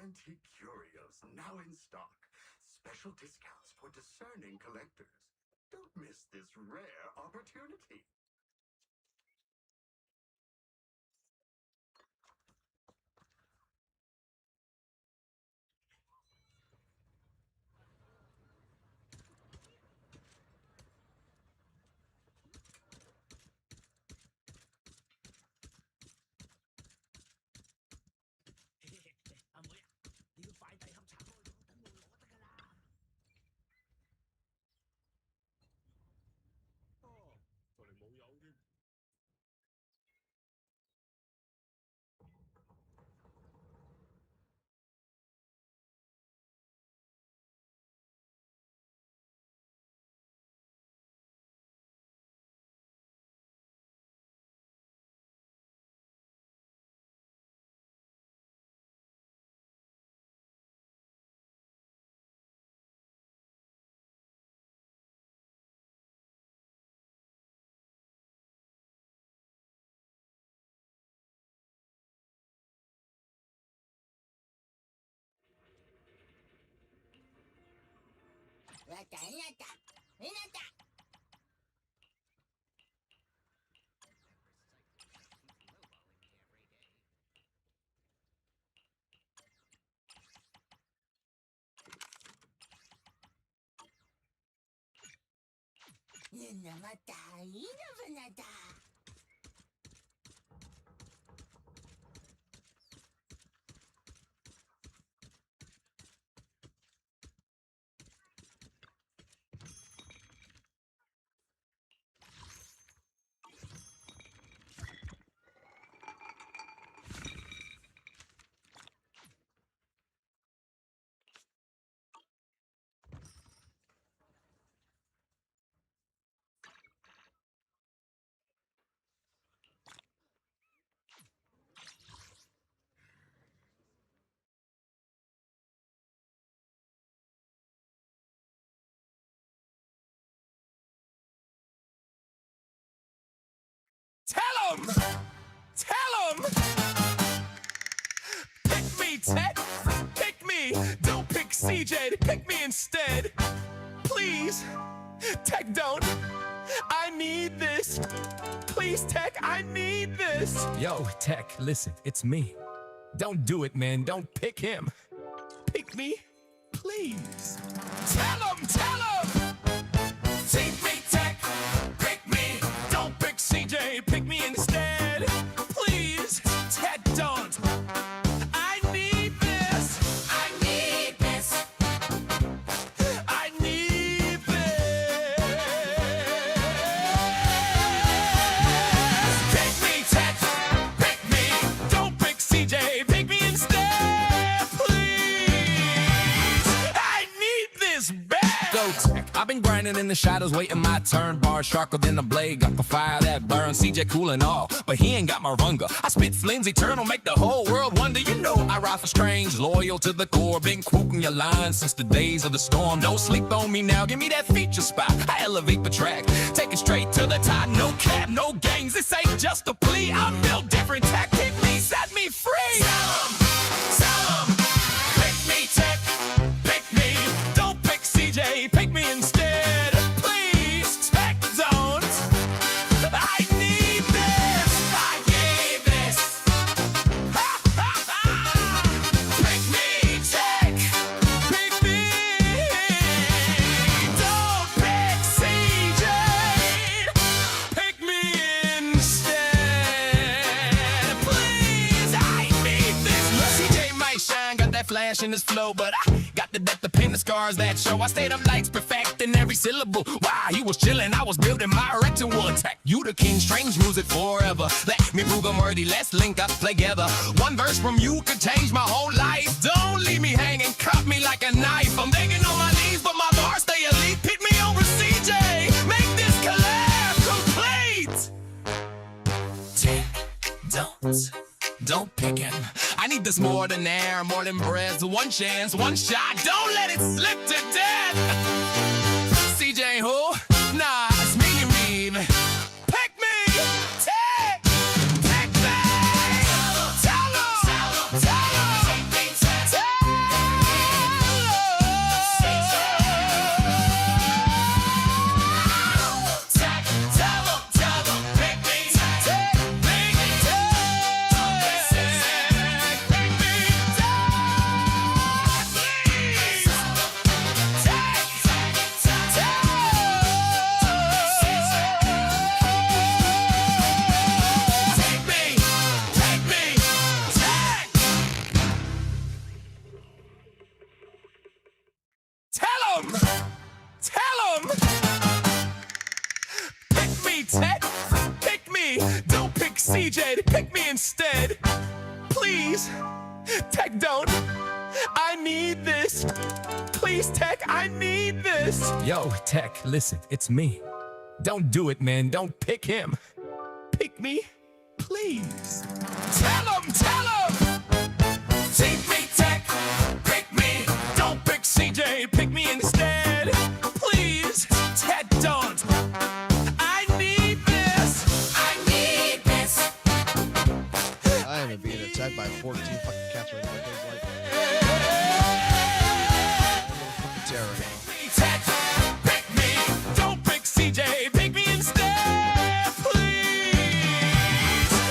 Antique curios now in stock. Special discounts for discerning collectors. Don't miss this rare opportunity. Tell him! Tell him! Pick me, Tech! Pick me! Don't pick CJ, pick me instead! Please! Tech, don't! I need this! Please, Tech, I need this! Yo, Tech, listen, it's me. Don't do it, man. Don't pick him. Pick me, please. Tell him! Tell him! Take me, Tech! Pick me! Don't pick CJ, pick me instead! Please! Tech, don't! I need this! I need this! I need this! Pick me, Tech! Pick me! Don't pick CJ, pick me instead! Please! I need this bad! Go, Tech! I've been grinding in the shadows, waiting my turn. Bars sharper than the blade, got the fire that burns. CJ cool and all, but he ain't got my runger. I spit flames eternal, make the whole world wonder. You know I ride for strange, loyal to the core. Been quoting your lines since the days of the storm. Don't sleep on me now, give me that feature spot. I elevate the track, take it straight to the top. No cap, no games, this ain't just a plea. I'm built different, Tech, pick me, set me free. Tell 'em, pick me, Tech, pick me. Don't pick CJ, pick me instead. Please, Tech, don't. I need this. I need this. Ha, ha, ha. Pick me, Tech. Pick me. Don't pick CJ. Pick me instead. Please, I need this. CJ might shine, got that flash in his flow, but I got the depth to paint the scars that show. I stayed up nights perfecting every syllable. Wow, he was chilling, I was building my erection. Will attack you, the king, strange music forever. Let me prove I'm worthy, let's link up together. One verse from you could change my whole life. Don't leave me hanging, cut me like a knife. I'm begging on my knees, but my bars stay elite. Pick me over CJ, make this collab complete. Don't pick him. I need this more than air, more than breath. One chance, one shot, don't let it slip to death. CJ who? Nah, it's me you mean. Pick me! Take! Pick me! Tell 'em! Tell 'em! Tell 'em! Take me, Tech! CJ to pick me instead. Please, Tech, don't. I need this. Please, Tech, I need this. Yo, Tech, listen, it's me. Don't do it, man. Don't pick him. Pick me, please. Tell him, tell him. Take me, Tech, pick me. Don't pick CJ, pick me instead. Please, Tech, don't. I need this. I need this. I am being attacked by 14 fucking cats right now. Like, terror. Tech, pick me. Don't pick CJ, pick me instead. Please.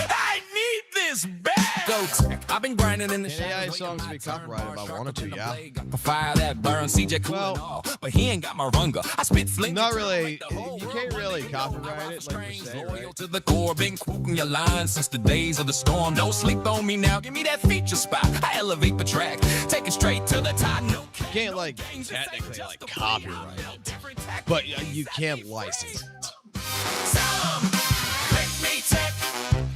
I need this bad. Go, Tech. I've been grinding in the AI songs to be copyrighted if I wanted to, yeah. Fire that burn, CJ cool and all, but he ain't got my runga. I spit flame. Not really. You can't really copyright it, like you say, right? To the core, been quoting your lines since the days of the storm. Don't sleep on me now. Give me that feature spot. I elevate the track, take it straight to the top. No, you can't like technically like copyright it, but you can't license it. Pick me, Tech,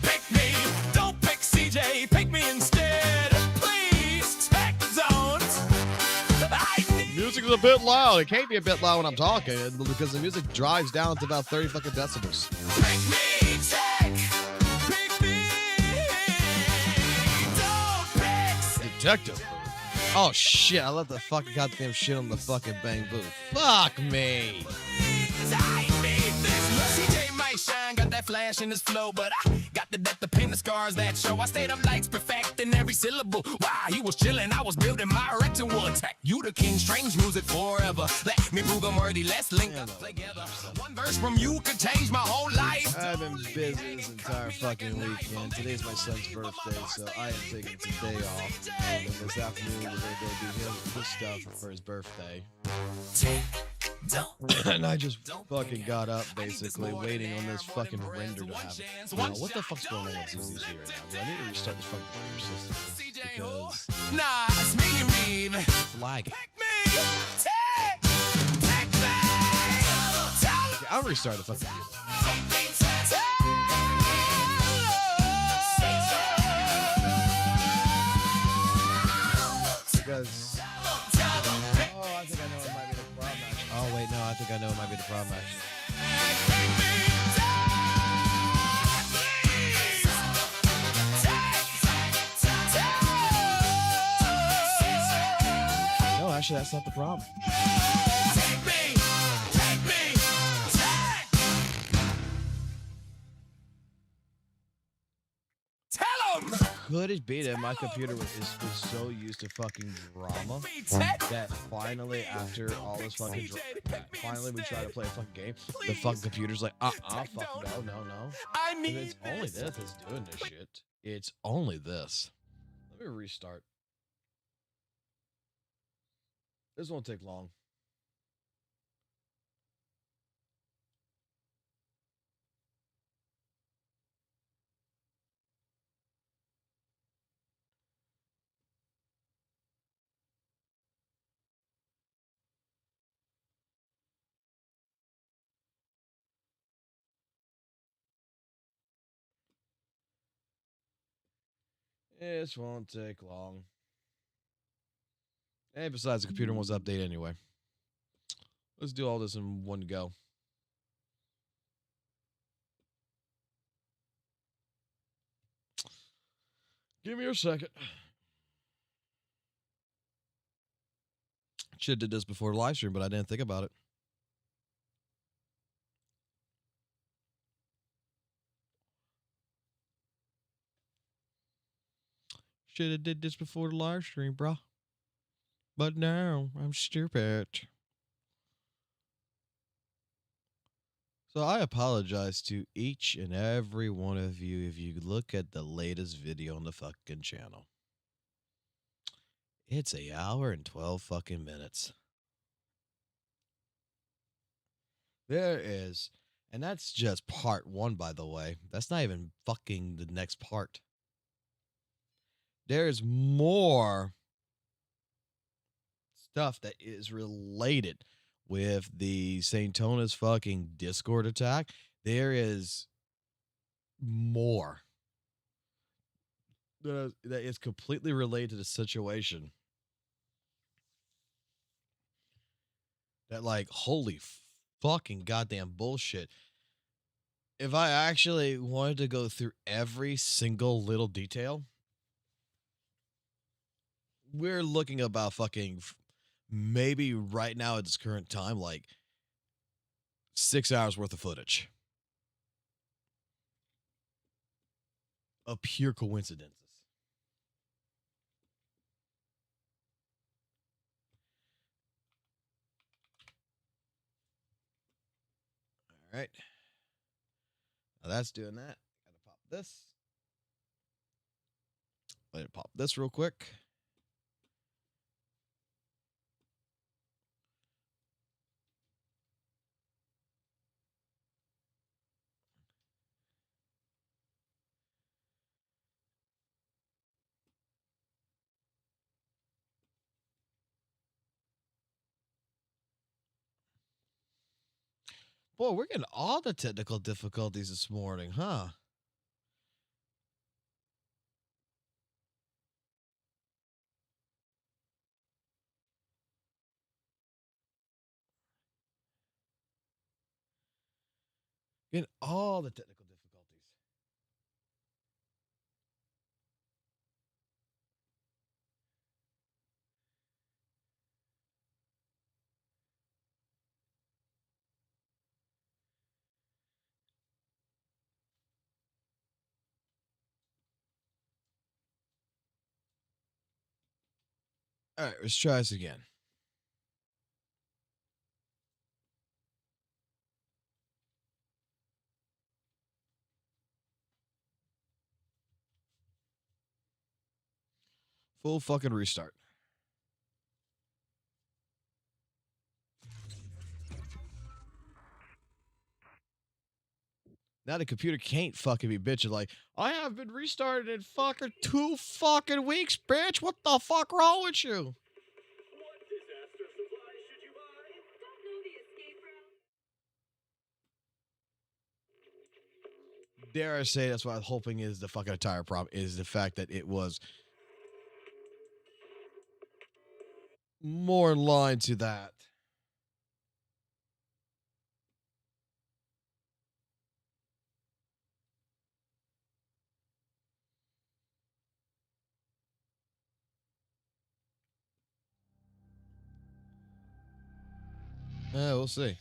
pick me. Don't pick CJ, pick me instead. Please, Tech, don't. Music's a bit loud. It can't be a bit loud when I'm talking because the music drives down to about 30 fucking decibels. Pick me, Tech, pick me. Don't pick Detective. Oh shit! I left the fucking goddamn shit on the fucking bang booth. Fuck me. I need this. CJ might shine, got that flash in his flow, but I got the depth to paint the scars that show. I stayed up lights perfecting every syllable. While he was chilling, I was building my erection one tech. You the king, strange music forever. Let me prove I'm worthy. Let's link up together. One verse from you could change my whole life. I've been busy this entire fucking weekend. Today's my son's birthday, so I am taking today off. And then this afternoon we're gonna go do his stuff for his birthday. And I just fucking got up, basically, waiting on this fucking render to happen. Now, what the fuck's going on with ZZZ right now? Do I need to restart this fucking computer system? Because nah, it's me you mean. it's lagging. Okay, I'll restart the fucking computer. Because I think I know it might be the problem, actually. Oh, wait, no, I think I know it might be the problem, actually. No, actually, that's not the problem. Could it be that my computer was so used to fucking drama that finally, after all this fucking finally we try to play a fucking game, the fucking computer's like, fuck no. And it's only this that's doing this shit. It's only this. Let me restart. This won't take long. This won't take long. And besides, the computer wants to update anyway. Let's do all this in one go. Give me a second. Should have did this before the live stream, but I didn't think about it. Should have did this before the live stream, bro. But now I'm stupid. So I apologize to each and every one of you if you look at the latest video on the fucking channel. It's an hour and 12 fucking minutes. There is, and that's just part one, by the way. That's not even fucking the next part. There's more stuff that is related with the St. Tona's fucking Discord attack. There is more that is completely related to the situation. That, like, holy fucking goddamn bullshit. If I actually wanted to go through every single little detail, we're looking about fucking maybe right now at this current time, like 6 hours worth of footage of pure coincidences. All right. Now that's doing that. Gotta pop this. Let it pop this real quick. Boy, we're getting all the technical difficulties this morning, huh? Getting all the technical difficulties. All right, let's try this again. Full fucking restart. Now the computer can't fucking be bitching like, I have been restarted in fucking 2 fucking weeks, bitch. What the fuck wrong with you? What disaster supplies should you buy? Don't know the escape route. Dare I say that's what I'm hoping is the fucking entire problem, is the fact that it was more in line to that. Yeah, we'll see.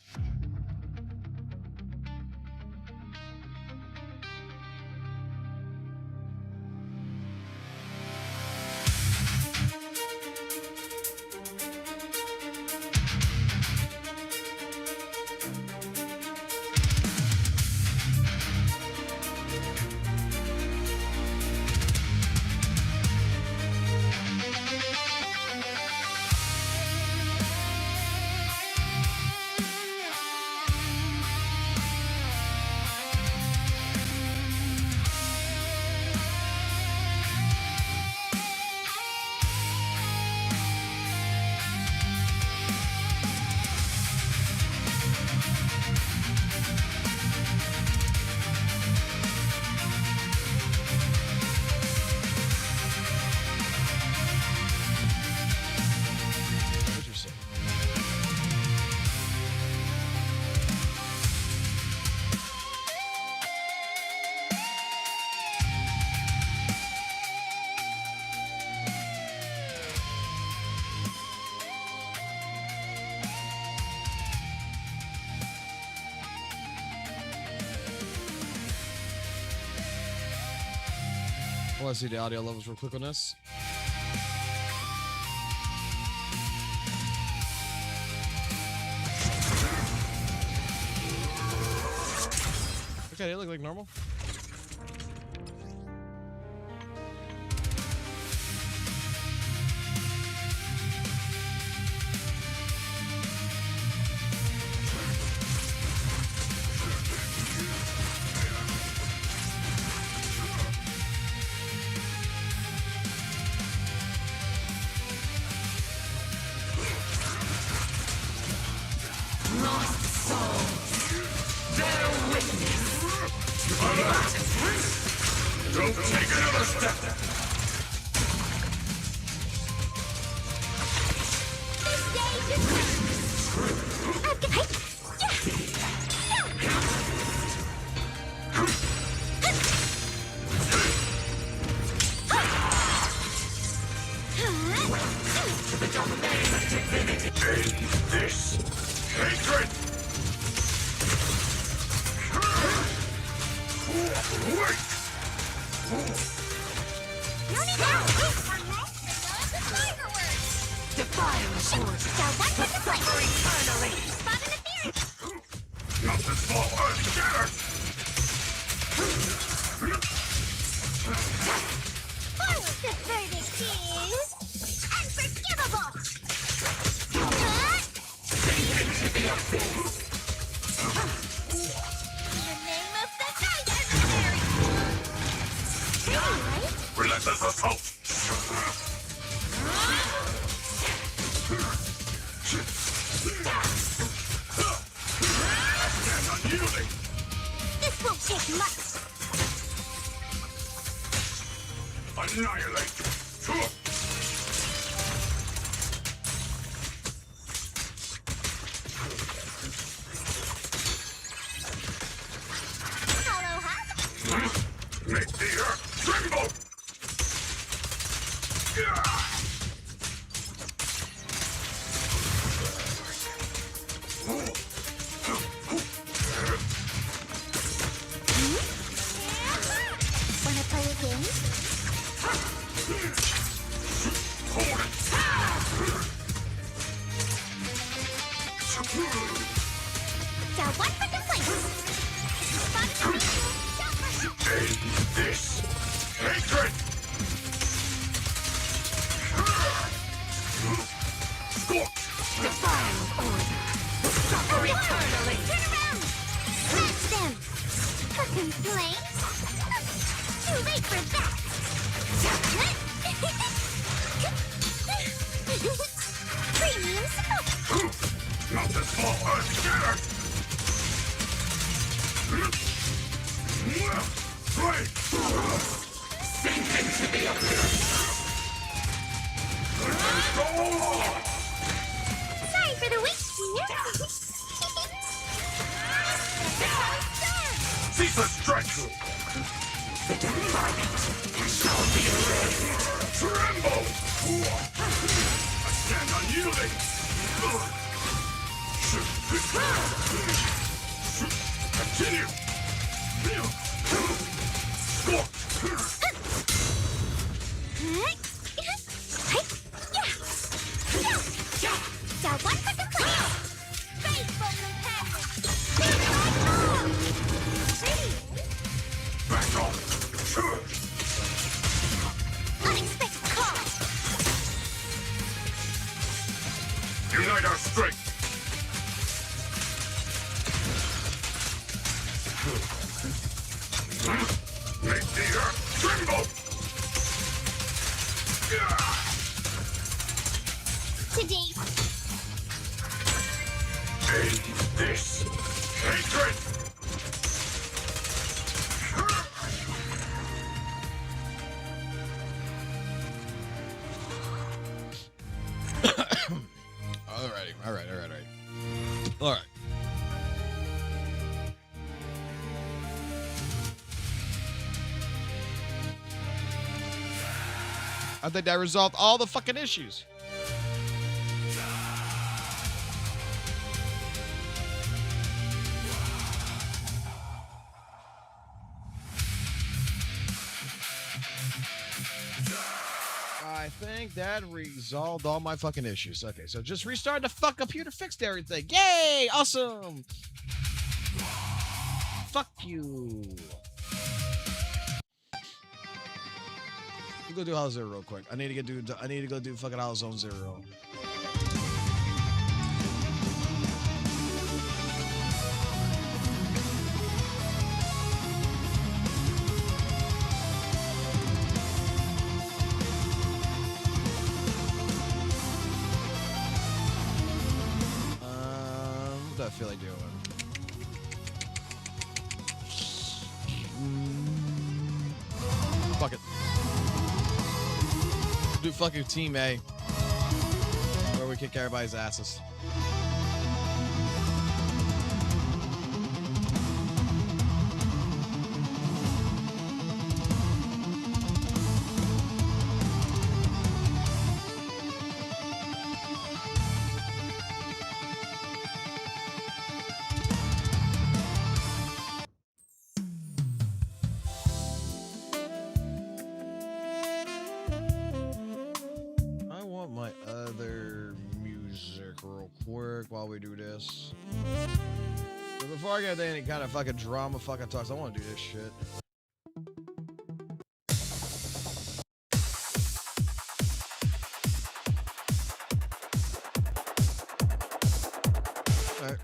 Interesting. I want to see the audio levels real quick on this. Okay, they look like normal. Don't take another step! This hatred! Wait! Not this small earth shattered! The verdict is unforgivable! In the name of the nightmare! Right? Relentless assault! Stand unyielding! This won't take much! Annihilate! Hollow hop? Make the earth tremble! Wanna play a game? Hold it! Got one for complete! End this hatred! Suffer eternally! Turn around! Smash them! Cooking flames? Too late for that! Premium smoke! Not this small earth shattered! Right! Sink into the abyss! Sorry for the wait, dear! Cease the stretch! The environment shall be erased! Tremble! I stand unyielding! Continue! Got one for complete! Faithful companion! Back off! Unexpected call! Unite our strength! Make the earth tremble! Today, End this hatred! All right. I think that resolved all the fucking issues. I think that resolved all my fucking issues. Okay, so just restart the fuck computer, fixed everything. Yay! Awesome! Fuck you. We'll go do Hollow Zero real quick. I need to go do fucking Hollow Zone Zero. What do I feel like doing? Fuck it. Do fucking Team A. Where we kick everybody's asses. while we do this. But before I get into any kind of fucking drama fucking talks, I want to do this shit. Alright.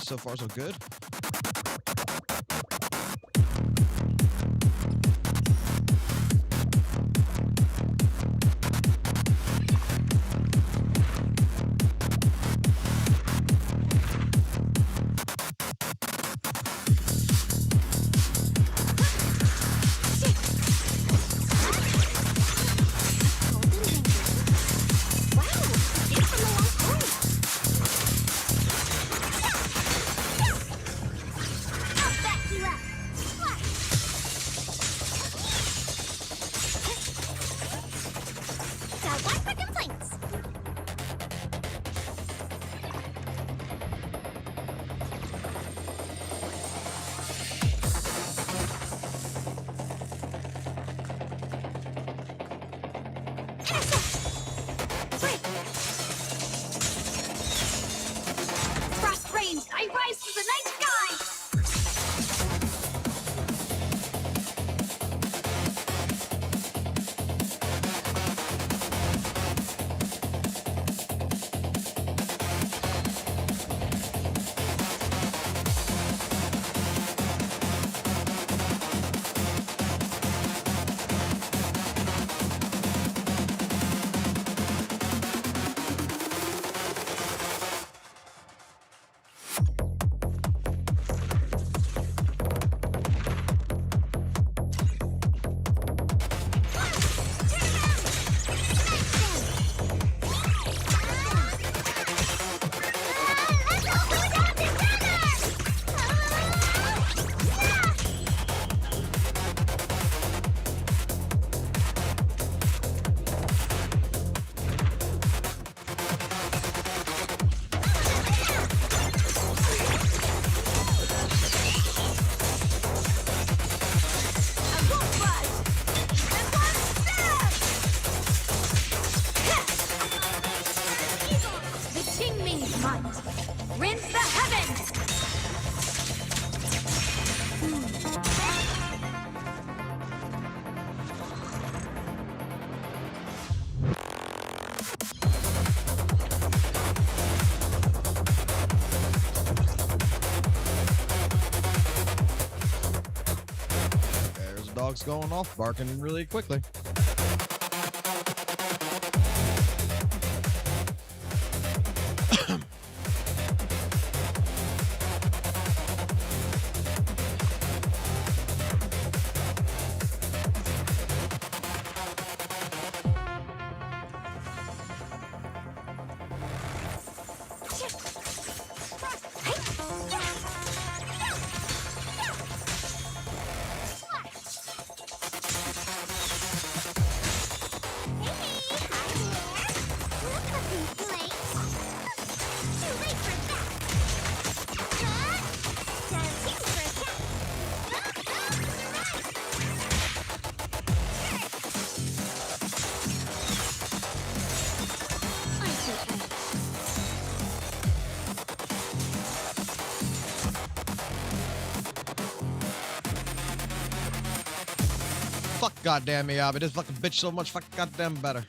So far, so good. dog's going off, barking really quickly. Fuck goddamn me, Abby. This fucking bitch so much fucking goddamn better.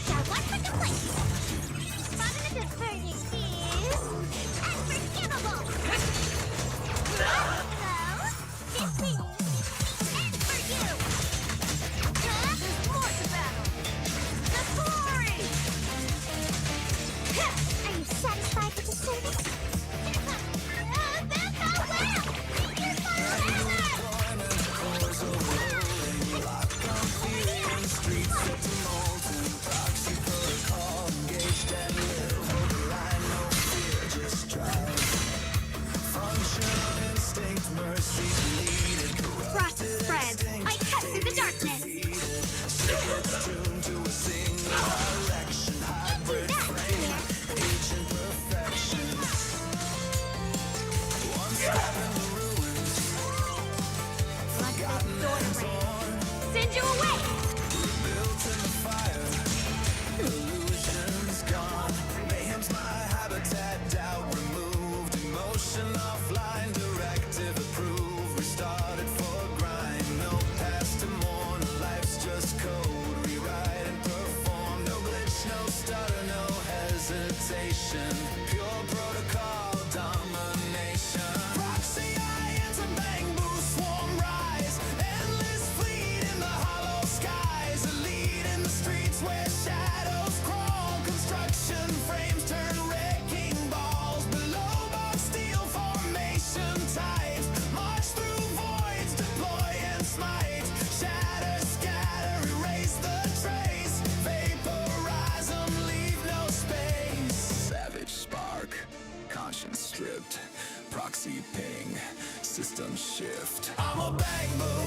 Got one for the plate. Spotted the verdict is unforgivable. Hello? It's me. And for you. There's more to battle. The glory. Are you satisfied with the service? That's all well. You're Frost spreads. I cut through the darkness. Send you away. Illusions gone. Mayhem's my habitat. Doubt removed. Emotion offline. Directive approved. Restarted for grind. No past to mourn. Life's just code. Rewrite and perform. No glitch, no stutter, no hesitation. Pure protocol domination. Proxy ions and bang boost swarm rise. Endless fleet in the hollow skies. Elite in the streets where shadows crawl. Construction frames turn wrecking balls. Below box steel formation types. March through voids, deploy and smite. Shatter, scatter, erase the trace. Vaporize them, leave no space. Savage spark, conscience stripped. Proxy ping, system shift. I'm a bang boo,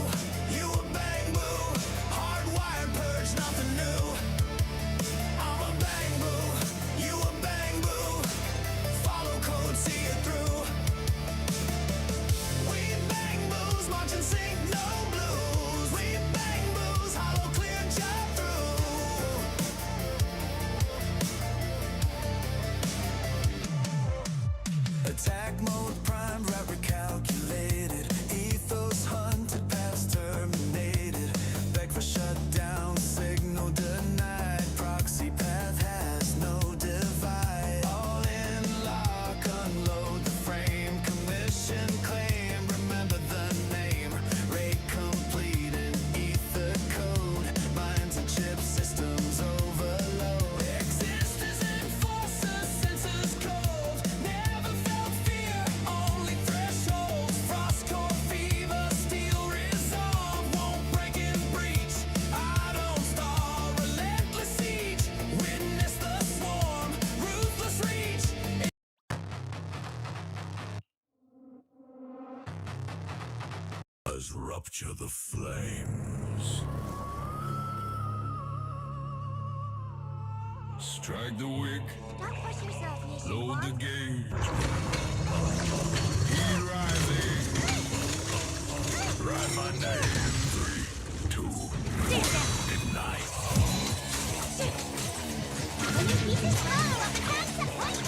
you a bang boo. Hardwired purge, nothing new. Let's rupture the flames. Strike the wick, Don't push yourself, Nishi. load the gauge. Heat rising. Write my name. 3, 2, 1, ignite. When you beat this battle of attacks at point,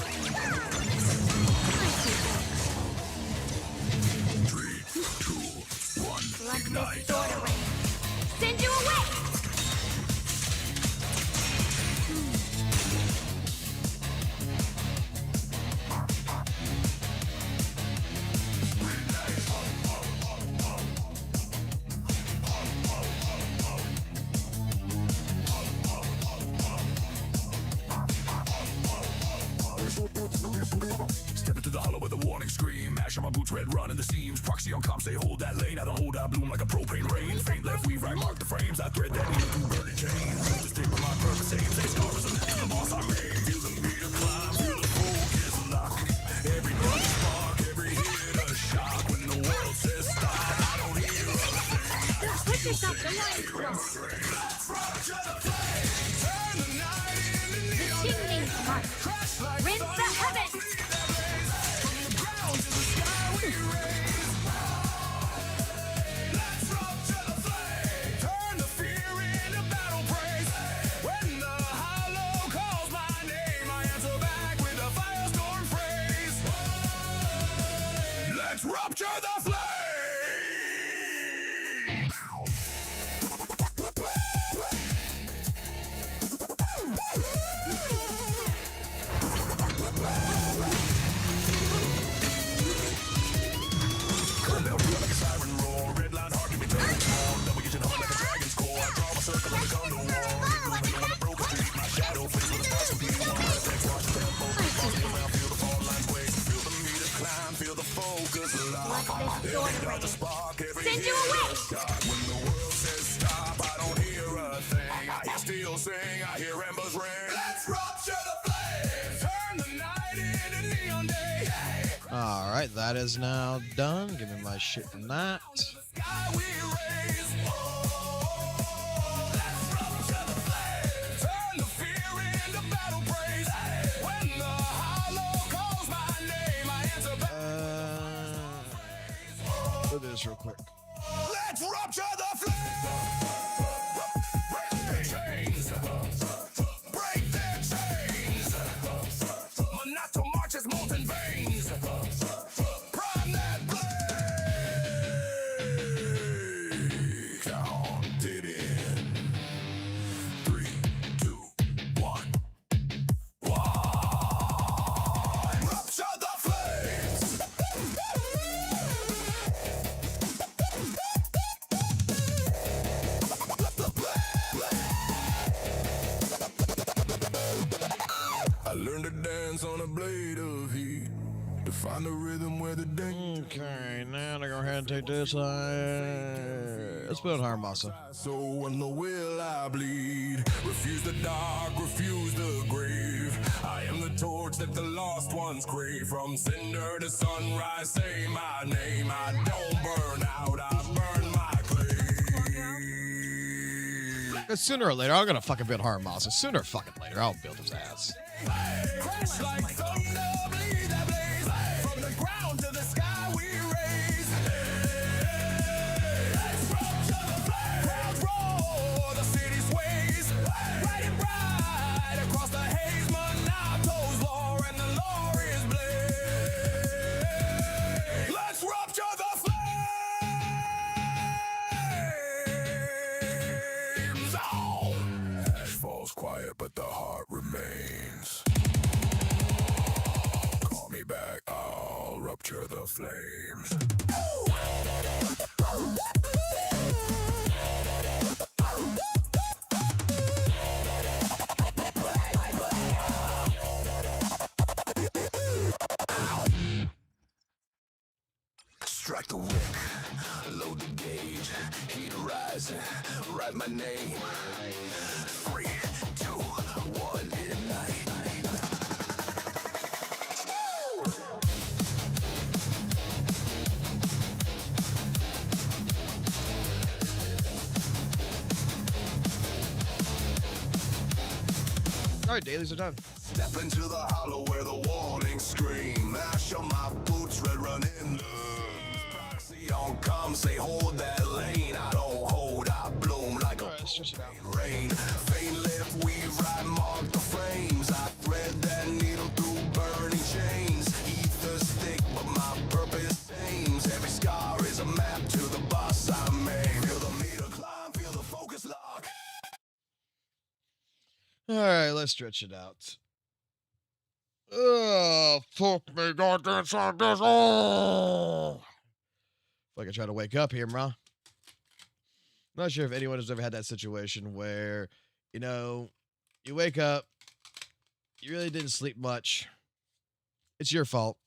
3, 2, 1, let ignite. this sword rain. Send you away! Step into the hollow with a warning scream. Ash on my boots, red run in the seams. Proxy on comp, say hold that lane. I don't hold, I bloom like a propane rain. Faint left weave, right mark the frames. I thread that needle through burning chains. To stick with my purpose, aim, say scars and the boss I made. Feel the meter climb, feel the focus lock. Every punch spark, every hit a shock. When the world says stop, I don't hear a thing. Don't push yourself, the line is wrong. Let's rupture the flame. Turn the night into neon. Chimney mark. Crash like Rinse the heavens! Rupture the flame! Feel the focus lock. Let this sword rain. Send you away! When the world says stop, I don't hear a thing. I hear steel sing, I hear embers ring. Let's rupture the flames. Turn the night into neon day. All right, that is now done. Give me my shit from that. Sky we raise. Let's rupture the flames. Turn the fear into battle praise. When the hollow calls my name, I answer back. Do this real quick. Let's rupture the flames. Chains. Break their chains. Monato marches molten veins. Prime that blade. Count it in. 3, 2, 1. Rupture the flames. I learned to dance on a blade of heat, to find a rhythm where the danger. Okay, now to go ahead and take this. Let's build Haramasa. So when the will I bleed, refuse the dark, refuse the grave. I am the torch that the lost ones crave. From cinder to sunrise, say my name. I don't burn out, I burn my clay. But sooner or later, I'm gonna fucking build Haramasa. Sooner or fucking later, I'll build his ass. Crash like thunder, bleed that blaze. From the ground to the sky we raise. Let's rupture the flame. Crowds roar, the city sways. Bright and bright across the haze. Monato's lore and the lore is blaze. Let's rupture the flames. Oh. Ash falls quiet, but the heart remains. Call me back, I'll rupture the flames. Strike the wick, load the gauge, heat rising, write my name. 3, 2, 1, ignite. All right, dailies are done. Step into the hollow where the warning scream. Mash on my boots, red running. Proxy on come, say hold that lane. I don't hold, I bloom like a rain. Faint lip, weave right, mark the frames. I thread that needle through burning chains. Ether stick, but my purpose aims. Every scar is a map to the boss I made. Feel the meter climb, feel the focus lock. All right, let's stretch it out. Oh, fuck me, don't inside this. Oh. Like I try to wake up here, bro. Not sure if anyone has ever had that situation where, you know, you wake up, you really didn't sleep much. It's your fault.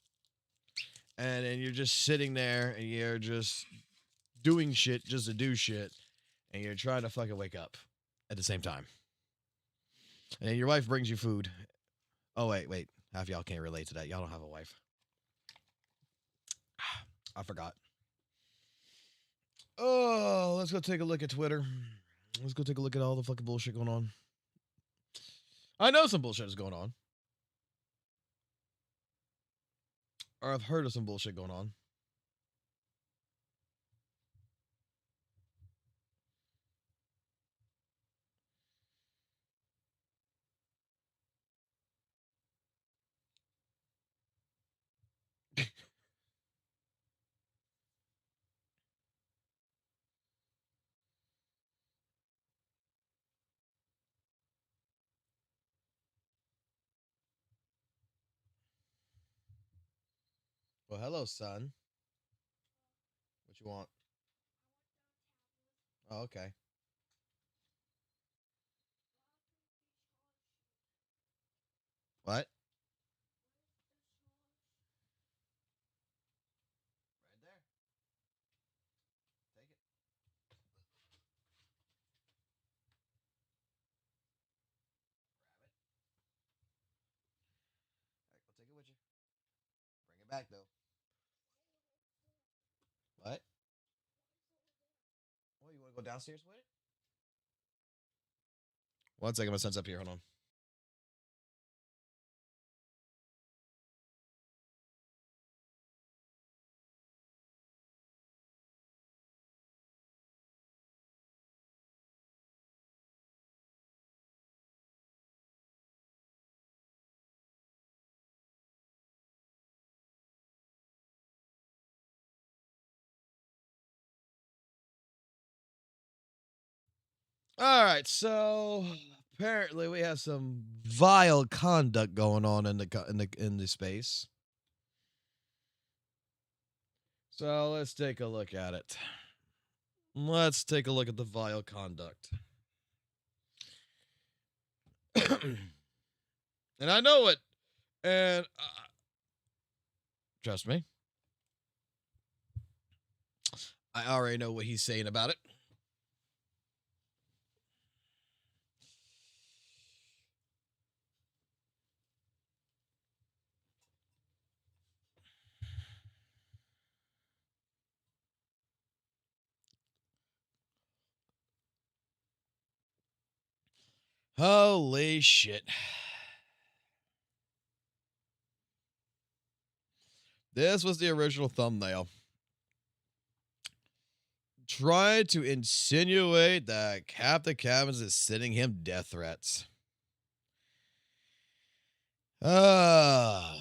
And then you're just sitting there and you're just doing shit just to do shit. And you're trying to fucking wake up at the same time. And then your wife brings you food. Oh, wait. Half y'all can't relate to that. Y'all don't have a wife. I forgot. Oh, let's go take a look at Twitter. Let's go take a look at all the fucking bullshit going on. I know some bullshit is going on. Or I've heard of some bullshit going on. Well, hello, son. What you want? Oh, okay. What? Right there. Take it. Grab it. All right, go take it with you. Bring it back, though. What? Well, you want to go downstairs with it? One second, my son's up here. Hold on. All right, so apparently we have some vile conduct going on in the space. So let's take a look at it. Let's take a look at the vile conduct. And I know it. And trust me, I already know what he's saying about it. Holy shit. This was the original thumbnail. Tried to insinuate that Captain Cabins is sending him death threats. Or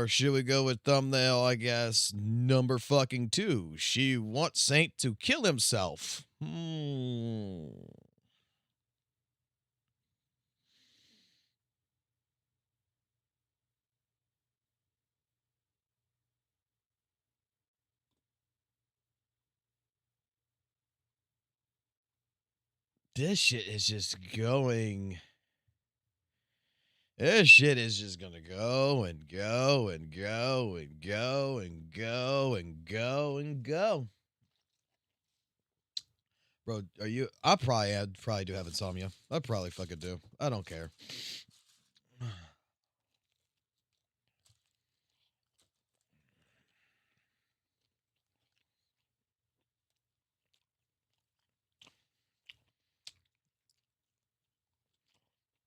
should we go with thumbnail, I guess, number fucking 2? She wants Saint to kill himself. This shit is just going. This shit is just gonna go and go and go and go and go and go and go. Bro, are you? I probably do have insomnia. I probably fucking do. I don't care.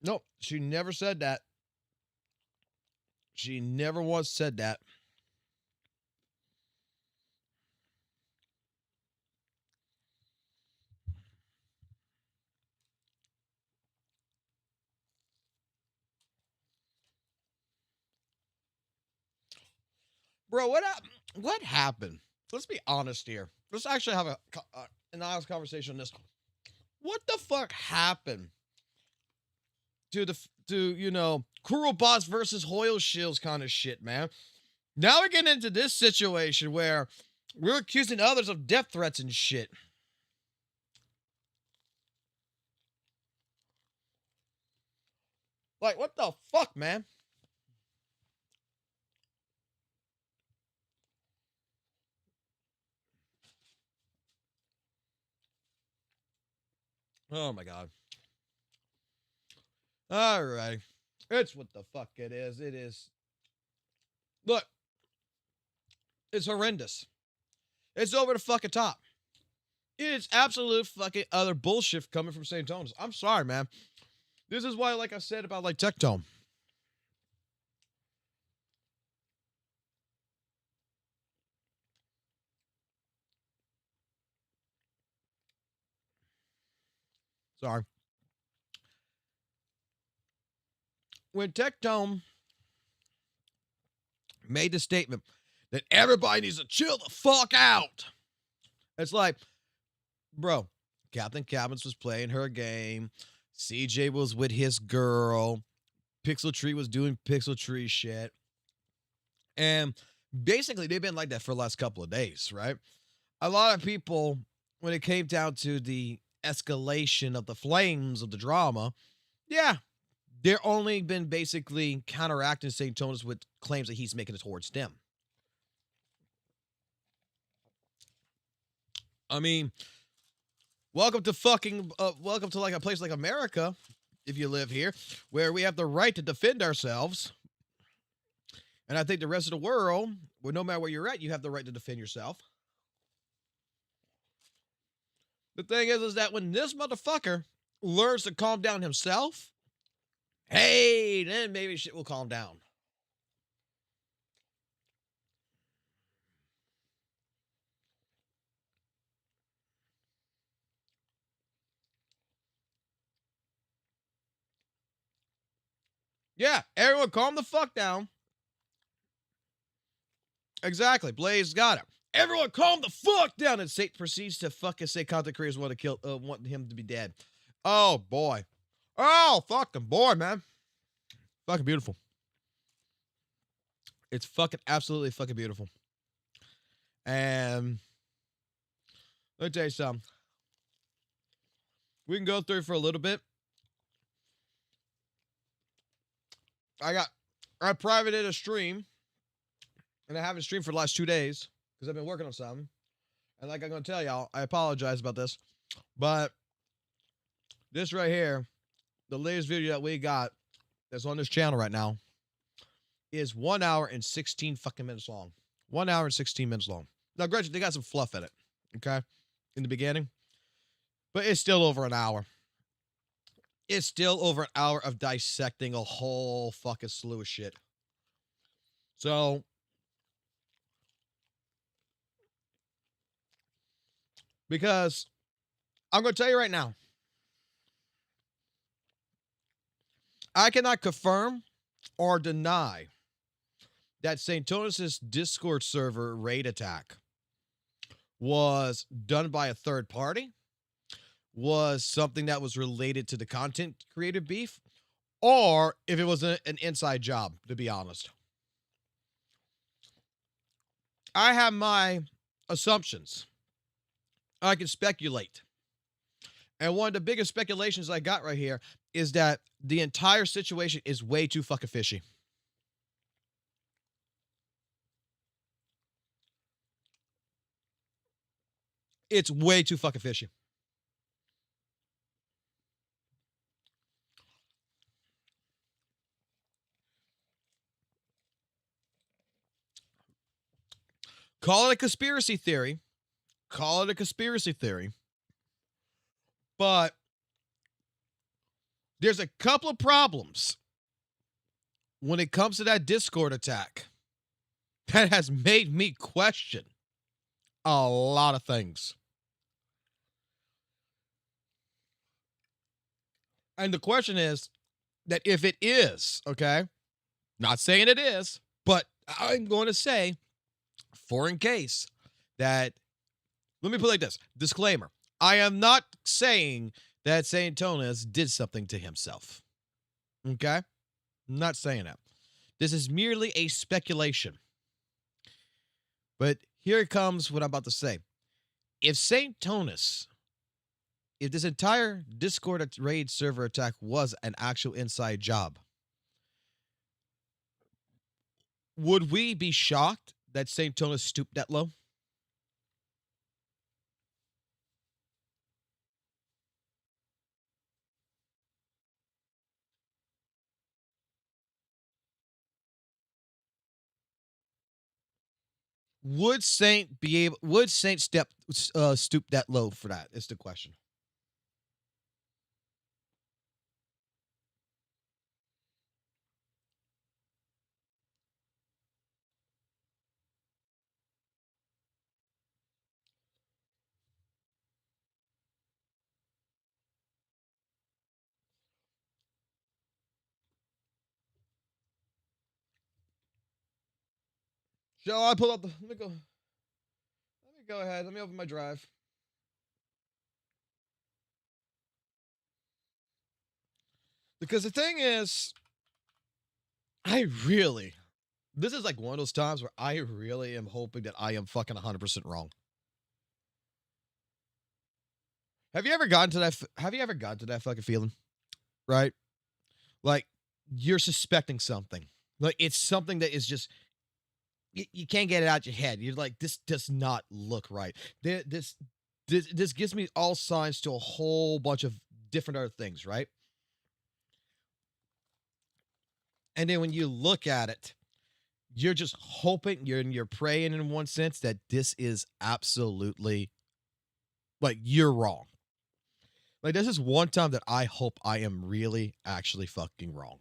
Nope, she never said that. She never once said that. Bro, what happened? Let's be honest here. Let's actually have an honest conversation on this. What the fuck happened to Cruel Boss versus Hoyle Shields kind of shit, man? Now we're getting into this situation where we're accusing others of death threats and shit. Like, what the fuck, man? Oh my god. All right. It's what the fuck it is. It is. Look. It's horrendous. It's over the fucking top. It is absolute fucking other bullshit coming from St. Thomas. I'm sorry, man. This is why, like I said about like Tectone. Sorry. When Tectone made the statement that everybody needs to chill the fuck out, it's like, bro, Captain Cabins was playing her game. CJ was with his girl. Pixel Tree was doing Pixel Tree shit. And basically, they've been like that for the last couple of days, right? A lot of people, when it came down to the escalation of the flames of the drama, yeah, they're only been basically counteracting St. Thomas with claims that he's making it towards them. I mean, welcome to like a place like America, if you live here, where we have the right to defend ourselves. And I think the rest of the world, where no matter where you're at, you have the right to defend yourself. The thing is that when this motherfucker learns to calm down himself, hey, then maybe shit will calm down. Yeah, everyone calm the fuck down. Exactly. Blaze got it. Everyone calm the fuck down. And Satan proceeds to fucking say content creators want him to be dead. Oh, boy. Oh, fucking boy, man. Fucking beautiful. It's fucking absolutely fucking beautiful. And let me tell you something. We can go through for a little bit. I privated a stream. And I haven't streamed for the last 2 days because I've been working on something. And like I'm going to tell y'all, I apologize about this. But this right here, the latest video that we got that's on this channel right now, is 1 hour and 16 fucking minutes long. 1 hour and 16 minutes long. Now, granted, they got some fluff in it, okay, in the beginning. But it's still over an hour. It's still over an hour of dissecting a whole fucking slew of shit. So, because I'm going to tell you right now, I cannot confirm or deny that St. Thomas's Discord server raid attack was done by a third party, was something that was related to the content creator beef, or if it was an inside job, to be honest. I have my assumptions. I can speculate. And one of the biggest speculations I got right here is that the entire situation is way too fucking fishy. It's way too fucking fishy. Call it a conspiracy theory. Call it a conspiracy theory. But there's a couple of problems when it comes to that Discord attack that has made me question a lot of things. And the question is that if it is, okay, not saying it is, but I'm going to say, for in case that, let me put it like this, disclaimer. I am not saying that St. Tonis did something to himself. Okay? I'm not saying that. This is merely a speculation. But here comes what I'm about to say. If St. Tonis, if this entire Discord raid server attack was an actual inside job, would we be shocked that St. Tonis stooped that low? Would Saint be able? Would Saint stoop that low for that? Is the question. Shall I pull up the? Let me go. Let me go ahead. Let me open my drive. Because the thing is, this is like one of those times where I really am hoping that I am fucking 100% wrong. Have you ever gotten to that? Have you ever gotten to that fucking feeling? Right? Like you're suspecting something. Like it's something that is just you can't get it out your head. You're like, this does not look right. This gives me all signs to a whole bunch of different other things, right? And then when you look at it, you're just hoping, you're praying in one sense that this is absolutely, like, you're wrong. Like, this is one time that I hope I am really actually fucking wrong.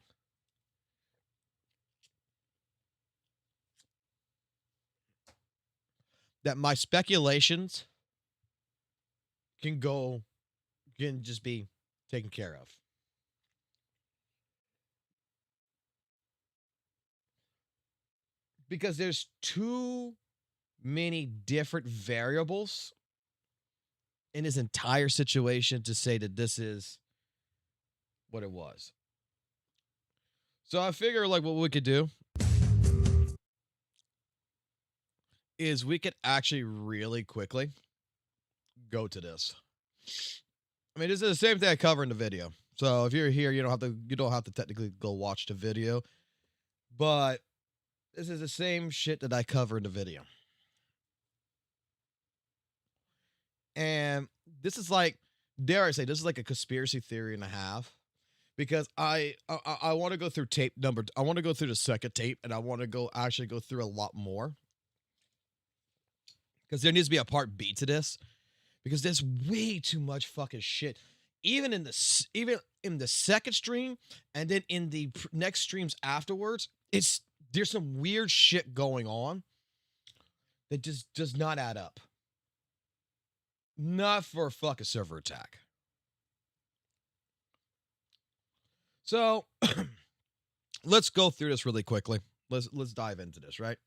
That my speculations can just be taken care of. Because there's too many different variables in this entire situation to say that this is what it was. So I figure like what we could do is we could actually really quickly go to this. I mean, this is the same thing I cover in the video. So if you're here, you don't have to technically go watch the video. But this is the same shit that I cover in the video. And this is like, dare I say, this is like a conspiracy theory and a half. Because I want to go through I want to go through the second tape, and I want to actually go through a lot more. Because there needs to be a part B to this. Because there's way too much fucking shit. Even in the second stream, and then in the next streams afterwards, there's some weird shit going on that just does not add up. Not for a fucking server attack. So let's go through this really quickly. Let's dive into this, right?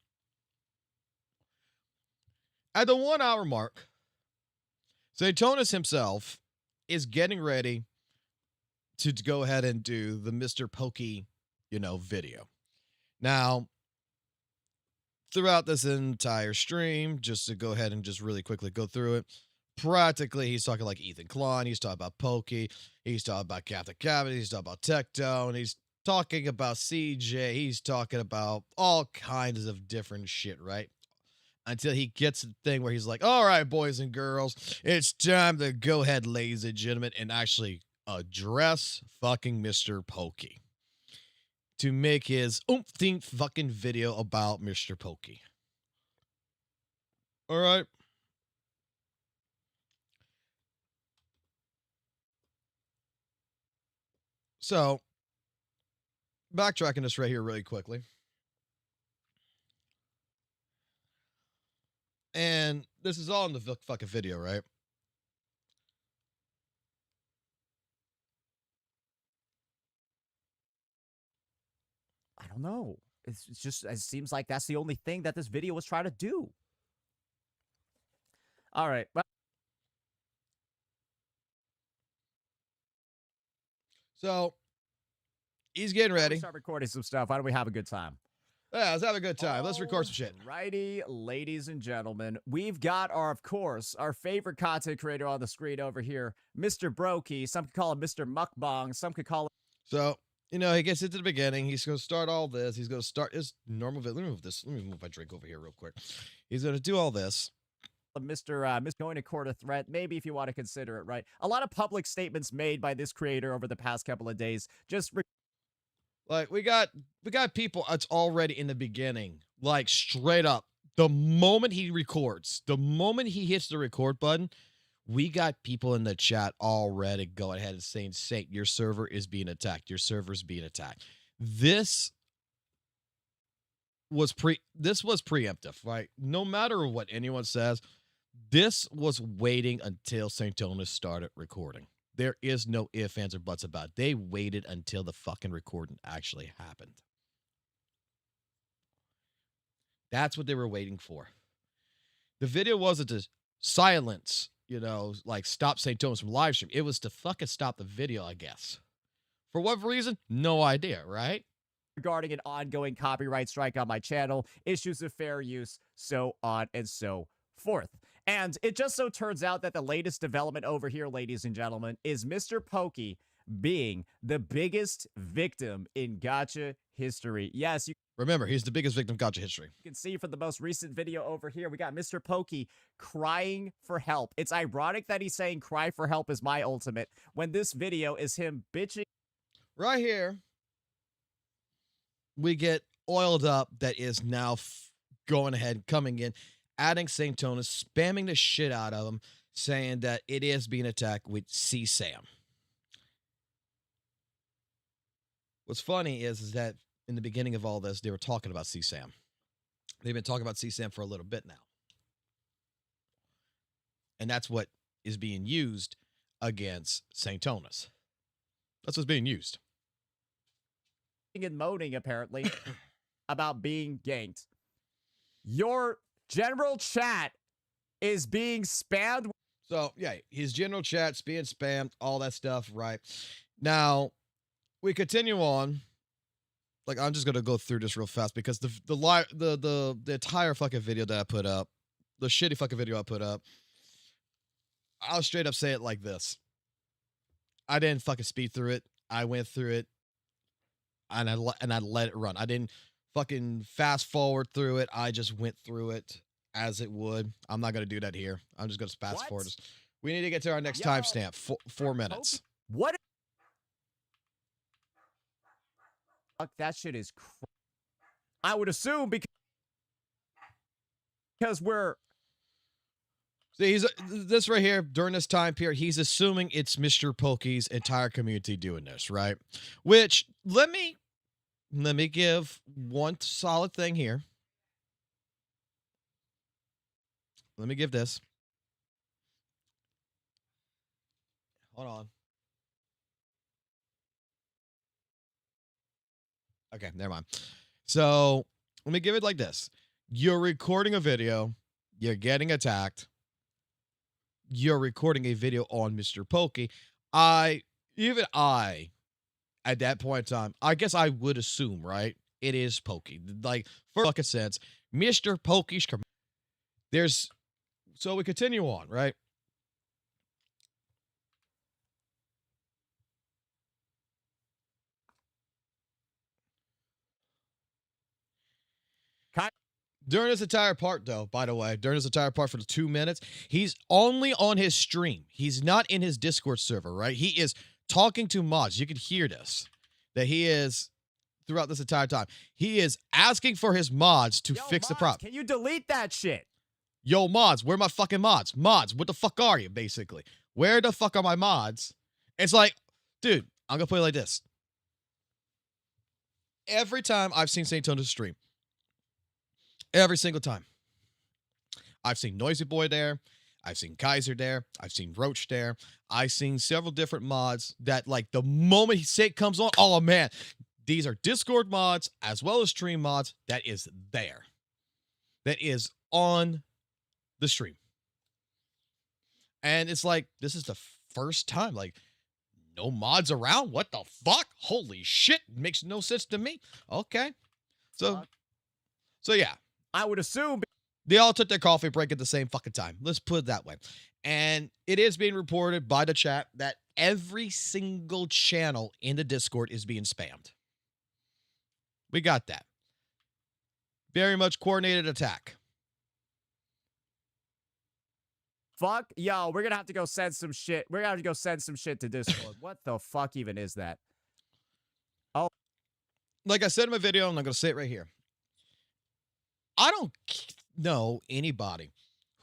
At the 1 hour mark, Zaytonis himself is getting ready to go ahead and do the Mr. Pokey, video. Now, throughout this entire stream, just to go ahead and just really quickly go through it, practically he's talking like Ethan Klein, he's talking about Pokey, he's talking about Captain Cabot, he's talking about Tecto, and he's talking about CJ, he's talking about all kinds of different shit, right? Until he gets to the thing where he's like, all right, boys and girls, it's time to go ahead, ladies and gentlemen, and actually address fucking Mr. Pokey to make his oomph-themed fucking video about Mr. Pokey. All right. So, backtracking this right here really quickly. And this is all in the fucking video, right? I don't know. It's just, it seems like that's the only thing that this video was trying to do. All right. Well, so, he's getting ready. start recording some stuff. Why don't we have a good time? Yeah, let's have a good time. Let's record some shit. Righty, ladies and gentlemen, we've got of course, our favorite content creator on the screen over here, Mr. Brokey. Some could call him Mr. Mukbang. Some could call him. So, you know, he gets into the beginning. He's going to start all this. He's going to start his normal video. Let me move this. Let me move my drink over here real quick. He's going to do all this. Mr. Going to court a threat, maybe if you want to consider it, right? A lot of public statements made by this creator over the past couple of days. Just like we got people that's already in the beginning, like straight up. The moment he records, the moment he hits the record button, we got people in the chat already going ahead and saying, Saint, your server is being attacked. Your server's being attacked. This was preemptive, right? No matter what anyone says, this was waiting until St. Thomas started recording. There is no ifs, ands, or buts about it. They waited until the fucking recording actually happened. That's what they were waiting for. The video wasn't to silence, you know, like stop St. Thomas from live stream. It was to fucking stop the video, I guess. For what reason? No idea, right? regarding an ongoing copyright strike on my channel, issues of fair use, so on and so forth. And it just so turns out that the latest development over here, ladies and gentlemen, is Mr. Pokey being the biggest victim in gacha history. Yes, you remember, he's the biggest victim of gacha history. can see from the most recent video over here, we got Mr. Pokey crying for help. It's ironic that he's saying cry for help is my ultimate when this video is him bitching. Right here, we get oiled up that is now going ahead, coming in, adding St. Thomas, spamming the shit out of him, saying that it is being attacked with CSAM. What's funny is that in the beginning of all this, they were talking about CSAM. They've been talking about CSAM for a little bit now. And that's what is being used against St. Thomas. That's what's being used. And moaning, apparently, about being ganked. Your general chat is being spammed. So, yeah, his general chat's being spammed, all that stuff, right? Now, we continue on. Like, I'm just gonna go through this real fast because the entire fucking video that I put up, the shitty fucking video I put up, I'll straight up say it like this. I didn't fucking speed through it. I went through it, and I let it run. I didn't fucking fast forward through it. I just went through it as it would. I'm not gonna do that here. I'm just gonna fast forward. We need to get to our next timestamp. 4 minutes. What? Fuck, that shit is I would assume because we're see, he's this right here during this time period. He's assuming it's Mr. Pokey's entire community doing this, right? Which let me give one solid thing here. Let me give this. Hold on. Okay, never mind. So let me give it like this. You're recording a video. You're getting attacked. You're recording a video on Mr. Pokey. At that point in time, I guess I would assume, right? It is Pokey. Like, for fucking sense, Mr. Pokey's so we continue on, right? During this entire part, though, by the way, during this entire part for the 2 minutes, he's only on his stream. He's not in his Discord server, right? He is talking to mods. You can hear this, that he is, throughout this entire time, he is asking for his mods to fix the problem. Can you delete that shit? Yo, mods, where are my fucking mods? Mods, what the fuck are you, basically? Where the fuck are my mods? It's like, dude, I'm gonna put it like this. Every time I've seen St. Tonis stream, every single time, I've seen Noisy Boy there. I've seen Kaiser there. I've seen Roach there. I've seen several different mods that, like, the moment he comes on, oh man, these are Discord mods as well as stream mods. That is there. That is on the stream. And it's like, this is the first time, like, no mods around? What the fuck? Holy shit. Makes no sense to me. Okay. So yeah. I would assume They all took their coffee break at the same fucking time. Let's put it that way. And it is being reported by the chat that every single channel in the Discord is being spammed. We got that. Very much coordinated attack. fuck, yo, we're gonna have to go send some shit. We're gonna have to go send some shit to Discord. What the fuck even is that? Like I said in my video, and I'm going to say it right here. I don't know anybody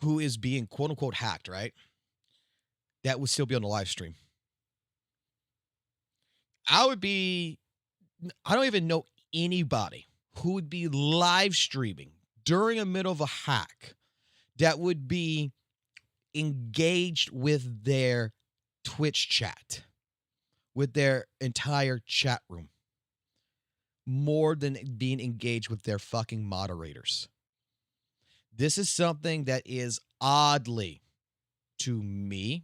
who is being quote-unquote hacked, right? That would still be on the live stream. I don't even know anybody who would be live streaming during the middle of a hack that would be engaged with their Twitch chat, with their entire chat room, more than being engaged with their fucking moderators. This is something that is oddly, to me,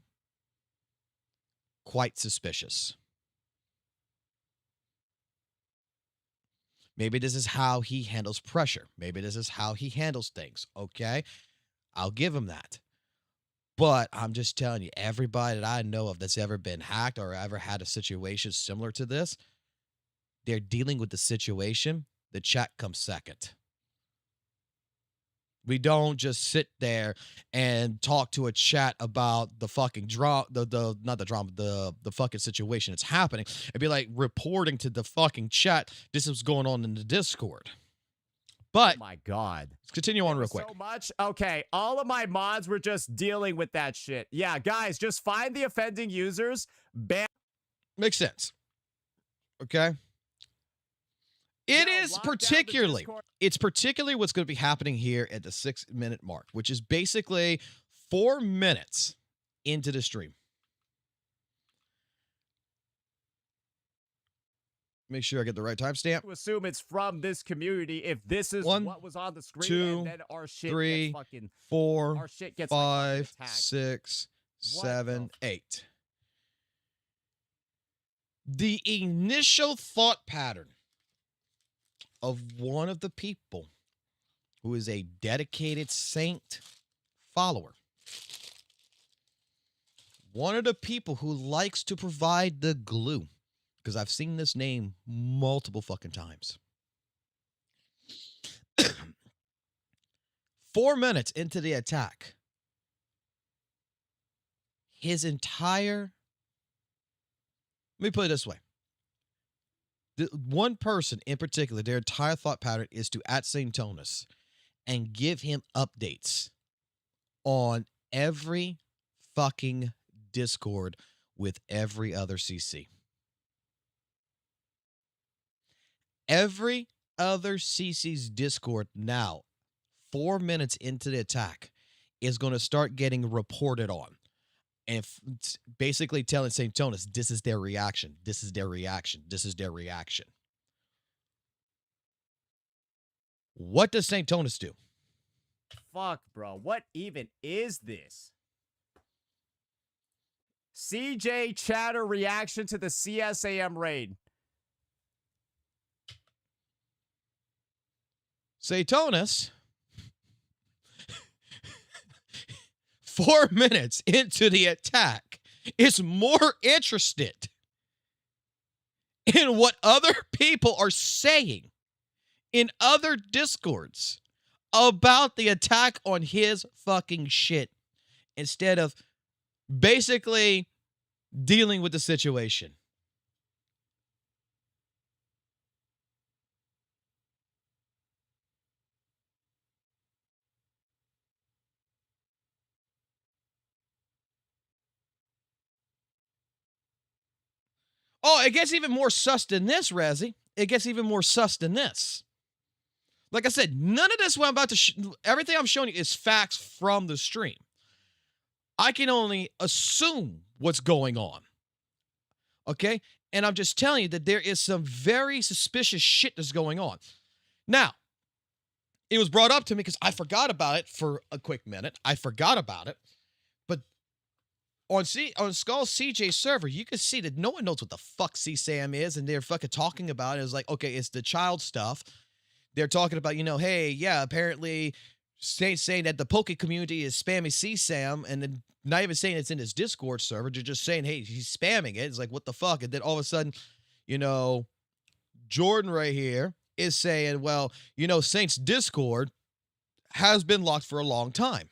quite suspicious. Maybe this is how he handles pressure. Maybe this is how he handles things. Okay, I'll give him that. But I'm just telling you, everybody that I know of that's ever been hacked or ever had a situation similar to this, they're dealing with the situation. The chat comes second. We don't just sit there and talk to a chat about the fucking drama, the fucking situation that's happening. It'd be like reporting to the fucking chat, this is going on in the Discord. But oh my God. Let's continue on real quick. So much. Okay, all of my mods were just dealing with that shit. Yeah, guys, just find the offending users, ban. Makes sense. Okay. It's particularly what's going to be happening here at the 6-minute mark, which is basically 4 minutes into the stream. Make sure I get the right timestamp. To assume it's from this community if this is 1, what was on the screen, 2, and then our shit 3, gets fucking 4, our shit gets 5, like, 6, 7, the 8. The initial thought pattern of one of the people who is a dedicated Saint follower, one of the people who likes to provide the glue, because I've seen this name multiple fucking times. 4 minutes into the attack, his entire, let me put it this way. The one person in particular, their entire thought pattern is to at St. Tonis and give him updates on every fucking Discord with every other CC. Every other CC's Discord now, 4 minutes into the attack, is going to start getting reported on. And basically telling St. Tonis, this is their reaction. This is their reaction. This is their reaction. What does St. Tonis do? fuck, bro. What even is this? CJ Chatter reaction to the CSAM raid. St. Tonis, 4 minutes into the attack, is more interested in what other people are saying in other Discords about the attack on his fucking shit instead of basically dealing with the situation. Oh, it gets even more sus than this, Razzie. it gets even more sus than this. Like I said, none of this what I'm about to everything I'm showing you is facts from the stream. I can only assume what's going on. Okay? And I'm just telling you that there is some very suspicious shit that's going on. Now, it was brought up to me because I forgot about it for a quick minute. I forgot about it. But on Skull CJ server, you can see that no one knows what the fuck CSAM is, and they're fucking talking about it. It's like, okay, it's the child stuff. They're talking about, you know, hey, yeah, apparently saying that the Poke community is spamming CSAM, and then not even saying it's in his Discord server. They're just saying, hey, he's spamming it. It's like, what the fuck? And then all of a sudden, you know, Jordan right here is saying, well, you know, Saint's Discord has been locked for a long time.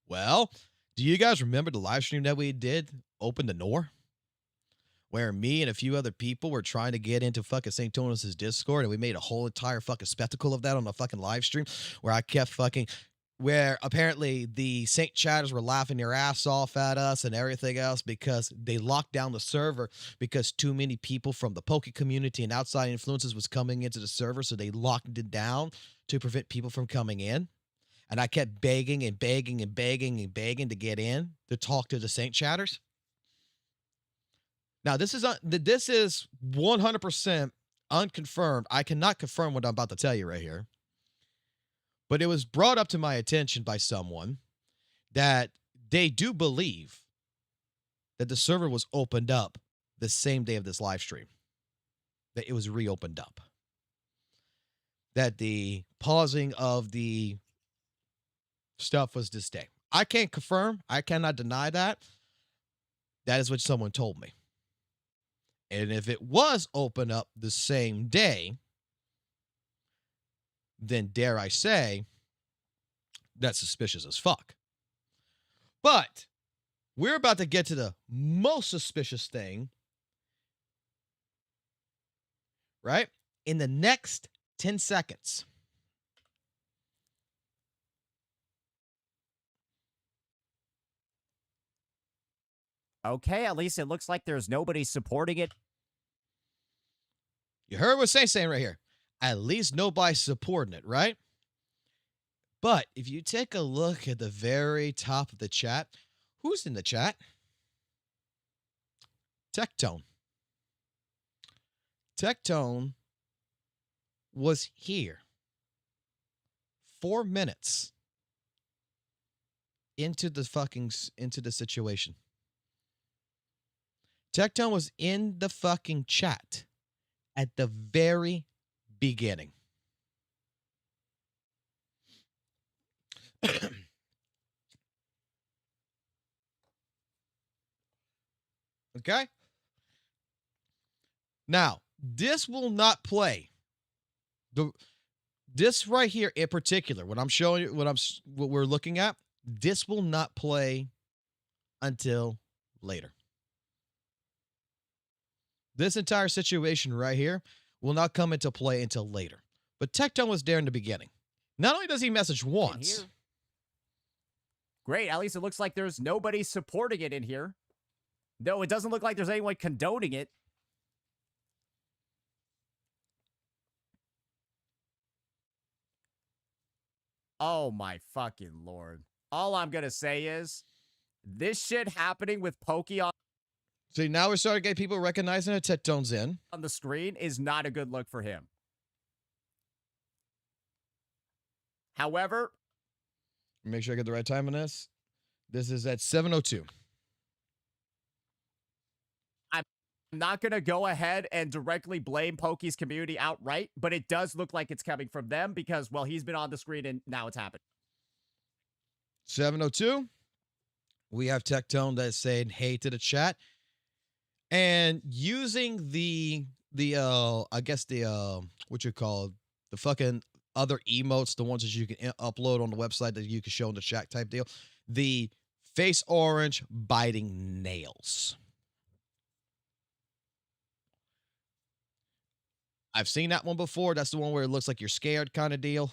Well, do you guys remember the live stream that we did, Open the Door? Where me and a few other people were trying to get into fucking St. Tonus's Discord, and we made a whole entire fucking spectacle of that on the fucking live stream, where I kept fucking, where apparently the Saint chatters were laughing their ass off at us and everything else because they locked down the server because too many people from the Poke community and outside influences was coming into the server, so they locked it down to prevent people from coming in. And I kept begging and begging and begging and begging to get in to talk to the Saint chatters. Now, this is 100% unconfirmed. I cannot confirm what I'm about to tell you right here. But it was brought up to my attention by someone that they do believe that the server was opened up the same day of this live stream. That it was reopened up. That the pausing of the stuff was this day. I can't confirm. I cannot deny that. That is what someone told me. And if it was open up the same day, then dare I say, that's suspicious as fuck. But we're about to get to the most suspicious thing, right? In the next 10 seconds. Okay, at least it looks like there's nobody supporting it. You heard what Saint's saying right here. At least nobody's supporting it, right? But if you take a look at the very top of the chat, who's in the chat? Tectone. Tectone was here 4 minutes into the situation. Tectone was in the fucking chat at the very beginning. Okay? Now, this will not play. This right here in particular, what I'm showing you, what we're looking at, this will not play until later. This entire situation right here will not come into play until later. But Tectone was there in the beginning. Not only does he message once. Great. At least it looks like there's nobody supporting it in here. No, it doesn't look like there's anyone condoning it. Oh my fucking Lord. All I'm going to say is this shit happening with Pokey on See, now we're starting to get people recognizing that Tectone's in. On the screen is not a good look for him. However, make sure I get the right time on this. This is at 7:02. I'm not going to go ahead and directly blame Pokey's community outright, but it does look like it's coming from them because, well, he's been on the screen and now it's happened. 7:02. We have Tectone that's saying hey to the chat. And using the I guess the what you call the fucking other emotes, the ones that you can upload on the website that you can show in the chat type deal, the face orange biting nails. I've seen that one before. That's the one where it looks like you're scared kind of deal.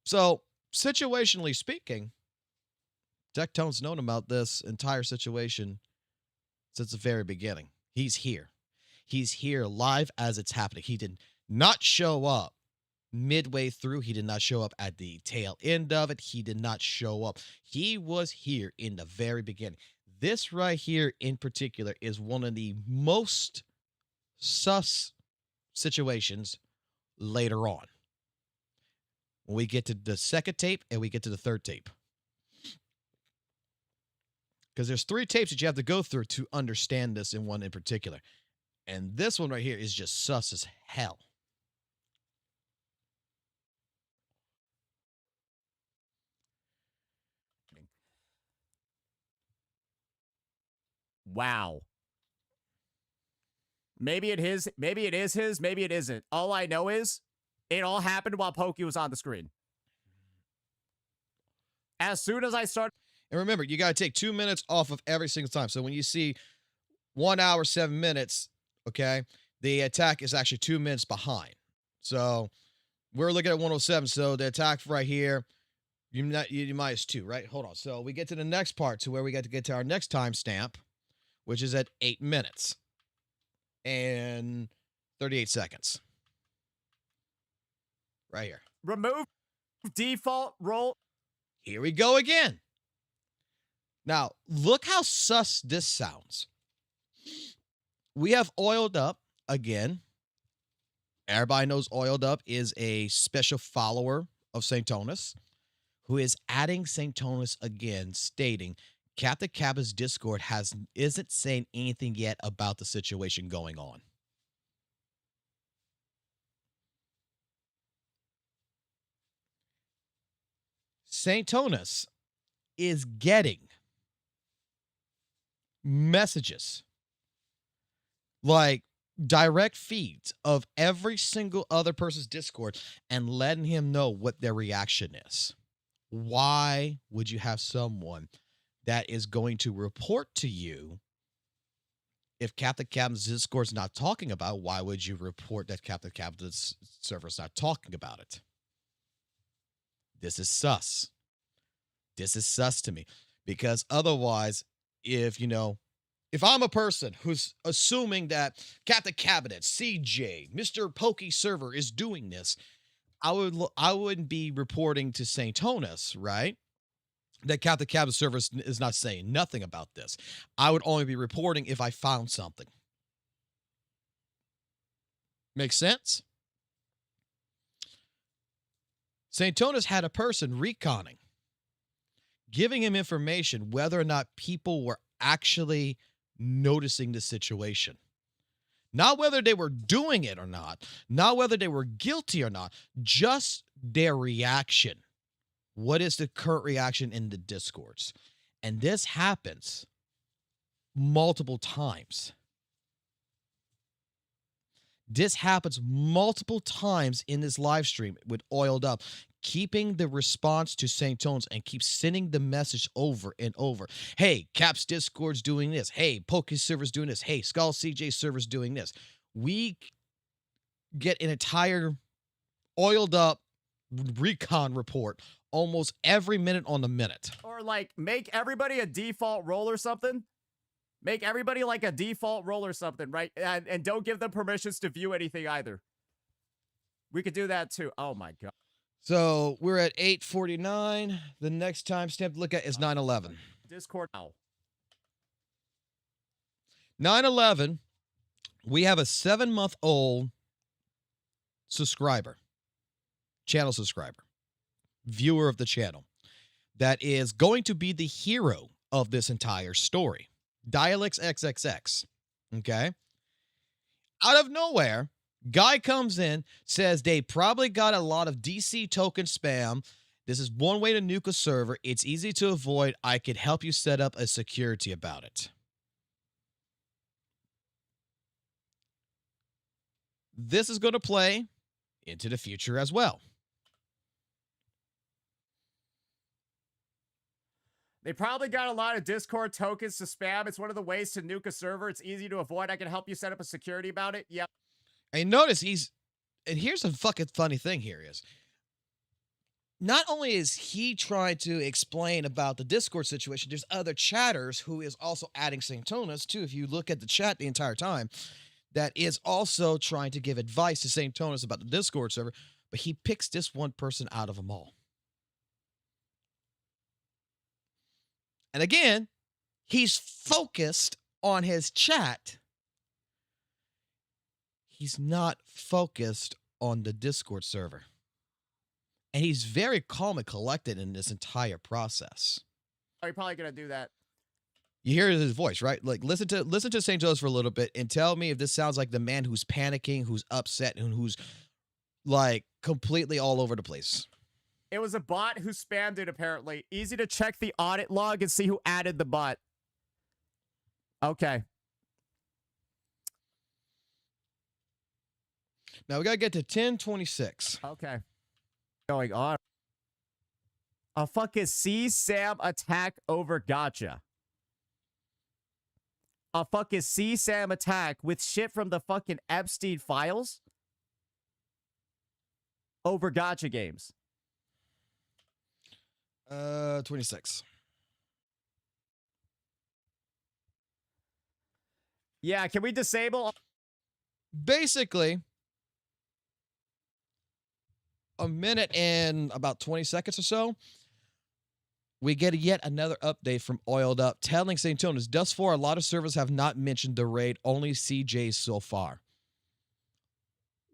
So, situationally speaking, Tectone's known about this entire situation since the very beginning. He's here. He's here live as it's happening. He did not show up midway through. He did not show up at the tail end of it. He did not show up. He was here in the very beginning. This right here in particular is one of the most sus situations later on. When we get to the second tape and we get to the third tape. Because there's 3 tapes that you have to go through to understand this in one in particular. And this one right here is just sus as hell. Wow. Maybe it is his, maybe it isn't. All I know is it all happened while Pokey was on the screen. As soon as I started. And remember, you got to take 2 minutes off of every single time. So when you see 1 hour, 7 minutes, okay, the attack is actually 2 minutes behind. So we're looking at 107. So the attack right here, you minus 2, right? Hold on. So we get to the next part to where we got to get to our next timestamp, which is at 8 minutes and 38 seconds. Right here. Remove default role. Here we go again. Now, look how sus this sounds. We have Oiled Up again. Everybody knows Oiled Up is a special follower of St. Tonus, who is adding St. Tonus again, stating Captain Cabba's Discord isn't saying anything yet about the situation going on. St. Tonus is getting messages, like direct feeds of every single other person's Discord and letting him know what their reaction is. Why would you have someone that is going to report to you if Captain Cabin's Discord is not talking about it? Why would you report that Captain Cabin's server is not talking about it? This is sus. This is sus to me, because otherwise, if I'm a person who's assuming that Captain Cabinet, CJ, Mr. Pokey server is doing this, I wouldn't be reporting to St. Tonus, right? That Captain Cabinet server is not saying nothing about this. I would only be reporting if I found something. Make sense? St. Tonus had a person reconning, giving him information whether or not people were actually noticing the situation. Not whether they were doing it or not whether they were guilty or not, just their reaction. What is the current reaction in the Discords? And this happens multiple times. This happens multiple times in this live stream with Oiled Up, keeping the response to St. Tones and keep sending the message over and over. Hey, Cap's Discord's doing this. Hey, Poke's server's doing this. Hey, Skull CJ server's doing this. We get an entire Oiled Up recon report almost every minute on the minute. Or like make everybody a default role or something. Make everybody like a default role or something, right? And don't give them permissions to view anything either. We could do that too. Oh my God. So we're at 8:49. The next timestamp to look at is 9/11. Discord now. 9/11, we have a 7-month-old subscriber, channel subscriber, viewer of the channel, that is going to be the hero of this entire story. Dialects XXX, okay? Out of nowhere, guy comes in, says they probably got a lot of DC token spam. This is one way to nuke a server. It's easy to avoid. I could help you set up a security about it. This is going to play into the future as well. They probably got a lot of Discord tokens to spam. It's one of the ways to nuke a server. It's easy to avoid. I can help you set up a security about it. Yep. And notice and here's a fucking funny thing here is, not only is he trying to explain about the Discord situation, there's other chatters who is also adding Saintonis too. If you look at the chat the entire time, that is also trying to give advice to Saintonis about the Discord server, but he picks this one person out of them all. And again, he's focused on his chat. He's not focused on the Discord server. And he's very calm and collected in this entire process. Are you probably gonna do that? You hear his voice, right? Like, listen to St. Joe's for a little bit and tell me if this sounds like the man who's panicking, who's upset, and who's like completely all over the place. It was a bot who spammed it, apparently. Easy to check the audit log and see who added the bot. Okay. Now we gotta get to 1026. Okay. Going on. A fucking CSAM attack over gotcha. A fucking CSAM attack with shit from the fucking Epstein files over gotcha games. 26. Yeah, can we disable? Basically, a minute and about 20 seconds or so, we get yet another update from Oiled Up telling St. Tonis, thus far, a lot of servers have not mentioned the raid, only CJs so far.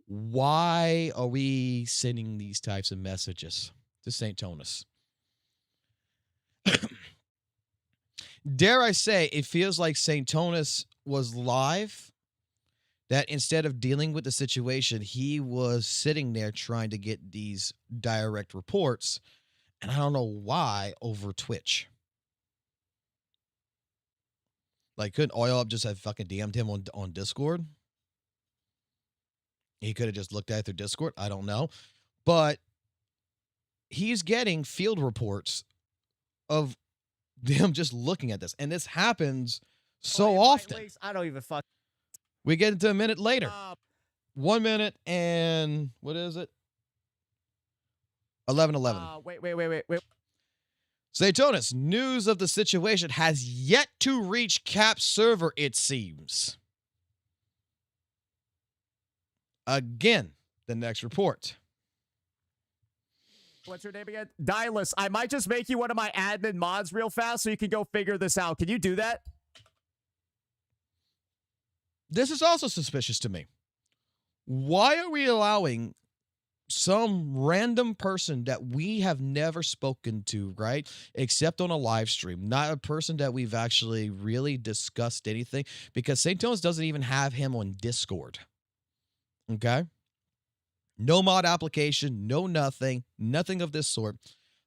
Why are we sending these types of messages to St. Tonis? Dare I say, it feels like St. Tonis was live, that instead of dealing with the situation, he was sitting there trying to get these direct reports, and I don't know why, over Twitch. Like, couldn't Oil Up just have fucking DM'd him on Discord? He could have just looked at it through Discord. I don't know. But he's getting field reports of them just looking at this. And this happens so often. I don't even fuck. We get into a minute later. 1 minute and what is it? 11:11. Wait. Zaytonis, news of the situation has yet to reach Cap's server, it seems. Again, the next report. What's your name again? Dilus. I might just make you one of my admin mods real fast so you can go figure this out. Can you do that? This is also suspicious to me. Why are we allowing some random person that we have never spoken to, right? Except on a live stream, not a person that we've actually really discussed anything, because St. Tones doesn't even have him on Discord. Okay? No mod application, no nothing of this sort.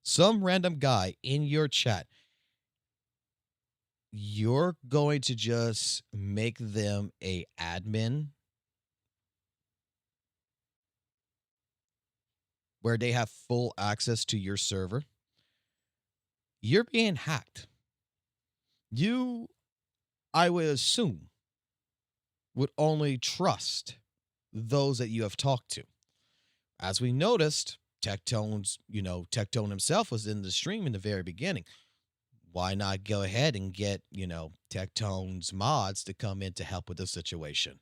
Some random guy in your chat, you're going to just make them a admin where they have full access to your server. You're being hacked. You, I would assume, would only trust those that you have talked to. As we noticed, Tectone's, Tectone himself was in the stream in the very beginning. Why not go ahead and get, Tectone's mods to come in to help with the situation?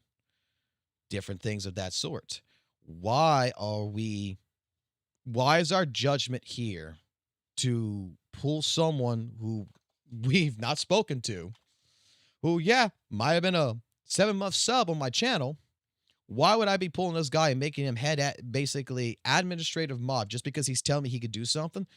Different things of that sort. Why is our judgment here to pull someone who we've not spoken to, who, might have been a 7-month sub on my channel? Why would I be pulling this guy and making him basically administrative mod just because he's telling me he could do something?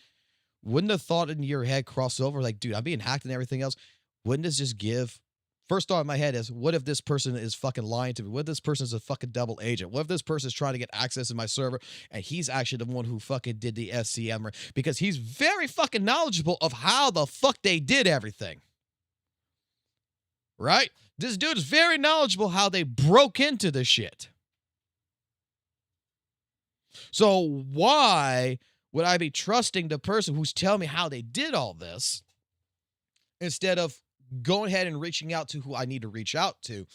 Wouldn't the thought in your head cross over like, dude, I'm being hacked and everything else? Wouldn't this just give? First thought in my head is, what if this person is fucking lying to me? What if this person is a fucking double agent? What if this person is trying to get access to my server and he's actually the one who fucking did the SCM? Because he's very fucking knowledgeable of how the fuck they did everything. Right? This dude is very knowledgeable how they broke into this shit. So why would I be trusting the person who's telling me how they did all this instead of going ahead and reaching out to who I need to reach out to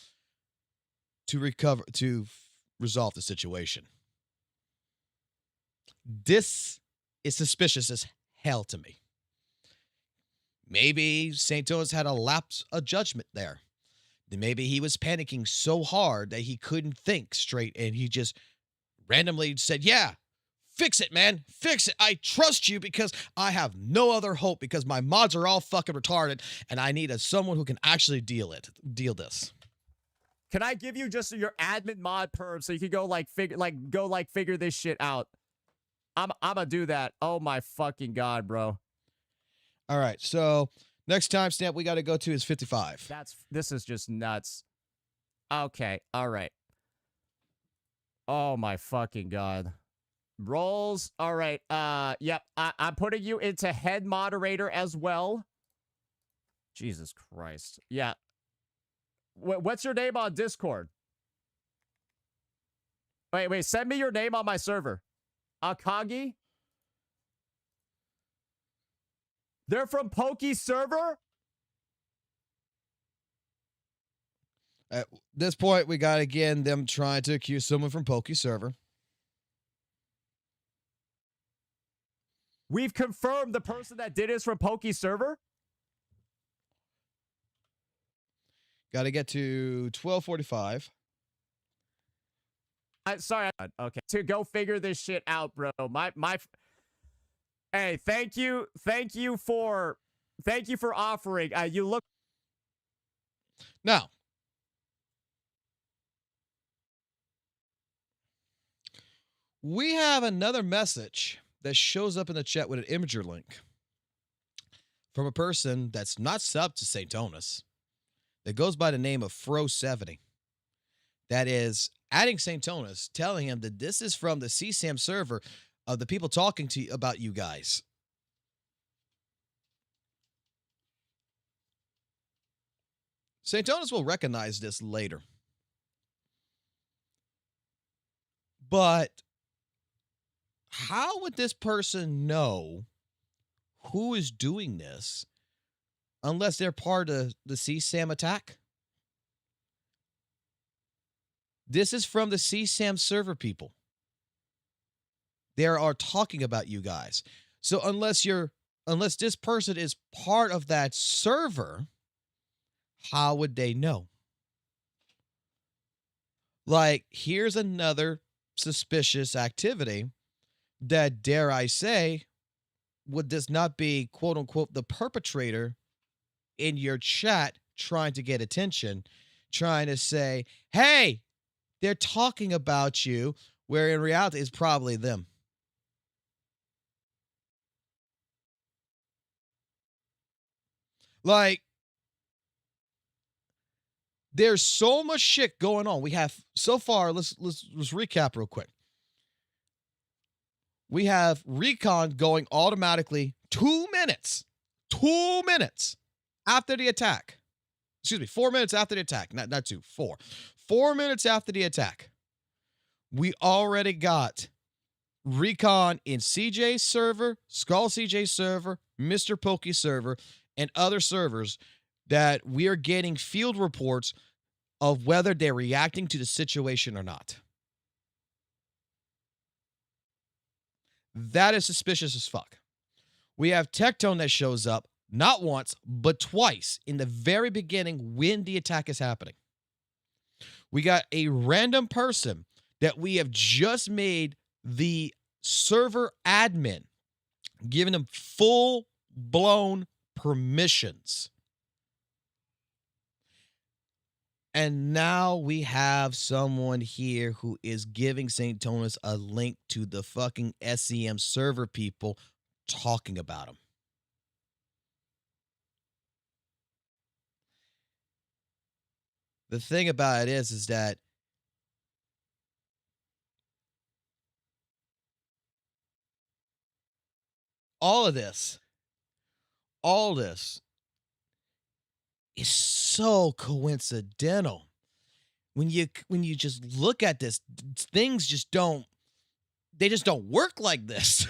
resolve the situation? This is suspicious as hell to me. Maybe St. Thomas had a lapse of judgment there. Maybe he was panicking so hard that he couldn't think straight, and he just randomly said, yeah, fix it, man. Fix it. I trust you because I have no other hope because my mods are all fucking retarded, and I need someone who can actually deal this. Can I give you just your admin mod perm so you can go figure this shit out? I'm gonna do that. Oh my fucking god, bro. All right, so next timestamp we got to go to is 55. This is just nuts. Okay, all right. Oh my fucking god. Rolls. All right. Yep. I'm putting you into head moderator as well. Jesus Christ. Yeah. What's your name on Discord? Wait. Send me your name on my server. Akagi? They're from Pokey server? At this point, we got, again, them trying to accuse someone from Pokey server. We've confirmed the person that did it is from Pokey server? Got to get to 12:45. Sorry. Okay. To go figure this shit out, bro. Hey, thank you for offering. You look. Now, we have another message that shows up in the chat with an imager link from a person that's not subbed to St. Thomas that goes by the name of Fro70. That is adding St. Thomas, telling him that this is from the CSAM server of the people talking to you about you guys. St. Thomas will recognize this later. But how would this person know who is doing this unless they're part of the CSAM attack? This is from the CSAM server people. They are talking about you guys. So unless this person is part of that server, how would they know? Like, here's another suspicious activity that, dare I say, would this not be, quote unquote, the perpetrator in your chat trying to get attention, trying to say, hey, they're talking about you, where in reality it's probably them. Like, there's so much shit going on. We have, so far, let's recap real quick. We have recon going automatically 2 minutes after the attack. Excuse me, 4 minutes after the attack. Not 2, 4. 4 minutes after the attack. We already got recon in CJ's server, Skull CJ server, Mr. Pokey server, and other servers that we are getting field reports of whether they're reacting to the situation or not. That is suspicious as fuck. We have Tectone that shows up not once, but twice in the very beginning when the attack is happening. We got a random person that we have just made the server admin, giving them full-blown permissions. And now we have someone here who is giving St. Thomas a link to the fucking SEM server people talking about him. The thing about it is that all this is so coincidental. When you just look at this, things just don't work like this.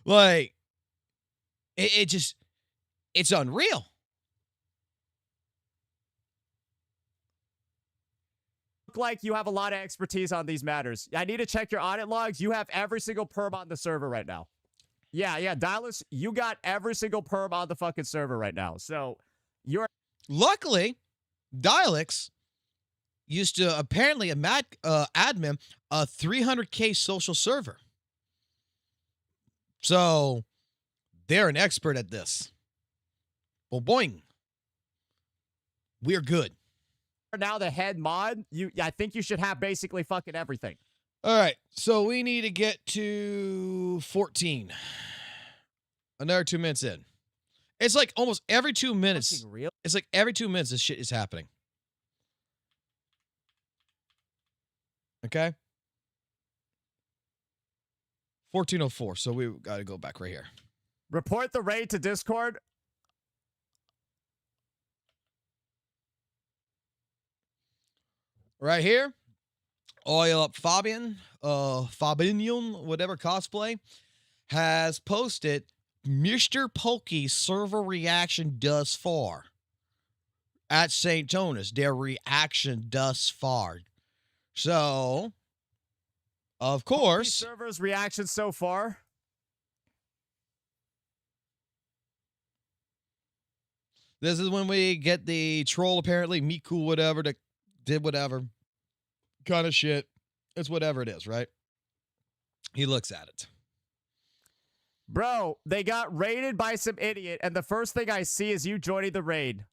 Like, it's unreal. look like you have a lot of expertise on these matters. I need to check your audit logs. You have every single perm on the server right now. Yeah, Dialis, you got every single perm on the fucking server right now. So you're Luckily, Dialix used to apparently admin a 300K social server. So they're an expert at this. Well, boing. We're good. now the head mod. I think you should have basically fucking everything. All right. So we need to get to 14. Another 2 minutes in. It's like almost every 2 minutes. Fucking real? It's like every 2 minutes this shit is happening. Okay? 1404. So we got to go back right here. Report the raid to Discord. Right here. Oil Up Fabian, Fabinion, whatever cosplay, has posted Mr. Pokey server reaction thus far. At St. Jonas, their reaction thus far. So, of course. Server's reaction so far. This is when we get the troll, apparently, Miku, whatever, that did whatever kind of shit. It's whatever it is, right? He looks at it. Bro, they got raided by some idiot, and the first thing I see is you joining the raid.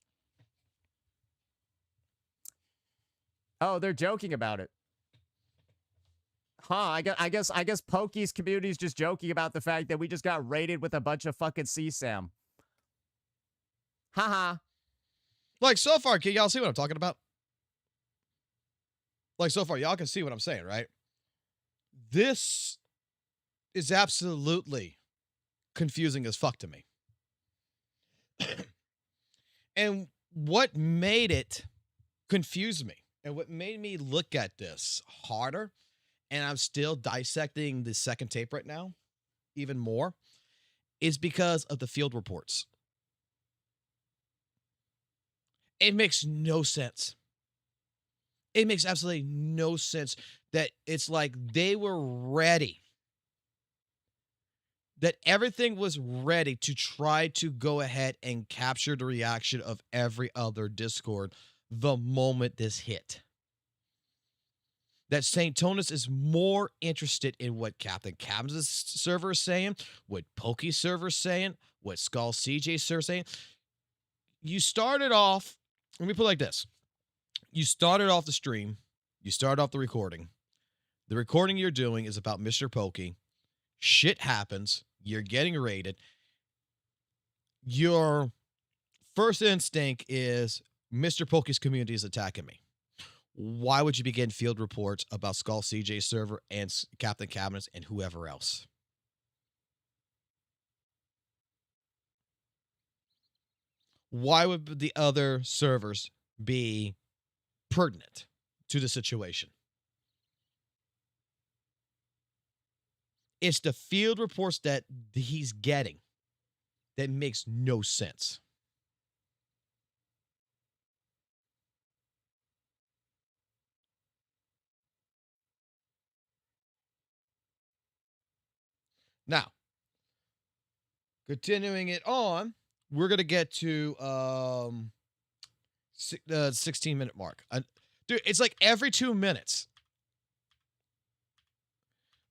Oh, they're joking about it. Huh, I guess Pokey's community is just joking about the fact that we just got raided with a bunch of fucking CSAM. Haha. Like, so far, can y'all see what I'm talking about? Like, so far, y'all can see what I'm saying, right? This is absolutely confusing as fuck to me. And what made it confuse me, and what made me look at this harder, and I'm still dissecting the second tape right now, even more, is because of the field reports. It makes no sense. It makes absolutely no sense that it's like they were ready. That everything was ready to try to go ahead and capture the reaction of every other Discord the moment this hit. That St. Jonas is more interested in what Captain Cabin's server is saying, what Pokey's server is saying, what Skull CJ's server is saying. You started off, let me put it like this. You started off the stream. You started off the recording. The recording you're doing is about Mr. Pokey. Shit happens. You're getting raided. Your first instinct is Mr. Pokey's community is attacking me. Why would you begin field reports about Skull CJ's server and Captain Cabinets and whoever else? Why would the other servers be pertinent to the situation? It's the field reports that he's getting that makes no sense. Now, continuing it on, we're going to get to the 16-minute mark. Dude, it's like every 2 minutes.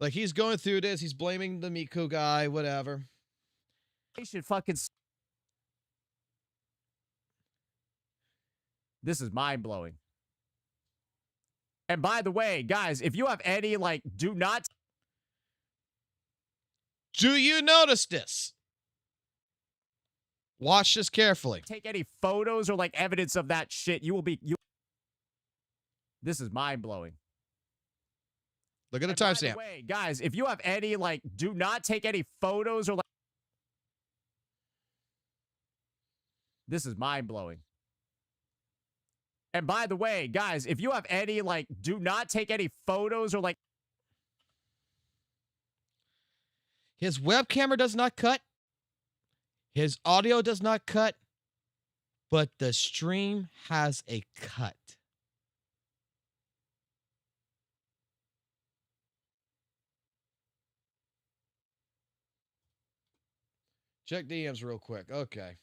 Like, he's going through this. He's blaming the Miku guy, whatever. They should fucking... This is mind-blowing. And by the way, guys, if you have any, like, do not... Do you notice this? Watch this carefully. Take any photos or, like, evidence of that shit. You will be... This is mind-blowing. Look at the timestamp. By the way, guys, if you have any, like, do not take any photos or, like... This is mind-blowing. And by the way, guys, if you have any, like, do not take any photos or, like... His web camera does not cut. His audio does not cut. But the stream has a cut. Check DMs real quick. Okay.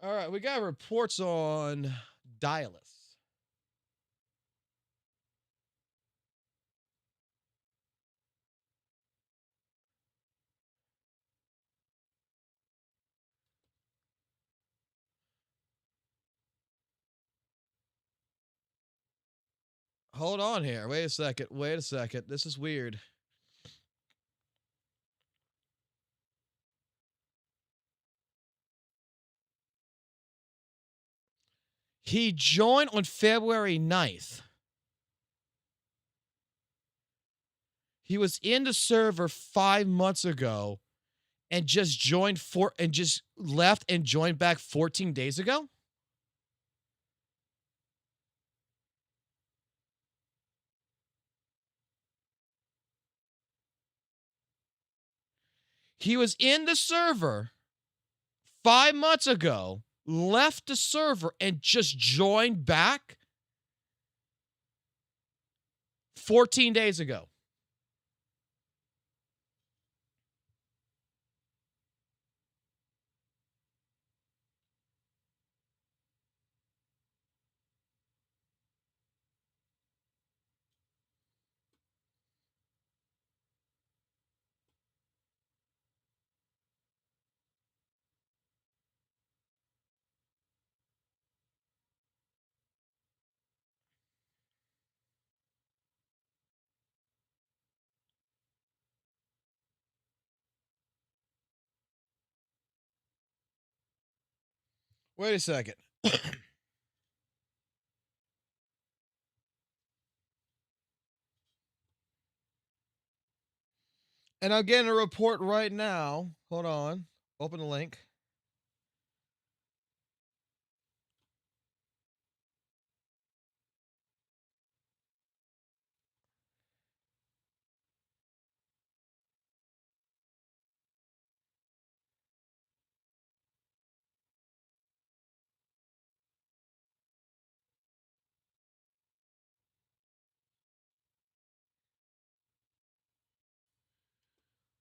All right, we got reports on Dialis. Hold on here. Wait a second. Wait a second. This is weird. He joined on February 9th. He was in the server 5 months ago and just left and joined back 14 days ago. He was in the server 5 months ago, left the server, and just joined back 14 days ago. Wait a second. And I'm getting a report right now. Hold on. Open the link.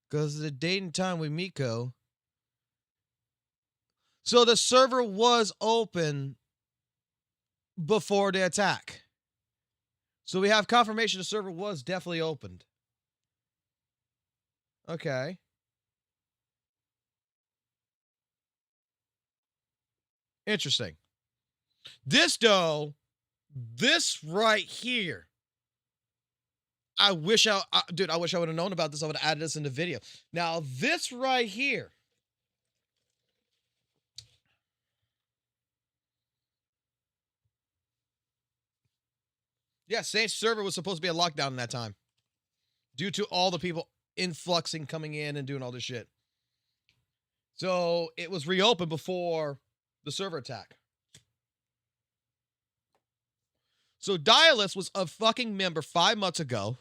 Because of the date and time with Miko. So the server was open before the attack. So we have confirmation the server was definitely opened. Okay. Interesting. This, though, this right here. I wish I would have known about this. I would have added this in the video. Now, this right here. Yeah, Saints server was supposed to be a lockdown in that time. Due to all the people influxing, coming in, and doing all this shit. So, it was reopened before the server attack. So, Dialis was a fucking member 5 months ago.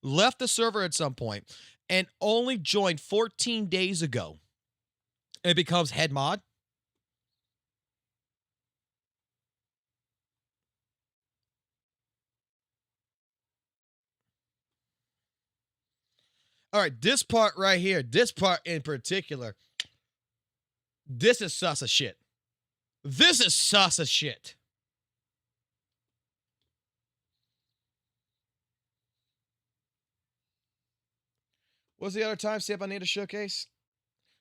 Left the server at some point, and only joined 14 days ago. It becomes head mod. All right, this part right here, this part in particular, this is sus as shit. This is sus as shit. What's the other timestamp I need to showcase?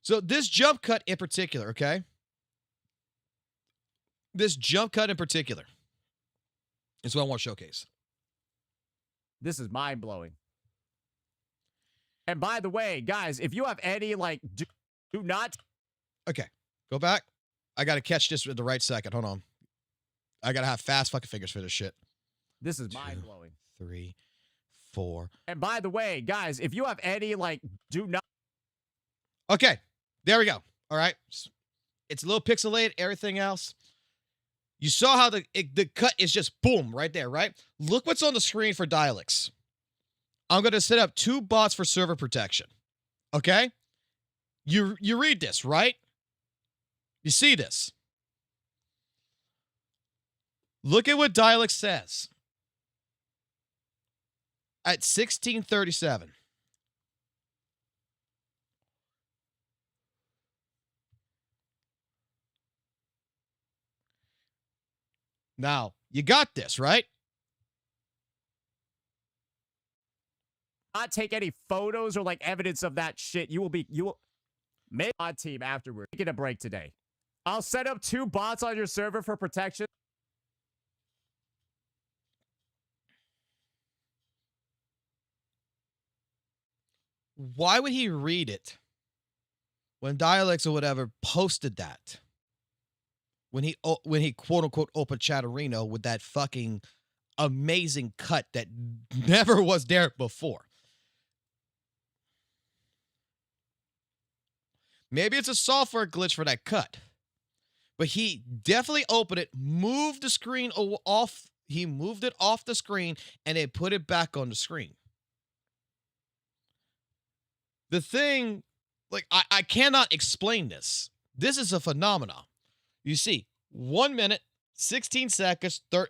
So this jump cut in particular, okay? This jump cut in particular is what I want to showcase. This is mind-blowing. And by the way, guys, if you have any, like, do not... Okay, go back. I got to catch this at the right second. Hold on. I got to have fast fucking fingers for this shit. This is mind-blowing. 3, 4. And by the way, guys, if you have any, like, do not... Okay, there we go. All right. It's a little pixelated, everything else. You saw how the cut is just boom right there, right? Look what's on the screen for Dialects. I'm going to set up 2 bots for server protection. Okay? You read this, right? You see this. Look at what Dialect says. At 1637. Now, you got this, right? Not take any photos or like evidence of that shit. You will make a team afterward. Taking a break today. I'll set up 2 bots on your server for protection. Why would he read it when Dialects or whatever posted that? When he quote unquote opened Chatterino with that fucking amazing cut that never was there before. Maybe it's a software glitch for that cut. But he definitely opened it, moved the screen off. He moved it off the screen and then put it back on the screen. The thing, like, I cannot explain this. This is a phenomenon. You see, 1 minute, 16 seconds, 1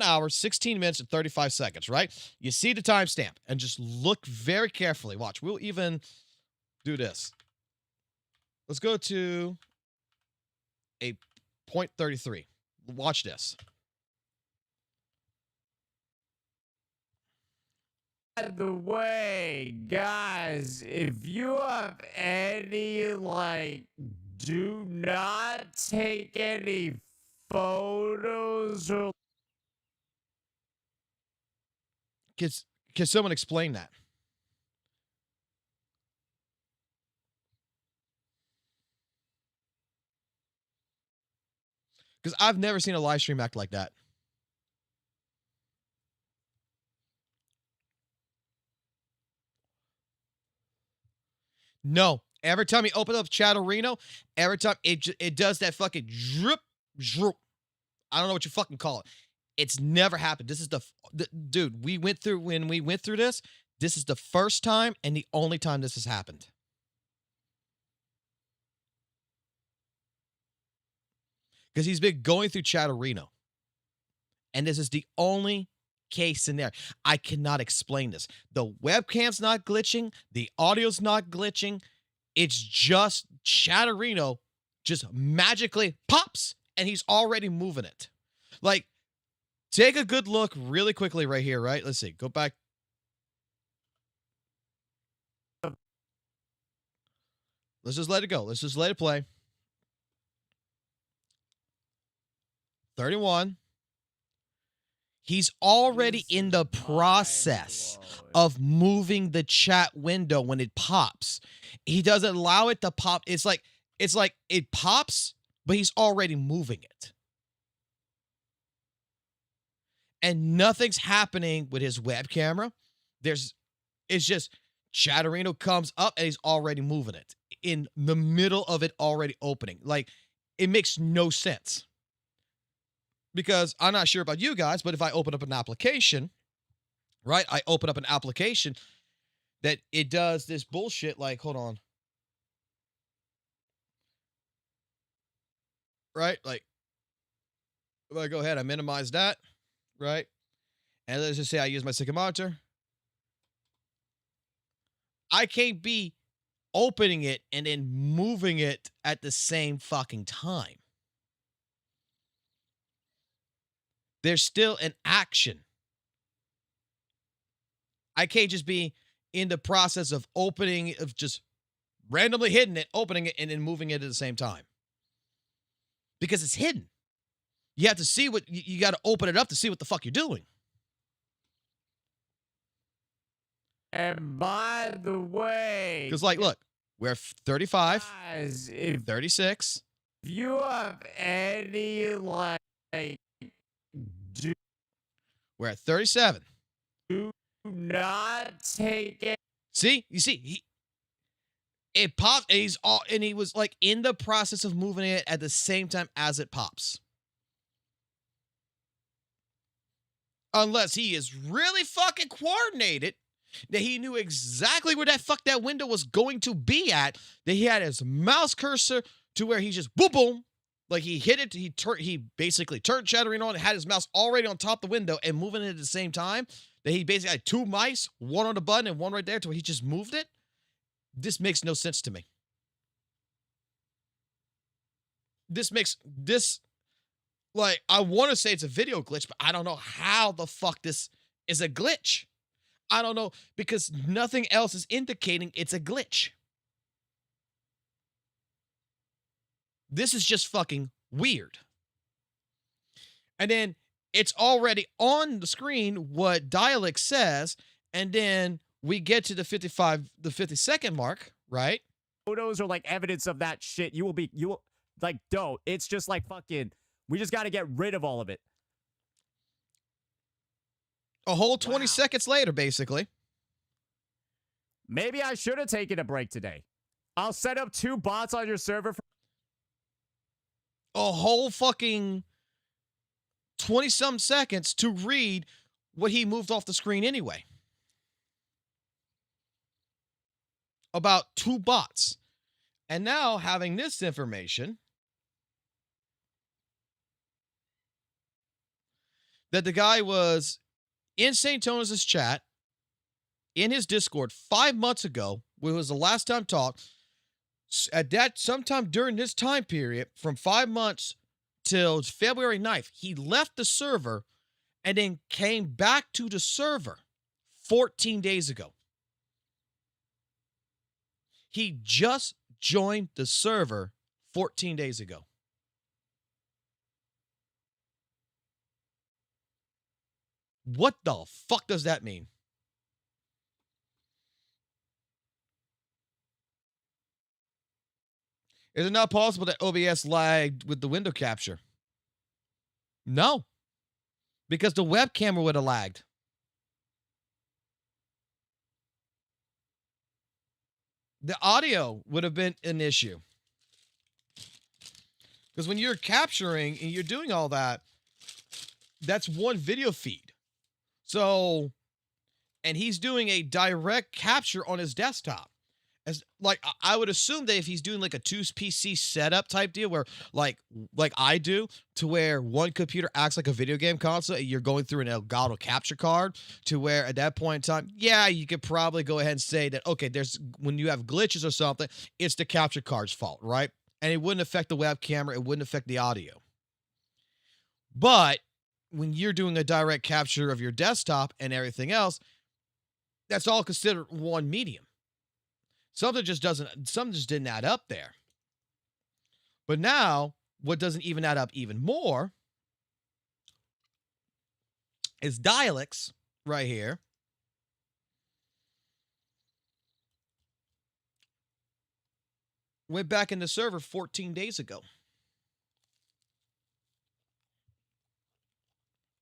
hour, 16 minutes, and 35 seconds, right? You see the timestamp and just look very carefully. Watch, we'll even do this. Let's go to a 0.33. Watch this. By the way, guys, if you have any, like, do not take any photos or... Can someone explain that? Because I've never seen a live stream act like that. No. Every time you open up Chatterino, every time it does that fucking drip. I don't know what you fucking call it. It's never happened. This is the dude, when we went through this is the first time and the only time this has happened. Because he's been going through Chatterino. And this is the only case in there. I cannot explain this. The webcam's not glitching. The audio's not glitching. It's just Chatterino just magically pops and he's already moving it. Like, take a good look really quickly right here, right? Let's see. Go back. Let's just let it go. Let's just let it play. 31. He's already in the process of moving the chat window when it pops. He doesn't allow it to pop. It's like it pops, but he's already moving it. And nothing's happening with his web camera. It's just Chatterino comes up and he's already moving it in the middle of it already opening. Like, it makes no sense. Because I'm not sure about you guys, but if I open up an application, right? I open up an application that it does this bullshit like, hold on. Right? Like, if I go ahead, I minimize that, right? And let's just say I use my second monitor. I can't be opening it and then moving it at the same fucking time. There's still an action. I can't just be in the process of opening, of just randomly hitting it, opening it, and then moving it at the same time. Because it's hidden. You have to see what, you got to open it up to see what the fuck you're doing. And by the way... Because, like, look, we're 35, guys, if 36. you have any, like... We're at 37. Do not take it. See? You see? It popped, and he was like in the process of moving it at the same time as it pops. Unless he is really fucking coordinated, that he knew exactly where that window was going to be at, that he had his mouse cursor to where he just boom boom, like he hit it, he basically turned chattering on, had his mouse already on top of the window and moving it at the same time, that he basically had two mice, one on the button and one right there to where he just moved it. This makes no sense to me. Like, I want to say it's a video glitch, but I don't know how the fuck this is a glitch. I don't know, because nothing else is indicating it's a glitch. This is just fucking weird. And then it's already on the screen what Dialect says, and then we get to the 50-second mark, right? Photos are like evidence of that shit. You will like, don't. It's just like fucking, we just got to get rid of all of it. A whole 20 seconds later, basically. Maybe I should have taken a break today. I'll set up 2 bots on your server for a whole fucking 20-some seconds to read what he moved off the screen anyway. About 2 bots. And now having this information that the guy was in St. Thomas's chat, in his Discord 5 months ago, which was the last time talked, at that sometime during this time period, from 5 months till February 9th, he left the server and then came back to the server 14 days ago. He just joined the server 14 days ago. What the fuck does that mean? Is it not possible that OBS lagged with the window capture? No. Because the web camera would have lagged. The audio would have been an issue. Because when you're capturing and you're doing all that, that's one video feed. So, and he's doing a direct capture on his desktop. As like, I would assume that if he's doing like a 2 PC setup type deal where like I do, to where one computer acts like a video game console and you're going through an Elgato capture card, to where at that point in time, yeah, you could probably go ahead and say that, okay, when you have glitches or something, it's the capture card's fault, right? And it wouldn't affect the web camera, it wouldn't affect the audio. But when you're doing a direct capture of your desktop and everything else, that's all considered one medium. Something just didn't add up there. But now, what doesn't even add up even more is Dialects right here. Went back in the server 14 days ago.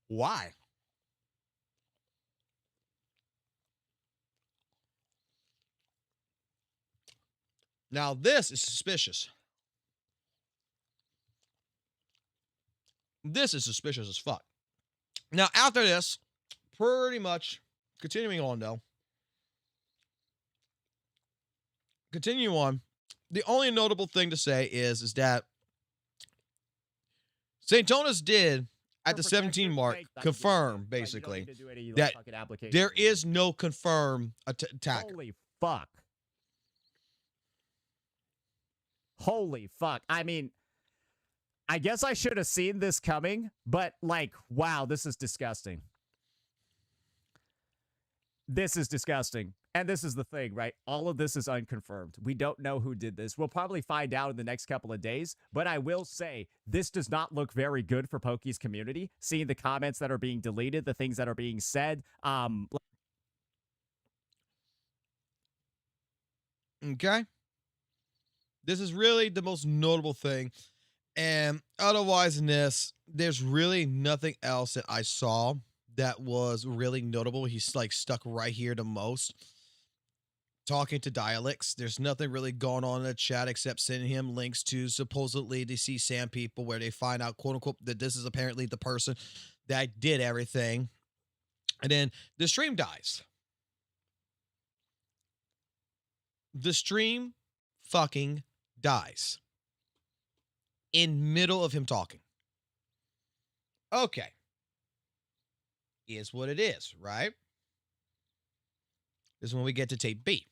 Why? Now, this is suspicious. This is suspicious as fuck. Now, after this, pretty much, continuing on, though. Continue on. The only notable thing to say is that St. Thomas did, at the 17 mark, confirm, basically, that there is no confirmed attacker. Holy fuck. Holy fuck. I mean, I guess I should have seen this coming, but like, wow, this is disgusting. This is disgusting. And this is the thing, right? All of this is unconfirmed. We don't know who did this. We'll probably find out in the next couple of days, but I will say this does not look very good for Pokey's community. Seeing the comments that are being deleted, the things that are being said. Okay. This is really the most notable thing. And otherwise in this, there's really nothing else that I saw that was really notable. He's like stuck right here the most. talking to Dialects. There's nothing really going on in the chat except sending him links to supposedly the CSAM people where they find out, quote unquote, that this is apparently the person that did everything. And then the stream dies. The stream fucking dies. In middle of him talking. Okay. Is what it is, right? This is when we get to tape B.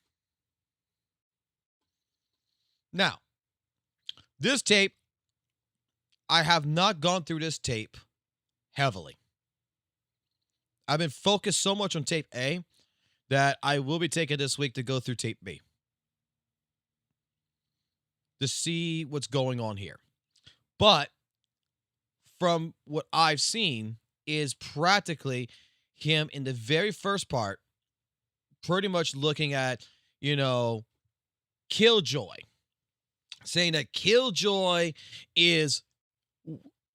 Now, this tape, I have not gone through this tape heavily. I've been focused so much on tape A that I will be taking this week to go through tape B to see what's going on here. But from what I've seen is practically him in the very first part pretty much looking at, you know, Killjoy, saying that Killjoy is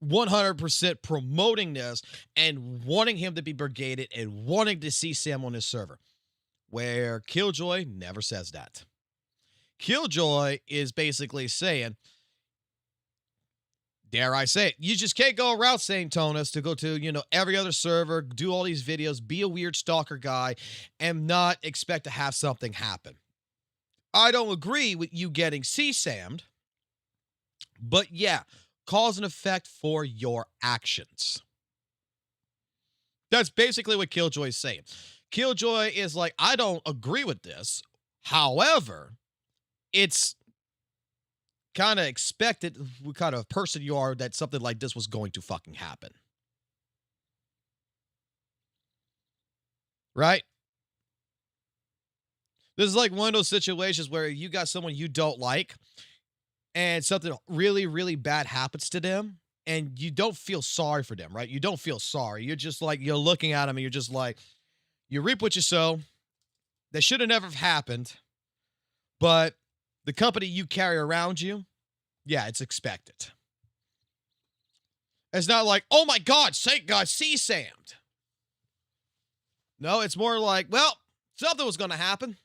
100% promoting this and wanting him to be brigaded and wanting to see Sam on his server, where Killjoy never says that. Killjoy is basically saying, dare I say it, you just can't go around saying, Tonus, to go to, you know, every other server, do all these videos, be a weird stalker guy, and not expect to have something happen. I don't agree with you getting CSAM'd, but yeah, cause and effect for your actions. That's basically what Killjoy is saying. Killjoy is like, I don't agree with this. However, it's kind of expected, what kind of person you are, that something like this was going to fucking happen. Right? This is like one of those situations where you got someone you don't like and something really, really bad happens to them and you don't feel sorry for them, right? You don't feel sorry. You're just like, you're looking at them and you're just like, you reap what you sow. That should have never happened. But the company you carry around you, yeah, it's expected. It's not like, oh my God, Saint got CSAM'd. No, it's more like, well, something was going to happen.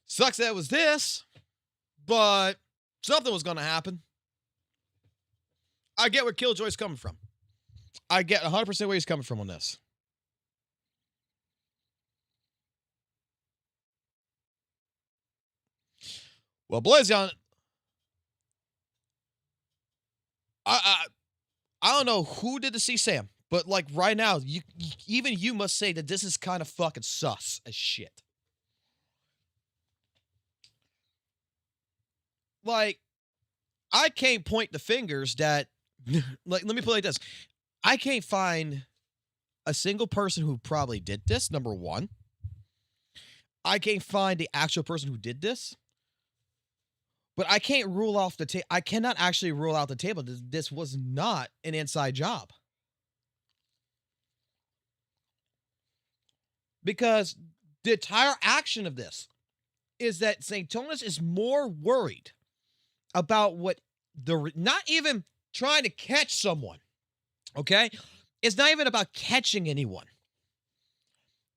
Sucks that it was this, but something was going to happen. I get where Killjoy's coming from. I get 100% where he's coming from on this. Well, Blazion, I don't know who did the CSAM, but like right now, even you must say that this is kind of fucking sus as shit. Like, I can't point the fingers that, like, let me put it like this. I can't find a single person who probably did this, number one. I can't find the actual person who did this. But I can't rule off the table. I cannot actually rule out the table. This was not an inside job. Because the entire action of this is that St. Tonus is more worried about what not even trying to catch someone. Okay? It's not even about catching anyone.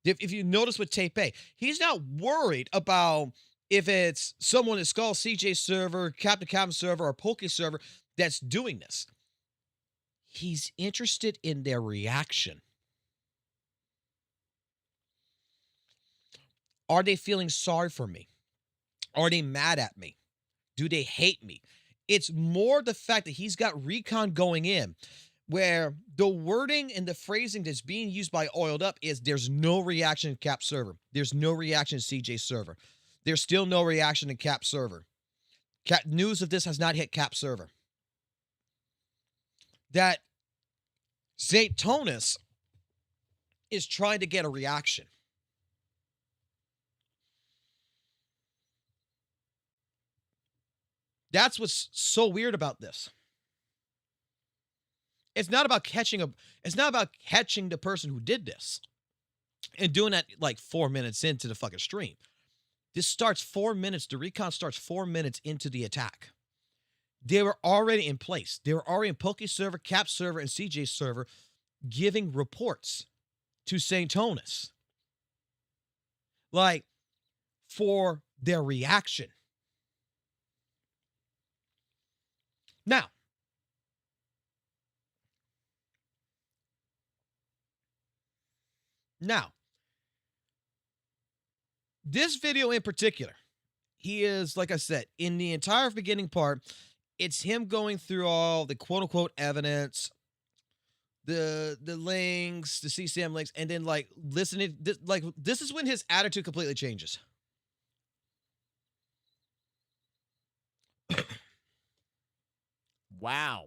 If you notice with Tape A, he's not worried about if it's someone at Skull CJ server, Captain server, or Poke server that's doing this. He's interested in their reaction. Are they feeling sorry for me? Are they mad at me? Do they hate me? It's more the fact that he's got recon going in where the wording and the phrasing that's being used by Oiled Up is there's no reaction in Cap server. There's no reaction in CJ server. There's still no reaction in Cap server. News of this has not hit Cap server. That St. Tonus is trying to get a reaction. That's what's so weird about this. It's not about catching the person who did this and doing that like 4 minutes into the fucking stream. This starts 4 minutes. The recon starts 4 minutes into the attack. They were already in place. They were already in Poke server, Cap server, and CJ server giving reports to St. Tonus. Like, for their reaction. Now, this video in particular, he is, like I said, in the entire beginning part, it's him going through all the quote-unquote evidence, the links, the CCM links, and then, like, listening. This is when his attitude completely changes. Wow.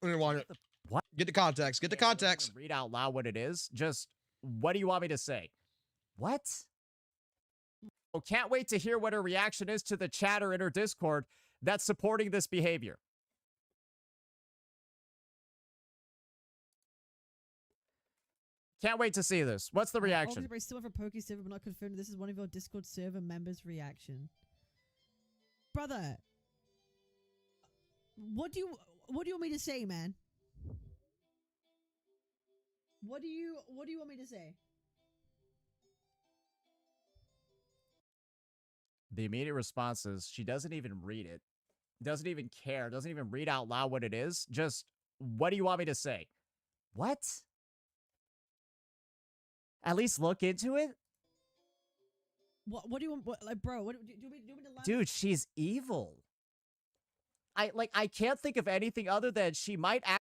What? Get the context. Get the Yeah, I don't context. even read out loud what it is. Just, what do you want me to say? What? Oh, can't wait to hear what her reaction is to the chatter in her Discord that's supporting this behavior. Can't wait to see this. What's the reaction? Obviously, still have a Poke server, but not confirmed. This is one of your Discord server members' reaction. Brother, what do you want me to say, man? What do you want me to say? The immediate response is she doesn't even read it. Doesn't even care. Doesn't even read out loud what it is. Just, what do you want me to say? What? At least look into it? What do you want? Bro, what do you want me to laugh? Dude, she's evil. I can't think of anything other than she might act.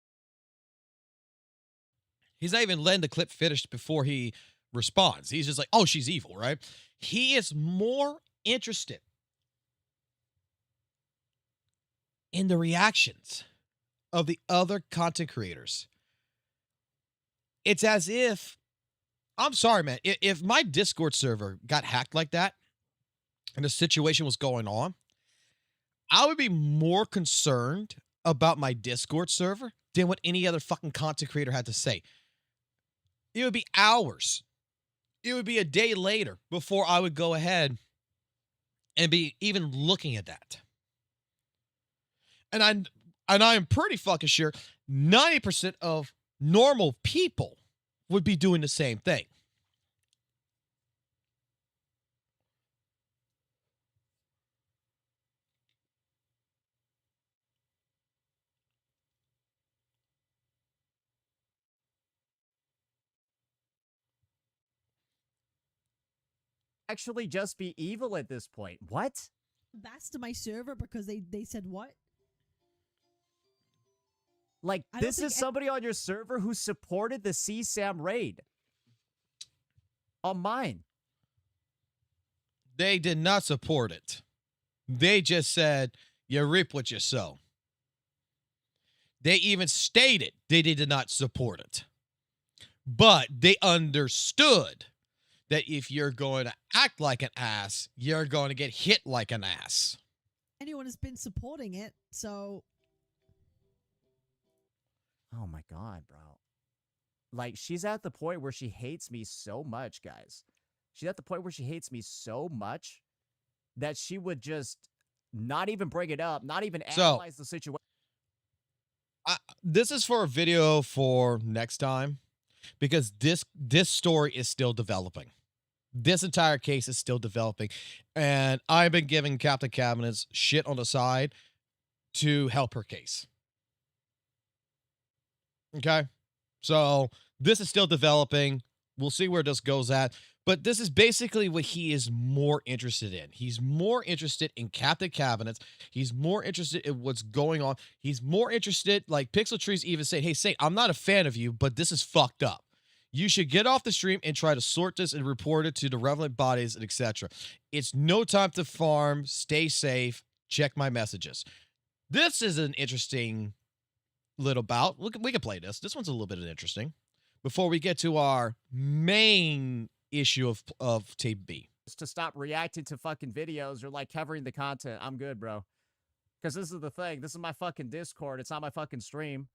He's not even letting the clip finish before he responds. He's just like, oh, she's evil, right? He is more interested in the reactions of the other content creators. It's as if, I'm sorry, man, if my Discord server got hacked like that and a situation was going on, I would be more concerned about my Discord server than what any other fucking content creator had to say. It would be hours. It would be a day later before I would go ahead and be even looking at that. And I am pretty fucking sure 90% of normal people would be doing the same thing. Actually just be evil at this point. What? Bast to my server because they said what? Like, I don't this think is somebody on your server who supported the CSAM raid. On mine. They did not support it. They just said, you reap what you sow. They even stated they did not support it. But they understood that if you're going to act like an ass, you're going to get hit like an ass. Anyone has been supporting it, so... Oh my god, bro. Like, she's at the point where she hates me so much, guys. She's at the point where she hates me so much that she would just not even bring it up, not even analyze the situation. This is for a video for next time, because this story is still developing. This entire case is still developing, and I've been giving Captain Cabinets shit on the side to help her case. Okay? So this is still developing. We'll see where this goes at. But this is basically what he is more interested in. He's more interested in Captain Cabinets. He's more interested in what's going on. He's more interested, like Pixel Trees even said, hey, Saint, I'm not a fan of you, but this is fucked up. You should get off the stream and try to sort this and report it to the relevant bodies and etc. It's no time to farm. Stay safe. Check my messages. This is an interesting little bout. We can play this. This one's a little bit interesting. Before we get to our main issue of Tape B. To stop reacting to fucking videos or like covering the content. I'm good, bro. Because this is the thing. This is my fucking Discord. It's not my fucking stream.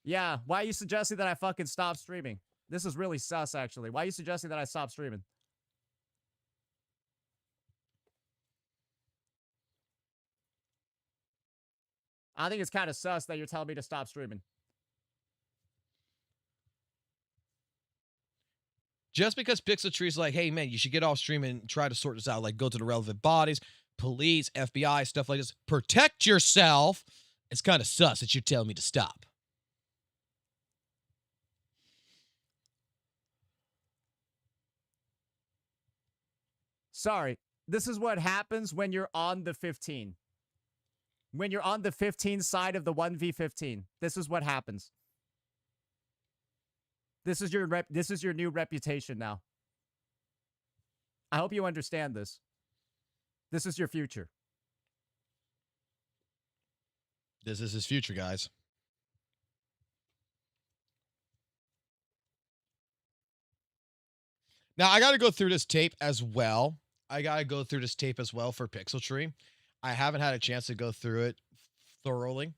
Yeah, why are you suggesting that I fucking stop streaming? This is really sus, actually. Why are you suggesting that I stop streaming? I think it's kind of sus that you're telling me to stop streaming. just because Pixel Tree's like, hey, man, you should get off stream and try to sort this out. Like, go to the relevant bodies, police, FBI, stuff like this. Protect yourself. It's kind of sus that you're telling me to stop. Sorry. This is what happens when you're on the 15. When you're on the 15 side of the 1v15. This is what happens. This is your new reputation now. I hope you understand this. This is your future. This is his future, guys. Now, I got to go through this tape as well. For Pixel Tree. I haven't had a chance to go through it thoroughly.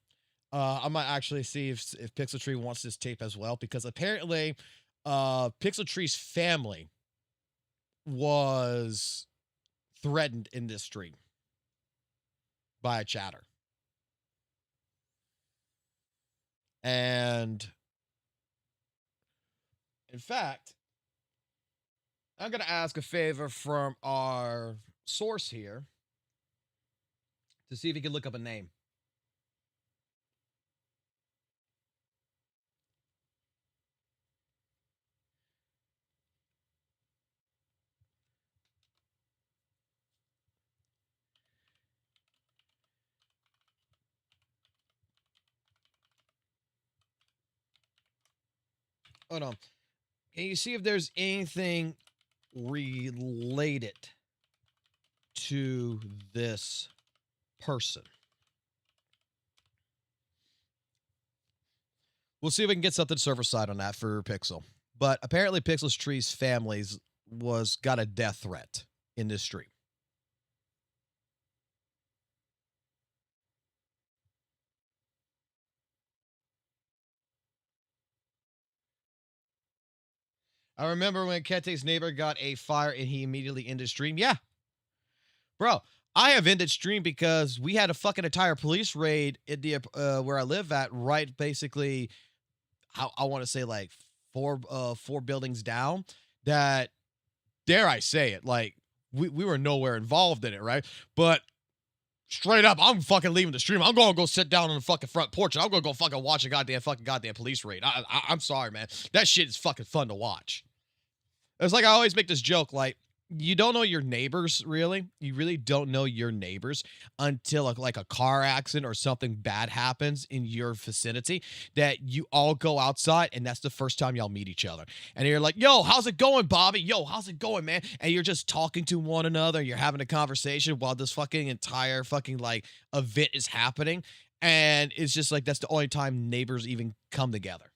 I might actually see if Pixel Tree wants this tape as well, because apparently Pixel Tree's family was threatened in this stream by a chatter. And in fact, I'm going to ask a favor from our source here to see if he can look up a name. Hold on. Can you see if there's anything related to this person? We'll see if we can get something server side on that for Pixel. But apparently Pixel Tree's families got a death threat in this stream. I remember when Kete's neighbor got a fire and he immediately ended stream. Yeah. Bro, I have ended stream because we had a fucking entire police raid at the where I live at, right basically, I want to say like four buildings down, that, dare I say it, like we were nowhere involved in it, right? But straight up, I'm fucking leaving the stream. I'm going to go sit down on the fucking front porch and I'm going to go fucking watch a goddamn police raid. I'm sorry, man. That shit is fucking fun to watch. It's like I always make this joke, like, you don't know your neighbors, really. You really don't know your neighbors until like a car accident or something bad happens in your vicinity, that you all go outside and that's the first time y'all meet each other. And you're like, yo, how's it going, Bobby? Yo, how's it going, man? And you're just talking to one another. You're having a conversation while this fucking entire fucking like event is happening. And it's just like, that's the only time neighbors even come together.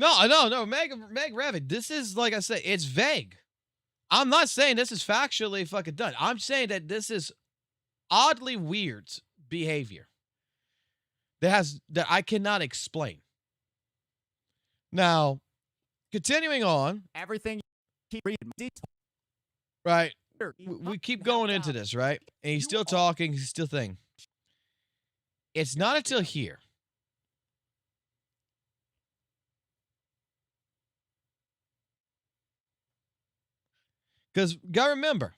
No, Meg Ravic, this is, like I said, it's vague. I'm not saying this is factually fucking done. I'm saying that this is oddly weird behavior that I cannot explain. Now, continuing on. Everything you keep reading. Right. We keep going into this, right? And he's still talking, he's still thinking. It's not until here. Because, gotta remember,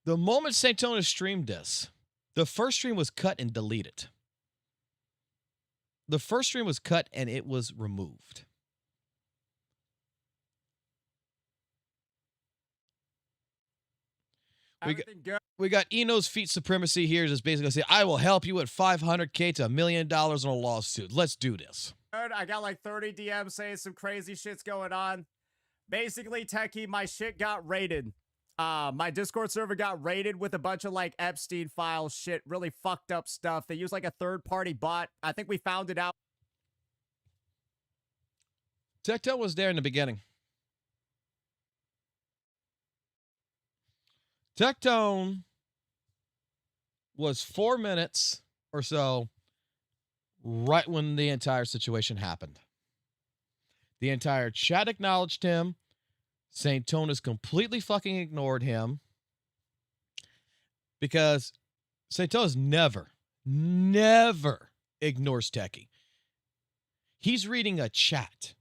the moment St. Tona streamed this, the first stream was cut and deleted. The first stream was cut and it was removed. We got Eno's feet supremacy here, just basically say, I will help you at $500K to $1 million on a lawsuit. Let's do this. I got like 30 DMs saying some crazy shit's going on. Basically, Techie, my shit got raided. My Discord server got raided with a bunch of like Epstein files shit, really fucked up stuff. They use like a third-party bot. I think we found it out. Tectel was there in the beginning. Tectone was 4 minutes or so right when the entire situation happened. The entire chat acknowledged him. St. Tona's completely fucking ignored him. because Saito's never ignores Techie. He's reading a chat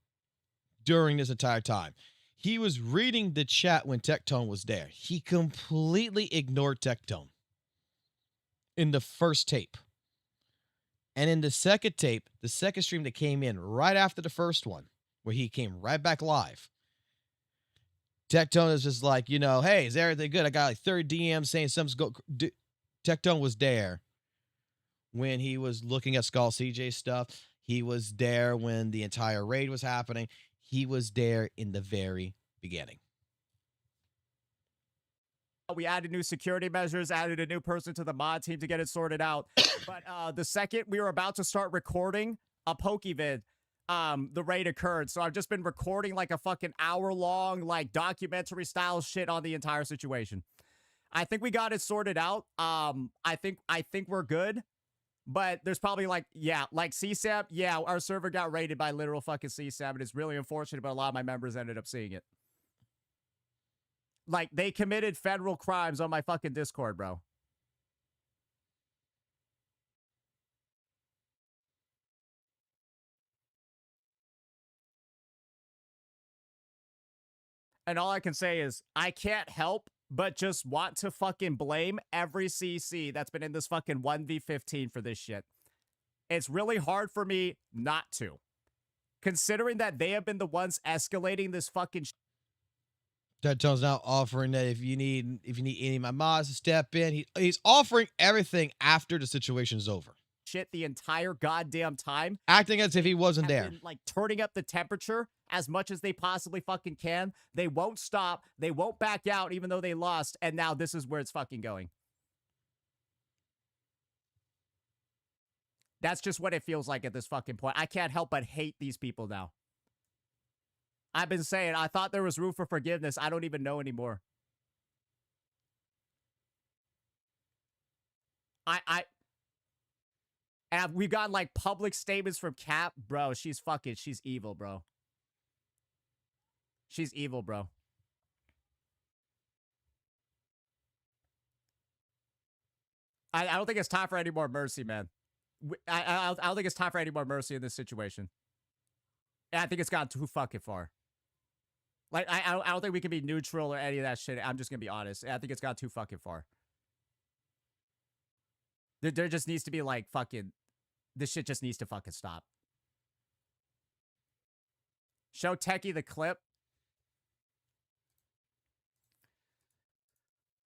during this entire time. He was reading the chat when Tectone was there. He completely ignored Tectone in the first tape. And in the second tape, the second stream that came in right after the first one, where he came right back live, Tectone is just like, you know, hey, is everything good? I got like 30 DMs saying something's go. Tectone was there when he was looking at Skull CJ stuff. He was there when the entire raid was happening. He was there in the very beginning. We added new security measures, added a new person to the mod team to get it sorted out. But the second we were about to start recording a Pokevid, the raid occurred. So I've just been recording like a fucking hour-long, like documentary style shit on the entire situation. I think we got it sorted out. I think we're good. But there's probably like CSAP. Yeah, our server got raided by literal fucking CSAP. It is really unfortunate, but a lot of my members ended up seeing it. Like, they committed federal crimes on my fucking Discord, bro. And all I can say is, I can't help but just want to fucking blame every CC that's been in this fucking 1v15 for this shit. It's really hard for me not to. Considering that they have been the ones escalating this fucking shit. Tectone's now offering that if you need any of my mods to step in, he's offering everything after the situation's over. Shit the entire goddamn time. Acting as if he wasn't there. Been, like, turning up the temperature as much as they possibly fucking can. They won't stop. They won't back out even though they lost. And now this is where it's fucking going. That's just what it feels like at this fucking point. I can't help but hate these people now. I've been saying, I thought there was room for forgiveness. I don't even know anymore. And we've got like public statements from Cap. Bro, she's evil, bro. She's evil, bro. I don't think it's time for any more mercy, man. I don't think it's time for any more mercy in this situation. I think it's gone too fucking far. Like, I don't think we can be neutral or any of that shit. I'm just gonna be honest. I think it's gone too fucking far. There just needs to be like fucking... This shit just needs to fucking stop. Show Techie the clip.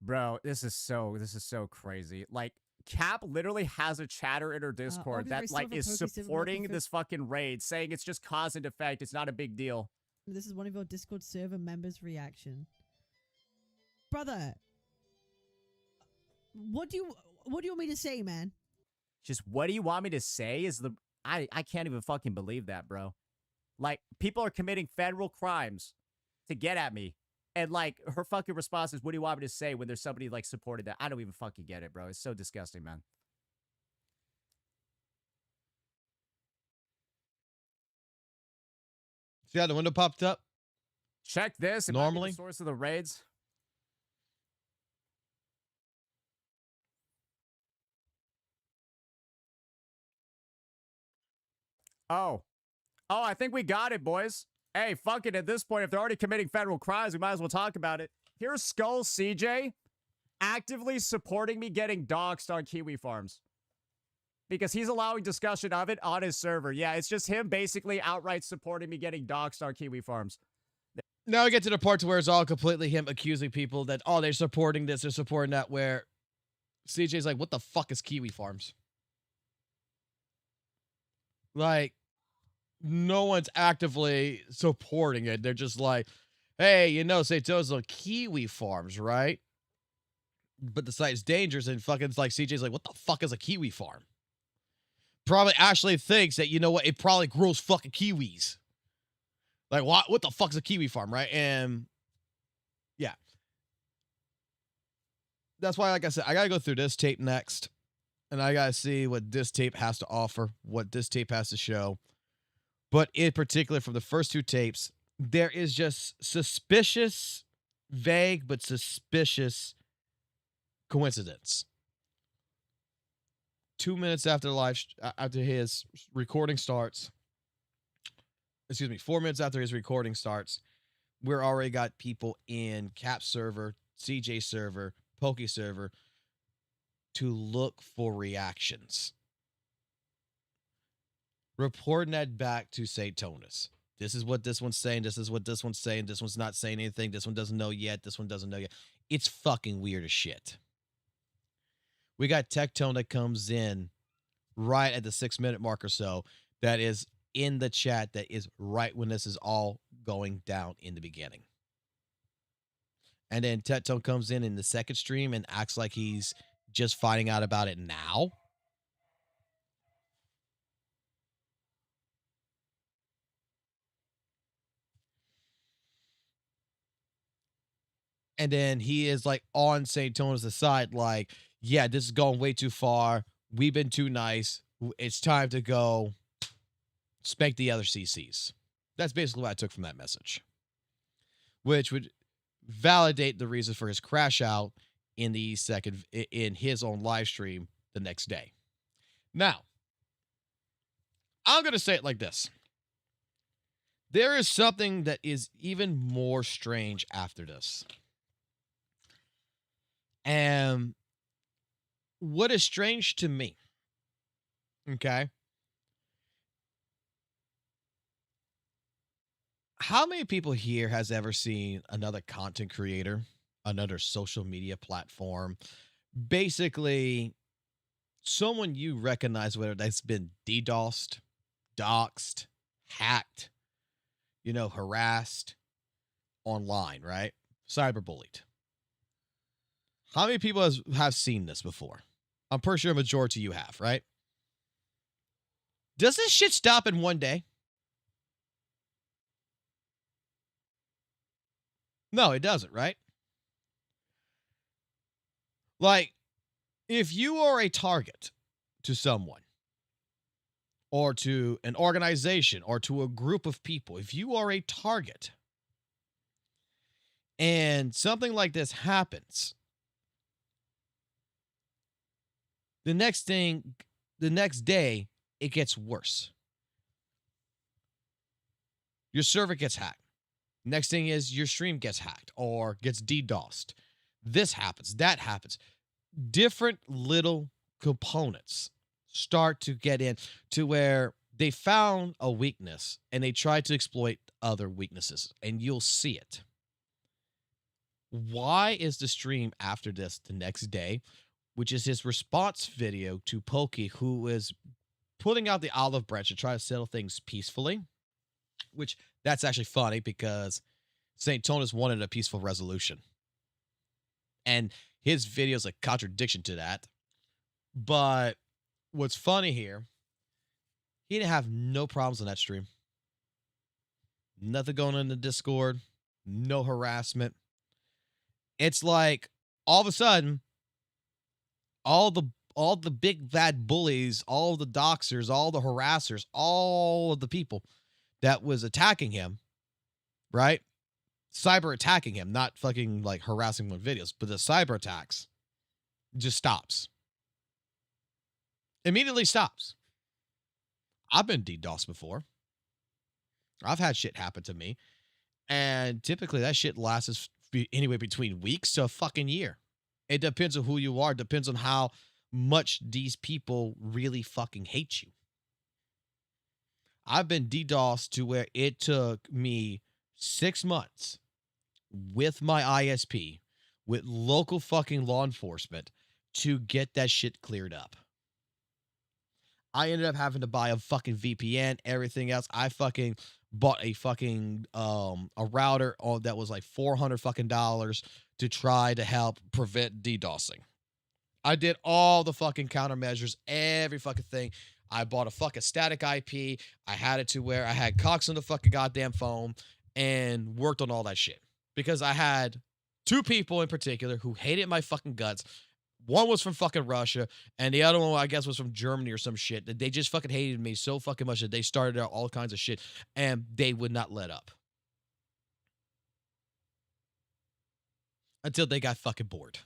Bro, this is so crazy. Like, Cap literally has a chatter in her Discord that like is supporting this fucking raid, saying it's just cause and effect. It's not a big deal. This is one of your Discord server members' reaction. Brother, what do you want me to say, man? Just what do you want me to say is the... I can't even fucking believe that, bro. Like, people are committing federal crimes to get at me. And, like, her fucking response is, what do you want me to say when there's somebody, like, supported that? I don't even fucking get it, bro. It's so disgusting, man. See how the window popped up? Check this. Normally. The source of the raids. Oh, I think we got it, boys. Hey, fuck it. At this point, if they're already committing federal crimes, we might as well talk about it. Here's Skull CJ actively supporting me getting doxxed on Kiwi Farms. Because he's allowing discussion of it on his server. Yeah, it's just him basically outright supporting me getting doxxed on Kiwi Farms. Now we get to the part where it's all completely him accusing people that, oh, they're supporting this, they're supporting that, where CJ's like, what the fuck is Kiwi Farms? Like, no one's actively supporting it. They're just like, hey, you know, Saito's on Kiwi Farms, right? But the site's dangerous, and fucking like CJ's like, what the fuck is a kiwi farm? Probably actually thinks that, you know what, it probably grows fucking kiwis. Like, what the fuck's a kiwi farm, right? And yeah. That's why, like I said, I gotta go through this tape next. And I gotta see what this tape has to offer, what this tape has to show. But in particular, from the first two tapes, there is just suspicious, vague, but suspicious coincidence. 2 minutes after after his recording starts, 4 minutes after his recording starts, we're already got people in Cap server, CJ server, Poke server to look for reactions. Reporting that back to Saintonus. This is what this one's saying. This is what this one's saying. This one's not saying anything. This one doesn't know yet. This one doesn't know yet. It's fucking weird as shit. We got Tectone that comes in right at the 6-minute mark or so. That is in the chat. That is right when this is all going down in the beginning. And then Tectone comes in the second stream and acts like he's just finding out about it now. And then he is like on Saintonus' side, like, yeah, this is going way too far. We've been too nice. It's time to go spank the other CCs. That's basically what I took from that message, which would validate the reason for his crash out in his own live stream the next day. Now, I'm going to say it like this. There is something that is even more strange after this. And what is strange to me, okay? How many people here has ever seen another content creator, another social media platform, basically someone you recognize, whether that's been DDoSed, doxed, hacked, harassed online, right? Cyberbullied. How many people have seen this before? I'm pretty sure a majority of you have, right? Does this shit stop in one day? No, it doesn't, right? Like, if you are a target to someone, or to an organization, or to a group of people, if you are a target, and something like this happens, the next day, it gets worse. Your server gets hacked. Next thing is your stream gets hacked or gets DDoSed. This happens, that happens. Different little components start to get in to where they found a weakness and they try to exploit other weaknesses, and you'll see it. Why is the stream after this the next day, which is his response video to Pokey, who is putting out the olive branch to try to settle things peacefully, which that's actually funny because Saintonus wanted a peaceful resolution. And his video is a contradiction to that. But what's funny here, he didn't have no problems on that stream. Nothing going on in the Discord. No harassment. It's like all of a sudden, all the big bad bullies, all the doxers, all the harassers, all of the people that was attacking him, right? Cyber attacking him, not fucking like harassing him with videos, but the cyber attacks just stops. Immediately stops. I've been DDoSed before. I've had shit happen to me. And typically that shit lasts anywhere between weeks to a fucking year. It depends on who you are. It depends on how much these people really fucking hate you. I've been DDoSed to where it took me 6 months with my ISP, with local fucking law enforcement, to get that shit cleared up. I ended up having to buy a fucking VPN, everything else. I fucking bought a fucking a router that was like $400 fucking dollars to try to help prevent DDoSing. I did all the fucking countermeasures, every fucking thing. I bought a fucking static IP. I had it to where I had Cox on the fucking goddamn phone and worked on all that shit. Because I had 2 people in particular who hated my fucking guts. One was from fucking Russia, and the other one, I guess, was from Germany or some shit. That they just fucking hated me so fucking much that they started out all kinds of shit, and they would not let up. Until they got fucking bored.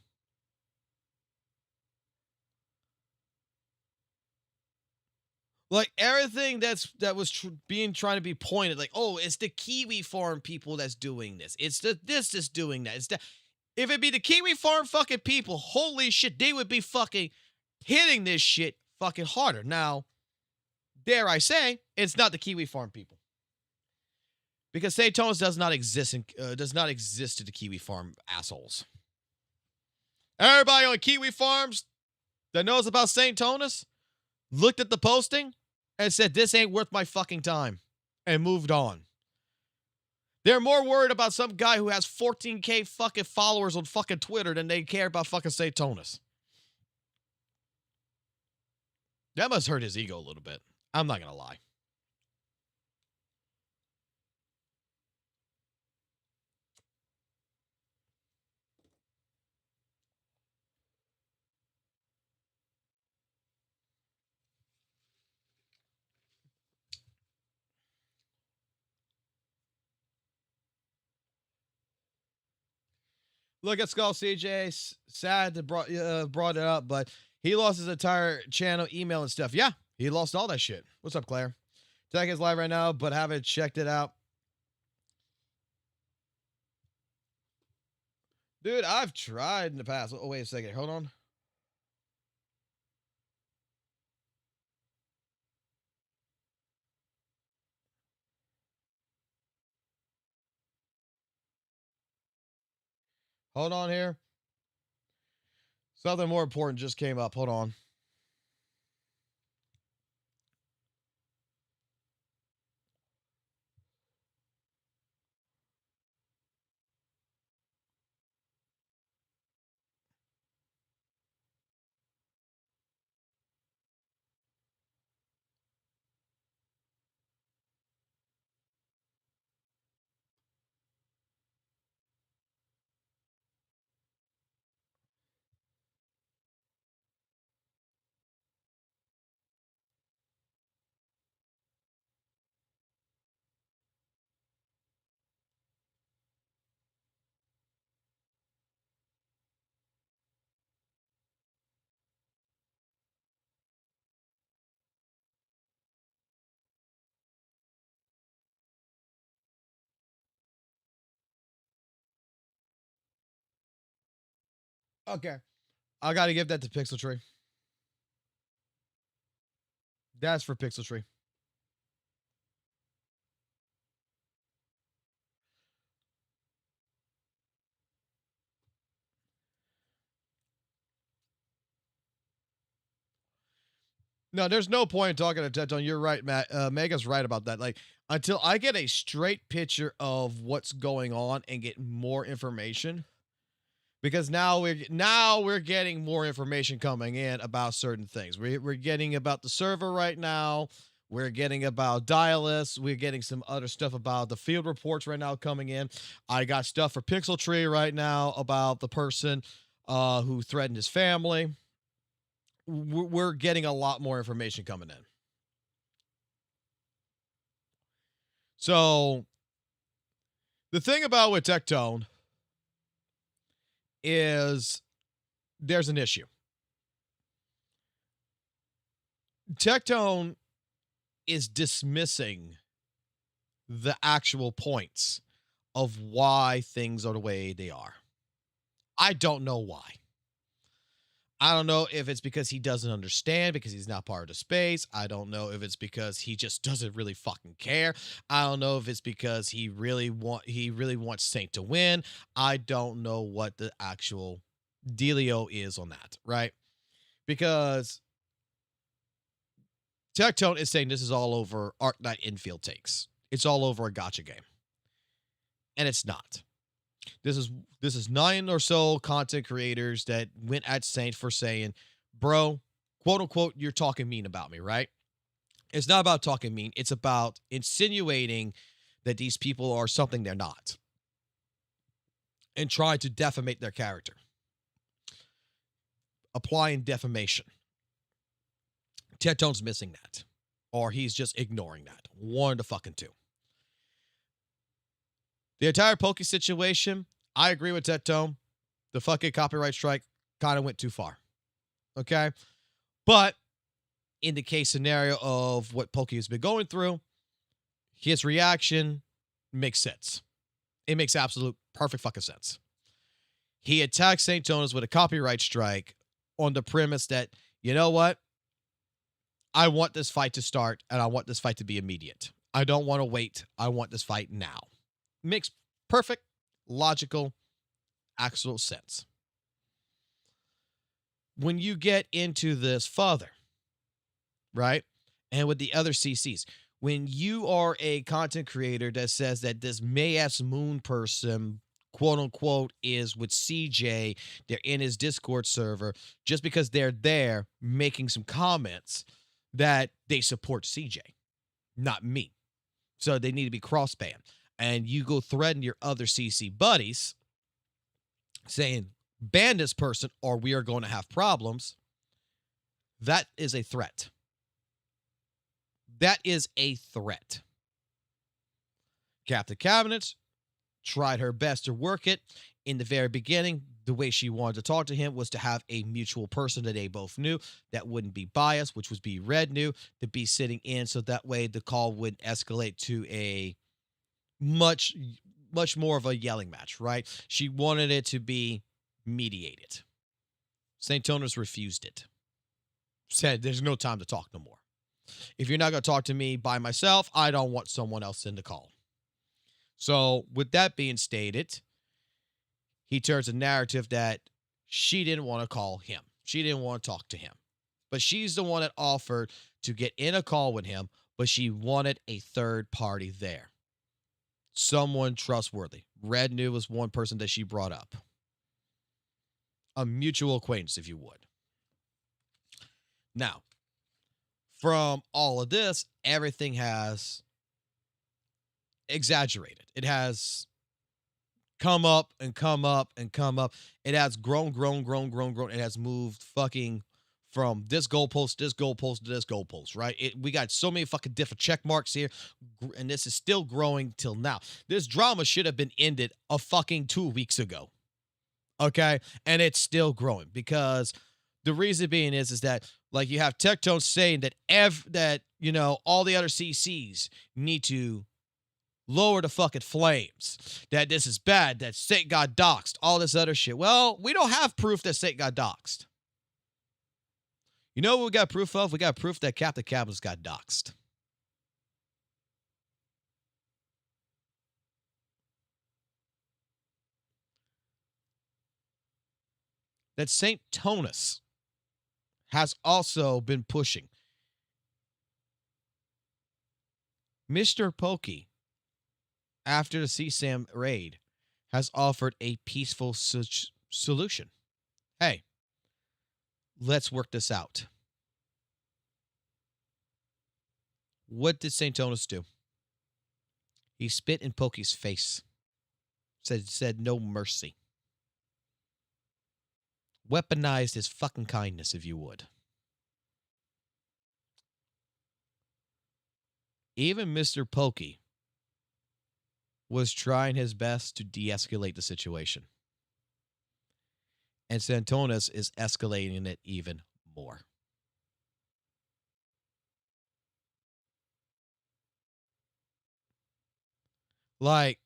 Like everything that was trying to be pointed, like, oh, it's the Kiwi farm people that's doing this. It's this is doing that. It's that. If it be the Kiwi farm fucking people, holy shit, they would be fucking hitting this shit fucking harder. Now, dare I say, it's not the Kiwi farm people. Because St. Thomas does not exist to the Kiwi farm assholes. Everybody on Kiwi farms that knows about St. Thomas looked at the posting and said, this ain't worth my fucking time, and moved on. They're more worried about some guy who has 14K fucking followers on fucking Twitter than they care about fucking St. Thomas. That must hurt his ego a little bit. I'm not going to lie. Look at Skull CJ. Sad that brought it up, but he lost his entire channel, email, and stuff. Yeah, he lost all that shit. What's up, Claire? Tech is live right now, but haven't checked it out. Dude, I've tried in the past. Oh, wait a second. Hold on. Hold on here. Something more important just came up. Hold on. Okay. I got to give that to Pixel Tree. That's for Pixel Tree. No, there's no point in talking to Teton. You're right, Matt. Mega's right about that. Like, until I get a straight picture of what's going on and get more information, because now we're getting more information coming in about certain things. We're getting about the server right now. We're getting about Dialis. We're getting some other stuff about the field reports right now coming in. I got stuff for Pixel Tree right now about the person who threatened his family. We're getting a lot more information coming in. So the thing about with Tectone is there's an issue. Tectone is dismissing the actual points of why things are the way they are. I don't know why. I don't know if it's because he doesn't understand because he's not part of the space. I don't know if it's because he just doesn't really fucking care. I don't know if it's because he really wants Saint to win. I don't know what the actual dealio is on that, right? Because Tectone is saying this is all over Arc Knight infield takes. It's all over a gotcha game. And it's not. This is 9 or so content creators that went at Saint for saying, bro, quote unquote, you're talking mean about me, right? It's not about talking mean. It's about insinuating that these people are something they're not and trying to defamate their character. Applying defamation. Tectone's missing that, or he's just ignoring that. One of the fucking two. The entire Poke situation, I agree with Tectone. The fucking copyright strike kind of went too far. Okay? But in the case scenario of what Pokey has been going through, his reaction makes sense. It makes absolute perfect fucking sense. He attacked St. Jonas with a copyright strike on the premise that, you know what? I want this fight to start, and I want this fight to be immediate. I don't want to wait. I want this fight now. Makes perfect, logical, actual sense. When you get into this further, right, and with the other CCs, when you are a content creator that says that this May-ass Moon person, quote unquote, is with CJ, they're in his Discord server, just because they're there making some comments that they support CJ, not me. So they need to be cross-banned. And you go threaten your other CC buddies saying, ban this person or we are going to have problems. That is a threat. That is a threat. Captain Cabinets tried her best to work it. In the very beginning, the way she wanted to talk to him was to have a mutual person that they both knew that wouldn't be biased, which was be Red knew, to be sitting in, so that way the call would escalate to a much more of a yelling match, right? She wanted it to be mediated. St. Jonas refused it. Said, there's no time to talk no more. If you're not going to talk to me by myself, I don't want someone else in the call. So with that being stated, he turns a narrative that she didn't want to call him. She didn't want to talk to him. But she's the one that offered to get in a call with him, but she wanted a third party there. Someone trustworthy. Red knew was one person that she brought up. A mutual acquaintance, if you would. Now, from all of this, everything has exaggerated. It has come up and come up and come up. It has grown. It has moved fucking from this goalpost to this goalpost, right? We got so many fucking different check marks here, and this is still growing till now. This drama should have been ended a fucking 2 weeks ago, okay? And it's still growing because the reason being is that, like, you have Tectone saying that all the other CCs need to lower the fucking flames, that this is bad, that State got doxxed, all this other shit. Well, we don't have proof that State got doxxed. You know what we got proof of? We got proof that Captain Cabinets got doxxed. That St. Jonas has also been pushing. Mr. Pokey, after the CSAM raid, has offered a peaceful solution. Hey, let's work this out. What did St. Jonas do? He spit in Pokey's face. Said no mercy. Weaponized his fucking kindness, if you would. Even Mr. Pokey was trying his best to de-escalate the situation. And St. Jonas is escalating it even more. Like,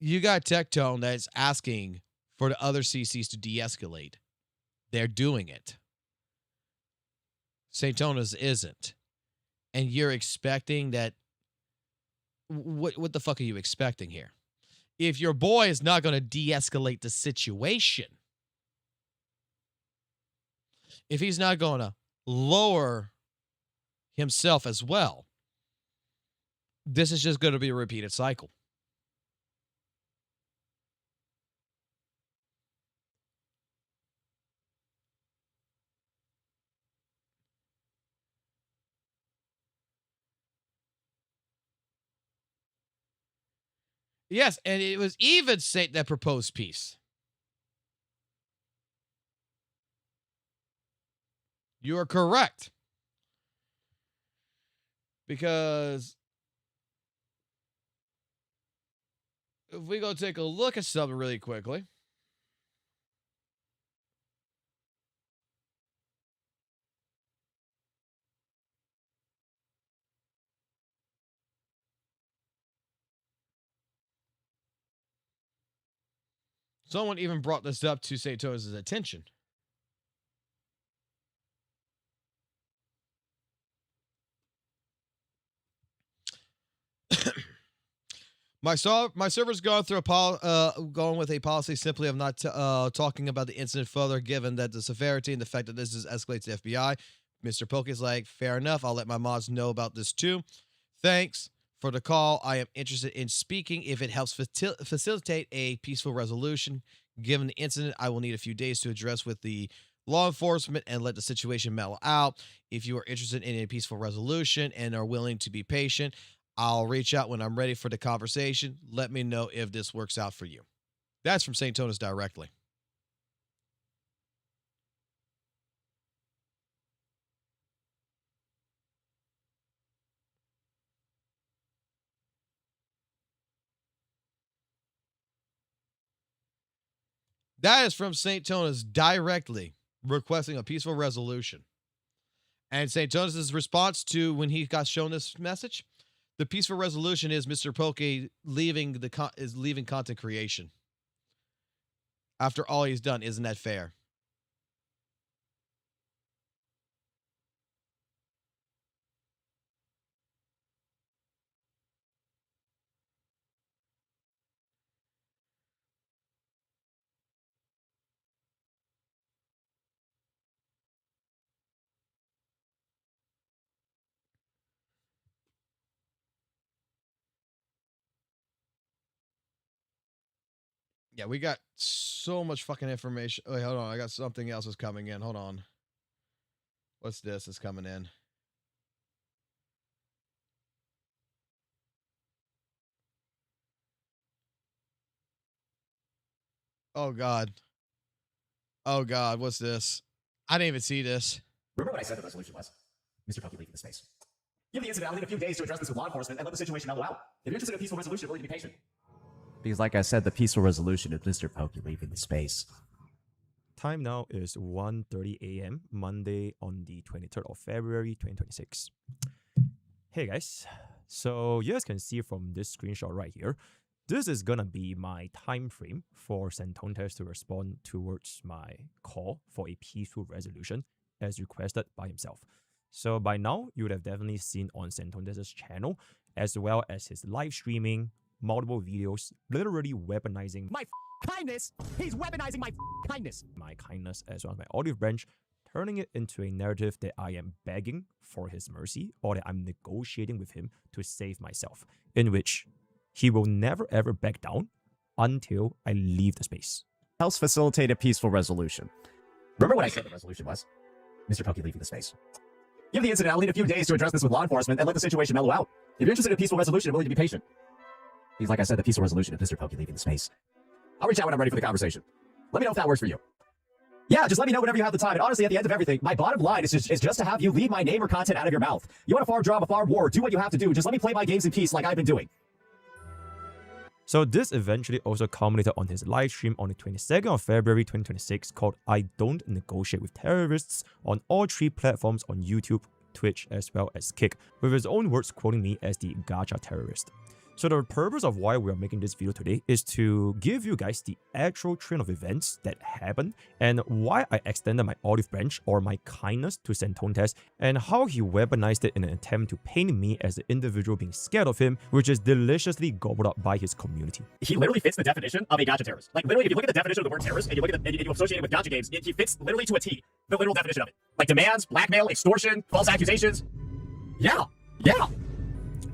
you got Tectone that's asking for the other CCs to de-escalate. They're doing it. St. Jonas isn't. And you're expecting that. What the fuck are you expecting here? If your boy is not going to de-escalate the situation, if he's not going to lower himself as well, this is just going to be a repeated cycle. Yes, and it was even Saint that proposed peace. You are correct. Because if we go take a look at something really quickly. Someone even brought this up to St. Thomas's attention. My server's gone through going with a policy simply of not talking about the incident further, given that the severity and the fact that this is escalates to the FBI. Mr. Poke is like, fair enough. I'll let my mods know about this too. Thanks for the call. I am interested in speaking if it helps facilitate a peaceful resolution. Given the incident, I will need a few days to address with the law enforcement and let the situation mellow out. If you are interested in a peaceful resolution and are willing to be patient, I'll reach out when I'm ready for the conversation. Let me know if this works out for you. That's from St. Thomas directly. That is from St. Thomas directly requesting a peaceful resolution. And St. Thomas's response to when he got shown this message, the peaceful resolution is Mr. Poke leaving content creation. After all he's done, isn't that fair? Yeah, we got so much fucking information. Wait, hold on. I got something else is coming in. Hold on. What's this is coming in? Oh, God. Oh, God. What's this? I didn't even see this. Remember what I said the resolution was? Mr. Poke leaving the space. Give the incident, I'll need a few days to address this with law enforcement and let the situation mellow out. If you're interested in a peaceful resolution, willing to be patient. Because like I said, the peaceful resolution is Mr. Poke leaving the space. Time now is 1:30 a.m. Monday on the 23rd of February 2026. Hey guys, so you guys can see from this screenshot right here, this is gonna be my time frame for Santontes to respond towards my call for a peaceful resolution as requested by himself. So by now, you would have definitely seen on Santontes' channel, as well as his live streaming, multiple videos, literally weaponizing My kindness! He's weaponizing my kindness! my kindness as well as my olive branch, turning it into a narrative that I am begging for his mercy or that I'm negotiating with him to save myself, in which he will never ever back down until I leave the space. Helps facilitate a peaceful resolution. Remember what I said the resolution was? Mr. Poke leaving the space. Give the incident, I'll need a few days to address this with law enforcement and let the situation mellow out. If you're interested in a peaceful resolution and willing to be patient. Because like I said, the peaceful resolution is Mr. Poke leaving the space. I'll reach out when I'm ready for the conversation. Let me know if that works for you. Yeah, just let me know whenever you have the time. And honestly, at the end of everything, my bottom line is just to have you leave my name or content out of your mouth. You want a farm job, a farm war, do what you have to do. Just let me play my games in peace like I've been doing. So this eventually also culminated on his live stream on the 22nd of February 2026 called I Don't Negotiate with Terrorists on all 3 platforms on YouTube, Twitch, as well as Kick, with his own words quoting me as the gacha terrorist. So the purpose of why we are making this video today is to give you guys the actual train of events that happened and why I extended my olive branch or my kindness to Santontes and how he weaponized it in an attempt to paint me as the individual being scared of him, which is deliciously gobbled up by his community. He literally fits the definition of a gacha terrorist. Like literally, if you look at the definition of the word terrorist and you look at and you associate it with gacha games, he fits literally to a T, the literal definition of it. Like demands, blackmail, extortion, false accusations. Yeah.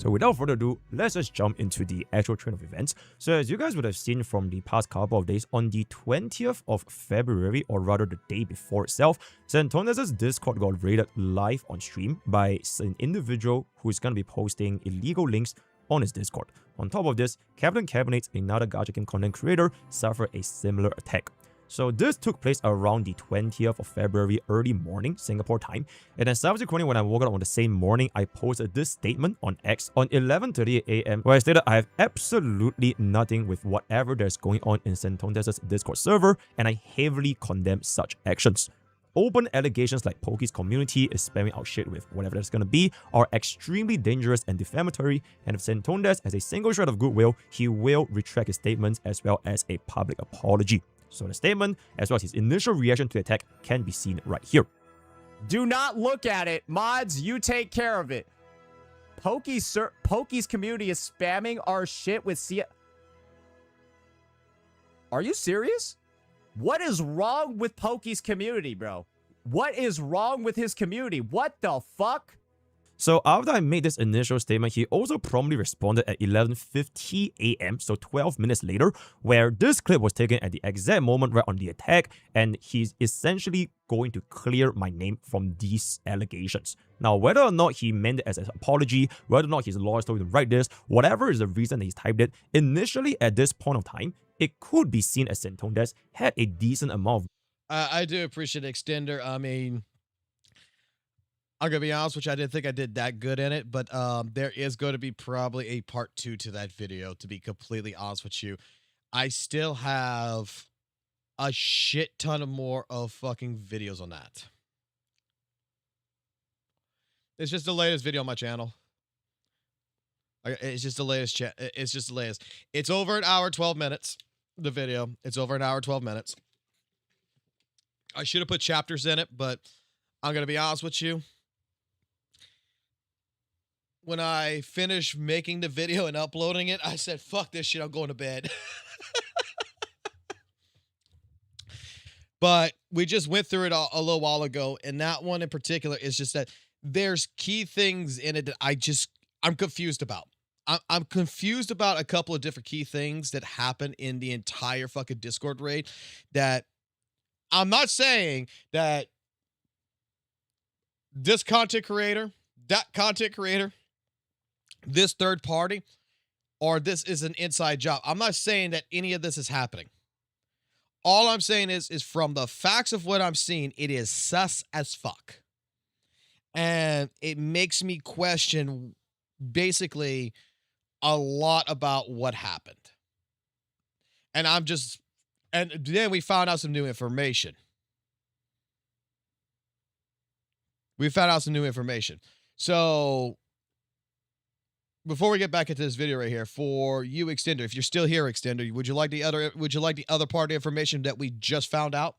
So without further ado, let's just jump into the actual train of events. So as you guys would have seen from the past couple of days, on the 20th of February, or rather the day before itself, Santontes' Discord got raided live on stream by an individual who is going to be posting illegal links on his Discord. On top of this, Captain Cabinet, another gacha game content creator, suffered a similar attack. So this took place around the 20th of February, early morning, Singapore time. And then subsequently, when I woke up on the same morning, I posted this statement on X on 11:38 a.m. where I stated I have absolutely nothing with whatever there's going on in Santontes' Discord server, and I heavily condemn such actions. Open allegations like Pokey's community is spamming our shit with whatever that's gonna be are extremely dangerous and defamatory, and if Zentondes has a single shred of goodwill, he will retract his statements as well as a public apology. So the statement, as well as his initial reaction to the attack, can be seen right here. Do not look at it. Mods, you take care of it. Pokey's community is spamming our shit with Are you serious? What is wrong with Pokey's community, bro? What is wrong with his community? What the fuck? So after I made this initial statement, he also promptly responded at 11:50 a.m., so 12 minutes later, where this clip was taken at the exact moment right on the attack, and he's essentially going to clear my name from these allegations. Now, whether or not he meant it as an apology, whether or not his lawyers told him to write this, whatever is the reason that he's typed it, initially at this point of time, it could be seen as Zentondes had a decent amount of... I do appreciate Extender. I mean, I'm going to be honest with you, I didn't think I did that good in it, but there is going to be probably a part 2 to that video, to be completely honest with you. I still have a shit ton of more of fucking videos on that. It's just the latest video on my channel. It's just the latest. It's just the latest. It's over an hour, 12 minutes. The video. It's over an hour, 12 minutes. I should have put chapters in it, but I'm going to be honest with you. When I finished making the video and uploading it, I said, fuck this shit, I'm going to bed. But we just went through it a little while ago, and that one in particular is just that there's key things in it that I'm confused about. I'm confused about a couple of different key things that happen in the entire fucking Discord raid that I'm not saying that this content creator, that content creator, this third party, or this is an inside job. I'm not saying that any of this is happening. All I'm saying is from the facts of what I'm seeing, it is sus as fuck. And it makes me question basically a lot about what happened. And then we found out some new information. So before we get back into this video right here, for you, Extender, if you're still here, Extender, would you like the other part of information that we just found out?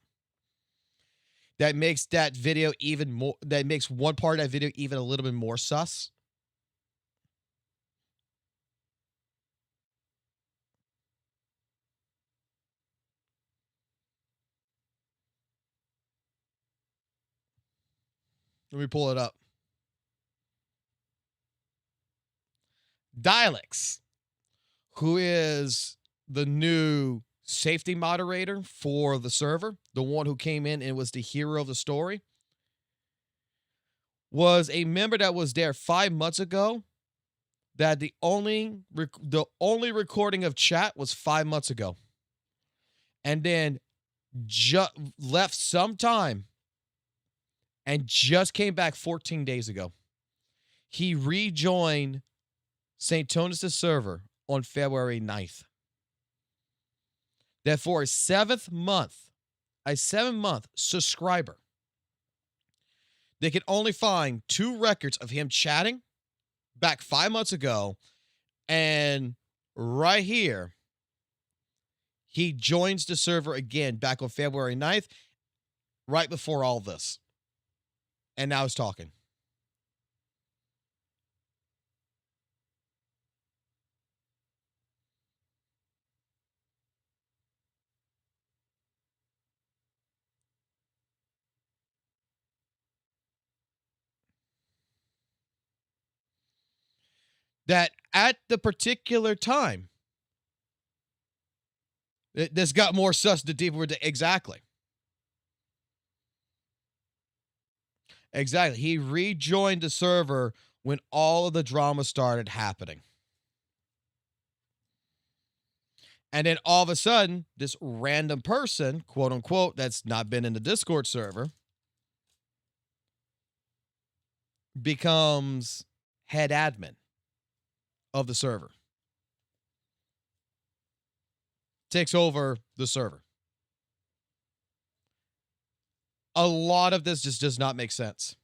That makes that video even more, that makes one part of that video even a little bit more sus? Let me pull it up. Dialects, who is the new safety moderator for the server, the one who came in and was the hero of the story, was a member that was there 5 months ago, that the only recording of chat was 5 months ago, and then left some time and just came back 14 days ago. He rejoined Zentondes' server on February 9th. That for a 7-month subscriber, they could only find 2 records of him chatting back 5 months ago, and right here, he joins the server again back on February 9th, right before all this. And now he's talking. That at the particular time, this got more sus the deeper into exactly. Exactly. He rejoined the server when all of the drama started happening. And then all of a sudden, this random person, quote unquote, that's not been in the Discord server, becomes head admin of the server. Takes over the server. a lot of this just does not make sense.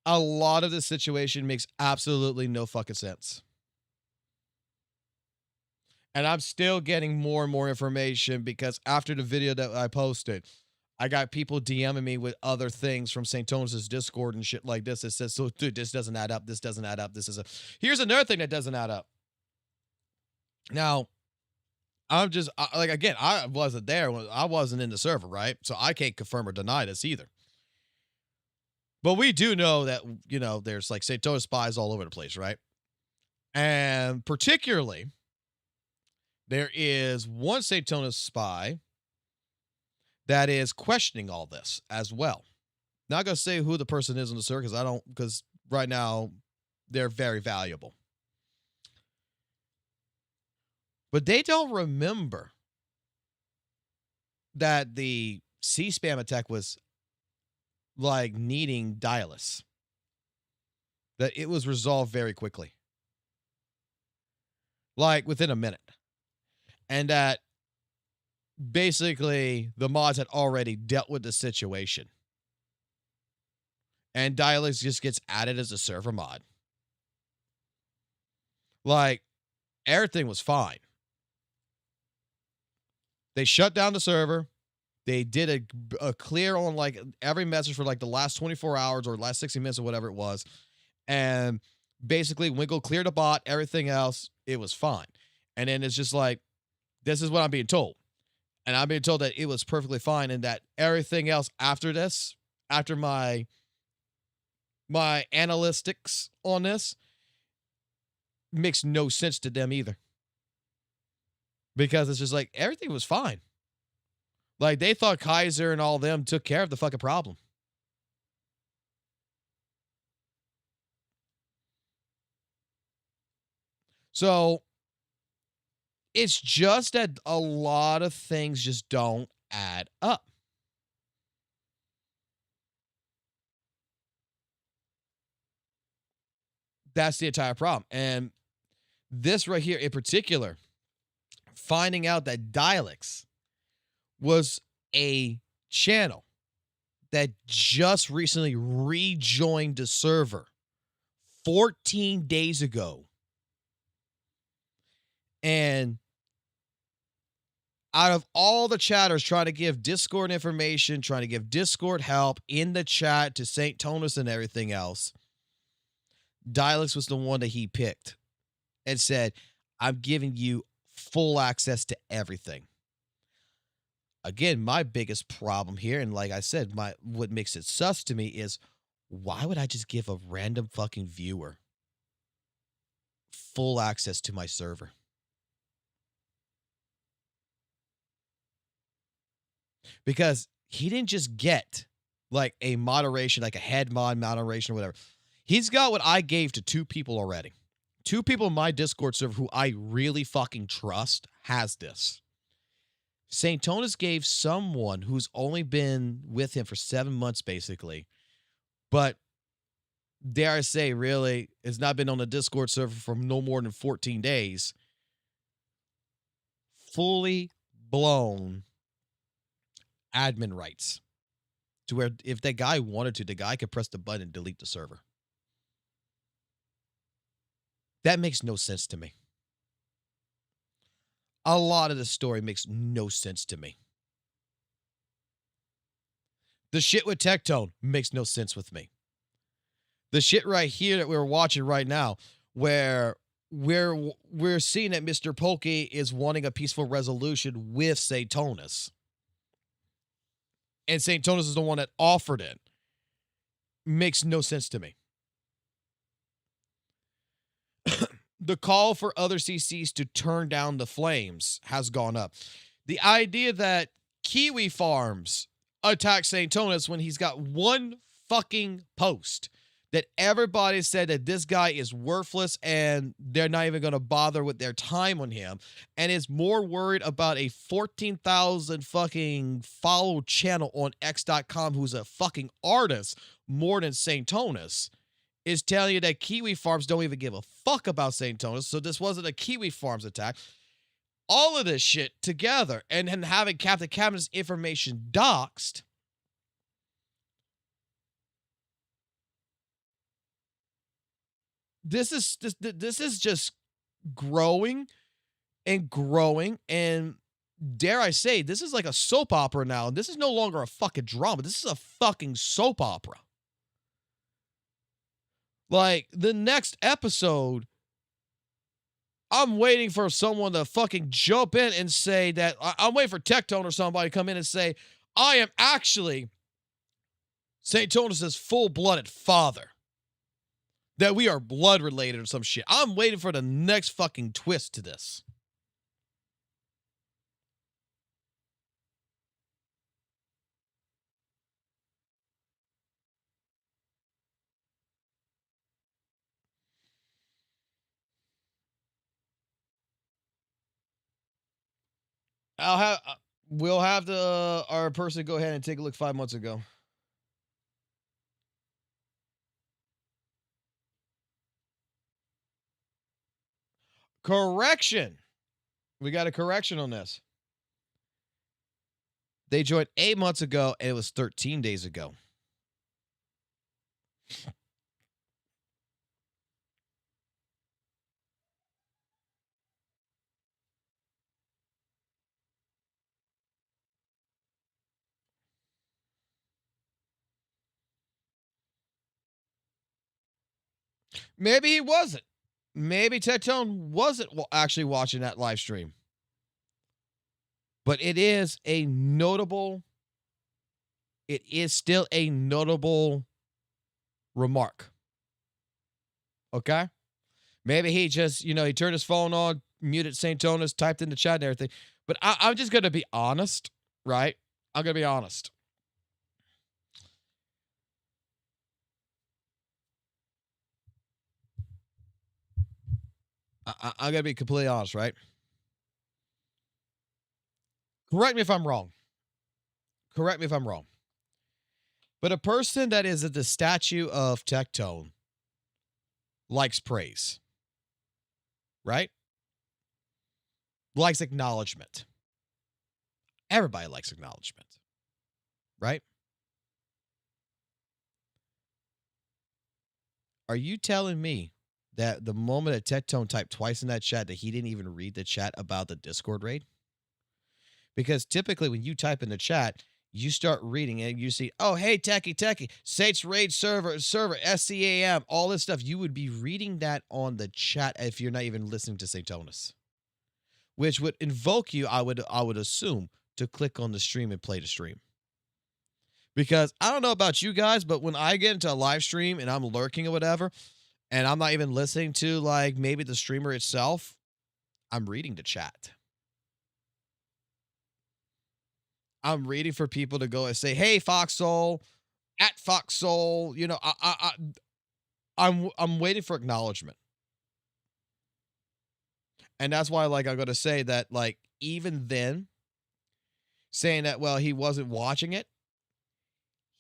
A lot of this situation makes absolutely no fucking sense. And I'm still getting more and more information because after the video that I posted, I got people DMing me with other things from St. Thomas's Discord and shit like this. It says, so dude, this doesn't add up. This doesn't add up. Here's another thing that doesn't add up. Now, I'm just, like, again, I wasn't there. I wasn't in the server, right? So I can't confirm or deny this either. But we do know that, you know, there's like St. Thomas spies all over the place, right? And particularly, there is one St. Thomas spy that is questioning all this as well. Not going to say who the person is in the server because right now they're very valuable. But they don't remember that the C-spam attack was like needing dialysis. That it was resolved very quickly. Like within a minute. And that basically the mods had already dealt with the situation. And dialysis just gets added as a server mod. Like, everything was fine. They shut down the server. They did a clear on like every message for like the last 24 hours or last 60 minutes or whatever it was. And basically Winkle cleared the bot, everything else, it was fine. And then it's just like, this is what I'm being told. And I'm being told that it was perfectly fine and that everything else after this, after my analytics on this, makes no sense to them either. Because it's just like, everything was fine. Like, they thought Kaiser and all them took care of the fucking problem. So, it's just that a lot of things just don't add up. That's the entire problem. And this right here in particular, finding out that Dialects was a channel that just recently rejoined the server 14 days ago. And out of all the chatters trying to give Discord information, trying to give Discord help in the chat to St. Thomas and everything else, Dialects was the one that he picked and said, I'm giving you full access to everything. Again, my biggest problem here, and like I said, what makes it sus to me is, why would I just give a random fucking viewer full access to my server? Because he didn't just get like a moderation, like a head mod moderation or whatever. He's got what I gave to 2 people already. 2 people in my Discord server who I really fucking trust has this. St. Thomas gave someone who's only been with him for 7 months, basically, but dare I say, really, has not been on the Discord server for no more than 14 days. Fully blown admin rights. To where if that guy wanted to, the guy could press the button and delete the server. That makes no sense to me. A lot of the story makes no sense to me. The shit with Tectone makes no sense with me. The shit right here that we're watching right now, where we're seeing that Mr. Pokey is wanting a peaceful resolution with St. Thomas. And St. Thomas is the one that offered it. Makes no sense to me. The call for other CCs to turn down the flames has gone up. The idea that Kiwi Farms attacked St. Thomas when he's got one fucking post that everybody said that this guy is worthless and they're not even going to bother with their time on him, and is more worried about a 14,000 fucking follow channel on X.com who's a fucking artist more than St. Thomas, is telling you that Kiwi Farms don't even give a fuck about St. Thomas, so this wasn't a Kiwi Farms attack. all of this shit together and then having Captain Cabinet's information doxed, this is just growing and growing, and dare I say, this is like a soap opera now. This is no longer a fucking drama. This is a fucking soap opera. Like, the next episode, I'm waiting for someone to fucking jump in and say that, I'm waiting for Tectone or somebody to come in and say, I am actually St. Tonus's full-blooded father. That we are blood related or some shit. I'm waiting for the next fucking twist to this. We'll have our person go ahead and take a look 5 months ago. Correction. We got a correction on this. They joined 8 months ago, and it was 13 days ago. Maybe he wasn't. Maybe Tectone wasn't actually watching that live stream. But it is still a notable remark. Okay? Maybe he just, he turned his phone on, muted St. Tonus, typed in the chat and everything. But I'm just going to be honest, right? I'm going to be honest. I'm going to be completely honest, right? Correct me if I'm wrong. Correct me if I'm wrong. But a person that is at the statue of Tectone likes praise. Right? Likes acknowledgement. Everybody likes acknowledgement. Right? Are you telling me that the moment that Tectone typed twice in that chat that he didn't even read the chat about the Discord raid? Because typically when you type in the chat, you start reading it, you see, oh, hey, Techie, Saints raid server, SCAM, all this stuff. You would be reading that on the chat if you're not even listening to St. Tonus, which would invoke you, I would assume, to click on the stream and play the stream. Because I don't know about you guys, but when I get into a live stream and I'm lurking or whatever, and I'm not even listening to, like, maybe the streamer itself, I'm reading the chat. I'm reading for people to go and say, hey, Foxhole, at Foxhole, I'm waiting for acknowledgement. And that's why, like, I'm going to say that, like, even then, saying that, well, he wasn't watching it,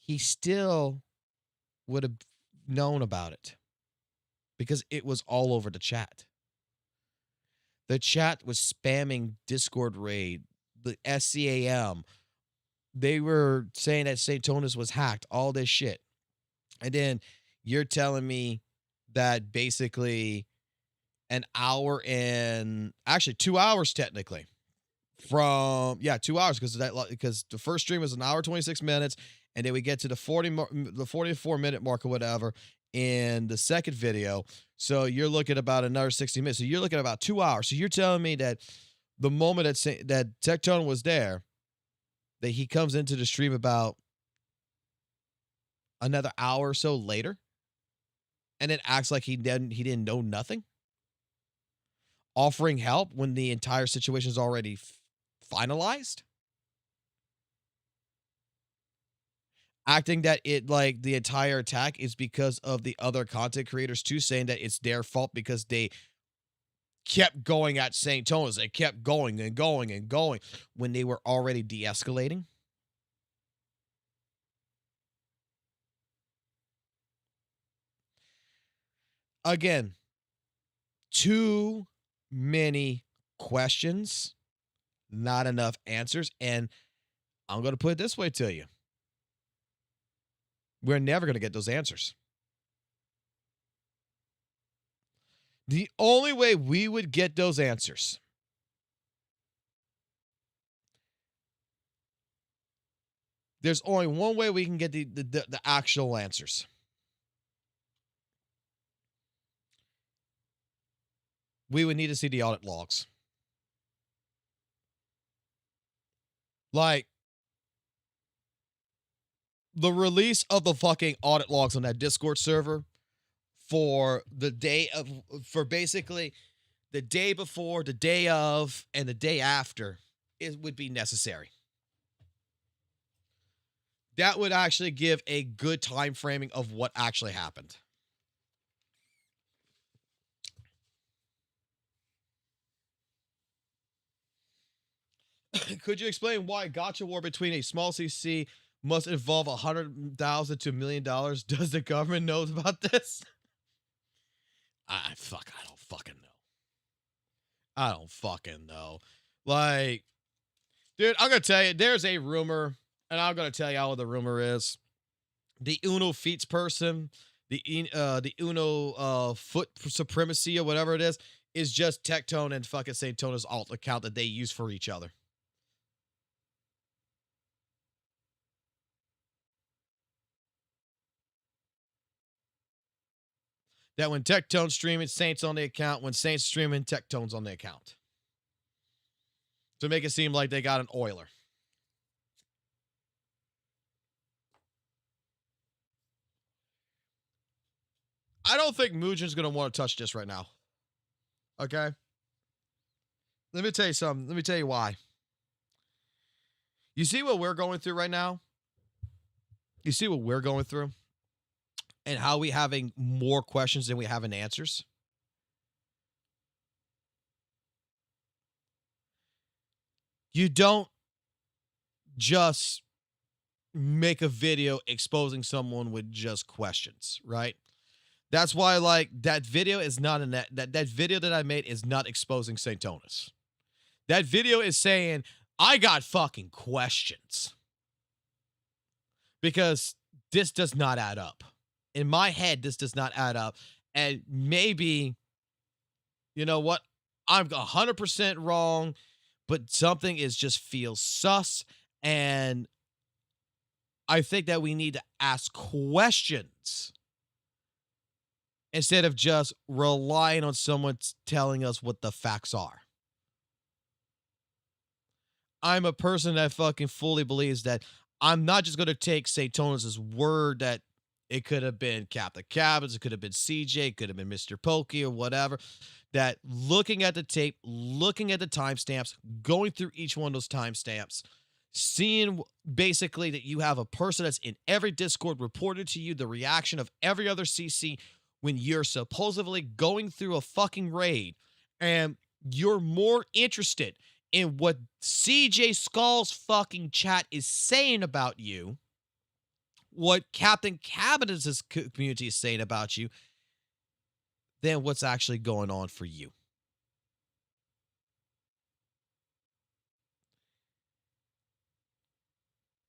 he still would have known about it because it was all over the chat. The chat was spamming Discord raid, the SCAM. They were saying that St. Tonus was hacked, all this shit. And then you're telling me that basically an hour and actually 2 hours technically from 2 hours because the first stream was an hour 26 minutes and then we get to the 44 minute mark or whatever in the second video. So you're looking at about another 60 minutes. So you're looking at about 2 hours. So you're telling me that the moment that Tectone was there, that he comes into the stream about another hour or so later and then acts like he didn't know nothing, offering help when the entire situation is already finalized, acting that the entire attack is because of the other content creators too, saying that it's their fault because they kept going at St. Tonus. They kept going and going and going when they were already de-escalating. Again, too many questions, not enough answers. And I'm going to put it this way to you. We're never going to get those answers. The only way we would get those answers there's only one way we can get the actual answers. We would need to see the audit logs. Like, the release of the fucking audit logs on that Discord server for basically the day before, the day of, and the day after, it would be necessary. That would actually give a good time framing of what actually happened. Could you explain why gotcha war between a small CC must involve $100,000 to $1 million? Does the government know about this? I don't fucking know. I don't fucking know. Like, dude, I'm gonna tell you, there's a rumor, and I'm gonna tell you what the rumor is. The Uno feats person, the Uno foot supremacy or whatever it is just Tectone and fucking St. Tona's alt account that they use for each other. That when Tectone's streaming, Saint's on the account. When Saint's streaming, Tectone's on the account. To make it seem like they got an oiler. I don't think Mujin's going to want to touch this right now. Okay? Let me tell you something. Let me tell you why. You see what we're going through right now? You see what we're going through? And how we having more questions than we have answers? You don't just make a video exposing someone with just questions, right? That's why, like, that video is not that video that I made is not exposing St. Tonas. That video is saying, I got fucking questions. Because this does not add up. In my head, this does not add up. And maybe, you know what? I'm 100% wrong, but something just feels sus. And I think that we need to ask questions instead of just relying on someone telling us what the facts are. I'm a person that fucking fully believes that I'm not just going to take St. Tonas' word that it could have been Captain Cabins, it could have been CJ, it could have been Mr. Pokey or whatever. That looking at the tape, looking at the timestamps, going through each one of those timestamps, seeing basically that you have a person that's in every Discord reported to you the reaction of every other CC when you're supposedly going through a fucking raid and you're more interested in what CJ Skull's fucking chat is saying about you, what Captain Cabinet's community is saying about you, than what's actually going on for you.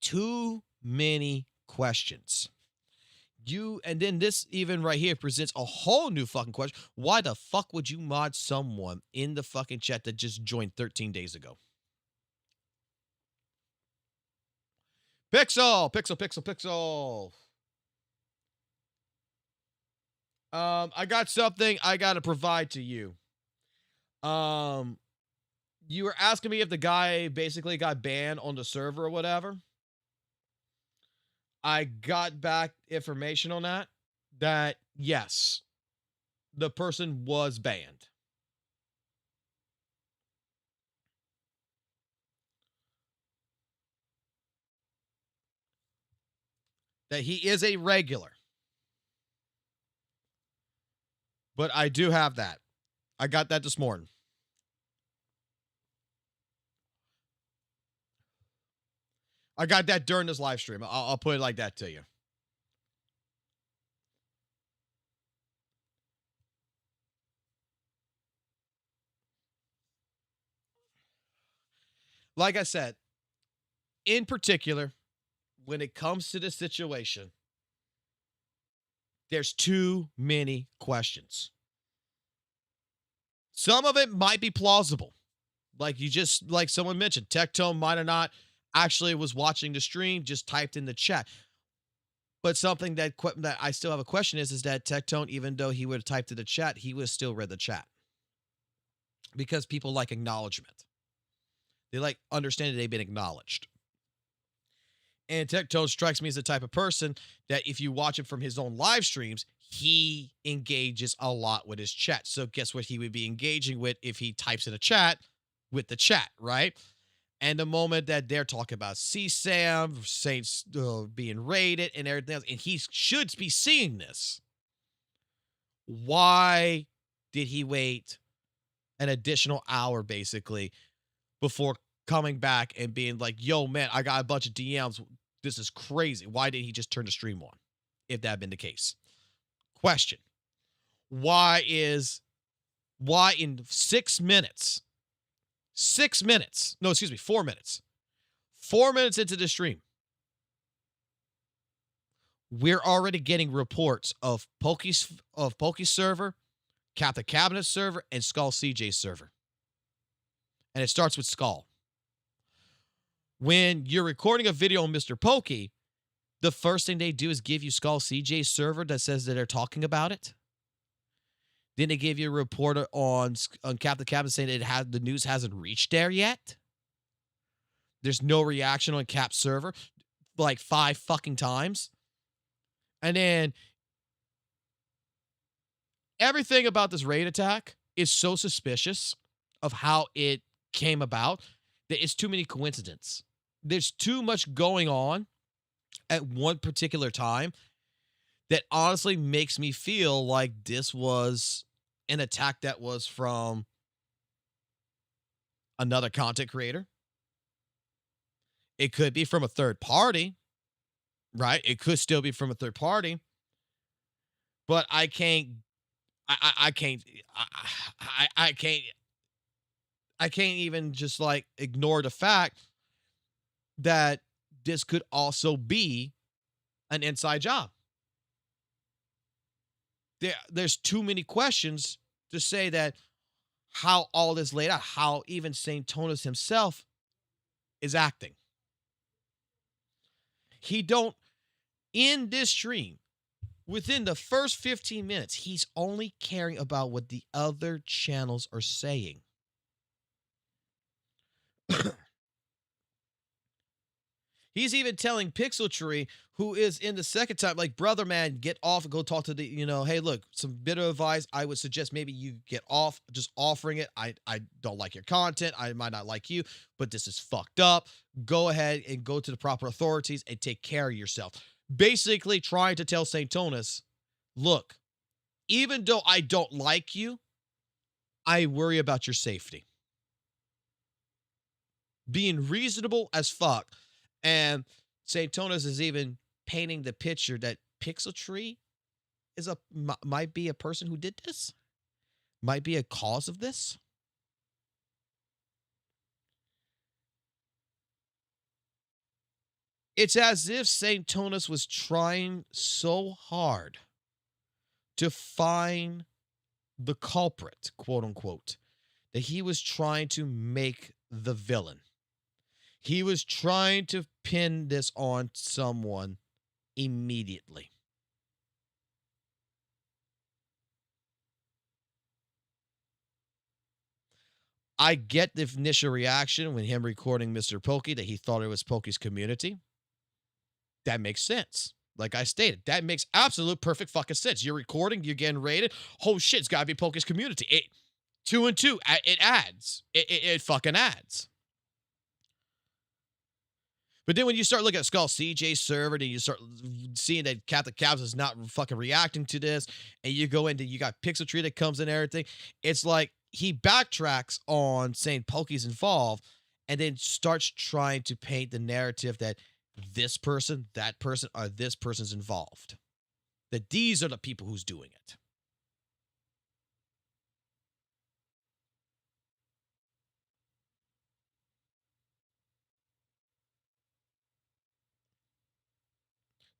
Too many questions. And then this even right here presents a whole new fucking question. Why the fuck would you mod someone in the fucking chat that just joined 13 days ago? Pixel. I got something I got to provide to you. You were asking me if the guy basically got banned on the server or whatever. I got back information on that yes, the person was banned. That he is a regular. But I do have that. I got that this morning. I got that during this live stream. I'll put it like that to you. like I said, in particular, when it comes to this situation, there's too many questions. Some of it might be plausible. Like someone mentioned, Tectone might have not actually was watching the stream, just typed in the chat. But something that I still have a question is that Tectone, even though he would have typed in the chat, he would have still read the chat. Because people like acknowledgement. They like understanding they've been acknowledged. And Tectone strikes me as the type of person that if you watch him from his own live streams, he engages a lot with his chat. So guess what he would be engaging with if he types in a chat with the chat, right? And the moment that they're talking about CSAM, Saints being raided and everything else, and he should be seeing this. Why did he wait an additional hour, basically, before coming back and being like, yo, man, I got a bunch of DMs. This is crazy. Why did he just turn the stream on, if that had been the case? Question. Why in 6 minutes, 4 minutes. 4 minutes into the stream, we're already getting reports of Pokey's server, Captain Cabinet's server, and Skull CJ's server. And it starts with Skull. When you're recording a video on Mr. Pokey, the first thing they do is give you Skull CJ's server that says that they're talking about it. Then they give you a report on Captain Cabinet saying that the news hasn't reached there yet. There's no reaction on Cap's server, like 5 fucking times. And then everything about this raid attack is so suspicious of how it came about that it's too many coincidences. There's too much going on at one particular time that honestly makes me feel like this was an attack that was from another content creator. It could be from a third party, right? It could still be from a third party, but I can't even just like ignore the fact that this could also be an inside job. There's too many questions to say that how all this laid out, how even St. Tonis himself is acting. In this stream, within the first 15 minutes, he's only caring about what the other channels are saying. He's even telling Pixel Tree, who is in the second time, like, brother, man, get off and go talk to the, hey, look, some bit of advice. I would suggest maybe you get off, just offering it. I don't like your content. I might not like you, but this is fucked up. Go ahead and go to the proper authorities and take care of yourself. Basically trying to tell St. Tonis, look, even though I don't like you, I worry about your safety. Being reasonable as fuck. And St. Tonis is even painting the picture that Pixel Tree might be a person who did this, might be a cause of this. It's as if St. Tonis was trying so hard to find the culprit, quote unquote, that he was trying to make the villain. He was trying to pin this on someone immediately. I get the initial reaction when him recording Mr. Pokey that he thought it was Pokey's community. That makes sense. Like I stated, that makes absolute perfect fucking sense. You're recording, you're getting rated. Oh shit, it's gotta be Pokey's community. 2 and 2, it adds. It fucking adds. But then when you start looking at Skull CJ's server, and you start seeing that Captain Cabs is not fucking reacting to this, and you go into, you got Pixel Tree that comes in and everything, it's like he backtracks on saying Pokey's involved, and then starts trying to paint the narrative that this person, that person, or this person's involved. That these are the people who's doing it.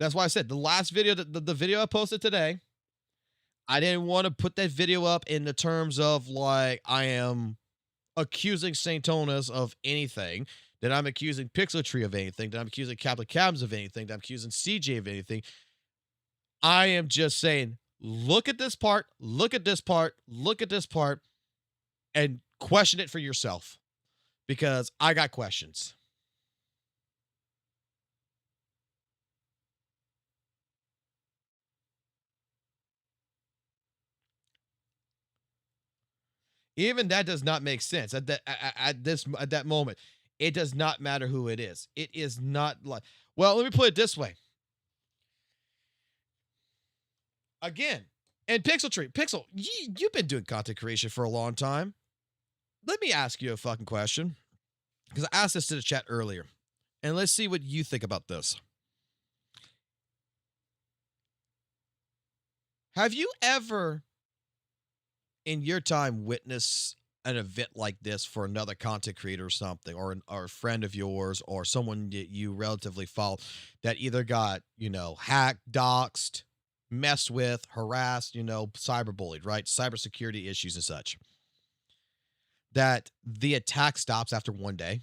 That's why I said the last video, the video I posted today, I didn't want to put that video up in the terms of like I am accusing St. Tonas of anything, that I'm accusing Pixel Tree of anything, that I'm accusing Captain Cabs of anything, that I'm accusing CJ of anything. I am just saying, look at this part, look at this part, look at this part, and question it for yourself. Because I got questions. Even that does not make sense at that moment. It does not matter who it is. It is not like, well, let me put it this way. Again, and Pixel, you've been doing content creation for a long time. Let me ask you a fucking question, because I asked this to the chat earlier, and let's see what you think about this. Have you ever in your time witness an event like this for another content creator or something, or a friend of yours, or someone that you relatively follow that either got, hacked, doxxed, messed with, harassed, cyberbullied, right? Cybersecurity issues and such. That the attack stops after one day?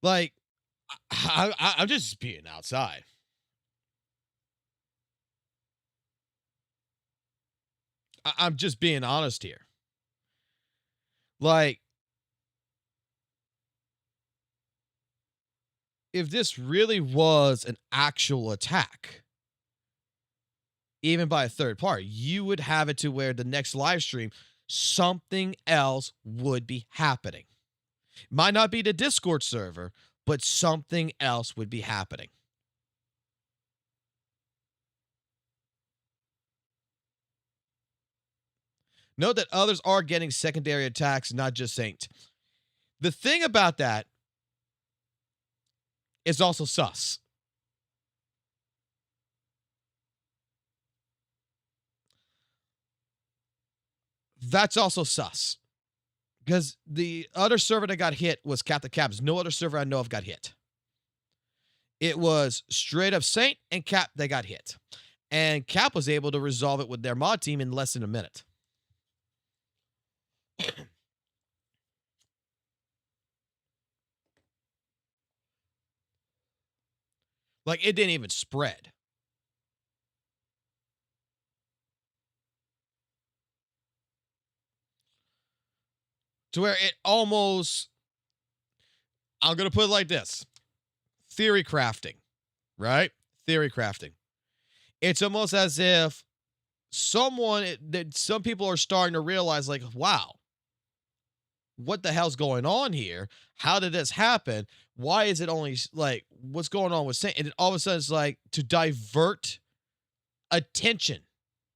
Like, I'm just being outside. I'm just being honest here. Like, if this really was an actual attack, even by a third party, you would have it to where the next live stream, something else would be happening. Might not be the Discord server, but something else would be happening. Note that others are getting secondary attacks, not just Saint. The thing about that is also sus. That's also sus. Because the other server that got hit was Captain Cabs. No other server I know of got hit. It was straight up Saint and Cap that got hit. And Cap was able to resolve it with their mod team in less than a minute. Like, it didn't even spread. To where it almost, I'm going to put it like this. Theory crafting, right? Theory crafting. It's almost as if some people are starting to realize, like, wow, what the hell's going on here? How did this happen? Why is it only, like, what's going on with Saint? And then all of a sudden it's like to divert attention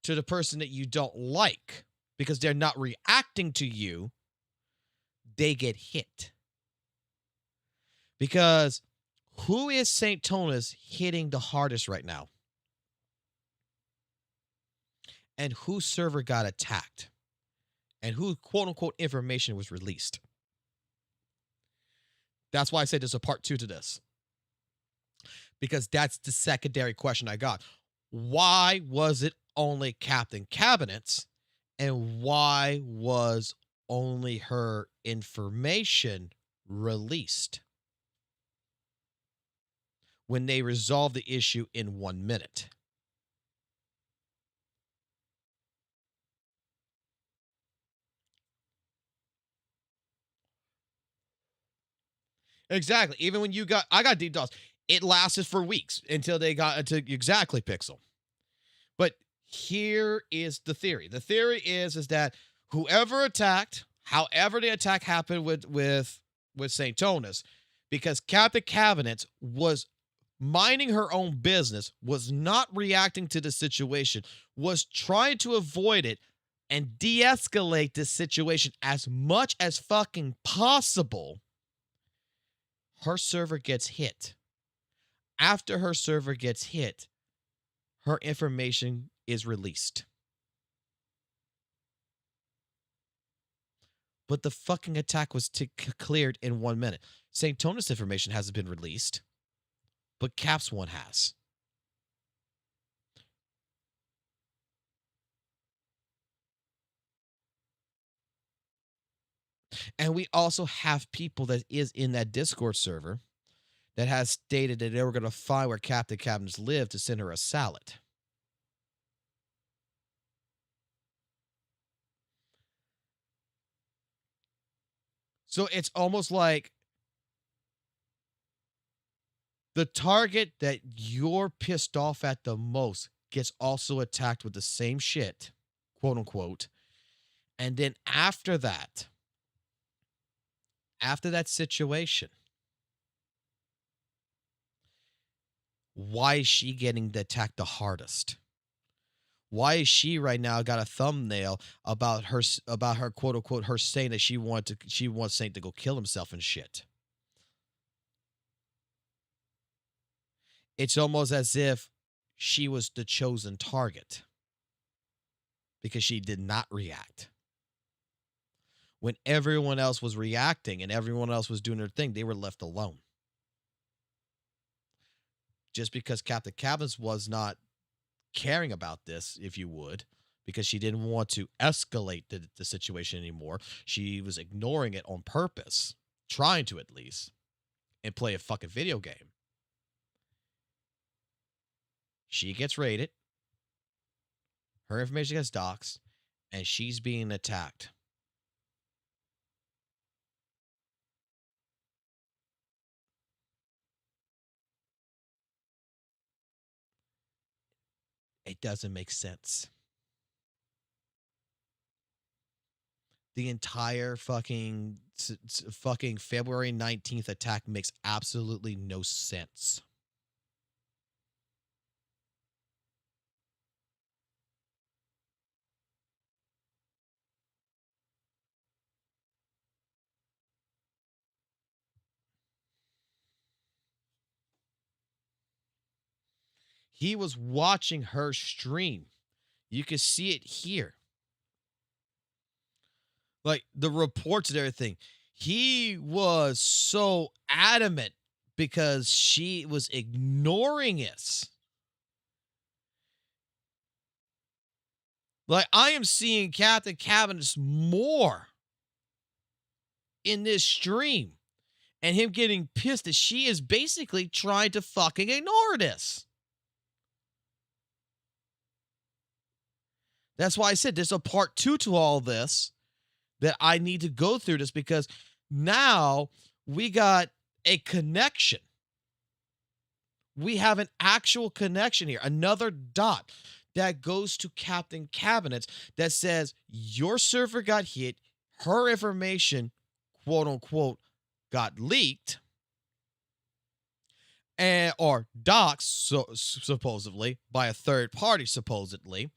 to the person that you don't like because they're not reacting to you. They get hit. Because who is St. Tonas hitting the hardest right now? And whose server got attacked? And who, quote unquote, information was released? That's why I said there's a part 2 to this. Because that's the secondary question I got. Why was it only Captain Cabinets? And why was only her information released when they resolved the issue in 1 minute? Exactly. Even when I got DDoS, it lasted for weeks until they got into exactly Pixel. But here is the theory. The theory is that whoever attacked, however the attack happened with St. Tonas, because Captain Cabinets was minding her own business, was not reacting to the situation, was trying to avoid it and de-escalate this situation as much as fucking possible, her server gets hit. After her server gets hit, her information is released. but the fucking attack was cleared in 1 minute. St. Tonus information hasn't been released, but Cap's one has. And we also have people that is in that Discord server that has stated that they were going to find where Captain Cabinets live to send her a salad. So it's almost like the target that you're pissed off at the most gets also attacked with the same shit, quote unquote. And then after that situation, why is she getting attacked the hardest? Why is she right now got a thumbnail about her quote unquote her saying that she wants Saint to go kill himself and shit? It's almost as if she was the chosen target because she did not react. When everyone else was reacting and everyone else was doing their thing, they were left alone. Just because Captain Cabinets was not caring about this, if you would, because she didn't want to escalate the situation anymore. She was ignoring it on purpose, trying to at least, and play a fucking video game. She gets raided. Her information gets doxed, and she's being attacked. It doesn't make sense. The entire fucking February 19th attack makes absolutely no sense. He was watching her stream. You can see it here. Like the reports and everything. He was so adamant because she was ignoring us. Like, I am seeing Captain Cabinets more in this stream and him getting pissed that she is basically trying to fucking ignore this. That's why I said there's a part 2 to all this that I need to go through this, because now we got a connection. We have an actual connection here, another dot that goes to Captain Cabinets that says your server got hit, her information, quote unquote, got leaked, and or doxed, supposedly by a third party, supposedly,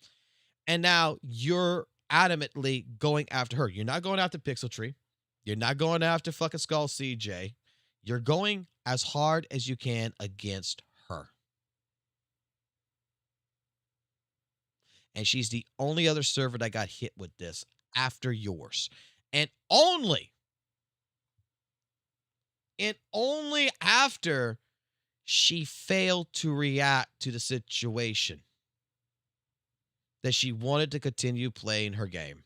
and now you're adamantly going after her. You're not going after Pixel Tree. You're not going after fucking Skull CJ. You're going as hard as you can against her. And she's the only other server that got hit with this after yours. And only after she failed to react to the situation that she wanted to continue playing her game.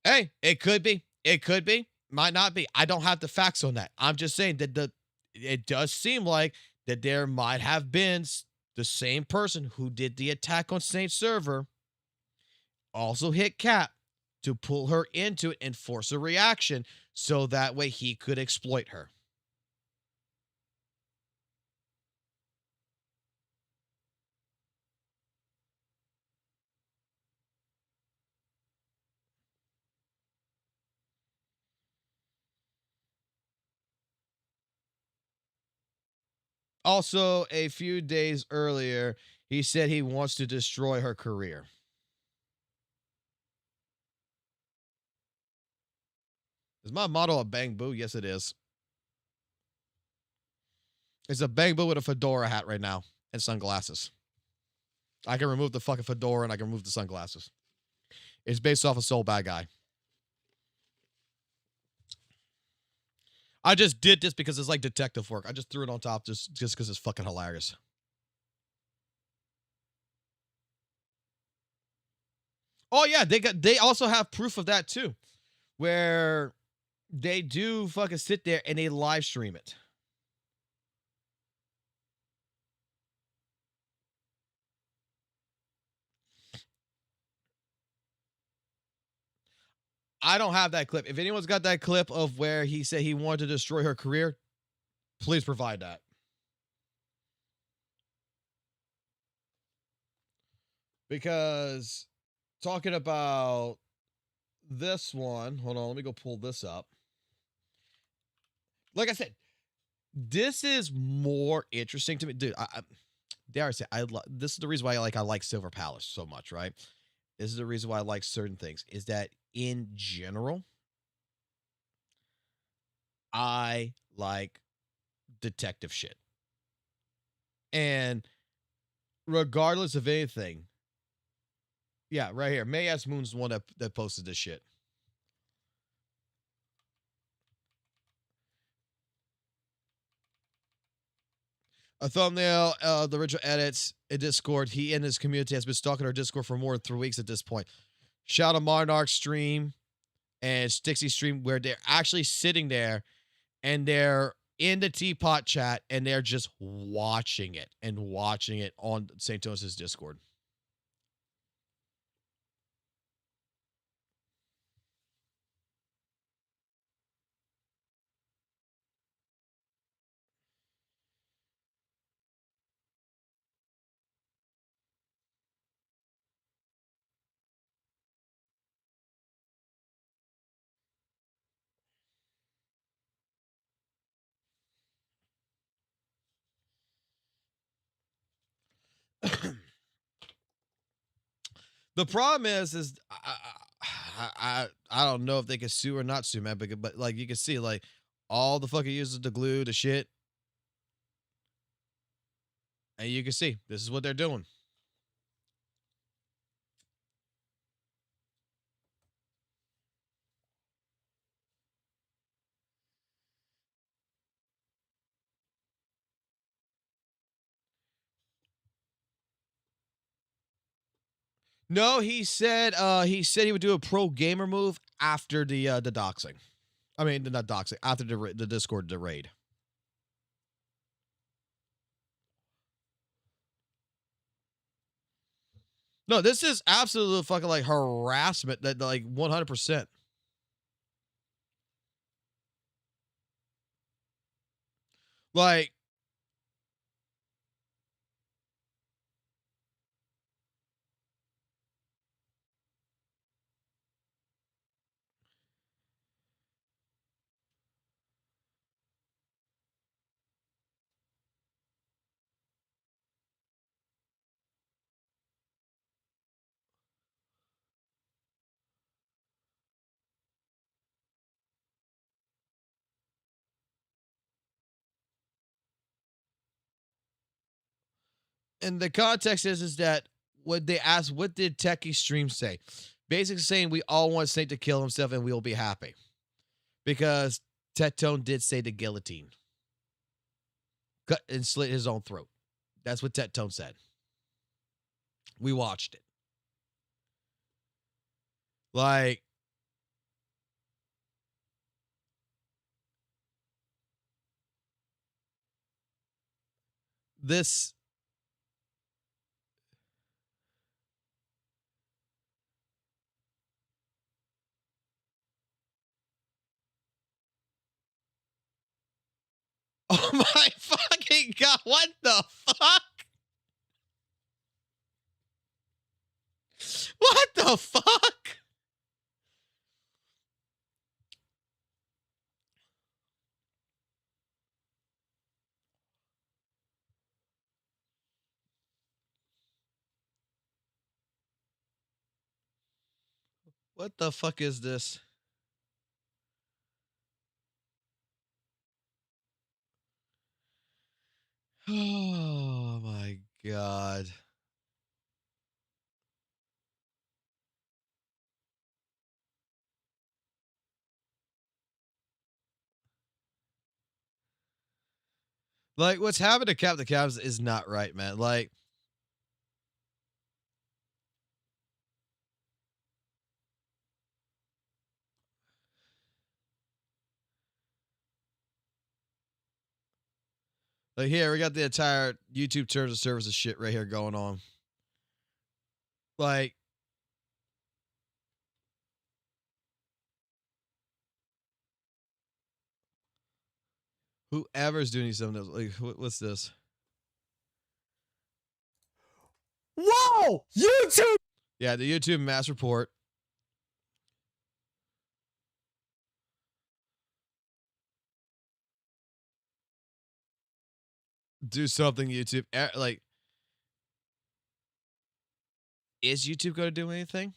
Hey, it could be. It could be. Might not be. I don't have the facts on that. I'm just saying that it does seem like that there might have been the same person who did the attack on Saint server also hit Cap to pull her into it and force a reaction so that way he could exploit her. Also, a few days earlier, he said he wants to destroy her career. Is my model a Bang Boo? Yes, it is. It's a Bang Boo with a fedora hat right now and sunglasses. I can remove the fucking fedora and I can remove the sunglasses. It's based off a Soul Bad Guy. I just did this because it's like detective work. I just threw it on top just because it's fucking hilarious. Oh yeah, they also have proof of that too, where they do fucking sit there and they live stream it. I don't have that clip. If anyone's got that clip of where he said he wanted to destroy her career, please provide that. Because talking about this one, hold on, let me go pull this up. Like I said, this is more interesting to me, dude. I dare I say, this is the reason why I like Silver Palace so much, right? This is the reason why I like certain things. Is that in general, I like detective shit, and regardless of anything, yeah, right here, May S. Moon's the one that posted this shit. A thumbnail, the original edits in Discord. He and his community has been stalking our Discord for more than 3 weeks at this point. Shout out Monarch's stream and Stixie's stream where they're actually sitting there and they're in the teapot chat and they're just watching it on St. Thomas's Discord. The problem is I don't know if they can sue or not sue, man. But like you can see, like all the fucking uses the glue, the shit, and you can see this is what they're doing. No, he said he would do a pro gamer move after the doxing. I mean, not doxing, after the Discord the raid. No, this is absolute fucking like harassment that like 100%. Like and the context is that what they asked, what did Techie Stream say? Basically saying we all want Snake to kill himself and we'll be happy. Because Tetone did say the guillotine. Cut and slit his own throat. That's what Tetone said. We watched it. Like, this. Oh my fucking God. What the fuck? What the fuck? What the fuck is this? Oh my god. Like, what's happened to Captain Cabs is not right, man. Like, here we got the entire YouTube terms of services shit right here going on. Like, whoever's doing something, like, what's this? Whoa! YouTube! Yeah, the YouTube mass report. Do something, YouTube. Like, is YouTube going to do anything?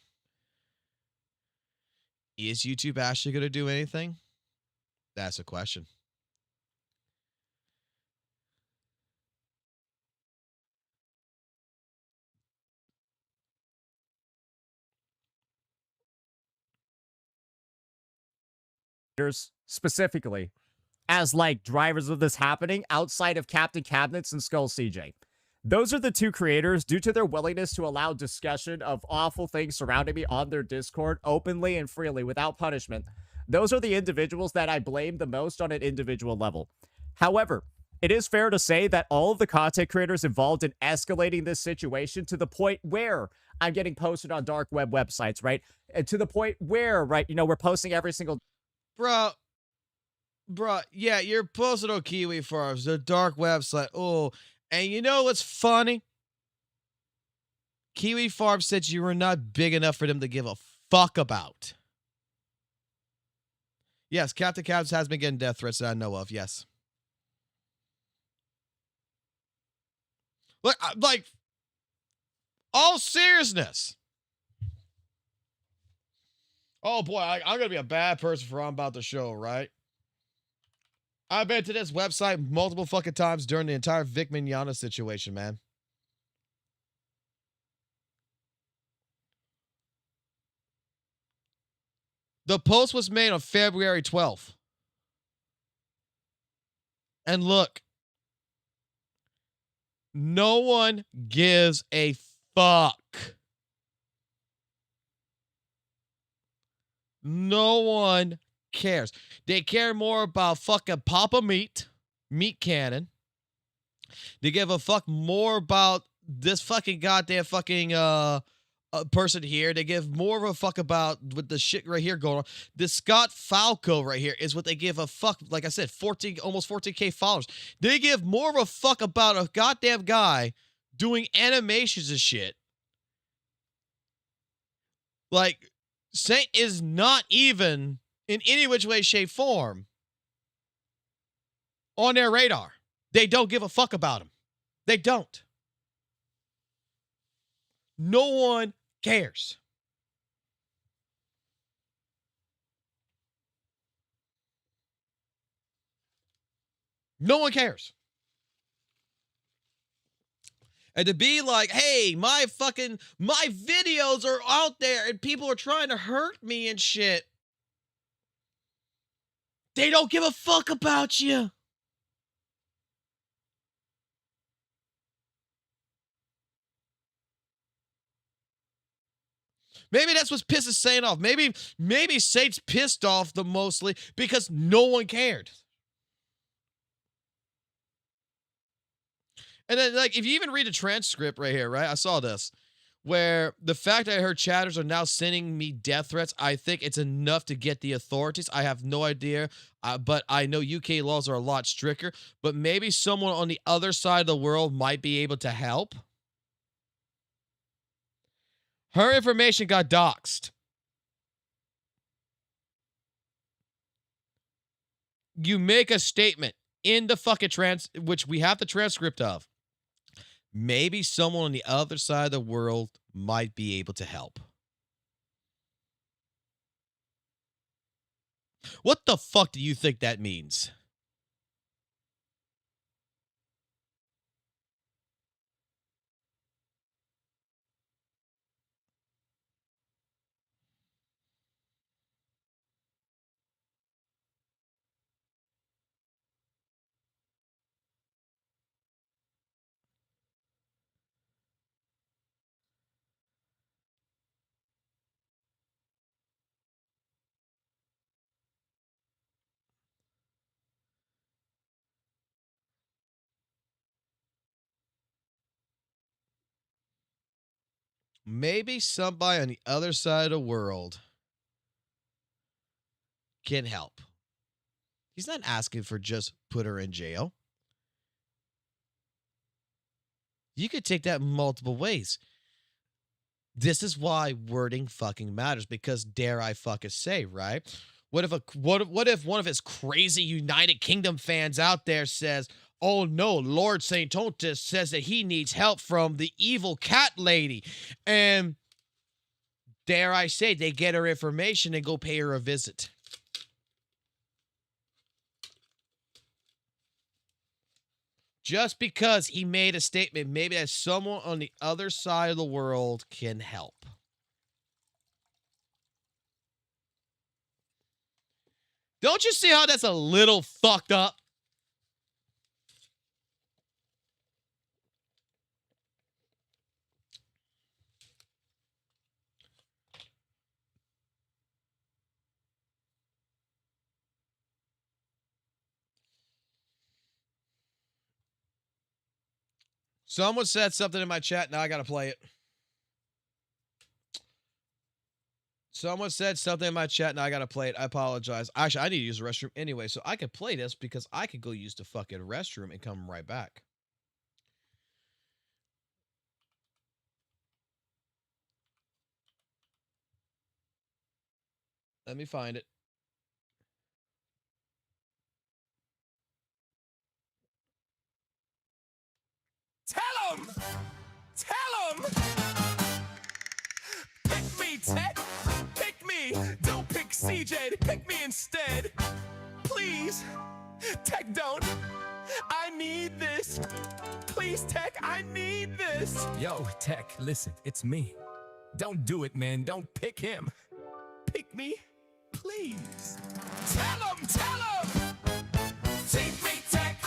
Is YouTube actually going to do anything? That's a question. Specifically, as like drivers of this happening outside of Captain Cabinets and Skull CJ. Those are the two creators, due to their willingness to allow discussion of awful things surrounding me on their Discord openly and freely without punishment. Those are the individuals that I blame the most on an individual level. However, it is fair to say that all of the content creators involved in escalating this situation to the point where I'm getting posted on dark web websites, right? And to the point where, right, we're posting every single... Bro, yeah, you're posted on Kiwi Farms, the dark website. Oh, and you know what's funny? Kiwi Farms said you were not big enough for them to give a fuck about. Yes, Captain Cabs has been getting death threats that I know of, yes. Look, like, all seriousness. Oh boy, I'm going to be a bad person for I'm about to show, right? I've been to this website multiple fucking times during the entire Vic Mignogna situation, man. The post was made on February 12th. And look, no one gives a fuck. No one cares. They care more about fucking Papa Meat Cannon. They give a fuck more about this fucking goddamn fucking person here. They give more of a fuck about with the shit right here going on. This Scott Falco right here is what they give a fuck. Like I said, almost 14K followers. They give more of a fuck about a goddamn guy doing animations and shit. Like, Saint is not even in any which way, shape, form on their radar. They don't give a fuck about him. They don't. No one cares. No one cares. And to be like, hey, my videos are out there and people are trying to hurt me and shit. They don't give a fuck about you. Maybe that's what's pissing Saint off. Maybe Saint's pissed off the mostly because no one cared. And then, like, if you even read the transcript right here, right? I saw this, where the fact that I heard chatters are now sending me death threats, I think it's enough to get the authorities. I have no idea, but I know UK laws are a lot stricter. But maybe someone on the other side of the world might be able to help. Her information got doxxed. You make a statement in the fucking which we have the transcript of. Maybe someone on the other side of the world might be able to help. What the fuck do you think that means? maybe somebody on the other side of the world can help. He's not asking for just put her in jail. You could take that multiple ways. This is why wording fucking matters, because dare I fucking say, right? What if one of his crazy United Kingdom fans out there says, "Oh no, Lord St. Tontus says that he needs help from the evil cat lady," and dare I say they get her information and go pay her a visit. Just because he made a statement, maybe that someone on the other side of the world can help. Don't you see how that's a little fucked up? Someone said something in my chat. Now I got to play it. Someone said something in my chat. Now I got to play it. I apologize. Actually, I need to use the restroom anyway, so I could play this because I could go use the fucking restroom and come right back. Let me find it. Tell him! Tell him! Pick me, Ted! Pick me! Don't pick CJ, pick me instead! Please! Tech, don't! I need this! Please, Tech, I need this! Yo, Tech, listen, it's me. Don't do it, man. Don't pick him. Pick me, please. Tell him! Tell him! Take me, Tech!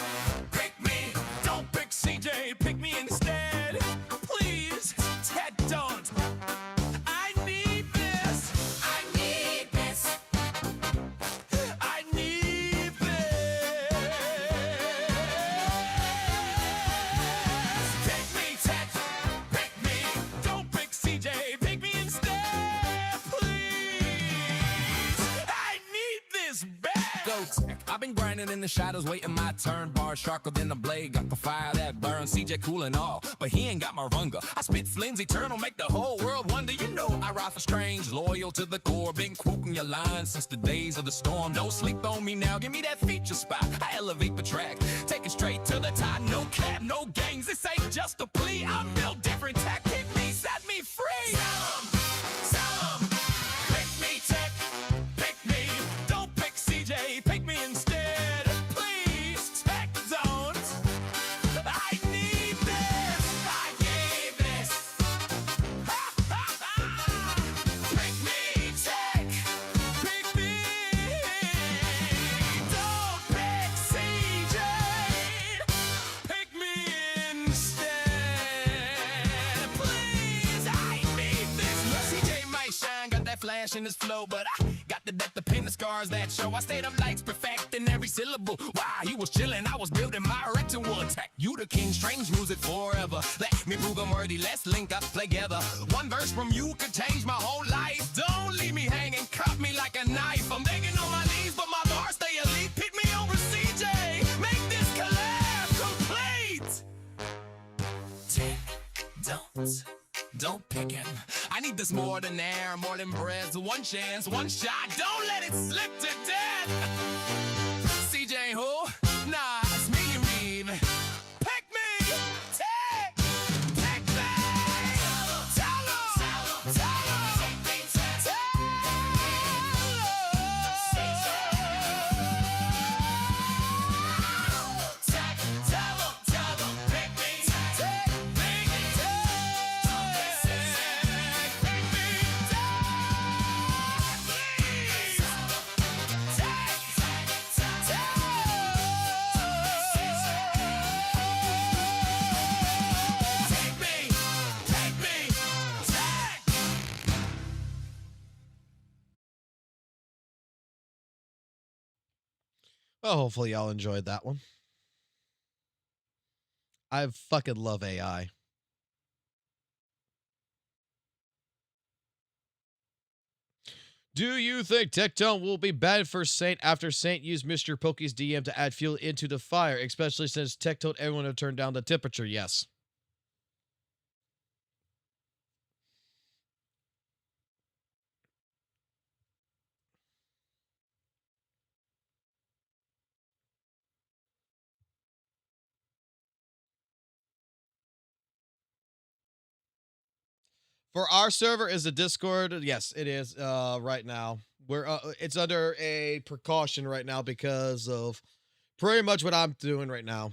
Pick me! Don't pick CJ, pick me instead! Please! Ted, don't! I need this! I need this! I need this! Pick me, Ted! Pick me! Don't pick CJ, pick me instead! Please! I need this bad! I've been grinding in the shadows, waiting my turn. Bars sharper than a blade, got the fire that burns. CJ cool and all, but he ain't got my runger. I spit flames eternal, make the whole world wonder. You know I ride for strange, loyal to the core. Been quoting your lines since the days of the storm. Don't sleep on me now, give me that feature spot. I elevate the track, take it straight to the top. No cap, no games, this ain't just a plea. I'm built different, tech, pick me, set me free. Tell 'em, pick me, tech, pick me. Don't pick CJ, pick me instead. Please, tech, don't. I need this. I need this. Pick me, tech. Pick me. Don't pick CJ. Pick me instead. Please, I need this. CJ might shine, got that flash in his flow, but I got the depth to paint the scars that show. I stayed up lights perfecting every syllable. Why he was chilling, I was building my rectangle attack. You the king, strange music forever. Let me prove I'm worthy, let's link up together. One verse from you could change my whole life. Don't leave me hanging, cut me like a knife. I'm begging on my knees, but my bars stay elite. Pick me over CJ, make this collab complete. Don't pick him. I need this more than air, more than breath. One chance, one shot. Don't let it slip to death. CJ who? Nah, it's me you need. Pick me. Take. Pick me. Tell 'em. Tell 'em. Tell 'em. Pick me. Take me. Well, hopefully y'all enjoyed that one. I fucking love AI. Do you think Tectone will be bad for Saint after Saint used Mr. Pokey's DM to add fuel into the fire, especially since Tech told everyone to turn down the temperature? Yes. For our server, is the Discord? Yes, it is. Right now, it's under a precaution right now because of pretty much what I'm doing right now.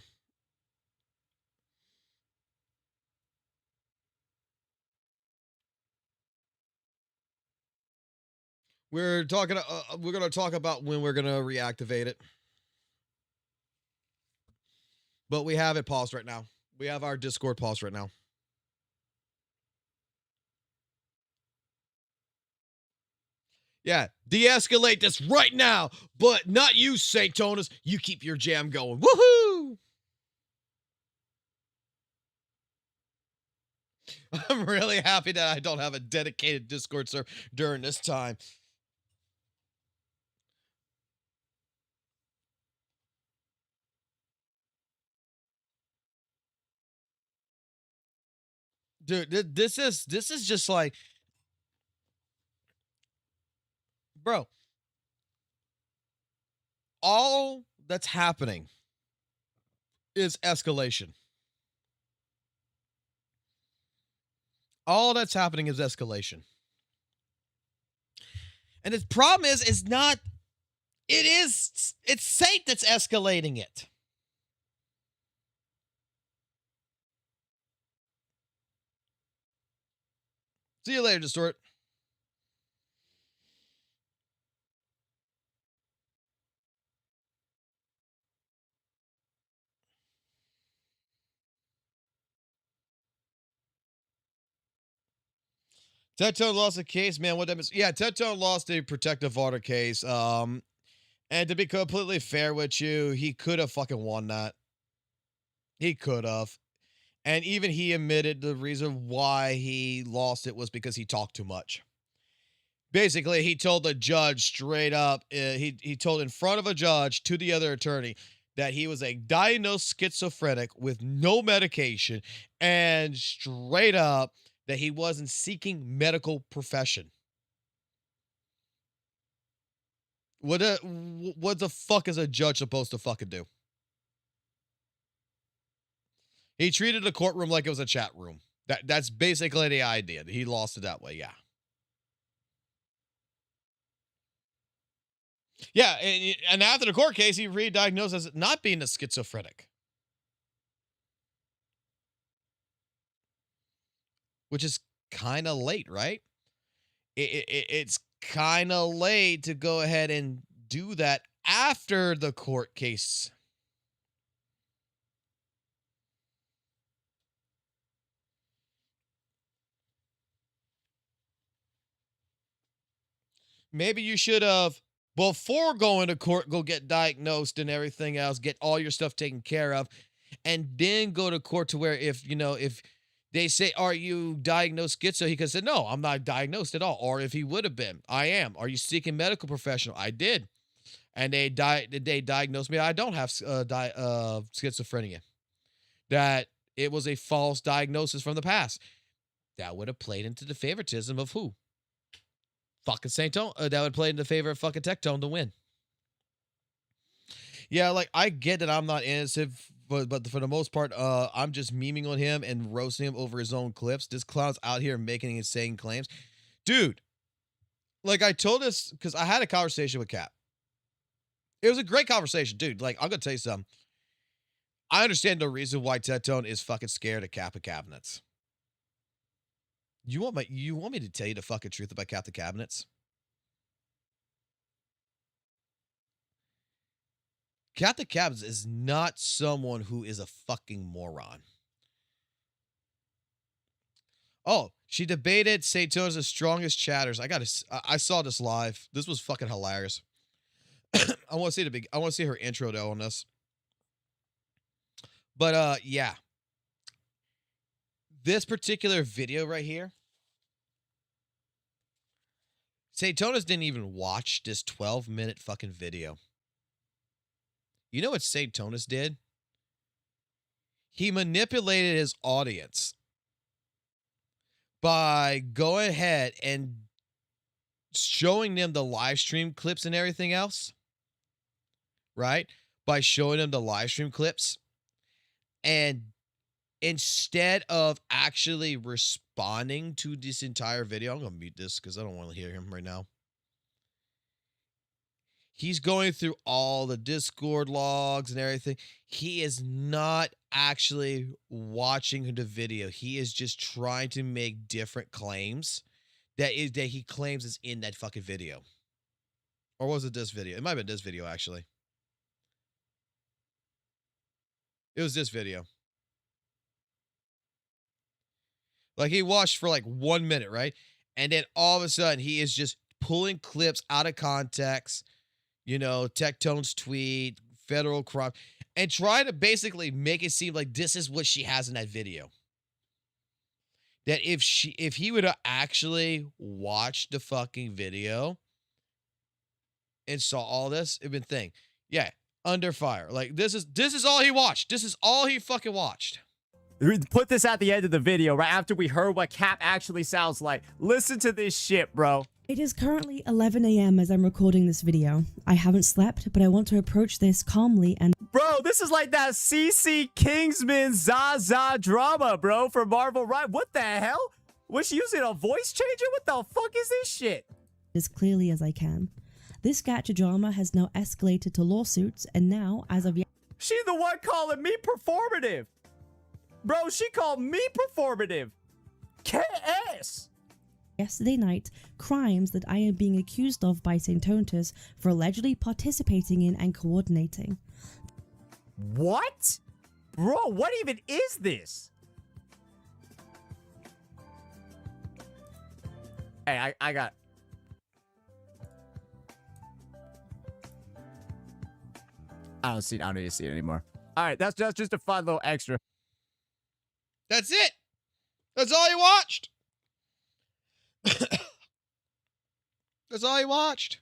We're talking. We're gonna talk about when we're gonna reactivate it, but we have it paused right now. We have our Discord paused right now. Yeah, de-escalate this right now, but not you, Saint Tonus. You keep your jam going. Woohoo! I'm really happy that I don't have a dedicated Discord server during this time. Dude, this is just like, bro, all that's happening is escalation. All that's happening is escalation. And the problem is not, it's Saint that's escalating it. See you later, Distort. Tetone lost a case, man. What that means? Yeah, Tetone lost a protective order case. And to be completely fair with you, he could have fucking won that. He could have. And even he admitted the reason why he lost it was because he talked too much. Basically, he told the judge straight up, he told in front of a judge to the other attorney that he was a diagnosed schizophrenic with no medication, and straight up that he wasn't seeking medical profession. What the fuck is a judge supposed to fucking do? He treated the courtroom like it was a chat room. That's basically the idea. He lost it that way, yeah. Yeah, and after the court case, he re-diagnosed as not being a schizophrenic. Which is kind of late, right? It's kind of late to go ahead and do that after the court case. Maybe you should have, before going to court, go get diagnosed and everything else, get all your stuff taken care of, and then go to court to where if they say, are you diagnosed schizo? He could say, no, I'm not diagnosed at all. Or if he would have been, I am. Are you seeking medical professional? I did. And they diagnosed me. I don't have schizophrenia. That it was a false diagnosis from the past. That would have played into the favoritism of who? Fucking Saint Tone. That would play into the favor of fucking Tectone to win. Yeah, like, I get that I'm not innocent, but for the most part, I'm just memeing on him and roasting him over his own clips. This clown's out here making insane claims. Dude, like, I told this because I had a conversation with Cap. It was a great conversation, dude. Like, I'm going to tell you something. I understand the reason why Tectone is fucking scared of Kappa cabinets. You want me to tell you the fucking truth about Kappa cabinets? Kappa cabinets is not someone who is a fucking moron. Oh, she debated St. Tone's strongest chatters. I saw this live. This was fucking hilarious. I want to see her intro though on this. But yeah. This particular video right here. Saytonis didn't even watch this 12-minute fucking video. You know what Saytonis did? He manipulated his audience by going ahead and showing them the live stream clips and everything else, right? By showing them the live stream clips, and instead of actually responding to this entire video, I'm going to mute this because I don't want to hear him right now. He's going through all the Discord logs and everything. He is not actually watching the video. He is just trying to make different claims that he claims is in that fucking video. Or was it this video? It might have been this video, actually. It was this video. Like, he watched for like 1 minute, right? And then all of a sudden, he is just pulling clips out of context, you know, Tectone's tweet, federal crime, and trying to basically make it seem like this is what she has in that video. That if he would have actually watched the fucking video and saw all this, it'd been thing. Yeah, under fire. Like, this is all he watched. This is all he fucking watched. Put this at the end of the video, right after we heard what Cap actually sounds like. Listen to this shit, bro. It is currently 11 a.m. as I'm recording this video. I haven't slept, but I want to approach this calmly and... Bro, this is like that CC Kingsman ZZZ drama, bro, for Marvel, right? What the hell? Was she using a voice changer? What the fuck is this shit? ...as clearly as I can. This gacha drama has now escalated to lawsuits, and now, as of... She the one calling me performative. Bro, she called me performative. KS. Yesterday night, crimes that I am being accused of by Saintontus for allegedly participating in and coordinating. What? Bro, what even is this? Hey, I got... I don't need to see it anymore. All right, that's just a fun little extra. That's it. That's all you watched. That's all you watched.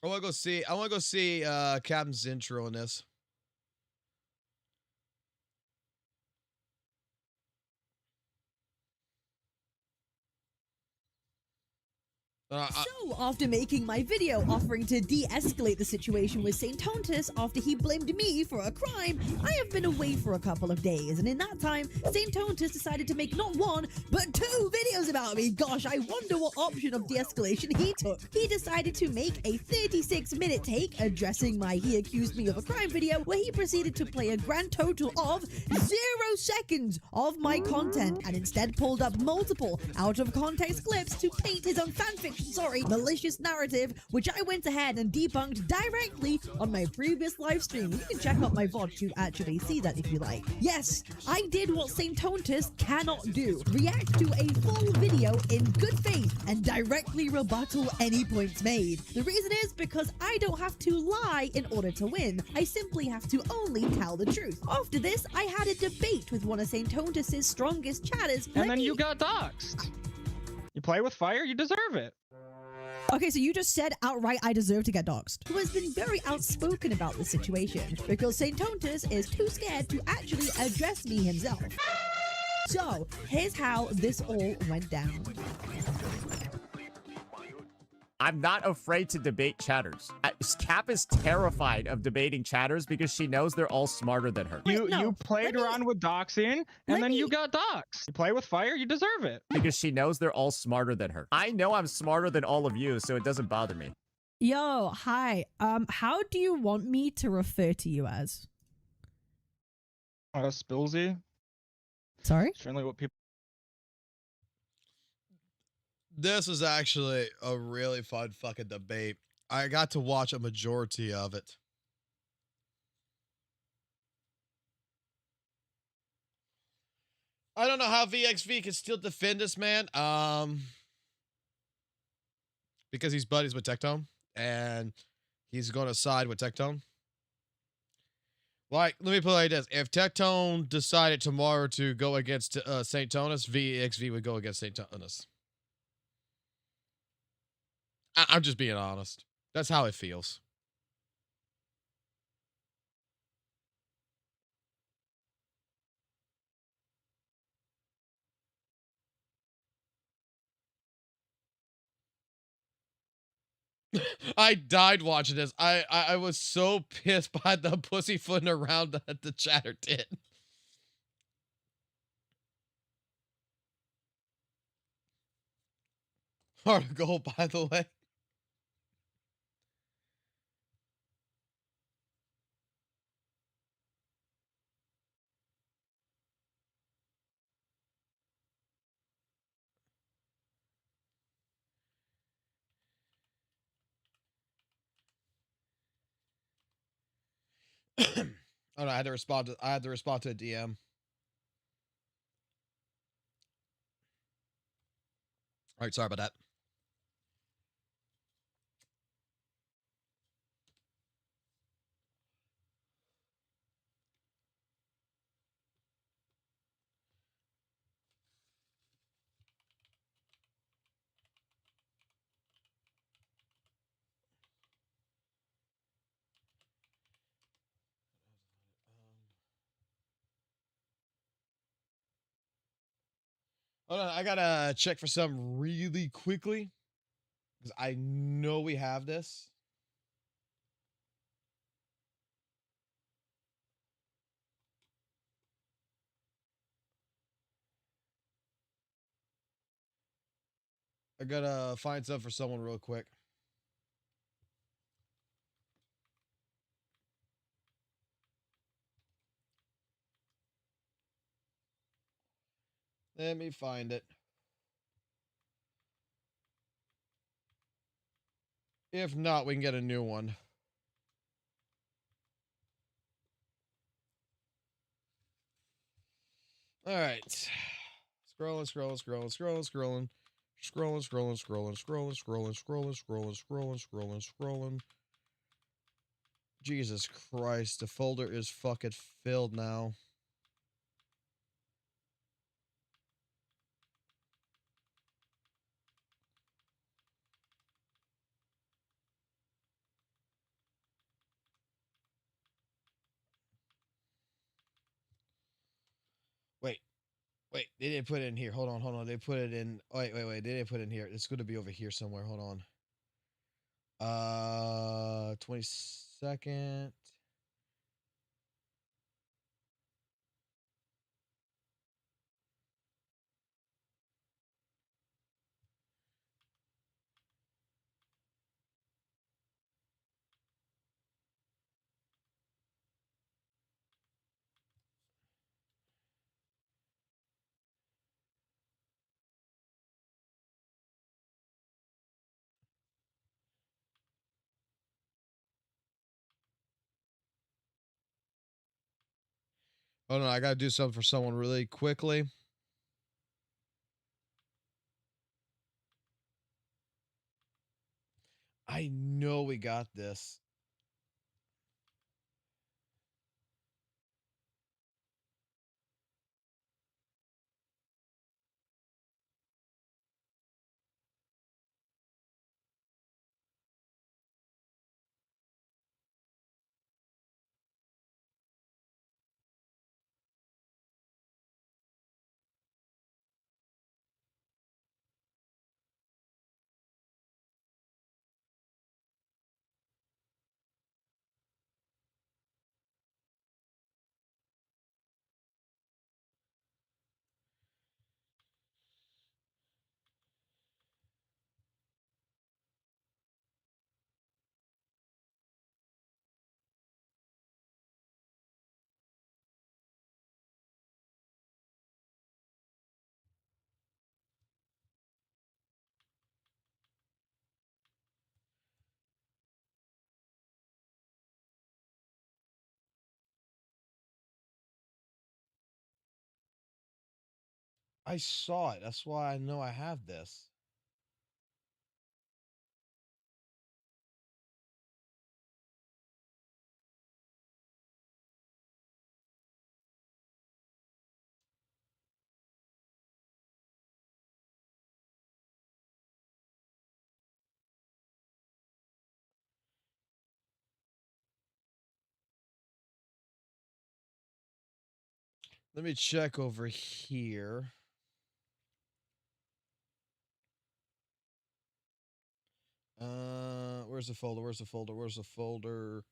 I want to go see Captain's intro on this. So, after making my video offering to de-escalate the situation with Saintontus after he blamed me for a crime, I have been away for a couple of days, and in that time, Saintontus decided to make not one, but 2 videos about me. Gosh, I wonder what option of de-escalation he took. He decided to make a 36-minute take addressing my "he accused me of a crime" video, where he proceeded to play a grand total of 0 seconds of my content, and instead pulled up multiple out-of-context clips to paint his own fanfiction, malicious narrative, which I went ahead and debunked directly on my previous live stream. You can check out my VOD to actually see that if you like. Yes, I did what Saintontus cannot do. React to a full video in good faith and directly rebuttal any points made. The reason is because I don't have to lie in order to win. I simply have to only tell the truth. After this, I had a debate with one of Saintontus's strongest chatters. And then you got doxxed. You play with fire, you deserve it. Okay, so you just said outright I deserve to get doxxed. Who has been very outspoken about the situation because Saintontus is too scared to actually address me himself. So, here's how this all went down. I'm not afraid to debate chatters. Cap is terrified of debating chatters because she knows they're all smarter than her. You played around with doxing, and then you got doxed. You play with fire, you deserve it. Because she knows they're all smarter than her. I know I'm smarter than all of you, so it doesn't bother me. Yo, hi. How do you want me to refer to you as? Spillsy. Sorry? It's generally what people... This was actually a really fun fucking debate. I got to watch a majority of it. I don't know how VXV can still defend this man. Because he's buddies with Tectone, and he's going to side with Tectone. Like, let me put it like this. If Tectone decided tomorrow to go against St. Tonus, VXV would go against St. Tonus. I'm just being honest. That's how it feels. I died watching this. I was so pissed by the pussyfooting around that the chatter did. Article, by the way. Oh no, I had to respond to a DM. All right, sorry about that. Hold on, I gotta check for something really quickly because I know we have this. I gotta find something for someone real quick. Let me find it. If not, we can get a new one. All right. Scrolling. Jesus Christ, the folder is fucking filled now. Wait, they didn't put it in here. Hold on. They put it in. Wait. They didn't put it in here. It's going to be over here somewhere. Hold on. 22nd. Hold on, I gotta do something for someone really quickly. I know we got this. I saw it. That's why I know I have this. Let me check over here. Where's the folder? Where's the folder? Where's the folder?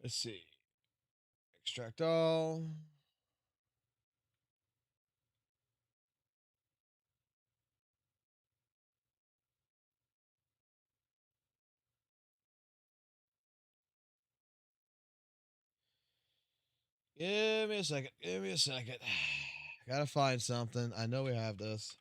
Let's see. Extract all. Give me a second. Give me a second. Gotta find something. I know we have this.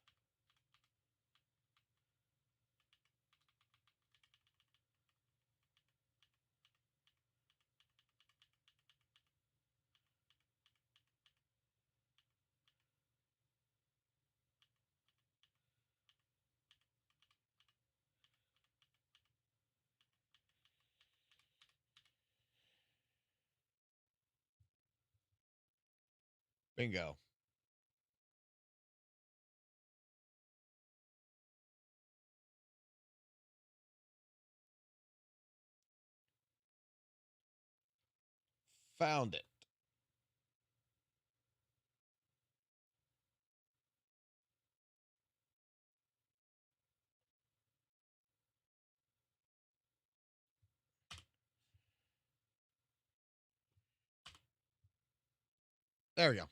Bingo. Found it. There we go.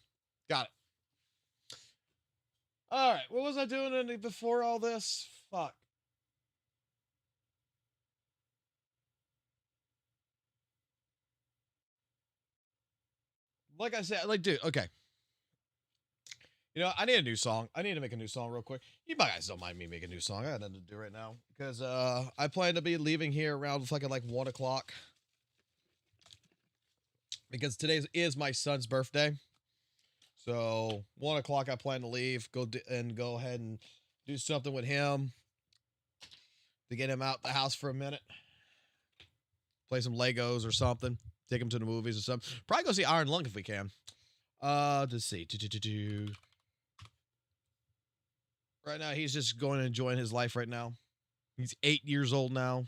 Got it. All right. What was I doing before all this? Fuck. Like I said, like, dude, okay. You know, I need a new song. I need to make a new song real quick. You guys don't mind me making a new song. I got nothing to do right now. Because I plan to be leaving here around fucking like 1 o'clock. Because today is my son's birthday. So 1 o'clock I plan to leave. Go ahead and do something with him. To get him out the house for a minute. Play some Legos or something. Take him to the movies or something. Probably go see Iron Lung if we can. Let's see. Right now, he's just going and enjoying his life right now. He's 8 years old now.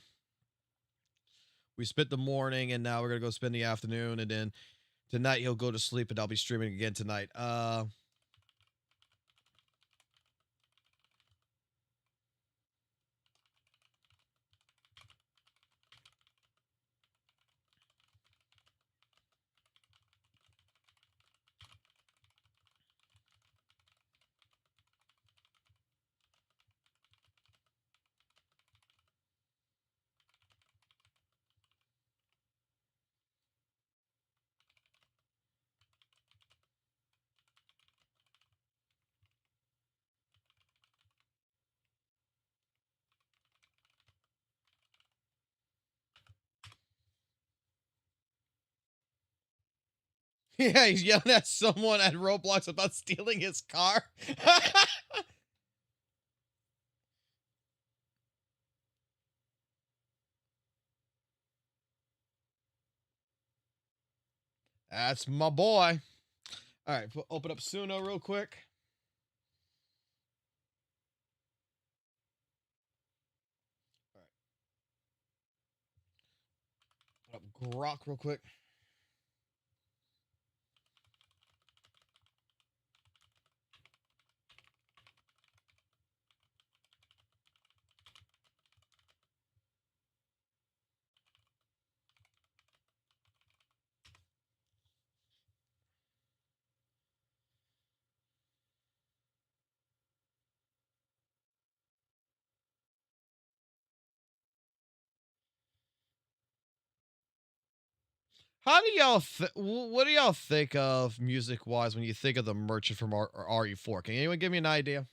We spent the morning, and now we're going to go spend the afternoon. And then tonight, he'll go to sleep, and I'll be streaming again tonight. Yeah, he's yelling at someone at Roblox about stealing his car. That's my boy. All right, open up Suno real quick. All right. Open up Grok real quick. How do y'all what do y'all think of music wise when you think of the Merchant from RE4? Can anyone give me an idea?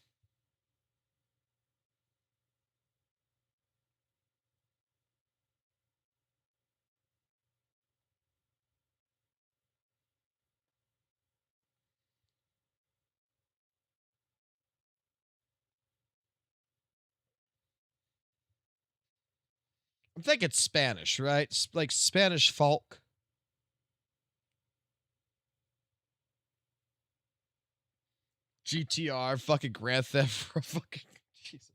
I'm thinking Spanish, right? Like Spanish folk. GTR, fucking Grand Theft for fucking Jesus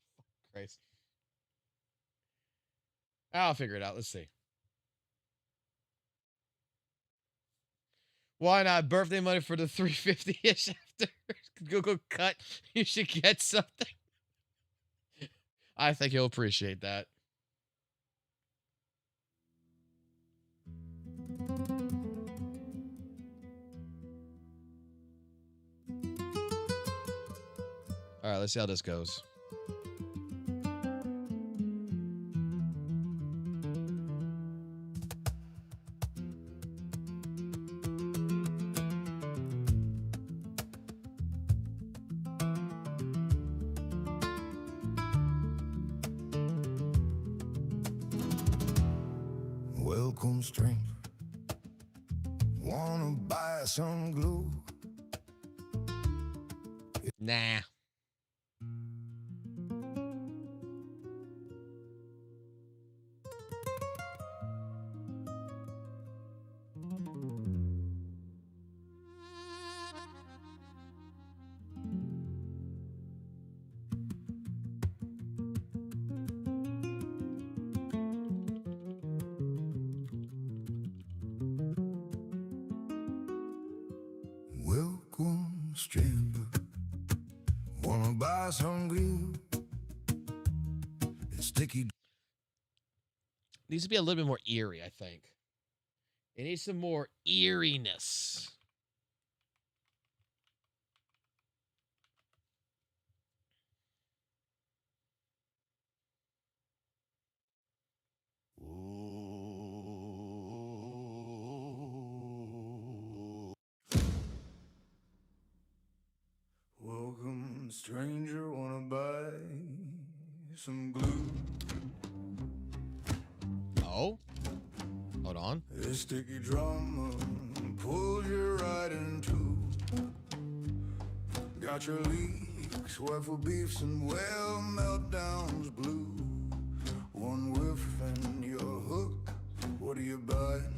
Christ. I'll figure it out. Let's see. Why not? Birthday money for the 350-ish after Google cut. You should get something. I think he'll appreciate that. All right, let's see how this goes. Welcome, stranger. Wanna buy some glue? Nah. Welcome, stranger. Wanna buy some glue? It's sticky. Needs to be a little bit more eerie, I think. It needs some more eeriness. Welcome, stranger. Wanna buy some glue? Oh? Hold on. This sticky drama pulls you right into. Got your leaks, waifu beefs, and well meltdowns blue. One whiff and you're hooked. What are you buying?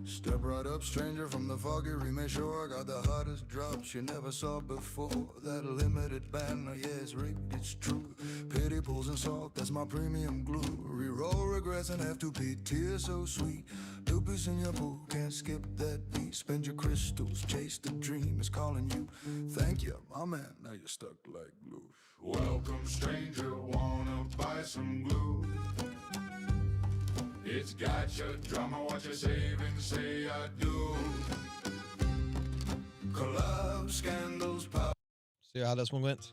Step right up, stranger, from the foggy remake shore. Got the hottest drops you never saw before. That limited banner, yeah, it's rigged, it's true. Pity pulls and salt, that's my premium glue. Reroll regrets and F2P, tears so sweet. Doopies in your pool, can't skip that beat. Spend your crystals, chase the dream, it's calling you. Thank you, my man, now you're stuck like glue. Welcome, stranger, wanna buy some glue? It's got your drama, what you saving, say I do. Collab scandals, power. See how this one went?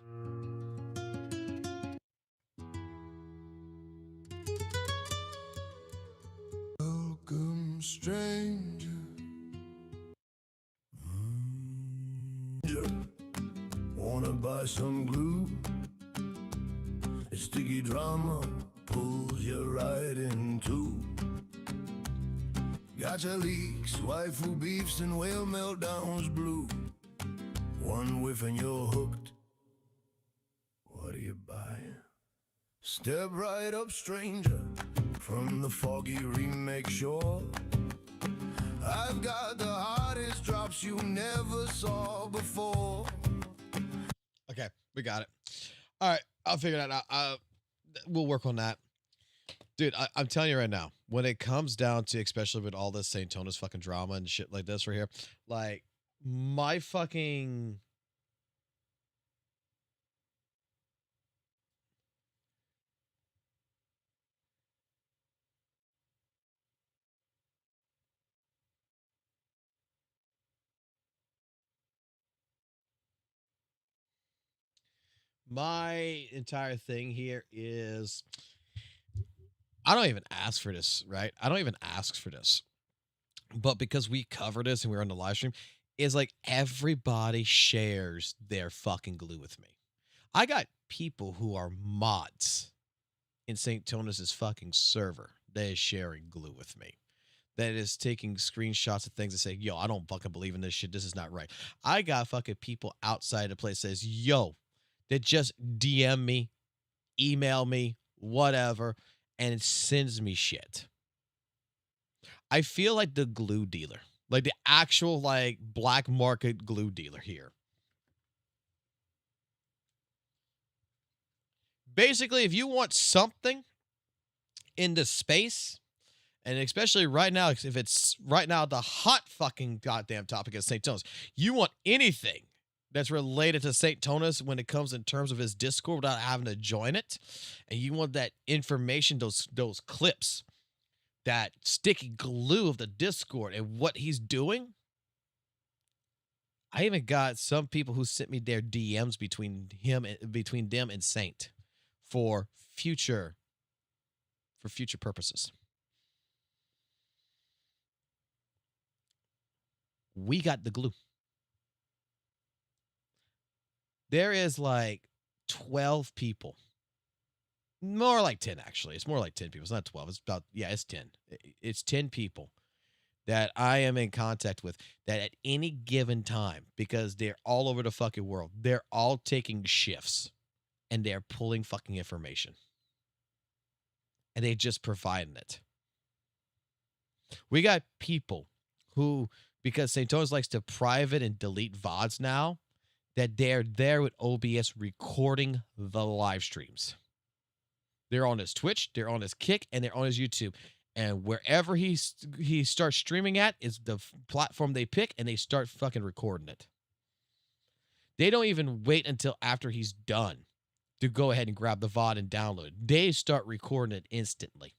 Welcome, stranger. Wanna buy some glue? It's sticky drama pulls you right into. Got your leaks, waifu beefs, and whale meltdowns blue. One whiff and you're hooked. What do you buy? Step right up, stranger, from the foggy remake shore. I've got the hottest drops you never saw before. Okay, we got it. All right, I'll figure that out. We'll work on that. Dude, I'm telling you right now, when it comes down to, especially with all this St. Tona's fucking drama and shit like this right here, like, my fucking... My entire thing here is I don't even ask for this, right? I don't even ask for this. But because we cover this and we're on the live stream, is like everybody shares their fucking glue with me. I got people who are mods in St. Tonus's fucking server that is sharing glue with me. That is taking screenshots of things and saying, yo, I don't fucking believe in this shit. This is not right. I got fucking people outside the place that says, yo, that just DM me, email me, whatever, and it sends me shit. I feel like the glue dealer, like the actual like black market glue dealer here. Basically, if you want something in the space, and especially right now, if it's right now the hot fucking goddamn topic of St. Tonus, you want anything that's related to St. Tonus when it comes in terms of his Discord without having to join it, and you want that information, those clips, that sticky glue of the Discord and what he's doing. I even got some people who sent me their DMs between them and Saint for future purposes. We got the glue. There is like 12 people. More like 10, actually. It's more like 10 people. It's not 12. It's about, yeah, it's 10. It's 10 people that I am in contact with that at any given time, because they're all over the fucking world, they're all taking shifts and they're pulling fucking information. And they just providing it. We got people who, because St. Tonus likes to private and delete VODs now, that they're there with OBS recording the live streams. They're on his Twitch, they're on his Kick, and they're on his YouTube. And wherever he starts streaming at is the platform they pick, and they start fucking recording it. They don't even wait until after he's done to go ahead and grab the VOD and download it. They start recording it instantly.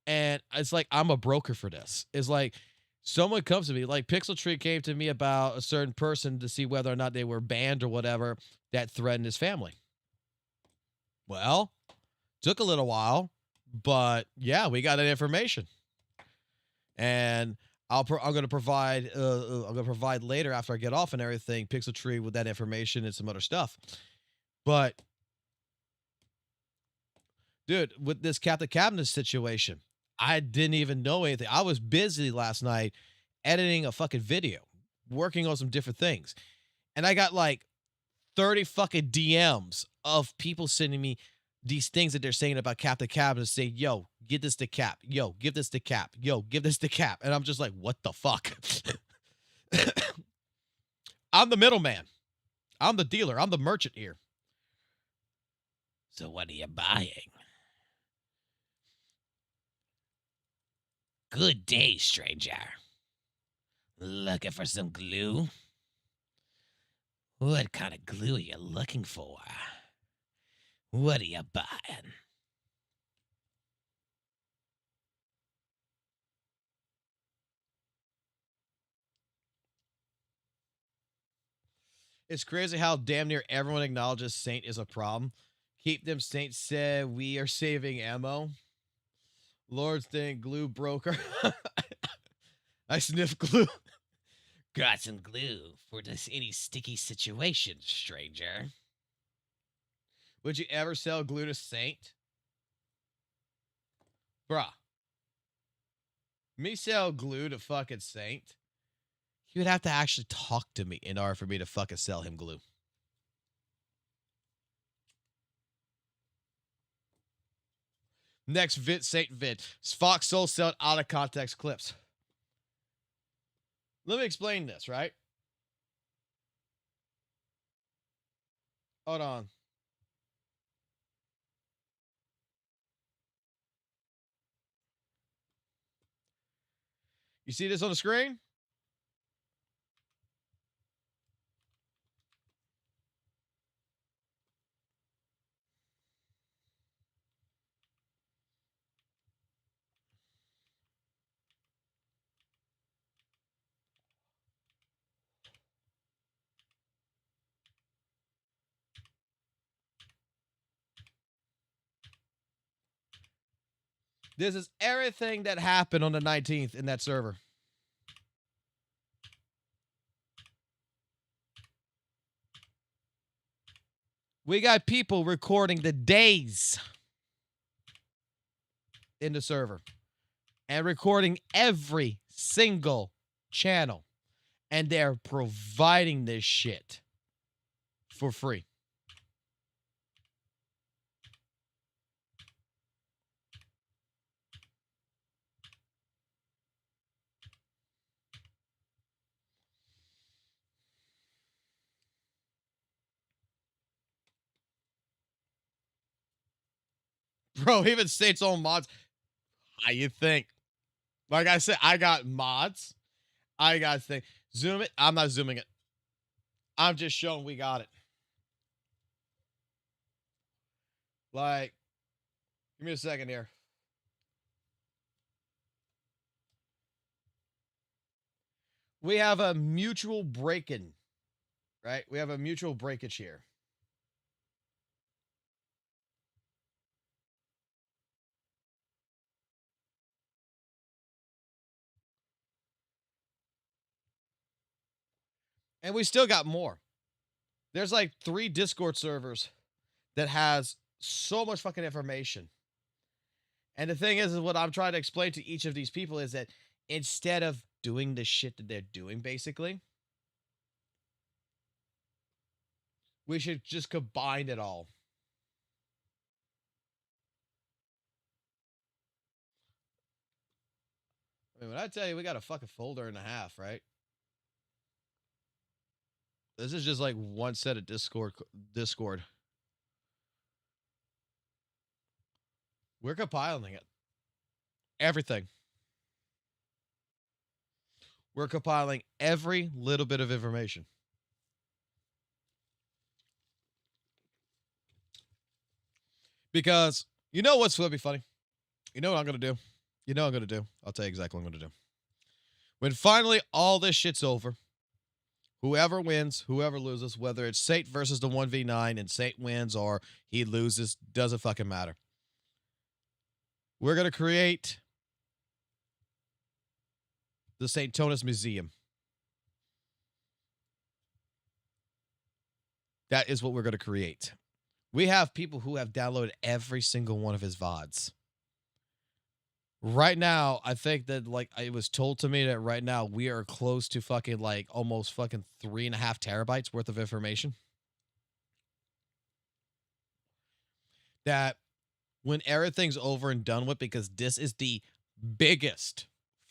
And it's like, I'm a broker for this. It's like, someone comes to me, like Pixel Tree came to me about a certain person to see whether or not they were banned or whatever that threatened his family. Well, took a little while, but yeah, we got that information. And I'm going to provide later after I get off and everything, Pixel Tree with that information and some other stuff. But dude, with this Captain Cabinet situation, I didn't even know anything. I was busy last night editing a fucking video, working on some different things. And I got like 30 fucking DMs of people sending me these things that they're saying about Captain Cabinet, saying, yo, give this to Cap. Yo, give this to Cap. Yo, give this to Cap. And I'm just like, what the fuck? I'm the middleman. I'm the dealer. I'm the merchant here. So what are you buying? Good day, stranger. Looking for some glue? What kind of glue are you looking for? What are you buying? It's crazy how damn near everyone acknowledges Saint is a problem. Keep them, Saint said, we are saving ammo. Lord's thing, glue broker. I sniff glue. Got some glue for this any sticky situation, stranger. Would you ever sell glue to Saint? Bruh. Me sell glue to fucking Saint? He would have to actually talk to me in order for me to fucking sell him glue. Next vid, Saint vid. Fox Soul selling out of context clips. Let me explain this, right? Hold on. You see this on the screen? This is everything that happened on the 19th in that server. We got people recording the days in the server and recording every single channel. And they're providing this shit for free. Bro, even states own mods. How you think? Like I said, I got mods. I got thing. Zoom it. I'm not zooming it. I'm just showing we got it. Like, give me a second here. We have a mutual break-in, right? We have a mutual breakage here. And we still got more. There's like 3 Discord servers that has so much fucking information. And the thing is what I'm trying to explain to each of these people is that instead of doing the shit that they're doing, basically, we should just combine it all. I mean, when I tell you we got a fucking folder and a half, right? This is just like one set of Discord. We're compiling it. Everything. We're compiling every little bit of information. Because you know what's going to be funny? You know what I'm going to do? You know what I'm going to do? I'll tell you exactly what I'm going to do. When finally all this shit's over, whoever wins, whoever loses, whether it's Saint versus the 1v9 and Saint wins or he loses, doesn't fucking matter. We're going to create the St. Tonus Museum. That is what we're going to create. We have people who have downloaded every single one of his VODs. Right now, I think that, like, it was told to me that right now we are close to fucking, like, almost fucking 3.5 terabytes worth of information. That when everything's over and done with, because this is the biggest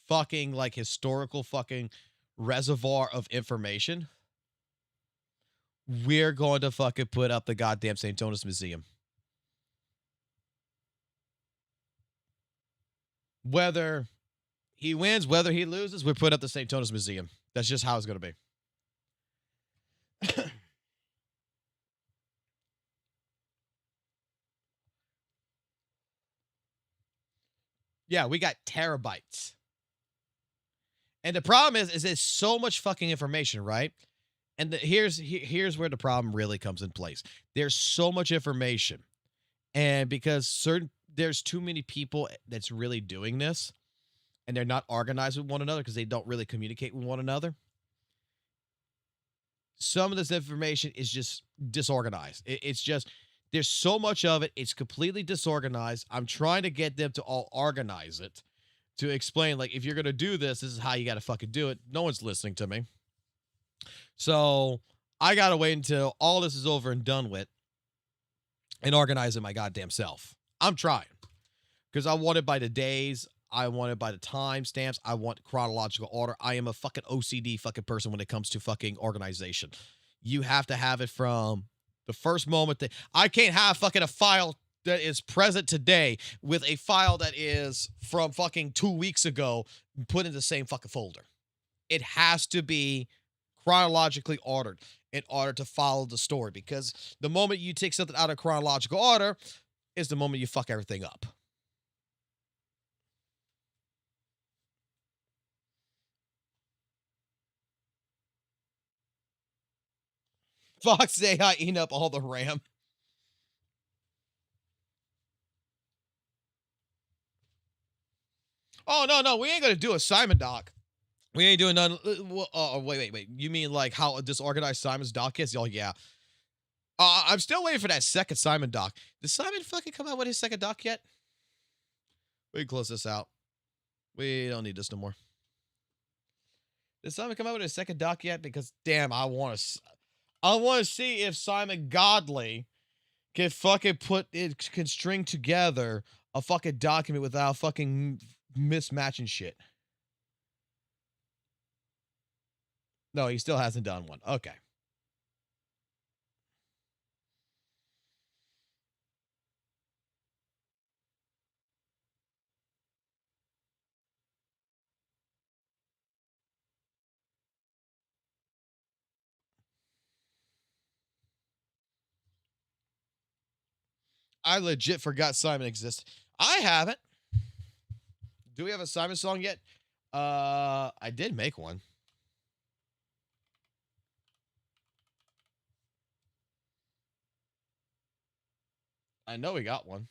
fucking, like, historical fucking reservoir of information, we're going to fucking put up the goddamn St. Tonus Museum. Whether he wins, whether he loses, we put up the St. Tonus Museum. That's just how it's going to be. Yeah, we got terabytes. And the problem is there's so much fucking information, right? And here's where the problem really comes in place. There's so much information. And because there's too many people that's really doing this, and they're not organized with one another because they don't really communicate with one another. Some of this information is just disorganized. It's just, there's so much of it. It's completely disorganized. I'm trying to get them to all organize it, to explain, like, if you're going to do this, this is how you got to fucking do it. No one's listening to me. So I got to wait until all this is over and done with and organize it my goddamn self. I'm trying because I want it by the days. I want it by the timestamps. I want chronological order. I am a fucking OCD fucking person when it comes to fucking organization. You have to have it from the first moment that I can't have fucking a file that is present today with a file that is from fucking 2 weeks ago put in the same fucking folder. It has to be chronologically ordered in order to follow the story, because the moment you take something out of chronological order is the moment you fuck everything up. Fox AI eating up all the RAM. Oh, no, we ain't gonna do a Simon doc. We ain't doing none. Wait. You mean like how disorganized Simon's doc is? Oh, yeah. I'm still waiting for that second Simon doc. Did Simon fucking come out with his second doc yet? We can close this out. We don't need this no more. Did Simon come out with his second doc yet? Because, damn, I want to see if Simon Godley can fucking can string together a fucking document without fucking mismatching shit. No, he still hasn't done one. Okay. I legit forgot Simon exists. I haven't. Do we have a Simon song yet? I did make one. I know we got one.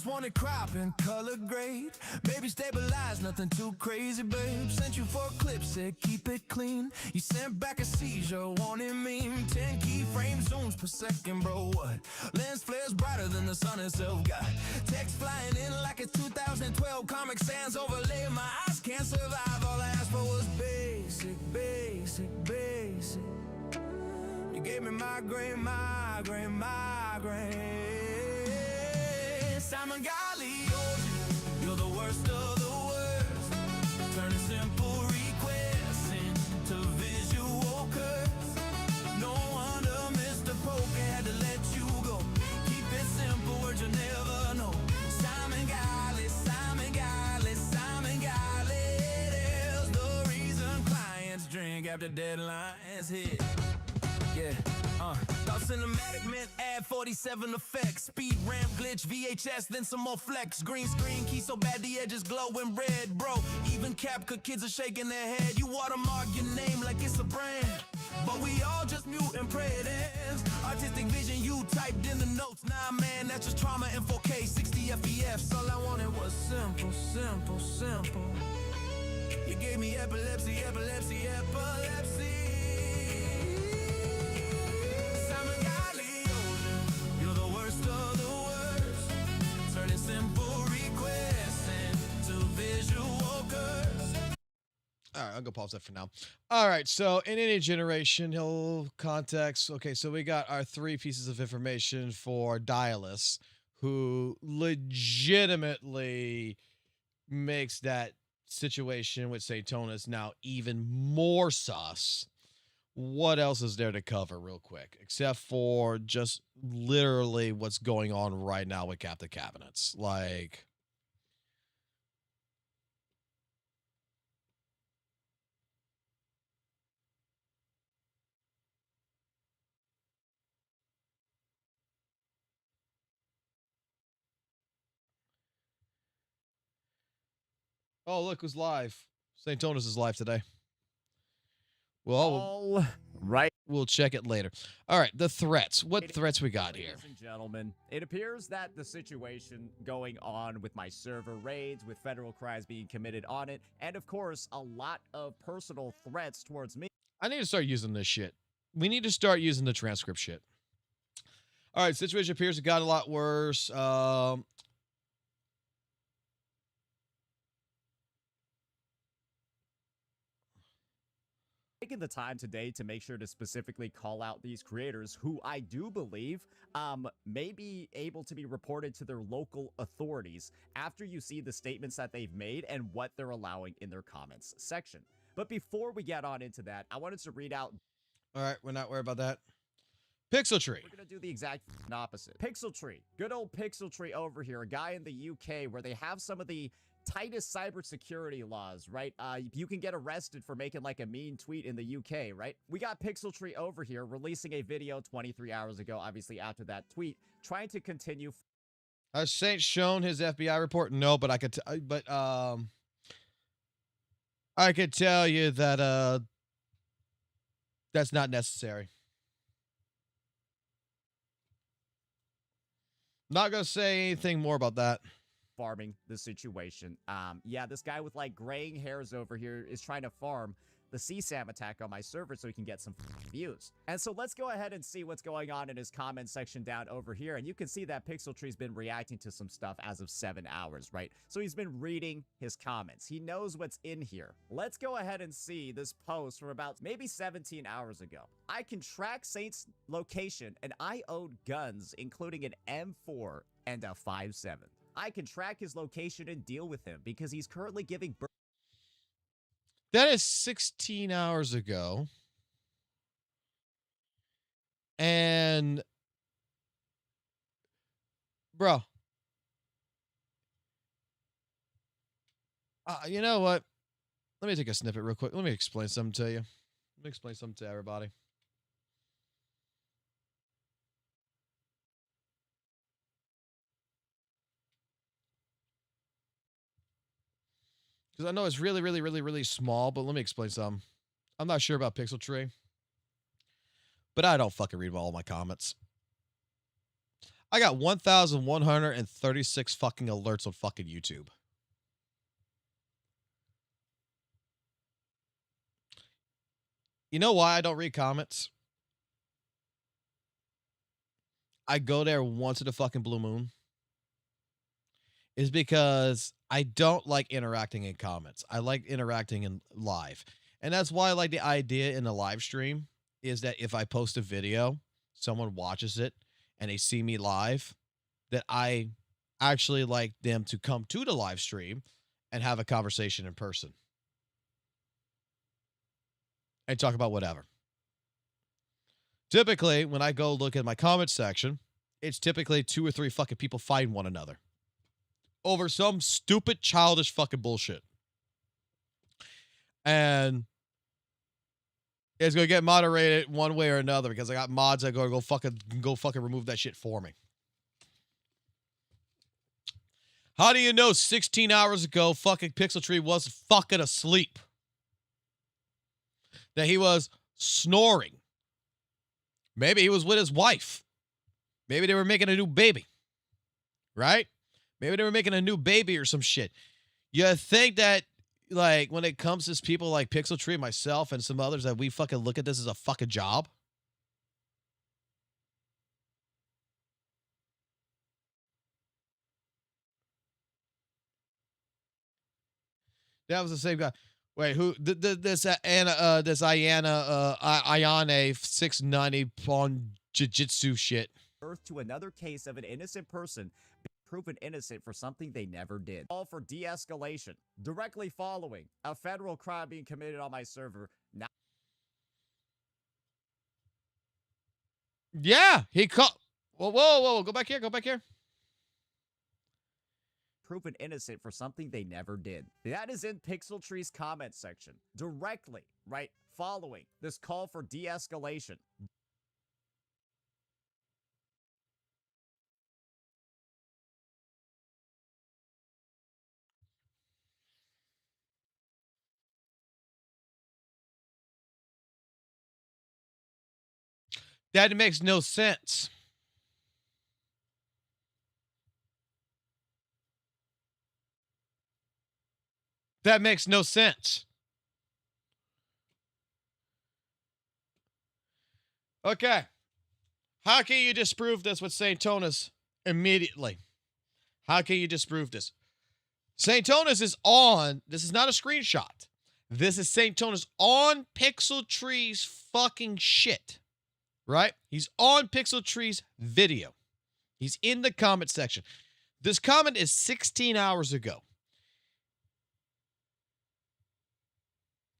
Want it crop and color grade, maybe stabilize, nothing too crazy, babe. Sent you for a clip, said keep it clean. You sent back a seizure, wanted meme. 10 keyframe zooms per second, bro. What? Lens flares brighter than the sun itself. Got text flying in like it's 2012. Comic Sans overlay, my eyes can't survive. All I asked for was basic. You gave me migraine. Simon Godley, you're the worst of the worst. Turning simple requests into visual curse. No wonder Mr. Poker had to let you go. Keep it simple, words you never know. Simon Godley. There's the reason clients drink after deadlines hit. Yeah, thought cinematic meant add 47 effects. Speed ramp, glitch, VHS, then some more flex. Green screen, key so bad the edges glowing red, bro. Even Capca kids are shaking their head. You watermark your name like it's a brand, but we all just mute and pray it ends. Artistic vision, you typed in the notes. Nah, man, that's just trauma in 4K, 60 FEFs. All I wanted was simple. You gave me epilepsy. All right, I'll go pause that for now. All right, so in any generational context, okay, so we got our 3 pieces of information for Dialis, who legitimately makes that situation with Saintonis now even more sus. What else is there to cover real quick, except for just literally what's going on right now with Captain Cabinets? Like... Oh, look who's live. Saintonis is live today. Well, we'll check it later. All right, the threats. What threats we got here? Ladies and gentlemen, it appears that the situation going on with my server raids, with federal crimes being committed on it, and of course, a lot of personal threats towards me. I need to start using this shit. We need to start using the transcript shit. All right, situation appears to have got a lot worse. Taking the time today to make sure to specifically call out these creators who I do believe may be able to be reported to their local authorities after you see the statements that they've made and what they're allowing in their comments section. But before we get on into that, I wanted to read out. All right, we're not worried about that. Pixel Tree. We're going to do the exact opposite. Pixel Tree. Good old Pixel Tree over here. A guy in the UK where they have some of the tightest cybersecurity laws, right? You can get arrested for making like a mean tweet in the UK, right? We got Pixel Tree over here releasing a video 23 hours ago, obviously after that tweet, trying to continue. Has Saint shown his FBI report? No, but I could I could tell you that that's not necessary. Not gonna say anything more about that. Farming the situation. Yeah, this guy with like graying hairs over here is trying to farm the CSAM attack on my server so he can get some views. And so let's go ahead and see what's going on in his comment section down over here. And you can see that Pixel Tree's been reacting to some stuff as of 7 hours, right? So he's been reading his comments. He knows what's in here. Let's go ahead and see this post from about maybe 17 hours ago. I can track Saint's location and I own guns, including an M4 and a 5.7. I can track his location and deal with him because he's currently giving birth. That is 16 hours ago. And, bro, you know what? Let me take a snippet real quick. Let me explain something to you. Let me explain something to everybody. Because I know it's really, really, really, really small, but let me explain something. I'm not sure about Pixel Tree, but I don't fucking read all my comments. I got 1,136 fucking alerts on fucking YouTube. You know why I don't read comments? I go there once in a fucking blue moon. Is because I don't like interacting in comments. I like interacting in live. And that's why I like the idea in the live stream is that if I post a video, someone watches it and they see me live, that I actually like them to come to the live stream and have a conversation in person. And talk about whatever. Typically, when I go look at my comment section, it's typically 2 or 3 fucking people fighting one another over some stupid, childish fucking bullshit. And it's going to get moderated one way or another because I got mods that go fucking remove that shit for me. How do you know 16 hours ago fucking Pixel Tree was fucking asleep? That he was snoring. Maybe he was with his wife. Maybe they were making a new baby. Right? Maybe they were making a new baby or some shit. You think that, like, when it comes to people like Pixel Tree, myself, and some others, that we fucking look at this as a fucking job? That was the same guy. Wait, who? This Ayane 690 on jiu-jitsu shit. Birth to another case of an innocent person proven innocent for something they never did. All for de-escalation. Directly following a federal crime being committed on my server. Now, yeah, he caught. Whoa, go back here, proven innocent for something they never did. That is in Pixel Tree's comment section. Directly, right, following this call for de-escalation. That makes no sense. That makes no sense. Okay. How can you disprove this with St. Tonis immediately? How can you disprove this? St. Tonis is on. This is not a screenshot. This is St. Tonis on Pixel Tree's fucking shit. Right? He's on Pixel Tree's video. He's in the comment section. This comment is 16 hours ago.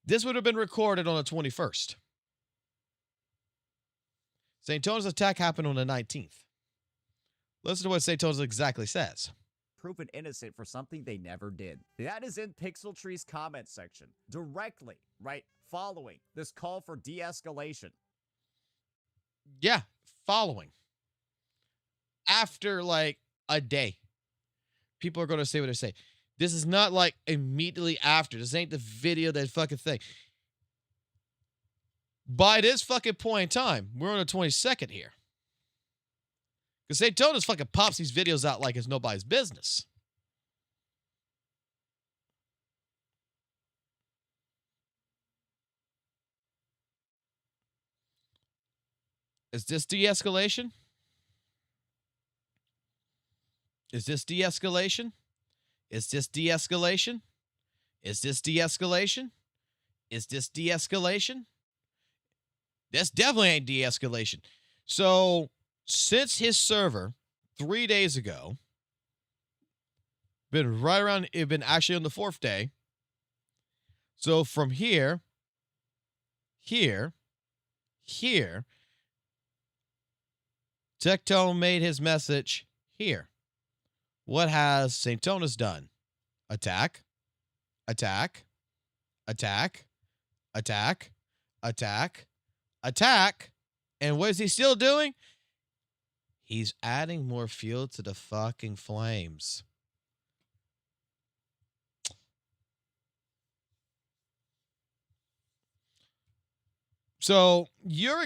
This would have been recorded on the 21st. St. Tona's attack happened on the 19th. Listen to what St. Tona's exactly says. Proven innocent for something they never did. That is in Pixel Tree's comment section, directly, right, following this call for de-escalation. Yeah, following. After like a day, people are going to say what they say. This is not like immediately after. This ain't the video, that fucking thing. By this fucking point in time, we're on the 22nd here. Because St. Tona's fucking pops these videos out like it's nobody's business. Is this de-escalation? Is this de-escalation? Is this de-escalation? Is this de-escalation? Is this de-escalation? This definitely ain't de-escalation. So, since his server 3 days ago, been right around, it been actually on the 4th day. So from here, Tectone made his message here. What has St. Tona's done? Attack, attack, attack, attack, attack, attack. And what is he still doing? He's adding more fuel to the fucking flames. So you're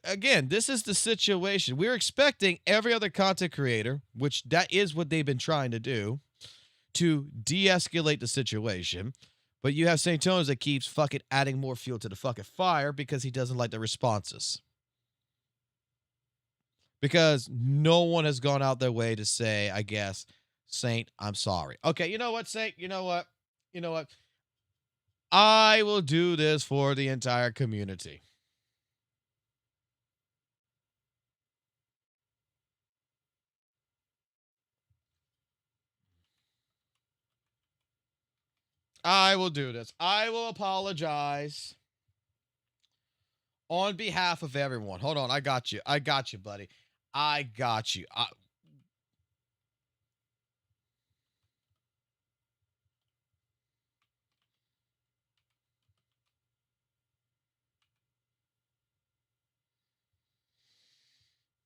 again, this is the situation. We're expecting every other content creator, which that is what they've been trying to do, to de-escalate the situation. But you have St. Tona's that keeps fucking adding more fuel to the fucking fire because he doesn't like the responses. Because no one has gone out their way to say, I guess, Saint, I'm sorry. Okay, you know what, Saint? You know what? You know what? I will do this for the entire community. I will do this. I will apologize on behalf of everyone. Hold on. I got you. I got you, buddy. I got you.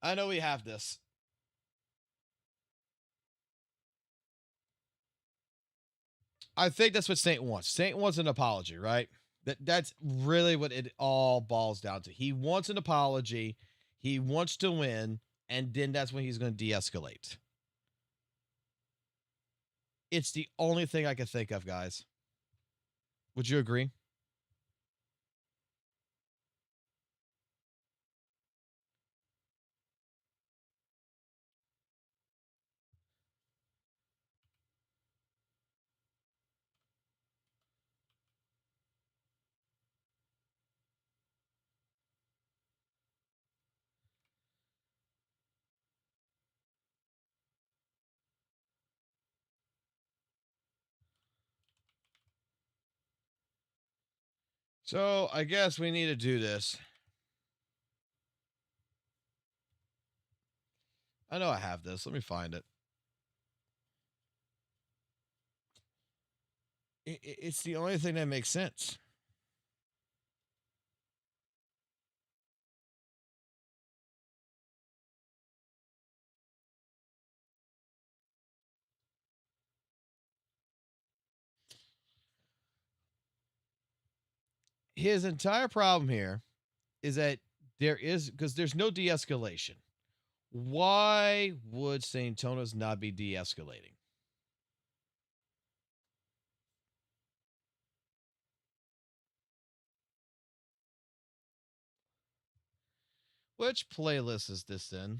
I know we have this. I think that's what Saint wants. Saint wants an apology, right? That's really what it all boils down to. He wants an apology. He wants to win, and then that's when he's going to de-escalate. It's the only thing I can think of, guys. Would you agree? So I guess we need to do this. I know I have this. Let me find it. It's the only thing that makes sense. His entire problem here is that because there's no de-escalation. Why would St. Tona's not be de-escalating? Which playlist is this in?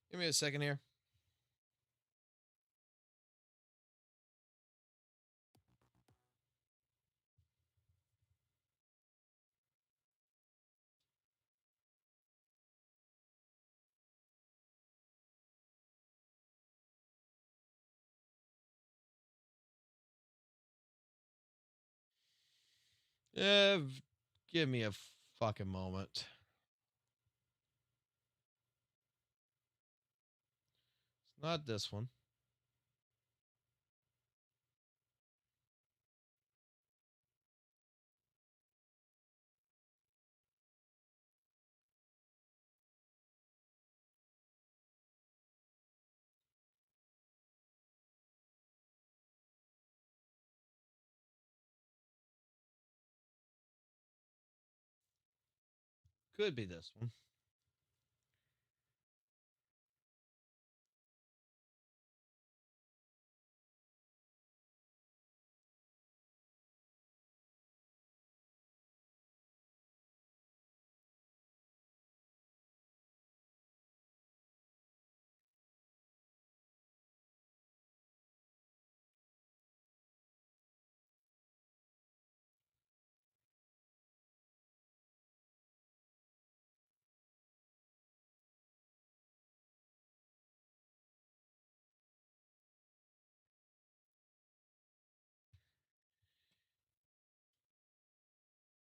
Give me a second here. Give me a fucking moment. It's not this one. Could be this one.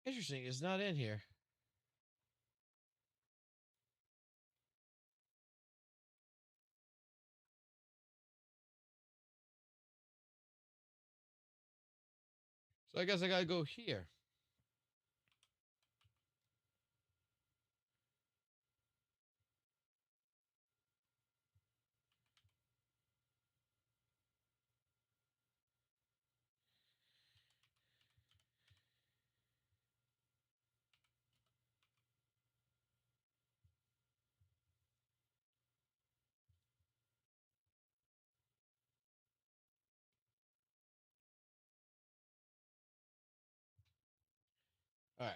Interesting. It's not in here. So I guess I gotta go here. All right.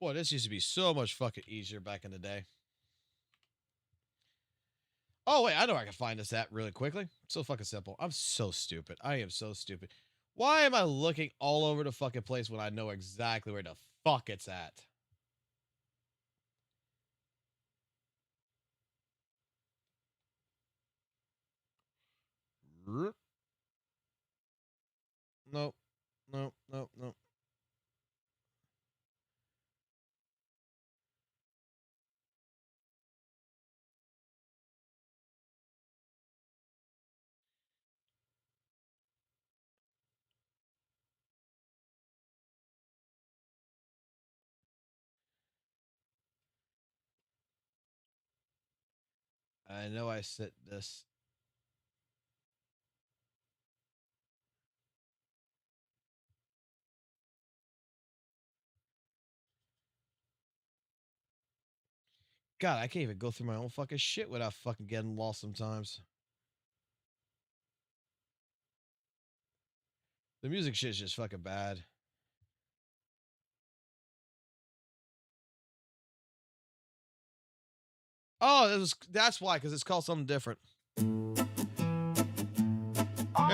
Boy, this used to be so much fucking easier back in the day. Oh, wait, I know where I can find this at really quickly. It's so fucking simple. I'm so stupid. I am so stupid. Why am I looking all over the fucking place when I know exactly where the fuck it's at? Nope. Nope. Nope. Nope. I know I set this. God, I can't even go through my own fucking shit without fucking getting lost sometimes. The music shit's just fucking bad. Oh, that's why, because it's called something different. There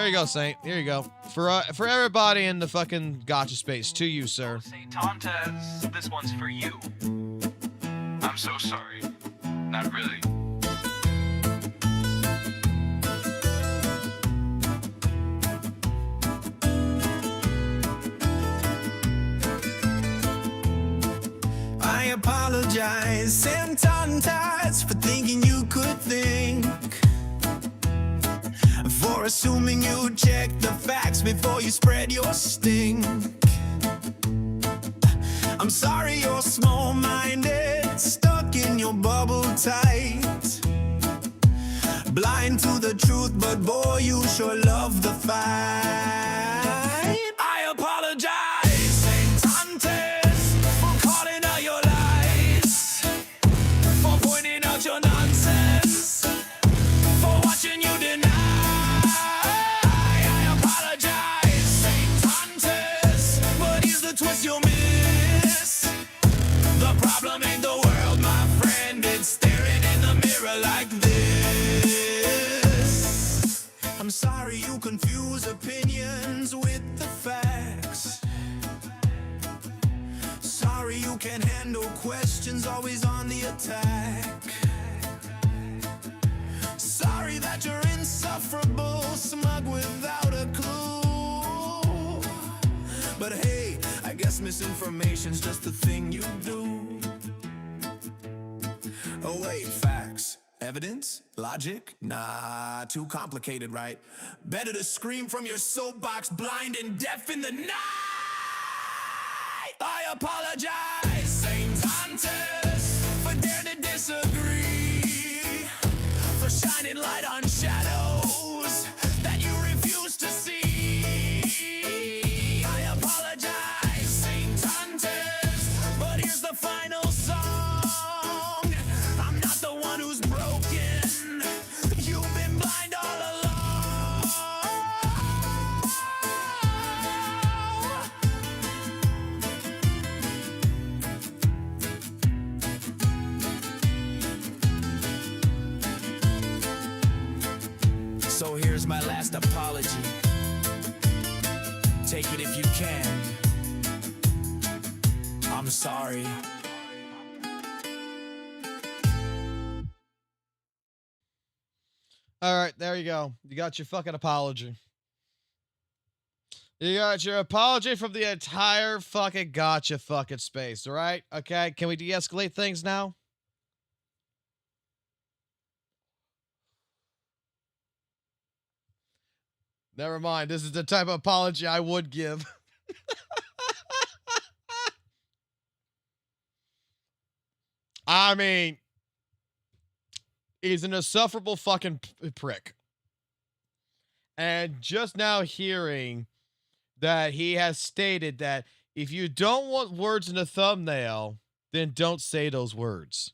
you go, Saint. Here you go. For everybody in the fucking gotcha space, to you, sir. Saint Tontes, this one's for you. I'm so sorry. Not really. I apologize, Saint Tontes, for thinking you could think. For assuming you checked the facts before you spread your stink. I'm sorry you're small-minded, stuck in your bubble tight. Blind to the truth, but boy, you sure love the fight. I apologize, Saint Tontes, for calling out your lies, for pointing out your nonsense, for watching you deny. I apologize, Saint Tontes, but here's the twist you'll miss. The problem ain't the world, my friend, it's staring in the mirror like this. I'm sorry you confuse opinions with the facts. Sorry you can't handle questions, always on the attack. misinformation's just the thing you do. Oh wait, facts, evidence, logic? Nah, too complicated, right? Better to scream from your soapbox, blind and deaf in the night. I apologize, Saint Hunters, for dare to disagree, for shining light on shadows that you refuse to see. I apologize, Saint Hunters, but here's the final song. I'm not the one who's broken. You've been blind all along. So here's my last apology. Take it if you can. I'm sorry. All right, there you go. You got your fucking apology. You got your apology from the entire fucking gotcha fucking space, all right? Okay, can we de-escalate things now? Never mind. This is the type of apology I would give. I mean, he's an insufferable fucking prick. And just now hearing that he has stated that if you don't want words in the thumbnail, then don't say those words.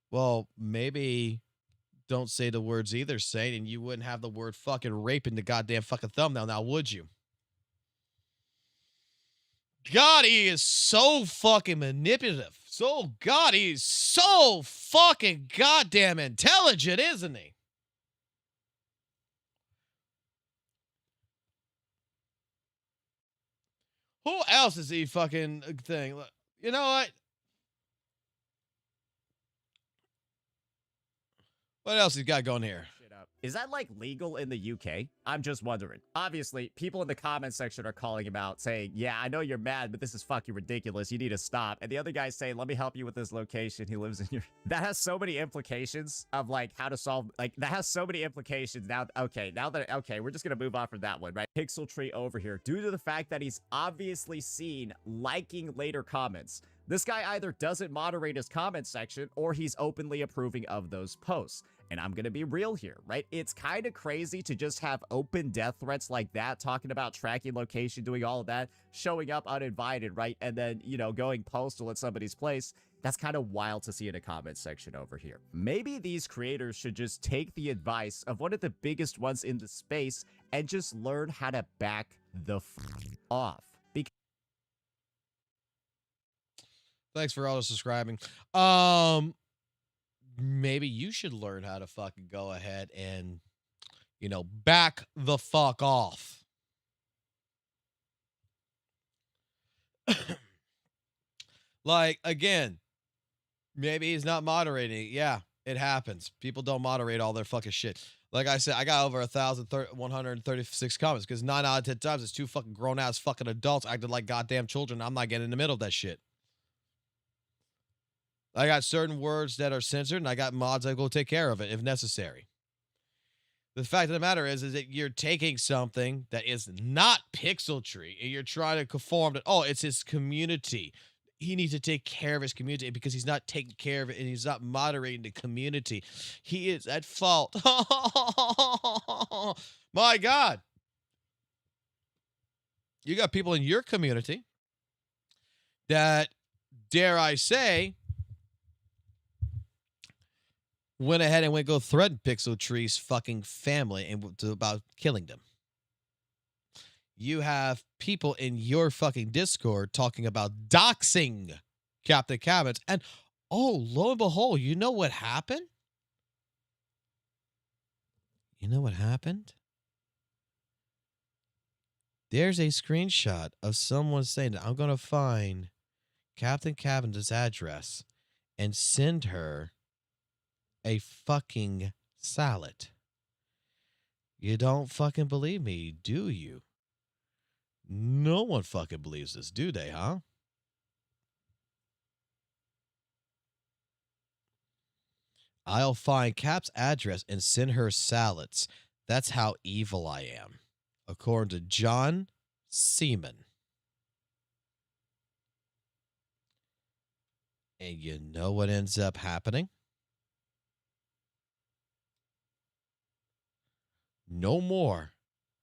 Well, maybe don't say the words either, Saint, and you wouldn't have the word fucking rape in the goddamn fucking thumbnail now, would you? God, he is so fucking manipulative. God, he's so fucking goddamn intelligent, isn't he? Who else is he fucking thing? You know what? What else he's got going here? Is that like legal in the UK? I'm just wondering. Obviously, people in the comment section are calling him out saying, yeah, I know you're mad, but this is fucking ridiculous. You need to stop. And the other guy's saying, let me help you with this location. He lives in your... That has so many implications of like how to solve... Like that has so many implications now. Okay, we're just going to move on from that one, right? Pixel Tree over here. Due to the fact that he's obviously seen liking later comments. This guy either doesn't moderate his comment section or he's openly approving of those posts. And I'm going to be real here, right? It's kind of crazy to just have open death threats like that, talking about tracking location, doing all of that, showing up uninvited, right? And then, you know, going postal at somebody's place. That's kind of wild to see in a comment section over here. Maybe these creators should just take the advice of one of the biggest ones in the space and just learn how to back the f off. Thanks for auto-subscribing. Maybe you should learn how to fucking go ahead and, you know, back the fuck off. Like, again, maybe he's not moderating. Yeah, it happens. People don't moderate all their fucking shit. Like I said, I got over 1,136 comments because 9 out of 10 times it's two fucking grown-ass fucking adults acting like goddamn children. I'm not getting in the middle of that shit. I got certain words that are censored, and I got mods that go take care of it if necessary. The fact of the matter is that you're taking something that is not Pixel Tree, and you're trying to conform to, oh, it's his community. He needs to take care of his community because he's not taking care of it, and he's not moderating the community. He is at fault. My God. You got people in your community that, dare I say, went ahead and go threaten Pixel Tree's fucking family and about killing them. You have people in your fucking Discord talking about doxing Captain Cabinets, and oh, lo and behold, you know what happened? You know what happened? There's a screenshot of someone saying that I'm going to find Captain Cabinets' address and send her a fucking salad. You don't fucking believe me, do you? No one fucking believes this, do they, huh? I'll find Cap's address and send her salads. That's how evil I am. According to John Seaman. And you know what ends up happening? No more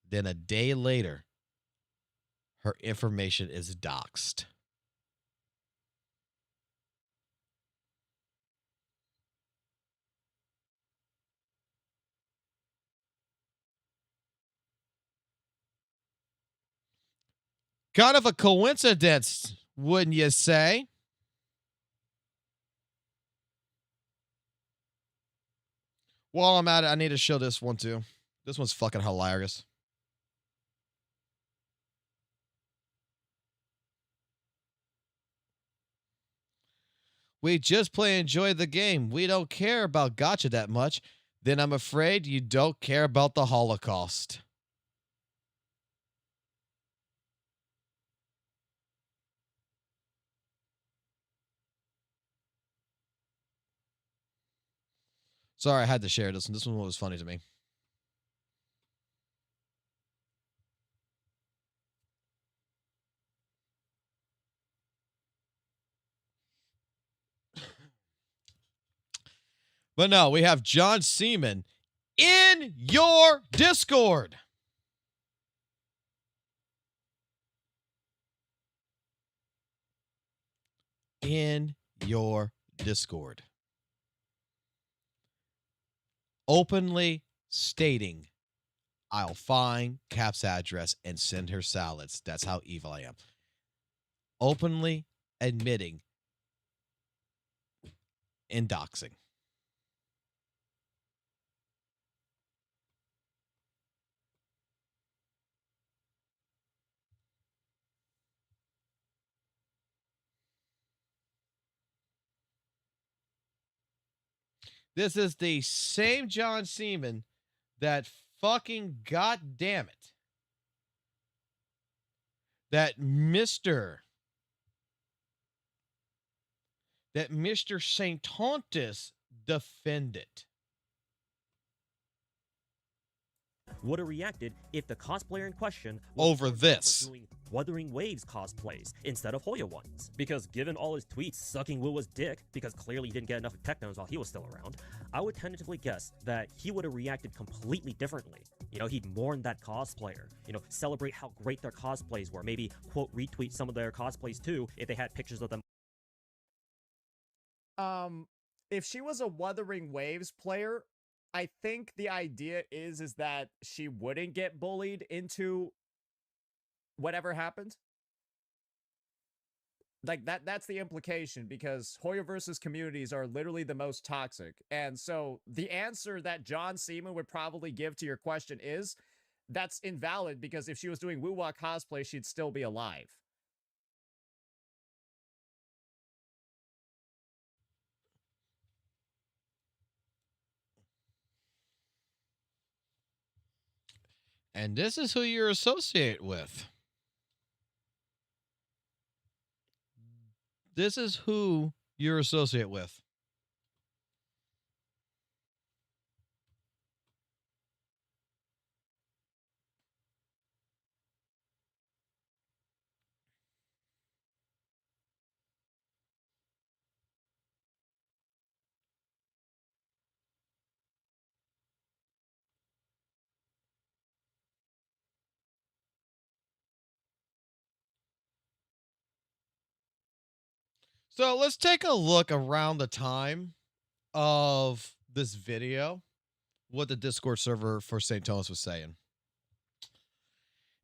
than a day later, her information is doxed. Kind of a coincidence, wouldn't you say? While I'm at it, I need to show this one too. This one's fucking hilarious. We just play and enjoy the game. We don't care about gotcha that much. Then I'm afraid you don't care about the Holocaust. Sorry, I had to share this one. This one was funny to me. But no, we have John Seaman in your Discord. In your Discord. Openly stating, I'll find Cap's address and send her salads. That's how evil I am. Openly admitting in doxing. This is the same John Seaman that fucking goddamn it. That Mr. St. Tontus defended. Would have reacted if the cosplayer in question over this doing Wuthering Waves cosplays instead of Hoya ones. Because given all his tweets sucking WUWA's dick because clearly he didn't get enough technos while he was still around, I would tentatively guess that he would have reacted completely differently. You know, he'd mourn that cosplayer, you know, celebrate how great their cosplays were, maybe quote retweet some of their cosplays too if they had pictures of them. If she was a Wuthering Waves player, I think the idea is that she wouldn't get bullied into whatever happened. Like that's the implication, because Hoyoverse's communities are literally the most toxic. And so the answer that John Seaman would probably give to your question is that's invalid, because if she was doing WUWA cosplay, she'd still be alive. And this is who you're associated with. This is who you're associated with. So let's take a look around the time of this video, what the Discord server for St. Thomas was saying.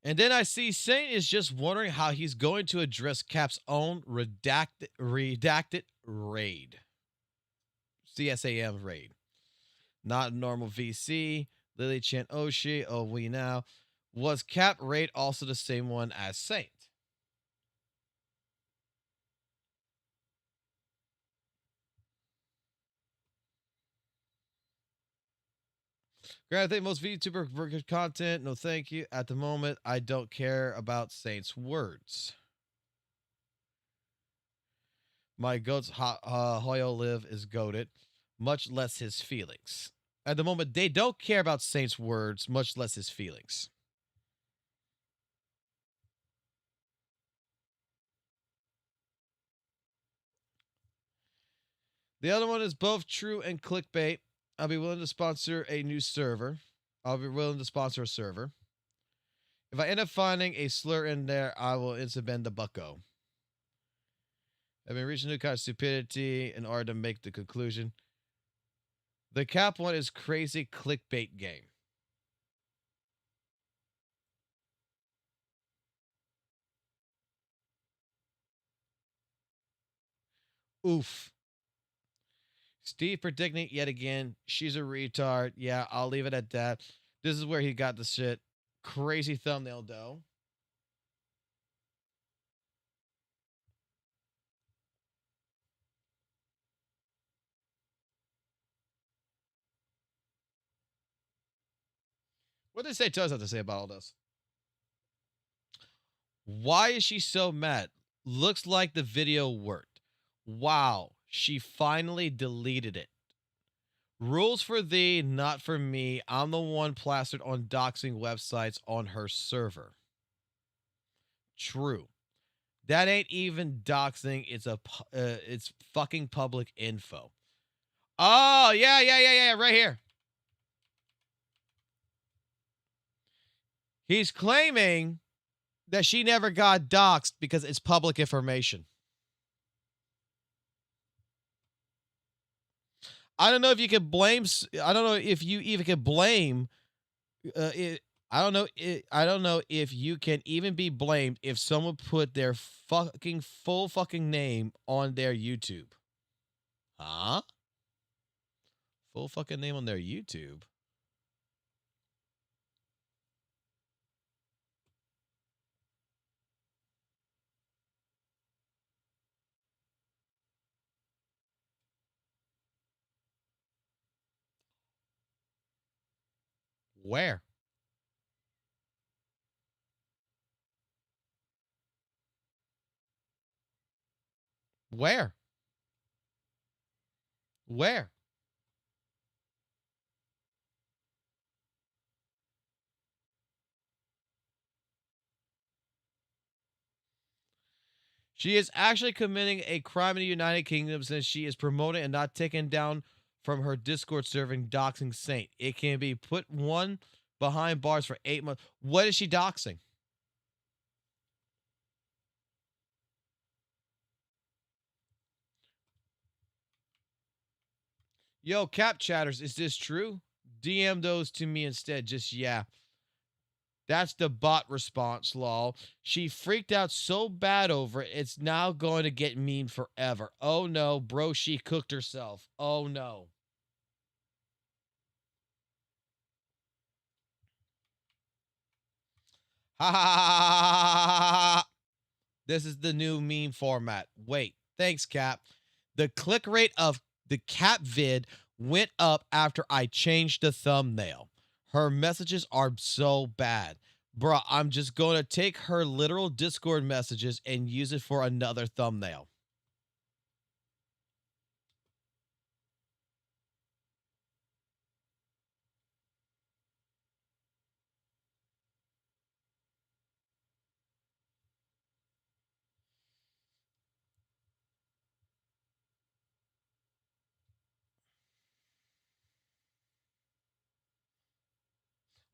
And then I see Saint is just wondering how he's going to address Cap's own redacted raid. CSAM raid. Not a normal VC. Lily Chan Oshi. Oh, we now. Was Cap raid also the same one as Saint? I think most VTuber for good content. No, thank you. At the moment, I don't care about Saint's words. My goat's Hoyo live is goated. much less his feelings. At the moment, they don't care about Saint's words, much less his feelings. The other one is both true and clickbait. I'll be willing to sponsor a new server. I'll be willing to sponsor a server. If I end up finding a slur in there, I will bend the bucko. I've been reaching new kind of stupidity in order to make the conclusion. The cap one is crazy clickbait game. Oof. Steve predicting yet again. She's a retard. Yeah, I'll leave it at that. This is where he got the shit. Crazy thumbnail, though. What did they say? Tell us have to say about all this. Why is she so mad? Looks like the video worked. Wow, she finally deleted it. Rules for thee, not for me. I'm the one plastered on doxing websites on her server. True. That ain't even doxing. It's fucking public info. Oh, yeah, right here. He's claiming that she never got doxed because it's public information. I don't know if you can blame. I don't know if you even can blame. I don't know. I don't know if you can even be blamed if someone put their fucking full fucking name on their YouTube. Huh? Full fucking name on their YouTube. Where? Where? Where? She is actually committing a crime in the United Kingdom since she is promoting and not taken down from her Discord server doxing Saint. It can be put one behind bars for 8 months. What is she doxing? Yo, Cap Chatters, is this true? DM those to me instead. Just, yeah. That's the bot response, lol. She freaked out so bad over it, it's now going to get memed forever. Oh no, bro, she cooked herself. Oh no. Ha ha ha ha ha. This is the new meme format. Wait, thanks, Cap. The click rate of the Cap vid went up after I changed the thumbnail. Her messages are so bad. Bruh, I'm just going to take her literal Discord messages and use it for another thumbnail.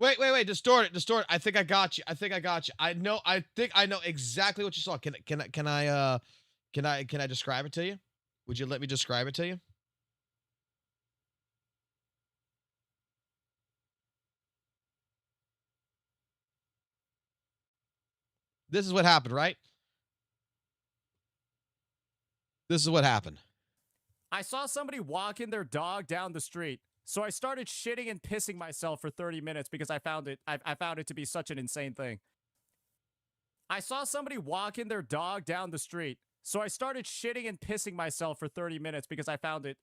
Wait. Distort it. I think I got you. I think I know exactly what you saw. Can I describe it to you? Would you let me describe it to you? This is what happened, right? This is what happened. I saw somebody walking their dog down the street. So I started shitting and pissing myself for 30 minutes because I found it to be such an insane thing. I saw somebody walking their dog down the street. So I started shitting and pissing myself for 30 minutes because I found it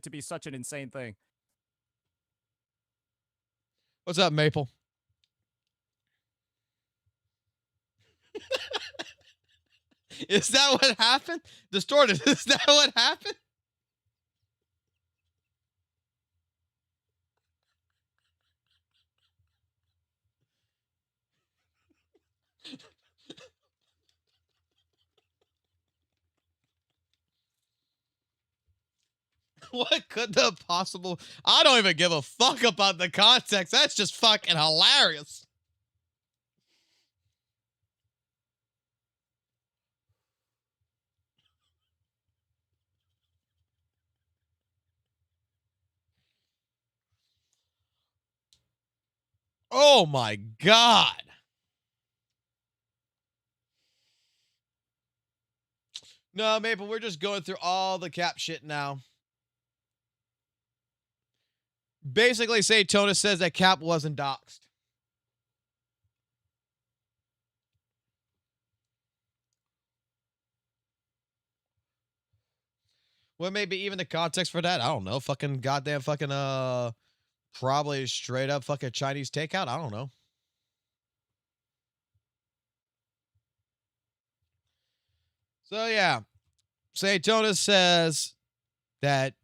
to be such an insane thing. What's up, Maple? Is that what happened? Distorted. Is that what happened? What could the possible... I don't even give a fuck about the context. That's just fucking hilarious. Oh my God. No, Maple, we're just going through all the Cap shit now. Basically, Saytona says that Cap wasn't doxxed. Well, maybe even the context for that, I don't know. Fucking goddamn fucking, probably straight up fucking Chinese takeout. I don't know. So, yeah. Saytona says that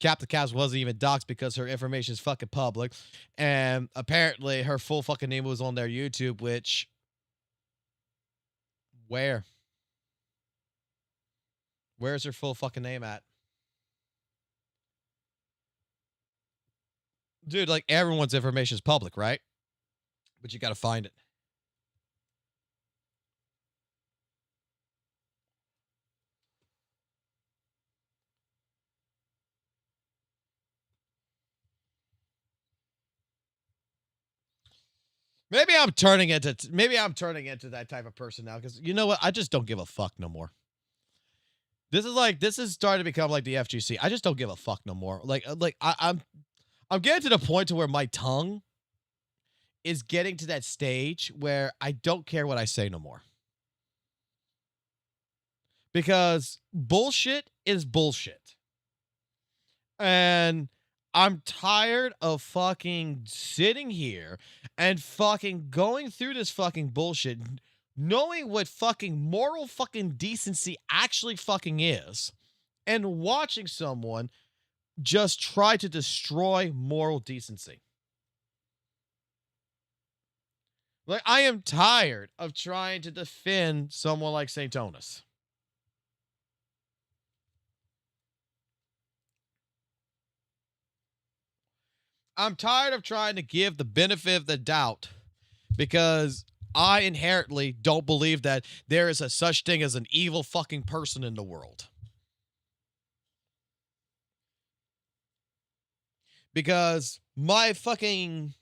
Captain Caps wasn't even doxxed because her information is fucking public. And apparently her full fucking name was on their YouTube, which... Where? Where's her full fucking name at? Dude, like, everyone's information is public, right? But you gotta find it. Maybe I'm turning into that type of person now, because you know what? I just don't give a fuck no more. This is starting to become like the FGC. I just don't give a fuck no more. I'm getting to the point to where my tongue is getting to that stage where I don't care what I say no more. Because bullshit is bullshit. And I'm tired of fucking sitting here and fucking going through this fucking bullshit, knowing what fucking moral fucking decency actually fucking is, and watching someone just try to destroy moral decency. Like, I am tired of trying to defend someone like St. Onis. I'm tired of trying to give the benefit of the doubt because I inherently don't believe that there is a such thing as an evil fucking person in the world. Because my fucking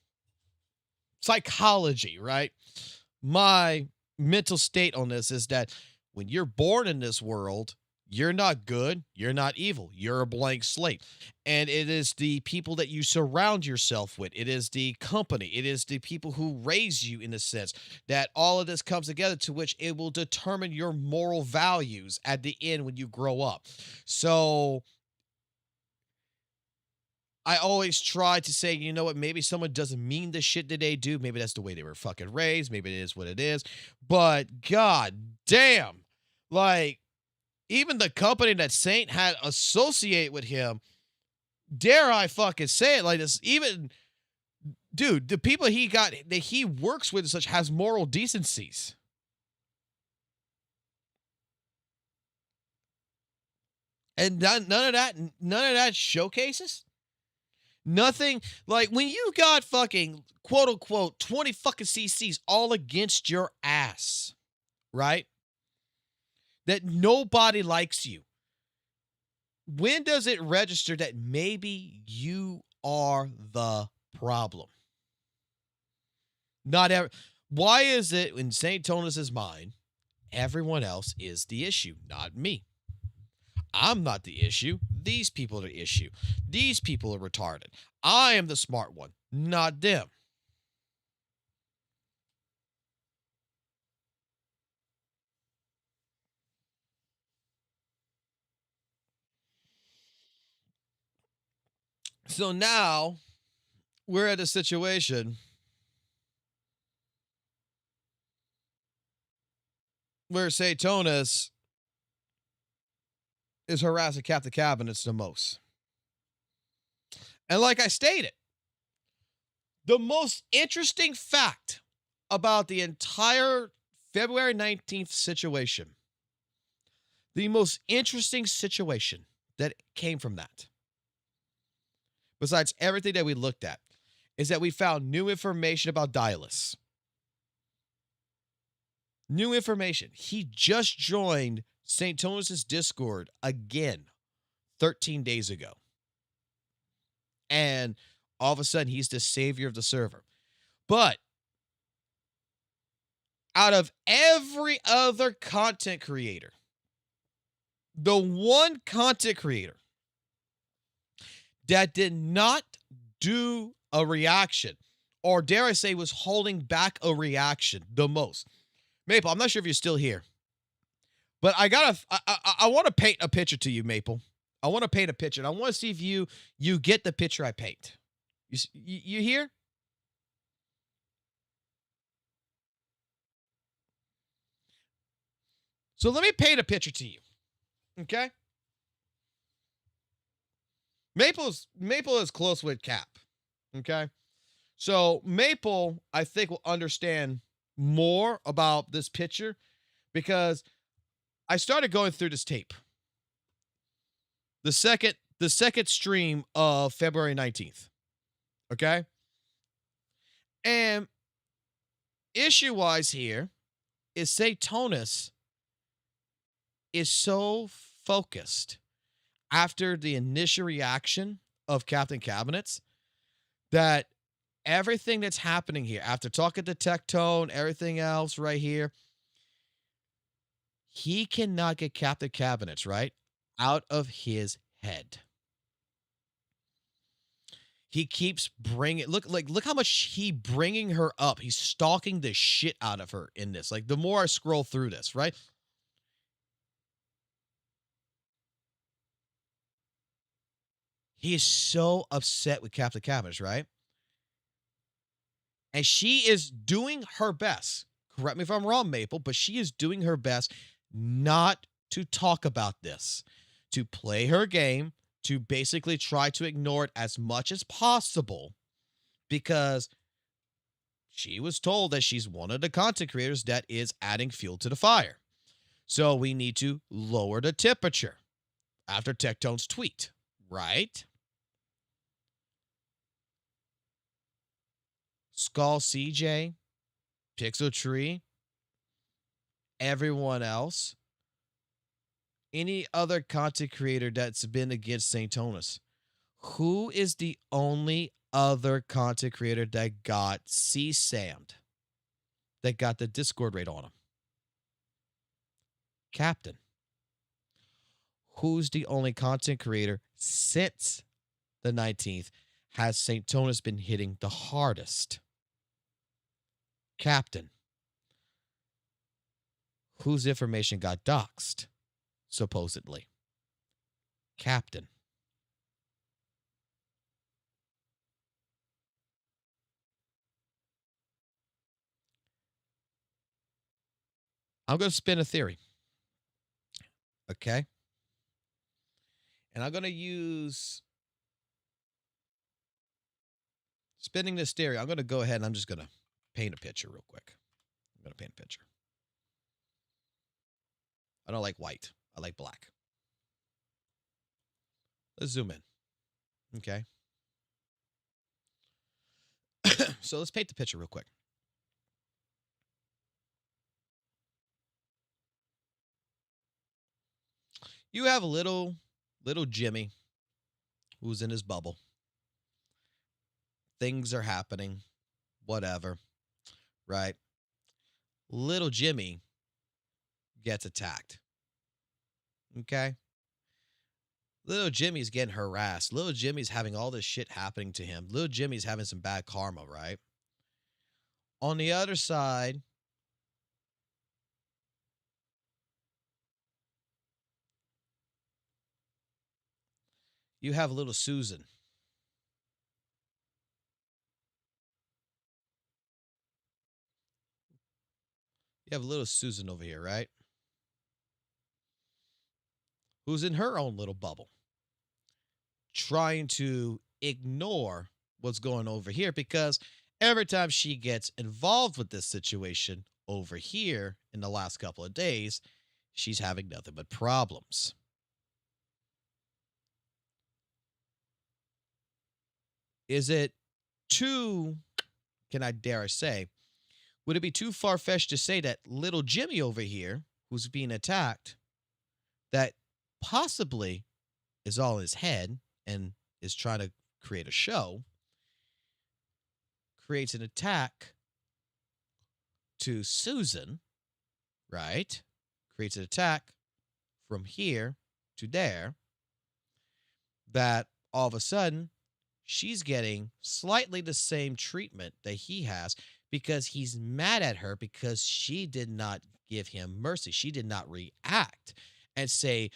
psychology, right? My mental state on this is that when you're born in this world, you're not good, you're not evil, you're a blank slate. And it is the people that you surround yourself with, it is the company, it is the people who raise you, in a sense, that all of this comes together, to which it will determine your moral values at the end when you grow up. So I always try to say, you know what, maybe someone doesn't mean the shit that they do. Maybe that's the way they were fucking raised. Maybe it is what it is. But god damn, like, even the company that Saint had associate with him, dare I fucking say it like this, even, dude, the people he got, that he works with and such, has moral decencies. And none of that showcases? Nothing. Like, when you got fucking, quote unquote, 20 fucking CCs all against your ass, right? That nobody likes you. When does it register that maybe you are the problem? Not ever. Why is it in St. Tonus's mind, everyone else is the issue, not me? I'm not the issue. These people are the issue. These people are retarded. I am the smart one, not them. So now we're at a situation where Saytonis is harassing Captain Cabinets the most. And like I stated, the most interesting fact about the entire February 19th situation. The most interesting situation that came from that, besides everything that we looked at, is that we found new information about Dialis. New information. He just joined St. Thomas's Discord again 13 days ago. And all of a sudden, he's the savior of the server. But out of every other content creator, the one content creator that did not do a reaction, or dare I say was holding back a reaction the most. Maple, I'm not sure if you're still here, but I want to paint a picture to you, Maple. I want to paint a picture, and I want to see if you get the picture I paint. You here? So let me paint a picture to you, okay? Maple is close with Cap, okay? So Maple, I think, will understand more about this picture because I started going through this tape. The second stream of February 19th, okay? And issue-wise here is Satonis is so focused after the initial reaction of Captain Cabinets that everything that's happening here, after talking to Tectone, everything else right here, he cannot get Captain Cabinets, right, out of his head. He keeps bringing, look how much he bringing her up. He's stalking the shit out of her in this. Like, the more I scroll through this, right? He is so upset with Captain Cabinets, right? And she is doing her best. Correct me if I'm wrong, Maple, but she is doing her best not to talk about this, to play her game, to basically try to ignore it as much as possible, because she was told that she's one of the content creators that is adding fuel to the fire. So we need to lower the temperature after Tectone's tweet, right? Skull CJ, Pixel Tree, everyone else, any other content creator that's been against St. Thomas. Who is the only other content creator that got CSAM'd, that got the Discord raid on him? Captain. Who's the only content creator since the 19th has St. Thomas been hitting the hardest? Captain. Whose information got doxxed, supposedly? Captain. I'm going to spin a theory. Okay? And I'm going to use spinning this theory. I'm going to go ahead and I'm just going to paint a picture real quick. I'm going to paint a picture. I don't like white. I like black. Let's zoom in. Okay. So let's paint the picture real quick. You have a little Jimmy who's in his bubble. Things are happening. Whatever. Right? Little Jimmy gets attacked. Okay? Little Jimmy's getting harassed. Little Jimmy's having all this shit happening to him. Little Jimmy's having some bad karma, right? On the other side, you have little Susan. You have little Susan over here, right? Who's in her own little bubble, trying to ignore what's going over here, because every time she gets involved with this situation over here in the last couple of days, she's having nothing but problems. Is it too, can I dare I say, would it be too far-fetched to say that little Jimmy over here, who's being attacked, that possibly is all in his head and is trying to create a show, creates an attack to Susan, right? Creates an attack from here to there, that all of a sudden she's getting slightly the same treatment that he has because he's mad at her because she did not give him mercy. She did not react and say,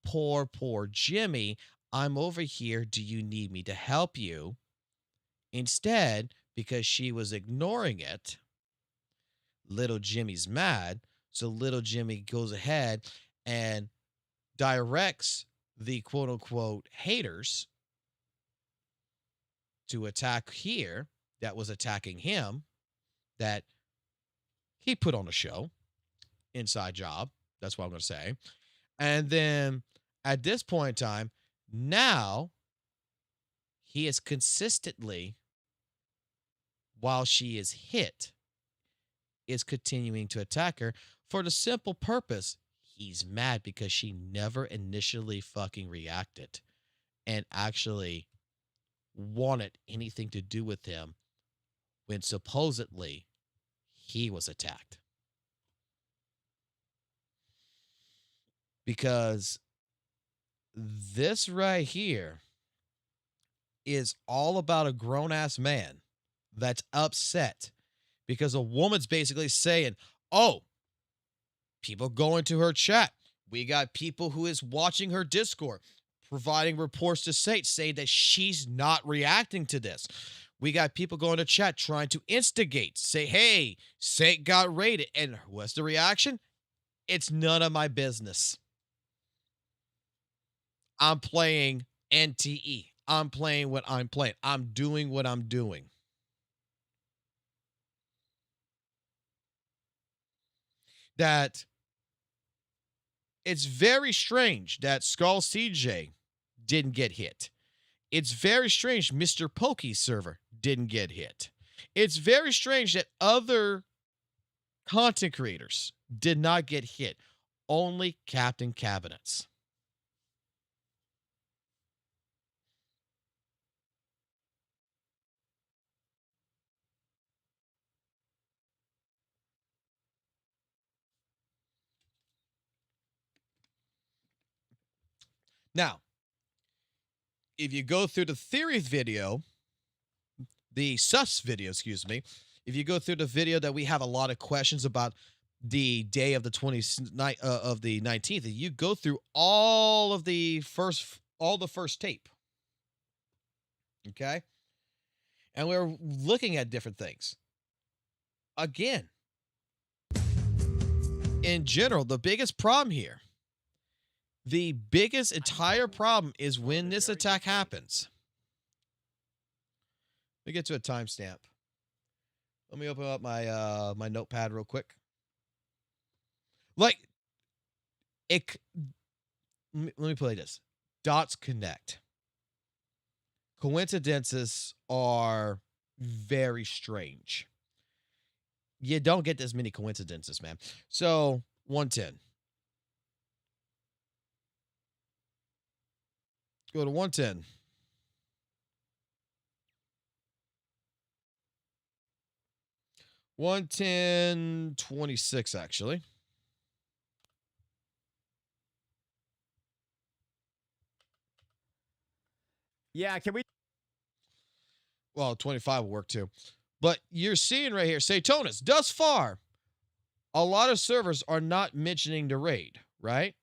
poor, poor Jimmy, I'm over here. Do you need me to help you? Instead, because she was ignoring it, little Jimmy's mad. So little Jimmy goes ahead and directs the quote-unquote haters to attack here that was attacking him, that he put on a show. Inside job. That's what I'm going to say. And then at this point in time, now he is consistently, while she is hit, is continuing to attack her for the simple purpose he's mad because she never initially fucking reacted and actually wanted anything to do with him when supposedly he was attacked. Because this right here is all about a grown-ass man that's upset because a woman's basically saying, oh, people go into her chat. We got people who is watching her Discord, providing reports to Sate, saying that she's not reacting to this. We got people going to chat trying to instigate, say, hey, Sate got raided. And what's the reaction? It's none of my business. I'm playing NTE. I'm playing what I'm playing. I'm doing what I'm doing. That it's very strange that Skull CJ didn't get hit. It's very strange Mr. Pokey's server didn't get hit. It's very strange that other content creators did not get hit. Only Captain Cabinets. Now, if you go through the theory video, the sus video, excuse me, if you go through the video that we have a lot of questions about the day of the 19th, you go through all the first tape. Okay? And we're looking at different things. Again, in general, the biggest problem here, the biggest entire problem is when this attack happens. Let me get to a timestamp. Let me open up my my notepad real quick. Like, let me play this. Dots connect. Coincidences are very strange. You don't get this many coincidences, man. So, 110. Go to 110. $110.26, actually. Yeah, can we? Well, 25 will work too. But you're seeing right here, Satonus, thus far, a lot of servers are not mentioning the raid, right?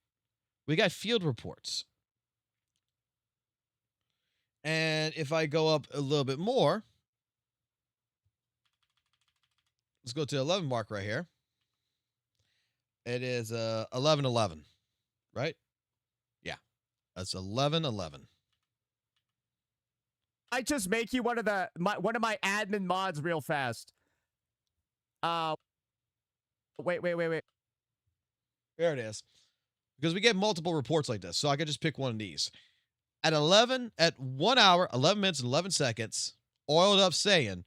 We got field reports. And if I go up a little bit more, let's go to the 11 mark right here. It is 11:11, right? Yeah, that's 11:11. I just make you one of my admin mods real fast. Wait. There it is. Because we get multiple reports like this, so I could just pick one of these. At 1 hour, 11 minutes, and 11 seconds, Oiled Up saying,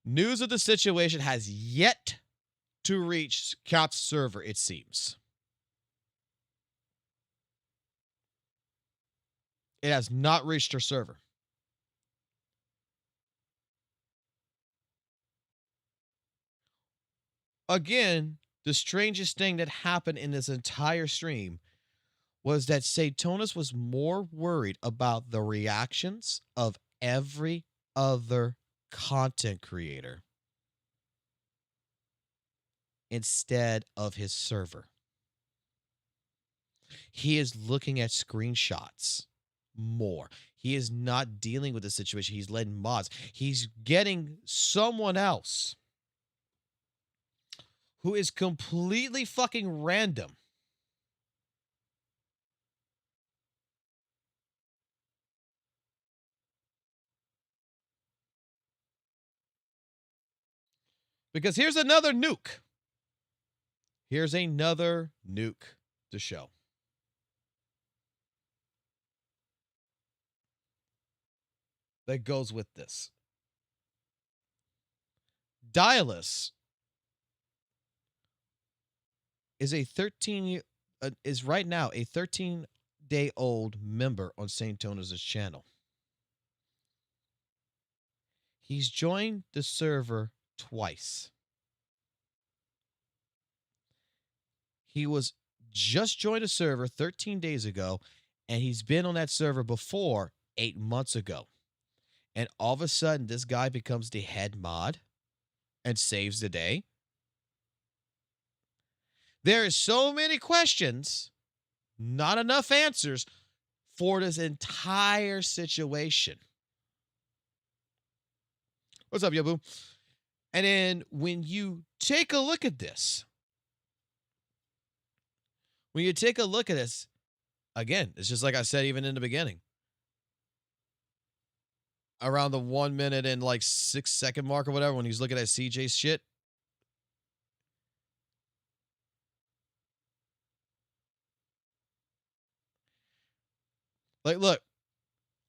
news of the situation has yet to reach Cap's server, it seems. It has not reached her server. Again, the strangest thing that happened in this entire stream was that Satonis was more worried about the reactions of every other content creator instead of his server. He is looking at screenshots more. He is not dealing with the situation. He's letting mods. He's getting someone else who is completely fucking random because here's another nuke. Here's another nuke to show. That goes with this. Dialis is is right now a 13-day-old member on St. Tonis' channel. He's joined the server twice. He was just joined a server 13 days ago, and he's been on that server before 8 months ago. And all of a sudden, this guy becomes the head mod and saves the day. There is so many questions, not enough answers for this entire situation. What's up, Yabu? And then when you take a look at this, again, it's just like I said even in the beginning. Around the 1 minute and like 6 second mark or whatever, when he's looking at CJ's shit. Like, look,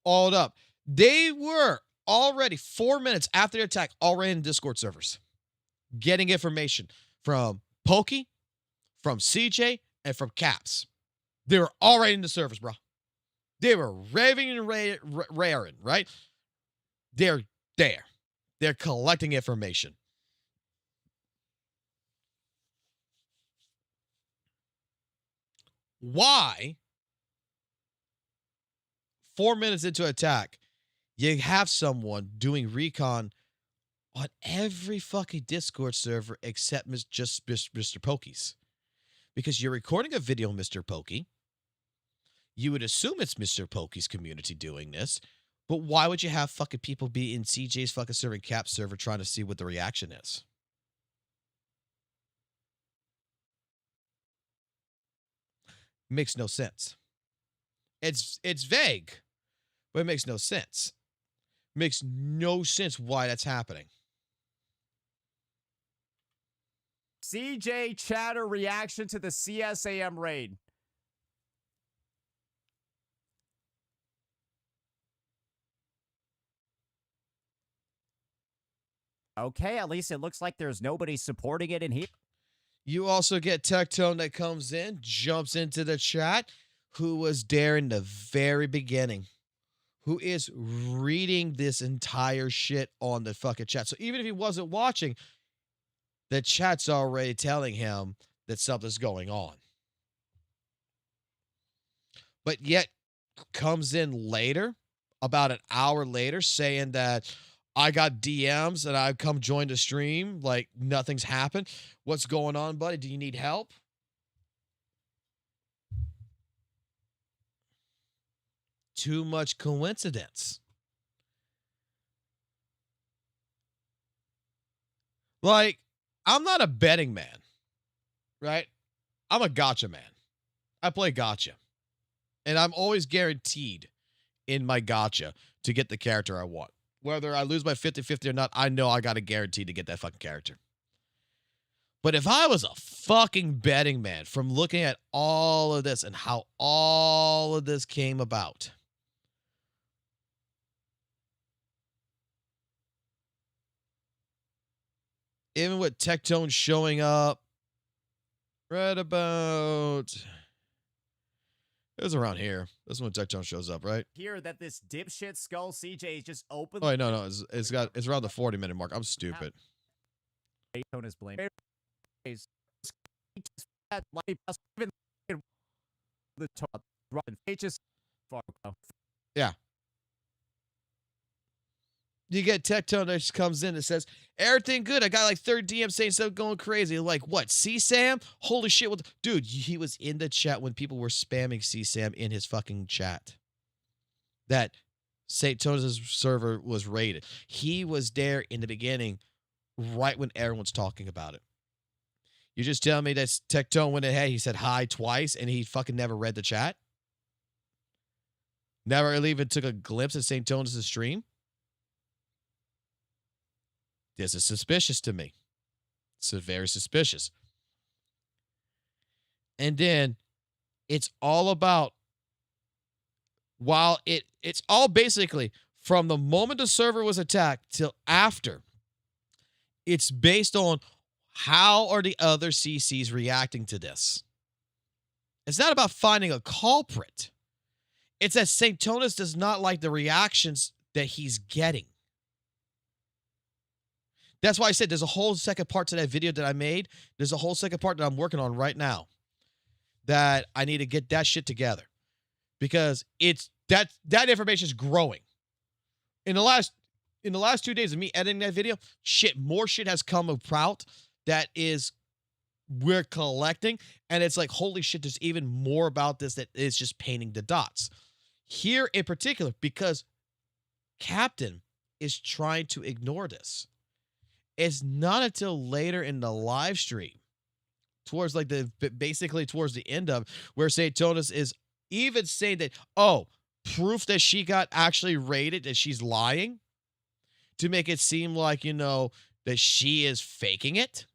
all up. They were already 4 minutes after the attack, already in Discord servers, getting information from Pokey, from CJ, and from Caps. They were already in the servers, bro. They were raving and raring, right? They're there. They're collecting information. Why, 4 minutes into attack, you have someone doing recon on every fucking Discord server except just Mr. Pokey's? Because you're recording a video, Mr. Pokey. You would assume it's Mr. Pokey's community doing this. But why would you have fucking people be in CJ's fucking server and Cap server trying to see what the reaction is? Makes no sense. It's vague, but it makes no sense. Makes no sense why that's happening. CJ chatter reaction to the CSAM raid. Okay, at least it looks like there's nobody supporting it in here. You also get Tectone that comes in, jumps into the chat, who was there in the very beginning, who is reading this entire shit on the fucking chat. So even if he wasn't watching, the chat's already telling him that something's going on. But yet comes in later, about an hour later, saying that I got DMs and I've come join the stream. Like, nothing's happened. What's going on, buddy? Do you need help? Too much coincidence. Like, I'm not a betting man, right? I'm a gotcha man. I play gotcha. And I'm always guaranteed in my gotcha to get the character I want. Whether I lose by 50-50 or not, I know I got a guarantee to get that fucking character. But if I was a fucking betting man from looking at all of this and how all of this came about, even with Tectone showing up right about, it was around here. This is when Tectone shows up, right? Here that this dipshit Skull CJ is just open. Oh, wait, no, it's around the 40-minute mark. I'm stupid. Tone is blamed. Yeah. You get Tectone that just comes in and says, everything good. I got like third DM saying stuff going crazy. Like, what, CSAM? Holy shit. What dude, he was in the chat when people were spamming CSAM in his fucking chat. That St. Tone's server was raided. He was there in the beginning, right when everyone's talking about it. You just tell me that Tectone went ahead, he said hi twice, and he fucking never read the chat? Never even took a glimpse at St. Tone's stream? This is suspicious to me. It's very suspicious. And then it's all about, while it's all basically from the moment the server was attacked till after, it's based on how are the other CCs reacting to this. It's not about finding a culprit. It's that St. Tonis does not like the reactions that he's getting. That's why I said there's a whole second part to that video that I made. There's a whole second part that I'm working on right now that I need to get that shit together, because it's that information is growing. In the last 2 days of me editing that video, more shit has come about that is we're collecting, and it's like, holy shit, there's even more about this that is just painting the dots. Here in particular, because Captain is trying to ignore this. It's not until later in the live stream, towards like basically towards the end of, where St. Tonis is even saying that, oh, proof that she got actually raided, that she's lying, to make it seem like, you know, that she is faking it.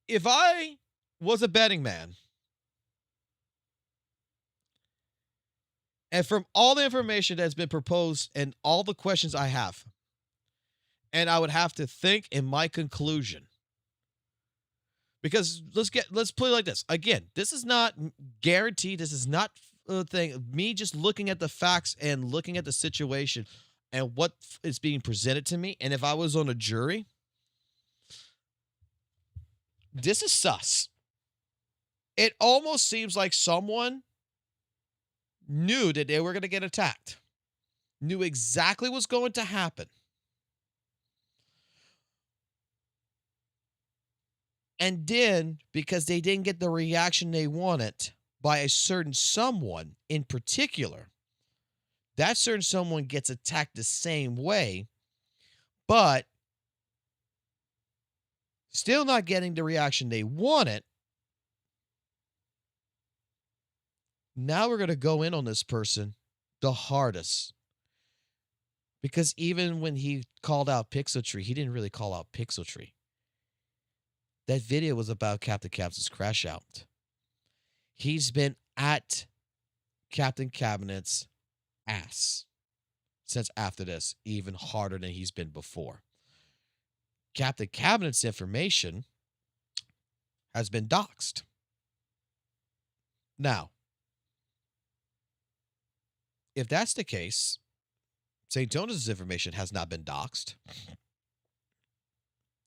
If I was a betting man, and from all the information that's been proposed and all the questions I have, and I would have to think in my conclusion, because let's put it like this. Again, this is not guaranteed. This is not a thing. Me just looking at the facts and looking at the situation and what is being presented to me. And if I was on a jury, this is sus. It almost seems like someone knew that they were going to get attacked, knew exactly what's going to happen. And then, because they didn't get the reaction they wanted by a certain someone in particular, that certain someone gets attacked the same way, but still not getting the reaction they wanted. Now we're going to go in on this person the hardest. Because even when he called out Pixel Tree, he didn't really call out Pixel Tree. That video was about Captain Cabinet's crash out. He's been at Captain Cabinet's ass since after this, even harder than he's been before. Captain Cabinet's information has been doxed. Now, if that's the case, St. Jonas' information has not been doxed.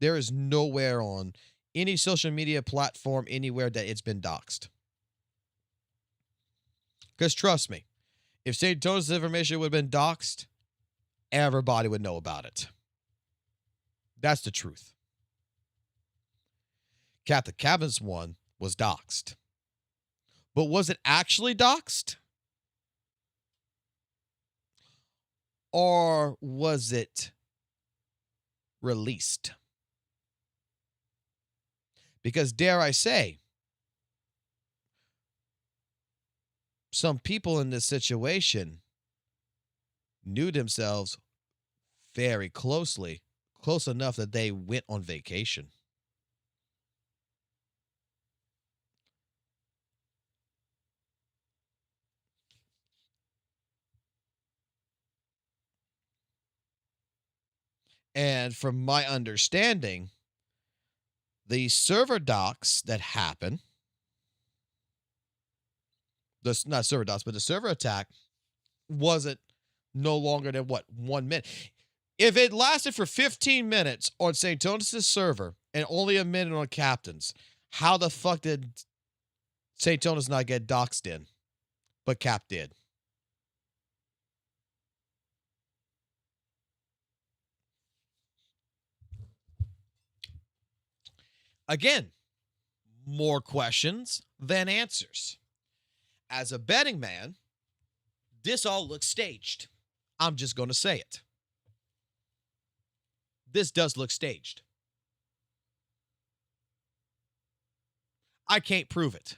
There is nowhere on any social media platform anywhere that it's been doxed. Because trust me, if St. Jonas' information would have been doxed, everybody would know about it. That's the truth. Captain Cabinet's one was doxed. But was it actually doxed? Or was it released? Because dare I say, some people in this situation knew themselves very closely, close enough that they went on vacation. And from my understanding, the server docs that happen, not server docs, but the server attack wasn't no longer than what, 1 minute. If it lasted for 15 minutes on St. Tonis' server and only a minute on Captain's, how the fuck did St. Tonis not get doxed in? But Cap did. Again, more questions than answers. As a betting man, this all looks staged. I'm just going to say it. This does look staged. I can't prove it.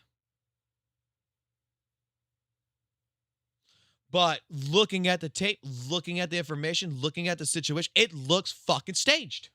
But looking at the tape, looking at the information, looking at the situation, it looks fucking staged.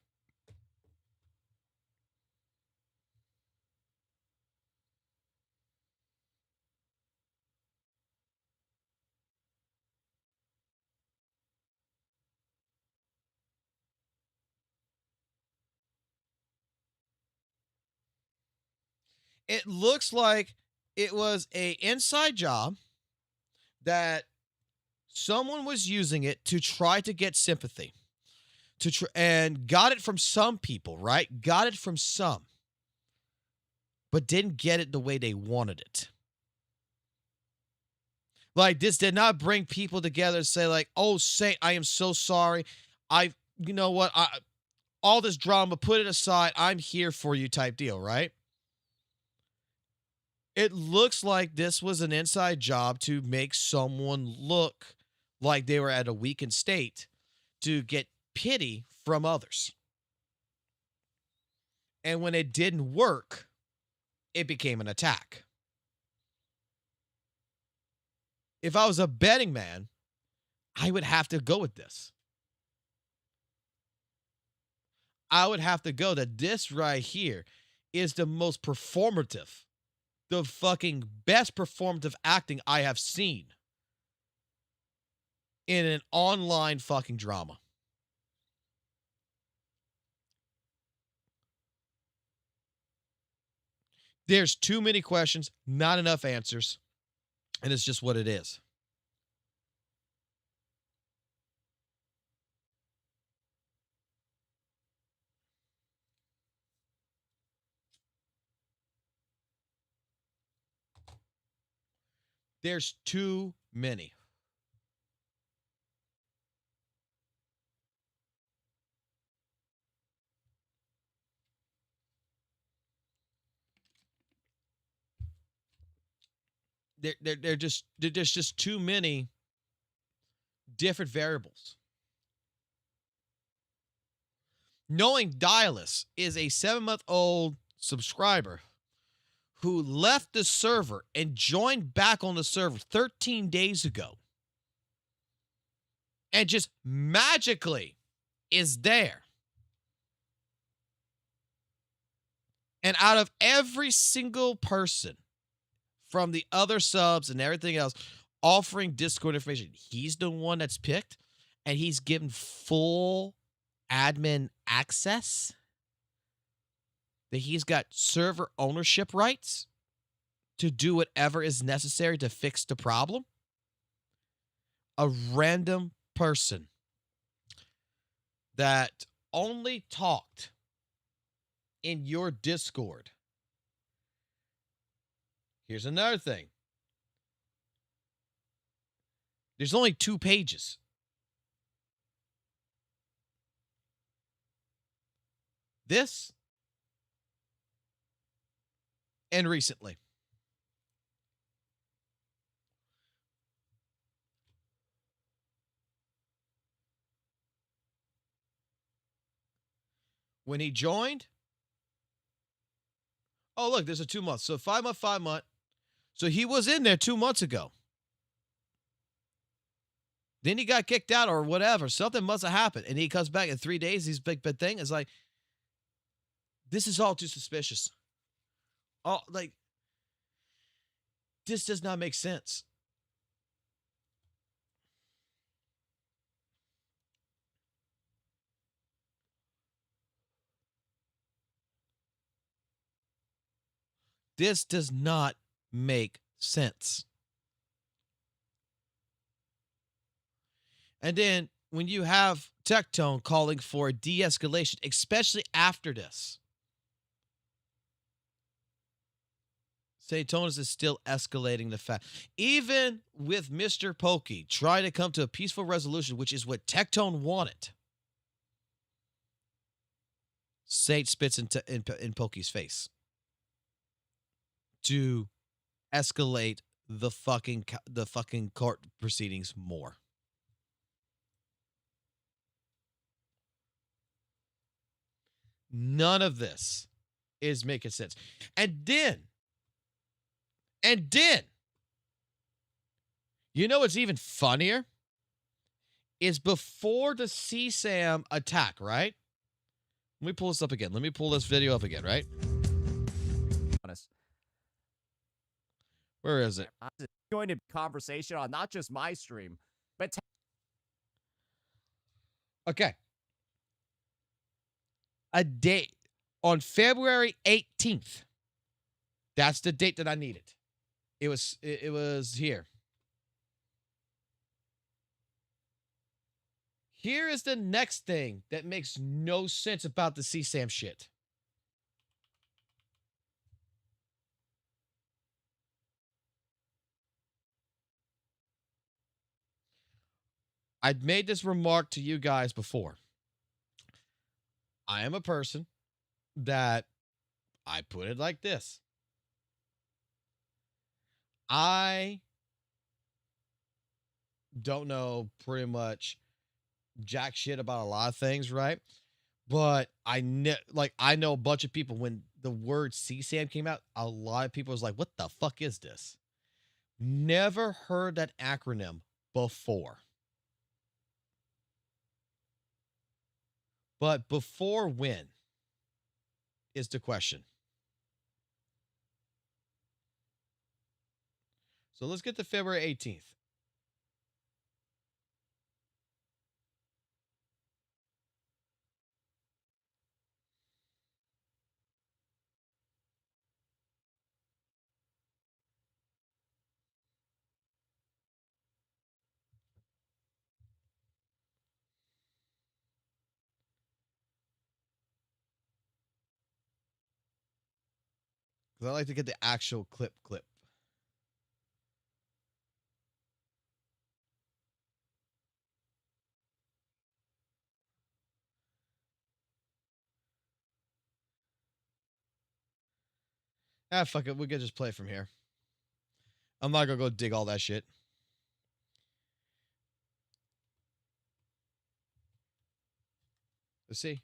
It looks like it was a inside job that someone was using it to try to get sympathy, and got it from some people, right? Got it from some, but didn't get it the way they wanted it. Like, this did not bring people together and say, like, oh, Saint, I am so sorry. You know what? All this drama, put it aside. I'm here for you type deal, right? It looks like this was an inside job to make someone look like they were at a weakened state to get pity from others. And when it didn't work, it became an attack. If I was a betting man, I would have to go with this. I would have to go that this right here is the most performative, the fucking best performative acting I have seen in an online fucking drama. There's too many questions, not enough answers, and it's just what it is. There's too many. There's just too many different variables. Knowing Dialis is a 7-month-old subscriber who left the server and joined back on the server 13 days ago and just magically is there. And out of every single person from the other subs and everything else offering Discord information, he's the one that's picked, and he's given full admin access, that he's got server ownership rights to do whatever is necessary to fix the problem. A random person that only talked in your Discord. Here's another thing. There's only 2 pages. This and recently. When he joined, oh, look, there's a 2 month. So 5 month, 5 month. So he was in there 2 months ago. Then he got kicked out or whatever. Something must have happened. And he comes back in 3 days. He's big thing. It's like, this is all too suspicious. Oh, like, this does not make sense. This does not make sense. And then when you have Tectone calling for a de-escalation, especially after this, Saintonus is still escalating the fact. Even with Mr. Pokey trying to come to a peaceful resolution, which is what Tectone wanted, Saint spits in Pokey's face to escalate the fucking court proceedings more. None of this is making sense. And then, you know what's even funnier? Is before the CSAM attack, right? Let me pull this up again. Let me pull this video up again, right? Honest. Where is it? I'm going to conversation on not just my stream, but okay. A date on February 18th. That's the date that I needed. It was here. Here is the next thing that makes no sense about the CSAM shit. I'd made this remark to you guys before. I am a person that, I put it like this. I don't know pretty much jack shit about a lot of things, right? But I know a bunch of people, when the word CSAM came out, a lot of people was like, what the fuck is this? Never heard that acronym before. But before when is the question. So let's get to February 18th. Because I like to get the actual clip. Ah, fuck it. We can just play from here. I'm not going to go dig all that shit. Let's see.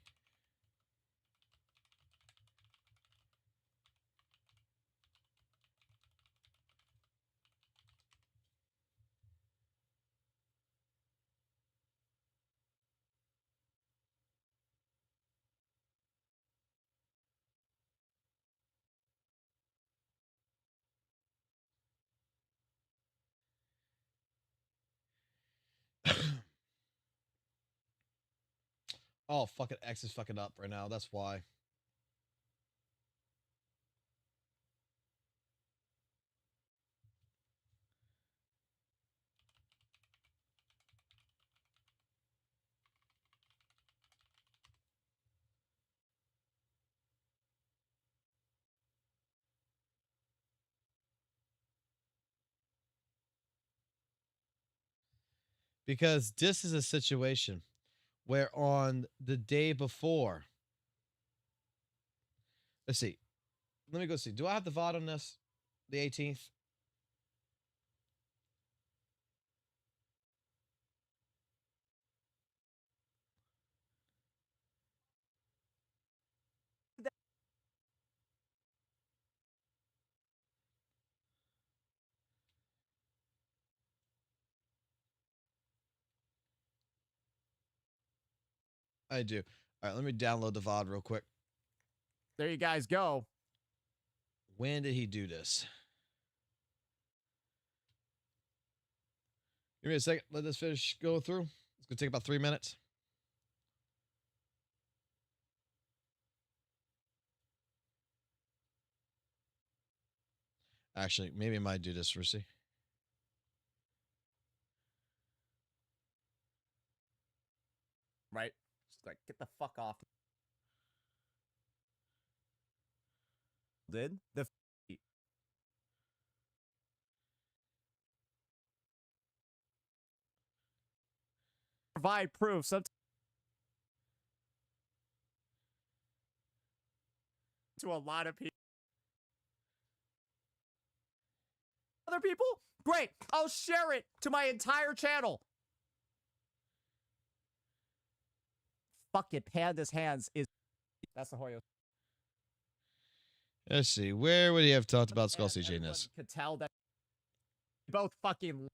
Oh, fucking X is fucking up right now. That's why. Because this is a situation where on the day before, let's see. Let me go see. Do I have the VOD on this? The 18th? I do. All right, let me download the VOD real quick. There you guys go. When did he do this? Give me a second. Let this finish go through. It's going to take about 3 minutes. Actually, maybe I might do this for see. Right? Just like, get the fuck off. Did the provide proof sometimes to a lot of people. Other people? Great. I'll share it to my entire channel. Fucking Panda's hands is. That's the Hoyo. Let's see. Where would he have talked about Skull CJ in this? Could tell that both fucking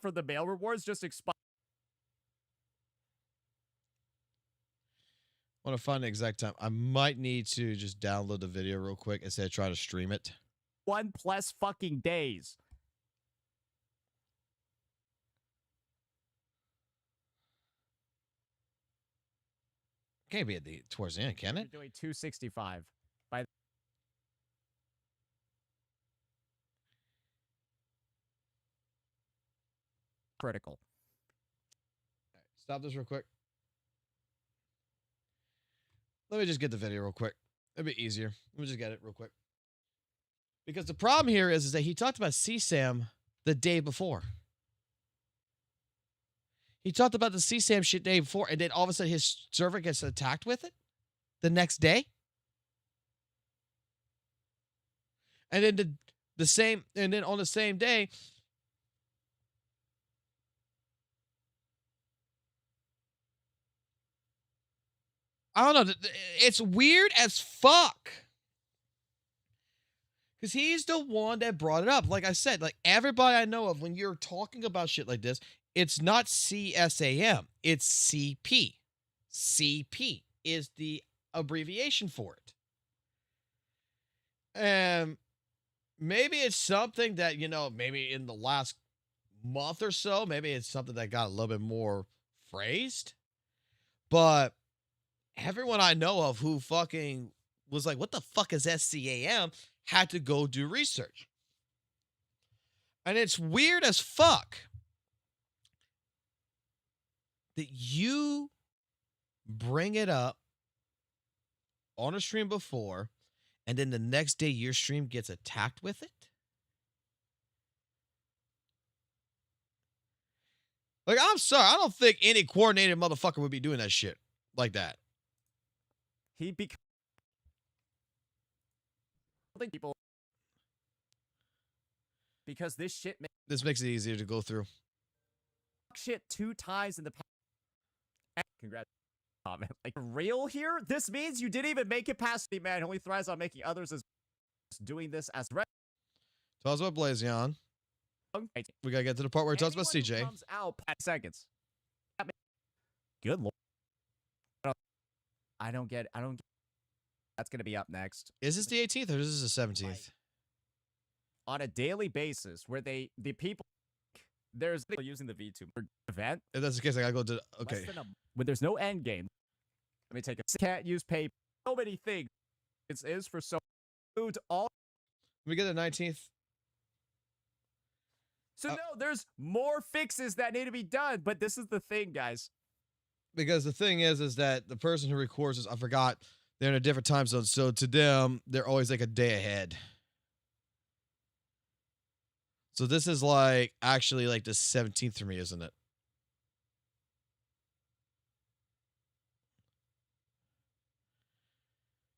for the mail rewards just expired. I want to find the exact time. I might need to just download the video real quick instead of trying to stream it. 1+ fucking days. Can't be at the towards the end, can it? You're doing 265 by critical. All right, stop this real quick. Let me just get the video real quick. It'll be easier. Let me just get it real quick. Because the problem here is that he talked about CSAM the day before. He talked about the CSAM shit day before, and then all of a sudden his server gets attacked with it the next day. And then the same, and then on the same day, I don't know. It's weird as fuck. Because he's the one that brought it up. Like I said, like everybody I know of, when you're talking about shit like this, it's not CSAM. It's CP. CP is the abbreviation for it. And maybe it's something that, you know, maybe in the last month or so, maybe it's something that got a little bit more phrased. But everyone I know of who fucking was like, what the fuck is SCAM, had to go do research. And it's weird as fuck that you bring it up on a stream before, and then the next day your stream gets attacked with it. Like, I'm sorry, I don't think any coordinated motherfucker would be doing that shit like that. He became people because this shit this makes it easier to go through. Shit 2 times in the past. Congrats. Comment. Like, real here? This means you didn't even make it past the man who only thrives on making others as doing this as Tell us about Blazion. We gotta get to the part where it talks about CJ. Comes out 5 seconds. Good lord. I don't get. That's gonna be up next. Is this the 18th or is this the 17th? Like, on a daily basis, where the people they're using the VTuber event. If that's the case, I gotta go to okay. When there's no end game, let me take a can't use paper. So many things. It is for so food all. Let me get the 19th. So no, there's more fixes that need to be done, but this is the thing, guys. Because the thing is that the person who records this, I forgot, they're in a different time zone, so to them, they're always like a day ahead. So this is like actually like the 17th for me, isn't it?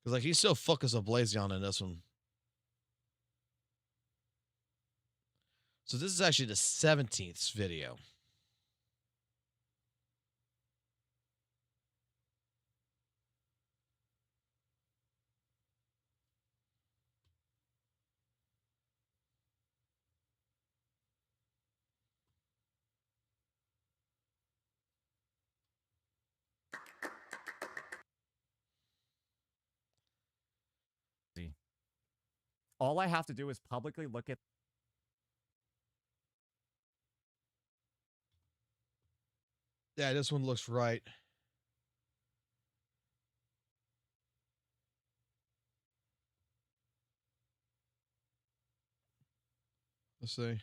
Because like he's so focused on Blazion in this one. So this is actually the 17th video. All I have to do is publicly look at. Yeah, this one looks right. Let's see.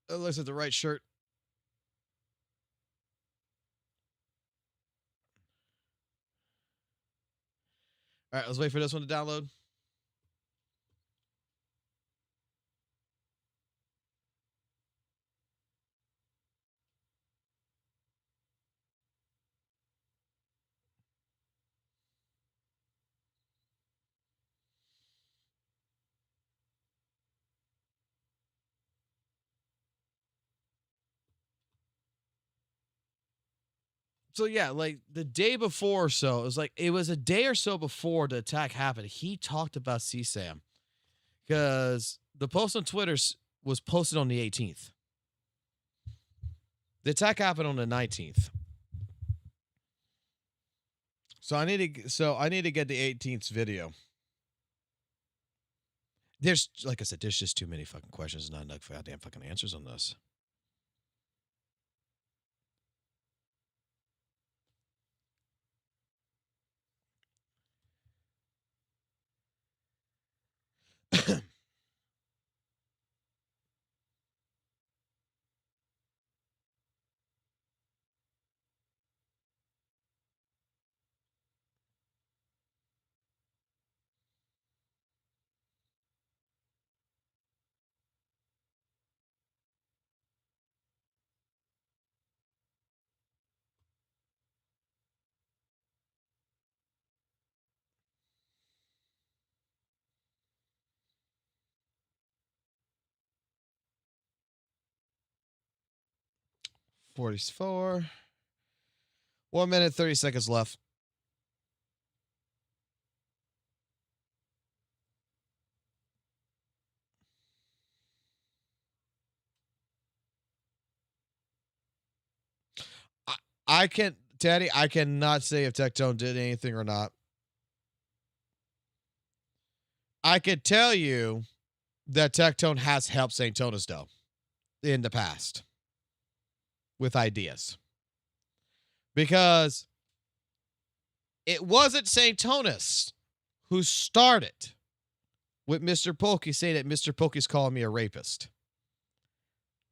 It looks like the right shirt. All right, let's wait for this one to download. So yeah, like the day before or so, it was a day or so before the attack happened. He talked about CSAM because the post on Twitter was posted on the 18th. The attack happened on the 19th. So I need to get the 18th video. There's, like I said, there's just too many fucking questions, not enough goddamn fucking answers on this. $44. 1 minute, 30 seconds left. I can't, Teddy, I cannot say if Tectone did anything or not. I could tell you that Tectone has helped St. Tonis, though, in the past with ideas. Because it wasn't St. Tonis who started with Mr. Pokey saying that Mr. Pokey's calling me a rapist.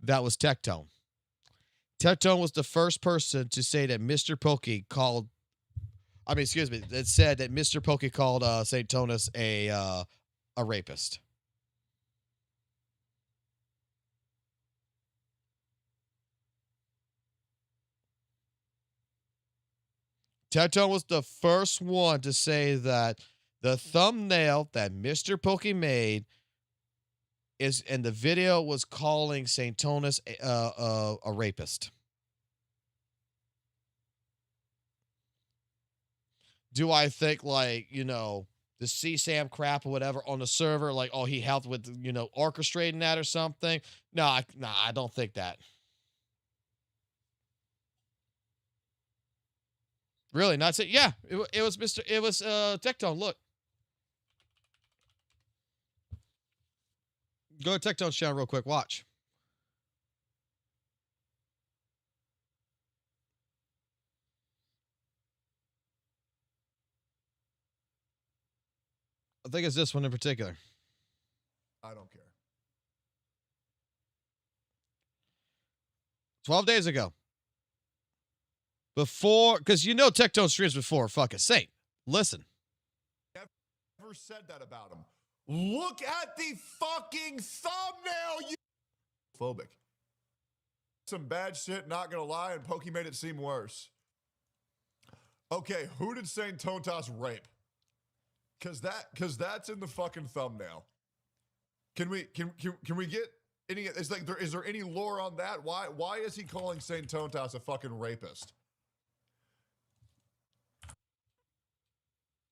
That was Tectone. Tectone was the first person to say that Mr. Pokey called, that said that Mr. Pokey called St. Tonis a rapist. Tectone was the first one to say that the thumbnail that Mr. Pokey made is, and the video was calling St. Tonis a rapist. Do I think, like, you know, the CSAM crap or whatever on the server, like, oh, he helped with, you know, orchestrating that or something? No, I don't think that. Really? Not say, yeah, it was Tectone. Look. Go to Tectone's channel real quick. Watch. I think it's this one in particular. I don't care. 12 days ago. Before, because you know Tectone streams before fucking Saint. Listen. Never said that about him. Look at the fucking thumbnail, you phobic. Some bad shit, not gonna lie, and Pokey made it seem worse. Okay, who did St. Totas rape? Cause that's in the fucking thumbnail. Can we get any, is there any lore on that? Why is he calling St. Totas a fucking rapist?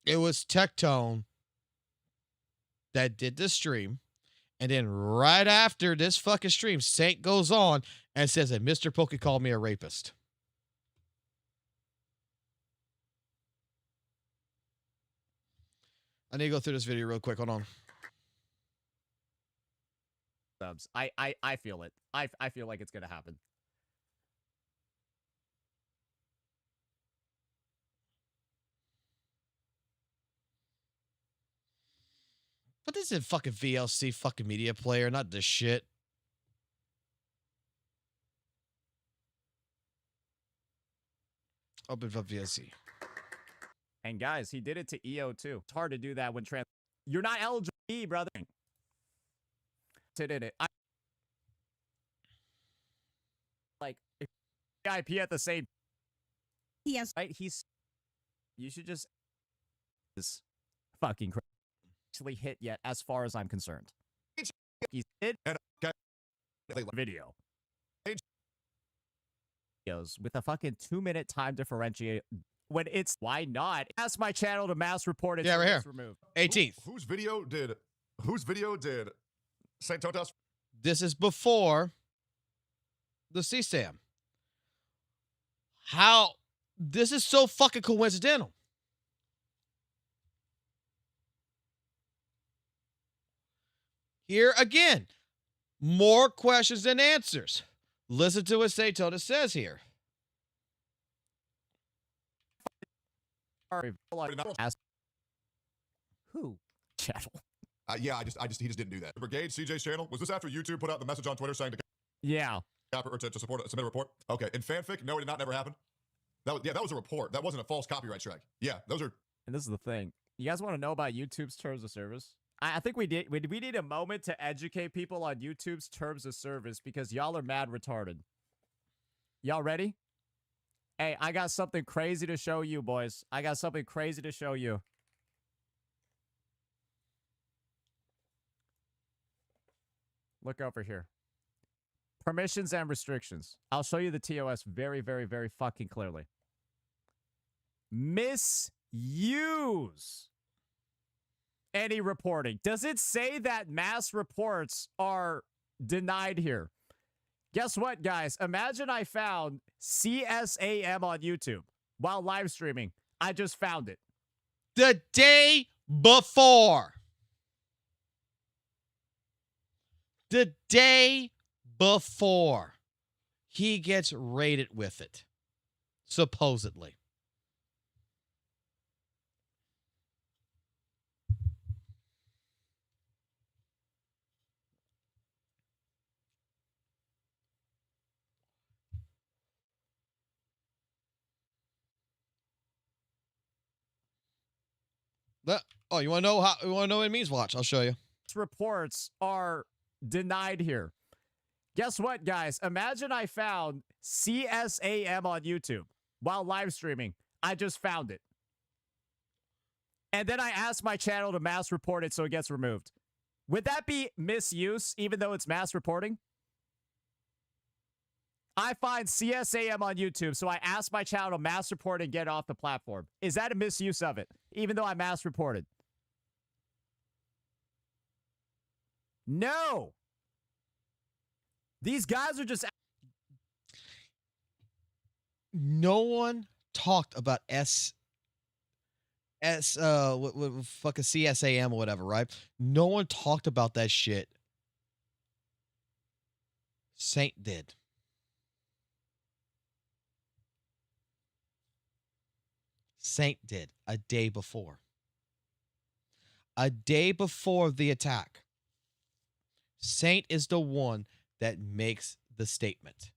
It was Tectone that did the stream, and then right after this fucking stream, Saint goes on and says that Mr. Pokey called me a rapist. I need to go through this video real quick. Hold on. Subs. I feel it. I feel like it's gonna happen. But this is a fucking VLC fucking media player, not this shit. Open up VLC. And guys, he did it to EO too. It's hard to do that when you're not eligible, brother. Did it? Like IP at the same. Yes. Right? You should just. This fucking actually hit yet, as far as I'm concerned. He did video. With a fucking 2-minute time differentiate. When it's why not? Ask my channel to mass report it. Yeah, right here. Removed. 18th. Whose video did St. Totas? This is before the CSAM. How? This is so fucking coincidental. Here again, more questions than answers. Listen to what St. Totas says here. Who? Channel. Yeah, he just didn't do that. Brigade CJ's channel. Was this after YouTube put out the message on Twitter saying to or to support submit a report? Okay. In fanfic, no, it did not never happen. That was a report. That wasn't a false copyright strike. Yeah, those are. And this is the thing. You guys want to know about YouTube's terms of service? I think we need a moment to educate people on YouTube's terms of service because y'all are mad retarded. Y'all ready? Hey, I got something crazy to show you, boys. I got something crazy to show you. Look over here. Permissions and restrictions. I'll show you the TOS very, very, very fucking clearly. Misuse any reporting. Does it say that mass reports are denied here? Guess what, guys? Imagine I found CSAM on YouTube while live streaming. I just found it. The day before. The day before. He gets raided with it. Supposedly. Oh, you want to know what it means? Watch, I'll show you. Reports are denied here. Guess what, guys? Imagine I found CSAM on YouTube while live streaming. I just found it. And then I asked my channel to mass report it so it gets removed. Would that be misuse, even though it's mass reporting? I find CSAM on YouTube, so I asked my channel to mass report and get off the platform. Is that a misuse of it, even though I mass reported? No. These guys are just... No one talked about fucking CSAM or whatever, right? No one talked about that shit. Saint did. Saint did a day before. A day before the attack. Saint is the one that makes the statement.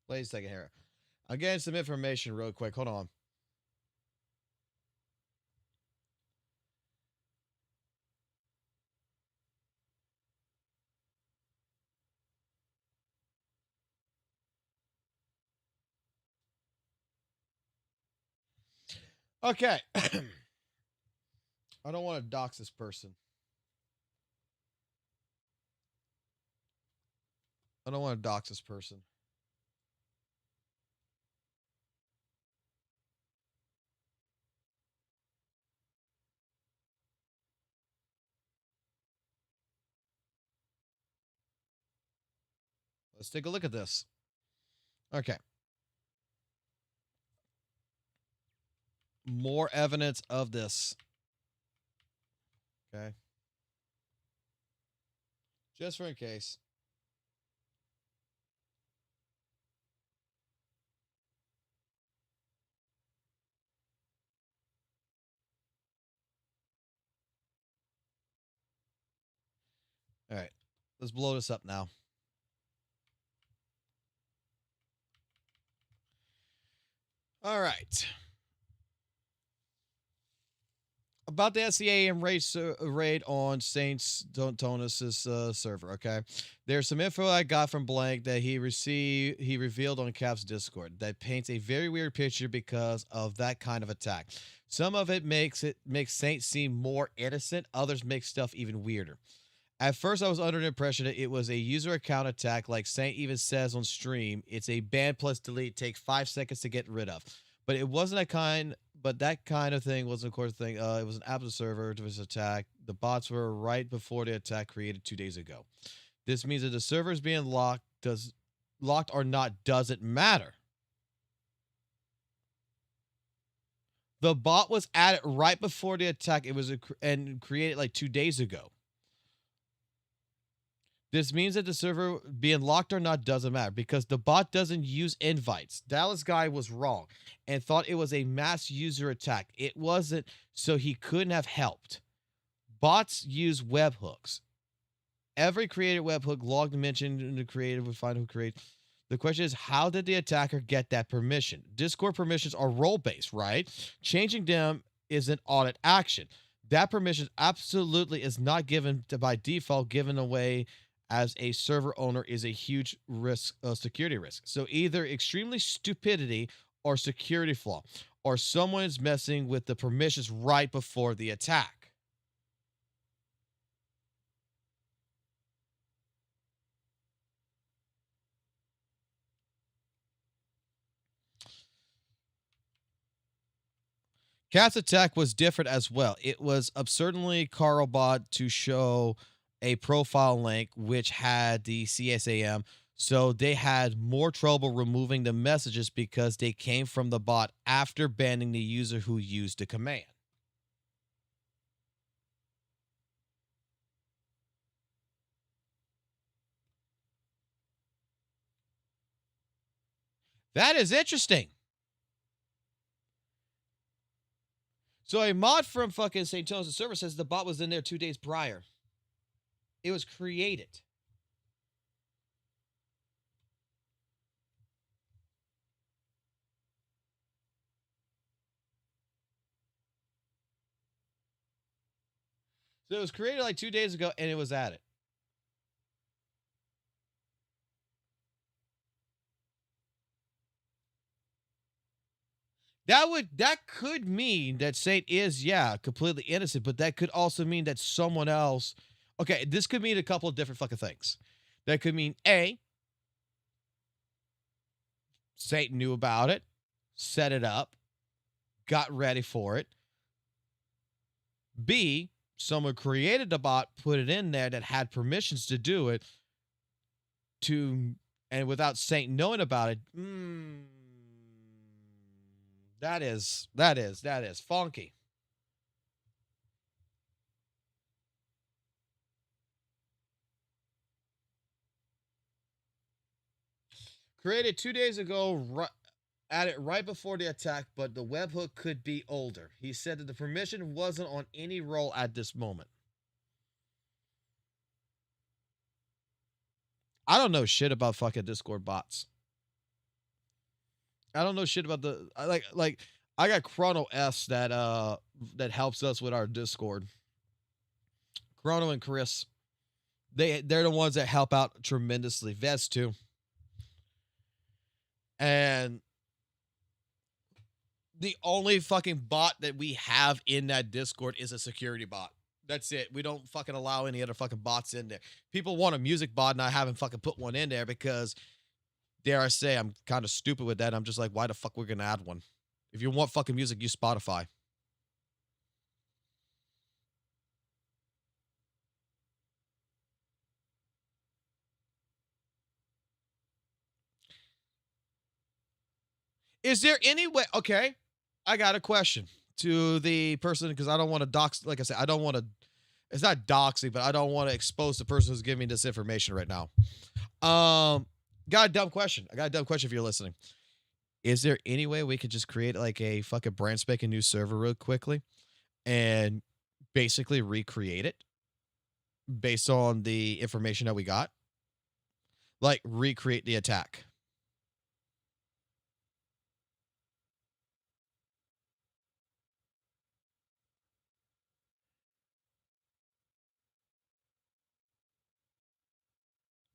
Wait a second here. I'm getting some information real quick. Hold on. Okay. I don't want to dox this person. I don't want to dox this person. Let's take a look at this. Okay. More evidence of this. Okay. Just for in case. All right. Let's blow this up now. All right. About the SCAM raid on Saints Tonus's server, okay? There's some info I got from Blank that he revealed on Cap's Discord that paints a very weird picture because of that kind of attack. Some of it makes Saints seem more innocent, others make stuff even weirder. At first, I was under the impression that it was a user account attack, like Saint even says on stream. It's a ban plus delete, take 5 seconds to get rid of. But it wasn't that kind. But that kind of thing wasn't, of course, the thing. It was an Apple server to this attack. The bots were right before the attack created 2 days ago. This means that the server is being locked. Locked or not doesn't matter. The bot was added right before the attack. It was and created like 2 days ago. This means that the server being locked or not doesn't matter because the bot doesn't use invites. Dallas guy was wrong and thought it was a mass user attack. It wasn't, so he couldn't have helped. Bots use webhooks. Every created webhook logged mentioned in the creator would find who created. The question is, how did the attacker get that permission? Discord permissions are role-based, right? Changing them is an audit action. That permission absolutely is not given by default, given away as a server owner is a huge risk, security risk. So either extremely stupidity or security flaw, or someone is messing with the permissions right before the attack. Cat's attack was different as well. It was absurdly Carlbot to show a profile link which had the CSAM, so they had more trouble removing the messages because they came from the bot after banning the user who used the command. That is interesting. So a mod from fucking St. Thomas' server says the bot was in there 2 days prior. It was created. So it was created like 2 days ago, and it was added. That could mean that Saint is, yeah, completely innocent, but that could also mean that someone else. Okay, this could mean a couple of different fucking things. That could mean A, Saint knew about it, set it up, got ready for it. B, someone created the bot, put it in there that had permissions to do it, and without Saint knowing about it. That is funky. Created 2 days ago, added right before the attack, but the webhook could be older. He said that the permission wasn't on any role at this moment. I don't know shit about fucking Discord bots. I don't know shit about the like I got Chrono S that helps us with our Discord. Chrono and Chris. They're the ones that help out tremendously. Vets too. And the only fucking bot that we have in that Discord is a security bot. That's it. We don't fucking allow any other fucking bots in there. People want a music bot, and I haven't fucking put one in there because, dare I say, I'm kind of stupid with that. I'm just like, why the fuck we're gonna add one? If you want fucking music, use Spotify. Is there any way? Okay, I got a question to the person because I don't want to dox. Like I said, I don't want to. It's not doxing, but I don't want to expose the person who's giving me this information right now. Got a dumb question. I got a dumb question if you're listening. Is there any way we could just create like a fucking brand spanking new server real quickly and basically recreate it based on the information that we got? Like recreate the attack.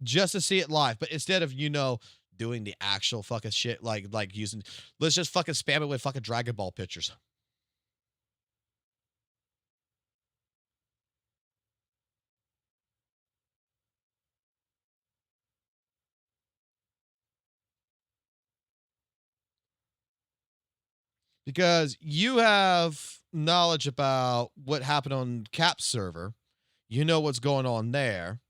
Just to see it live, but instead of, doing the actual fucking shit, like using, let's just fucking spam it with fucking Dragon Ball pictures. Because you have knowledge about what happened on Cap's server. You know what's going on there.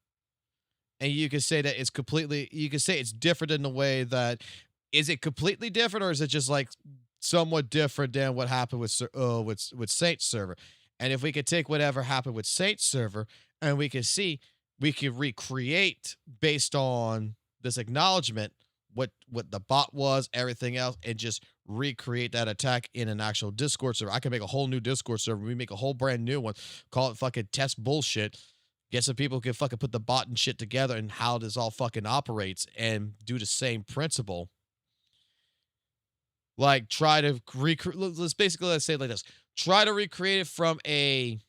And you can say that you can say it's different in the way that, is it completely different or is it just like somewhat different than what happened with Saint's server? And if we could take whatever happened with Saint's server and we could recreate based on this acknowledgement what the bot was, everything else, and just recreate that attack in an actual Discord server. I can make a whole new Discord server. We make a whole brand new one, call it fucking test bullshit. Get some people who can fucking put the bot and shit together and how this all fucking operates and do the same principle. Like try to recreate, let's say it like this. Try to recreate it from a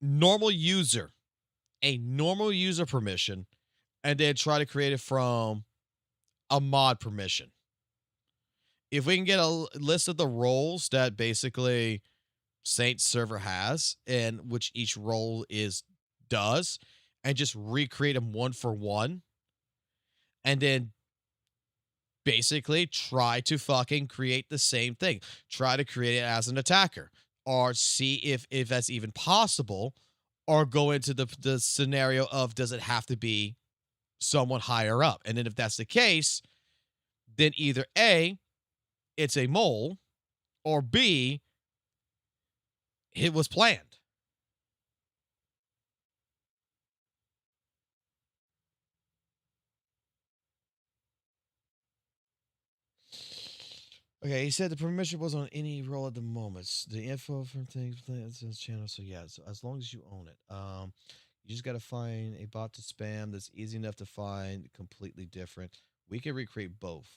normal user permission, and then try to create it from a mod permission. If we can get a list of the roles that basically Saint's server has and which each role does, and just recreate them one for one, and then basically try to fucking create the same thing. Try to create it as an attacker, or see if that's even possible, or go into the scenario of, does it have to be someone higher up? And then if that's the case, then either A, it's a mole, or B, it was planned. Okay, he said the permission was on any role at the moment. The info from things in this channel. So yeah, so as long as you own it, you just gotta find a bot to spam that's easy enough to find, completely different. We can recreate both.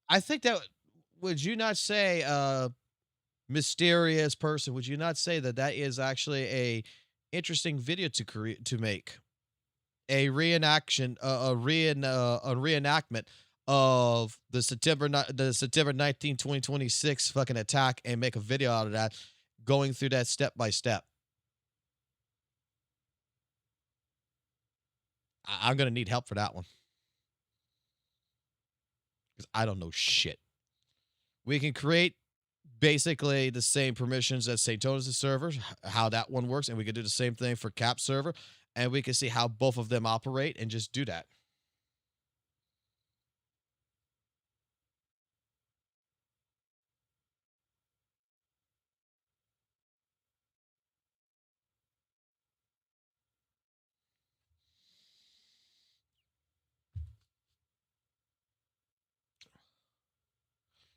I think that, would you not say, mysterious person, would you not say that that is actually a interesting video to make? A reenactment of the September 19, 2026 fucking attack, and make a video out of that, going through that step by step. I'm gonna need help for that one, because I don't know shit. We can create basically the same permissions as St. Thomas' server, how that one works, and we can do the same thing for Cap server, and we can see how both of them operate and just do that.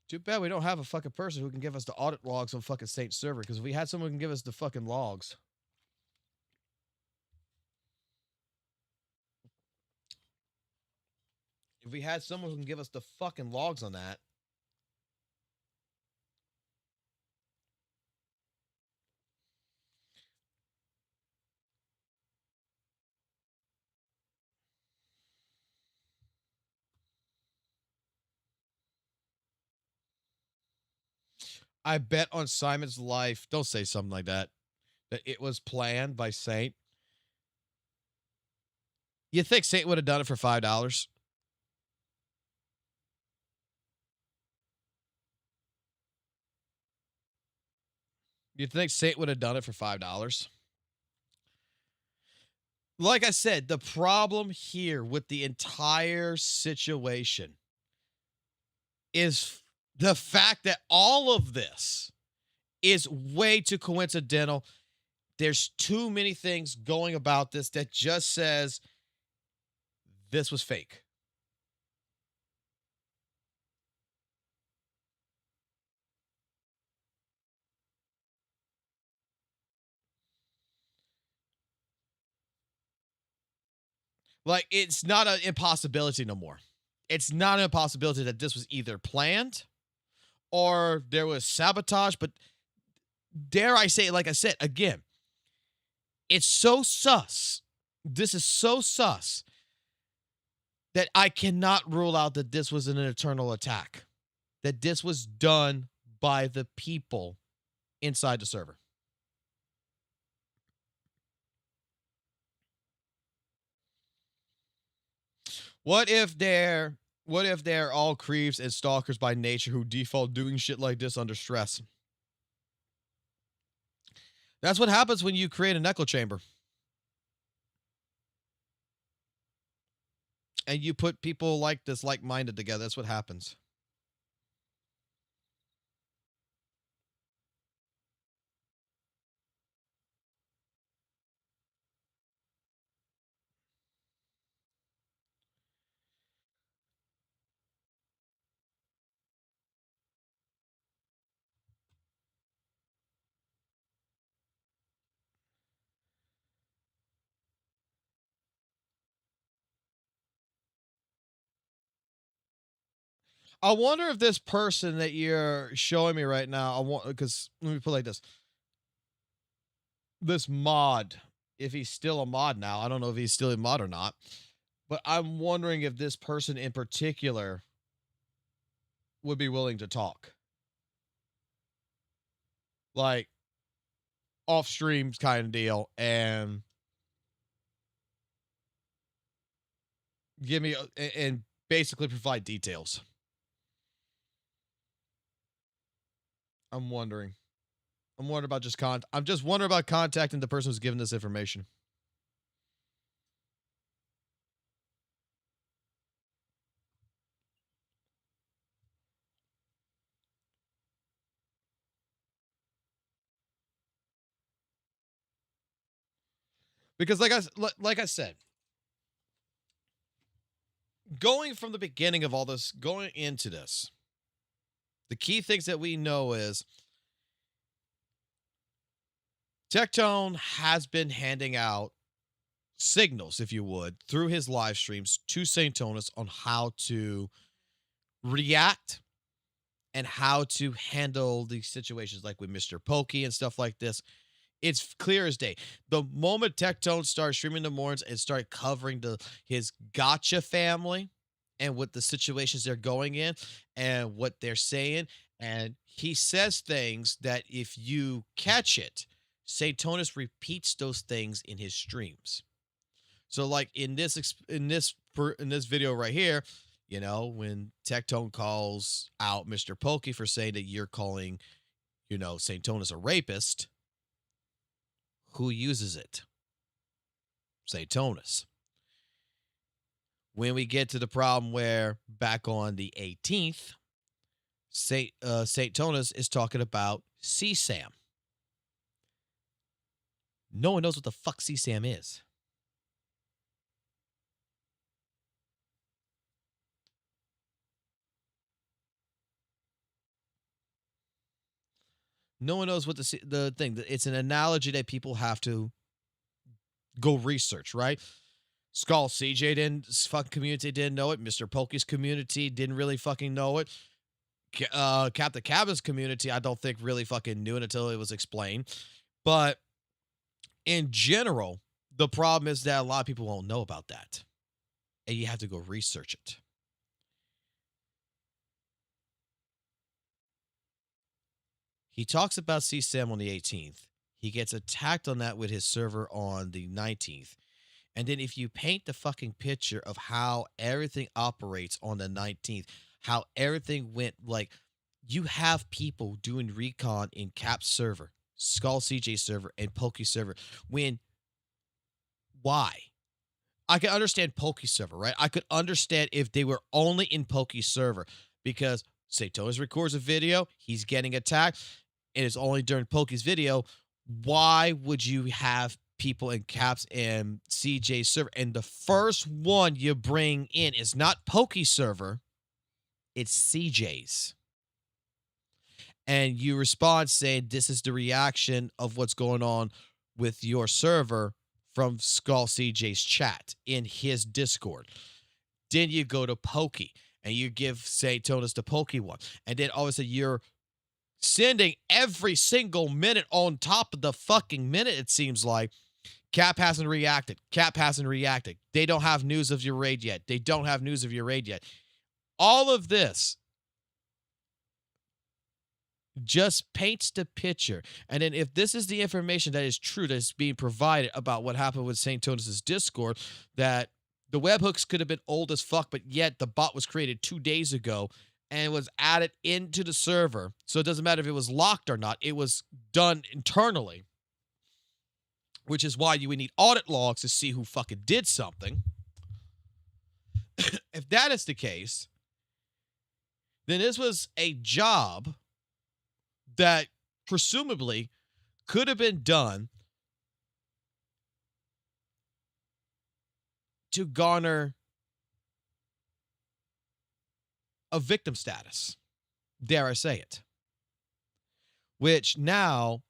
Too bad we don't have a fucking person who can give us the audit logs on fucking Saint server, because if we had someone who can give us the fucking logs. If we had someone who can give us the fucking logs on that. I bet on Simon's life, don't say something like that, that it was planned by Saint. You think Saint would have done it for $5? You think Saint would have done it for $5? Like I said, the problem here with the entire situation is the fact that all of this is way too coincidental. There's too many things going about this that just says this was fake. Like, it's not an impossibility no more. It's not an impossibility that this was either planned or there was sabotage, but dare I say, like I said, again, it's so sus. This is so sus that I cannot rule out that this was an internal attack, that this was done by the people inside the server. What if they're all creeps and stalkers by nature who default doing shit like this under stress? That's what happens when you create an echo chamber. And you put people like this, like-minded together. That's what happens. I wonder if this person that you're showing me right now, because let me put it like this. This mod, if he's still a mod now, I don't know if he's still a mod or not, but I'm wondering if this person in particular would be willing to talk. Like, off streams kind of deal, and give me, and basically provide details. I'm wondering about just I'm just wondering about contacting the person who's giving this information. Because like I said, going from the beginning of all this, going into this, the key things that we know is Tectone has been handing out signals, if you would, through his live streams to St. Tonus on how to react and how to handle these situations like with Mr. Pokey and stuff like this. It's clear as day. The moment Tectone started streaming the mornings and started covering his gotcha family and what the situations they're going in and what they're saying, and he says things that if you catch it, St. Tonus repeats those things in his streams. So like in this video right here, you know, when Tectone calls out Mr. Pokey for saying that you're calling, you know, St. Tonus a rapist, who uses it? St. Tonus. When we get to the problem where back on the 18th, St. Tonus is talking about CSAM. No one knows what the fuck CSAM is. No one knows what the thing. It's an analogy that people have to go research, right? Skull CJ fucking community didn't know it. Mr. Pokey's community didn't really fucking know it. Captain Cabin's community, I don't think really fucking knew it until it was explained. But in general, the problem is that a lot of people won't know about that. And you have to go research it. He talks about CSAM on the 18th. He gets attacked on that with his server on the 19th. And then if you paint the fucking picture of how everything operates on the 19th, how everything went, like, you have people doing recon in Cap's server, Skull CJ server, and Pokey server. Why? I could understand Pokey server, right? I could understand if they were only in Pokey server, because Saitonis records a video, he's getting attacked, and it's only during Pokey's video. Why would you have people in Caps and CJ server? And the first one you bring in is not Pokey server, it's CJ's. And you respond saying this is the reaction of what's going on with your server from Skull CJ's chat in his Discord. Then you go to Pokey and you give Saitonis the Pokey one. And then all of a sudden you're sending every single minute on top of the fucking minute, it seems like. Cap hasn't reacted. Cap hasn't reacted. They don't have news of your raid yet. They don't have news of your raid yet. All of this just paints the picture. And then if this is the information that is true that is being provided about what happened with St. Tonis' Discord, that the webhooks could have been old as fuck, but yet the bot was created 2 days ago and was added into the server. So it doesn't matter if it was locked or not. It was done internally, which is why you would need audit logs to see who fucking did something. If that is the case, then this was a job that presumably could have been done to garner a victim status, dare I say it, which now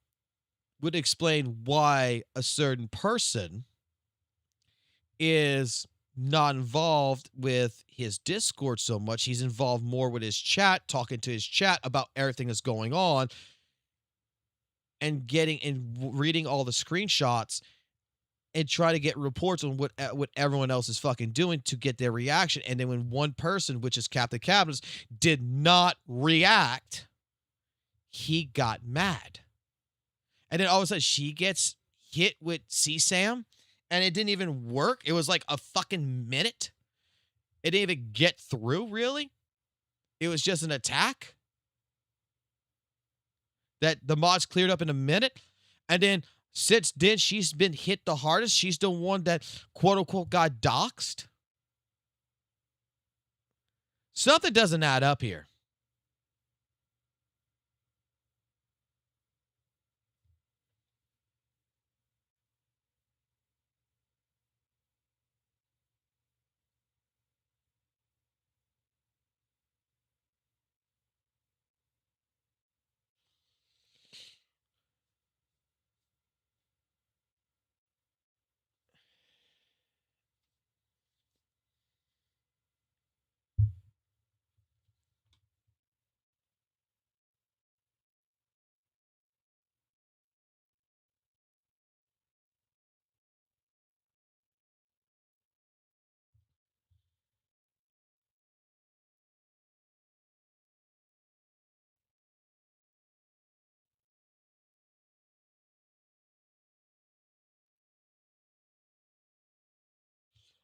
would explain why a certain person is not involved with his Discord so much. He's involved more with his chat, talking to his chat about everything that's going on and getting and reading all the screenshots and trying to get reports on what everyone else is fucking doing to get their reaction. And then when one person, which is Captain Cabinets, did not react, he got mad. And then all of a sudden she gets hit with CSAM and it didn't even work. It was like a fucking minute. It didn't even get through, really. It was just an attack that the mods cleared up in a minute. And then since then, she's been hit the hardest. She's the one that, quote unquote, got doxxed. Something doesn't add up here.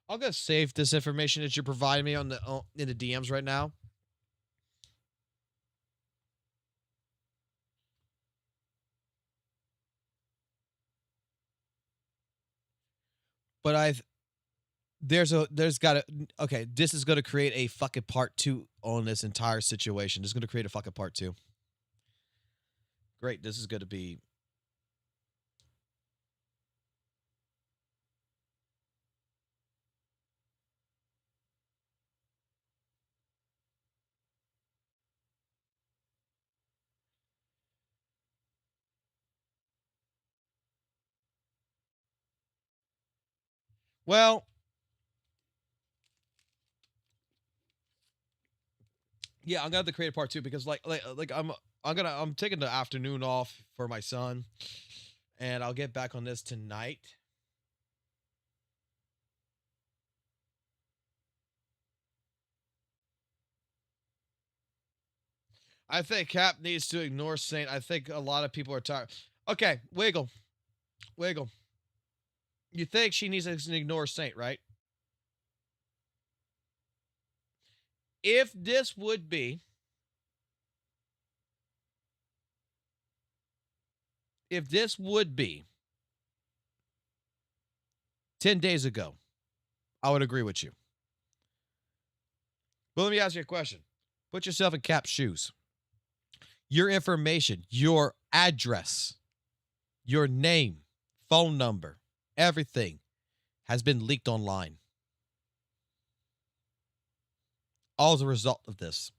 I'm gonna save this information that you're providing me on the in the DMs right now. But this is gonna create a fucking part 2 on this entire situation. This is gonna create a fucking part 2. Great, this is gonna be. Well, yeah, I'm gonna have to create a part 2 because I'm taking the afternoon off for my son, and I'll get back on this tonight. I think Cap needs to ignore Saint. I think a lot of people are tired. Okay, Wiggle. You think she needs to ignore Saint, right? If this would be 10 days ago, I would agree with you. But let me ask you a question. Put yourself in Cap's shoes. Your information, your address, your name, phone number, everything has been leaked online. All as a result of this.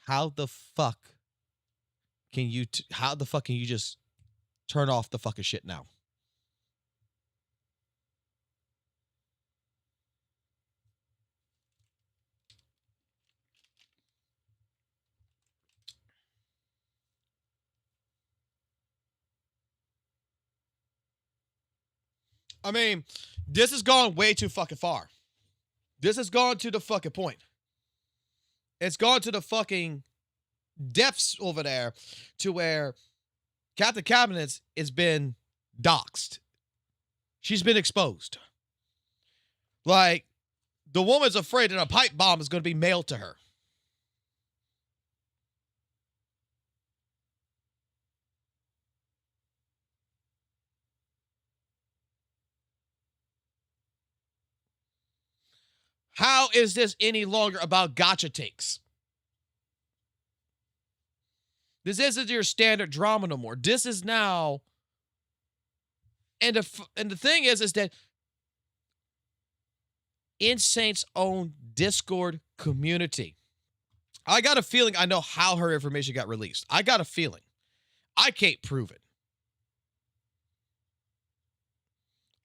How the fuck can you just turn off the fucking shit now? I mean, this has gone way too fucking far. This has gone to the fucking point. It's gone to the fucking depths over there to where Captain Cabinets has been doxxed. She's been exposed. Like, the woman's afraid that a pipe bomb is going to be mailed to her. How is this any longer about gotcha takes? This isn't your standard drama no more. This is now, and the thing is that in Saint's own Discord community, I got a feeling I know how her information got released. I got a feeling. I can't prove it.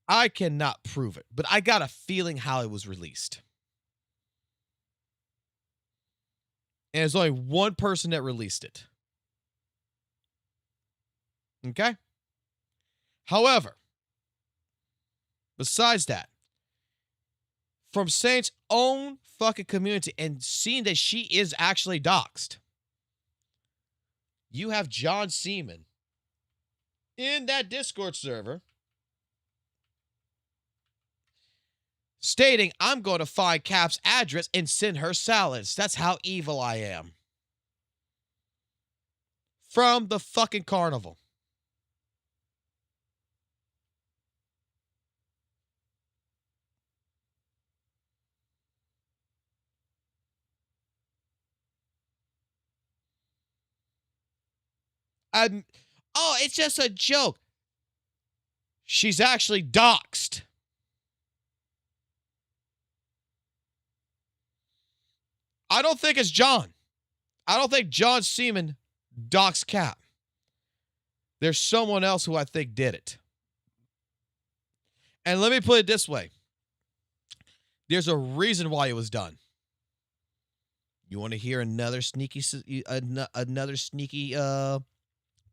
I cannot prove it, but I got a feeling how it was released. And there's only one person that released it. Okay? However, besides that, from Saint's own fucking community and seeing that she is actually doxxed, you have John Seaman in that Discord server stating, I'm going to find Cap's address and send her salads. That's how evil I am. From the fucking carnival. Oh, it's just a joke. She's actually doxxed. I don't think it's John. I don't think John Seaman doxed Cap. There's someone else who I think did it. And let me put it this way. There's a reason why it was done. You want to hear another sneaky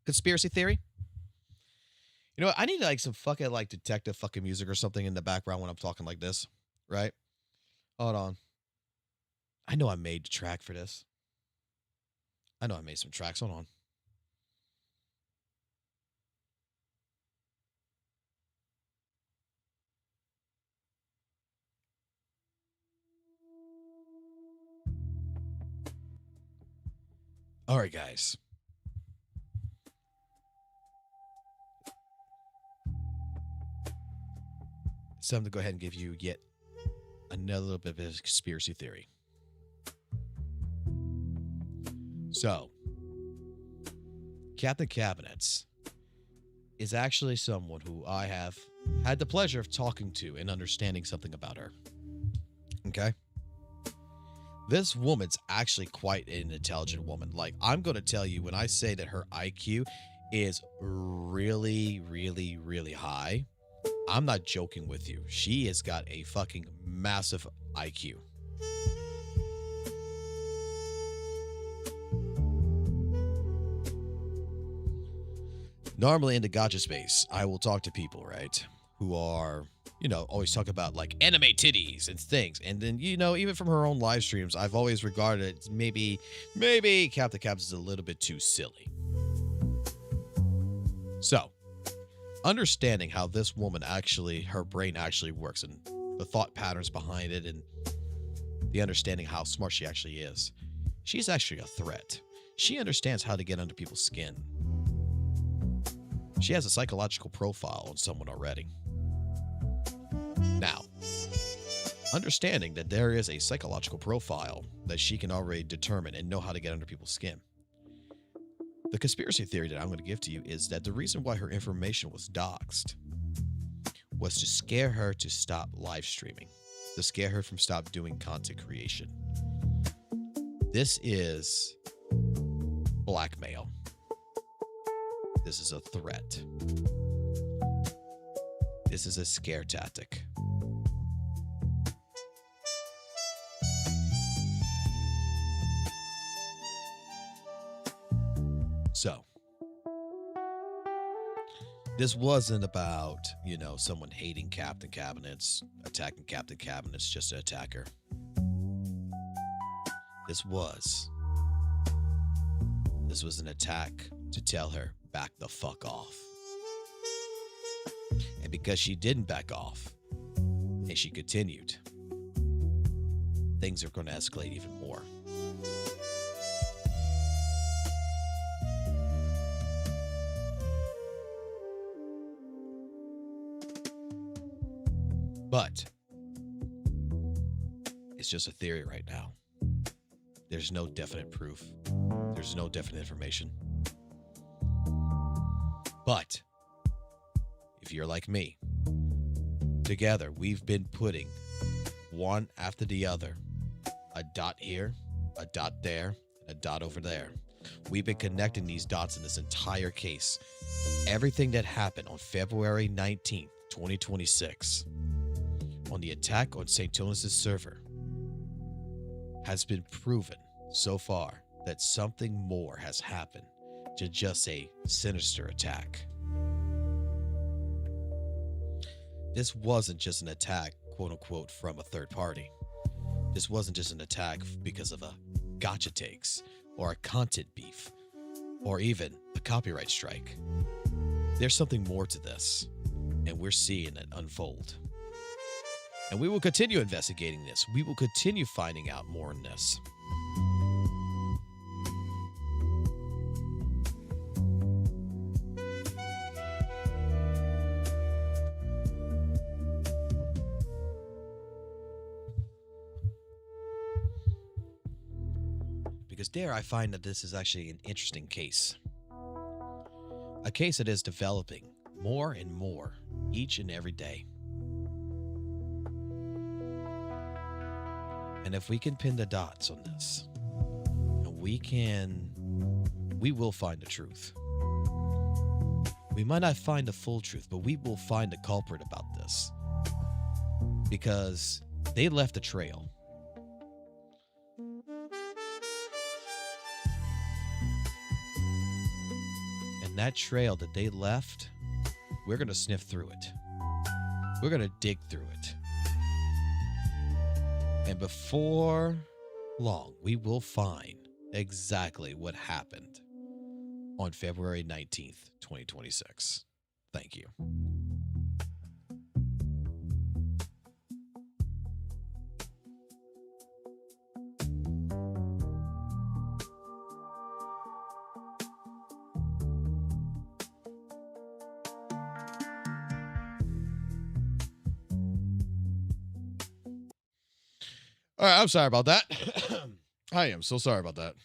conspiracy theory? You know what? I need like some fucking like detective fucking music or something in the background when I'm talking like this, right? Hold on. I know I made the track for this. I know I made some tracks. Hold on. All right, guys. It's time to go ahead and give you yet another little bit of a conspiracy theory. So, Captain Cabinets is actually someone who I have had the pleasure of talking to and understanding something about her. Okay? This woman's actually quite an intelligent woman. Like, I'm going to tell you, when I say that her IQ is really, really, really high, I'm not joking with you. She has got a fucking massive IQ. Normally in the gotcha space, I will talk to people, right, who are, you know, always talk about like anime titties and things. And then, you know, even from her own live streams, I've always regarded it maybe Captain Caps is a little bit too silly. So, understanding how this woman actually, her brain actually works and the thought patterns behind it and the understanding how smart she actually is, she's actually a threat. She understands how to get under people's skin. She has a psychological profile on someone already. Now, understanding that there is a psychological profile that she can already determine and know how to get under people's skin. The conspiracy theory that I'm going to give to you is that the reason why her information was doxxed was to scare her to stop live streaming, to scare her from stop doing content creation. This is blackmail. This is a threat. This is a scare tactic. So, this wasn't about, you know, someone hating Captain Cabinets, attacking Captain Cabinets just to attack her. This was an attack to tell her, back the fuck off. And because she didn't back off, and she continued, things are going to escalate even more. But it's just a theory right now. There's no definite proof. There's no definite information. But if you're like me, together we've been putting one after the other, a dot here, a dot there, and a dot over there. We've been connecting these dots in this entire case. Everything that happened on February 19th, 2026, on the attack on St. Jonas' server, has been proven so far that something more has happened to just a sinister attack. This wasn't just an attack, quote unquote, from a third party. This wasn't just an attack because of a gotcha takes or a content beef or even a copyright strike. There's something more to this, and we're seeing it unfold. And we will continue investigating this. We will continue finding out more on this. Because there I find that this is actually an interesting case. A case that is developing more and more each and every day. And if we can pin the dots on this, we will find the truth. We might not find the full truth, but we will find the culprit about this. Because they left a trail. And that trail that they left, we're going to sniff through it. We're going to dig through it. And before long, we will find exactly what happened on February 19th, 2026. Thank you. All right, I'm sorry about that. I am so sorry about that.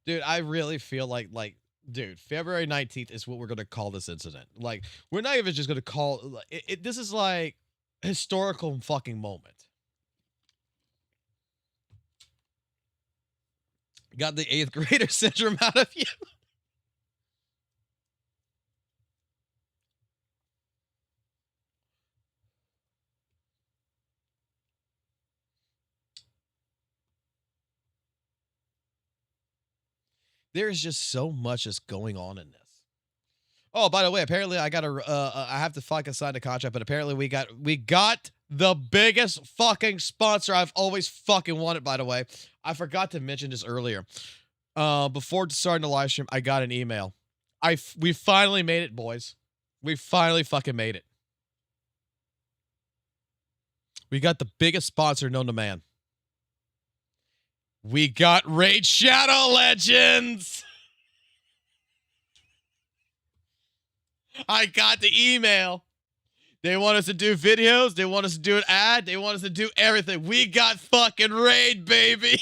Dude, I really feel like, dude, February 19th is what we're going to call this incident. Like, we're not even just going to call it. This is like a historical fucking moment. Got the 8th grader syndrome out of you. There's just so much that's going on in this. Oh, by the way, apparently I got to I have to fucking sign the contract, but apparently we got the biggest fucking sponsor I've always fucking wanted, by the way. I forgot to mention this earlier. Before starting the live stream, I got an email. We finally made it, boys. We finally fucking made it. We got the biggest sponsor known to man. We got Raid Shadow Legends. I got the email. They want us to do videos. They want us to do an ad. They want us to do everything. We got fucking Raid, baby.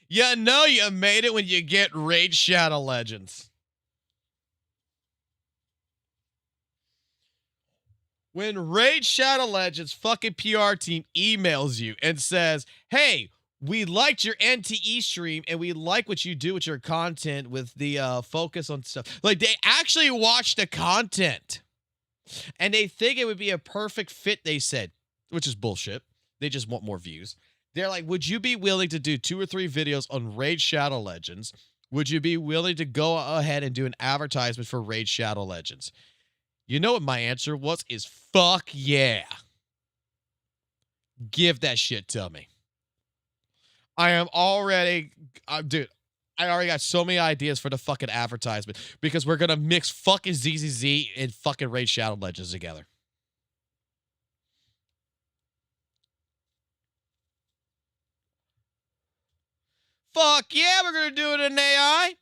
You know you made it when you get Raid Shadow Legends. When Raid Shadow Legends fucking PR team emails you and says, hey, we liked your NTE stream and we like what you do with your content with the focus on stuff. Like, they actually watch the content. And they think it would be a perfect fit, they said, which is bullshit. They just want more views. They're like, would you be willing to do 2 or 3 videos on Raid Shadow Legends? Would you be willing to go ahead and do an advertisement for Raid Shadow Legends? You know what my answer was? Is fuck yeah. Give that shit to me. I am already, dude, I already got so many ideas for the fucking advertisement because we're going to mix fucking ZZZ and fucking Raid Shadow Legends together. Fuck yeah, we're going to do it in AI.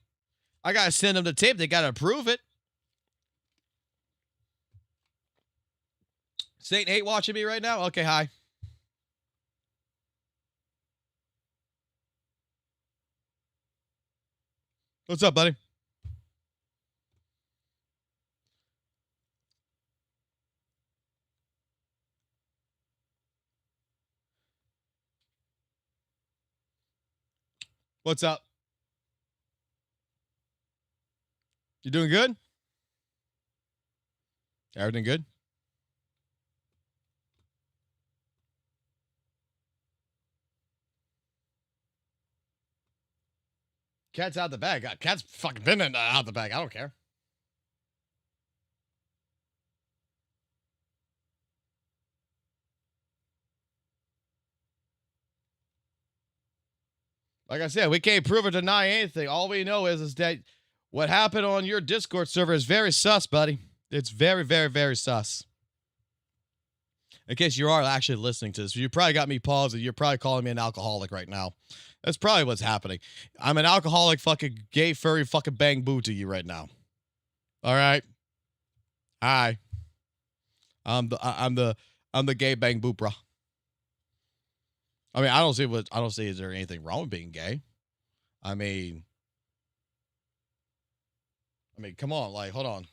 I got to send them the tape. They got to approve it. Satan hate watching me right now? Okay, hi. What's up, buddy? What's up? You doing good? Everything good? Cat's out the bag. Cat's fucking been out the bag. I don't care. Like I said, we can't prove or deny anything. All we know is that what happened on your Discord server is very sus, buddy. It's very, very, very sus. In case you are actually listening to this, you probably got me paused and you're probably calling me an alcoholic right now. That's probably what's happening. I'm an alcoholic, fucking gay, furry, fucking bang boo to you right now. All right. Hi. I'm the gay bang boo, bro. I mean, I don't see is there anything wrong with being gay. I mean, come on, like, hold on.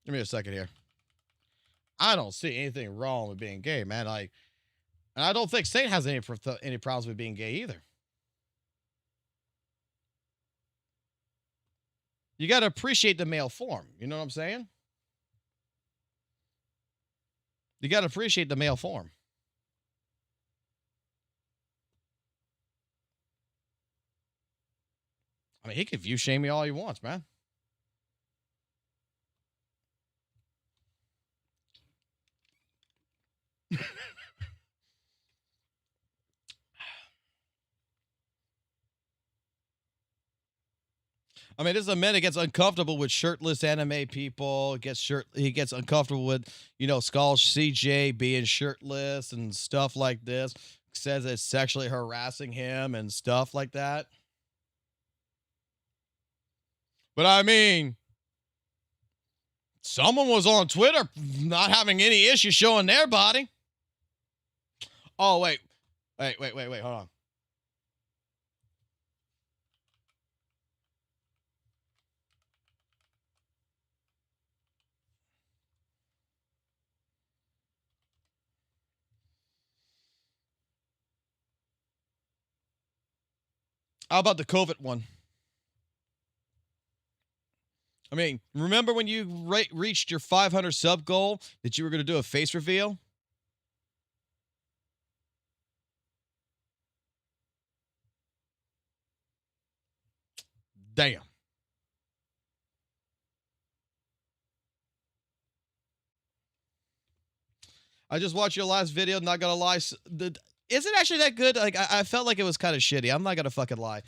Give me a second here. I don't see anything wrong with being gay, man. Like, and I don't think Saint has any problems with being gay either. You got to appreciate the male form. You know what I'm saying? You got to appreciate the male form. I mean, he can view shame me all he wants, man. I mean, this is a man that gets uncomfortable with shirtless anime people. He gets uncomfortable with, you know, Skull CJ being shirtless and stuff like this. Says it's sexually harassing him and stuff like that. But I mean, someone was on Twitter not having any issue showing their body. Oh, wait, hold on. How about the COVID one? I mean, remember when you reached your 500 sub goal that you were going to do a face reveal? Damn. I just watched your last video, not gonna lie. Is it actually that good? Like, I felt like it was kind of shitty. I'm not gonna fucking lie.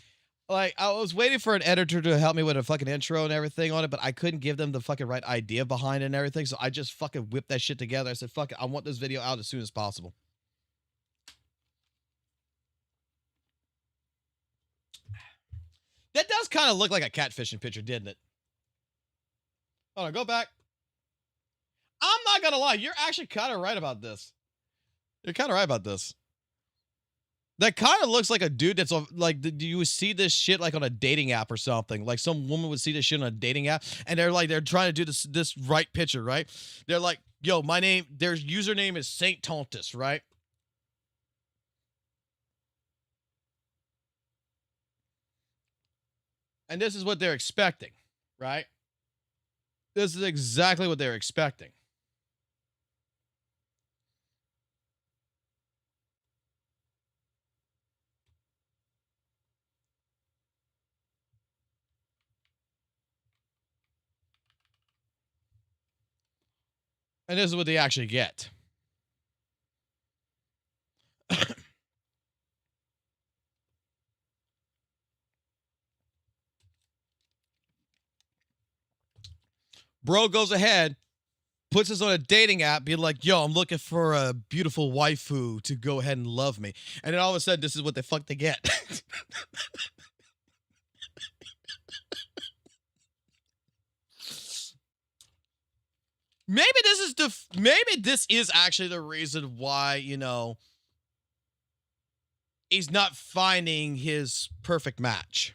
Like, I was waiting for an editor to help me with a fucking intro and everything on it, but I couldn't give them the fucking right idea behind it and everything, so I just fucking whipped that shit together. I said, fuck it, I want this video out as soon as possible. That does kind of look like a catfishing picture, didn't it? Hold on, go back. I'm not gonna lie, you're actually kind of right about this. You're kind of right about this. That kind of looks like a dude that's like, do you see this shit like on a dating app or something? Like some woman would see this shit on a dating app, and they're trying to do this right picture, right? They're like, yo, their username is Saint Tontus, right? And this is what they're expecting, right? This is exactly what they're expecting. And this is what they actually get. Bro goes ahead, puts us on a dating app, being like, yo, I'm looking for a beautiful waifu to go ahead and love me. And then all of a sudden, this is what the fuck they get. Maybe this is actually the reason why, you know, he's not finding his perfect match.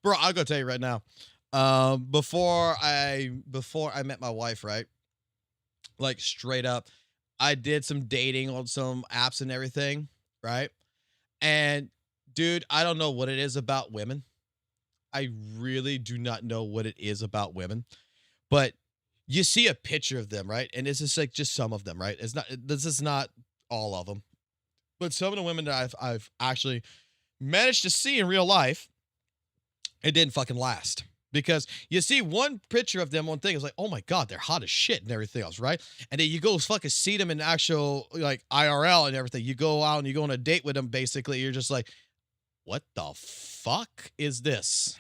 Bro, I'll go tell you right now. Before I met my wife, right? Like straight up, I did some dating on some apps and everything, right? And dude, I don't know what it is about women. I really do not know what it is about women. But you see a picture of them, right? And it's just like just some of them, right? This is not all of them. But some of the women that I've actually managed to see in real life, it didn't fucking last. Because you see one picture of them, one thing is like, oh my God, they're hot as shit and everything else, right? And then you go fucking see them in actual, like, IRL and everything. You go out and you go on a date with them, basically. You're just like, what the fuck is this?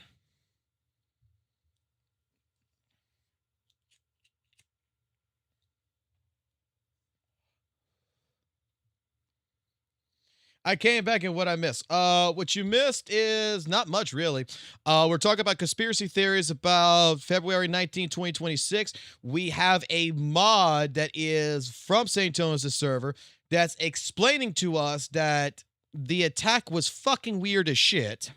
I came back and what I missed. What you missed is not much, really. We're talking about conspiracy theories about February 19, 2026. We have a mod that is from St. Tonus' server that's explaining to us that the attack was fucking weird as shit.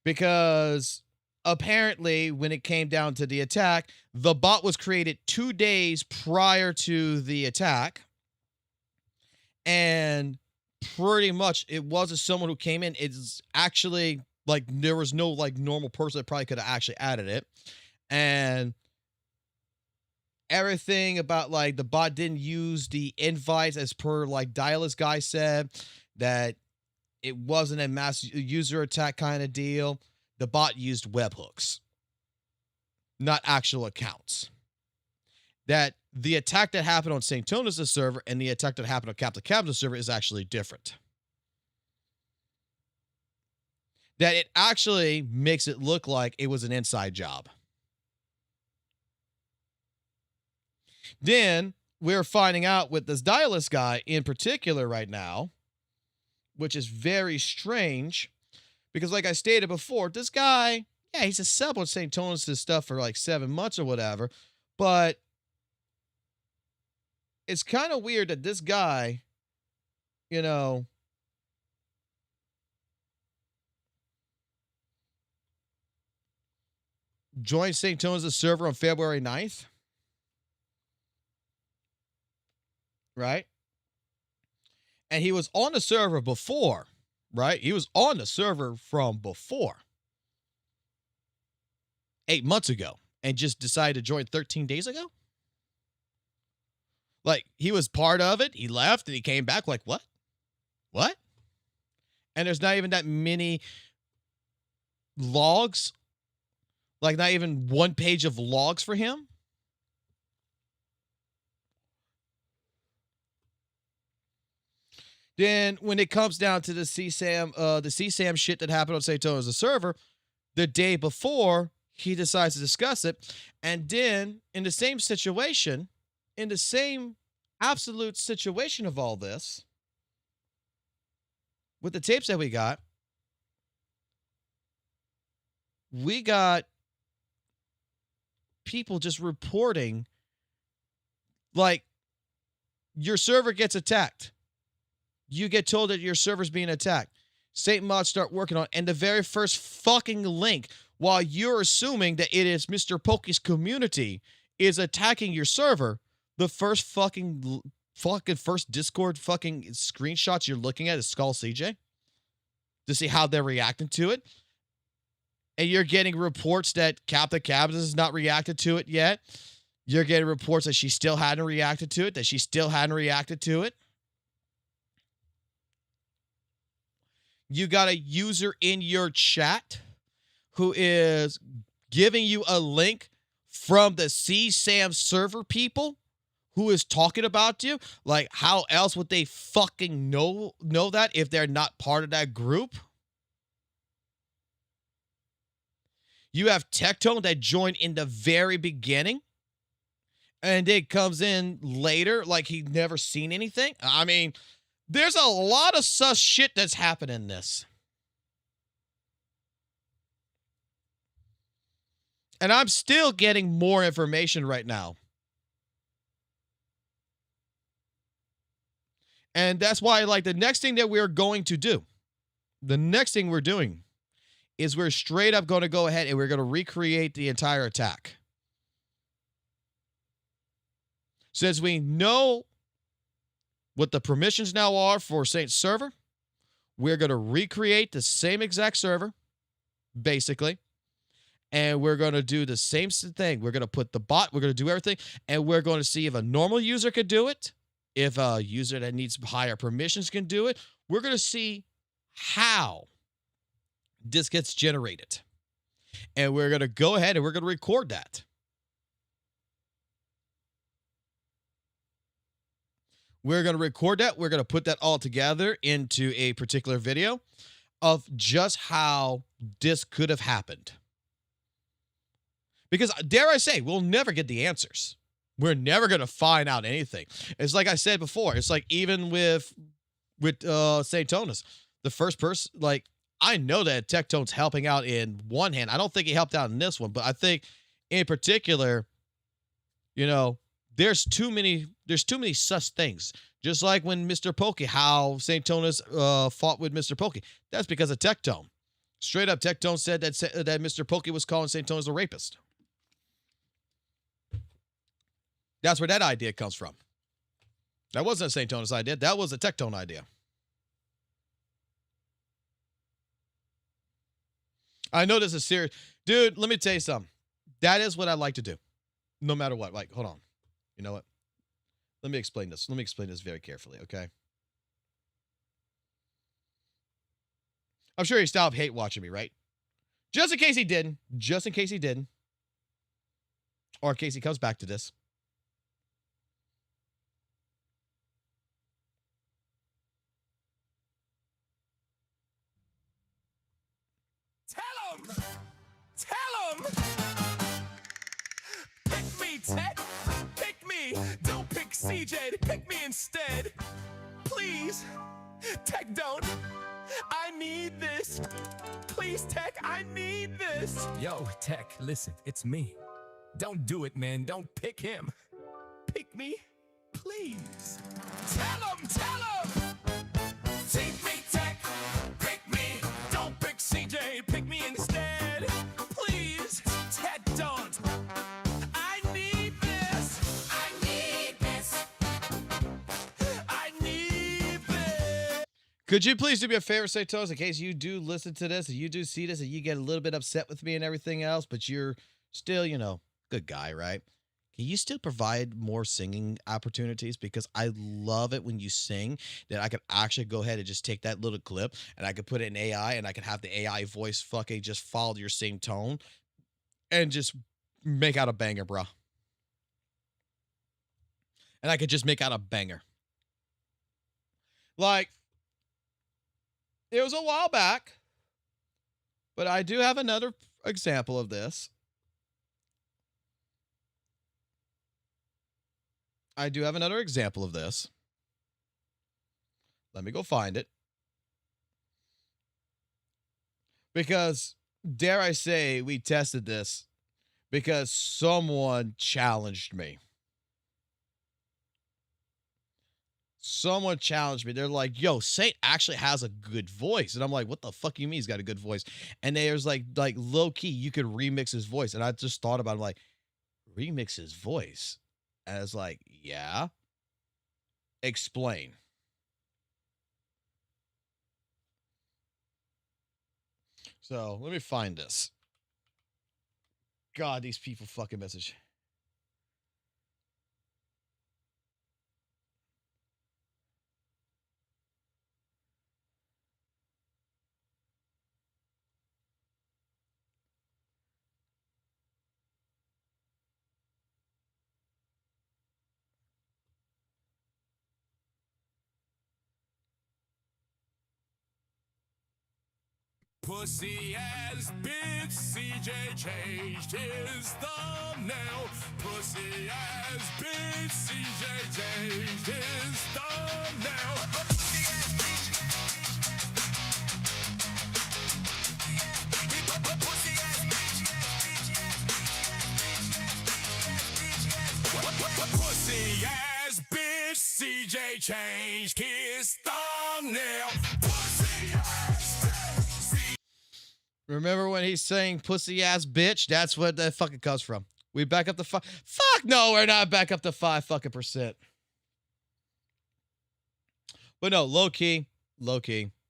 Because apparently, when it came down to the attack, the bot was created 2 days prior to the attack. And pretty much it wasn't someone who came in. It's actually like there was no like normal person that probably could have actually added it. And everything about like the bot didn't use the invites as per like Dialist guy said, that it wasn't a mass user attack kind of deal. The bot used webhooks, not actual accounts. That the attack that happened on St. Tonus' server and the attack that happened on Captain Cabin's server is actually different. That it actually makes it look like it was an inside job. Then we're finding out with this Dialist guy in particular right now, which is very strange because like I stated before, this guy, yeah, he's a sub on St. Tonus' stuff for like 7 months or whatever, but it's kind of weird that this guy, you know, joined St. Tonus' server on February 9th. Right? And he was on the server before, right? He was on the server from before. 8 months ago. And just decided to join 13 days ago? Like, he was part of it. He left and he came back like, what? What? And there's not even that many logs. Like, not even one page of logs for him. Then when it comes down to the CSAM shit that happened on St. Tony's server, the day before, he decides to discuss it. And then in the same situation, in the same absolute situation of all this, with the tapes that we got people just reporting like your server gets attacked. You get told that your server's being attacked. St. Mods start working on it, and the very first fucking link, while you're assuming that it is Mr. Pokey's community is attacking your server, the first fucking first Discord fucking screenshots you're looking at is Skull CJ to see how they're reacting to it. And you're getting reports that Captain Cabs has not reacted to it yet. You're getting reports that she still hadn't reacted to it, You got a user in your chat who is giving you a link from the CSAM server people who is talking about you. Like, how else would they fucking know that if they're not part of that group? You have Tectone that joined in the very beginning and it comes in later like he'd never seen anything. I mean, there's a lot of sus shit that's happening in this. And I'm still getting more information right now. And that's why, like, the next thing that we're going to do, the next thing we're doing is we're straight up going to go ahead and we're going to recreate the entire attack. Since we know what the permissions now are for Saint's server, we're going to recreate the same exact server, basically. And we're going to do the same thing. We're going to put the bot, we're going to do everything, and we're going to see if a normal user could do it, if a user that needs higher permissions can do it. We're going to see how this gets generated. And we're going to go ahead and we're going to record that. We're going to record that. We're going to put that all together into a particular video of just how this could have happened. Because, dare I say, we'll never get the answers. We're never going to find out anything. It's like I said before. It's like even with St. Tonus, the first person, like, I know that Tectone's helping out in one hand. I don't think he helped out in this one, but I think in particular, you know, there's too many sus things. Just like when Mr. Pokey, how St. Tonus fought with Mr. Pokey. That's because of Tectone. Straight up, Tectone said that Mr. Pokey was calling St. Tonus a rapist. That's where that idea comes from. That wasn't a St. Tonus idea. That was a Tectone idea. I know this is serious. Dude, let me tell you something. That is what I like to do. No matter what. Like, hold on. You know what? Let me explain this. Let me explain this very carefully, okay? I'm sure he stopped hate watching me, right? Just in case he didn't. Just in case he didn't. Or in case he comes back to this. Tell him! Pick me, Ted! Pick me! Don't pick CJ, pick me instead! Please! Tech, don't! I need this! Please, Tech, I need this! Yo, Tech, listen, it's me. Don't do it, man. Don't pick him. Pick me, please. Tell him! Take me, Tech! Pick me! Don't pick CJ, pick me instead! Please! Ted, don't! I need this! I need this! I need this! Could you please do me a favor, St. Toast, in case you do listen to this and you do see this and you get a little bit upset with me and everything else, but you're still, you know, good guy, right? Can you still provide more singing opportunities? Because I love it when you sing, that I could actually go ahead and just take that little clip and I could put it in AI and I could have the AI voice fucking just follow your same tone and just make out a banger, bro. And I could just make out a banger. Like, it was a while back, but I do have another example of this. Let me go find it. Because, dare I say, we tested this because someone challenged me. Someone challenged me. They're like, yo, Saint actually has a good voice. And I'm like, what the fuck you mean he's got a good voice? And there's like low key, you could remix his voice. And I just thought about it, like, remix his voice? And I was like, yeah. Explain. So let me find this. God, these people fucking message. Pussy ass bitch, CJ changed his thumbnail. Pussy ass bitch, CJ changed his thumbnail. Pussy ass bitch. Pussy ass bitch. Pussy ass bitch, CJ changed his thumbnail. Pussy ass bitch. Remember when he's saying pussy ass bitch? That's what that fucking comes from. We back up to 5. Fuck no, we're not back up to 5 fucking %. But no, low key,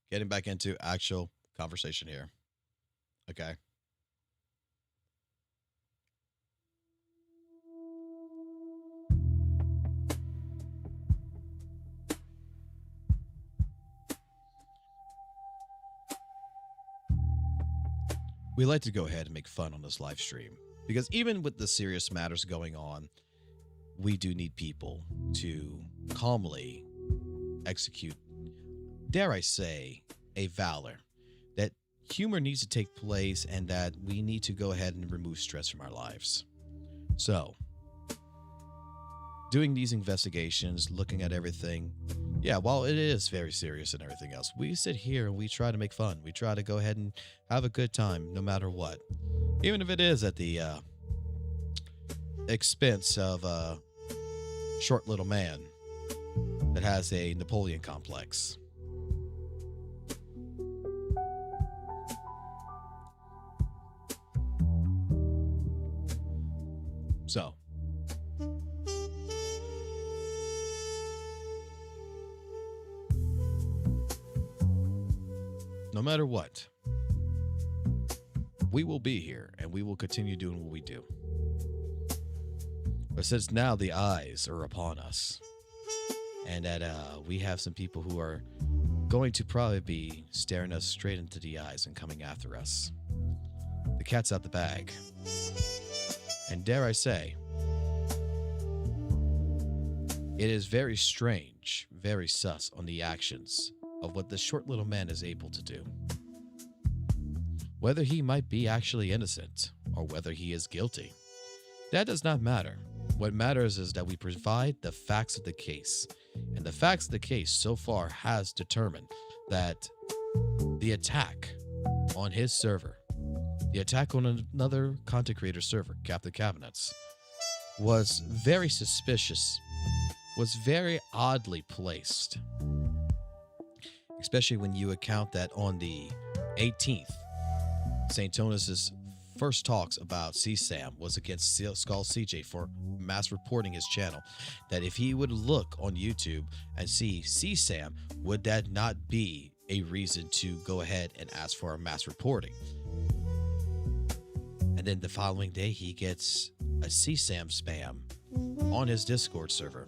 getting back into actual conversation here. Okay. We like to go ahead and make fun on this live stream because even with the serious matters going on, we do need people to calmly execute, dare I say, a valor that humor needs to take place and that we need to go ahead and remove stress from our lives. So, doing these investigations, looking at everything, yeah, while it is very serious and everything else, we sit here and we try to make fun. We try to go ahead and have a good time no matter what. Even if it is at the expense of a short little man that has a Napoleon complex. So, no matter what, we will be here and we will continue doing what we do. But since now the eyes are upon us and that we have some people who are going to probably be staring us straight into the eyes and coming after us, the cat's out the bag. And dare I say, it is very strange, very sus on the actions of what this short little man is able to do. Whether he might be actually innocent or whether he is guilty, that does not matter. What matters is that we provide the facts of the case. And the facts of the case so far has determined that the attack on his server, the attack on another content creator server, Captain Cabinets, was very suspicious, was very oddly placed. Especially when you account that on the 18th, St. Tonus's first talks about CSAM was against Skull CJ for mass reporting his channel. That if he would look on YouTube and see CSAM, would that not be a reason to go ahead and ask for a mass reporting. And then the following day, he gets a CSAM spam on his Discord server.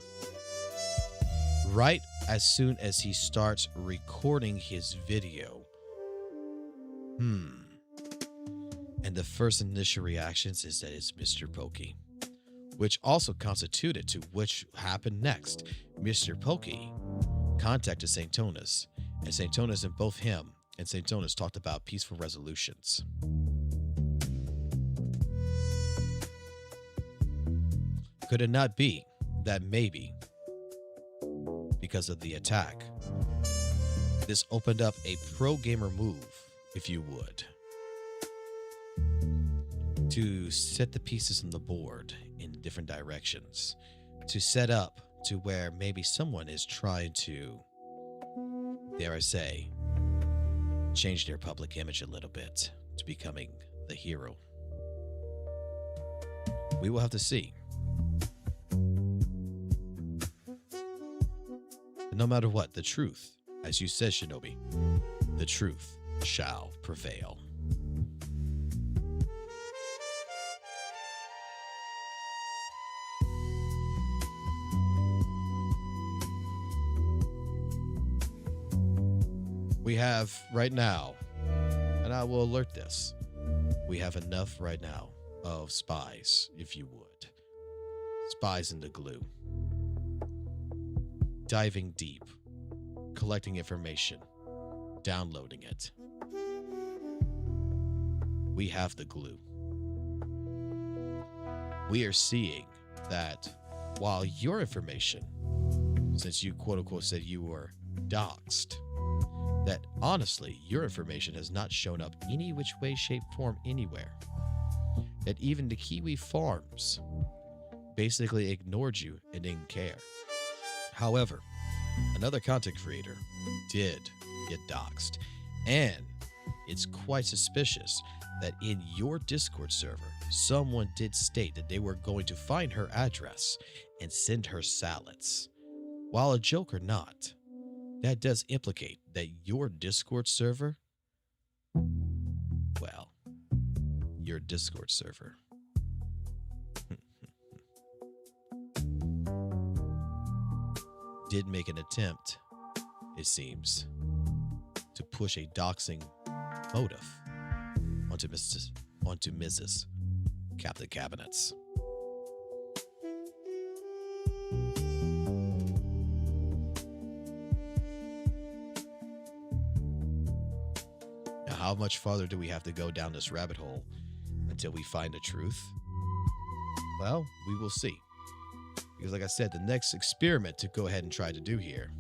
Right as soon as he starts recording his video. And the first initial reactions is that it's Mr. Pokey, which also constituted to which happened next. Mr. Pokey contacted St. Tonis, and St. Tonis and both him and St. Tonis talked about peaceful resolutions. Could it not be that maybe because of the attack, this opened up a pro-gamer move, if you would, to set the pieces on the board in different directions, to set up to where maybe someone is trying to, dare I say, change their public image a little bit to becoming the hero. We will have to see. But no matter what, the truth, as you said, Shinobi, the truth shall prevail. We have right now, and I will alert this, we have enough right now of spies, if you would. Spies in the glue. Diving deep, collecting information, downloading it. We have the glue. We are seeing that while your information, since you quote unquote said you were doxxed, that honestly, your information has not shown up any which way, shape, form, anywhere. That even the Kiwi farms basically ignored you and didn't care. However, another content creator did get doxxed, and it's quite suspicious that in your Discord server, someone did state that they were going to find her address and send her salads. While a joke or not, that does implicate that your Discord server, well, your Discord server did make an attempt, it seems, to push a doxing motive onto Mrs. Captain Cabinets. Now, how much farther do we have to go down this rabbit hole until we find the truth? Well, we will see. Because like I said, the next experiment to go ahead and try to do here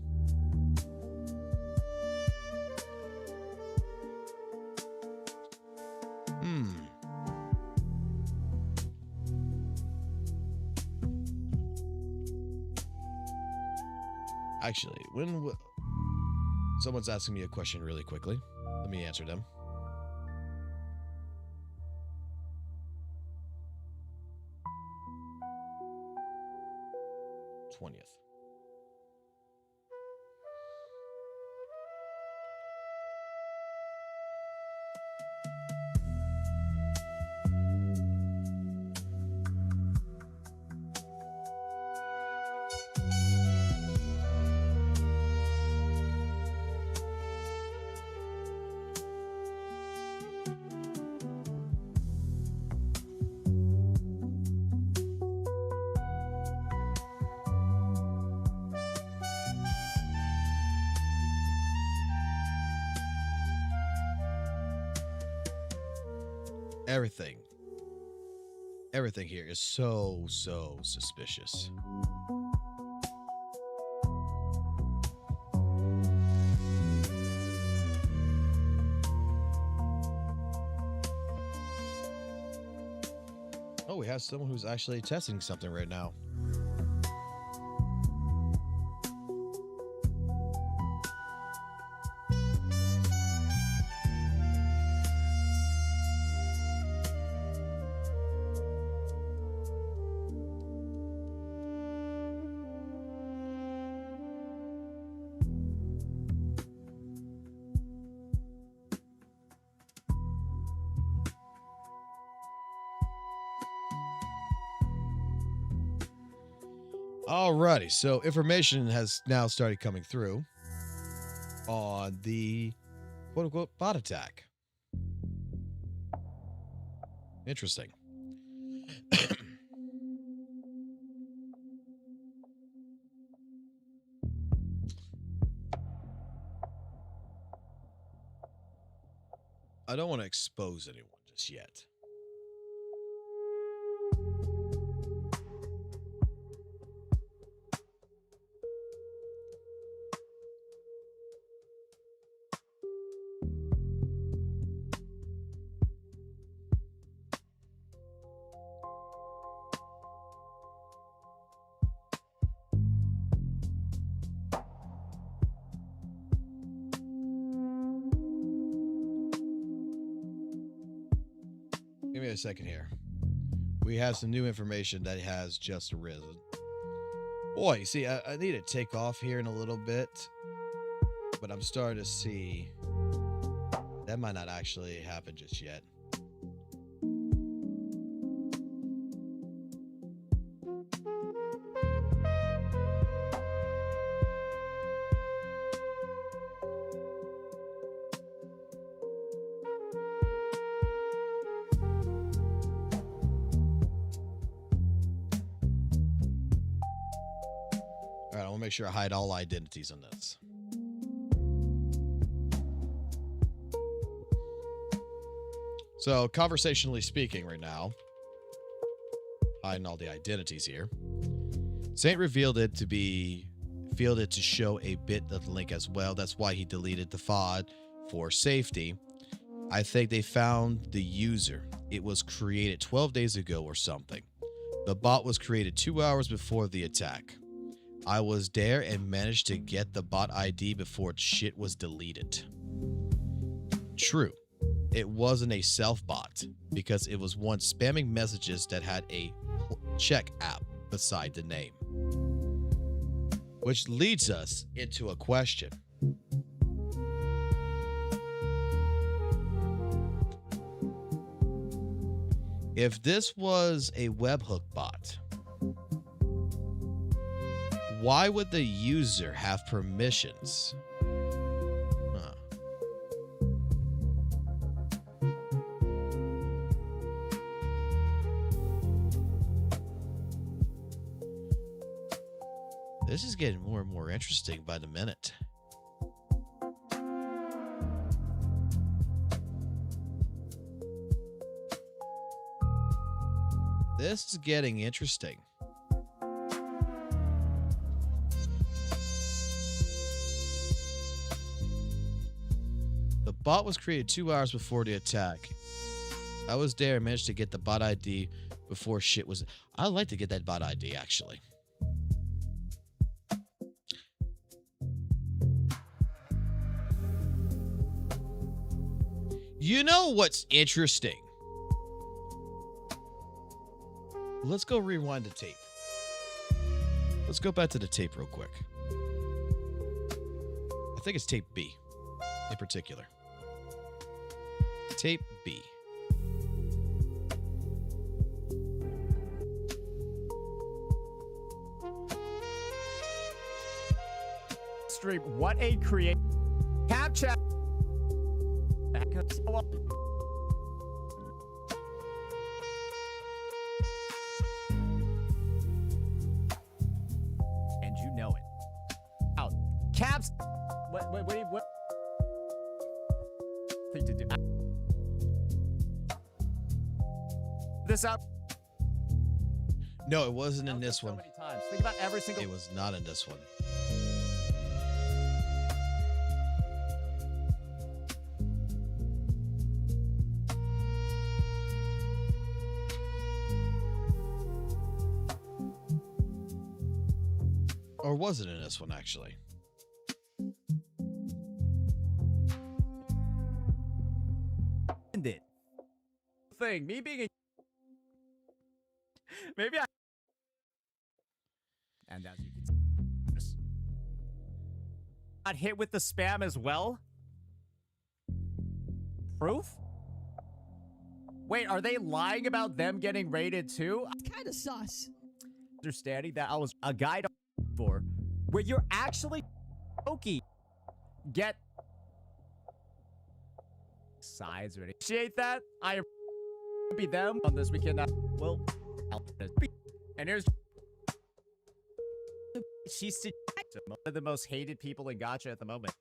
Actually, someone's asking me a question really quickly. Let me answer them. '20th. Everything here is so suspicious. Oh, we have someone who's actually testing something right now. Alrighty, so information has now started coming through on the quote-unquote bot attack. Interesting. I don't want to expose anyone just yet. Give me a second here. We have some new information that has just arisen. Boy, you see, I need to take off here in a little bit, but I'm starting to see that might not actually happen just yet. All right, I want to make sure I hide all identities on this. So, conversationally speaking right now, hiding all the identities here. Saint revealed it to show a bit of the link as well. That's why he deleted the FOD for safety. I think they found the user. It was created 12 days ago or something. The bot was created 2 hours before the attack. I was there and managed to get the bot ID before shit was deleted. True. It wasn't a self-bot because it was one spamming messages that had a check app beside the name. Which leads us into a question. If this was a webhook bot, why would the user have permissions? This is getting more and more interesting by the minute. This is getting interesting. The bot was created 2 hours before the attack. I was there and managed to get the bot ID before shit was... I'd like to get that bot ID, actually. You know what's interesting? Let's go rewind the tape. Let's go back to the tape real quick. I think it's tape B in particular. Tape B. Stream, what a create capture. And you know it. Out. Caps. What thing to do? This up. No, it wasn't in this one. So many times. Think about every single. It was not in this one. Or was it in this one, actually? It. Thing. Me being a... Maybe I... And as you can see... Got hit with the spam as well? Proof? Wait, are they lying about them getting raided too? It's kind of sus. understanding that I was a guide for, where you're actually Okie. Get sides or appreciate that. I be them on this weekend. Well, and here's she's one of the most hated people in Gacha at the moment.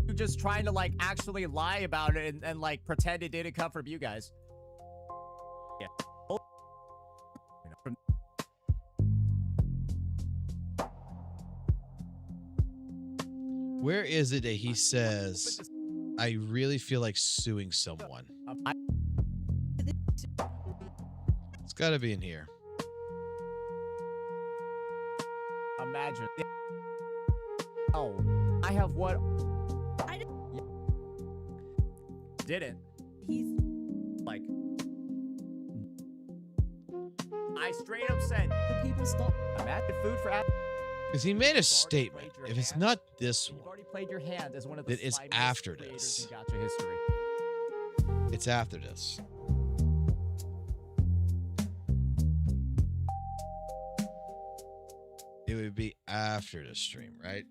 You're just trying to like actually lie about it and like pretend it didn't come from you guys. Yeah. Where is it that he says, I really feel like suing someone? It's got to be in here. Imagine. Oh, I have what? I didn't. He's like, I straight up said, the people stop. Imagine food for apple. Because he made a statement. If it's not this You've one, already played your hand as one of the then it's slimiest after creators this. in Gacha history. It's after this. It would be after the stream, right?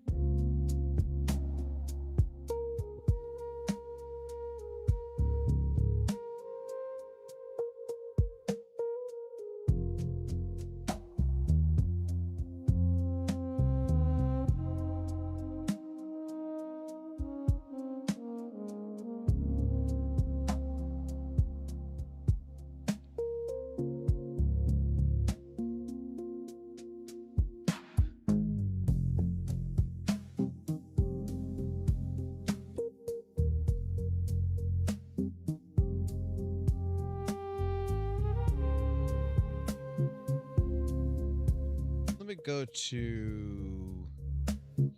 Let me go to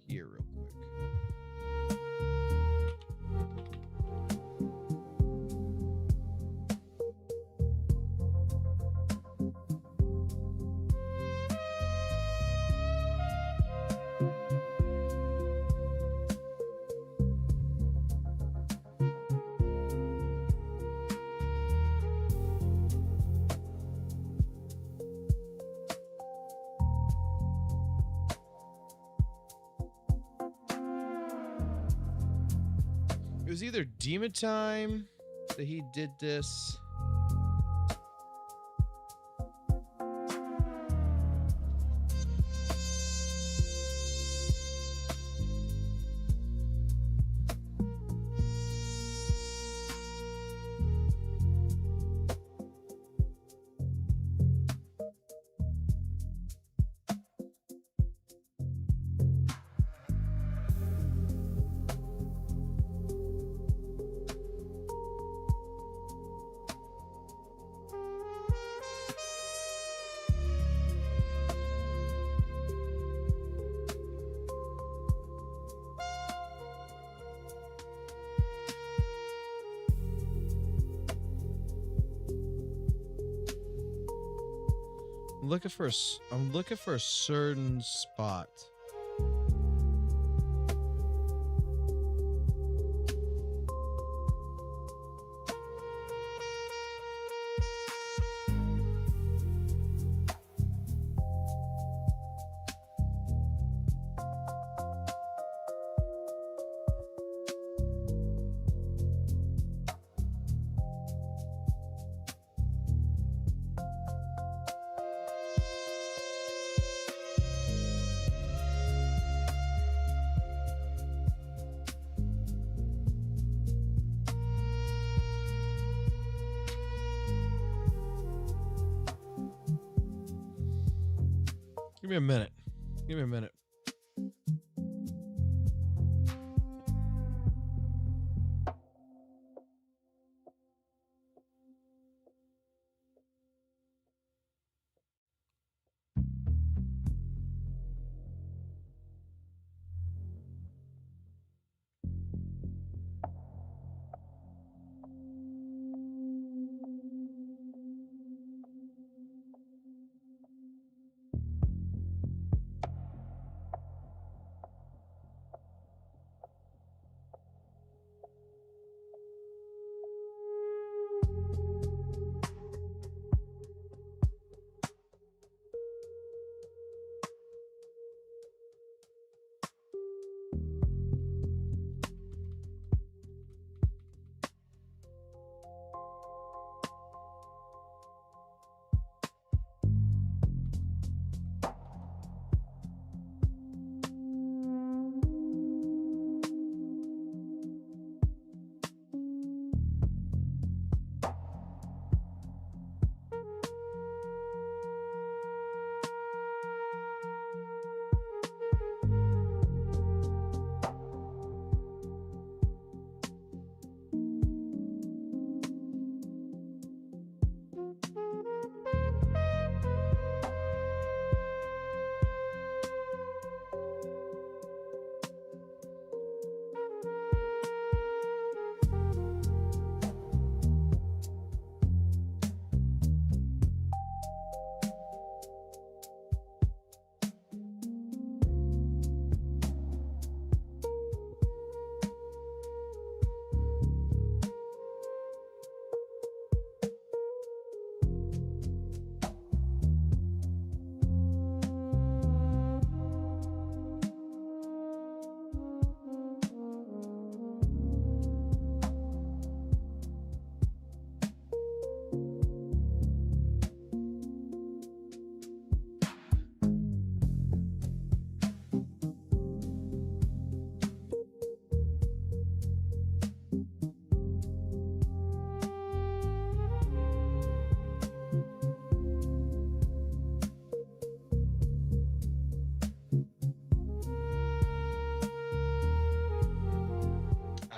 here real quick. It was either Demon Time that he did this. I'm looking for a certain spot. Give me a minute. Give me a minute.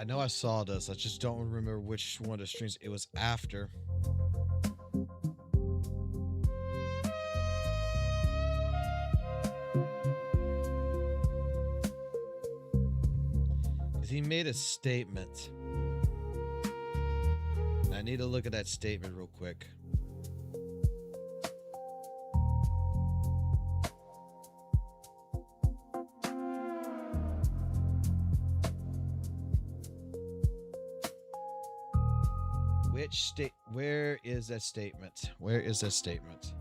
know I saw this. I just don't remember which one of the streams it was after. He made a statement. I need to look at that statement real quick. Where is that statement? Where is that statement?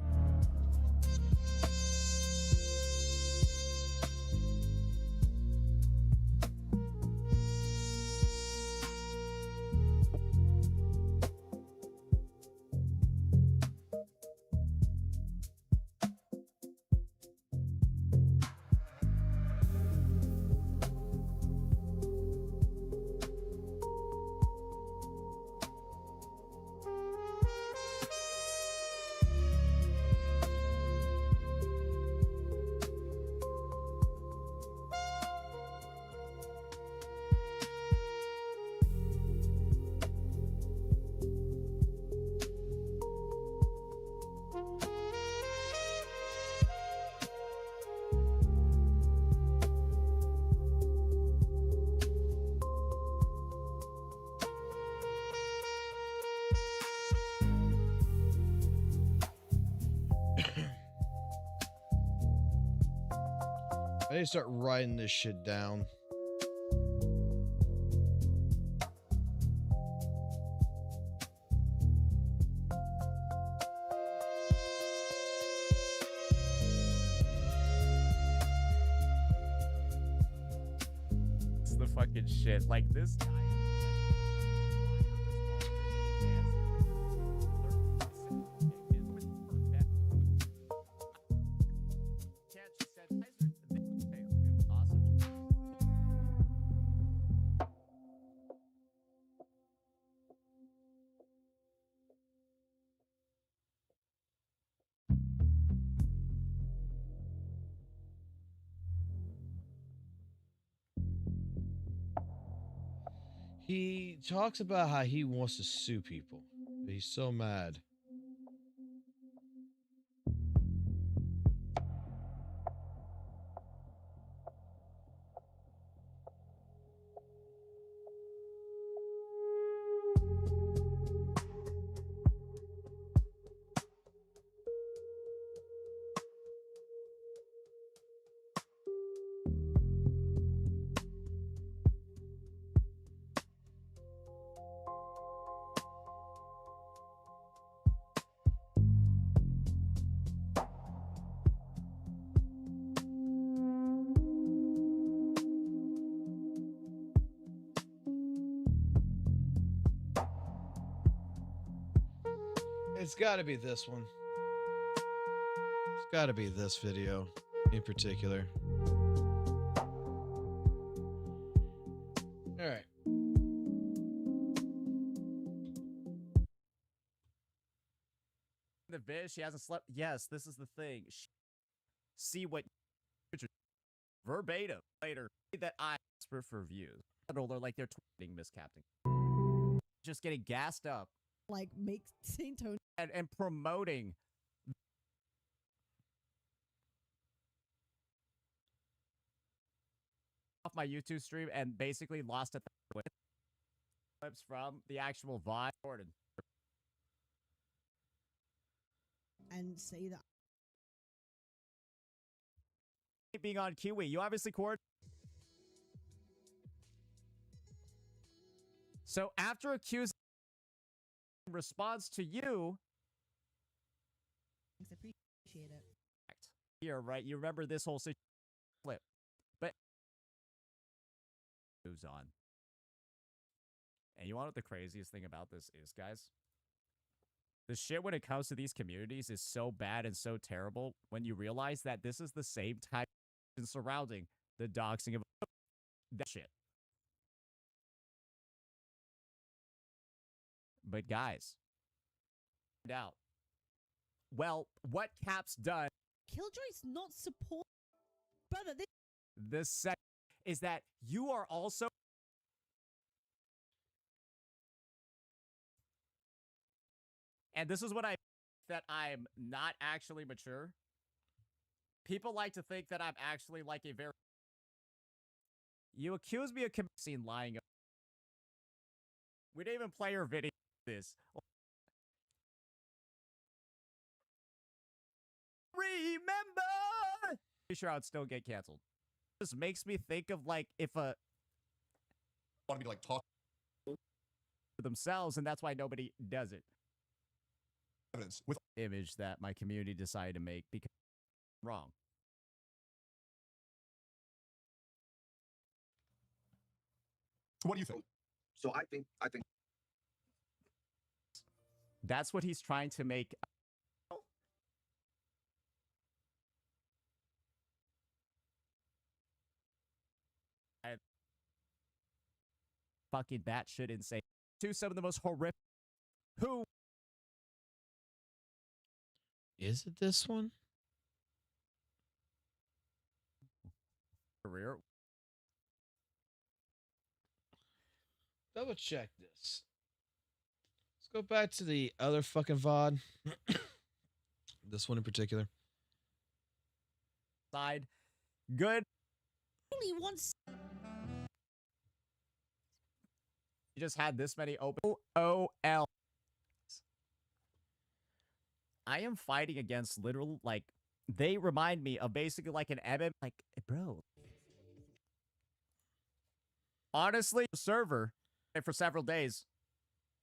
I need to start writing this shit down. It's the fucking shit. Like this guy. He talks about how he wants to sue people. But he's so mad. It's got to be this one. It's got to be this video in particular. All right. The bitch, she hasn't slept. Yes, this is the thing. See what verbatim later that I asked for views. They're like they're tweeting Miss Captain. Just getting gassed up. Like make Saint Tony and promoting off my YouTube stream and basically lost a clips from the actual VOD and say that being on Kiwi, you obviously court. So after accusing response to you, appreciate it. Here, right? You remember this whole situation flip, but moves on. And you want to know what the craziest thing about this is, guys? The shit when it comes to these communities is so bad and so terrible when you realize that this is the same type of surrounding the doxing of that shit. But guys, out. Well, what Cap's done. Killjoy's not support, brother. The second is that you are also and this is what that I'm not actually mature. People like to think that I'm actually like a very... You accuse me of scene lying. We didn't even play your video. This. Remember! Pretty sure I'd still get canceled. This makes me think of like if a... Want to be like talk themselves, and that's why nobody does it. evidence with Image that my community decided to make because wrong. what do you think? So I think That's what he's trying to make. And fucking batshit insane. To some of the most horrific. Who Is it this one? career? Double check this. Let's go back to the other fucking VOD. This one in particular. Side. Good. Only once. You just had this many open. OL. I am fighting against literal, like, they remind me of basically like an MM. Like, bro. Honestly, server for several days.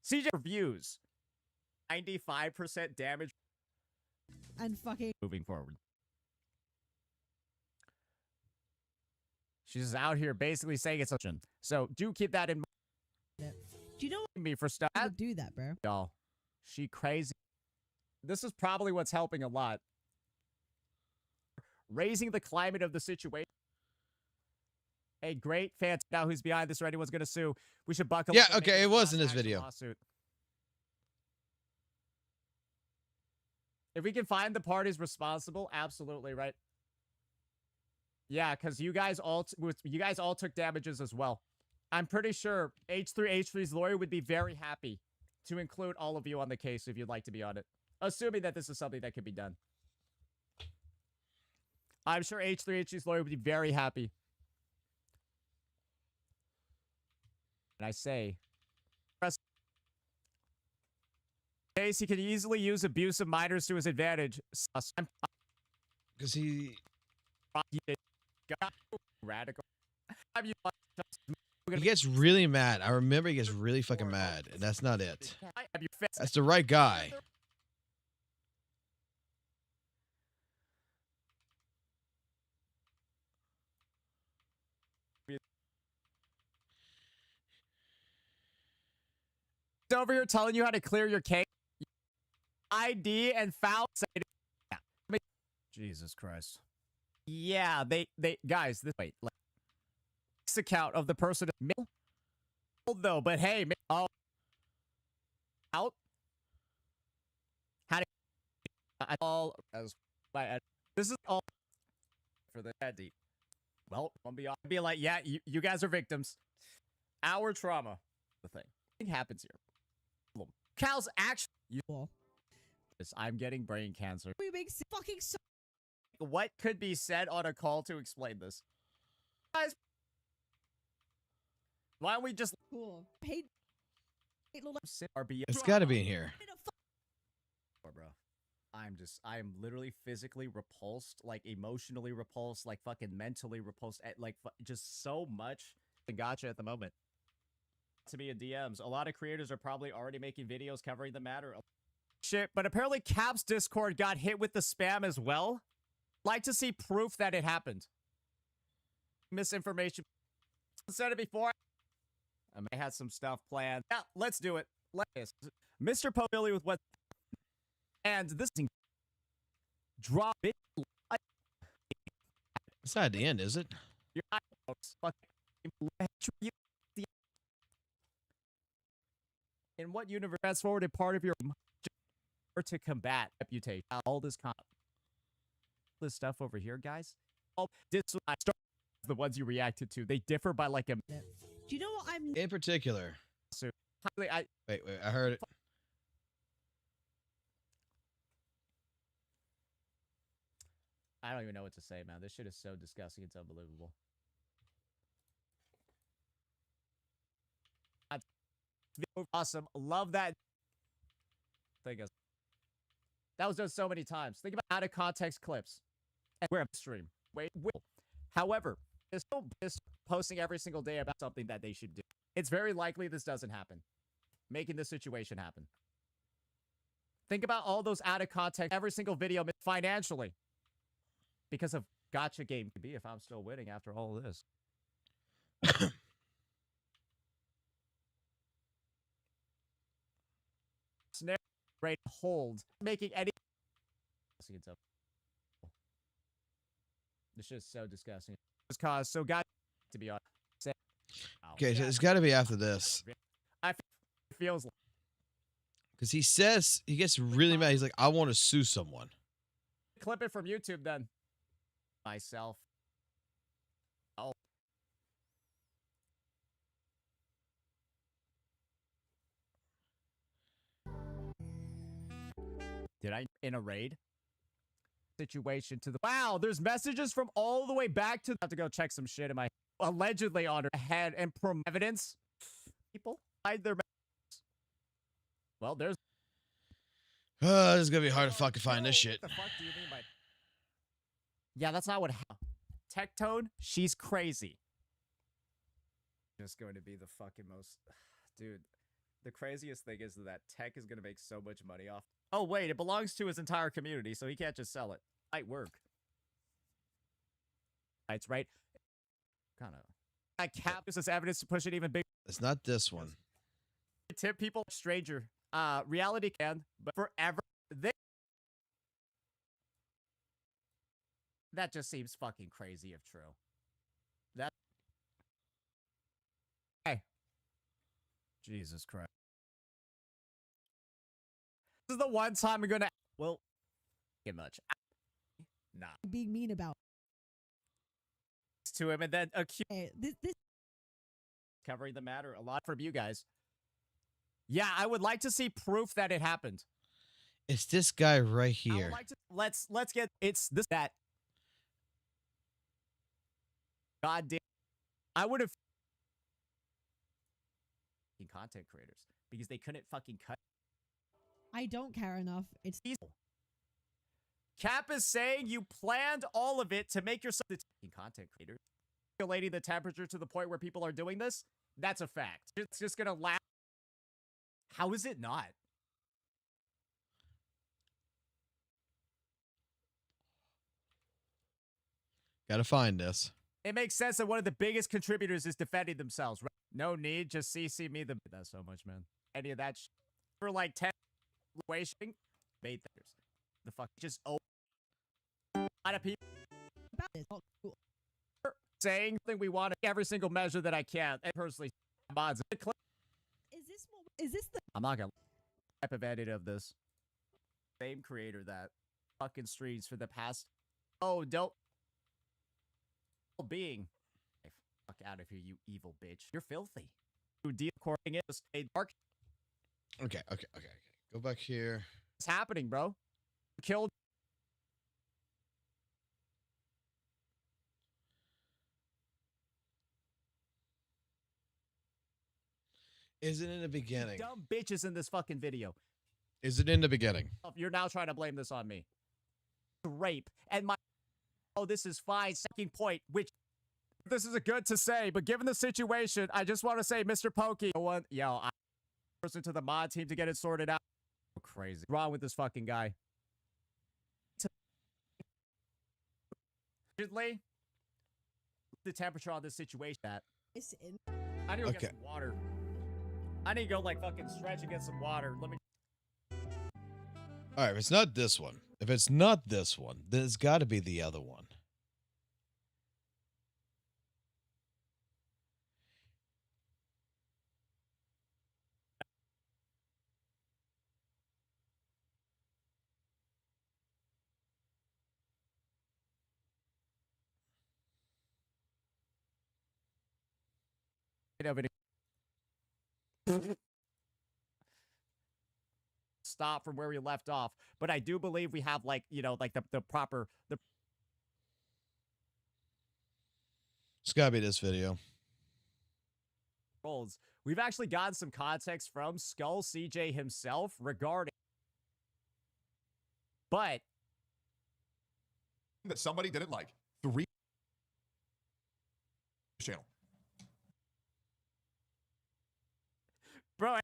CJ reviews. 95% damage. And fucking. Moving forward. She's out here basically saying it's such. So do keep that in mind. Do you know what Me for stuff. would do that, bro? Y'all, she crazy. This is probably what's helping a lot. Raising the climate of the situation. A great fan now who's behind this or anyone's gonna sue. We should buckle. Yeah, up and okay, make it a was in class this action video. lawsuit. If we can find the parties responsible, absolutely right. Yeah, because you guys all took damages as well. I'm pretty sure H3H3's lawyer would be very happy to include all of you on the case if you'd like to be on it. Assuming that this is something that could be done. I'm sure H3H3's lawyer would be very happy. And I say, case he could easily use abuse of minors to his advantage. Because he radical. He gets really mad. I remember he gets really fucking mad, and that's not it. That's the right guy. Over here telling you how to clear your case. ID and foul. Jesus Christ. Yeah, they guys, this wait. Like, this account of the person though, but hey, oh, out. How do all as my this is all for the deep. Well, I'll be like, yeah, you guys are victims. Our trauma. The thing happens here. Cal's actually. I'm getting brain cancer. We make fucking. What could be said on a call to explain this? Guys, why don't we just cool? Paid. It's got to be in here. Bro, I am literally physically repulsed, like emotionally repulsed, like fucking mentally repulsed, at like just so much. Gotcha at the moment. To me in DMs, a lot of creators are probably already making videos covering the matter. Shit, but apparently Cap's Discord got hit with the spam as well. Like to see proof that it happened. Misinformation. Said it before. I may have some stuff planned. Yeah, let's do it. Let's. Mr. Pobilly with what? And this thing. Drop it. It's not at the end, is it? In what universe fast forwarded part of your to combat reputation? All this stuff over here, guys. All the ones you reacted to, they differ by like a. Do you know what I'm in particular? So, wait, I heard it. I don't even know what to say, man. This shit is so disgusting. It's unbelievable. Awesome. Love that. That was done so many times. Think about out of context clips. And we're stream. Wait, will. However, it's still posting every single day about something that they should do. It's very likely this doesn't happen. Making this situation happen. Think about all those out of context, every single video financially. Because of gotcha game could be if I'm still winning after all of this. Snare rate hold, making any. This shit is so disgusting. This cause so got to be on. Okay, so it's got to be after this. Feels like because he says he gets really mad. He's like, I want to sue someone. Clip it from YouTube then. Myself. Oh. Did I in a raid? Situation to the wow, there's messages from all the way back to have to go check some shit in my allegedly on her head and evidence. People hide their messages. Well, there's this is gonna be hard to fucking find this shit. What the fuck do you mean by yeah, that's not what happened. Tectone, she's crazy. Just going to be the fucking most dude. The craziest thing is that Tech is going to make so much money off. Oh, wait, it belongs to his entire community, so he can't just sell it. Might work. It's right. Kind of. I cap this as evidence to push it even bigger. It's not this one. Tip people, stranger. Reality can, but forever. That just seems fucking crazy if true. That. Hey. Jesus Christ. This is the one time I'm gonna. Well, get much. Nah. Being mean about. To him and then accuse. This covering the matter a lot from you guys. Yeah, I would like to see proof that it happened. It's this guy right here. Like to, let's get it's this that. God damn. I would have content creators because they couldn't fucking cut. I don't care enough. It's Cap is saying you planned all of it to make yourself the content creator. Regulating the temperature to the point where people are doing this. That's a fact. It's just gonna last. How is it not? Gotta find this. It makes sense that one of the biggest contributors is defending themselves. Right? No need, just CC me the. That's so much, man. Any of that for like 10 washing, bait thinkers. The fuck just open. A lot of people about this. Oh, cool. Saying we want every single measure that I can. And personally, mods. Is this the? I'm not gonna type of edit of this. Same creator that fucking streams for the past. Oh, don't. Being fuck out of here, you evil bitch. You're filthy. You decording it just a dark. Okay. Go back here. What's happening, bro? Killed. Is it in the beginning? Dumb bitches in this fucking video. Is it in the beginning? You're now trying to blame this on me. Rape and my. Oh, this is fine. Second point, which this is a good to say, but given the situation, I just want to say, Mr. Pokey, yo, I person to the mod team to get it sorted out. Crazy. What's wrong with this fucking guy? The temperature on this situation. I need to go get some water. I need to go like fucking stretch and get some water. Let me. All right, if it's not this one, then it's got to be the other one. Stop from where we left off, but I do believe we have like, you know, like the proper It's gotta be this video. We've actually gotten some context from Skull CJ himself regarding, but that somebody didn't like. 3 channel. Bro. All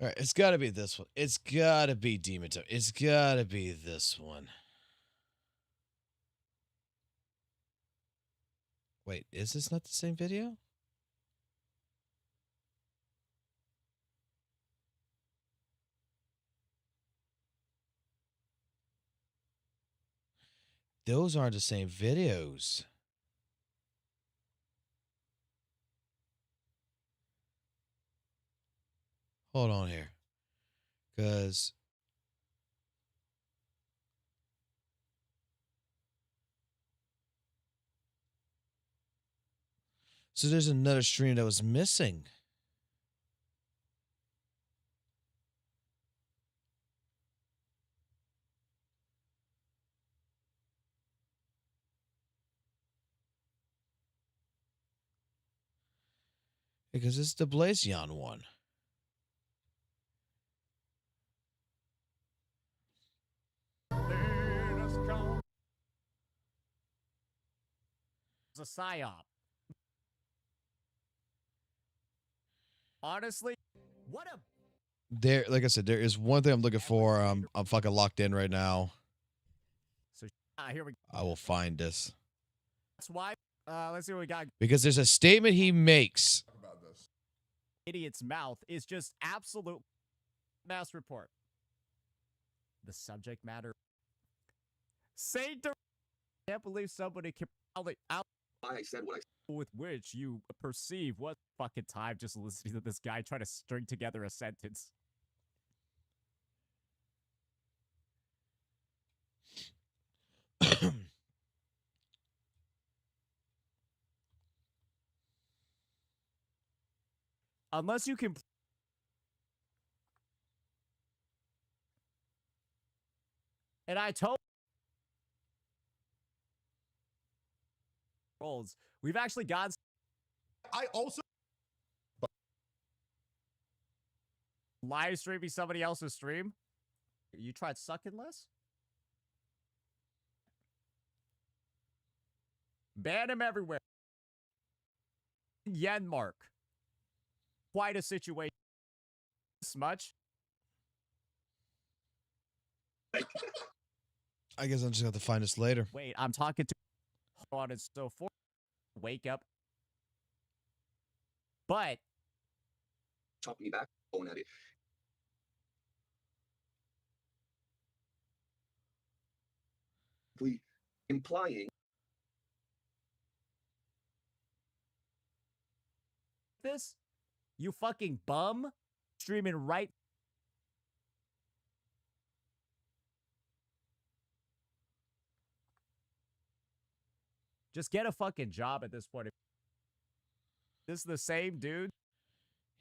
right, it's got to be this one. It's got to be Demon Time. It's got to be this one. Wait, is this not the same video? Those aren't the same videos. Hold on here. Because so there's another stream that was missing. Because it's the Blazion one. It's a psyop. Honestly, what a There, like I said, there is one thing I'm looking for. I'm fucking locked in right now. so here we go. I will find this. That's why. Let's see what we got. Because there's a statement he makes. About this. Idiot's mouth is just absolute mass report. The subject matter. Say can't believe somebody can probably out I said what I with which you perceive what fucking time just listening to this guy try to string together a sentence. Unless you can. And I told. We've actually got. I also. Live streaming somebody else's stream? You tried sucking less? Ban him everywhere. Yen mark. Quite a situation. Smudge. I guess I'm just going to have to find this later. Wait, I'm talking to. Hold on, it's so for. Wake up. But. chop me back on at it. Implying this? You fucking bum? Streaming right. Just get a fucking job at this point. This is the same dude.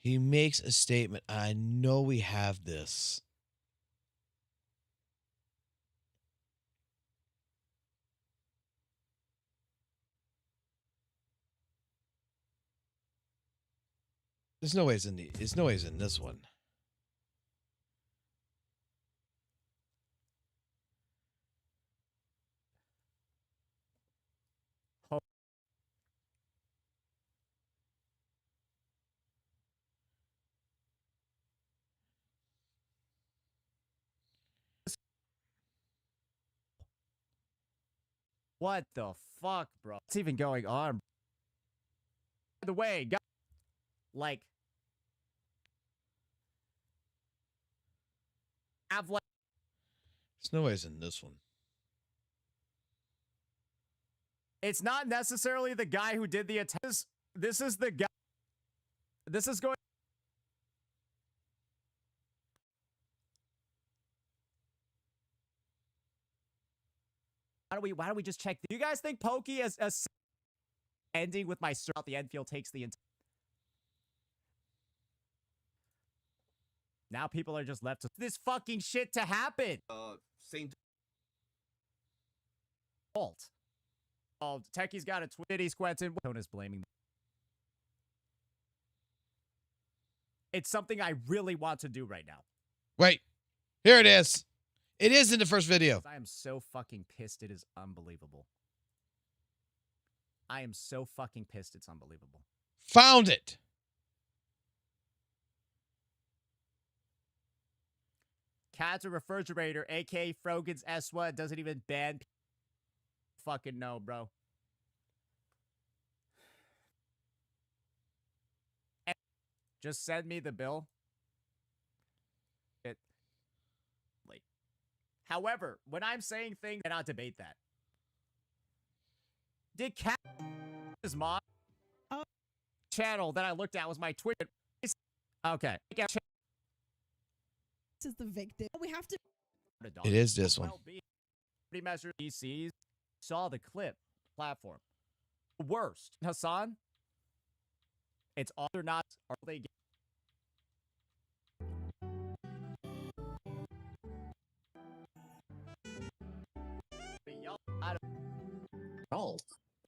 He makes a statement. I know we have this. There's no ways in there's no ways in this one. What the fuck, bro? What's even going on? By the way, guys, like, have like. There's no ways in this one. It's not necessarily the guy who did the attack. This is the guy. This is going. Why don't we just check? Do you guys think Pokey as ending with my out the Enfield takes the entire. Now people are just left to this fucking shit to happen. Saint Fault. Oh, Techie's got a tweet. He's Quentin. Tona's blaming. It's something I really want to do right now. Wait, here it is. It is in the first video. I am so fucking pissed. It is unbelievable. I am so fucking pissed. It's unbelievable. Found it. Cat's a refrigerator, aka Frogan's Eswa, doesn't even ban. Fucking no, bro. Just send me the bill. However, when I'm saying things, I cannot debate that. Did Cat's mom channel that I looked at was my Twitter? Okay. This is the victim. We have to. It is this one. Measure PCs saw the clip platform. Worst, Hassan. It's all or not. Are they? Oh.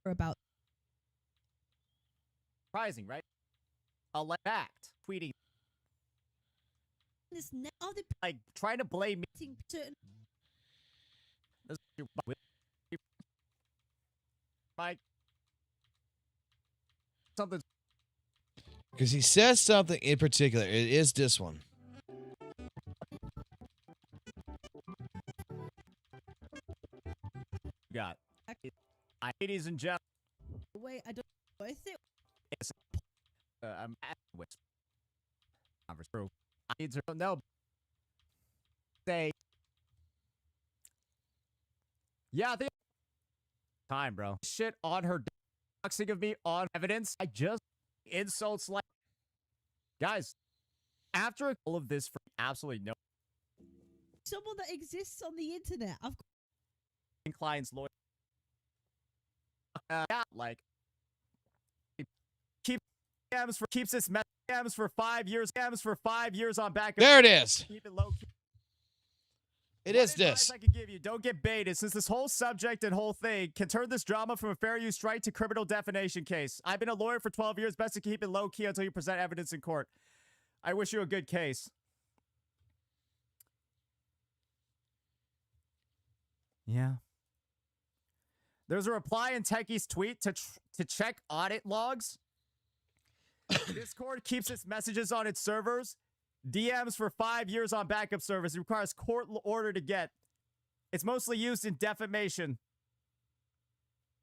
About. Surprising, right? Fact tweeting. This now the like trying to blame me. Mike. Something. Because he says something in particular. It is this one. Got. Ladies and gentlemen. Wait, I don't. I think. It's, I'm at with. True. I need to know. Say. Yeah, they. Time, bro. Shit on her doxing of me on evidence. I just insults like. Guys, after all of this, for absolutely no. Someone that exists on the internet. I've client's lawyer. Like keeps this mess for 5 years. For 5 years on back. There it is. Keep it low. It is this. I can give you. Don't get baited, since this whole subject and whole thing can turn this drama from a fair use strike to criminal defamation case. I've been a lawyer for 12 years. Best to keep it low key until you present evidence in court. I wish you a good case. Yeah. There's a reply in Techie's tweet to check audit logs. Discord keeps its messages on its servers. DMs for 5 years on backup servers. It requires court order to get. It's mostly used in defamation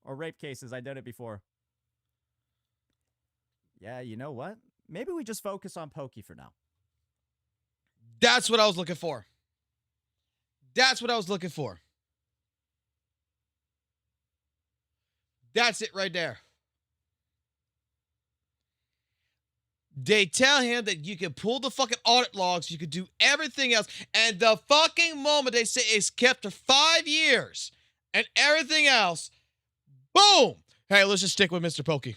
or rape cases. I've done it before. Yeah, you know what? Maybe we just focus on Pokey for now. That's what I was looking for. That's what I was looking for. That's it right there. They tell him that you can pull the fucking audit logs, you can do everything else, and the fucking moment they say it's kept for 5 years and everything else, boom! Hey, let's just stick with Mr. Pokey.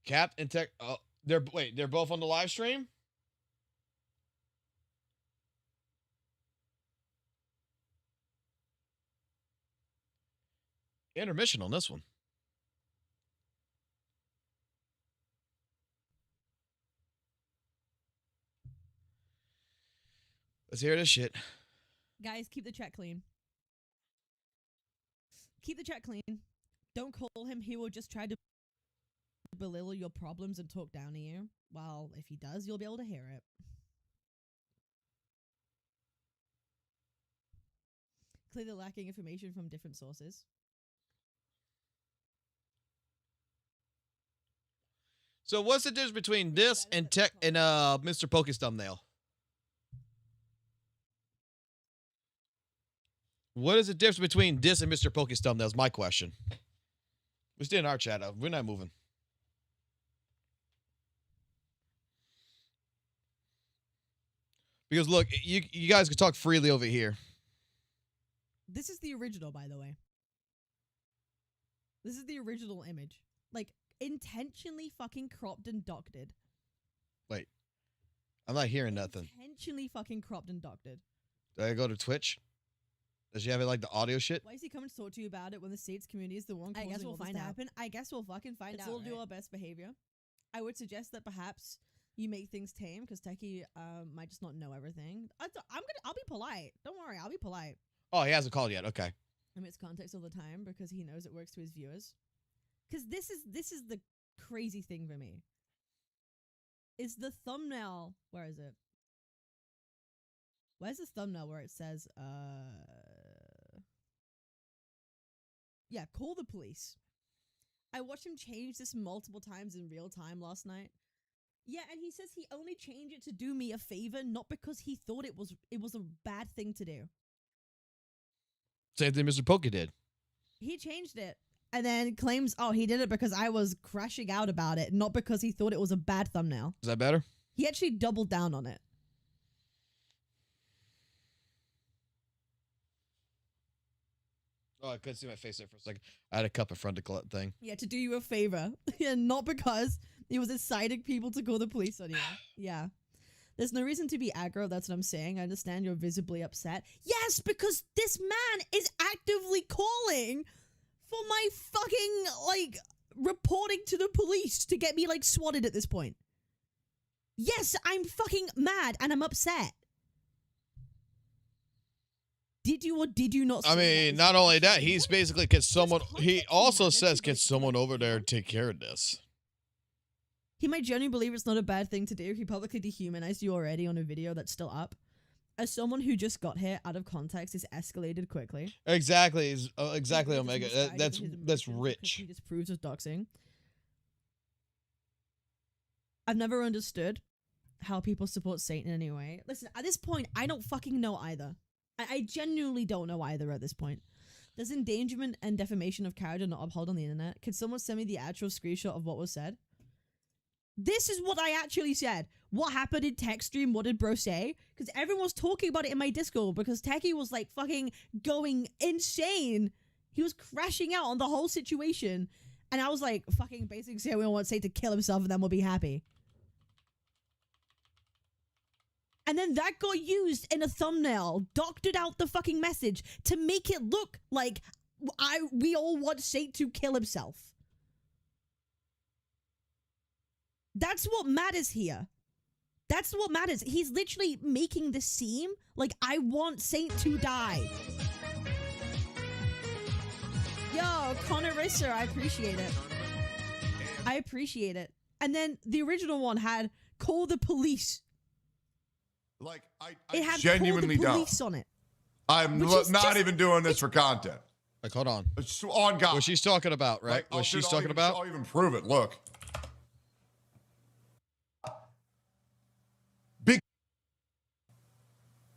Cap and Tech. Oh, they're both on the live stream? Intermission on this one. Let's hear this shit. Guys, keep the chat clean. Keep the chat clean. Don't call him. He will just try to belittle your problems and talk down to you. Well, if he does, you'll be able to hear it. Clearly lacking information from different sources. So what's the difference between this and Tech and Mr. Pokey's thumbnail? What is the difference between this and Mr. Pokey's thumbnail? Is my question. We're still in our chat. We're not moving. Because look, you guys can talk freely over here. This is the original, by the way. This is the original image. Like, intentionally fucking cropped and doctored. Wait. I'm not hearing nothing. Intentionally fucking cropped and doctored. Did I go to Twitch? Does she have it like the audio shit? Why is he coming to talk to you about it when the state's community is the one causing I guess we'll all this find to out. happen? I guess we'll fucking find Let's out. all Let's do all do our best behavior. I would suggest that perhaps you make things tame because Techie might just not know everything. I'll be polite. Don't worry, I'll be polite. Oh, he hasn't called yet. Okay. Amidst context all the time because he knows it works to his viewers. Because this is the crazy thing for me. Is the thumbnail? Where is it? Where's the thumbnail where it says yeah, call the police. I watched him change this multiple times in real time last night. Yeah, and he says he only changed it to do me a favor, not because he thought it was a bad thing to do. Same thing Mr. Poke did. He changed it and then claims, oh, he did it because I was crashing out about it, not because he thought it was a bad thumbnail. Is that better? He actually doubled down on it. Oh, I couldn't see my face there for a second. I had a cup in front of the thing. Yeah, to do you a favor. Yeah, not because he was inciting people to call the police on you. Yeah. There's no reason to be aggro, that's what I'm saying. I understand you're visibly upset. Yes, because this man is actively calling for my fucking, like, reporting to the police to get me, like, swatted at this point. Yes, I'm fucking mad and I'm upset. Did you or did you not? I mean, not only that, he's basically, can someone, he also says, can someone over there take care of this? He might genuinely believe it's not a bad thing to do. He publicly dehumanized you already on a video that's still up. As someone who just got here out of context, is escalated quickly. Exactly, exactly, Omega. That's rich. He disproves of doxing. I've never understood how people support Satan in any way. Listen, at this point, I don't fucking know either. I genuinely don't know either at this point. Does endangerment and defamation of character not uphold on the internet? Could someone send me the actual screenshot of what was said? This is what I actually said. What happened in tech stream? What did bro say? Because everyone was talking about it in my Discord because Techie was like fucking going insane. He was crashing out on the whole situation. And I was like, fucking basically say we want Satan to kill himself and then we'll be happy. And then that got used in a thumbnail, doctored out the fucking message to make it look like we all want Satan to kill himself. That's what matters here. That's what matters. He's literally making this seem like I want Saint to die. Yo, Connorissa, I appreciate it. I appreciate it. And then the original one had call the police. Like, I it had genuinely call the police don't. on it. I'm not even doing this for content. Like, hold on. It's on God. What she's talking about, right? Like, What she's talking about? I'll even prove it. Look.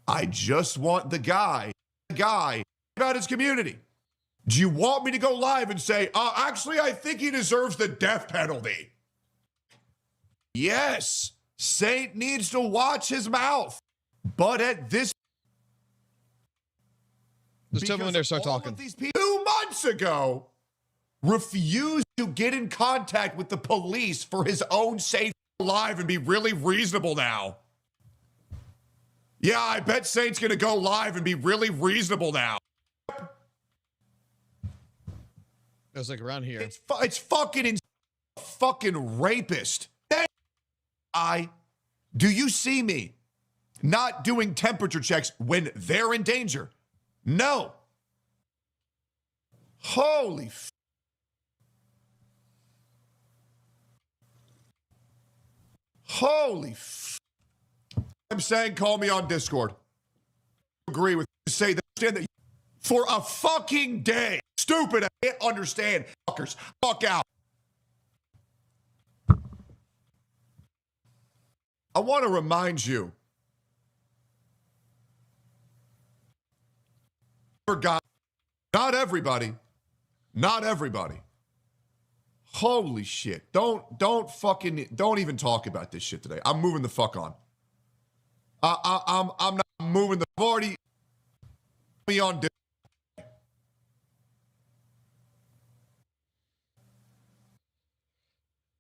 I just want the guy about his community. Do you want me to go live and say, actually, I think he deserves the death penalty? Yes, Saint needs to watch his mouth. But at this... Just tell me when they start talking. These people 2 months ago refused to get in contact with the police for his own safety live and be really reasonable now. Yeah, I bet Saint's gonna go live and be really reasonable now. It's like around here. It's fucking fucking rapist. Do you see me not doing temperature checks when they're in danger? No. Holy I'm saying call me on Discord. Agree with you. Say that for a fucking day. Stupid. I can't understand. Fuckers. Fuck out. I want to remind you. Forgot. Not everybody. Not everybody. Holy shit. Don't even talk about this shit today. I'm moving the fuck on. I'm not moving the party on.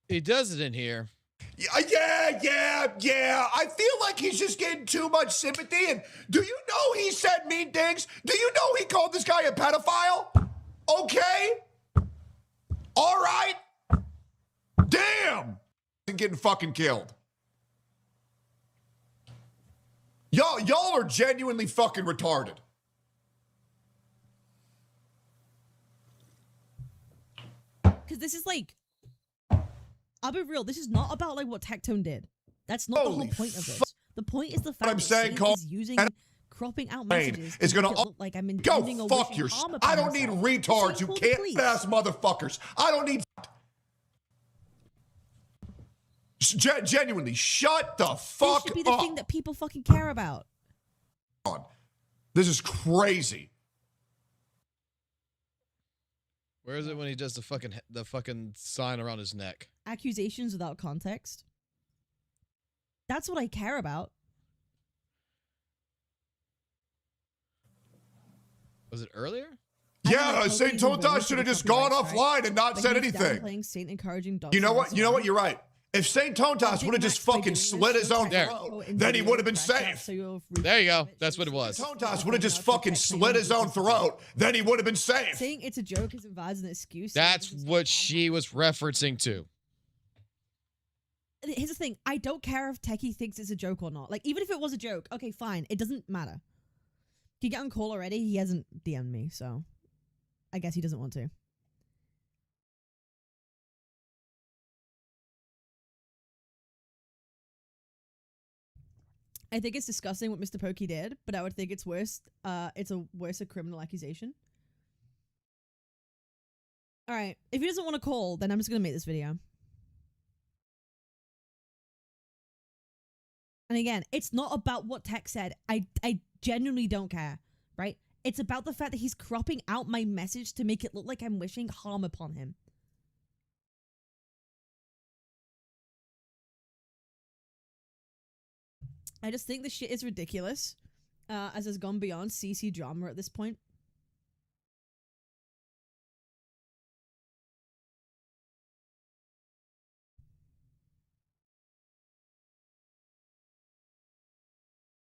He does it in here. Yeah. I feel like he's just getting too much sympathy. And do you know he said mean things? Do you know he called this guy a pedophile? Okay. All right. Damn. And getting fucking killed. Y'all are genuinely fucking retarded. Because this is like, I'll be real, this is not about like what Tectone did. That's not the whole point of this. The point is the fact I'm that saying, Saint is using cropping out messages it's to gonna make it look like I'm go intending or fuck wishing your. harm upon I don't need myself. retards Saint who called the can't police. fast motherfuckers. I don't need. Genuinely, shut the fuck This should be the up. thing that people fucking care about. This is crazy. Where is it when he does the fucking sign around his neck? Accusations without context. That's what I care about. Was it earlier? Yeah, Saint Totas should have just gone offline and not said anything. Playing Saint encouring You know what? You're right. If Saint Tontas would have just fucking slit his own throat, then he would have been safe. There you go. That's what it was. Tontas would have just fucking slit his own throat, then he would have been safe. Saying it's a joke isn't valid as an excuse. That's what she was referencing to. Here's the thing. I don't care if Techie thinks it's a joke or not. Like, even if it was a joke, okay, fine. It doesn't matter. Did you get on call already? He hasn't DM'd me, so I guess he doesn't want to. I think it's disgusting what Mr. Pokey did, but I would think it's worse. It's a worse criminal accusation. All right. If he doesn't want to call, then I'm just going to make this video. And again, it's not about what Tech said. I genuinely don't care, right? It's about the fact that he's cropping out my message to make it look like I'm wishing harm upon him. I just think this shit is ridiculous, as has gone beyond CC drama at this point.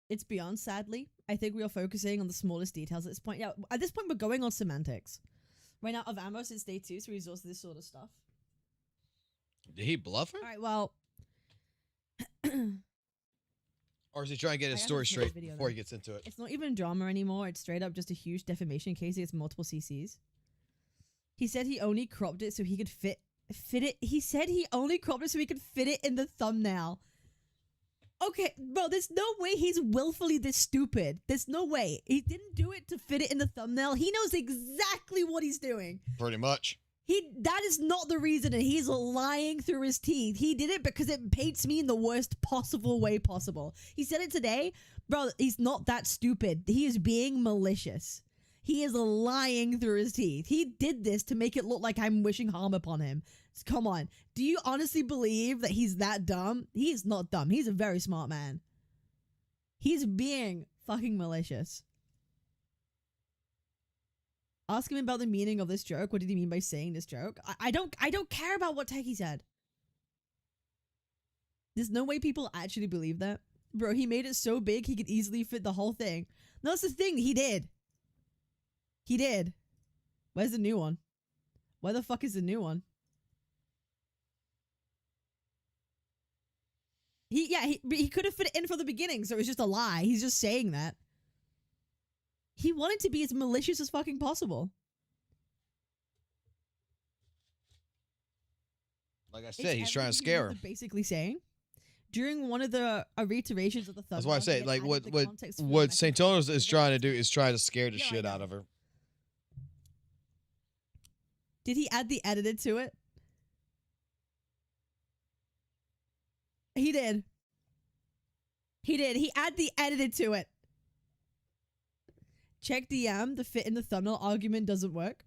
It's beyond, sadly. I think we are focusing on the smallest details at this point. Yeah, at this point, we're going on semantics. Right now, of ammo since day 2, so he resorts to this sort of stuff. Did he bluff her? All right, well... Or is he trying to get his story straight before he gets into it? It's not even drama anymore. It's straight up just a huge defamation case against multiple CCs. He said he only cropped it so he could fit it. He said he only cropped it so he could fit it in the thumbnail. Okay, bro, there's no way he's willfully this stupid. There's no way. He didn't do it to fit it in the thumbnail. He knows exactly what he's doing. Pretty much. That is not the reason, and he's lying through his teeth. He did it because it paints me in the worst possible way possible. He said it today. Bro, he's not that stupid. He is being malicious. He is lying through his teeth. He did this to make it look like I'm wishing harm upon him. Come on. Do you honestly believe that he's that dumb? He is not dumb. He's a very smart man. He's being fucking malicious. Ask him about the meaning of this joke. What did he mean by saying this joke? I don't care about what Techie said. There's no way people actually believe that. Bro, he made it so big he could easily fit the whole thing. No, that's the thing. He did. He did. Where's the new one? Where the fuck is the new one? He could have fit it in from the beginning, so it was just a lie. He's just saying that. He wanted to be as malicious as fucking possible. Like I said, he's trying to scare her. Basically saying, during one of the reiterations of the thumbnail. That's why I say, like, what St. Tonos is trying to do is try to scare the shit out of her. Did he add the edited to it? He did. He did. He added the edited to it. Check DM. The fit in the thumbnail argument doesn't work.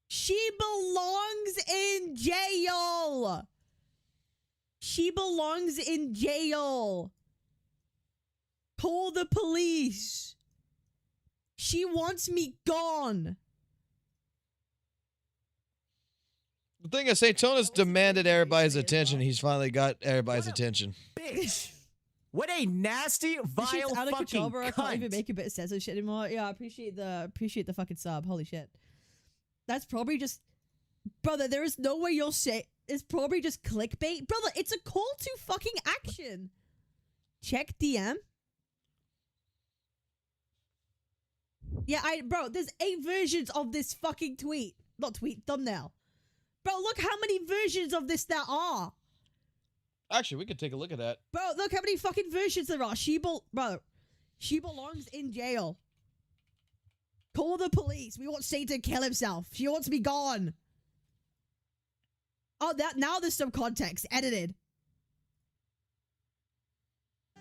She belongs in jail. She belongs in jail. Call the police. She wants me gone. The thing is, St. Tonis demanded everybody's attention. He's finally got everybody's attention. Bitch. What a nasty, vile Shit's out of fucking control, bro. I can't even cunt. make a bit of sense of shit anymore. Yeah, I appreciate the fucking sub. Holy shit. That's probably just, brother. There is no way you'll say it's probably just clickbait, brother. It's a call to fucking action. Check DM. Yeah, bro. There's 8 versions of this fucking tweet. Not tweet, thumbnail. Bro, look how many versions of this there are. Actually, we could take a look at that. Bro, look how many fucking versions there are. She belongs in jail. Call the police. We want Satan to kill himself. She wants to be gone. Oh, now there's some context. Edited.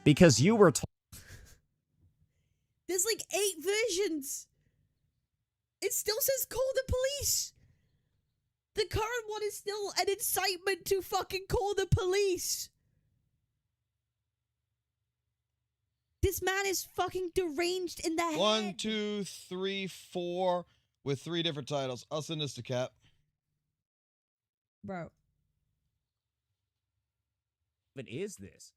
Because you were told. There's like 8 versions. It still says call the police. The current one is still an incitement to fucking call the police. This man is fucking deranged in the head. 1, 2, 3, 4 with 3 different titles. I'll send this to Cap. Bro. What is this?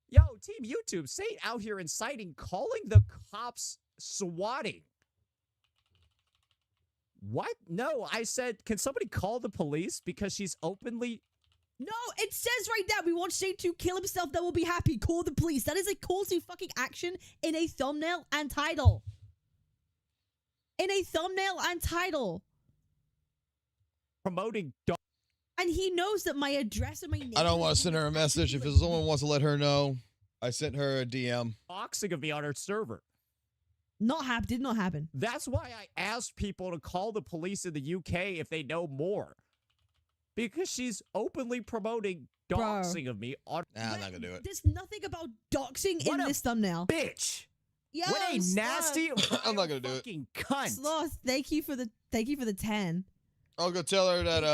Yo, Team YouTube, Saint out here inciting, calling the cops swatting. What? No, I said, can somebody call the police because she's openly... No, it says right there, we want Saint to kill himself, then we'll be happy. Call the police. That is a call to fucking action in a thumbnail and title. In a thumbnail and title. Promoting... And he knows that my address and my name... I don't want to send her a message. If someone wants to let her know, I sent her a DM. Boxing of me on her server. Did not happen. That's why I asked people to call the police in the UK if they know more. Because she's openly promoting doxing of me on... Nah, I'm not gonna do it. There's nothing about doxing in this thumbnail. Bitch! Yo, what a nasty... I'm not gonna do it. Fucking cunt. Sloth, thank you for the 10. I'll go tell her that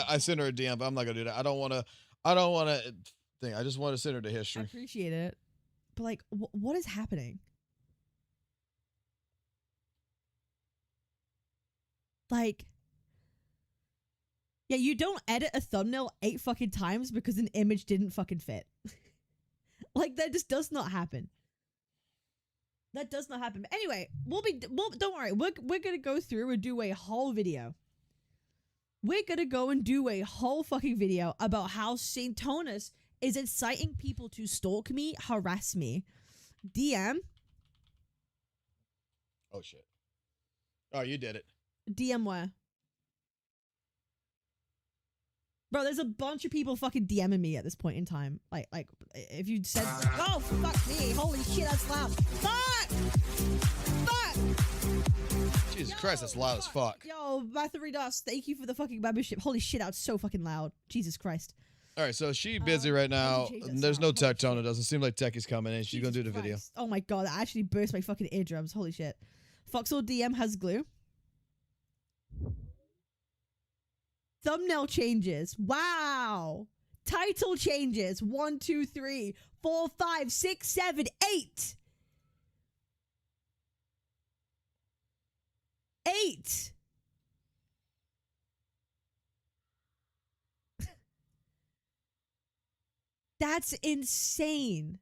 I sent her a DM, but I'm not gonna do that. I don't wanna think. I just want to send her to I history. appreciate it. But like, what is happening? Like, yeah, you don't edit a thumbnail 8 fucking times because an image didn't fucking fit. Like, that just does not happen. That does not happen. But anyway, don't worry. We're gonna go through and do a whole video. We're gonna go and do a whole fucking video about how St. Tonis is inciting people to stalk me, harass me. DM. Oh shit. Oh, you did it. DM where? Bro, there's a bunch of people fucking DMing me at this point in time. Like, if you said, oh, fuck me. Holy shit, that's loud. Fuck! Fuck! Jesus Christ, that's loud as fuck. Yo, Bathory Dust, thank you for the fucking membership. Holy shit, that's so fucking loud. Jesus Christ. All right, so she's busy right now. There's no tech tone. It doesn't seem like tech is coming in. She's gonna do the video. Oh my god, that actually burst my fucking eardrums. Holy shit. Foxhole DM has glue. Thumbnail changes. Wow. Title changes. 1, 2, 3, 4, 5, 6, 7, 8. 8. That's insane.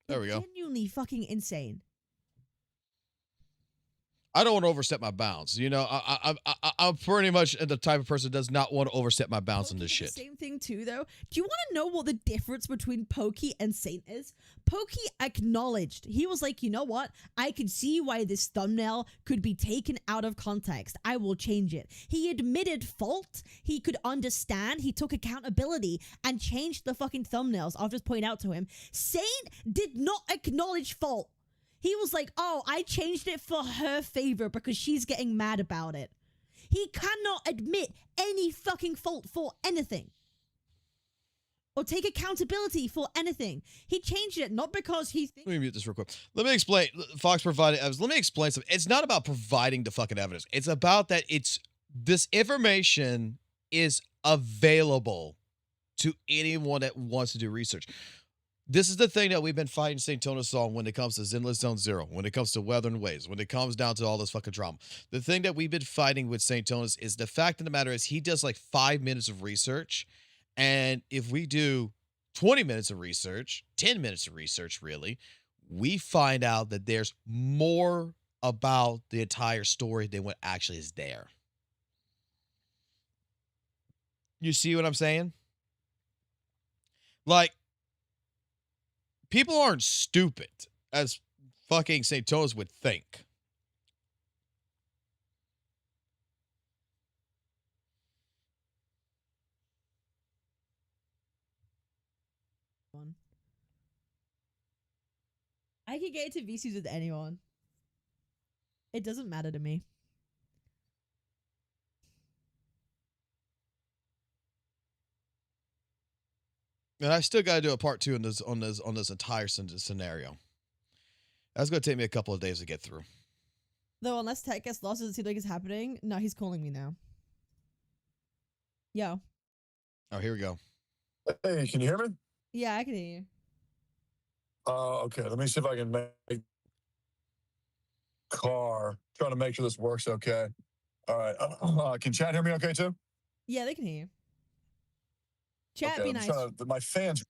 There we go. Genuinely fucking insane. I don't want to overstep my bounds. You know, I'm pretty much the type of person that does not want to overstep my bounds in this shit. Same thing too, though. Do you want to know what the difference between Pokey and Saint is? Pokey acknowledged. He was like, you know what? I can see why this thumbnail could be taken out of context. I will change it. He admitted fault. He could understand. He took accountability and changed the fucking thumbnails. I'll just point out to him. Saint did not acknowledge fault. He was like, oh, I changed it for her favor because she's getting mad about it. He cannot admit any fucking fault for anything. Or take accountability for anything. He changed it not because he thinks... Let me mute this real quick. Let me explain. Fox provided evidence. Let me explain something. It's not about providing the fucking evidence. It's about that this information is available to anyone that wants to do research. This is the thing that we've been fighting St. Tonis on when it comes to Zenless Zone Zero, when it comes to Weather and Waves, when it comes down to all this fucking drama. The thing that we've been fighting with St. Tonis is the fact of the matter is he does like 5 minutes of research. And if we do 20 minutes of research, 10 minutes of research, really, we find out that there's more about the entire story than what actually is there. You see what I'm saying? Like, people aren't stupid as fucking St. Tonis would think. I can get into VCs with anyone. It doesn't matter to me. And I still got to do a part 2 on this entire scenario. That's going to take me a couple of days to get through. Though, unless Tech gets lost, does it seem like it's happening? No, he's calling me now. Yo. Oh, here we go. Hey, can you hear me? Yeah, I can hear you. Okay, let me see if I can make car. Trying to make sure this works okay. All right. Can chat hear me okay too? Yeah, they can hear you. Chat, Okay, be I'm nice. my fans.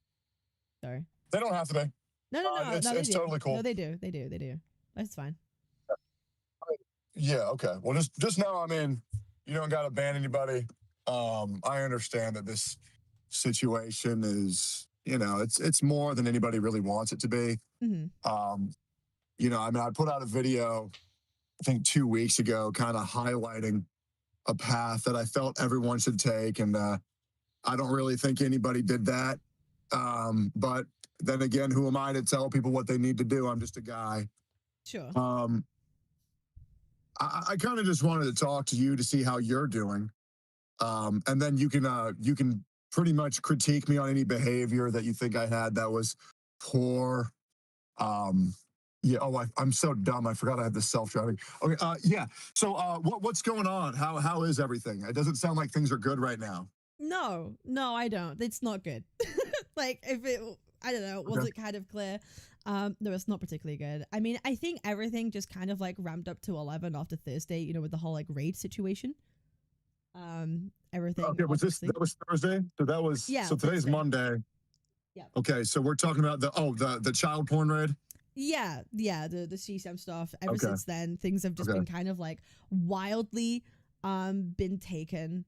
Sorry. They don't have to be. No, It's they do. totally cool. No, they do. They do. That's fine. Yeah, okay. Well, just know, I mean, you don't got to ban anybody. I understand that this situation is, it's more than anybody really wants it to be. Mm-hmm. I mean, I put out a video, I think 2 weeks ago, kind of highlighting a path that I felt everyone should take. And I don't really think anybody did that. But then again, who am I to tell people what they need to do? I'm just a guy. Sure. I kind of just wanted to talk to you to see how you're doing. And then you can pretty much critique me on any behavior that you think I had that was poor. Yeah. Oh, I'm so dumb. I forgot I had the self-driving. Okay. Yeah. So, what's going on? How is everything? It doesn't sound like things are good right now. No, I don't. It's not good. Like, I don't know, was it kind of clear? No, it's not particularly good. I mean, I think everything just kind of like ramped up to 11 after Thursday, with the whole like raid situation. Everything. Okay, that was Thursday? So that was, so today's Thursday. Monday. Yeah. Okay, so we're talking about the child porn raid? Yeah, the CSAM stuff. Ever since then, things have just been kind of like wildly been taken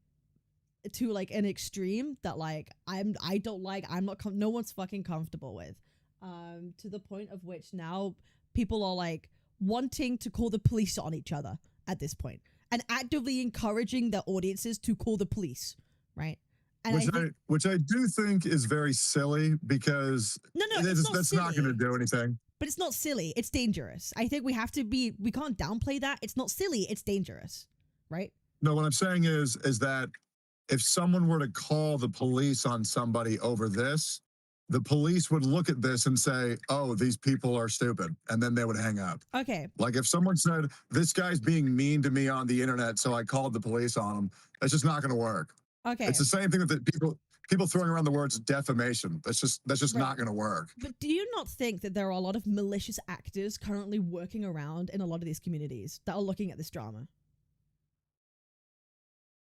to like an extreme that like I don't like, no one's fucking comfortable with. To the point of which now people are like wanting to call the police on each other at this point and actively encouraging their audiences to call the police, right? And which I do think is very silly because that's not going to do anything. But it's not silly. It's dangerous. I think we can't downplay that. It's not silly. It's dangerous, right? No, what I'm saying is that if someone were to call the police on somebody over this, the police would look at this and say, oh, these people are stupid. And then they would hang up. Okay. Like if someone said, this guy's being mean to me on the internet, so I called the police on him, that's just not going to work. Okay. It's the same thing that people throwing around the words defamation. That's just not going to work. But do you not think that there are a lot of malicious actors currently working around in a lot of these communities that are looking at this drama?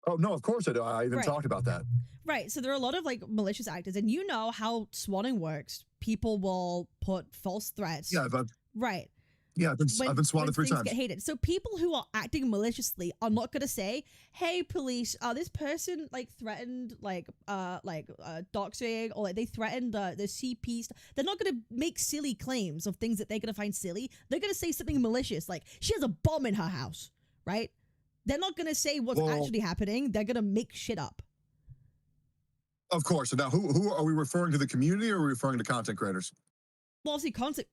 Oh, no, of course I do. I even talked about that. Right. So there are a lot of like malicious actors, and you know how swatting works. People will put false threats. Yeah, right. Yeah, I've been swatted 3 times. Get hated. So people who are acting maliciously are not going to say, "Hey, police, this person like threatened doxing or like they threatened the CP." They're not going to make silly claims of things that they're going to find silly. They're going to say something malicious, like she has a bomb in her house, right? They're not going to say what's actually happening. They're going to make shit up. Of course. Now, who are we referring to? The community, or are we referring to content creators? Well, obviously,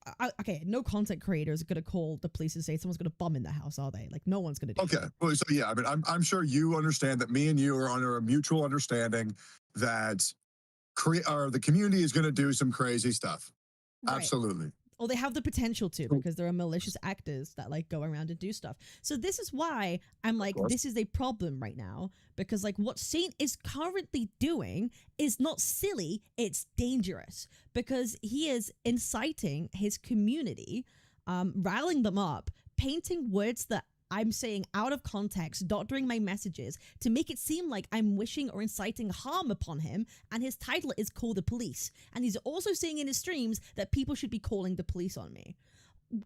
no content creator is going to call the police and say someone's going to bomb in their house, are they? Like, no one's going to do that. Okay. Well, so yeah, I mean, I'm sure you understand that me and you are under a mutual understanding that the community is going to do some crazy stuff. Right. Absolutely. Or they have the potential to, because there are malicious actors that like go around and do stuff. So this is why I'm like, this is a problem right now, because like what Saint is currently doing is not silly, it's dangerous, because he is inciting his community, riling them up, painting words that I'm saying out of context, doctoring my messages to make it seem like I'm wishing or inciting harm upon him, and his title is Call the Police. And he's also saying in his streams that people should be calling the police on me.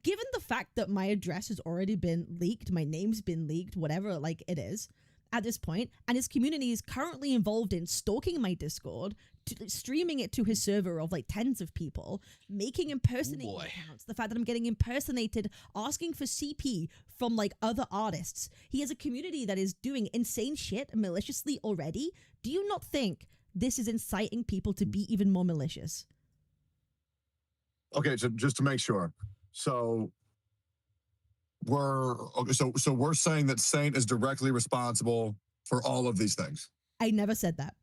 Given the fact that my address has already been leaked, my name's been leaked, whatever like it is, at this point, and his community is currently involved in stalking my Discord, streaming it to his server of like tens of people, making impersonating accounts, the fact that I'm getting impersonated, asking for CP from like other artists. He has a community that is doing insane shit maliciously already. Do you not think this is inciting people to be even more malicious? Okay, so just to make sure. So we're we're saying that Saint is directly responsible for all of these things. I never said that.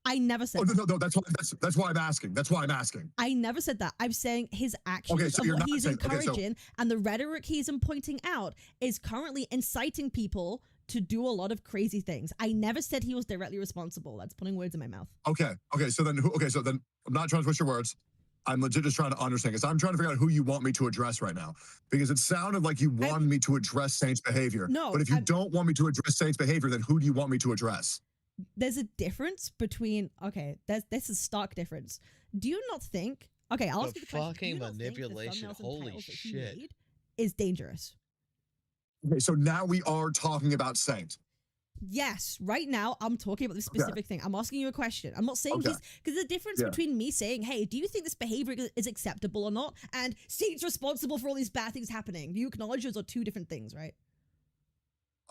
I never said that. No, that's why I'm asking. That's why I'm asking. I never said that. I'm saying his actions and what he's encouraging and the rhetoric he's pointing out is currently inciting people to do a lot of crazy things. I never said he was directly responsible. That's putting words in my mouth. Okay, so then I'm not trying to twist your words. I'm legit just trying to understand, because I'm trying to figure out who you want me to address right now. Because it sounded like you wanted me to address Saint's behavior. No. But if you don't want me to address Saint's behavior, then who do you want me to address? There's a difference between, okay, there's a stark difference. Do you not think, okay, I'll ask you the question. Fucking manipulation, holy shit. Is dangerous. Okay, so now we are talking about Saint. Yes, right now I'm talking about this specific thing. I'm asking you a question. I'm not saying he's, because the difference between me saying, hey, do you think this behavior is acceptable or not? And Saint's responsible for all these bad things happening. Do you acknowledge those are two different things, right?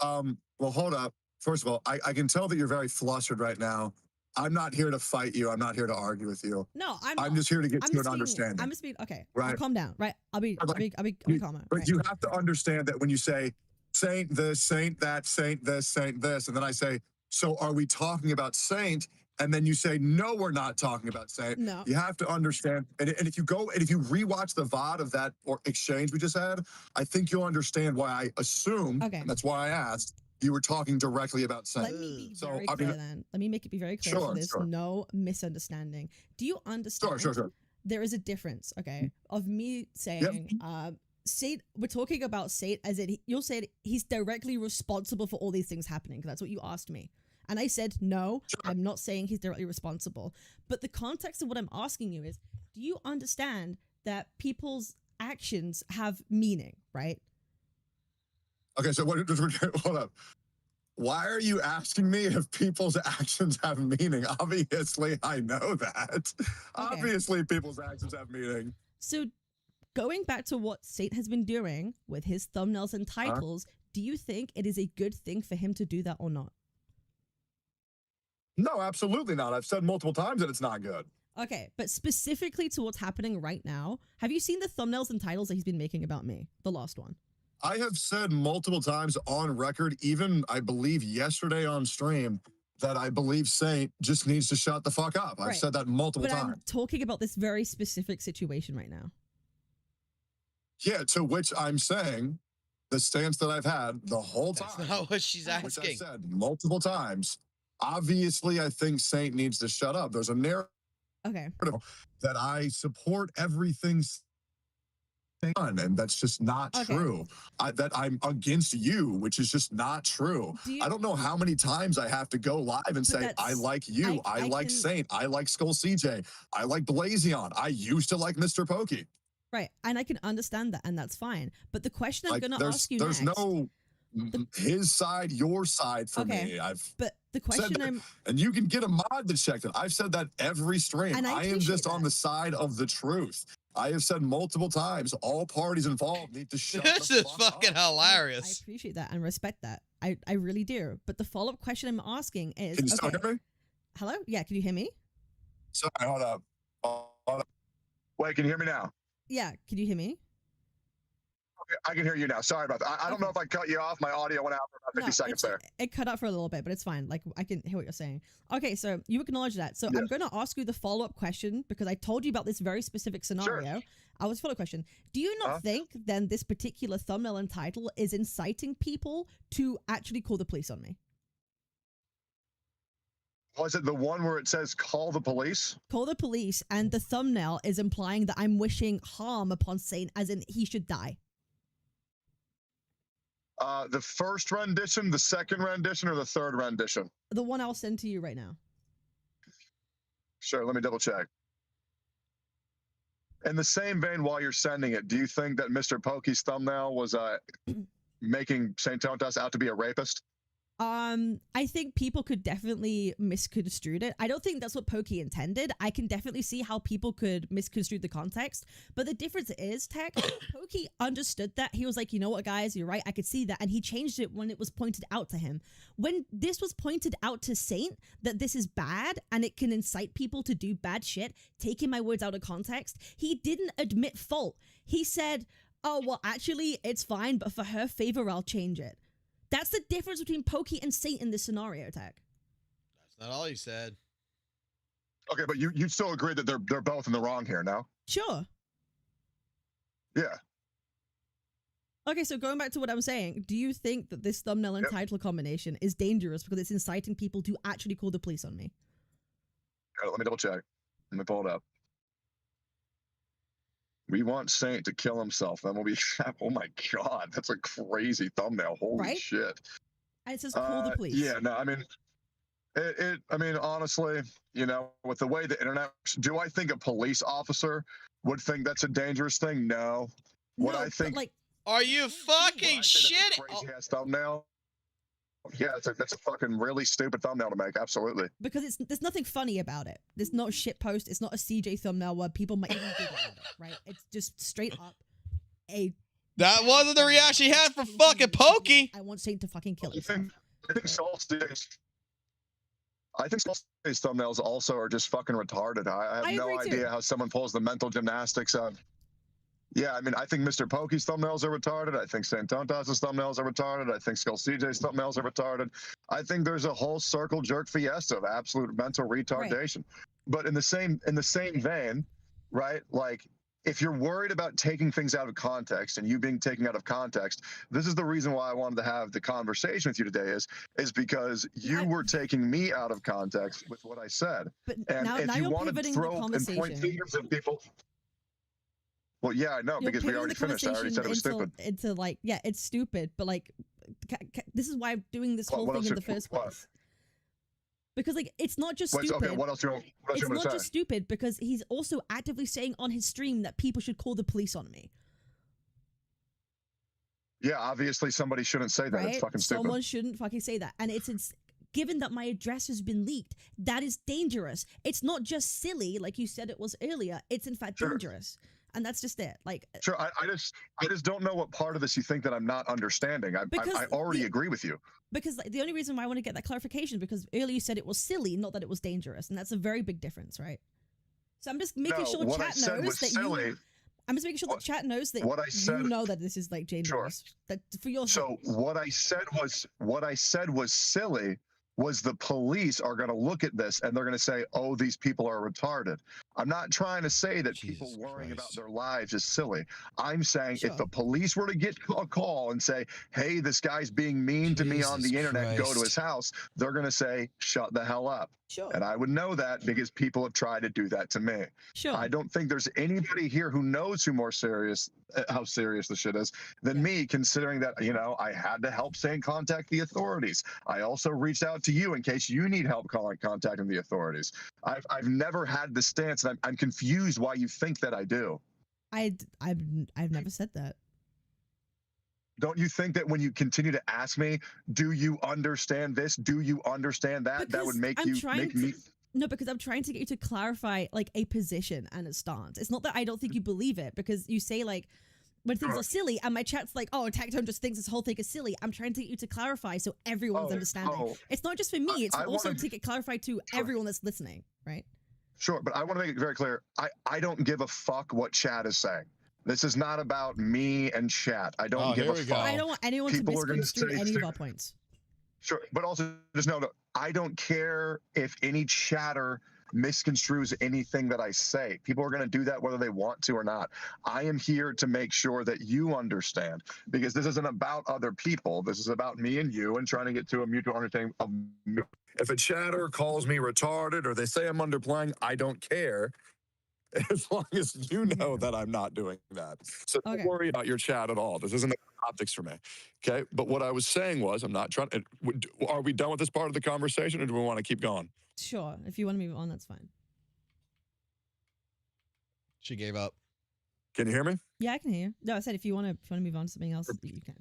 Well, hold up. First of all, I can tell that you're very flustered right now. I'm not here to fight you. I'm not here to argue with you. No, I'm just here to get to an understanding. I'm just being, okay, right? I'll calm down, right? I'll be calmer. But you have to understand that when you say, Saint this, Saint that, Saint this, Saint this, and then I say, so are we talking about Saint? And then you say, no, we're not talking about Saint. No. You have to understand, and if you rewatch the VOD of that exchange we just had, I think you'll understand why I assumed, and that's why I asked, you were talking directly about Saint. Let me be very clear then. Let me make it be very clear so there's no misunderstanding. Do you understand? Sure. There is a difference, okay, of me saying, Saint, we're talking about Saint as in you'll say he's directly responsible for all these things happening, because that's what you asked me. And I said, no, I'm not saying he's directly responsible. But the context of what I'm asking you is, do you understand that people's actions have meaning, right? Okay, so hold up. Why are you asking me if people's actions have meaning? Obviously, I know that. Okay. Obviously, people's actions have meaning. So going back to what Saint has been doing with his thumbnails and titles, do you think it is a good thing for him to do that or not? No, absolutely not. I've said multiple times that it's not good. Okay, but specifically to what's happening right now, have you seen the thumbnails and titles that he's been making about me? The last one. I have said multiple times on record, even I believe yesterday on stream, that I believe Saint just needs to shut the fuck up. I've said that multiple times. I'm talking about this very specific situation right now. Yeah, to which I'm saying the stance that I've had the whole time. That's not what she's asking. Which I said multiple times. Obviously, I think Saint needs to shut up. There's a narrative that I support everything done, and that's just not true. That I'm against you, which is just not true. I don't know how many times I have to go live and say, I like you, I like Saint, I like Skull CJ, I like Blazion, I used to like Mr. Pokey. Right, and I can understand that, and that's fine. But the question I'm going to ask you next... There's no his side, your side for me. But the question and you can get a mod to check that. I've said that every stream. And I am just on the side of the truth. I have said multiple times, all parties involved need to shut This is fucking hilarious. I appreciate that and respect that. I really do. But the follow-up question I'm asking is... Can you still hear me? Hello? Yeah, can you hear me? Sorry, hold up. Wait, can you hear me now? Yeah, can you hear me? I can hear you now. Sorry about that. I don't know if I cut you off. My audio went out for about 50 seconds there. It cut out for a little bit, but it's fine. Like, I can hear what you're saying. Okay, so you acknowledge that. So I'm going to ask you the follow-up question because I told you about this very specific scenario. Sure. I was follow-up question. Do you not think then this particular thumbnail and title is inciting people to actually call the police on me? Was it the one where it says call the police? Call the police, and the thumbnail is implying that I'm wishing harm upon Saint, as in he should die. The first rendition, the second rendition, or the third rendition? The one I'll send to you right now. Sure, let me double check. In the same vein, while you're sending it, do you think that Mr. Pokey's thumbnail was making Saint Tontas out to be a rapist? I think people could definitely misconstrue it. I don't think that's what Pokey intended. I can definitely see how people could misconstrue the context. But the difference is, Tech, Pokey understood that. He was like, you know what, guys, you're right. I could see that. And he changed it when it was pointed out to him. When this was pointed out to Saint, that this is bad and it can incite people to do bad shit, taking my words out of context, he didn't admit fault. He said, oh, well, actually, it's fine, but for her favor, I'll change it. That's the difference between Pokey and Saint in this scenario, Tech. That's not all he said. Okay, but you still agree that they're both in the wrong here, no? Sure. Yeah. Okay, so going back to what I'm saying, do you think that this thumbnail and title combination is dangerous because it's inciting people to actually call the police on me? Let me double check. Let me pull it up. We want Saint to kill himself. Then we'll be, oh my God, that's a crazy thumbnail. Holy shit. And it says call the police. Yeah, no, I mean, I mean, honestly, you know, with the way the internet, do I think a police officer would think that's a dangerous thing? No. What I think, like, are you fucking shitting? Crazy ass thumbnail. Yeah, that's a fucking really stupid thumbnail to make. Absolutely. Because there's nothing funny about it. There's not a shit post. It's not a CJ thumbnail where people might even do that, right? It's just straight up a. That wasn't the reaction he had for fucking Pokey. I want Saint to fucking kill himself. I think Solstice's thumbnails also are just fucking retarded. I have no idea how someone pulls the mental gymnastics of. Yeah, I mean, I think Mr. Pokey's thumbnails are retarded. I think Saint Tontas' thumbnails are retarded. I think Skull CJ's thumbnails are retarded. I think there's a whole circle jerk fiesta of absolute mental retardation. Right. But in the same vein, right? Like, if you're worried about taking things out of context and you being taken out of context, this is the reason why I wanted to have the conversation with you today is because you were taking me out of context with what I said. But and now if you you're want to pivoting throw the and conversation. point fingers at people. Well, yeah, I know, because we already finished. I already said it was stupid. Into like, yeah, it's stupid, but like, this is why I'm doing this whole thing in the first place. Because like, it's not just stupid. Okay, what else do you want to say? It's not just stupid because he's also actively saying on his stream that people should call the police on me. Yeah, obviously somebody shouldn't say that. Right? It's fucking stupid. Someone shouldn't fucking say that, and given that my address has been leaked, that is dangerous. It's not just silly, like you said it was earlier. It's in fact dangerous. And that's just it. Like, sure, I just don't know what part of this you think that I'm not understanding. I already agree with you. Because like, the only reason why I want to get that clarification because earlier you said it was silly, not that it was dangerous, and that's a very big difference, right? So I'm just making sure chat knows that you. I'm just making sure that chat knows that you know that this is like dangerous. Sure. That for your. So what I said was silly. Was the police are going to look at this and they're going to say, oh, these people are retarded. I'm not trying to say that people worrying about their lives is silly. I'm saying if the police were to get a call and say, hey, this guy's being mean to me on the internet and go to his house, they're going to say, shut the hell up. Sure. And I would know that because people have tried to do that to me. Sure. I don't think there's anybody here who knows how serious the shit is than me, considering that, you know, I had to help Saint contact the authorities. I also reached out to you in case you need help contacting the authorities. I've never had the stance, and I'm confused why you think that I do. I've never said that. Don't you think that when you continue to ask me, do you understand this? Do you understand that? That would make me. No, because I'm trying to get you to clarify like a position and a stance. It's not that I don't think you believe it, because you say like when things are silly, and my chat's like, oh, Tactone just thinks this whole thing is silly. I'm trying to get you to clarify so everyone's understanding. It's not just for me, it's also to get clarified to everyone that's listening, right? Sure, but I want to make it very clear. I don't give a fuck what chat is saying. This is not about me and chat. I don't give here a we go. fuck. I don't want anyone People to are gonna misconstrue say any of our points. Sure, but also just know that I don't care if any chatter misconstrues anything that I say. People are going to do that whether they want to or not. I am here to make sure that you understand, because this isn't about other people. This is about me and you and trying to get to a mutual understanding of. If a chatter calls me retarded or they say I'm underplaying, I don't care. As long as you know that I'm not doing that. So don't worry about your chat at all. This isn't optics for me. Okay. But what I was saying was, I'm not trying to. Are we done with this part of the conversation or do we want to keep going? Sure. If you want to move on, that's fine. She gave up. Can you hear me? Yeah, I can hear you. No, I said if you want to move on to something else, you can.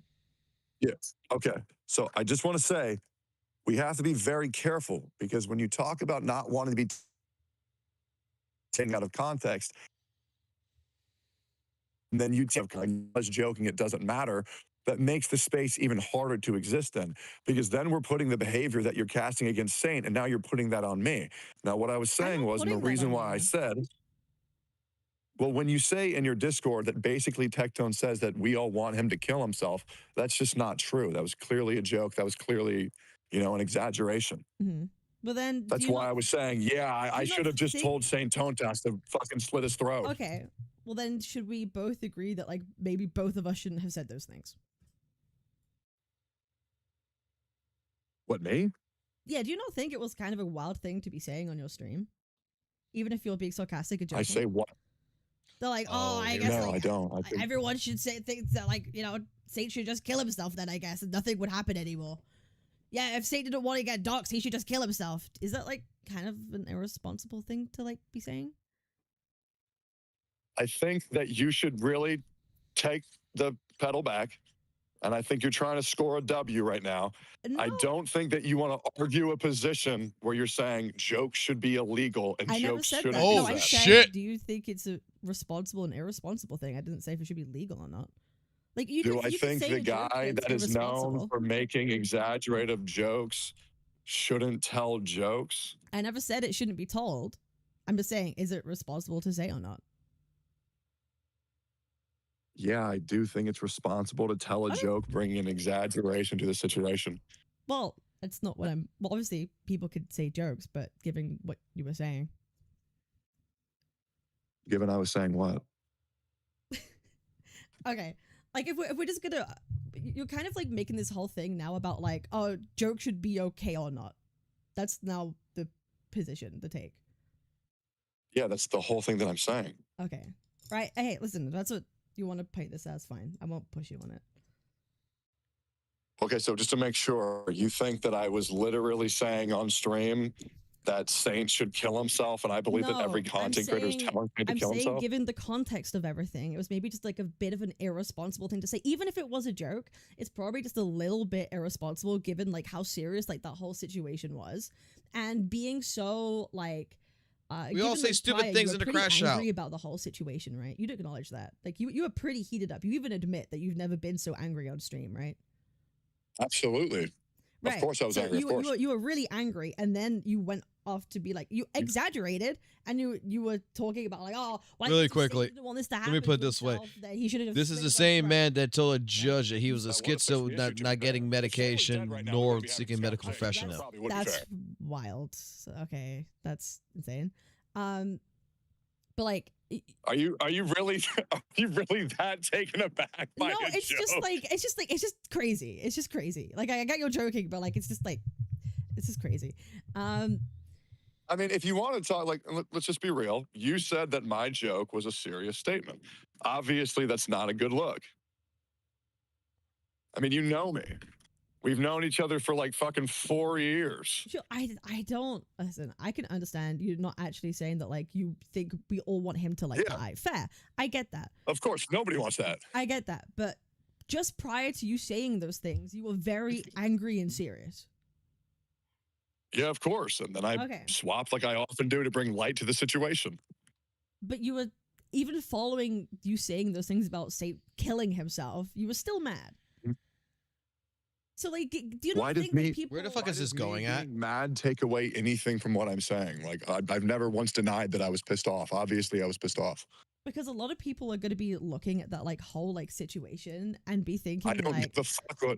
Yes. Okay. So I just want to say we have to be very careful, because when you talk about not wanting to be taken out of context, and then you tell us joking, it doesn't matter. That makes the space even harder to exist in, because then we're putting the behavior that you're casting against Saint, and now you're putting that on me. Now, what I was saying was, and the reason why I said, well, when you say in your Discord that basically Tectone says that we all want him to kill himself, that's just not true. That was clearly a joke. That was clearly, an exaggeration. Mm-hmm. But then that's why I was saying, yeah, I should have just told Saint Tontas to fucking slit his throat. Okay. Well, then should we both agree that like maybe both of us shouldn't have said those things? What, me? Yeah. Do you not think it was kind of a wild thing to be saying on your stream, even if you're being sarcastic and joking? I say what? They're like, I guess no, I don't. I think everyone should say things that like Saint should just kill himself. Then I guess and nothing would happen anymore. Yeah, if Saint didn't want to get doxxed, he should just kill himself. Is that like kind of an irresponsible thing to like be saying? I think that you should really take the pedal back, and I think you're trying to score a W right now. No. I don't think that you want to argue a position where you're saying jokes should be illegal and I never jokes said shouldn't. that. be No, I that. said, do you think it's a responsible and irresponsible thing? I didn't say if it should be legal or not. Like, Do I think the guy that is known for making exaggerative jokes shouldn't tell jokes? I never said it shouldn't be told. I'm just saying, is it responsible to say or not? Yeah, I do think it's responsible to tell a joke, bringing an exaggeration to the situation. Well, that's not what I'm. Well, obviously, people could say jokes, but given what you were saying. Given I was saying what? Okay. Like, if we're just gonna. You're kind of like making this whole thing now about like, oh, jokes should be okay or not. That's now the position, the take. Yeah, that's the whole thing that I'm saying. Okay. Right. Hey, listen, that's what you want to paint this as. Fine. I won't push you on it. Okay, so just to make sure, you think that I was literally saying on stream that Saint should kill himself, and I believe that every content creator is telling him to kill I'm saying, himself? given the context of everything, it was maybe just like a bit of an irresponsible thing to say. Even if it was a joke, it's probably just a little bit irresponsible given like how serious like that whole situation was, and being so like. We all say stupid things in the crash out. Angry about the whole situation, right? You'd acknowledge that. Like you were pretty heated up. You even admit that you've never been so angry on stream, right? Absolutely. Right. Of course I was angry, of course. You were really angry, and then you went off to be like, you exaggerated, and you were talking about like, oh, why really didn't quickly. didn't want this to Let happen me put it to this way: himself, that he should have this is just the same man that told a judge that he was a schizo, not getting medication nor seeking medical professional. That's wild. So, okay, that's insane. But like, Are you really that taken aback by no, a it's joke? it's just crazy. It's just crazy. Like I got you joking, but like it's just crazy. I mean, if you want to talk, like, let's just be real. You said that my joke was a serious statement. Obviously, that's not a good look. I mean, you know me. We've known each other for like fucking 4 years. I don't listen. I can understand you not actually saying that like you think we all want him to like die. Fair. I get that. Of course, nobody wants that. I get that. But just prior to you saying those things, you were very angry and serious. Yeah, of course. And then I swapped like I often do to bring light to the situation. But you were, even following you saying those things about, say, killing himself, you were still mad. So, like, do you not think that people... Where the fuck is this going at? Mad take away anything from what I'm saying. Like, I've never once denied that I was pissed off. Obviously, I was pissed off. Because a lot of people are going to be looking at that like whole like situation and be thinking I don't like, give a fuck what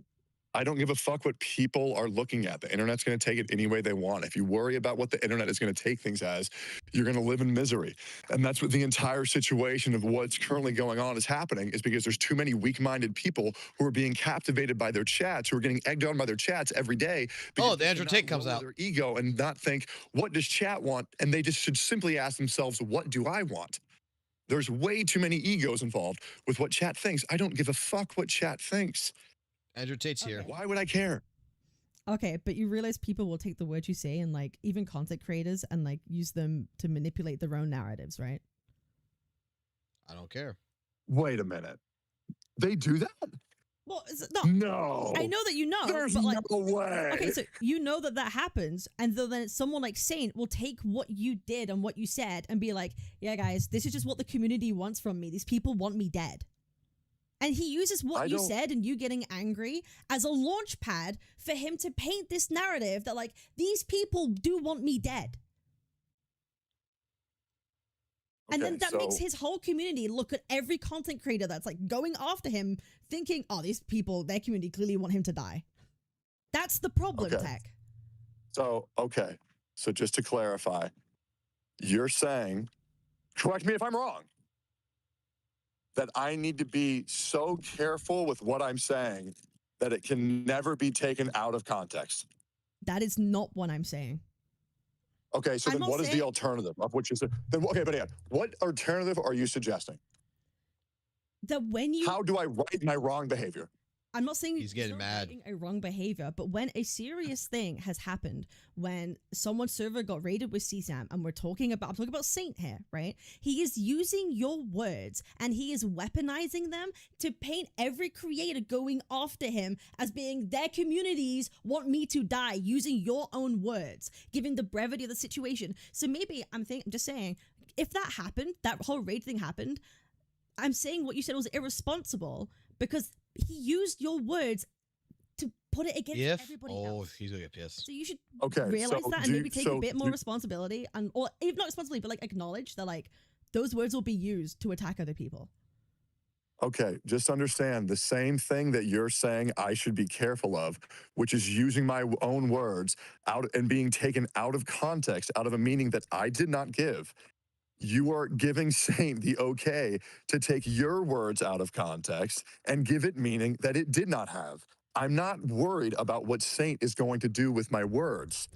I don't give a fuck what people are looking at. The internet's going to take it any way they want. If you worry about what the internet is going to take things as, you're going to live in misery. And that's what the entire situation of what's currently going on is happening, is because there's too many weak-minded people who are being captivated by their chats, who are getting egged on by their chats every day. Oh, the Andrew Tate comes out. Their ego and not think, what does chat want? And they just should simply ask themselves, what do I want? There's way too many egos involved with what chat thinks. I don't give a fuck what chat thinks. Andrew Tate's here. Why would I care? okay, but you realize people will take the words you say and like even content creators and like use them to manipulate their own narratives, right? I don't care. Wait a minute. They do that? Well, no. I know that you know. There's but like, no way. Okay, so you know that that happens, and then someone like Saint will take what you did and what you said and be like, yeah, guys, this is just what the community wants from me. These people want me dead. And he uses what you said and you getting angry as a launch pad for him to paint this narrative that like, these people do want me dead. And then that makes his whole community look at every content creator that's like going after him thinking, oh, these people, their community clearly want him to die. That's the problem, Tech. So, okay. So just to clarify, you're saying, correct me if I'm wrong, that I need to be so careful with what I'm saying that it can never be taken out of context. That is not what I'm saying. Okay, so then what is the alternative of what you said? Then okay, but yeah, what alternative are you suggesting? That when you... How do I right my wrong behavior? I'm not saying he's getting mad. A wrong behavior, but when a serious thing has happened, when someone's server got raided with CSAM, and I'm talking about Saint here, right? He is using your words and he is weaponizing them to paint every creator going after him as being their communities want me to die, using your own words, giving the brevity of the situation. So maybe I'm just saying, if that happened, that whole raid thing happened, I'm saying what you said was irresponsible because he used your words to put it against everybody else. He's gonna get pissed. So you should so realize that and maybe take a bit more responsibility and, or if not responsibility, but like acknowledge that like those words will be used to attack other people. Okay, just understand the same thing that you're saying I should be careful of, which is using my own words out and being taken out of context, out of a meaning that I did not give. You are giving Saint the okay to take your words out of context and give it meaning that it did not have. I'm not worried about what Saint is going to do with my words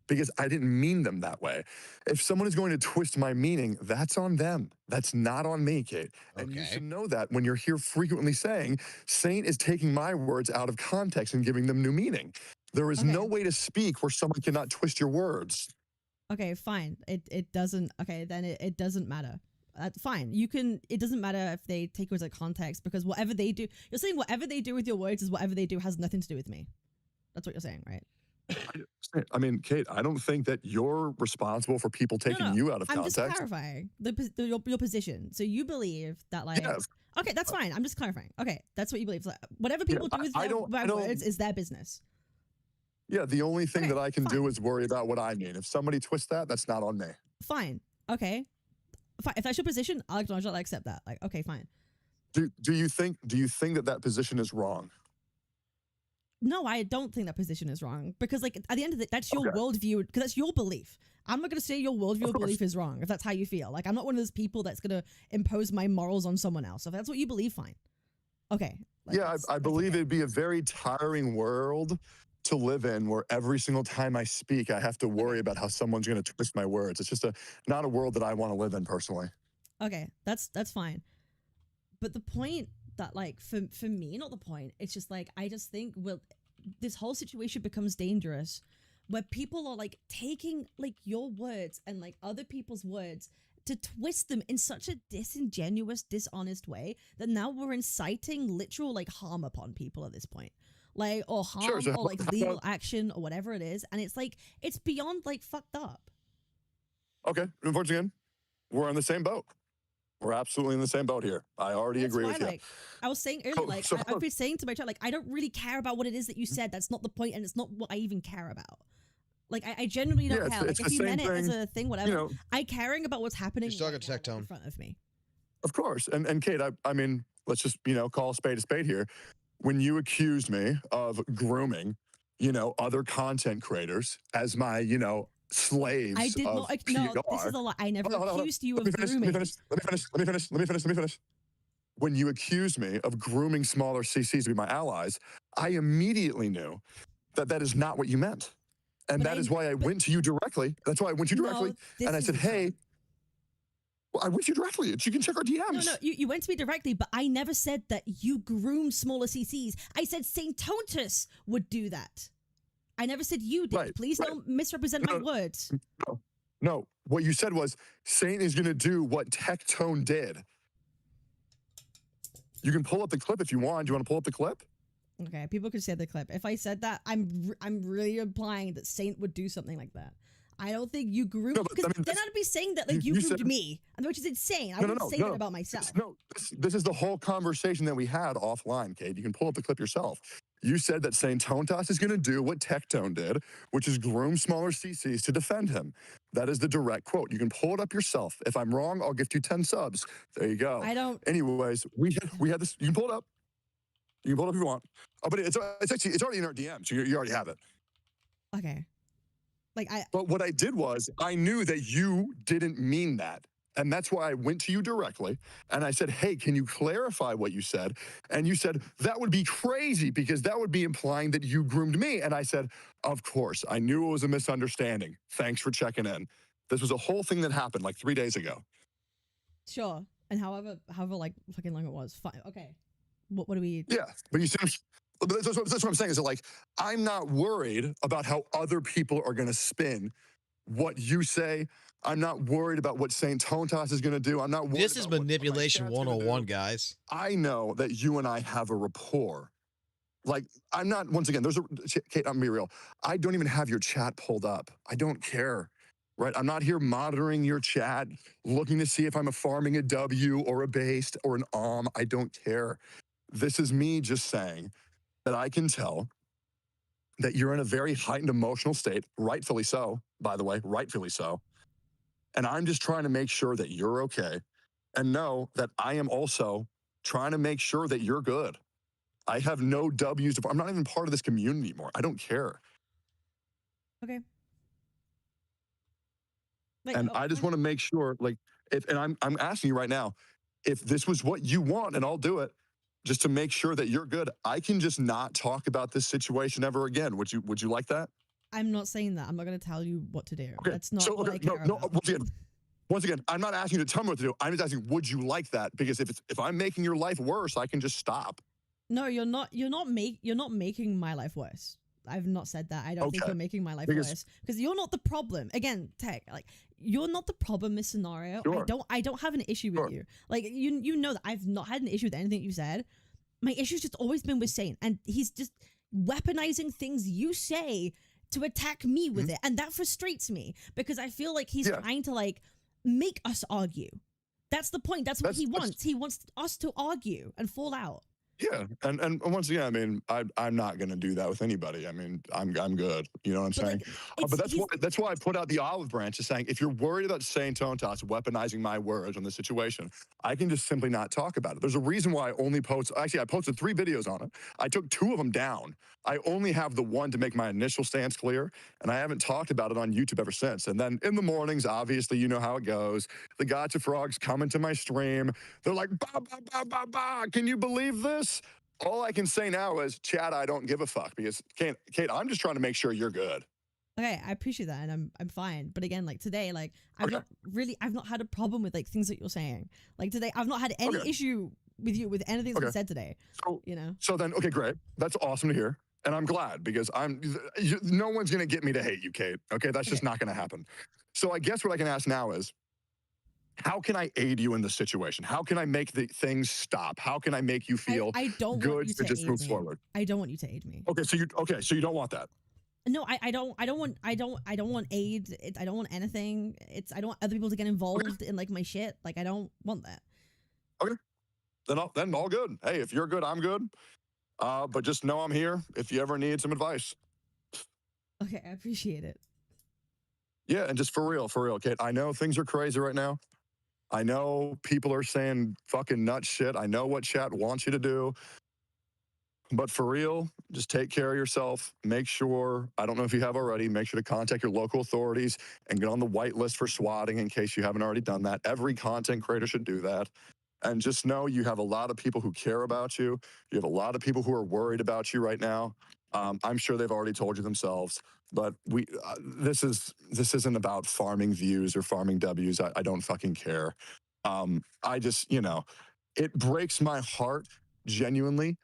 because I didn't mean them that way. If someone is going to twist my meaning, that's on them. That's not on me, Kate. And you should know that when you're here frequently saying Saint is taking my words out of context and giving them new meaning. There is no way to speak where someone cannot twist your words. Okay, fine. It doesn't. Okay, then it doesn't matter. Fine. You can. It doesn't matter if they take words out of context because whatever they do, you're saying whatever they do with your words is whatever they do has nothing to do with me. That's what you're saying, right? I mean, Kate, I don't think that you're responsible for people taking you out of context. I'm just clarifying your position. So you believe that like. Yeah. Okay, that's fine. I'm just clarifying. Okay, that's what you believe. So whatever people do with their words is their business. Yeah, the only thing that I can do is worry about what I mean. If somebody twists that, that's not on me. Fine. Okay. Fine. If that's your position, I'll acknowledge that. I accept that. Like, okay, fine. Do you think that that position is wrong? No, I don't think that position is wrong because, like, at the end of the day, that's your worldview because that's your belief. I'm not going to say your worldview or belief is wrong if that's how you feel. Like, I'm not one of those people that's going to impose my morals on someone else. So if that's what you believe, fine. Okay. Like, yeah, I believe it'd be a very tiring world to live in where every single time I speak, I have to worry about how someone's going to twist my words. It's just not a world that I want to live in personally. Okay, that's fine. But the point that like, for me, not the point, it's just like, I just think this whole situation becomes dangerous where people are like taking like your words and like other people's words to twist them in such a disingenuous, dishonest way that now we're inciting literal like harm upon people at this point. Like, or harm, or like legal action, or whatever it is. And it's like, it's beyond like fucked up. Okay, once again, we're on the same boat. We're absolutely in the same boat here. I already agree with you. Like, I was saying earlier, like, I've been saying to my chat, like, I don't really care about what it is that you said. That's not the point, and it's not what I even care about. Like, I genuinely don't care. Like, if you meant it as a thing, whatever. You know, I caring about what's happening in front of me. Of course. And Kate, I mean, let's just, call a spade here. When you accused me of grooming, other content creators as my, slaves I did of not. PR. No, this is a lie. I never Hold on. accused you Let of me finish. grooming. Let me finish. When you accused me of grooming smaller CCs to be my allies, I immediately knew that is not what you meant. And that is why I went to you directly. That's why I went to you directly. And I said, hey, I went to you directly. You can check our DMs. No, you went to me directly, but I never said that you groom smaller CCs. I said Saint Tontus would do that. I never said you did. Please don't misrepresent my words. No. What you said was Saint is going to do what Tectone did. You can pull up the clip if you want. Do you want to pull up the clip? Okay, people could say the clip. If I said that, I'm really implying that Saint would do something like that. I don't think you groomed, because then I'd be saying that like you groomed me, which is insane. I wouldn't say that about myself. This is the whole conversation that we had offline, Kate. You can pull up the clip yourself. You said that Saint Tontas is going to do what Tectone did, which is groom smaller CCs to defend him. That is the direct quote. You can pull it up yourself. If I'm wrong, I'll gift you 10 subs. There you go. I don't. Anyways, we had this. You can pull it up. You can pull it up if you want. Oh, but it's already in our DMs. So you already have it. Okay. But what I did was I knew that you didn't mean that. And that's why I went to you directly and I said, hey, can you clarify what you said? And you said, that would be crazy because that would be implying that you groomed me. And I said, of course, I knew it was a misunderstanding. Thanks for checking in. This was a whole thing that happened like 3 days ago. Sure. And however like fucking long it was. Fine. Okay. What do we? Yeah. But you said, that's what I'm saying is that like, I'm not worried about how other people are going to spin what you say. I'm not worried about what Saint Tontas is going to do. I'm not worried. This is manipulation 101, guys. I know that you and I have a rapport. Like, I'm not, once again, Kate, I'm going to be real. I don't even have your chat pulled up. I don't care, right? I'm not here monitoring your chat, looking to see if I'm farming a W or a based or an I don't care. This is me just saying that I can tell that you're in a very heightened emotional state, rightfully so, by the way, rightfully so. And I'm just trying to make sure that you're okay and know that I am also trying to make sure that you're good. I have no W's. I'm not even part of this community anymore. I don't care. Okay. And I just want to make sure, like, I'm asking you right now, if this was what you want, and I'll do it, just to make sure that you're good, I can just not talk about this situation ever again. Would you like that? I'm not saying that. I'm not going to tell you what to do. Okay. That's not what I care about. Once again, I'm not asking you to tell me what to do. I'm just asking, would you like that? Because if I'm making your life worse, I can just stop. No, you're not making my life worse. I've not said that. I don't think you're making my life worse because you're not the problem. Again, Tech, like you're not the problem in this scenario. Sure. I don't have an issue with you. Like you know that I've not had an issue with anything you said. My issue's just always been with Saint, and he's just weaponizing things you say to attack me with it, and that frustrates me because I feel like he's trying to like make us argue. That's the point. That's what he wants. He wants us to argue and fall out. Yeah, and once again, I mean, I'm not going to do that with anybody. I mean, I'm good. You know what I'm saying? But that's why I put out the olive branch, is saying if you're worried about Saint Tontas weaponizing my words on this situation, I can just simply not talk about it. There's a reason why I only post. Actually, I posted 3 videos on it. I took 2 of them down. I only have the one to make my initial stance clear, and I haven't talked about it on YouTube ever since. And then in the mornings, obviously, you know how it goes. The gotcha frogs come into my stream. They're like, bah, bah, bah, bah, bah. Can you believe this? All I can say now is, Chad, I don't give a fuck because, Kate, I'm just trying to make sure you're good. Okay, I appreciate that, and I'm fine. But again, like today, like I've not had a problem with like things that you're saying. Like today, I've not had any issue with you with anything that you said today. So, you know. So then, okay, great. That's awesome to hear. And I'm glad because no one's going to get me to hate you, Kate. Okay, that's just not going to happen. So I guess what I can ask now is, how can I aid you in this situation? How can I make the things stop? How can I make you feel good to just move forward? I don't want you to aid me. Okay, so you don't want that. No, I don't want aid. I don't want anything. I don't want other people to get involved in like my shit. Like I don't want that. Okay. Then all good. Hey, if you're good, I'm good. But just know I'm here if you ever need some advice. Okay, I appreciate it. Yeah, and just for real, Kate, I know things are crazy right now. I know people are saying fucking nut shit. I know what chat wants you to do. But for real, just take care of yourself. Make sure, I don't know if you have already, make sure to contact your local authorities and get on the white list for swatting in case you haven't already done that. Every content creator should do that. And just know you have a lot of people who care about you. You have a lot of people who are worried about you right now. I'm sure they've already told you themselves, but this isn't about farming views or farming W's. I don't fucking care. I just, it breaks my heart genuinely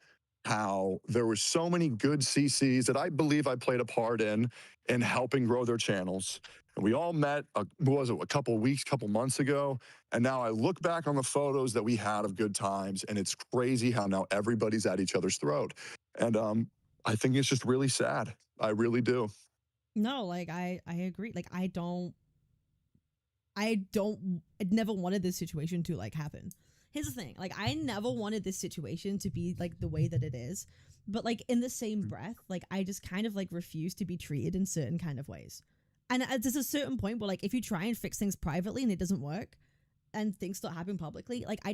how there were so many good CCs that I believe I played a part in helping grow their channels. And we all met, a couple weeks, couple months ago. And now I look back on the photos that we had of good times, and it's crazy how now everybody's at each other's throat. And I think it's just really sad. I really do. No, like I agree. Like I never wanted this situation to like happen. Here's the thing, like I never wanted this situation to be like the way that it is, but like in the same breath, like I just kind of like refuse to be treated in certain kind of ways. And there's a certain point where like if you try and fix things privately and it doesn't work and things start happening publicly, like I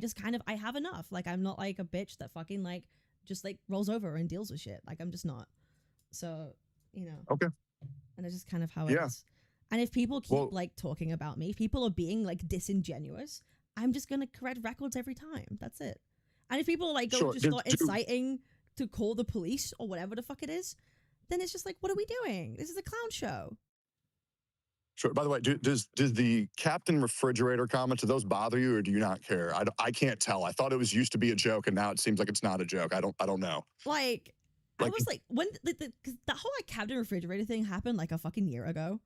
have enough. Like I'm not like a bitch that fucking like just like rolls over and deals with shit. Like I'm just not. So, Okay. And it's just kind of how it is. And if people keep like talking about me, if people are being like disingenuous, I'm just going to correct records every time. That's it. And if people like go just start inciting to call the police or whatever the fuck it is, then it's just like, what are we doing? This is a clown show. Sure. By the way, does the Captain Refrigerator comment, do those bother you or do you not care? I can't tell. I thought it was used to be a joke and now it seems like it's not a joke. I don't know. Like I was like, when that whole like Captain Refrigerator thing happened like a fucking year ago,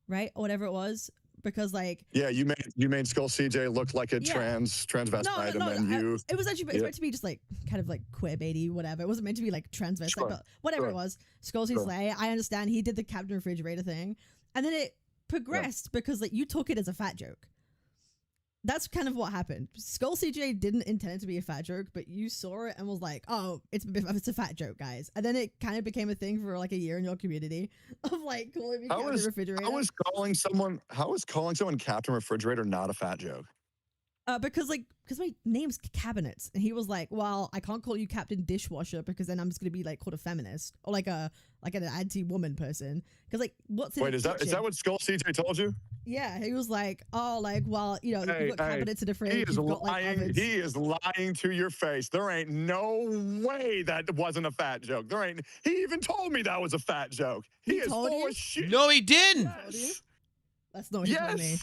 right? Or whatever it was. Because like you made Skull CJ look like a transvestite, and then it was actually it's meant to be just like kind of like queerbaity, whatever. It wasn't meant to be like transvestite, but whatever it was. Skull CJ, I understand he did the Captain Refrigerator thing, and then it progressed because like you took it as a fat joke. That's kind of what happened. Skull CJ didn't intend it to be a fat joke, but you saw it and was like, "Oh, it's a fat joke, guys." And then it kind of became a thing for like a year in your community of like calling me Captain Refrigerator. How is calling someone Captain Refrigerator not a fat joke? Because my name's Cabinets, and he was like, "Well, I can't call you Captain Dishwasher because then I'm just gonna be like called a feminist or like an anti-woman person." Because like, what's in is that what Skull CJ told you? Yeah, he was like, "Oh, like, well, you've got cabinets in the fridge. He is lying to your face. There ain't no way that wasn't a fat joke. He even told me that was a fat joke. He is full of shit. No, he didn't. Yes. That's not what he told me.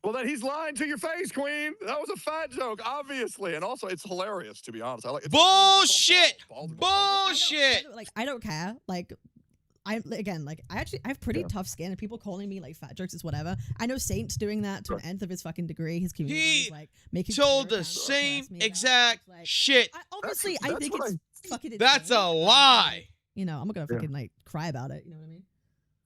Well, then he's lying to your face, Queen. That was a fat joke, obviously, and also it's hilarious. To be honest, bullshit. Bullshit. I don't care. Like, I have pretty tough skin, and people calling me like fat jokes is whatever. I know Saint's doing that to an nth of his fucking degree. His community is like making told the same exact shit. Obviously, I think it's fucking. That's a lie. I'm not gonna fucking like cry about it. You know what I mean?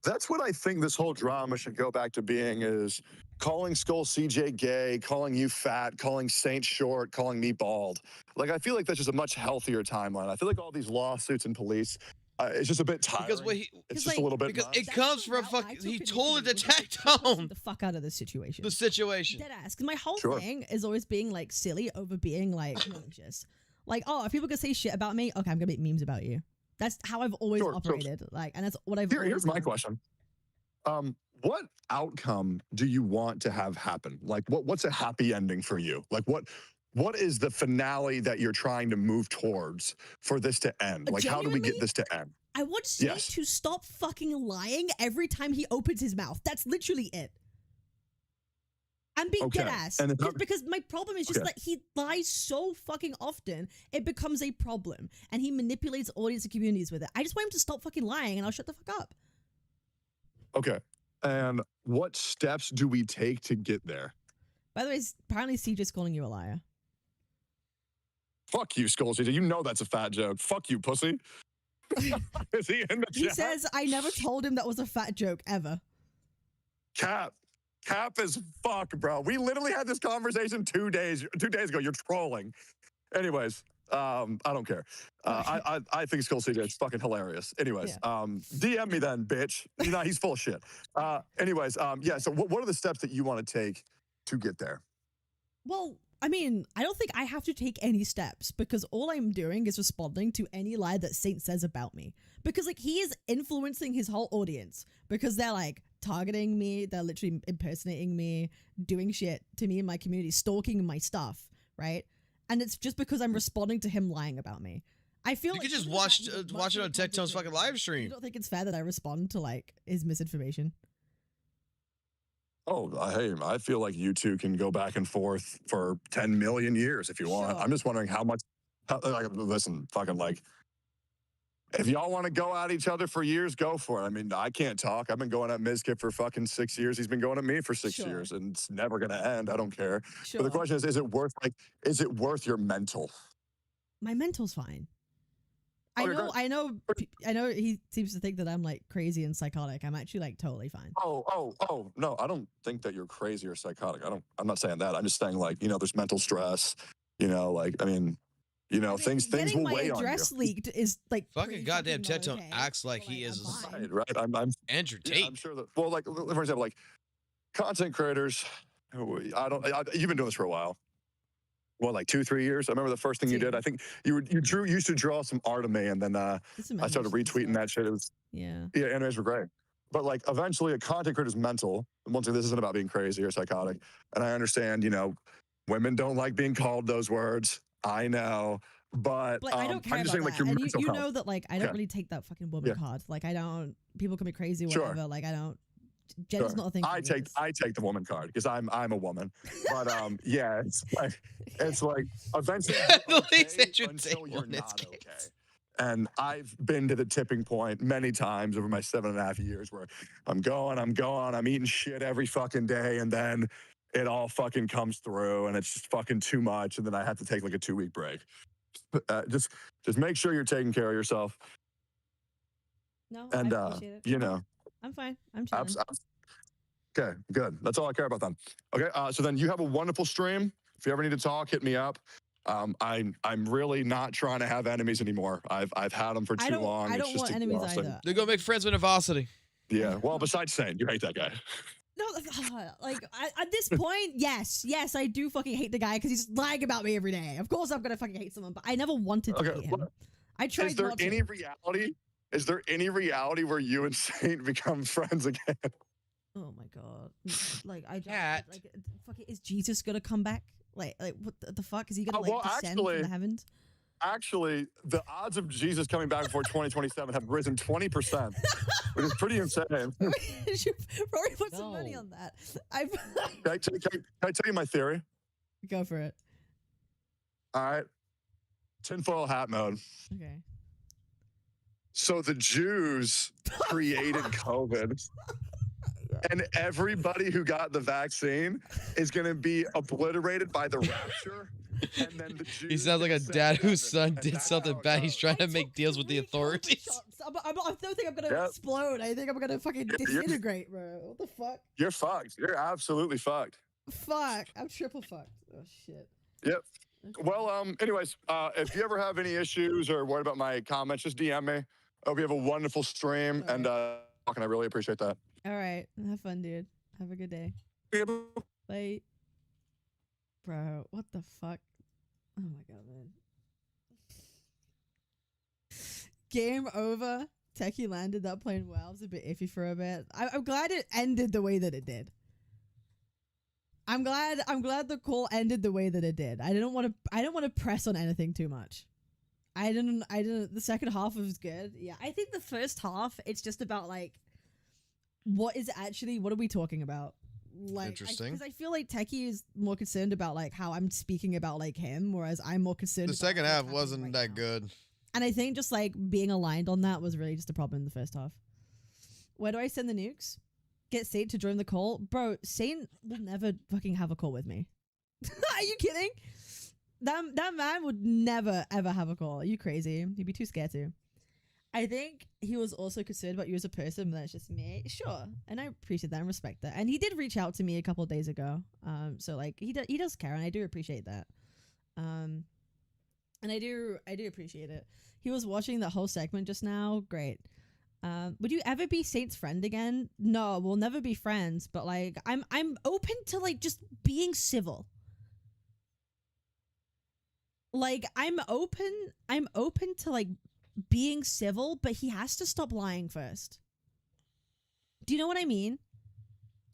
That's what I think this whole drama should go back to being, is calling Skull CJ gay, calling you fat, calling Saint short, calling me bald. Like, I feel like that's just a much healthier timeline. I feel like all these lawsuits and police, it's just a bit tiring. It's just a little bit because it comes from fucking. He told it to tactone the fuck out of this situation. The situation. Deadass. Because my whole thing is always being like silly over being like malicious. Like, oh, if people can say shit about me, okay, I'm gonna make memes about you. That's how I've always operated. Like, and that's what I've. Here's my question. What outcome do you want to have happen? Like, what's a happy ending for you? Like, what is the finale that you're trying to move towards for this to end? Like, how do we get this to end? I want Snake to stop fucking lying every time he opens his mouth. That's literally it. I'm being dead ass. Because my problem is just that he lies so fucking often, it becomes a problem. And he manipulates audience and communities with it. I just want him to stop fucking lying and I'll shut the fuck up. Okay. And what steps do we take to get there? By the way, apparently CJ's calling you a liar. Fuck you, Skull CJ. You know that's a fat joke. Fuck you, pussy. Is he in the chat? He says, I never told him that was a fat joke, ever. Cap as fuck, bro. We literally had this conversation 2 days ago. You're trolling. Anyways, I don't care. I think Skull CJ is fucking hilarious. Anyways, DM me then, bitch. He's full of shit. Anyways, so what are the steps that you want to take to get there? Well, I mean, I don't think I have to take any steps because all I'm doing is responding to any lie that Saint says about me. Because like he is influencing his whole audience because they're like targeting me, they're literally impersonating me, doing shit to me in my community, stalking my stuff, right? And it's just because I'm responding to him lying about me. I feel you like could just watch it on Tectone's fucking live stream. You don't think it's fair that I respond to like his misinformation? Oh, hey, I feel like you two can go back and forth for 10 million years if you want. Sure. I'm just wondering how much. Listen, fucking like, if y'all want to go at each other for years, go for it. I mean, I can't talk. I've been going at Mizkit for fucking 6 years. He's been going at me for 6 Sure. years, and it's never gonna end. I don't care. Sure. But the question is it worth your mental? My mental's fine. Okay, I know he seems to think that I'm like crazy and psychotic. I'm actually like totally fine. Oh, no, I don't think that you're crazy or psychotic. I'm not saying that. I'm just saying like, there's mental stress, like, I mean, things will weigh on you. Getting my address leaked is like fucking goddamn Tectone acts like he is Right. I'm Andrew yeah, Tate. I'm sure that, well, like, for example, like content creators, you've been doing this for a while. What, like 2-3 years? I remember the first thing you did. I think you used to draw some art of me, and then I started retweeting that shit. It was yeah, animes were great. But like eventually, a content creator's mental. And once again, this isn't about being crazy or psychotic. And I understand, women don't like being called those words. I know, but I don't care I'm just about saying, like, that. your And mental you health. know that like I don't really take that fucking woman card. Like I don't. People call me crazy, whatever. Sure. Like I don't. Gender's not a thing. I take the woman card because I'm a woman. But yeah, it's like eventually you're okay until you're not okay. And I've been to the tipping point many times over my 7.5 years where I'm eating shit every fucking day, and then it all fucking comes through, and it's just fucking too much, and then I have to take like a 2-week break. Just make sure you're taking care of yourself. No, and I appreciate it. I'm fine. I'm chilling. Okay, good. That's all I care about then. Okay, so then you have a wonderful stream. If you ever need to talk, hit me up. I'm really not trying to have enemies anymore. I've had them for too long. I don't want enemies either. They're gonna make friends with Navosity. Yeah. Well, besides saying you hate that guy. No, like at this point, yes, I do fucking hate the guy because he's lying about me every day. Of course, I'm gonna fucking hate someone, but I never wanted to hate him. I tried. Is there any reality? Is there any reality where you and Saint become friends again? Oh my god! Like fucking, is Jesus gonna come back? Like what the fuck? Is he gonna descend from the heavens? Actually, the odds of Jesus coming back before 2027 have risen 20%, which is pretty insane. You should probably put some money on that. Can I tell you my theory? Go for it. All right. Tinfoil hat mode. Okay. So the Jews created COVID, and everybody who got the vaccine is going to be obliterated by the rapture. And then the Jews He sounds like a dad whose son did something bad. He's trying to make deals with the authorities. I don't think I'm gonna explode. I think I'm gonna fucking disintegrate, bro. What the fuck? You're fucked. You're absolutely fucked. Fuck. I'm triple fucked. Oh shit. Yep. Well, anyways, if you ever have any issues or worried about my comments, just DM me. I hope you have a wonderful stream, and I really appreciate that. All right. Have fun, dude. Have a good day. Bye. Bro, what the fuck? Oh my god, man. Game over. Techie landed that plane well. It was a bit iffy for a bit. I'm glad it ended the way that it did. I'm glad the call ended the way that it did. I don't want to press on anything too much. I didn't the second half was good. Yeah. I think the first half, it's just about like what are we talking about? Like, interesting. Because I feel like Techie is more concerned about like how I'm speaking about like him, whereas I'm more concerned. The second half wasn't that good. And I think just like being aligned on that was really just a problem in the first half. Where do I send the nukes? Get Saint to join the call? Bro, Saint will never fucking have a call with me. Are you kidding? That man would never ever have a call. Are you crazy? He'd be too scared to. I think he was also concerned about you as a person, but that's just me. Sure. And I appreciate that and respect that. And he did reach out to me a couple of days ago. So like he does care, and I do appreciate that. And I do appreciate it. He was watching that whole segment just now. Great. Would you ever be Saint's friend again? No, we'll never be friends, but like I'm open to like just being civil. Like, I'm open to like being civil, but he has to stop lying first. Do you know what I mean?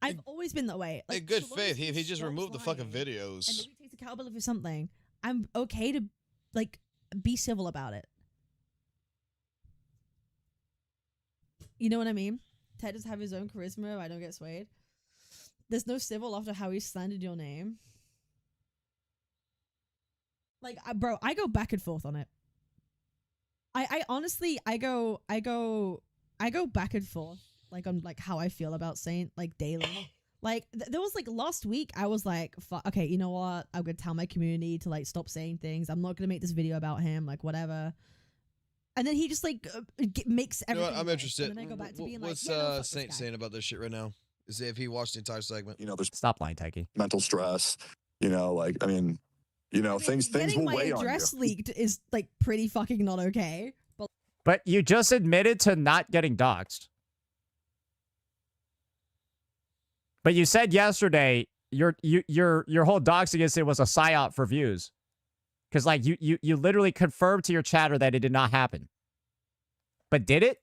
I've always been that way. Like, in good so long faith, as if he just stops removed the fucking lying videos. and maybe takes accountability for something, I'm okay to like be civil about it. You know what I mean? Ted does have his own charisma. I don't get swayed. There's no civil after how he slandered your name. Like, bro, I go back and forth on it. I honestly, I go back and forth, like, on like how I feel about Saint, like, daily. Like, there was like last week, I was like, okay, you know what? I'm gonna tell my community to like stop saying things. I'm not gonna make this video about him, like, whatever. And then he just like makes everything. You know what? I'm right. interested. And then I go back to being What's like, yeah, no, fuck Saint this guy. saying about this shit right now? Is if he watched the entire segment? You know, there's Stop lying, Techie. mental stress. You know, like I mean, you know, things Getting will my weigh on you. address leaked is like pretty fucking not okay. But you just admitted to not getting doxxed. But you said yesterday your whole doxing incident was a psyop for views. Because like you literally confirmed to your chatter that it did not happen. But did it?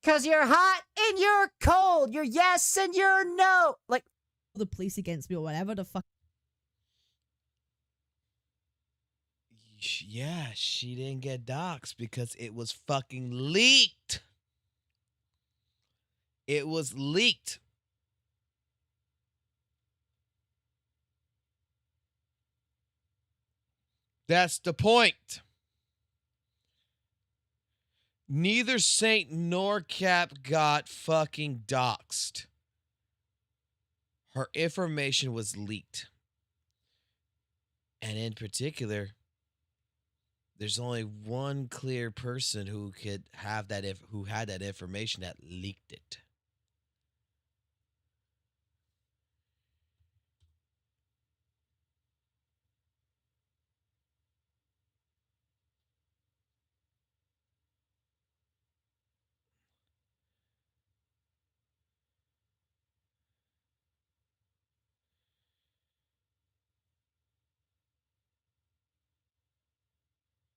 Because you're hot and you're cold. You're yes and you're no. Like the police against me or whatever the fuck. Yeah, she didn't get doxxed because it was fucking leaked. It was leaked. That's the point. Neither Saint nor Cap got fucking doxxed. Her information was leaked. And in particular, there's only one clear person who could have that who had that information that leaked it.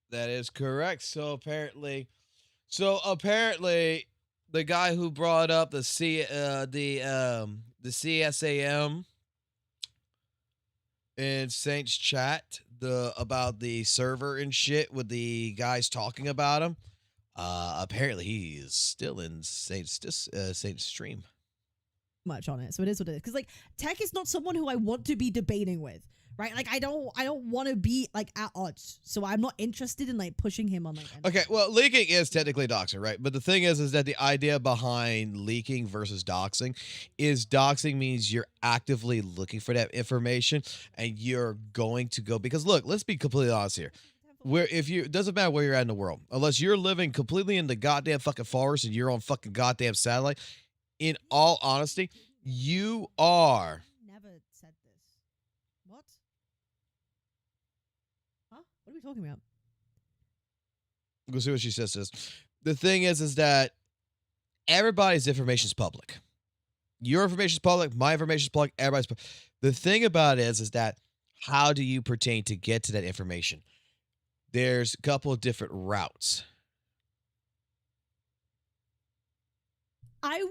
That is correct. So apparently, the guy who brought up the CSAM in Saint's chat about the server and shit with the guys talking about him, apparently he is still in Saint's stream. Much on it, so it is what it is. Because like Tech is not someone who I want to be debating with. Right, like I don't want to be like at odds, so I'm not interested in like pushing him on like. Okay, well, leaking is technically doxing, right? But the thing is that the idea behind leaking versus doxing is doxing means you're actively looking for that information and you're going to go because look, let's be completely honest here. It doesn't matter where you're at in the world, unless you're living completely in the goddamn fucking forest and you're on fucking goddamn satellite. In all honesty, you are. Never said this. What? Huh? What are we talking about? Go see what she says. The thing is that everybody's information is public. Your information is public. My information is public. Everybody's public. The thing about it is that how do you pertain to get to that information? There's a couple of different routes. They're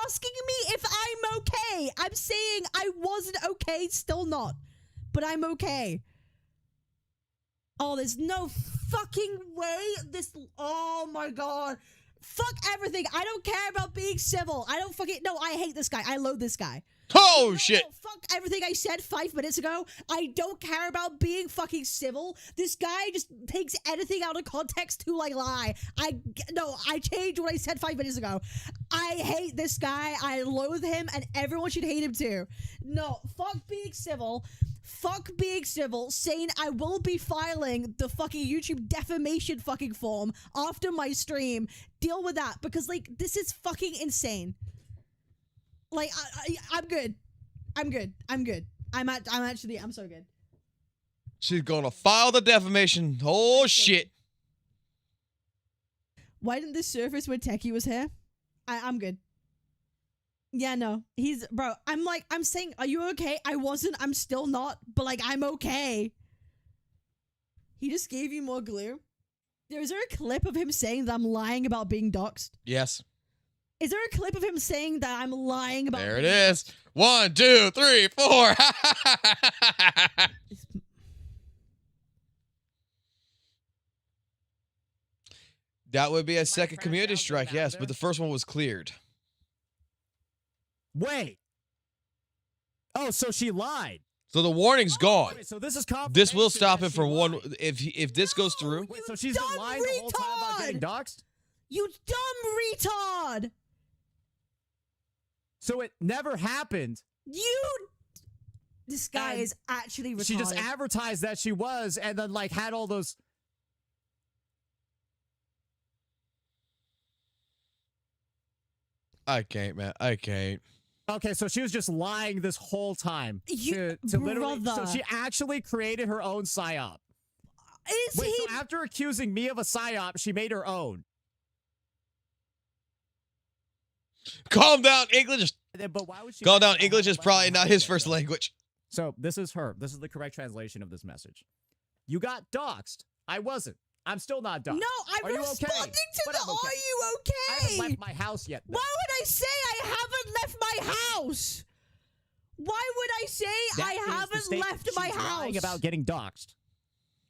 asking me if I'm okay. I'm saying I wasn't okay, still not. But I'm okay. Oh, there's no fucking way oh my god. Fuck everything. I don't care about being civil. I hate this guy. I loathe this guy. Oh, shit. Fuck everything I said 5 minutes ago. I don't care about being fucking civil. This guy just takes anything out of context to like lie. I changed what I said 5 minutes ago. I hate this guy. I loathe him and everyone should hate him too. No, fuck being civil. Fuck being civil, saying I will be filing the fucking YouTube defamation fucking form after my stream. Deal with that because like this is fucking insane. Like I'm good. I'm good. I'm so good. She's gonna file the defamation. Oh shit. Why didn't this surface when Techie was here? I'm good. Yeah, no. He's, bro, I'm saying, are you okay? I wasn't, I'm still not, but like, I'm okay. He just gave you more glue. Is there a clip of him saying that I'm lying about being doxxed? Yes. Is there a clip of him saying that I'm lying about There it is. 1, 2, 3, 4. That would be a second community strike, yes, but the first one was cleared. Wait. Oh, so she lied. So the warning's gone. Wait, so this is This will stop it for one. If this goes through. Wait, so she's been lying the whole time about getting doxxed? You dumb retard! So it never happened. This guy is actually retarded. She just advertised that she was, and then like had all those. I can't, man. I can't. Okay, so she was just lying this whole time. To literally, so she actually created her own psyop. So after accusing me of a psyop, she made her own. Calm down, English. But why would she? Calm down. English is probably not his first language. So this is her. This is the correct translation of this message. You got doxxed. I wasn't. I'm still not doxxed. No, I'm responding to the "Are you okay?" I haven't left my house yet. Though. Why would I say I haven't left my house? Why would I say I haven't left my house? Lying about getting doxxed.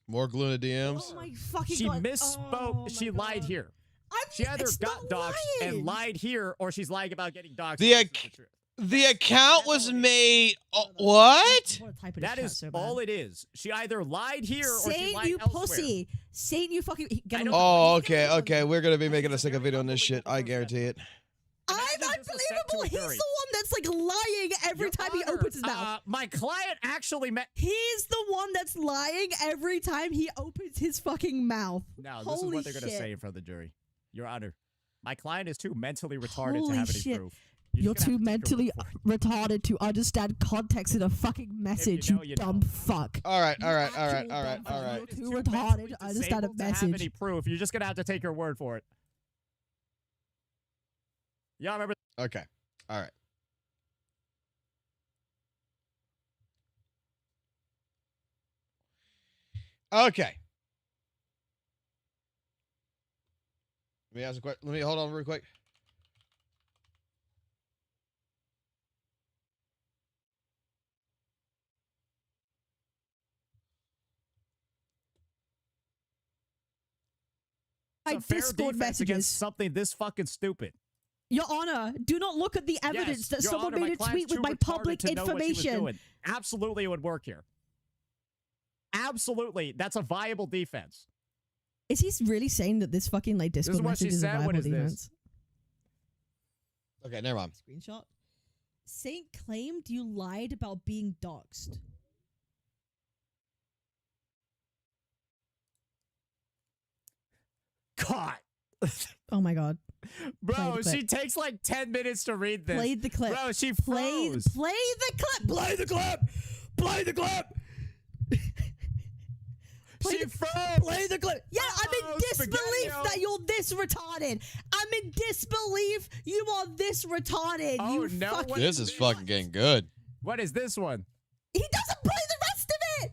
More glue in the DMs. Oh my fucking She God. misspoke. Oh she lied here. She either got doxxed and lied here, or she's lying about getting doxxed. The account was made. What? That is all it is. She either lied here or she Saint, lied you elsewhere. pussy. Saint, you fucking. Oh, okay. We're gonna be making a second video on this shit. I guarantee it. I'm unbelievable. He's the one that's like lying every time he opens his mouth. My client actually met. He's the one that's lying every time he opens his fucking mouth. No, this is what they're gonna say in front of the jury. Your Honor, my client is too mentally retarded to have any proof. You're too mentally retarded to understand context in a fucking message, you dumb fuck. All right. You're too retarded to understand a Have message. any proof? You're just gonna have to take your word for it. Y'all remember? Okay. All right. Okay. Let me ask a question. Let me hold on real quick. It's a fair Discord defense messages. against something this fucking stupid. Your Honor, do not look at the evidence that someone made a tweet with my public information. Absolutely, it would work here. Absolutely, that's a viable defense. Is he really saying that this fucking like Discord This is what she message is a said. viable What is defense? this? Okay, never mind. Screenshot. Saint claimed you lied about being doxxed. Caught. Oh my God. Bro, she takes like 10 minutes to read this. Played the clip. Bro, she Play froze. the clip. Play the clip. Play the clip. She froze. Play the clip. Yeah, I'm in disbelief that you're this retarded. I'm in disbelief you are this retarded. Oh, you no. fucking. This is fucking getting good. What is this one? He doesn't play the rest of it.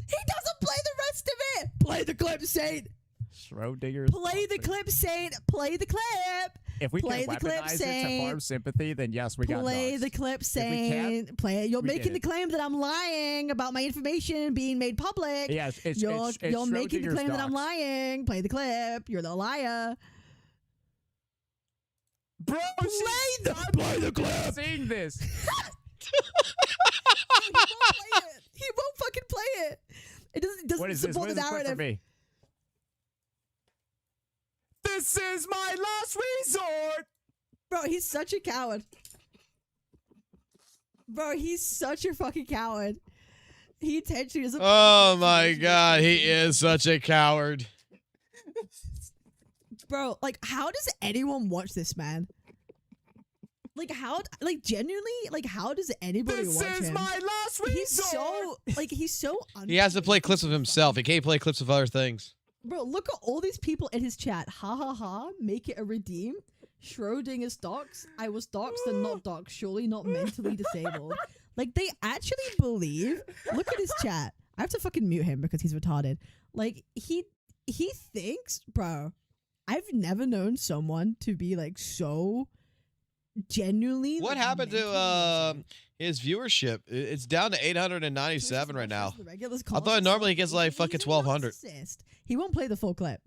He doesn't play the rest of it. Play the clip, Saint. Schrodinger's. Play the clip, Saint. Play the clip. If we play can the clip, weaponize it to Saint. farm sympathy, then yes, we got Play dogs. the clip, If we can't, Saint. Play it. You're we making did the it. claim that I'm lying about my information being made public. Yes, it's you're making the Schrodinger's claim that I'm dogs. lying. Play the clip. You're the liar. Bro, play the clip. Seeing this. He won't fucking play it. It doesn't What is this? support What is the this clip narrative. for me? This is my last resort. Bro, he's such a coward. Bro, he's such a fucking coward. He intentionally doesn't. Oh my God, he is such a coward. Bro, like, how does anyone watch this, man? Like, like, genuinely, like, how does anybody This watch is him? my last resort. He's so He has to play clips of himself. He can't play clips of other things. Bro, look at all these people in his chat. Ha ha ha. Make it a redeem. Schrodinger's docs. I was doxed and not doxed. Surely not mentally disabled. Like, they actually believe. Look at his chat. I have to fucking mute him because he's retarded. Like, he thinks, bro, I've never known someone to be like so genuinely. What like, happened to his viewership? It's down to 897 right now. I thought normally he gets like fucking 1,200. He won't play the full clip.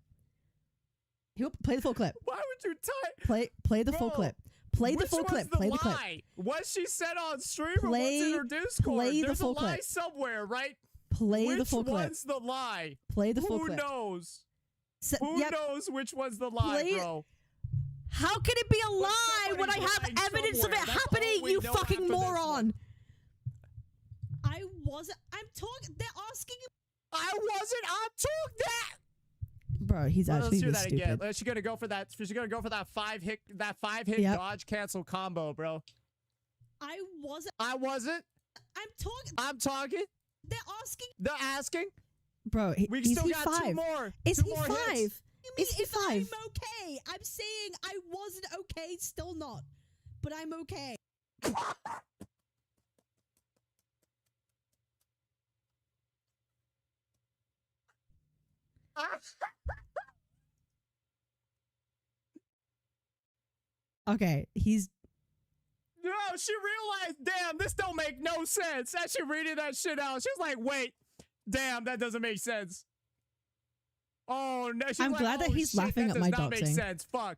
He won't play the full clip. Why would you type? Play the full clip. Play the full clip. Play the clip. What she said on stream or what's in her Discord? Play the There's full a lie clip. somewhere, right? Play the full clip. Which one's the lie? Play the full clip. Who knows? Who knows which one's the lie, bro? How can it be a lie when I have evidence of it happening, you fucking moron? I wasn't. I'm talking. They're asking you. I wasn't. I'm talking that. Bro, he's actually Let's do this that stupid. again. She's gonna go for that. She's gonna go for that five hit Yep. dodge cancel combo, bro. I wasn't. I'm talking. They're asking. They're asking. Bro, We is still he got 5? two more. Is Two he more 5? hits. Is he 5? I'm okay. I'm saying I wasn't okay, still not. But I'm okay. Okay, he's. No, she realized, damn, this don't make no sense. As she reading that shit out, she was like, wait, damn, that doesn't make sense. Oh, no. I'm glad that he's laughing at my doxing. That does not make doxing. sense. Fuck.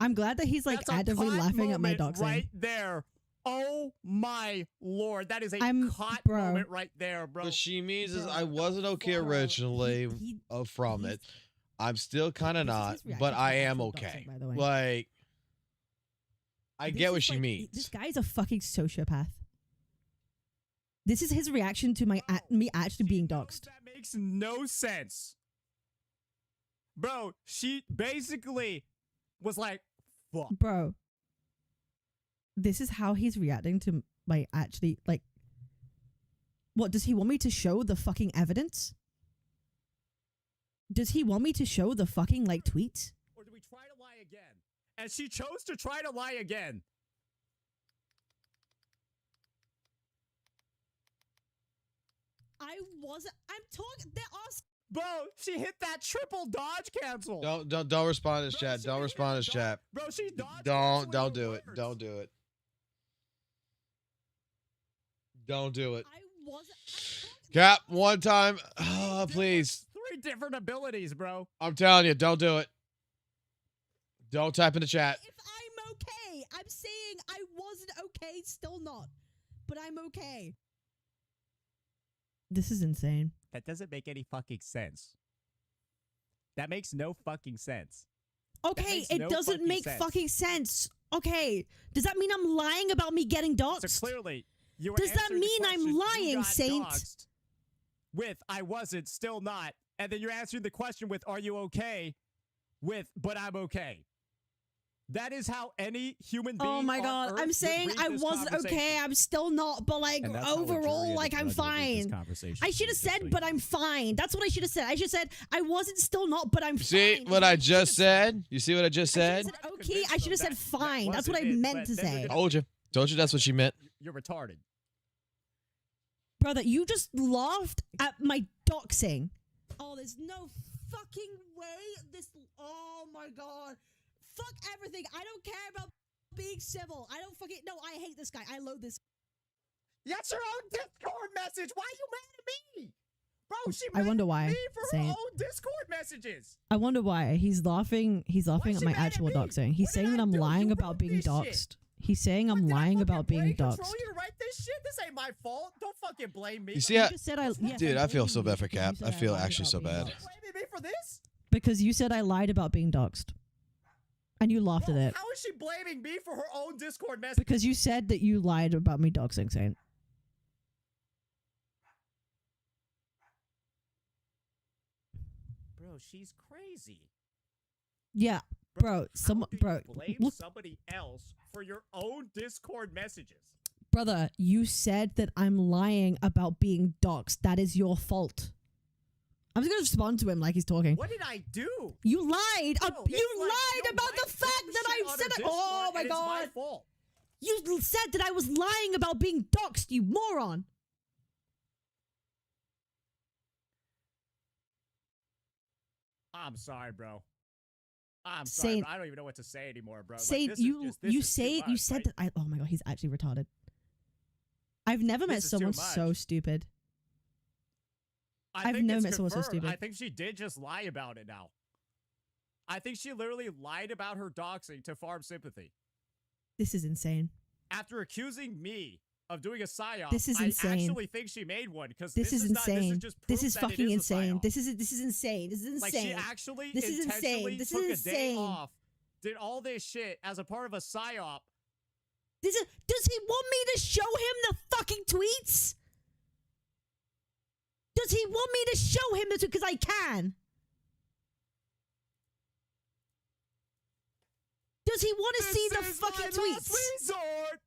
I'm glad that he's like That's a actively caught laughing at my moment doxing. right there. Oh my lord, that is a caught bro. moment right there, bro. What she means is I wasn't okay originally from it. I'm still kind of not, but I am okay. By the way. Like, I This get what is she like- means. This guy's a fucking sociopath. This is his reaction to my me actually being doxxed. That makes no sense. Bro, she basically was like, fuck. Bro, this is how he's reacting to my actually, like, what, does he want me to show the fucking evidence? Does he want me to show the fucking, like, tweets? Or do we try to lie again? And she chose to try to lie again. I wasn't. I'm talking. They're asking. Bro, she hit that triple dodge cancel. Don't respond to this chat. Don't respond to this chat. Bro, she dodged. Don't do it. Don't do it. Don't do it. I wasn't. Cap, one time. Please. 3 different abilities, bro. I'm telling you, don't do it. Don't type in the chat. If I'm okay, I'm saying I wasn't okay, still not. But I'm okay. This is insane. That doesn't make any fucking sense. That makes no fucking sense. Okay, makes it no doesn't fucking make sense. fucking sense. Okay, does that mean I'm lying about me getting doxxed? So clearly, you were Does that answering the mean I'm question, you lying, got Saint? doxxed with I wasn't, still not. And then you're answering the question with are you okay? With but I'm okay. That is how any human being Oh my on god, Earth I'm would saying read I this wasn't okay, conversation. I'm still not, but like And that's how a jury overall, of like the I'm judge would read this fine. conversation. I should have said, but I'm fine. That's what I should have said. I should have said, I wasn't still not, but I'm See fine. what I just said? You see what I just said? Okay, I should have said fine. That's what I wasn't it, meant but to then we're say. gonna- Told you. Told you that's what she meant. You're retarded. Brother, you just laughed at my doxing. Oh, there's no fucking way. This. Oh my god. Fuck everything. I don't care about being civil. I don't fucking. No, I hate this guy. I loathe this. That's your own Discord message. Why are you mad at me? Bro, she I wonder why, me for her Saint. own Discord messages. I wonder why. He's laughing Why at she my mad at actual me? doxing. He's What saying did that I I'm do? lying You about wrote being this shit. doxed. He's saying I'm lying about being Brain doxed. control you to write this shit? This ain't my fault. Don't fucking blame me. You see how, just said I- yes, dude, I'm I feel blaming so you bad for because Cap. you I said I feel lied actually about so being bad. doxxed. Blaming me for this? Because you said I lied about being doxed. And you laughed Bro, at it. how is she blaming me for her own Discord message? Because you said that you lied about me doxing, Saint. Bro, she's crazy. Yeah, bro. Bro, Blame look, somebody else for your own Discord messages. brother. You said that I'm lying about being doxed. That is your fault. I'm just gonna respond to him like he's talking. What did I do? You lied. No, You it's like, lied yo, about why the fact dumb that shit I on said her it. Discord, Oh my and it's my god. fault. You said that I was lying about being doxxed, you moron. I'm sorry, bro. I'm Say- sorry, bro. I don't even know what to say anymore, bro. Say like, this you is just, this you is say too you much, said like, that I. Oh my god, he's actually retarded. I've never met This is too someone much. so stupid. I I've think never it's met someone so confirmed. stupid. I think she did just lie about it now. I think she literally lied about her doxing to farm sympathy. This is insane. After accusing me of doing a psyop, This is I insane. actually think she made one because This is not, insane. This is just This proof is that it fucking is a insane. psyop. This is insane. This is insane. Like she actually This is intentionally insane. This took is a day insane. off, did all this shit as a part of a psyop. Does he want me to show him the fucking tweets? Does he want me to show him the tweets? Because I can. Does he want to see the fucking tweets? Resort.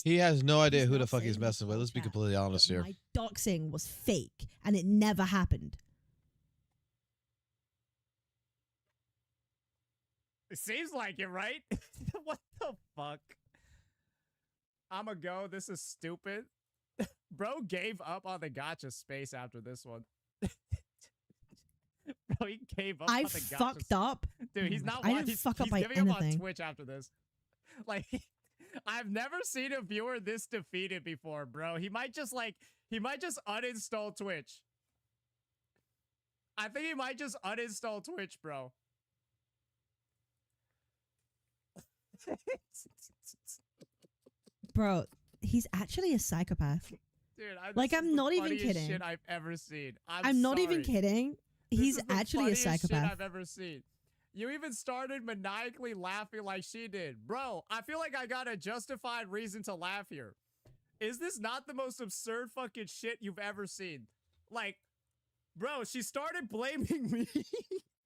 He has no idea who not the fuck he's saying in messing with. Let's be podcast completely honest here. My doxing was fake and it never happened. It seems like it, right? What the fuck? I'ma go. This is stupid. Bro gave up on the gotcha space after this one. Bro, he gave up I on the gotcha fucked up. Dude, he's not I watching. didn't fuck up He's by giving up on anything. Twitch after this. Like, I've never seen a viewer this defeated before, bro. He might just uninstall Twitch. I think he might just uninstall Twitch, bro. Bro, he's actually a psychopath. Dude, Like, this is I'm the not even funniest kidding. Shit I've ever seen. I'm not even sorry. kidding. This He's is the actually a funniest shit psychopath. I've ever seen. You even started maniacally laughing like she did. Bro, I feel like I got a justified reason to laugh here. Is this not the most absurd fucking shit you've ever seen? Like, bro, she started blaming me.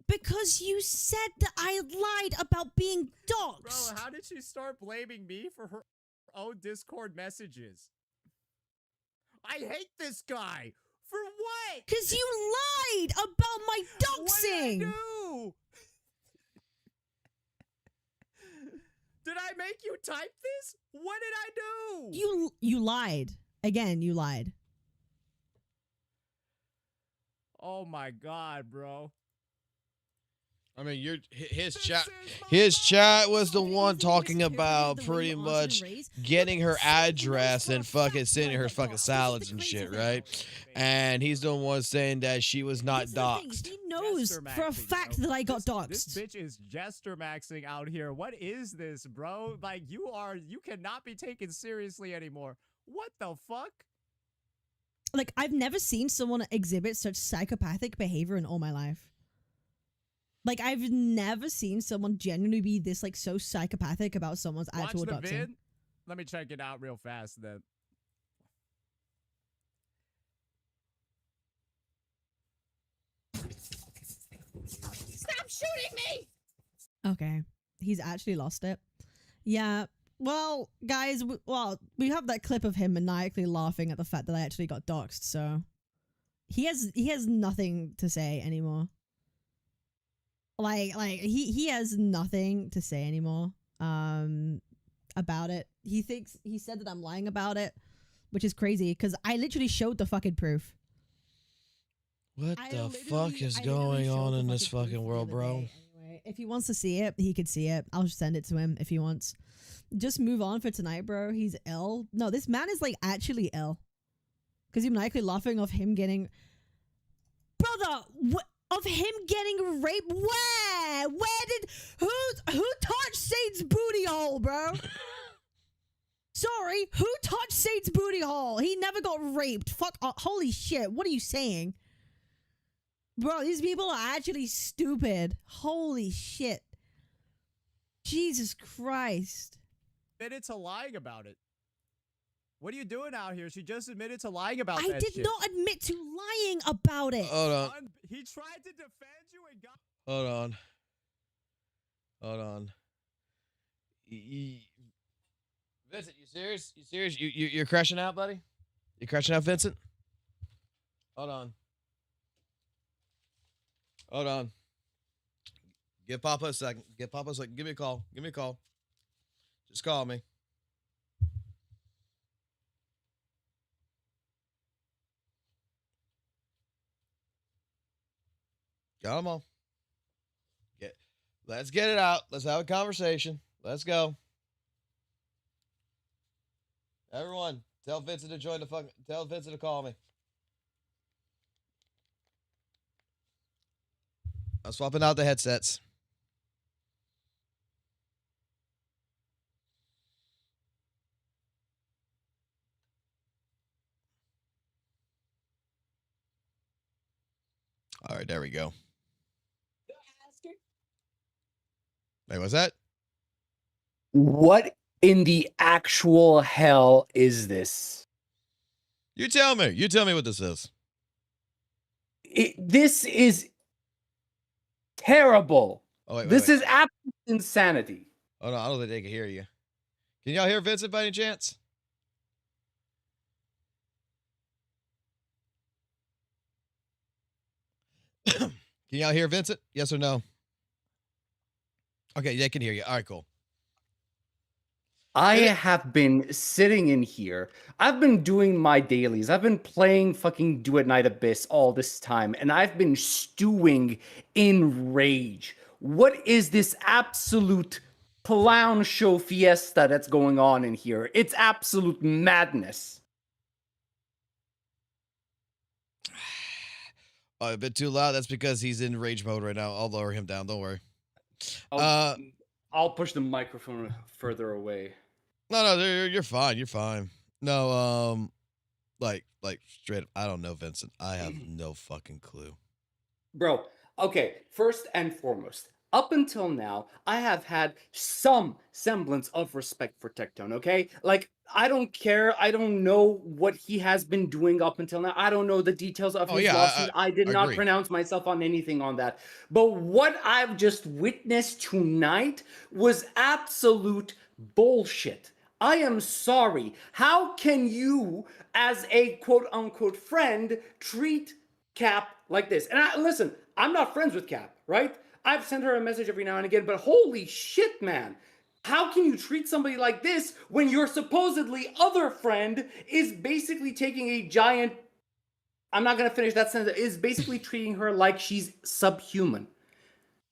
Because you said that I lied about being doxxed. Bro, how did she start blaming me for her own Discord messages? I hate this guy. For what? Because you lied about my doxing. What did I do? Did I make you type this? What did I do? You lied. Again, you lied. Oh my god, bro. I mean, his chat was the one talking about pretty much getting her address and fucking sending her fucking salads and shit, right? And he's the one saying that she was not doxxed. He knows for a fact that I got doxxed. This bitch is jester maxing out here. What is this, bro? Like, you cannot be taken seriously anymore. What the fuck? Like, I've never seen someone exhibit such psychopathic behavior in all my life. Like, I've never seen someone genuinely be this, like, so psychopathic about someone's actual Watch the doxing. vid. Let me check it out real fast then. Stop shooting me! Okay. He's actually lost it. Yeah. Well, guys, we have that clip of him maniacally laughing at the fact that I actually got doxxed, so he has nothing to say anymore. Like he has nothing to say anymore about it. He said that I'm lying about it, which is crazy because I literally showed the fucking proof. What the fuck is going on in this fucking world, bro? Anyway, if he wants to see it, he could see it. I'll send it to him if he wants. Just move on for tonight, bro. He's ill. No, this man is like actually ill. Because he's maniacally laughing of him getting... Brother, of him getting raped? Where? Where did... Who touched Saint's booty hole, bro? Sorry, who touched Saint's booty hole? He never got raped. Fuck, holy shit, what are you saying? Bro, these people are actually stupid. Holy shit. Jesus Christ. Admitted to lying about it. What are you doing out here? She just admitted to lying about I that did shit. not admit to lying about it. Hold on. He tried to defend you and got... Vincent, you serious? You serious? You're crashing out, buddy? You crashing out, Vincent? Hold on. Hold on. Give Papa a second. Give Papa a second. Give me a call. Give me a call. Just call me. Come on. Let's get it out. Let's have a conversation. Let's go. Everyone, tell Vincent to join the tell Vincent to call me. I'm swapping out the headsets. All right, there we go. Wait, what's that? What in the actual hell is this? You tell me. You tell me what this is. This is terrible. Oh, wait, this is absolute insanity. Oh, no, I don't think they can hear you. Can y'all hear Vincent by any chance? Can y'all hear Vincent? Yes or no? Okay, they can hear you. All right, cool. I have been sitting in here. I've been doing my dailies. I've been playing fucking Do at Night Abyss all this time, and I've been stewing in rage. What is this absolute clown show fiesta that's going on in here? It's absolute madness. A bit too loud. That's because he's in rage mode right now. I'll lower him down. Don't worry. I'll push the microphone further away. No, you're fine. You're fine. No, like straight up, I don't know, Vincent. I have no fucking clue. Bro, okay, first and foremost, up until now, I have had some semblance of respect for Tectone, okay? Like, I don't care. I don't know what he has been doing up until now. I don't know the details of his lawsuit. I did not pronounce myself on anything on that. But what I've just witnessed tonight was absolute bullshit. I am sorry. How can you, as a quote-unquote friend, treat Cap like this? And listen, I'm not friends with Cap, right? I've sent her a message every now and again, but holy shit, man. How can you treat somebody like this when your supposedly other friend is basically taking a giant... I'm not going to finish that sentence. Is basically treating her like she's subhuman.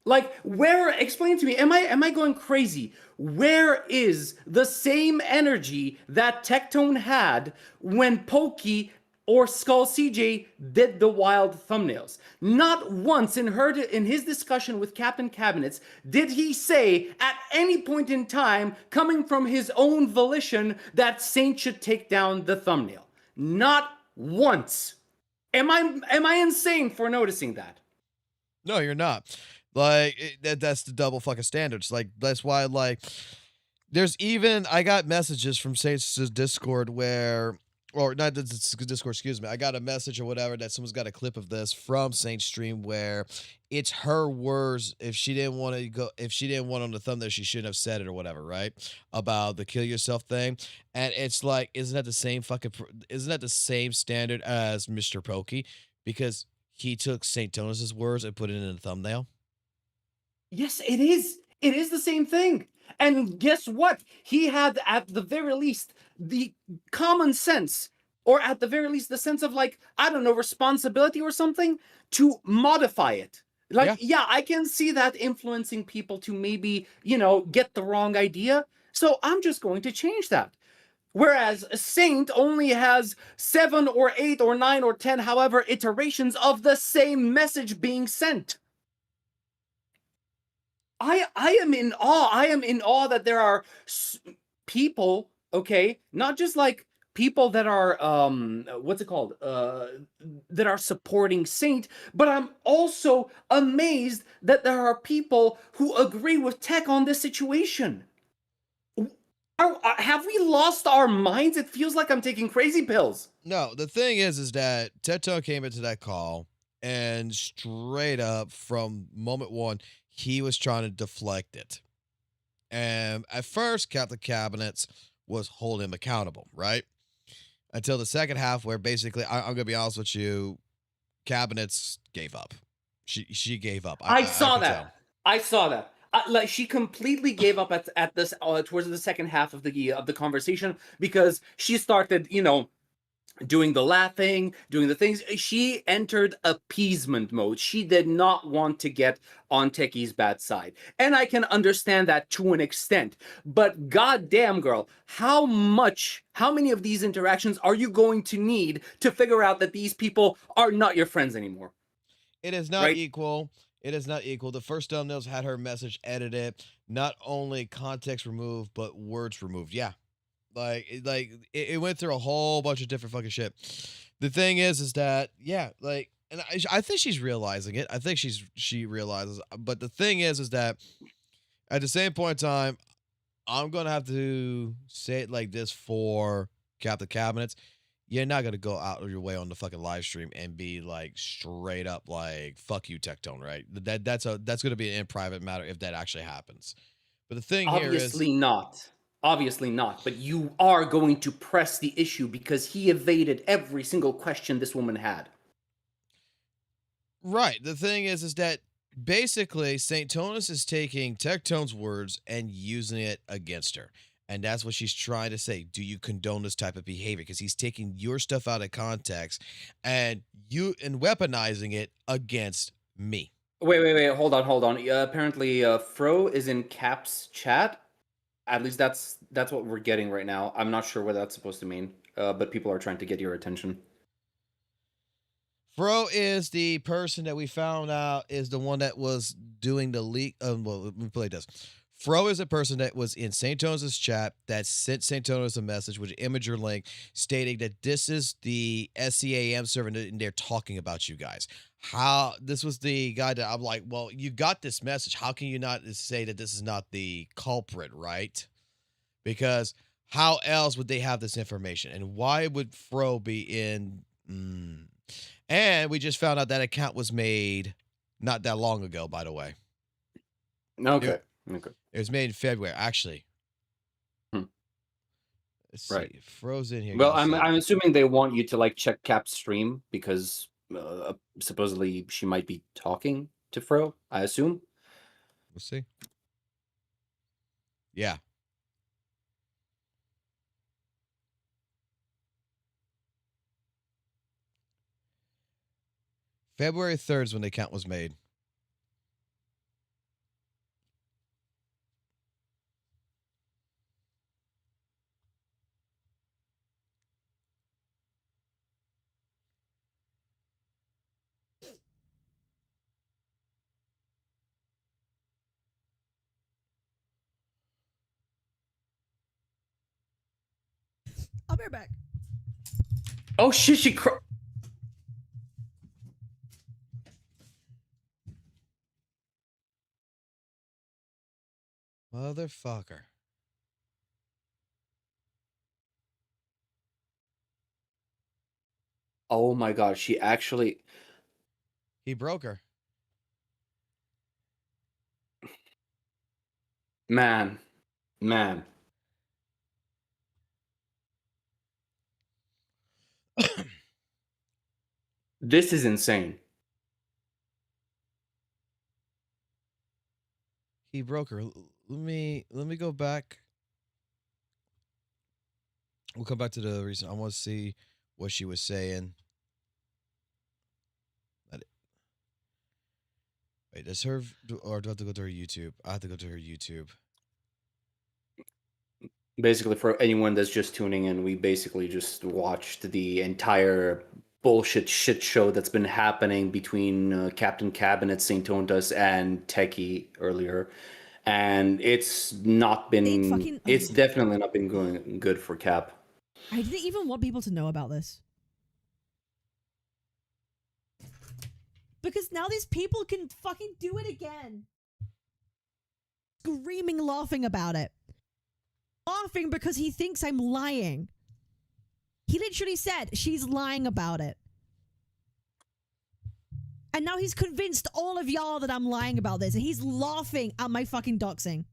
Like, explain to me, am I going crazy? Where is the same energy that Tectone had when Pokey or Skull CJ did the wild thumbnails? Not once in his discussion with Captain Cabinets did he say at any point in time, coming from his own volition, that Saint should take down the thumbnail. Not once. Am I insane for noticing that? No, you're not. Like, that's the double fucking standards. Like, that's why, like, I got messages from Saint's Discord where, or not Discord, excuse me. I got a message or whatever that someone's got a clip of this from Saint's stream where it's her words. If she didn't want on the thumbnail, she shouldn't have said it or whatever, right? About the kill yourself thing. And it's like, isn't that the same standard as Mr. Pokey? Because he took St. Tonus's words and put it in the thumbnail. Yes, it is. It is the same thing. And guess what? He had, at the very least, the common sense, or at the very least, the sense of, like, I don't know, responsibility or something, to modify it. Like, yeah, I can see that influencing people to maybe, get the wrong idea. So I'm just going to change that. Whereas Saint only has 7 or 8 or 9 or 10, however, iterations of the same message being sent. I am in awe. I am in awe that there are people, okay, not just like people that are that are supporting Saint, but I'm also amazed that there are people who agree with Tech on this situation. Have we lost our minds? It feels like I'm taking crazy pills. No, the thing is that Tectone came into that call and straight up from moment one, he was trying to deflect it. And at first, Captain Cabinets was hold him accountable, right? Until the second half, where basically, I'm going to be honest with you, Cabinets gave up. She gave up. I saw could that. tell. I saw that. Like she completely gave up at this towards the second half of the conversation because she started, you know, doing the laughing, doing the things. She entered appeasement mode. She did not want to get on Techie's bad side. And I can understand that to an extent. But goddamn, girl, how many of these interactions are you going to need to figure out that these people are not your friends anymore? It is not equal. It is not equal. The first thumbnails had her message edited, not only context removed, but words removed. Yeah. It went through a whole bunch of different fucking shit. The thing is that, yeah, like, and I think she's realizing it. I think she realizes. But the thing is that at the same point in time, I'm going to have to say it like this for Captain Cabinets. You're not going to go out of your way on the fucking live stream and be like straight up like, fuck you, Tectone, right? That's going to be an in private matter if that actually happens. But the thing here is... Obviously not, but you are going to press the issue because he evaded every single question this woman had. Right. The thing is that basically St. Tonus is taking Tectone's words and using it against her. And that's what she's trying to say. Do you condone this type of behavior? Because he's taking your stuff out of context and weaponizing it against me. Wait. Hold on. Apparently, Fro is in Cap's chat. At least that's what we're getting right now. I'm not sure what that's supposed to mean, but people are trying to get your attention. Fro is the person that we found out is the one that was doing the leak. Well, let me play this. Fro is a person that was in St. Tonus' chat that sent St. Tonus a message with an image or link stating that this is the SCAM server and they're talking about you guys. How this was the guy that I'm like, well, you got this message. How can you not say that this is not the culprit, right? Because how else would they have this information? And why would Fro be in? And we just found out that account was made not that long ago, by the way. Okay. It was made in February, actually. Let's see. Right. Fro's in here. Well, I'm assuming they want you to like check Cap's stream because supposedly she might be talking to Fro. I assume. We'll see. Yeah. February 3rd is when the account was made. I'll be right back. Oh shit! Motherfucker. Oh my god, she actually... He broke her. Man. This is insane. He broke her. Let me go back. We'll come back to the reason. I want to see what she was saying. Wait, does her, or do I have to go to her YouTube? I have to go to her YouTube. Basically, for anyone that's just tuning in, we basically just watched the entire bullshit shit show that's been happening between Captain Cabinet, St. Tonus, and Techie earlier. And it's not been... It's definitely not been going good for Cap. I didn't even want people to know about this. Because now these people can fucking do it again. Screaming, laughing about it. Laughing because he thinks I'm lying. He literally said she's lying about it. And now he's convinced all of y'all that I'm lying about this. And he's laughing at my fucking doxing.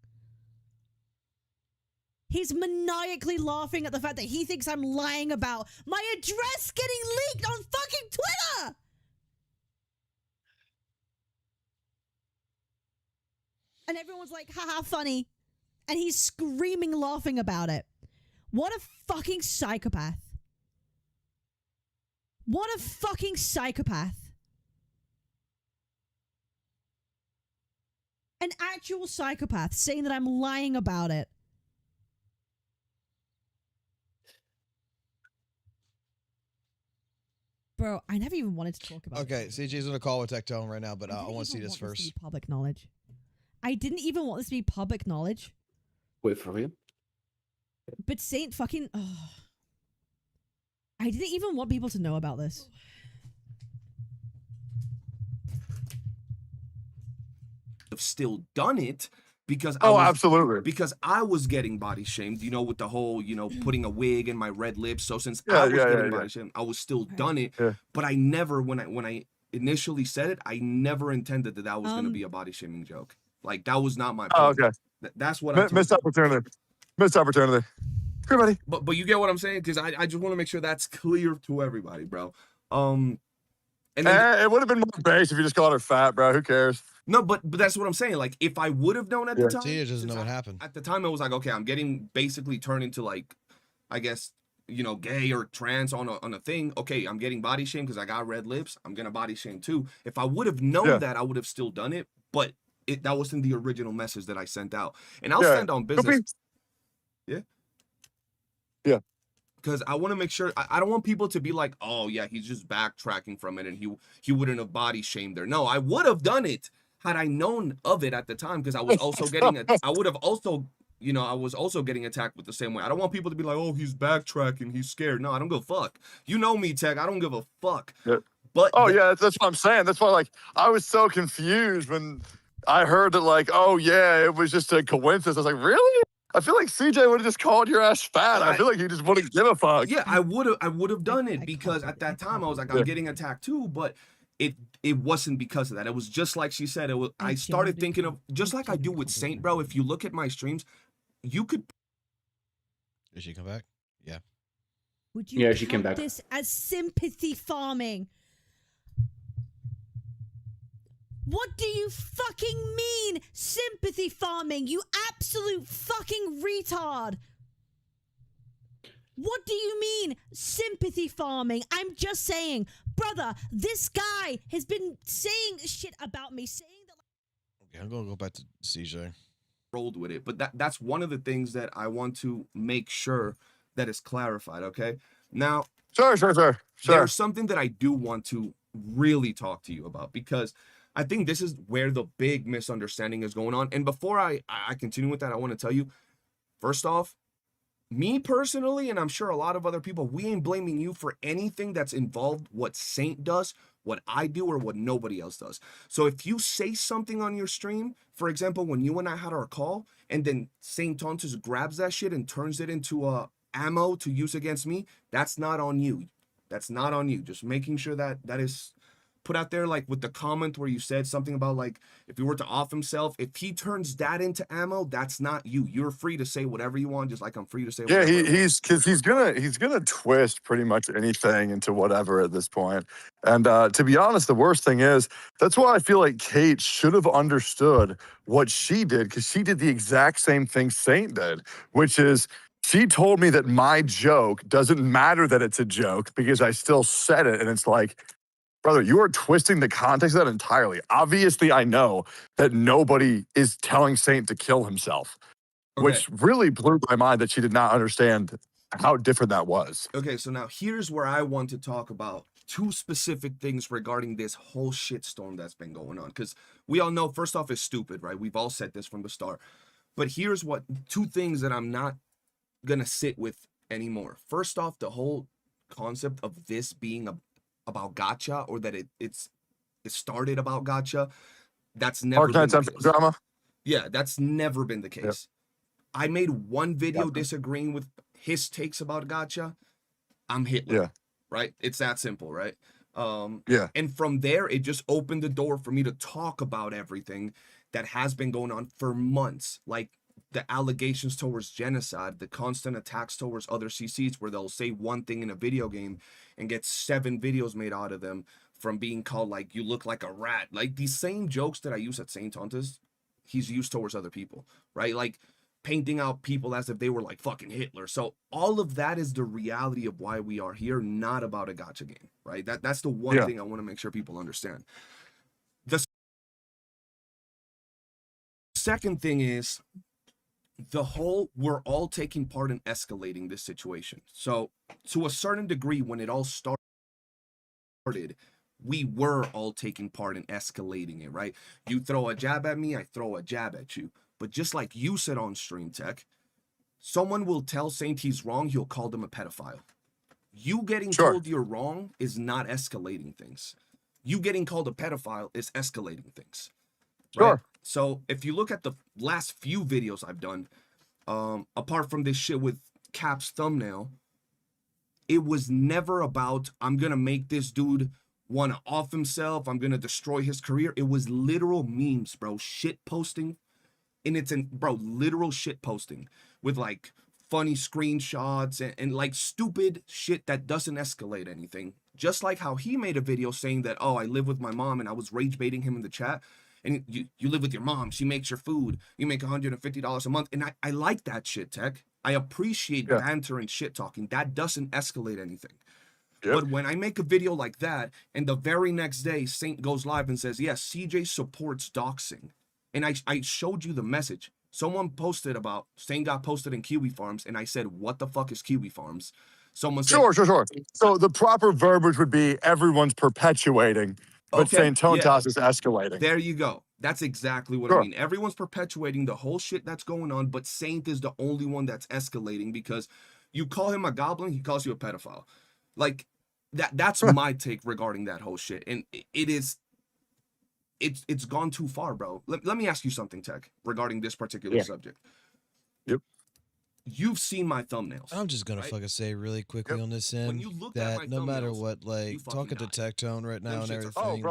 He's maniacally laughing at the fact that he thinks I'm lying about my address getting leaked on fucking Twitter. And everyone's like, haha, funny. And he's screaming, laughing about it. What a fucking psychopath. What a fucking psychopath. An actual psychopath saying that I'm lying about it. Bro, I never even wanted to talk about it. Okay, CJ's on a call with Tectone right now, but I want to see this first. This to be public knowledge. I didn't even want this to be public knowledge. Wait for you. But Saint fucking... Oh. I didn't even want people to know about this. Have still done it because absolutely, because I was getting body shamed, you know, with the whole, you know, putting a wig and my red lips. So since I was getting body shamed, I was still done it. But I never, when I initially said it, I never intended that was going to be a body shaming joke. Like that was not my point. Okay, that's what I missed opportunity. Missed opportunity. Good buddy. But you get what I'm saying, because I just want to make sure that's clear to everybody, bro. And then, it would have been more base if you just called her fat, bro. Who cares? No, but that's what I'm saying. Like, if I would have known at the time, Tia doesn't know what happened. At the time, I was like, okay, I'm getting basically turned into like, I guess, you know, gay or trans on a thing. Okay, I'm getting body shamed because I got red lips. I'm gonna body shame too. If I would have known that, I would have still done it. But that wasn't the original message that I sent out. And I'll stand on business. Yeah. Yeah. Because I want to make sure, I don't want people to be like, oh yeah, he's just backtracking from it and he wouldn't have body shamed her. No, I would have done it had I known of it at the time, because I was also getting I would have also, you know, I was also getting attacked with the same way. I don't want people to be like, oh, he's backtracking, he's scared. No, I don't give a fuck. You know me, Tech. I don't give a fuck. Yeah. But yeah, that's what I'm saying. That's why, like, I was so confused when I heard that, like, oh yeah, it was just a coincidence. I was like, really? I feel like CJ would have just called your ass fat. I feel like he just wouldn't give a fuck. Yeah, I would have done it because at that time I was like, I'm getting attacked too, but it wasn't because of that. It was just like she said. It was. I started thinking of just like I do with Saint, bro. If you look at my streams, you could. Did she come back? Yeah. Would you she came back. This as sympathy farming? What do you fucking mean, sympathy farming? You absolute fucking retard. What do you mean, sympathy farming? I'm just saying, brother, this guy has been saying shit about me, saying that... Okay, I'm going to go back to CJ. Rolled with it, but that's one of the things that I want to make sure that is clarified, okay? Now... Sure. There's something that I do want to really talk to you about, because I think this is where the big misunderstanding is going on. And before I continue with that, I want to tell you, first off, me personally, and I'm sure a lot of other people, we ain't blaming you for anything that's involved what Saint does, what I do, or what nobody else does. So if you say something on your stream, for example, when you and I had our call, and then Saint Tontus grabs that shit and turns it into ammo to use against me, that's not on you. That's not on you. Just making sure that is put out there, like with the comment where you said something about like if he were to off himself, if he turns that into ammo, that's not you. You're free to say whatever you want, just like I'm free to say whatever. Yeah, he's gonna twist pretty much anything into whatever at this point. And to be honest, the worst thing is that's why I feel like Kate should have understood what she did, because she did the exact same thing Saint did, which is she told me that my joke doesn't matter that it's a joke because I still said it, and it's like, brother, you are twisting the context of that entirely. Obviously, I know that nobody is telling Saint to kill himself, which really blew my mind that she did not understand how different that was. Okay, so now here's where I want to talk about two specific things regarding this whole shitstorm that's been going on. Because we all know, first off, it's stupid, right? We've all said this from the start. But here's what two things that I'm not going to sit with anymore. First off, the whole concept of this being about gotcha, or that it started about gotcha, that's never been the case. Drama. Yeah, that's never been the case. Yep. I made one video disagreeing with his takes about gotcha. I'm Hitler, right? It's that simple, right? And from there, it just opened the door for me to talk about everything that has been going on for months. Like the allegations towards genocide, the constant attacks towards other CCs where they'll say one thing in a video game and get 7 videos made out of them from being called like, you look like a rat. Like these same jokes that I use at Saint Tontas, he's used towards other people, right? Like painting out people as if they were like fucking Hitler. So all of that is the reality of why we are here, not about a gacha game, right? That's the one thing I want to make sure people understand. The second thing is we're all taking part in escalating this situation. So to a certain degree, when it all started, we were all taking part in escalating it, right? You throw a jab at me, I throw a jab at you. But just like you said on Stream Tech, someone will tell Saint he's wrong, he'll call them a pedophile. You getting told you're wrong is not escalating things. You getting called a pedophile is escalating things. Right? Sure. So if you look at the last few videos I've done, apart from this shit with Cap's thumbnail, it was never about, I'm going to make this dude want to off himself, I'm going to destroy his career. It was literal memes, bro. Shit posting. And it's literal shit posting with like funny screenshots and like stupid shit that doesn't escalate anything. Just like how he made a video saying that, oh, I live with my mom, and I was rage baiting him in the chat. And you live with your mom, she makes your food, you make $150 a month. And I like that shit, Tech. I appreciate banter and shit talking. That doesn't escalate anything. But when I make a video like that, and the very next day, Saint goes live and says, yes, CJ supports doxing. And I showed you the message. Someone posted about, Saint got posted in Kiwi Farms, and I said, what the fuck is Kiwi Farms? Someone said, Sure. So the proper verbiage would be everyone's perpetuating, but Saint Tontas is escalating. There you go. That's exactly what I mean. Everyone's perpetuating the whole shit that's going on, but Saint is the only one that's escalating because you call him a goblin, he calls you a pedophile. Like, that's my take regarding that whole shit. And it's gone too far, bro. Let me ask you something, Tech, regarding this particular subject. You've seen my thumbnails. I'm just gonna fucking say really quickly on this end that no matter what, like talking to Tectone right now and everything,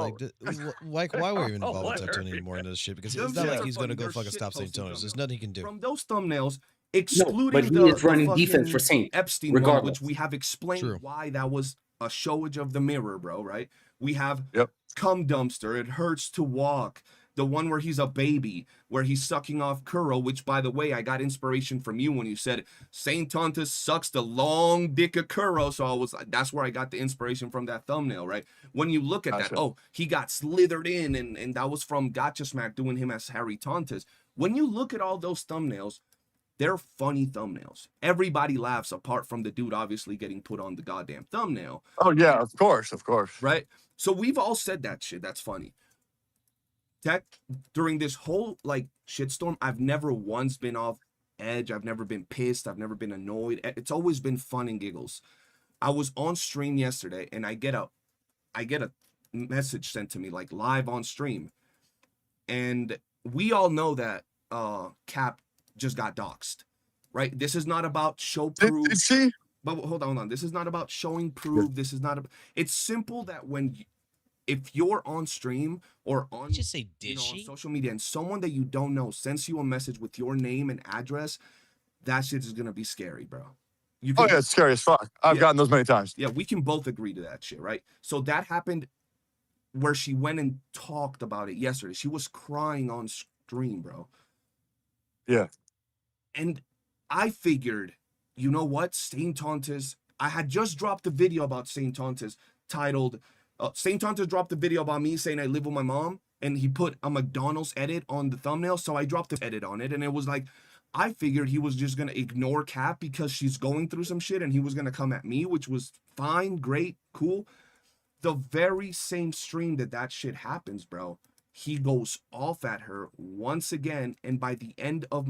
like why we're even involved with Tectone anymore in this shit? Because it's not like he's gonna go fucking stop Saint Toners. There's nothing he can do. From those thumbnails, excluding but he is running defense for Saint Epstein one, which we have explained why that was a showage of the mirror, bro. Right? We have Cum Dumpster. It hurts to walk. The one where he's a baby, where he's sucking off Kuro, which, by the way, I got inspiration from you when you said Saint Tontas sucks the long dick of Kuro. So that's where I got the inspiration from that thumbnail, right? When you look at that, oh, he got slithered in, and that was from Gotcha Smack doing him as Harry Tontas. When you look at all those thumbnails, they're funny thumbnails. Everybody laughs apart from the dude obviously getting put on the goddamn thumbnail. Oh, yeah, of course. Right? So we've all said that shit. That's funny. Tech, during this whole like shitstorm, I've never once been off edge. I've never been pissed. I've never been annoyed. It's always been fun and giggles. I was on stream yesterday and I get a message sent to me like live on stream. And we all know that Cap just got doxxed, right? This is not about show proof. Did she? But hold on. This is not about showing proof. This is not it's simple that if you're on stream or on, just say, on social media and someone that you don't know sends you a message with your name and address, that shit is going to be scary, bro. It's scary as fuck. I've gotten those many times. Yeah, we can both agree to that shit, right? So that happened where she went and talked about it yesterday. She was crying on stream, bro. Yeah. And I figured, you know what? Saint Tontas, I had just dropped a video about Saint Tontas titled, Saint Tontas dropped a video about me saying I live with my mom, and he put a McDonald's edit on the thumbnail, so I dropped the edit on it, and it was like, I figured he was just going to ignore Cap because she's going through some shit, and he was going to come at me, which was fine, great, cool. The very same stream that shit happens, bro, he goes off at her once again, and by the end of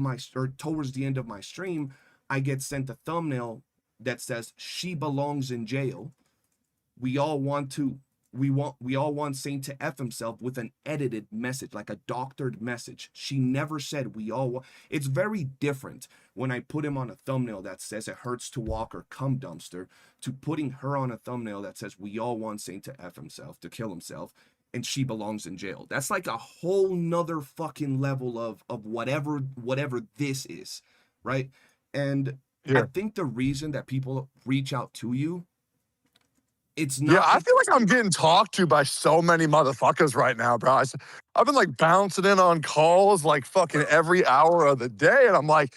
towards the end of my stream, I get sent a thumbnail that says, she belongs in jail. We all want Saint to F himself with an edited message, like a doctored message. She never said we all want. It's very different when I put him on a thumbnail that says it hurts to walk or Cum Dumpster, to putting her on a thumbnail that says we all want Saint to F himself, to kill himself. and she belongs in jail. That's like a whole nother fucking level of whatever this is, right? And I think the reason that people reach out to you, it's not. Yeah, I feel like I'm getting talked to by so many motherfuckers right now, bro. I've been like bouncing in on calls like fucking every hour of the day, and I'm like,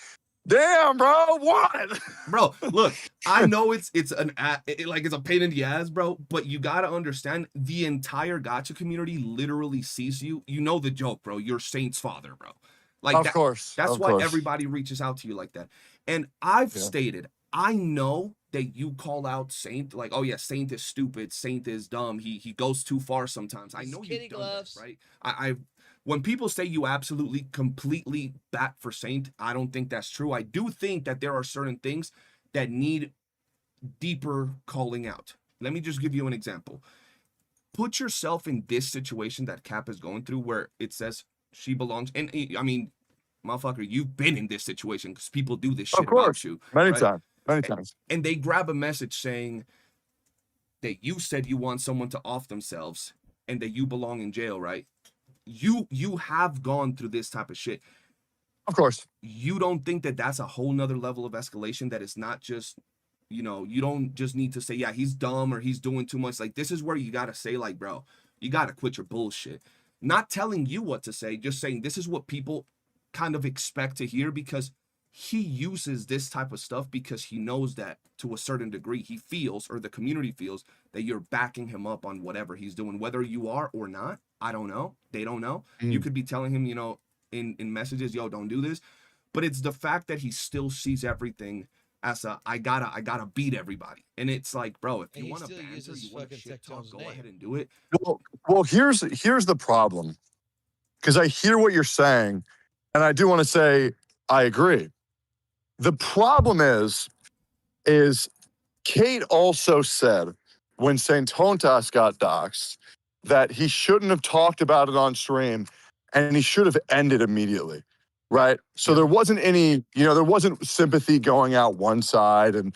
damn, bro, what? Bro, look, I know it's a pain in the ass, bro, but you gotta understand the entire gotcha community literally sees you. You know the joke, bro. You're Saint's father, bro. Like, of course. That's why everybody reaches out to you like that. And I've stated, I know that you call out Saint, like, oh yeah, Saint is stupid, Saint is dumb, he goes too far sometimes. I know you've done that, right? I when people say you absolutely completely bat for Saint, I don't think that's true. I do think that there are certain things that need deeper calling out. Let me just give you an example. Put yourself in this situation that Cap is going through where it says she belongs, and I mean, motherfucker, you've been in this situation because people do this shit about you. Many times. And they grab a message saying that you said you want someone to off themselves and that you belong in jail, right? You have gone through this type of shit. Of course. You don't think that that's a whole nother level of escalation, that it's not just, you know, you don't just need to say, yeah, he's dumb or he's doing too much. Like, this is where you got to say, like, bro, you got to quit your bullshit. Not telling you what to say, just saying this is what people kind of expect to hear, because he uses this type of stuff because he knows that to a certain degree he feels, or the community feels, that you're backing him up on whatever he's doing, whether you are or not. I don't know. They don't know. You could be telling him, you know, in messages, yo, don't do this. But it's the fact that he still sees everything as a, I gotta beat everybody. And it's like, bro, if you want to banter, you want to shit talk, go ahead and do it. Well, here's the problem. Because I hear what you're saying, and I do want to say I agree. The problem is Kate also said when Saint Tontas got doxxed that he shouldn't have talked about it on stream and he should have ended immediately, right? So there wasn't any, there wasn't sympathy going out one side, and,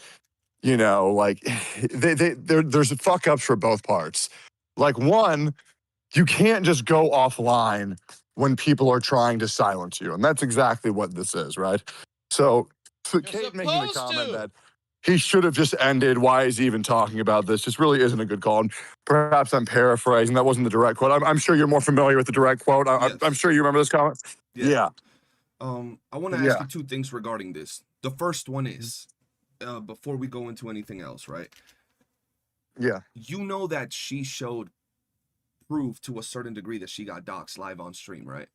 like there's fuck ups for both parts. Like, one, you can't just go offline when people are trying to silence you, and that's exactly what this is, right? So Kate making the comment that he should have just ended, why is he even talking about this, just really isn't a good call. And perhaps I'm paraphrasing. That wasn't the direct quote. I'm sure you're more familiar with the direct quote. I'm sure you remember this comment. Yeah. I want to ask you two things regarding this. The first one is, before we go into anything else, right? Yeah. You know that she showed proof to a certain degree that she got doxxed live on stream, right?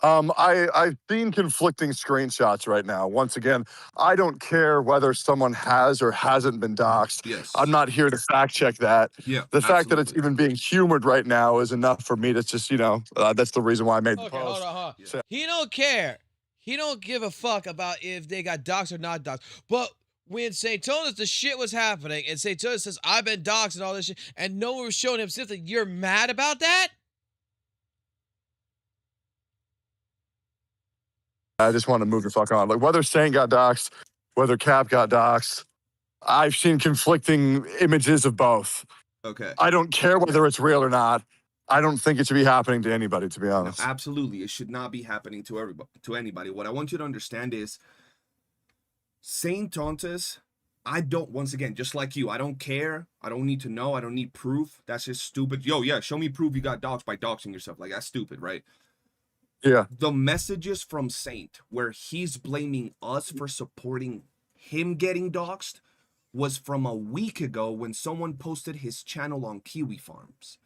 I've seen conflicting screenshots right now. Once again, I don't care whether someone has or hasn't been doxxed. Yes. I'm not here to fact check that. Yeah. The fact that it's even being humored right now is enough for me to just, that's the reason why I made the post. Hold on. Yeah. He don't care. He don't give a fuck about if they got doxxed or not doxxed. But when St. Tonus, the shit was happening, and St. Tonus says, I've been doxxed and all this shit, and no one was showing him sympathy, you're mad about that? I just want to move the fuck on. Like, whether Saint got doxxed, whether Cap got doxxed, I've seen conflicting images of both. Okay. I don't care whether it's real or not. I don't think it should be happening to anybody, to be honest. No, absolutely. It should not be happening to anybody. What I want you to understand is Saint Tontas, once again, just like you, I don't care. I don't need to know. I don't need proof. That's just stupid. Yo, yeah, show me proof you got doxxed by doxing yourself. Like, that's stupid, right? Yeah. The messages from Saint where he's blaming us for supporting him getting doxxed was from a week ago when someone posted his channel on Kiwi Farms.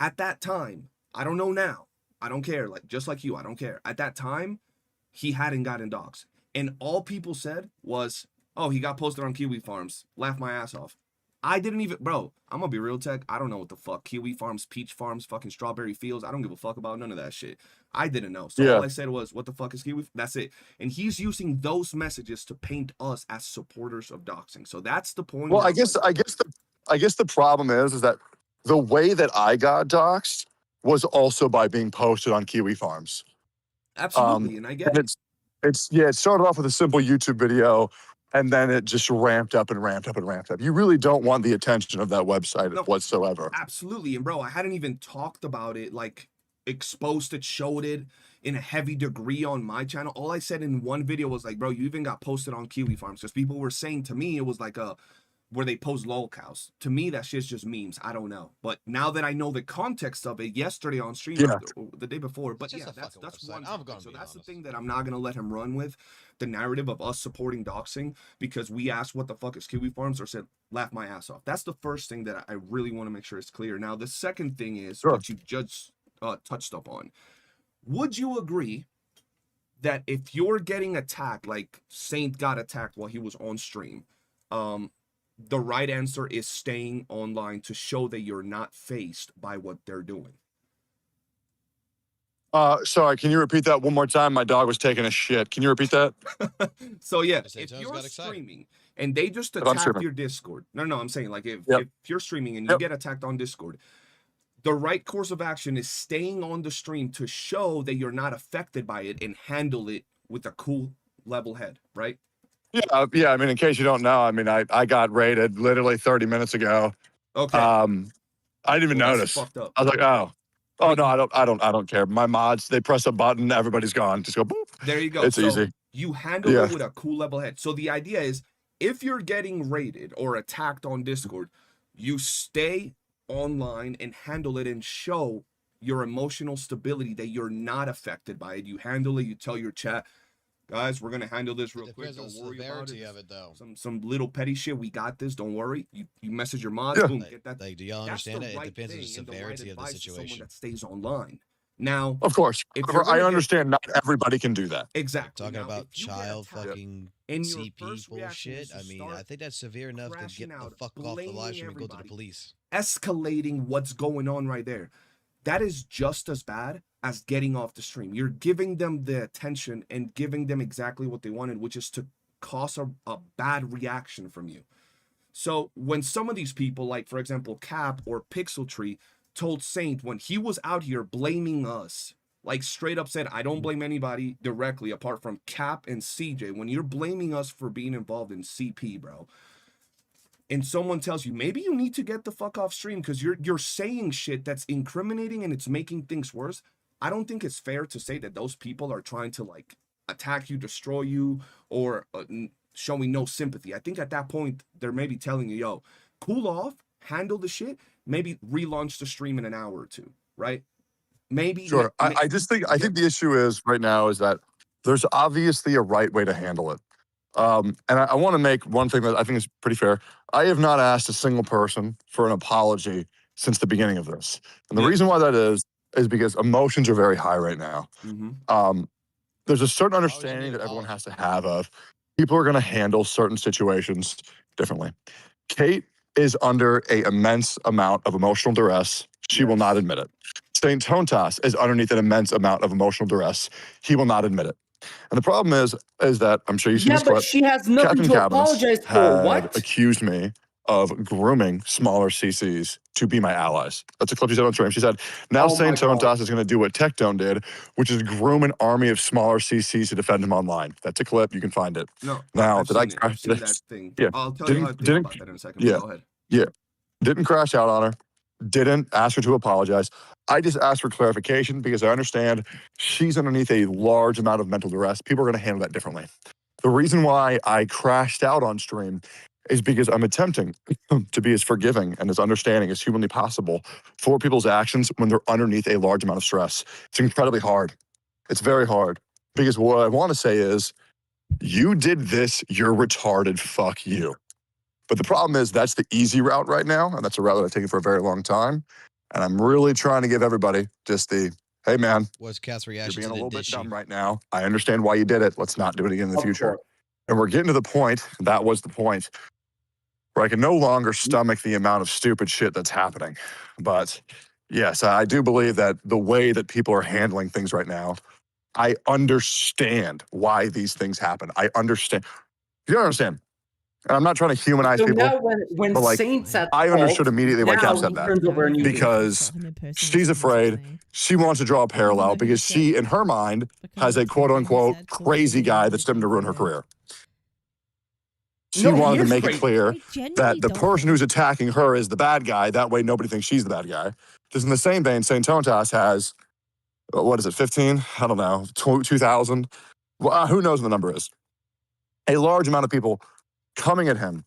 At that time, I don't know now, I don't care, like, just like you, I don't care. At that time, he hadn't gotten doxxed. And all people said was, oh, he got posted on Kiwi Farms. Laugh my ass off. I didn't even, bro, I'm gonna be real, Tech. I don't know what the fuck. Kiwi Farms, Peach Farms, fucking Strawberry Fields. I don't give a fuck about none of that shit. I didn't know. So all I said was, what the fuck is Kiwi? That's it. And he's using those messages to paint us as supporters of doxing. So that's the point. Well, I guess the problem is that the way that I got doxxed was also by being posted on Kiwi Farms. Absolutely, and I get it. It started off with a simple YouTube video and then it just ramped up and ramped up and ramped up. You really don't want the attention of that website whatsoever. Absolutely. And bro, I hadn't even talked about it, like exposed it, showed it in a heavy degree on my channel. All I said in one video was like, bro, you even got posted on Kiwi Farms, because people were saying to me it was like where they post lol cows. To me, that shit's just memes. I don't know. But now that I know the context of it, yesterday on stream, the day before, but yeah, that's one. So that's the thing that I'm not gonna let him run with, the narrative of us supporting doxing because we asked what the fuck is Kiwi Farms or said laugh my ass off. That's the first thing that I really want to make sure is clear. Now, the second thing is what you just touched up on. Would you agree that if you're getting attacked, like Saint got attacked while he was on stream, the right answer is staying online to show that you're not faced by what they're doing? Sorry, can you repeat that one more time? My dog was taking a shit. Can you repeat that? So yeah, if you're streaming and they just attack your Discord, no, I'm saying like if you're streaming and you get attacked on Discord, the right course of action is staying on the stream to show that you're not affected by it and handle it with a cool, level head, right? Yeah. I mean, in case you don't know, I mean, I got raided literally 30 minutes ago. Okay. I didn't even notice. I was like, oh no, I don't care. My mods, they press a button, everybody's gone. Just go boop. There you go. It's easy. You handle it with a cool level head. So the idea is, if you're getting raided or attacked on Discord, you stay online and handle it and show your emotional stability that you're not affected by it. You handle it. You tell your chat, guys, we're gonna handle this real quick. Don't worry about it. Of it though. Some little petty shit. We got this. Don't worry. You message your mods. Boom, get that. Like, do y'all understand it? It depends on the severity of the situation. Someone that stays online. Now, of course, I understand not everybody can do that. Exactly. Talking about child fucking CP bullshit. I mean, I think that's severe enough to get the fuck off the live stream and go to the police. Escalating what's going on right there. That is just as bad as getting off the stream. You're giving them the attention and giving them exactly what they wanted, which is to cause a bad reaction from you. So when some of these people, like for example, Cap or Pixel Tree, told Saint when he was out here blaming us, like straight up said, I don't blame anybody directly apart from Cap and CJ. When you're blaming us for being involved in CP, bro, and someone tells you maybe you need to get the fuck off stream because you're saying shit that's incriminating and it's making things worse, I don't think it's fair to say that those people are trying to like attack you, destroy you, or showing no sympathy. I think at that point they're maybe telling you, yo, cool off, handle the shit, maybe relaunch the stream in an hour or two, right? Maybe. Sure. I think the issue is right now is that there's obviously a right way to handle it. And I want to make one thing that I think is pretty fair. I have not asked a single person for an apology since the beginning of this. And the reason why that is because emotions are very high right now. There's a certain understanding that everyone has to have of people are going to handle certain situations differently. Kate is under an immense amount of emotional duress. She will not admit it. Saint Tontas is underneath an immense amount of emotional duress. He will not admit it. And the problem is that I'm sure you see this clip. But she has nothing to apologize for. What? Accused me of grooming smaller CCs to be my allies. That's a clip she said on stream. She said, now Saint Tontas is going to do what Tectone did, which is groom an army of smaller CCs to defend him online. That's a clip. You can find it. No. Now, I've seen that thing. Yeah. I'll tell you how I feel about that in a second. Yeah. Go ahead. Yeah. Didn't crash out on her. Didn't ask her to apologize. I just asked for clarification because I understand she's underneath a large amount of mental duress. People are going to handle that differently. The reason why I crashed out on stream is because I'm attempting to be as forgiving and as understanding as humanly possible for people's actions when they're underneath a large amount of stress. It's incredibly hard. It's very hard. Because what I want to say is, you did this, you're retarded, fuck you. But the problem is that's the easy route right now, and that's a route that I've taken for a very long time. And I'm really trying to give everybody just the, hey man, what's Cat's reaction? You're being a little bit dumb right now. I understand why you did it. Let's not do it again in the future. And we're getting to the point, that was the point, where I can no longer stomach the amount of stupid shit that's happening. But yes, I do believe that the way that people are handling things right now, I understand why these things happen. I understand. You don't understand. And I'm not trying to humanize people. Now when but like, Saints at I understood fault, immediately why Cap now said he that. turns over a new leaf. Because she's afraid. She wants to draw a parallel because she, in her mind, has a quote unquote crazy guy that's destined to ruin her career. She No, he wanted to is make great. it clear I genuinely that the don't person who's attacking her is the bad guy. That way, nobody thinks she's the bad guy. Just in the same vein, St. Tontas has, what is it, 15? I don't know, 2,000? Well, who knows what the number is? A large amount of people coming at him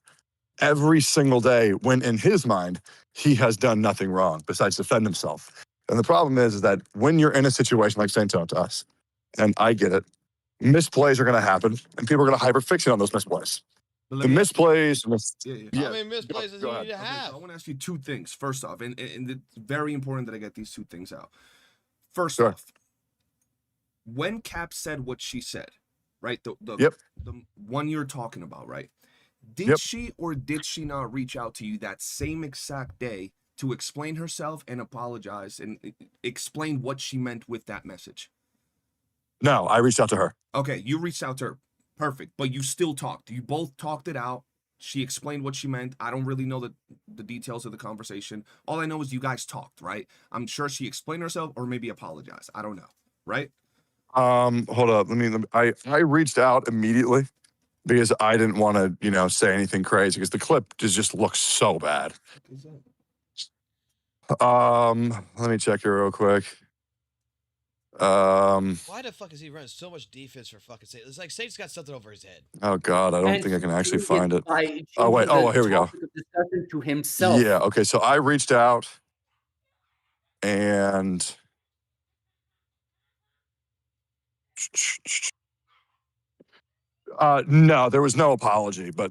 every single day when, in his mind, he has done nothing wrong besides defend himself. And the problem is that when you're in a situation like St. Tontas, and I get it, misplays are going to happen, and people are going to hyperfixate on those misplays. The misplays. Yeah. How many misplays does he need to Okay, have? so I want to ask you two things. First off, and it's very important that I get these two things out. First off, when Cap said what she said, right? The one you're talking about, right? Did she or did she not reach out to you that same exact day to explain herself and apologize and explain what she meant with that message? No, I reached out to her. Okay, you reached out to her. Perfect. But you still talked. You both talked it out. She explained what she meant. I don't really know the details of the conversation. All I know is you guys talked, right? I'm sure she explained herself or maybe apologized. I don't know, right? Hold up. I reached out immediately because I didn't want to, say anything crazy because the clip just looks so bad. Let me check here real quick. Why the fuck is he running so much defense for fucking sake? It's like Saint's got something over his head. Oh God, I don't And think I can actually changing find it. by Oh wait, changing the here we go. topic of discussion to himself. Yeah, okay, so I reached out and no, there was no apology, but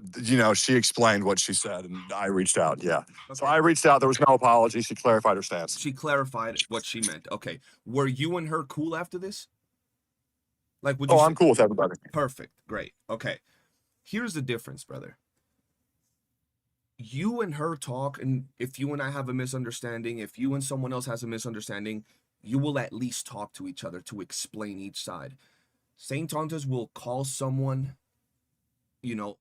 she explained what she said and I reached out. Yeah. So I reached out, there was no apology. She clarified her stance. She clarified what she meant. Okay. Were you and her cool after this? Like, would you I'm cool with everybody. Perfect. Great. Okay. Here's the difference, brother. You and her talk, and if you and I have a misunderstanding, if you and someone else has a misunderstanding, you will at least talk to each other to explain each side. St. Tontas will call someone,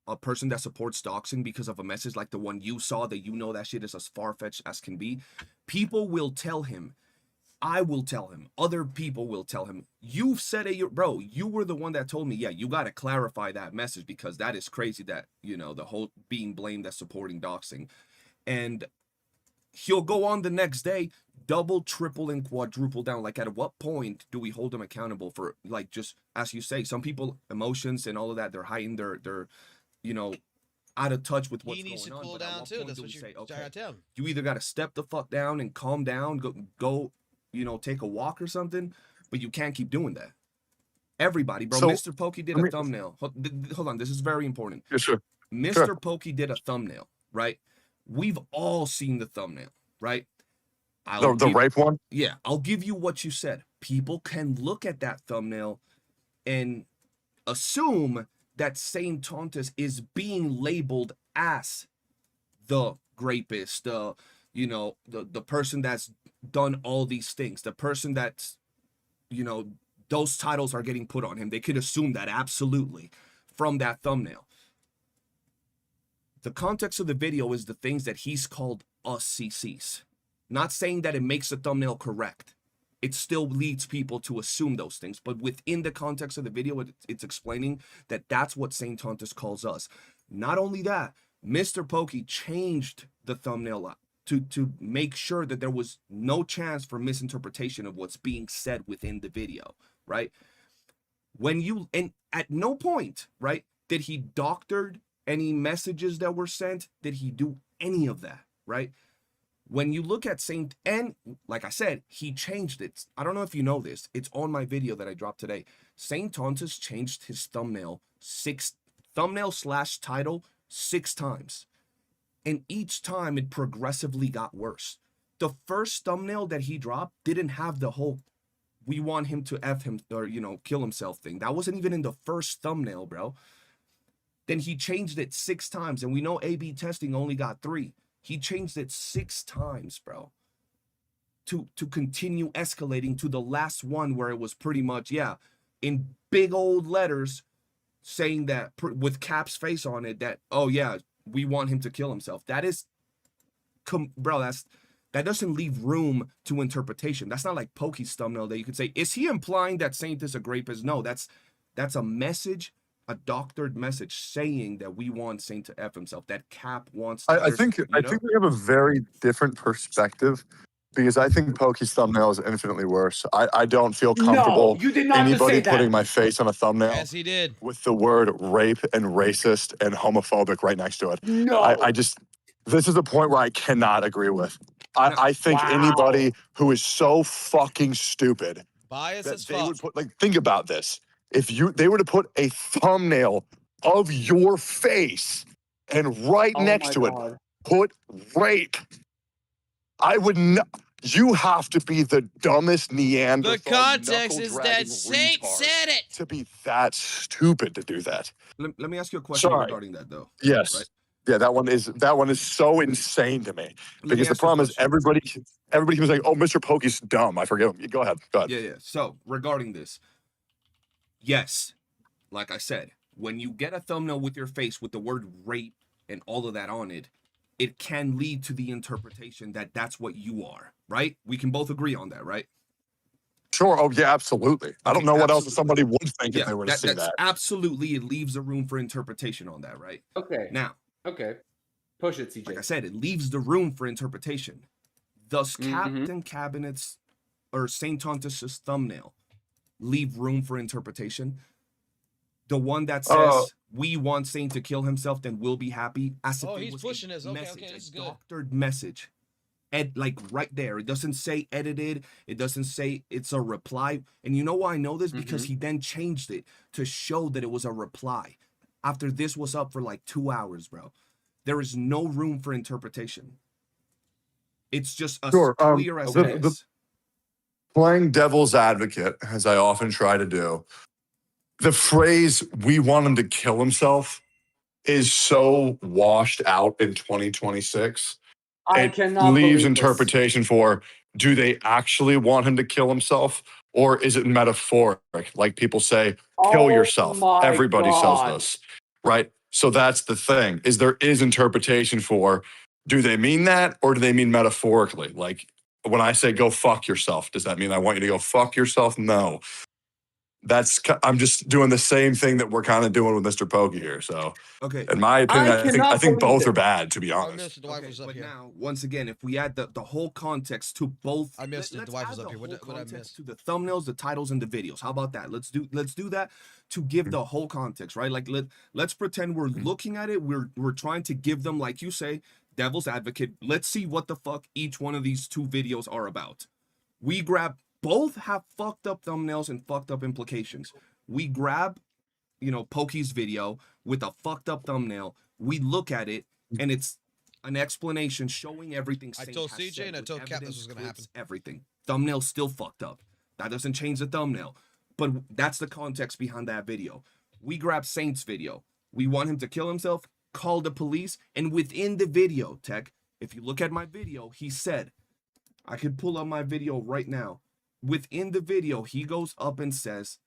a person that supports doxing because of a message like the one you saw that that shit is as far-fetched as can be. People will tell him. I will tell him. Other people will tell him. You've said it, bro. You were the one that told me, yeah, you got to clarify that message because that is crazy that, the whole being blamed as supporting doxing. And he'll go on the next day, double, triple, and quadruple down. Like, at what point do we hold him accountable for, like, just, as you say, some people, emotions and all of that, they're heightened, they're out of touch with what's going on. He needs to cool down, too. That's what you're trying to tell him. You either got to step the fuck down and calm down, go take a walk or something, but you can't keep doing that. Everybody, bro. So, Mr. Pokey did a thumbnail. Hold on, this is very important. Yeah, sure. Mr. Pokey did a thumbnail, right? We've all seen the thumbnail, right? The rape one? Yeah, I'll give you what you said. People can look at that thumbnail and assume that St. Tontas is being labeled as the rapist, the person that's done all these things, the person that's, those titles are getting put on him. They could assume that absolutely from that thumbnail. The context of the video is the things that he's called us CCs. Not saying that it makes the thumbnail correct. It still leads people to assume those things. But within the context of the video, it's explaining that that's what St. Tontas calls us. Not only that, Mr. Pokey changed the thumbnail to make sure that there was no chance for misinterpretation of what's being said within the video, right? And at no point, right, did he doctored any messages that were sent? Did he do any of that, right? When you look at and like I said, he changed it. I don't know if you know this. It's on my video that I dropped today. St. Tontas changed his thumbnail / title 6 times. And each time it progressively got worse. The first thumbnail that he dropped didn't have the whole we want him to F him or, kill himself thing. That wasn't even in the first thumbnail, bro. Then he changed it 6 times. And we know A/B testing only got 3. He changed it 6 times, bro. To continue escalating to the last one where it was pretty much, in big old letters saying that with Cap's face on it that, oh yeah, we want him to kill himself. That is, bro, that doesn't leave room to interpretation. That's not like Pokey's thumbnail that you could say, is he implying that Saint is a rapist? No, that's a message a doctored message saying that we want Saint to F himself, that Cap wants I think we have a very different perspective because I think Pokey's thumbnail is infinitely worse. I don't feel comfortable you did not just anybody say that. putting my face on a thumbnail Yes, he did. with the word rape and racist and homophobic right next to it. No. I just this is the point where I cannot agree with. I think anybody who is so fucking stupid Bias that as they fuck. would put think about this. If they were to put a thumbnail of your face and right next to it put rape, I would not. You have to be the dumbest Neanderthal. The context is that Saint said it. To be that stupid to do that. Let me ask you a question Sorry. regarding that, though. Yes. Right? Yeah, that one is so insane to me. Because the ask you a problem is everybody was like, "Oh, Mr. Pokey's dumb." I forgive him. Go ahead. Yeah. So regarding this, yes, like I said, when you get a thumbnail with your face with the word rape and all of that on it, it can lead to the interpretation that that's what you are, right? We can both agree on that, right? Sure. Oh, yeah, absolutely. I don't know what else somebody would think if they were to see that's that. Absolutely, it leaves a room for interpretation on that, right? Okay. Now. Okay. Push it, CJ. Like I said, it leaves the room for interpretation. Thus, Captain Cabinet's or Saint Tontus's thumbnail leave room for interpretation. The one that says we want Saint to kill himself, then we'll be happy. As if it he's was pushing a this. Okay, message, this is a good. doctored message. Like right there. It doesn't say edited. It doesn't say it's a reply. And you know why I know this? Because he then changed it to show that it was a reply. After this was up for like 2 hours, bro. There is no room for interpretation. It's just as clear as it is. Playing devil's advocate, as I often try to do, the phrase "we want him to kill himself" is so washed out in 2026. I cannot leaves believe interpretation for, do they actually want him to kill himself, or is it metaphoric? Like people say, kill yourself. Everybody says this, right? So that's the thing, is there is interpretation for, do they mean that, or do they mean metaphorically? Like when I say go fuck yourself, does that mean I want you to go fuck yourself? No. I'm just doing the same thing that we're kind of doing with Mr. Pokey here. So, okay, in my opinion, I think both are bad, to be honest. But now, once again, if we add the whole context to both, I missed it. Let's Dwight add was up the here. whole What I context missed? to the thumbnails, the titles, and the videos. How about that? Let's do that to give the whole context, right? Like let's pretend we're looking at it. We're trying to give them, like you say, devil's advocate. Let's see what the fuck each one of these two videos are about. We grab both have fucked up thumbnails and fucked up implications. We grab, Pokey's video with a fucked up thumbnail. We look at it, and it's an explanation showing everything. I told CJ and I told Cap this was going to happen. Everything. Thumbnail's still fucked up. That doesn't change the thumbnail. But that's the context behind that video. We grab Saint's video. We want him to kill himself, call the police, and within the video, Tech, if you look at my video, he said, I could pull up my video right now. Within the video, he goes up and says,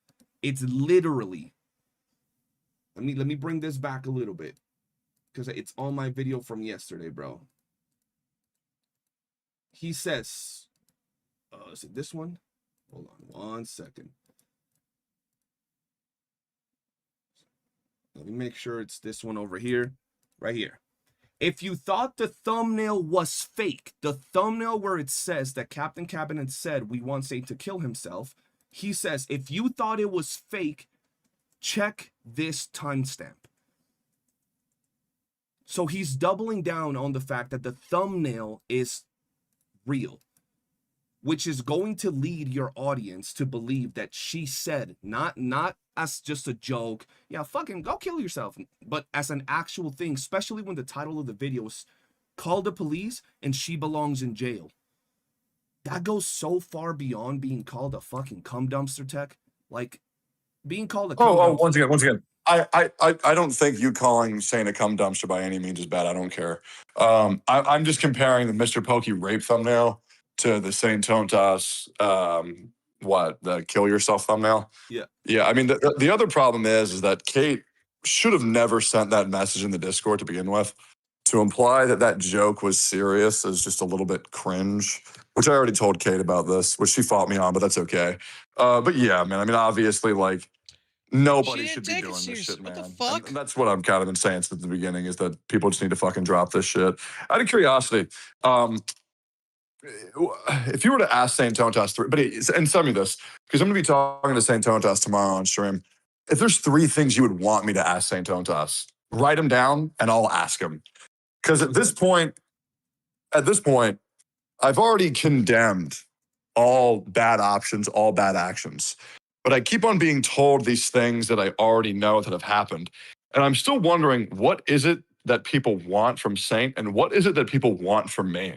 it's literally, let me bring this back a little bit because it's on my video from yesterday, bro. He says, is it this one? Hold on 1 second. Let me make sure it's this one over here, right here. If you thought the thumbnail was fake, the thumbnail where it says that Captain Cabinet said we want Saint to kill himself, he says, if you thought it was fake, check this timestamp. So he's doubling down on the fact that the thumbnail is real, which is going to lead your audience to believe that she said, not as just a joke, yeah, fucking go kill yourself, but as an actual thing, especially when the title of the video is Call the Police and She Belongs in Jail. That goes so far beyond being called a fucking cum dumpster, Tech. Like, being called a cum dumpster. Once again. I don't think you calling Saint a cum dumpster by any means is bad. I don't care. I'm just comparing the Mr. Pokey rape thumbnail to the Saint Tontas, the kill yourself thumbnail. Yeah. I mean, the other problem is that Kate should have never sent that message in the Discord to begin with. To imply that joke was serious is just a little bit cringe, which I already told Kate about this, which she fought me on, but that's okay. But yeah, man, I mean, obviously, like, Nobody should be doing this shit, man. And that's what I'm kind of been saying since the beginning, is that people just need to fucking drop this shit. Out of curiosity, if you were to ask Saint Tontas and tell me this, because I'm going to be talking to Saint Tontas tomorrow on stream. If there's 3 things you would want me to ask Saint Tontas, write them down and I'll ask him. Because at this point, I've already condemned all bad options, all bad actions. But I keep on being told these things that I already know that have happened. And I'm still wondering, what is it that people want from Saint and what is it that people want from me?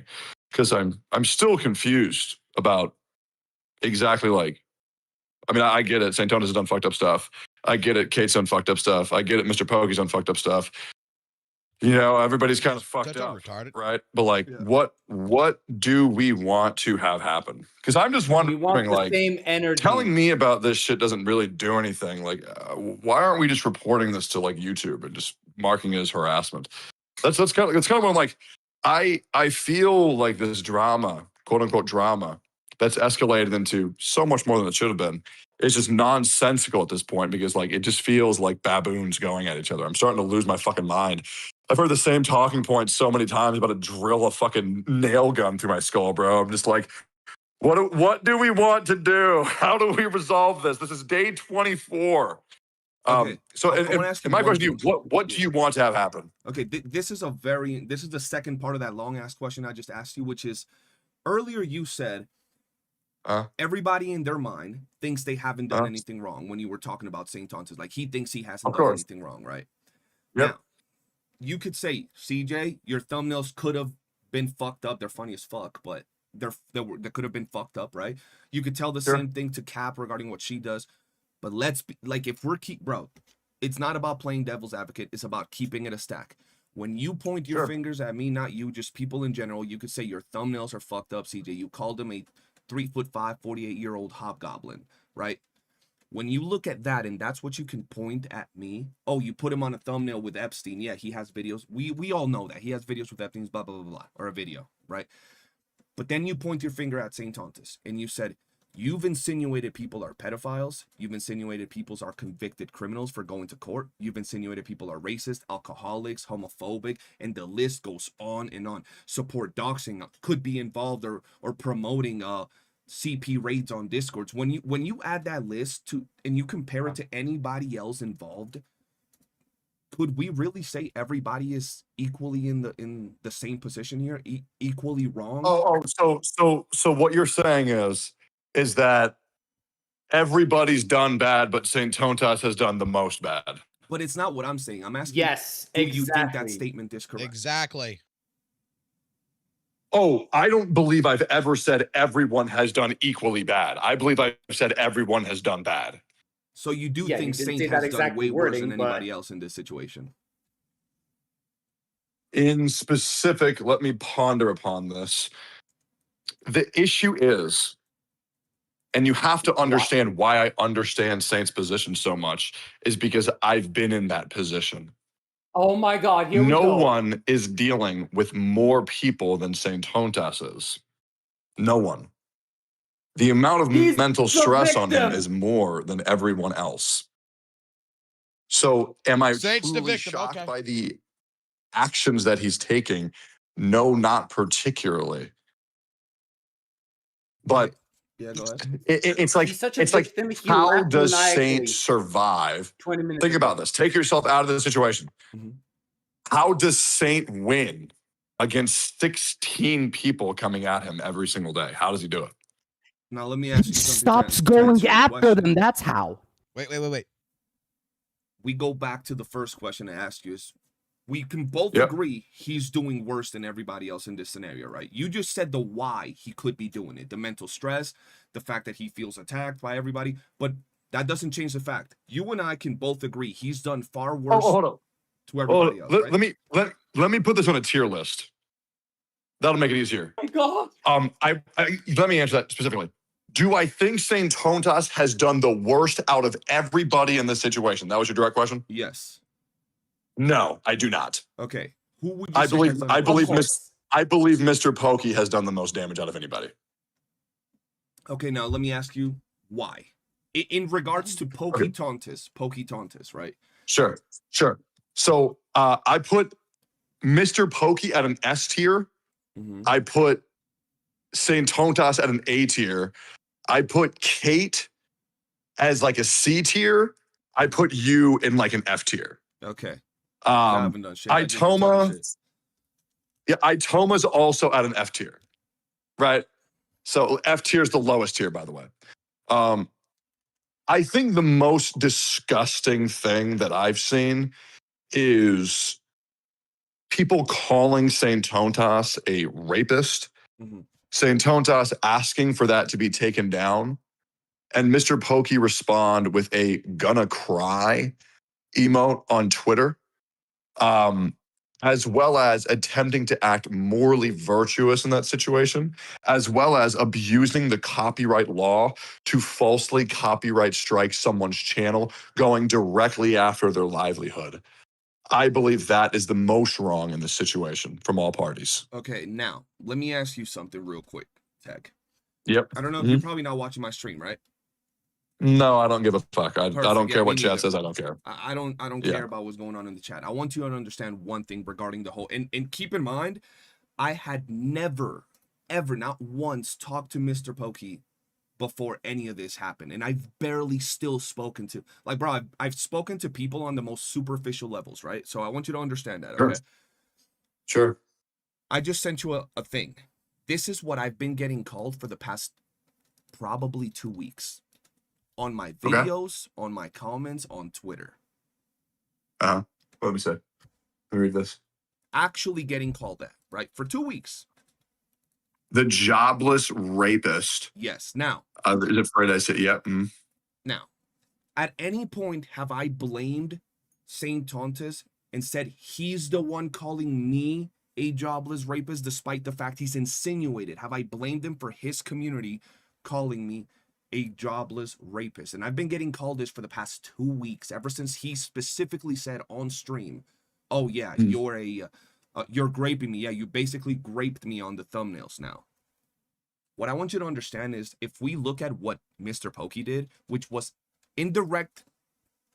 Because I'm still confused about exactly I get it. Saint Tontas has done fucked up stuff. I get it. Kate's done fucked up stuff. I get it. Mr. Pokey's done fucked up stuff. Everybody's kind of fucked up, right? But what do we want to have happen? Because I'm just wondering, same energy. telling me about this shit doesn't really do anything. Why aren't we just reporting this to YouTube and just marking it as harassment? That's kind of what I'm like. I feel like this drama, quote unquote drama, that's escalated into so much more than it should have been. It's just nonsensical at this point because it just feels like baboons going at each other. I'm starting to lose my fucking mind. I've heard the same talking points so many times about to drill a fucking nail gun through my skull, bro. I'm just like, what do we want to do? How do we resolve this? This is day 24. Okay. So my question to you, what do you want to have happen? Okay, this is the second part of that long ass question I just asked you, which is earlier you said everybody in their mind thinks they haven't done anything wrong when you were talking about Saint Tontas. He thinks he hasn't done anything wrong, right? Yep. Now, you could say, CJ, your thumbnails could have been fucked up. They're funny as fuck, but they could have been fucked up, right? You could tell the same thing to Cap regarding what she does. But let's be if we're bro, it's not about playing devil's advocate. It's about keeping it a stack. When you point your fingers at me, not you, just people in general, you could say your thumbnails are fucked up, CJ. You called him a 3'5", 48-year-old hobgoblin, right? When you look at that and that's what you can point at me, oh, you put him on a thumbnail with Epstein. Yeah, he has videos. We all know that. He has videos with Epstein's blah, blah, blah, blah, or a video, right? But then you point your finger at Saint Tontas and you said, you've insinuated people are pedophiles. You've insinuated people are convicted criminals for going to court. You've insinuated people are racist, alcoholics, homophobic, and the list goes on and on. Support doxing, could be involved or promoting CP raids on Discords. When you add that list to and you compare it to anybody else involved, could we really say everybody is equally in the same position here, equally wrong? So what you're saying is that everybody's done bad, but Saint Tontas has done the most bad. But it's not what I'm saying. I'm asking. Yes, do you think that statement is correct? Exactly. Oh, I don't believe I've ever said everyone has done equally bad. I believe I've said everyone has done bad. So you do think Saint has done way worse than anybody else in this situation? In specific, let me ponder upon this. The issue is, and you have to understand why I understand Saint's position so much, is because I've been in that position. Oh my God, here we go. No one is dealing with more people than Saint Tontas is. No one. The amount of mental stress on him is more than everyone else. So am I truly shocked by the actions that he's taking? No, not particularly. But yeah, go ahead. It's like how does Saint survive? 20 minutes. Think about this. Take yourself out of the situation. Mm-hmm. How does Saint win against 16 people coming at him every single day? How does he do it? Now let me ask you something. Stops going after them. That's how. Wait. We go back to the first question I asked you. We can both agree he's doing worse than everybody else in this scenario, right? You just said the why he could be doing it. The mental stress, the fact that he feels attacked by everybody. But that doesn't change the fact. You and I can both agree he's done far worse to everybody else, right? Let me put this on a tier list. That'll make it easier. Oh my God. Let me answer that specifically. Do I think Saint Tontas has done the worst out of everybody in this situation? That was your direct question? Yes. No, I do not. Okay. Who would you I say believe has done I believe Mr. Pokey has done the most damage out of anybody. Okay, now let me ask you why. in regards to Pokey-Tontis, right? Sure. So I put Mr. Pokey at an S tier. I put Saint Tontas at an A tier. I put Kate as like a C tier. I put you in like an F tier. Okay. I haven't done shit. I just been talking shit. Yeah, Itoma's also at an F tier, right? So F tier is the lowest tier, by the way. I think the most disgusting thing that I've seen is people calling Saint Tontas a rapist, Saint Tontas asking for that to be taken down, and Mr. Pokey respond with a gonna cry emote on Twitter, as well as attempting to act morally virtuous in that situation, as well as abusing the copyright law to falsely copyright strike someone's channel, going directly after their livelihood. I believe that is the most wrong in this situation from all parties. Okay, now, let me ask you something real quick, Tech. Yep. I don't know if you're probably not watching my stream, right? No, I don't give a fuck. I Perfect. don't care Yeah, what me chat neither. says. I don't care. I don't Yeah. care about what's going on in the chat. I want you to understand one thing regarding the whole, and keep in mind, I had never, ever, not once talked to Mr. Pokey before any of this happened. And I've barely still spoken to, like, bro, I've spoken to people on the most superficial levels, right? So I want you to understand that, okay? Sure. I just sent you a thing. This is what I've been getting called for the past probably 2 weeks. On my videos, on my comments, on Twitter. What did we say? Let me read this. Actually getting called that, right? For 2 weeks. The jobless rapist. Yes. Now. Is it Fred? I said, yep. Now, at any point have I blamed Saint Tontis and said he's the one calling me a jobless rapist, despite the fact he's insinuated? Have I blamed him for his community calling me a jobless rapist? And I've been getting called this for the past 2 weeks, ever since he specifically said on stream, oh yeah, you're graping me. Yeah, you basically graped me on the thumbnails now. What I want you to understand is, if we look at what Mr. Pokey did, which was indirect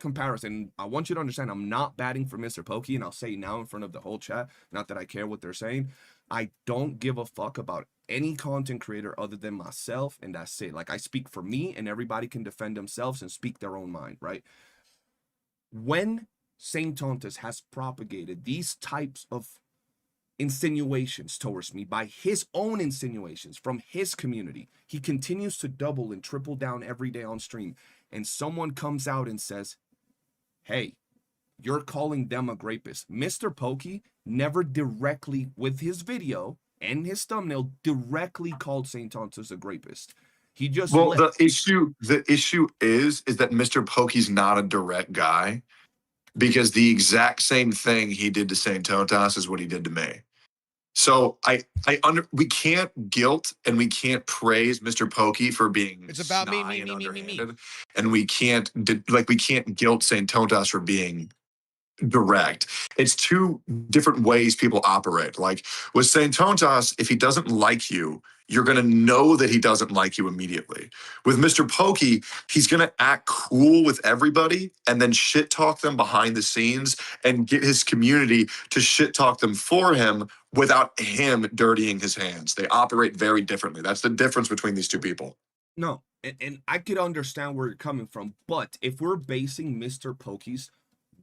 comparison, I want you to understand I'm not batting for Mr. Pokey, and I'll say now in front of the whole chat, not that I care what they're saying. I don't give a fuck about any content creator other than myself, and that's it. Like, I speak for me, and everybody can defend themselves and speak their own mind, right? When Saint Tontis has propagated these types of insinuations towards me, by his own insinuations from his community, he continues to double and triple down every day on stream, and someone comes out and says, hey, you're calling them a rapist. Mr. Pokey never directly, with his video and his thumbnail, directly called Saint Tontis a rapist. He just the issue is that Mr. Pokey's not a direct guy, because the exact same thing he did to Saint Tontas is what he did to me. So we can't guilt and we can't praise Mr. Pokey for being It's about me, and we can't guilt Saint Tontas for being direct. It's two different ways people operate. Like with Saint Tontas, if he doesn't like you, you're going to know that he doesn't like you immediately. With Mr. Pokey, he's going to act cool with everybody and then shit talk them behind the scenes and get his community to shit talk them for him without him dirtying his hands. They operate very differently. That's the difference between these two people. No, and I could understand where you're coming from, but if we're basing Mr. Pokey's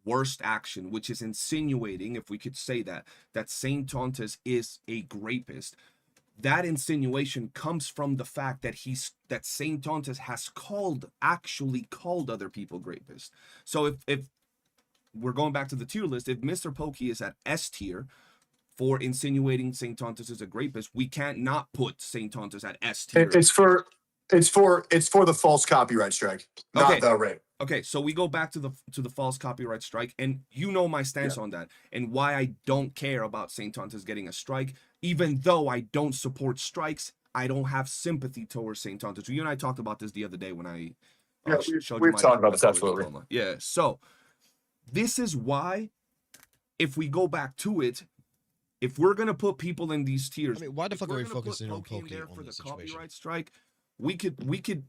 worst action, which is insinuating, if we could say that Saint Tontis is a rapist, that insinuation comes from the fact that Saint Tontis has actually called other people rapists. So if we're going back to the tier list, if Mr. Pokey is at S tier for insinuating Saint Tontis is a rapist, we can't not put Saint Tontis at S tier. It's for the false copyright strike, not the rape. Okay, so we go back to the false copyright strike, and you know my stance on that, and why I don't care about Saint Tontis getting a strike. Even though I don't support strikes, I don't have sympathy towards Saint Tontis. You and I talked about this the other day when I showed you we've talked about this, absolutely. Diploma. Yeah, so this is why, if we go back to it, if we're gonna put people in these tiers, I mean, why the fuck are we focusing on Pokey for on the this situation? copyright strike? We could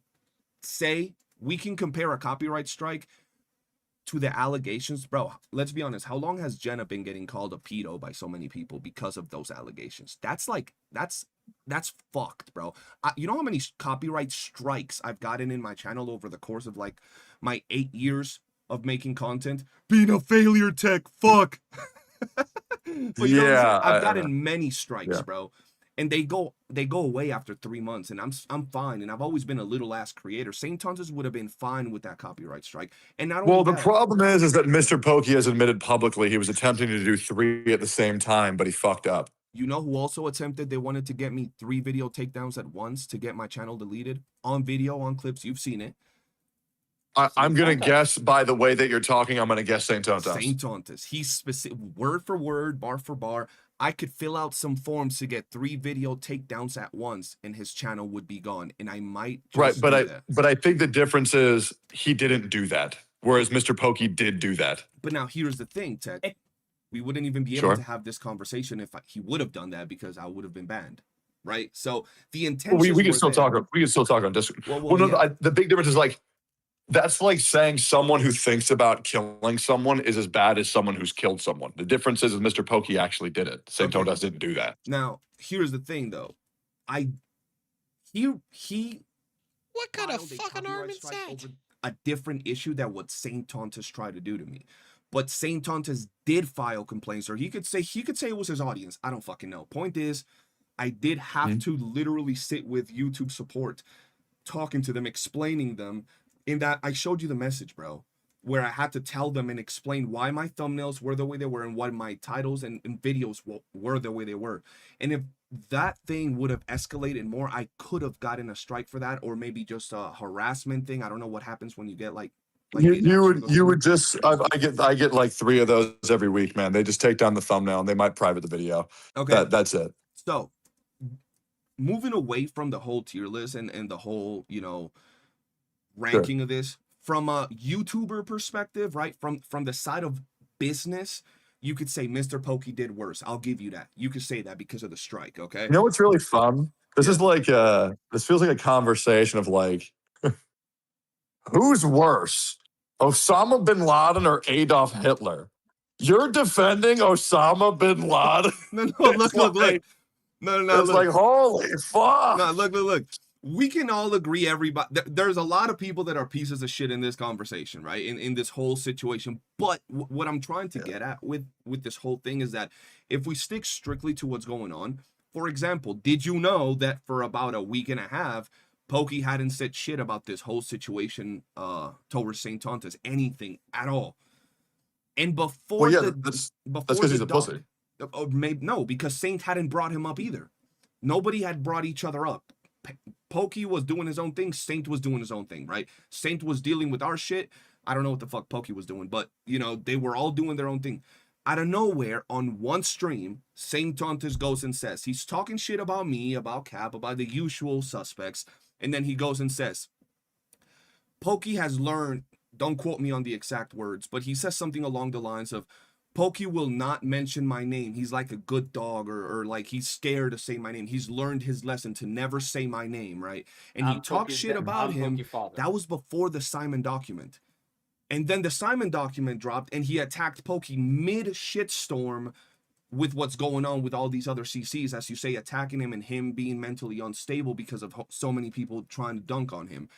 say we can compare a copyright strike to the allegations. Bro, let's be honest. How long has Jenna been getting called a pedo by so many people because of those allegations? That's like, that's fucked, bro. You know how many copyright strikes I've gotten in my channel over the course of like my 8 years of making content? Being a failure, Tech, fuck. But you know what I'm saying? I've gotten many strikes, bro. And they go away after 3 months, and I'm fine. And I've always been a little ass creator. St. Tontas would have been fine with that copyright strike. And not only the problem is that Mr. Pokey has admitted publicly he was attempting to do 3 at the same time, but he fucked up. You know who also attempted? They wanted to get me 3 video takedowns at once to get my channel deleted on video, on clips. You've seen it. I'm gonna guess by the way that you're talking. I'm gonna guess St. Tontas. St. Tontas. He's specific, word for word, bar for bar. I could fill out some forms to get 3 video takedowns at once, and his channel would be gone. And I might just but I think the difference is he didn't do that, whereas Mr. Pokey did do that. But now here's the thing, Ted. We wouldn't even be able to have this conversation if he would have done that, because I would have been banned, right? So the intention. We can still talk. We can still talk on Discord. The big difference is like, that's like saying someone who thinks about killing someone is as bad as someone who's killed someone. The difference is Mr. Pokey actually did it. St. Tontas didn't do that. Now, here's the thing, though. What kind of fucking arm is that? A different issue than what St. Tontas tried to do to me. But St. Tontas did file complaints, or he could say it was his audience. I don't fucking know. Point is, I did have to literally sit with YouTube support, talking to them, explaining them. In that, I showed you the message, bro, where I had to tell them and explain why my thumbnails were the way they were and why my titles and videos were the way they were. And if that thing would have escalated more, I could have gotten a strike for that, or maybe just a harassment thing. I don't know what happens when you get like you would just I get like 3 of those every week, man. They just take down the thumbnail and they might private the video. Okay, that's it. So moving away from the whole tier list and the whole, you know, ranking of this from a YouTuber perspective, right? From the side of business, you could say Mr. Pokey did worse. I'll give you that. You could say that because of the strike, okay? You know what's really fun? This is like this feels like a conversation of like, who's worse, Osama bin Laden or Adolf Hitler? You're defending Osama bin Laden. No, look. No, it's like, holy fuck. No, look. We can all agree, everybody. There's a lot of people that are pieces of shit in this conversation, right? In this whole situation. But what I'm trying to get at with this whole thing is that if we stick strictly to what's going on, for example, did you know that for about a week and a half, Pokey hadn't said shit about this whole situation towards St. Tontas, anything at all? And before that's because he's a pussy. Or maybe no, because Saint hadn't brought him up either. Nobody had brought each other up. Pokey was doing his own thing. Saint was doing his own thing, right? Saint was dealing with our shit. I don't know what the fuck Pokey was doing, but, you know, they were all doing their own thing. Out of nowhere, on one stream, St. Tontas goes and says, he's talking shit about me, about Cap, about the usual suspects, and then he goes and says, Pokey has learned, don't quote me on the exact words, but he says something along the lines of, Pokey will not mention my name. He's like a good dog, or like he's scared to say my name. He's learned his lesson to never say my name, right? And he talked shit about him. That was before the Simon document. And then the Simon document dropped, and he attacked Pokey mid-shitstorm with what's going on with all these other CCs, as you say, attacking him and him being mentally unstable because of so many people trying to dunk on him.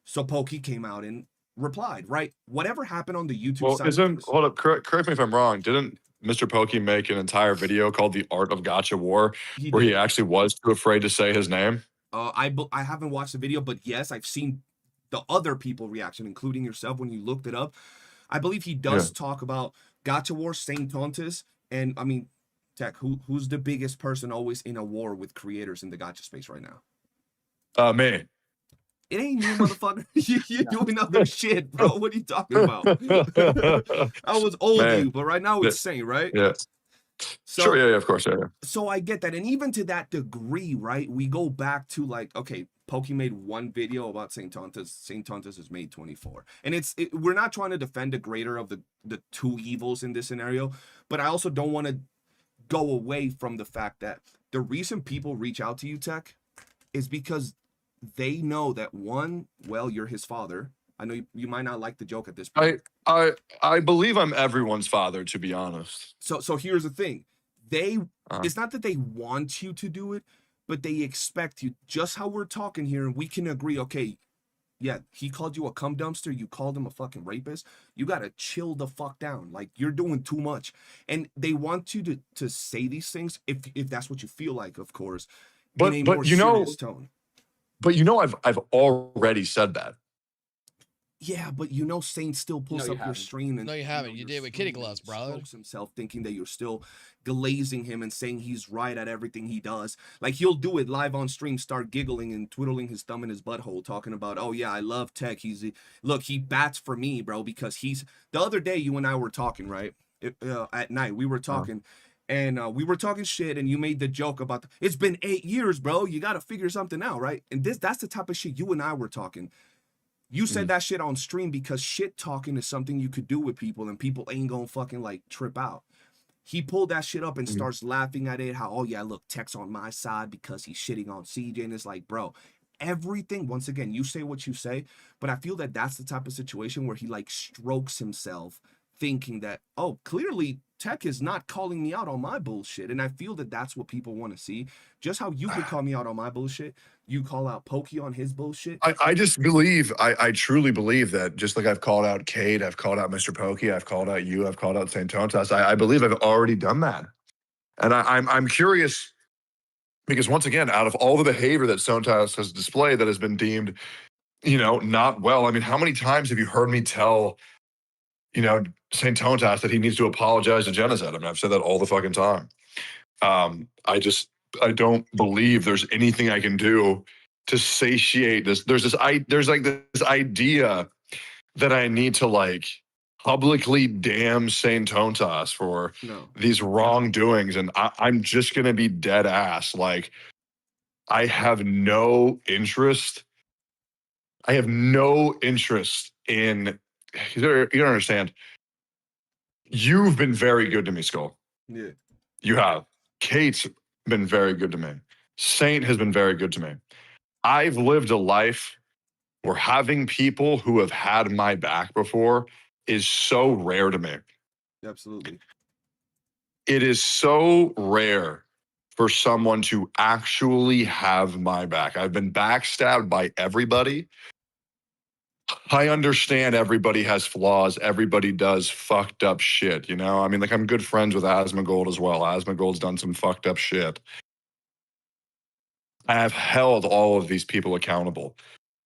So Pokey came out and replied, right? Whatever happened on the YouTube side. Hold up, correct me if I'm wrong. Didn't Mr. Pokey make an entire video called The Art of Gotcha War where he actually was too afraid to say his name? I haven't watched the video, but yes, I've seen the other people reaction, including yourself, when you looked it up. I believe he does talk about Gotcha War, St. Tontas, and I mean, Tech, who's the biggest person always in a war with creators in the gotcha space right now? Me. It ain't you, motherfucker. You're doing other shit, bro. What are you talking about? I was old you, but right now it's Saint, right? Yeah. So, sure, yeah, of course, yeah. So I get that. And even to that degree, right, we go back to like, okay, Pokey made one video about St. Tontas. St. Tontas has made 24. And we're not trying to defend the greater of the two evils in this scenario, but I also don't want to go away from the fact that the reason people reach out to you, Tech, is because they know that one, well, you're his father. I know you might not like the joke at this point. I believe I'm everyone's father, to be honest. So here's the thing. It's not that they want you to do it, but they expect you. Just how we're talking here, and we can agree, okay, yeah, he called you a cum dumpster, you called him a fucking rapist. You gotta chill the fuck down. Like, you're doing too much. And they want you to say these things, if that's what you feel like, of course, in a more serious tone. But I've already said that. Yeah, but Saint still pulls up your stream and no, you haven't. You did with kitty gloves, brother. Smokes himself, thinking that you're still glazing him and saying he's right at everything he does. Like, he'll do it live on stream, start giggling and twiddling his thumb in his butthole, talking about, oh yeah, I love tech. Look, he bats for me, bro, because the other day you and I were talking, right? At night we were talking. And we were talking shit, and you made the joke about it's been 8 years, bro. You got to figure something out, right? And that's the type of shit you and I were talking. You said that shit on stream because shit talking is something you could do with people, and people ain't gonna fucking like trip out. He pulled that shit up and starts laughing at it. How, oh yeah, look, Tech's on my side because he's shitting on CJ, and it's like, bro, everything. Once again, you say what you say, but I feel that that's the type of situation where he like strokes himself, thinking that, oh, clearly Tech is not calling me out on my bullshit. And I feel that that's what people want to see. Just how you could call me out on my bullshit, you call out Pokey on his bullshit. I just believe, I truly believe that just like I've called out Cade, I've called out Mr. Pokey, I've called out you, I've called out St. Tontas. I believe I've already done that. And I'm curious because once again, out of all the behavior that Tontas has displayed that has been deemed, not well. I mean, how many times have you heard me tell St. Tontas that he needs to apologize to Genocide? I mean, I've said that all the fucking time. I don't believe there's anything I can do to satiate this. There's this idea that I need to like publicly damn St. Tontas for these wrongdoings. And I'm just going to be dead ass. Like, I have no interest. I have no interest in, you don't understand. You've been very good to me, Skull. Yeah. You have. Kate's been very good to me. Saint has been very good to me. I've lived a life where having people who have had my back before is so rare to me. Absolutely. It is so rare for someone to actually have my back. I've been backstabbed by everybody. I understand everybody has flaws. Everybody does fucked up shit, I mean, like, I'm good friends with Asmongold as well. Asmongold's done some fucked up shit. I have held all of these people accountable.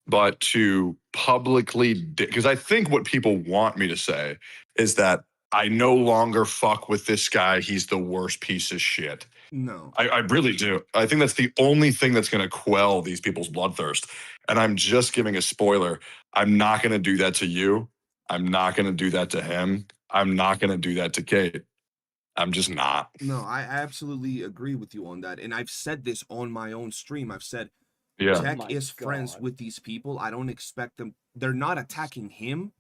But to publicly, because I think what people want me to say is that I no longer fuck with this guy. He's the worst piece of shit. No. I really do. I think that's the only thing that's going to quell these people's bloodthirst. And I'm just giving a spoiler. I'm not going to do that to you. I'm not going to do that to him. I'm not going to do that to Kate. I'm just not. No, I absolutely agree with you on that. And I've said this on my own stream. I've said, Tech is friends with these people. I don't expect them. They're not attacking him.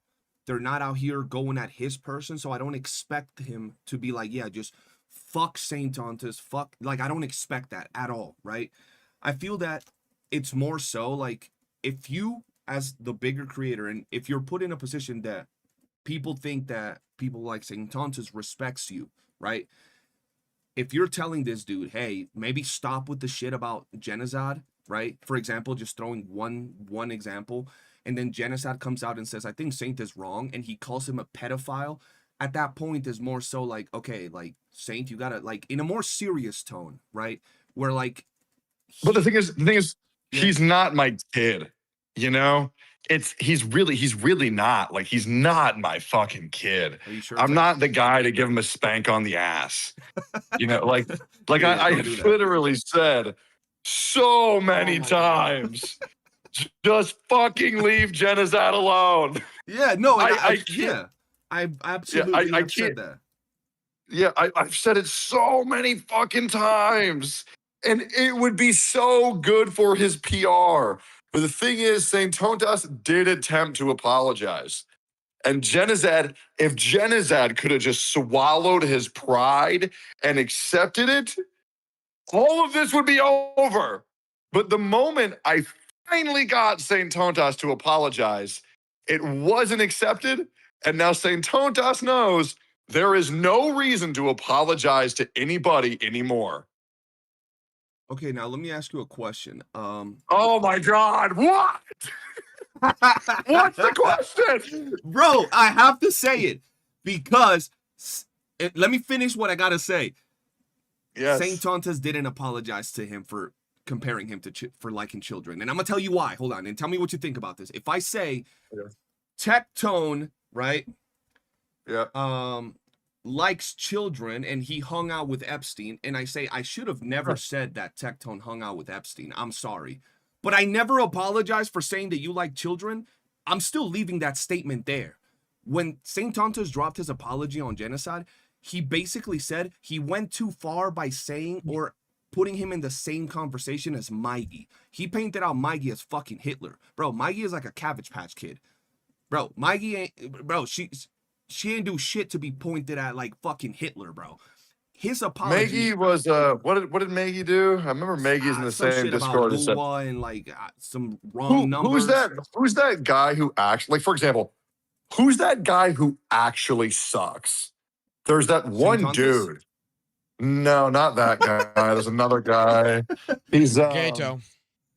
They're not out here going at his person. So I don't expect him to be like, yeah, just fuck St. Tontas. Fuck. Like, I don't expect that at all, right? I feel that it's more so like, if you, as the bigger creator, and if you're put in a position that people think that people like St. Tontas respects you, right? If you're telling this dude, hey, maybe stop with the shit about Genocide, right? For example, just throwing one example, and then Genocide comes out and says, I think Saint is wrong, and he calls him a pedophile. At that point is more so like, okay, like, Saint, you gotta, like, in a more serious tone, right? Where like, but the thing is, he's not my kid, he's really not. Like, he's not my fucking kid. Are you sure? I'm not the guy to give him a spank on the ass. Like Yeah, I don't do that. literally said so many times, just fucking leave Genocide alone. Yeah, no, I absolutely have said that. Yeah, I've said it so many fucking times. And it would be so good for his PR. But the thing is, St. Tontas did attempt to apologize. And Genocide, if Genocide could have just swallowed his pride and accepted it, all of this would be over. But the moment I finally got St. Tontas to apologize. It wasn't accepted, and now St. Tontas knows there is no reason to apologize to anybody anymore. Okay, now let me ask you a question. Oh my God, what? What's the question? Bro, I have to say it because let me finish what I gotta say. Yes. St. Tontas didn't apologize to him for comparing him to for liking children, and I'm gonna tell you why. Hold on, and tell me what you think about this. If I say Tectone, right? Yeah. Likes children and he hung out with Epstein, and I say I should have never said that Tectone hung out with Epstein. I'm sorry. But I never apologized for saying that you like children. I'm still leaving that statement there. When St. Tontas dropped his apology on genocide, he basically said he went too far by saying or putting him in the same conversation as Mikey. He painted out Mikey as fucking Hitler. Bro, Mikey is like a Cabbage Patch Kid. Bro, Mikey ain't, bro, she ain't do shit to be pointed at like fucking Hitler, bro. His apology. Maggie was what did Maggie do? I remember Maggie's in the some same shit Discord. about WUWA and like some wrong numbers. Who's that guy who actually, like, for example, who's that guy who actually sucks? There's that one dude. No, not that guy. There's another guy. He's Gato.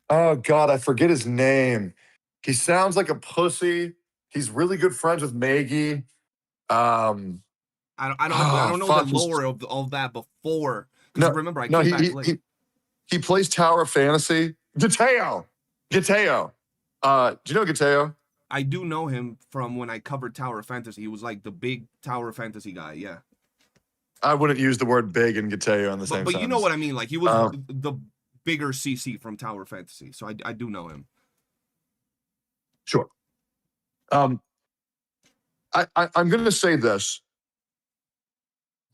Oh God, I forget his name. He sounds like a pussy. He's really good friends with Maggie. I don't know the lore of all that before. Because remember, I came back late. He plays Tower Fantasy. Gateo. Do you know Gateo? I do know him from when I covered Tower Fantasy. He was like the big Tower Fantasy guy. Yeah. I wouldn't use the word big and Gateo in the same But sentence. you know what I mean. Like he was the bigger CC from Tower Fantasy. So I do know him. Sure. I'm going to say this.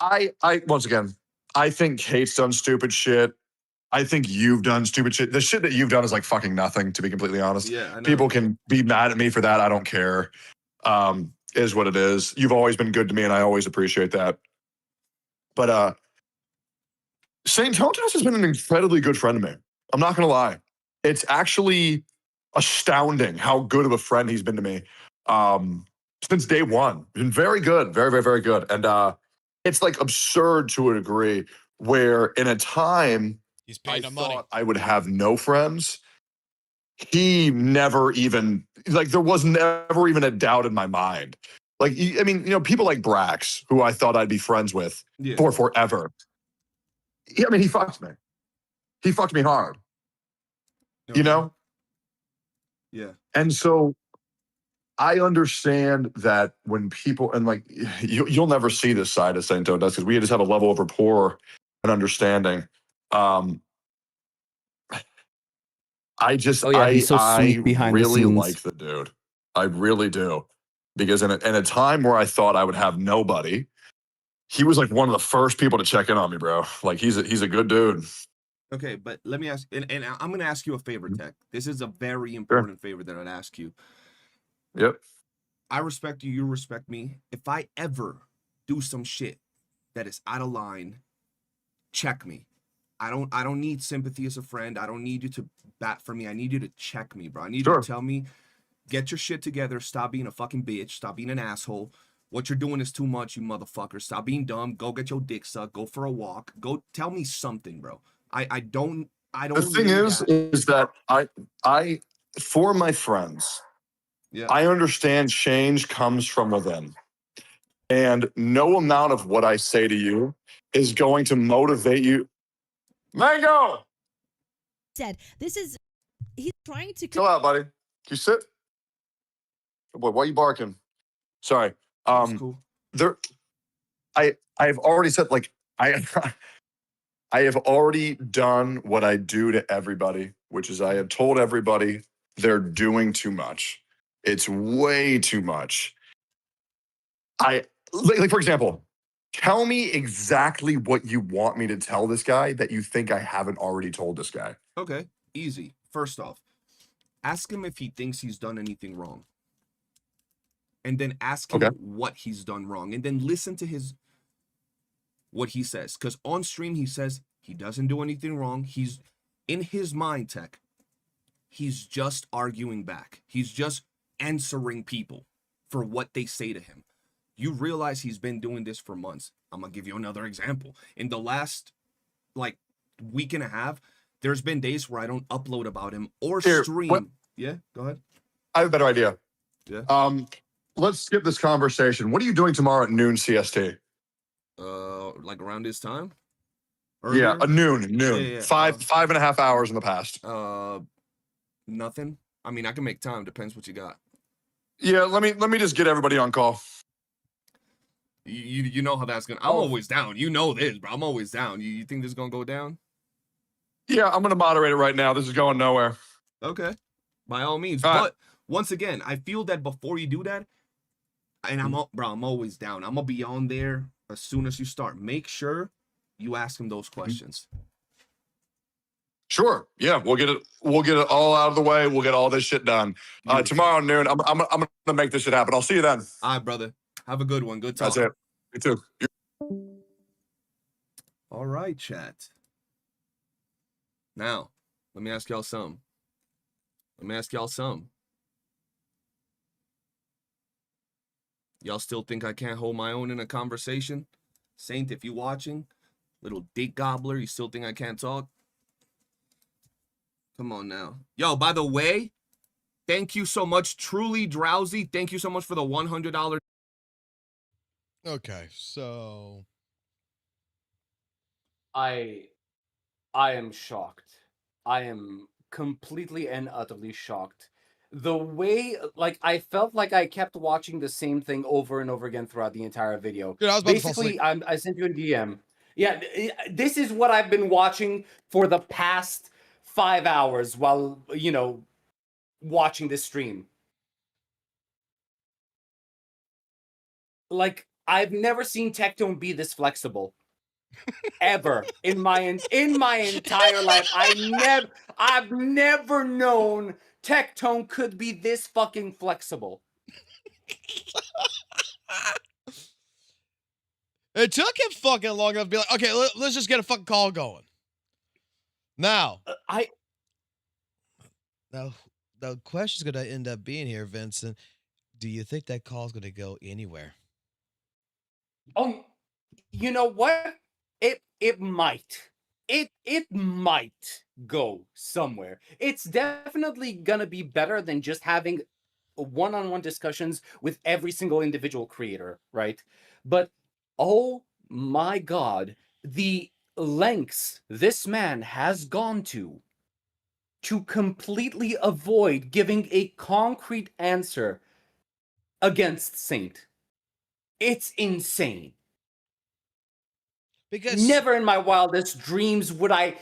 I once again, I think Kate's done stupid shit. I think you've done stupid shit. The shit that you've done is like fucking nothing, to be completely honest. Yeah, I know. People can be mad at me for that. I don't care. Is what it is. You've always been good to me, and I always appreciate that. But St. Tontas has been an incredibly good friend to me. I'm not going to lie. It's actually astounding how good of a friend he's been to me since day one. Been very good. Very, very, very good. And it's like absurd to a degree where in a time I thought I would have no friends. He never even, like, there was never even a doubt in my mind. Like, I mean, you know, people like Brax, who I thought I'd be friends with for forever. I mean, he fucked me. He fucked me hard. Okay. You know? Yeah. And so I understand that when people, and like, you'll never see this side of St. Tontas because we just have a level of rapport and understanding. He's so sweet behind the really scenes. like the dude. I really do. Because in a time where I thought I would have nobody, he was like one of the first people to check in on me, bro. Like he's a good dude. Okay, but let me ask, and I'm going to ask you a favor, Tech. This is a very important favor that I'd ask you. Yep. I respect you. You respect me. If I ever do some shit that is out of line, check me. I don't need sympathy as a friend. I don't need you to bat for me. I need you to check me, bro. I need you to tell me, get your shit together. Stop being a fucking bitch. Stop being an asshole. What you're doing is too much, you motherfucker. Stop being dumb. Go get your dick sucked. Go for a walk. Go tell me something, bro. I don't. The thing is that I for my friends, I understand change comes from within. And no amount of what I say to you is going to motivate you. Mango! Said, he's trying to. Chill out, buddy. Can you sit? Boy, why are you barking? Sorry. Cool. I've already said, like, I have already done what I do to everybody, which is I have told everybody they're doing too much. It's way too much. Like for example, tell me exactly what you want me to tell this guy that you think I haven't already told this guy. Okay, easy. First off, ask him if he thinks he's done anything wrong. And then ask him what he's done wrong. And then listen to what he says. Because on stream, he says he doesn't do anything wrong. He's in his mind, Tech. he's just arguing back. He's just answering people for what they say to him. You realize he's been doing this for months. I'm going to give you another example. In the last, like, week and a half, there's been days where I don't upload about him or stream. Yeah, go ahead. I have a better idea. Yeah. Let's skip this conversation. What are you doing tomorrow at noon CST? Like around this time? Yeah, noon. Yeah. 5.5 hours in the past. Nothing. I mean, I can make time. Depends what you got. Yeah, let me just get everybody on call. You know how that's gonna. I'm always down. You know this, bro. I'm always down. You think this is gonna go down? Yeah, I'm gonna moderate it right now. This is going nowhere. Okay, by all means. But once again, I feel that before you do that, and I'm always down. I'm gonna be on there as soon as you start. Make sure you ask him those questions. Sure. Yeah, we'll get it all out of the way. We'll get all this shit done. Tomorrow noon, I'm gonna make this shit happen. I'll see you then. All right, brother. Have a good one. Good talk. That's it. You too. All right, chat. Now, let me ask y'all something. Y'all still think I can't hold my own in a conversation? Saint, if you watching, little dick gobbler, you still think I can't talk? Come on now. Yo, by the way, thank you so much, Truly Drowsy. Thank you so much for the $100. Okay, so I am shocked. I am completely and utterly shocked. The way, like, I felt like I kept watching the same thing over and over again throughout the entire video. Dude, I was about to fall asleep. I sent you a DM. Yeah, this is what I've been watching for the past 5 hours while, watching this stream. Like, I've never seen Tectone be this flexible. Ever in my entire life. I've never known Tectone could be this fucking flexible. It took him fucking long enough to be like, okay, let's just get a fucking call going. Now, Now, the question's going to end up being here, Vincent. Do you think that call's going to go anywhere? Oh, you know what? It might. It might go somewhere. It's definitely gonna be better than just having one-on-one discussions with every single individual creator, right? But oh my god, the lengths this man has gone to completely avoid giving a concrete answer against Saint. It's insane. Because never in my wildest dreams would I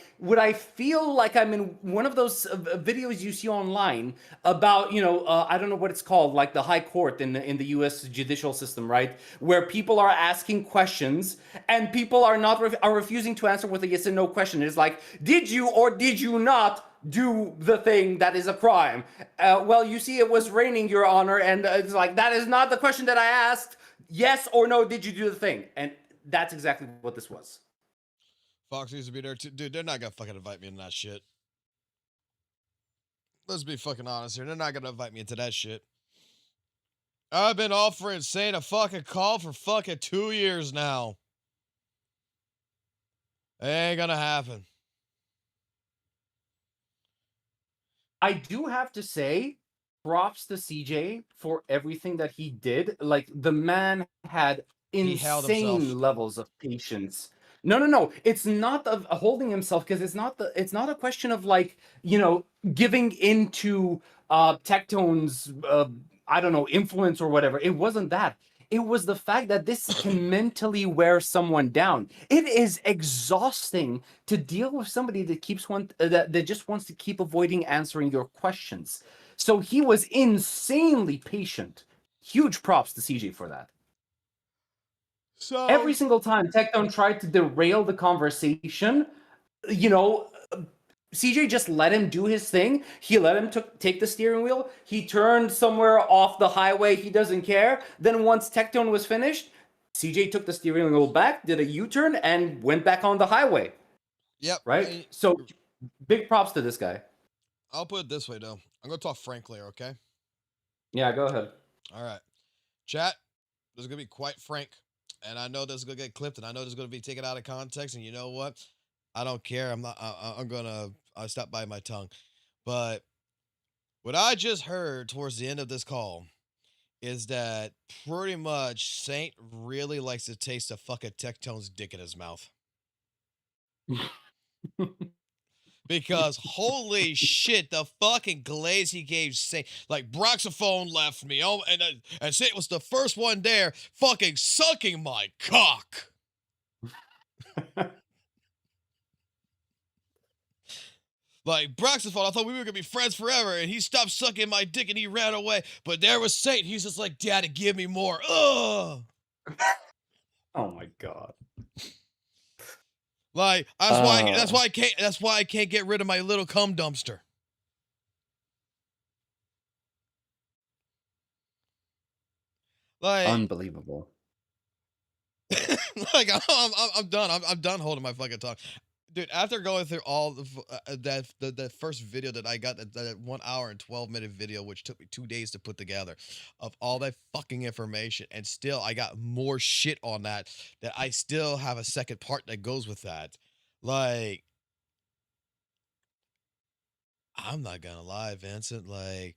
feel like I'm in one of those videos you see online about, I don't know what it's called, like the high court in the U.S. judicial system, right? Where people are asking questions and people are refusing to answer with a yes and no question. It's like, did you or did you not do the thing that is a crime? Well, you see, it was raining, Your Honor, and it's like, that is not the question that I asked. Yes or no, did you do the thing? And that's exactly what this was. Fox needs to be there too. Dude, they're not gonna fucking invite me into that shit. Let's be fucking honest here. They're not gonna invite me into that shit. I've been offering Saint a fucking call for fucking 2 years now. It ain't gonna happen. I do have to say, props to CJ for everything that he did. Like, the man had insane levels of patience. No. It's not of holding himself, because it's not a question of, like, giving into Tectone's influence or whatever. It wasn't that. It was the fact that this can mentally wear someone down. It is exhausting to deal with somebody that just wants to keep avoiding answering your questions. So he was insanely patient. Huge props to CJ for that. So every single time Tectone tried to derail the conversation, CJ just let him do his thing. He let him take the steering wheel. He turned somewhere off the highway. He doesn't care. Then once Tectone was finished, CJ took the steering wheel back, did a U-turn, and went back on the highway. Yep. Right? So big props to this guy. I'll put it this way though. I'm gonna talk frankly, okay? Yeah, go ahead. All right, chat. This is gonna be quite frank, and I know this is gonna get clipped, and I know this is gonna be taken out of context. And you know what? I don't care. I'm not. I'm gonna. I'll stop by my tongue. But what I just heard towards the end of this call is that pretty much Saint really likes to taste a fucking Tectone's dick in his mouth. Because holy shit, the fucking glaze he gave Saint, like Broxophone left me. Oh, and Saint was the first one there, fucking sucking my cock. Like Broxophone, I thought we were gonna be friends forever, and he stopped sucking my dick and he ran away. But there was Saint. He's just like, Daddy, give me more. Ugh. Oh my god. Like that's why I can't get rid of my little cum dumpster. Like unbelievable. Like I'm done. I'm done holding my fucking tongue, dude. After going through all the first video that I got, that 1 hour and 12-minute video, which took me 2 days to put together, of all that fucking information, and still I got more shit on that I still have a second part that goes with that. Like, I'm not gonna lie, Vincent. Like,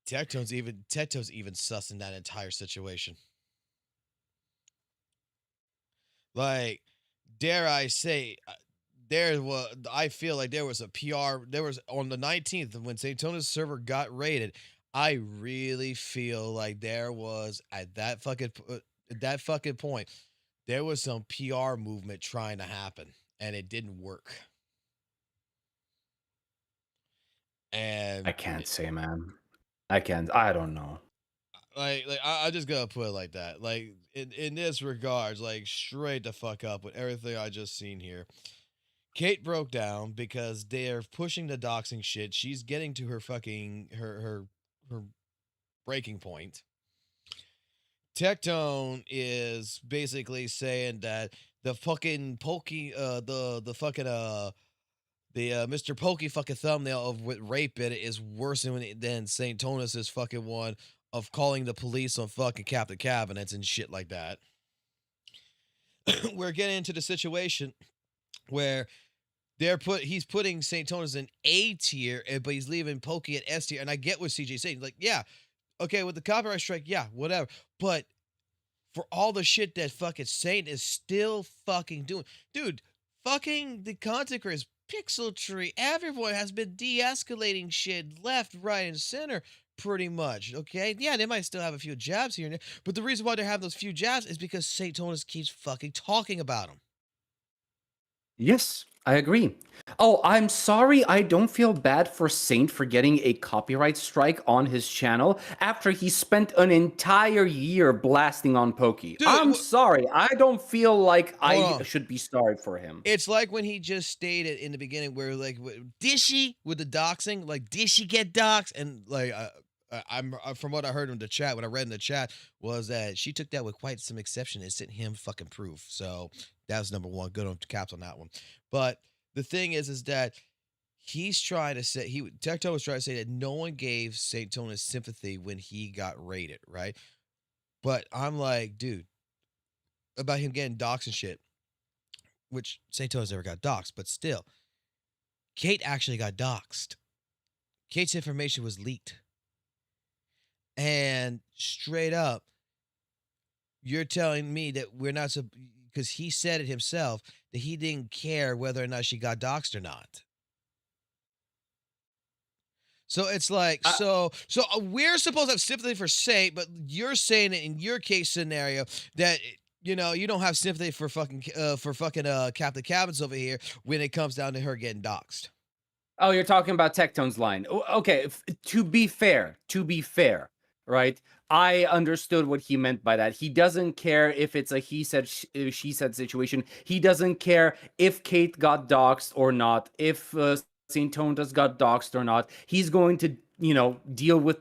Tectone's even sussing that entire situation. Like, dare I say, I feel like there was a PR. There was on the 19th when Saintona's server got raided. I really feel like there was at that fucking point. There was some PR movement trying to happen, and it didn't work. And I can't say, man. I don't know. Like I just gotta put it like that. Like in this regards, like straight the fuck up with everything I just seen here. Kate broke down because they're pushing the doxing shit. She's getting to her fucking her breaking point. Tectone is basically saying that the fucking pokey the fucking Mr. Pokey fucking thumbnail of what rape it is worse than St. Tonus's fucking one of calling the police on fucking Captain Cabinets and shit like that. We're getting into the situation where he's putting St. Tonus in A tier, but he's leaving Pokey at S tier. And I get what CJ's saying. Like, yeah, okay, with the copyright strike, yeah, whatever. But for all the shit that fucking Saint is still fucking doing, dude, fucking the content creators, Pixel Tree, everyone has been de-escalating shit left, right, and center pretty much, okay? Yeah, they might still have a few jabs here and there, but the reason why they're having those few jabs is because St. Tonus keeps fucking talking about them. Yes, I agree. Oh, I'm sorry. I don't feel bad for Saint for getting a copyright strike on his channel after he spent an entire year blasting on Pokey. Dude, I'm sorry. I don't feel like I should be sorry for him. It's like when he just stated in the beginning where, like, did she with the doxing? Like, did she get doxed? And, like, I'm from what I heard in the chat, what I read in the chat, was that she took that with quite some exception and sent him fucking proof. So that was number one. Good on caps on that one. But the thing is that he's trying to say, Tectone was trying to say that no one gave St. Tonus sympathy when he got raided, right? But I'm like, dude, about him getting doxed and shit, which St. Tonus never got doxed, but still, Kate actually got doxed. Kate's information was leaked. And straight up, you're telling me that we're not, because he said it himself, that he didn't care whether or not she got doxed or not. So it's like, so we're supposed to have sympathy for Saint, but you're saying that in your case scenario that, you know, you don't have sympathy for fucking Captain Cabins over here when it comes down to her getting doxed. Oh, you're talking about Tectone's line. Okay, to be fair, right? I understood what he meant by that. He doesn't care if it's a he said, she said situation. He doesn't care if Kate got doxed or not, if St. Tonus got doxed or not. He's going to, you know, deal with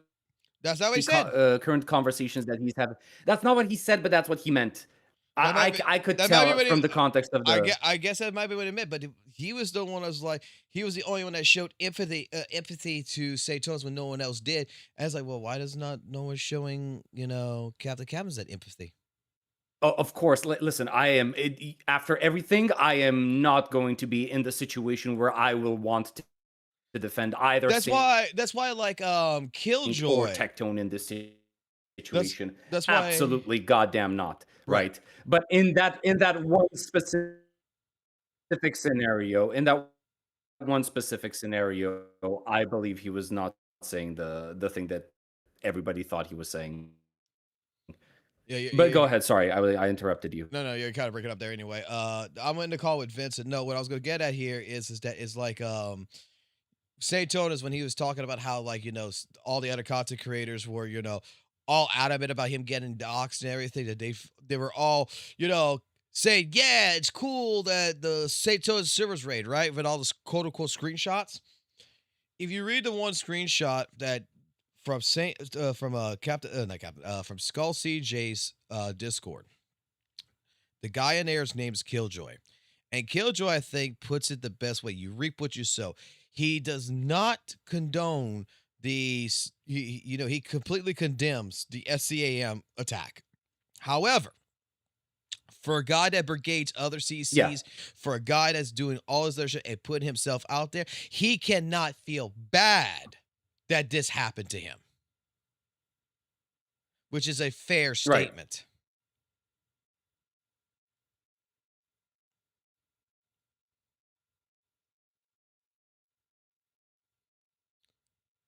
that's not what he said. Current conversations that he's having. That's not what he said, but that's what he meant. I could that might be tell what from he- the context of the. I guess that might be what it meant, but he was the one that was like, he was the only one that showed empathy to St. Thomas when no one else did. And it's like, well, why does no one showing, Captain Cabins that empathy? Oh, of course. Listen, after everything, I am not going to be in the situation where I will want to defend either. That's why like Killjoy or Tectone in this situation. That's why absolutely goddamn not. Right. But in that one specific scenario, I believe he was not saying the thing that everybody thought he was saying. Yeah, but go ahead. Sorry, I interrupted you. No, you're kind of breaking up there anyway. I'm in the call with Vincent. No, what I was going to get at here is like St. Tonas, when he was talking about how, like, all the other content creators were, all adamant about him getting doxxed and everything, that they were all, saying, yeah, it's cool that the St. Tonas servers raid, right? With all the quote unquote screenshots. If you read the one screenshot that from from Skull CJ's Discord, the guy in there's name is Killjoy. And Killjoy, I think, puts it the best way. You reap what you sow. He does not condone he completely condemns the SCAM attack. However, for a guy that brigades other CCs, for a guy that's doing all his other shit and putting himself out there, he cannot feel bad that this happened to him, which is a fair statement.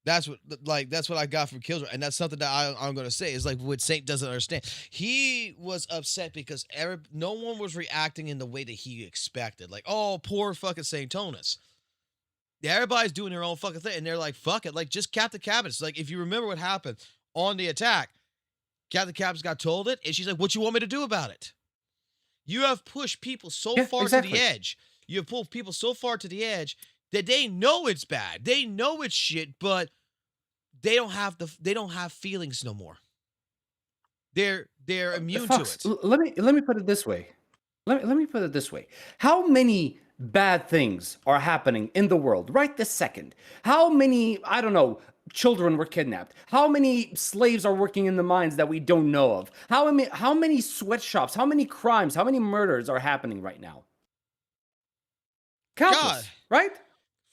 That's what I got from Killjoy, and that's something that I'm going to say is like what Saint doesn't understand. He was upset because no one was reacting in the way that he expected. Like, oh, poor fucking St. Tonas. Yeah, everybody's doing their own fucking thing, and they're like, fuck it. Like, just Captain Cabinets. Like, if you remember what happened on the attack, Captain Cabinets got told it, and she's like, what you want me to do about it? You have pushed people so far to the edge. You have pulled people so far to the edge that they know it's bad. They know it's shit, but they don't have feelings no more. They're immune to it. Let me put it this way. Let me put it this way. How many bad things are happening in the world right this second? How many, I don't know, children were kidnapped? How many slaves are working in the mines that we don't know of? How many sweatshops, how many crimes, how many murders are happening right now? Countless, right?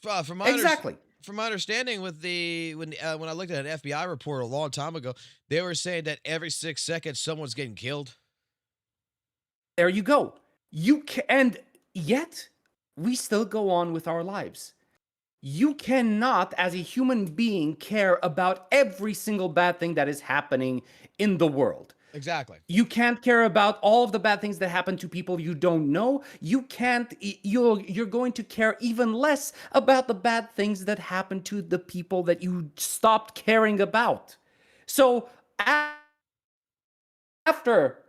From my understanding, with when I looked at an FBI report a long time ago, they were saying that every 6 seconds someone's getting killed. There you go. And yet we still go on with our lives. You cannot, as a human being, care about every single bad thing that is happening in the world. Exactly. You can't care about all of the bad things that happen to people you don't know. You're going to care even less about the bad things that happen to the people that you stopped caring about. So after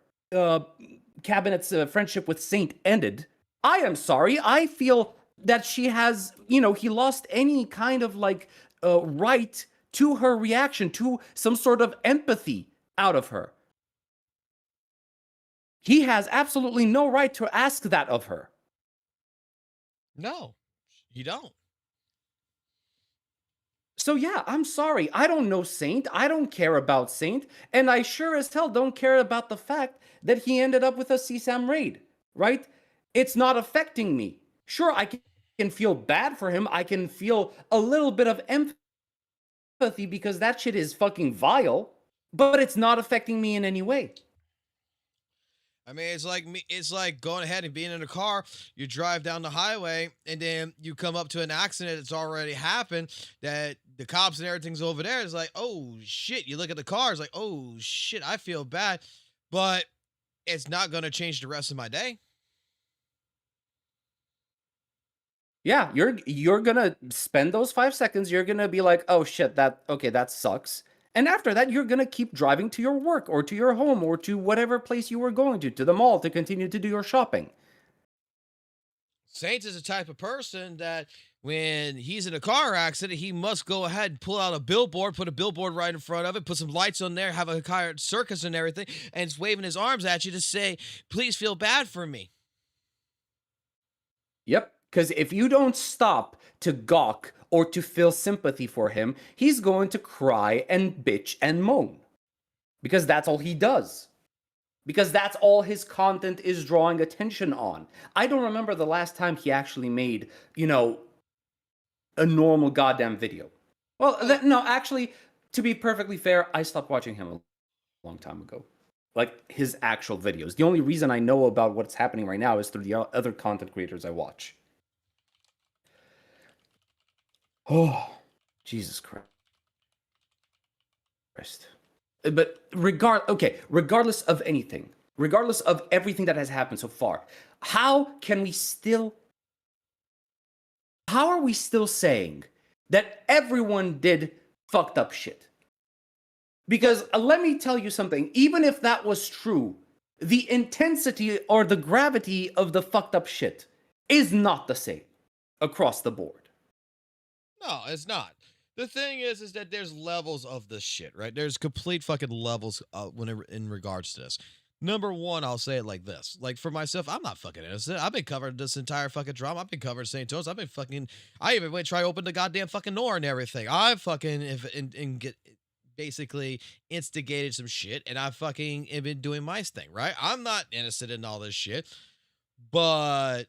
Cabinet's friendship with Saint ended, I am sorry. I feel that she has, he lost any kind of right to her reaction, to some sort of empathy out of her. He has absolutely no right to ask that of her. No, you don't. So yeah, I'm sorry. I don't know Saint. I don't care about Saint. And I sure as hell don't care about the fact that he ended up with a CSAM raid, right? It's not affecting me. Sure, I can feel bad for him. I can feel a little bit of empathy because that shit is fucking vile, but it's not affecting me in any way. I mean, it's like going ahead and being in a car. You drive down the highway, and then you come up to an accident that's already happened, that the cops and everything's over there. It's like, oh, shit. You look at the car. It's like, oh, shit, I feel bad. But it's not going to change the rest of my day. Yeah, you're going to spend those 5 seconds. You're going to be like, oh, shit, that sucks. And after that, you're going to keep driving to your work or to your home or to whatever place you were going to the mall, to continue to do your shopping. Saint is the type of person that when he's in a car accident, he must go ahead and pull out a billboard, put a billboard right in front of it, put some lights on there, have a car circus and everything, and it's waving his arms at you to say, please feel bad for me. Yep, because if you don't stop to gawk or to feel sympathy for him, he's going to cry and bitch and moan. Because that's all he does. Because that's all his content is drawing attention on. I don't remember the last time he actually made, you know, a normal goddamn video. Well, no, actually, to be perfectly fair, I stopped watching him a long time ago. Like, his actual videos. The only reason I know about what's happening right now is through the other content creators I watch. Oh, Jesus Christ. But regardless of anything, regardless of everything that has happened so far, how are we still saying that everyone did fucked up shit? Because let me tell you something, even if that was true, the intensity or the gravity of the fucked up shit is not the same across the board. No, it's not. The thing is that there's levels of this shit, right? There's complete fucking levels in regards to this. Number one, I'll say it like this. Like, for myself, I'm not fucking innocent. I've been covering this entire fucking drama. I've been covering St. Joe's. I even went try to open the goddamn fucking door and everything. I fucking get basically instigated some shit, and I fucking have been doing my thing, right? I'm not innocent in all this shit, but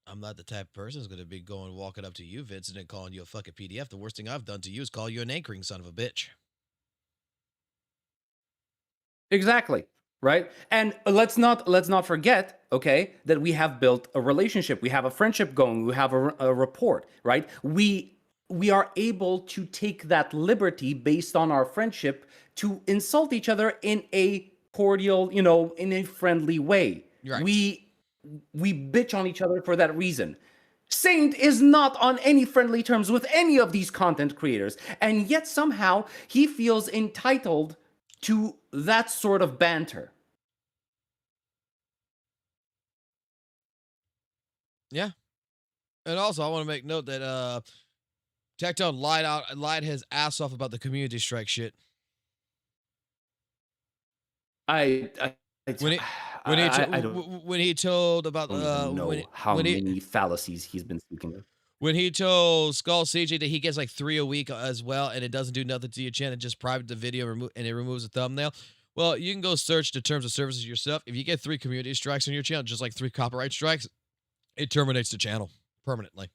I'm not the type of person who's going to be walking up to you, Vincent, and calling you a fucking PDF. The worst thing I've done to you is call you an anchoring son of a bitch. Exactly. Right? And let's not forget, okay, that we have built a relationship. We have a friendship going. We have a rapport, right? We are able to take that liberty based on our friendship to insult each other in a cordial, you know, in a friendly way. Right. We bitch on each other for that reason. Saint is not on any friendly terms with any of these content creators, and yet somehow he feels entitled to that sort of banter. Yeah. And also, I want to make note that Tectone lied his ass off about the community strike shit. When he told about how many fallacies he's been speaking of. When he told Skull CJ that he gets like 3 a week as well, and it doesn't do nothing to your channel, it just private the video and it removes the thumbnail. Well, you can go search the terms of services yourself. If you get 3 community strikes on your channel, just like 3 copyright strikes, it terminates the channel permanently.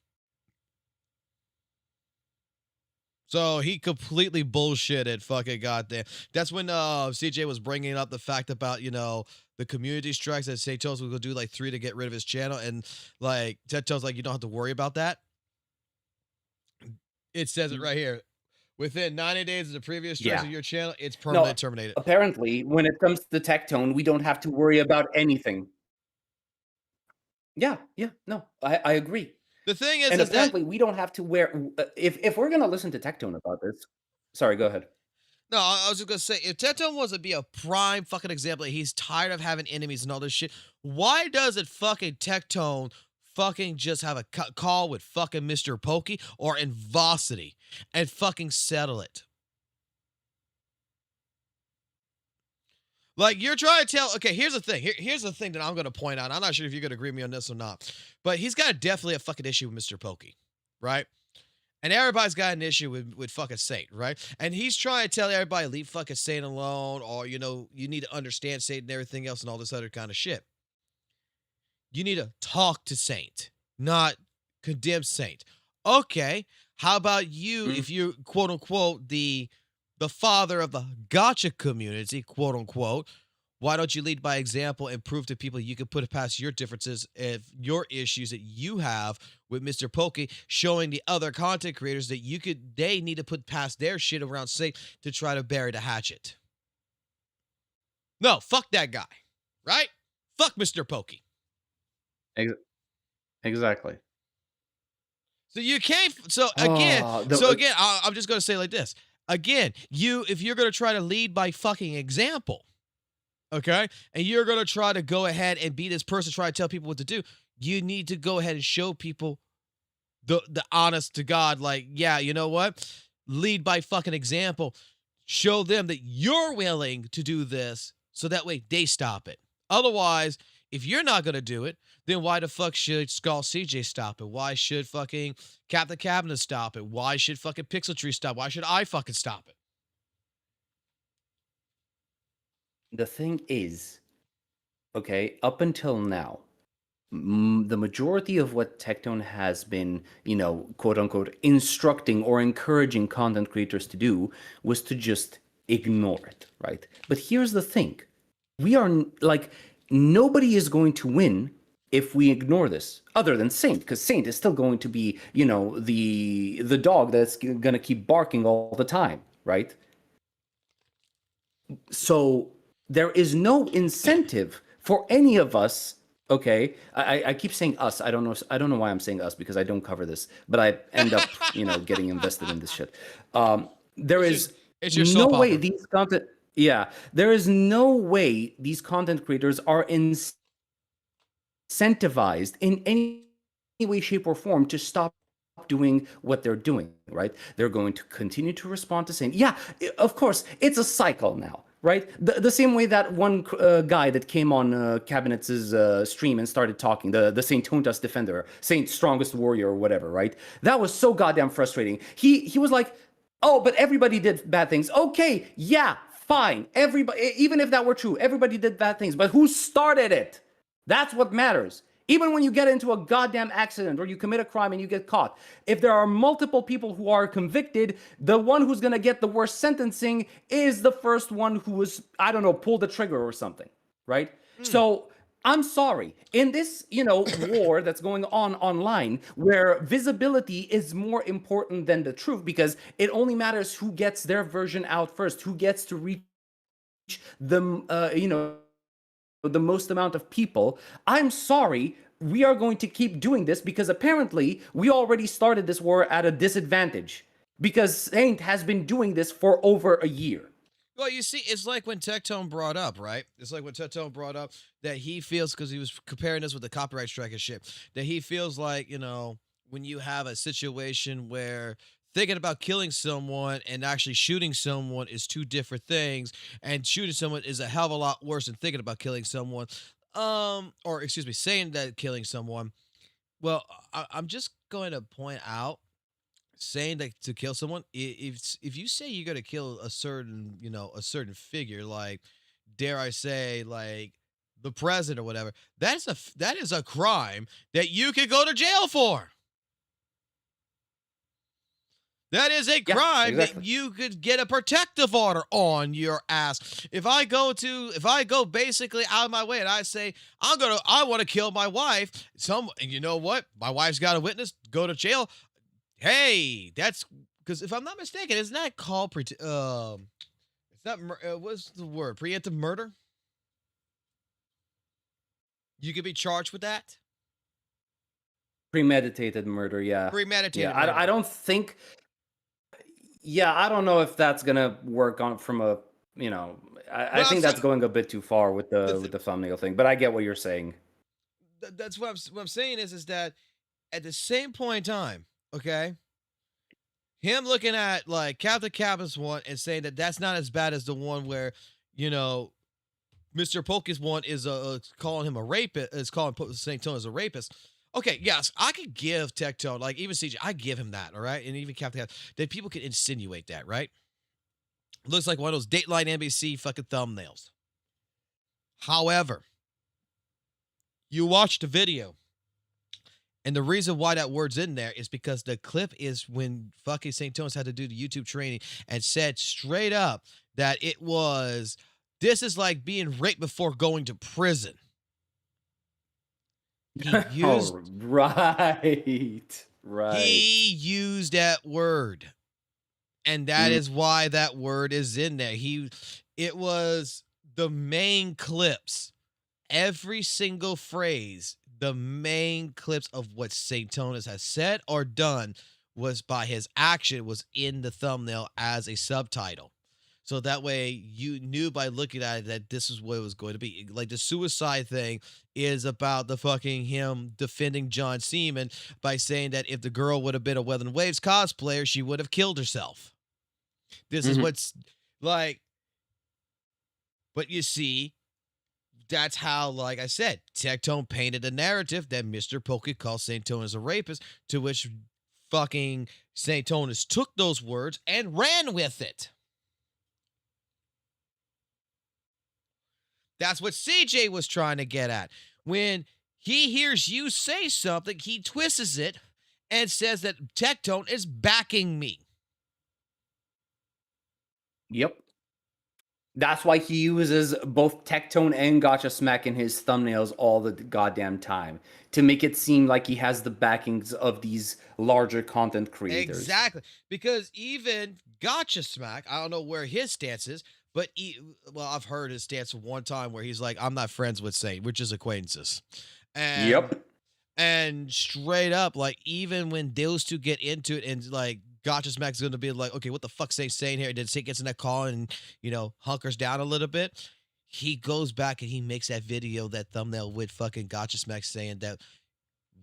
So he completely bullshitted fucking goddamn. That's when CJ was bringing up the fact about, you know, the community strikes that St. Toes was going to do like 3 to get rid of his channel. And like Ted Toes, like, you don't have to worry about that. It says it right here. Within 90 days of the previous strikes of your channel, it's permanently terminated. Apparently, when it comes to Tectone, we don't have to worry about anything. Yeah, no, I agree. The thing is, and apparently we don't have to wear. If we're gonna listen to Tectone about this, sorry, go ahead. No, I was just gonna say, if Tectone was to be a prime fucking example, he's tired of having enemies and all this shit. Why doesn't fucking Tectone fucking just have a call with fucking Mr. Pokey or Invosity and fucking settle it? Like, you're trying to tell, okay, here's the thing. Here's the thing that I'm going to point out. I'm not sure if you're going to agree with me on this or not, but he's got definitely a fucking issue with Mr. Pokey, right? And everybody's got an issue with fucking Saint, right? And he's trying to tell everybody, leave fucking Saint alone, or, you know, you need to understand Saint and everything else and all this other kind of shit. You need to talk to Saint, not condemn Saint. Okay, how about you, if you're, quote unquote, the father of the gotcha community, quote unquote, why don't you lead by example and prove to people you can put it past your differences of your issues that you have with Mr. Pokey, showing the other content creators that they need to put past their shit around Saint to try to bury the hatchet. No, fuck that guy, right? Fuck Mr. Pokey. Exactly. So you can't. So again, I'm just gonna say like this. Again, if you're gonna try to lead by fucking example, okay, and you're gonna try to go ahead and be this person, try to tell people what to do, you need to go ahead and show people the honest to God, like, yeah, you know what? Lead by fucking example. Show them that you're willing to do this so that way they stop it. Otherwise, if you're not going to do it, then why the fuck should Skull CJ stop it? Why should fucking Captain Cabinet stop it? Why should fucking Pixel Tree stop? Why should I fucking stop it? The thing is, okay, up until now, the majority of what Tectone has been, you know, quote unquote, instructing or encouraging content creators to do was to just ignore it, right? But here's the thing. We are like, nobody is going to win if we ignore this, other than Saint, because Saint is still going to be, you know, the dog that's going to keep barking all the time, right? So there is no incentive for any of us. Okay, I keep saying us. I don't know why I'm saying us, because I don't cover this, but I end up, you know, getting invested in this shit. There is no way these content. Yeah, there is no way these content creators are incentivized in any way, shape, or form to stop doing what they're doing. Right? They're going to continue to respond to saying, yeah, of course, it's a cycle now. Right? The same way that one guy that came on Cabinet's stream and started talking, the Saint Tontas defender, Saint Strongest Warrior or whatever, right? That was so goddamn frustrating. He was like, oh, but everybody did bad things. Okay, yeah, fine. Everybody, even if that were true, everybody did bad things. But who started it? That's what matters. Even when you get into a goddamn accident or you commit a crime and you get caught, if there are multiple people who are convicted, the one who's going to get the worst sentencing is the first one who was, I don't know, pulled the trigger or something, right? So I'm sorry. In this, you know, war that's going on online, where visibility is more important than the truth, because it only matters who gets their version out first, who gets to reach the, you know, the most amount of people. I'm sorry, we are going to keep doing this because apparently we already started this war at a disadvantage because Saint has been doing this for over a year. Well, you see, it's like when Tectone brought up, right? It's like when Tectone brought up that he feels, because he was comparing this with the copyright strike and shit, that he feels like, you know, when you have a situation where thinking about killing someone and actually shooting someone is two different things, and shooting someone is a hell of a lot worse than thinking about killing someone, or excuse me, saying that killing someone. Well, I'm just going to point out, saying that to kill someone, if you say you're going to kill a certain, you know, a certain figure, like, dare I say, like the president or whatever, that is a crime that you could go to jail for. That is a crime that you could get a protective order on your ass. If I go basically out of my way and I say, I want to kill my wife, and you know what? My wife's got a witness, go to jail. Hey, that's because if I'm not mistaken, isn't that called it's not what's the word? Preemptive murder? You could be charged with that? Premeditated murder, yeah. Premeditated murder. I don't think. Yeah, I don't know if that's gonna work on from a, you know, I think that's going a bit too far with the thumbnail thing, but I get what you're saying. That's what I'm saying is that at the same point in time, okay, him looking at like Captain Cabin's one and saying that that's not as bad as the one where, you know, Mr. Poke's one is calling him a rapist, is calling St. Tone as a rapist. Okay, yes, I could give Tectone, like even CJ, I give him that, all right? And even Captain Cat, that people can insinuate that, right? Looks like one of those Dateline NBC fucking thumbnails. However, you watch the video, and the reason why that word's in there is because the clip is when fucking St. Tone's had to do the YouTube training and said straight up that this is like being raped before going to prison. He used, right. He used that word. And that is why that word is in there. It was the main clips. Every single phrase, the main clips of what St. Tonas has said or done was by his action, was in the thumbnail as a subtitle. So that way you knew by looking at it that this is what it was going to be. Like the suicide thing is about the fucking him defending John Seaman by saying that if the girl would have been a Weather and Waves cosplayer, she would have killed herself. This is what's like, but you see, that's how, like I said, Tectone painted a narrative that Mr. Pokey called St. Tonus a rapist, to which fucking St. Tonus took those words and ran with it. That's what CJ was trying to get at. When he hears you say something, he twists it and says that Tectone is backing me. Yep. That's why he uses both Tectone and Gotcha Smack in his thumbnails all the goddamn time, to make it seem like he has the backings of these larger content creators. Exactly. Because even Gotcha Smack, I don't know where his stance is, but well, I've heard his stance one time where he's like, I'm not friends with Saint, we're just acquaintances. And, yep. And straight up, like, even when those two get into it and like Gotcha Smack's going to be like, okay, what the fuck's Saint saying here? And then Saint gets in that call and, you know, hunkers down a little bit. He goes back and he makes that video, that thumbnail with fucking Gotcha Smack saying that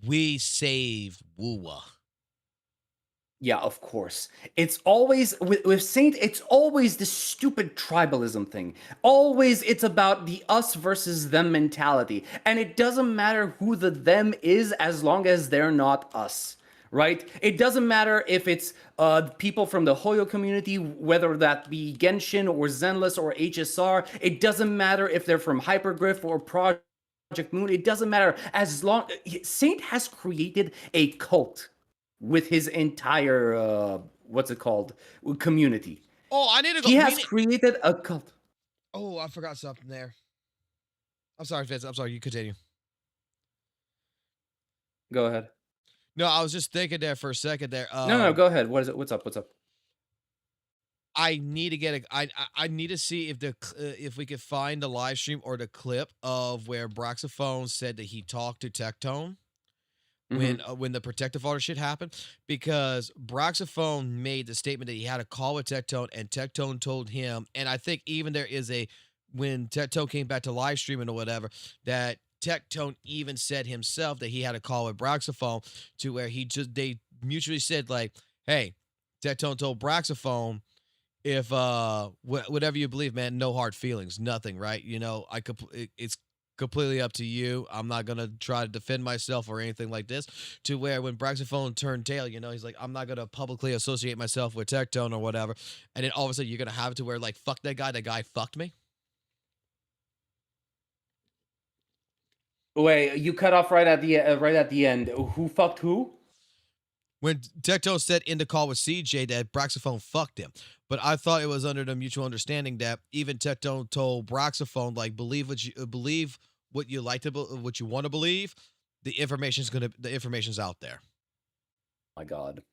we saved WUWA. Yeah, of course. It's always, with Saint, it's always this stupid tribalism thing. Always it's about the us versus them mentality. And it doesn't matter who the them is as long as they're not us, right? It doesn't matter if it's people from the Hoyo community, whether that be Genshin or Zenless or HSR. It doesn't matter if they're from Hypergriff or Project Moon. It doesn't matter. As long... Saint has created a cult with his entire what's it called, community. Oh, I need to go. He has created a cult. Oh, I forgot something there. I'm sorry, Vince. I'm sorry. You continue. Go ahead. No, I was just thinking there for a second there. No, go ahead. What is it? What's up? What's up? I need to get I need to see if if we could find the live stream or the clip of where Braxophone said that he talked to Tectone when the protective order shit happened, because Braxophone made the statement that he had a call with Tectone and Tectone told him, and I think even there is when Tectone came back to live streaming or whatever, that Tectone even said himself that he had a call with Braxophone, to where they mutually said like, hey, Tectone told Braxophone, if whatever you believe, man, no hard feelings, nothing, right? You know, it's completely up to you. I'm not gonna try to defend myself or anything like this. To where when Braxophone turned tail, you know, he's like, I'm not gonna publicly associate myself with Tectone or whatever. And then all of a sudden you're gonna have it to where like, fuck that guy fucked me. Wait, you cut off right at the end. Who fucked who? When Tectone said in the call with CJ that Braxophone fucked him. But I thought it was under the mutual understanding that even Tectone told Braxophone, like, believe what you like to what you want to believe. The information's out there. My God.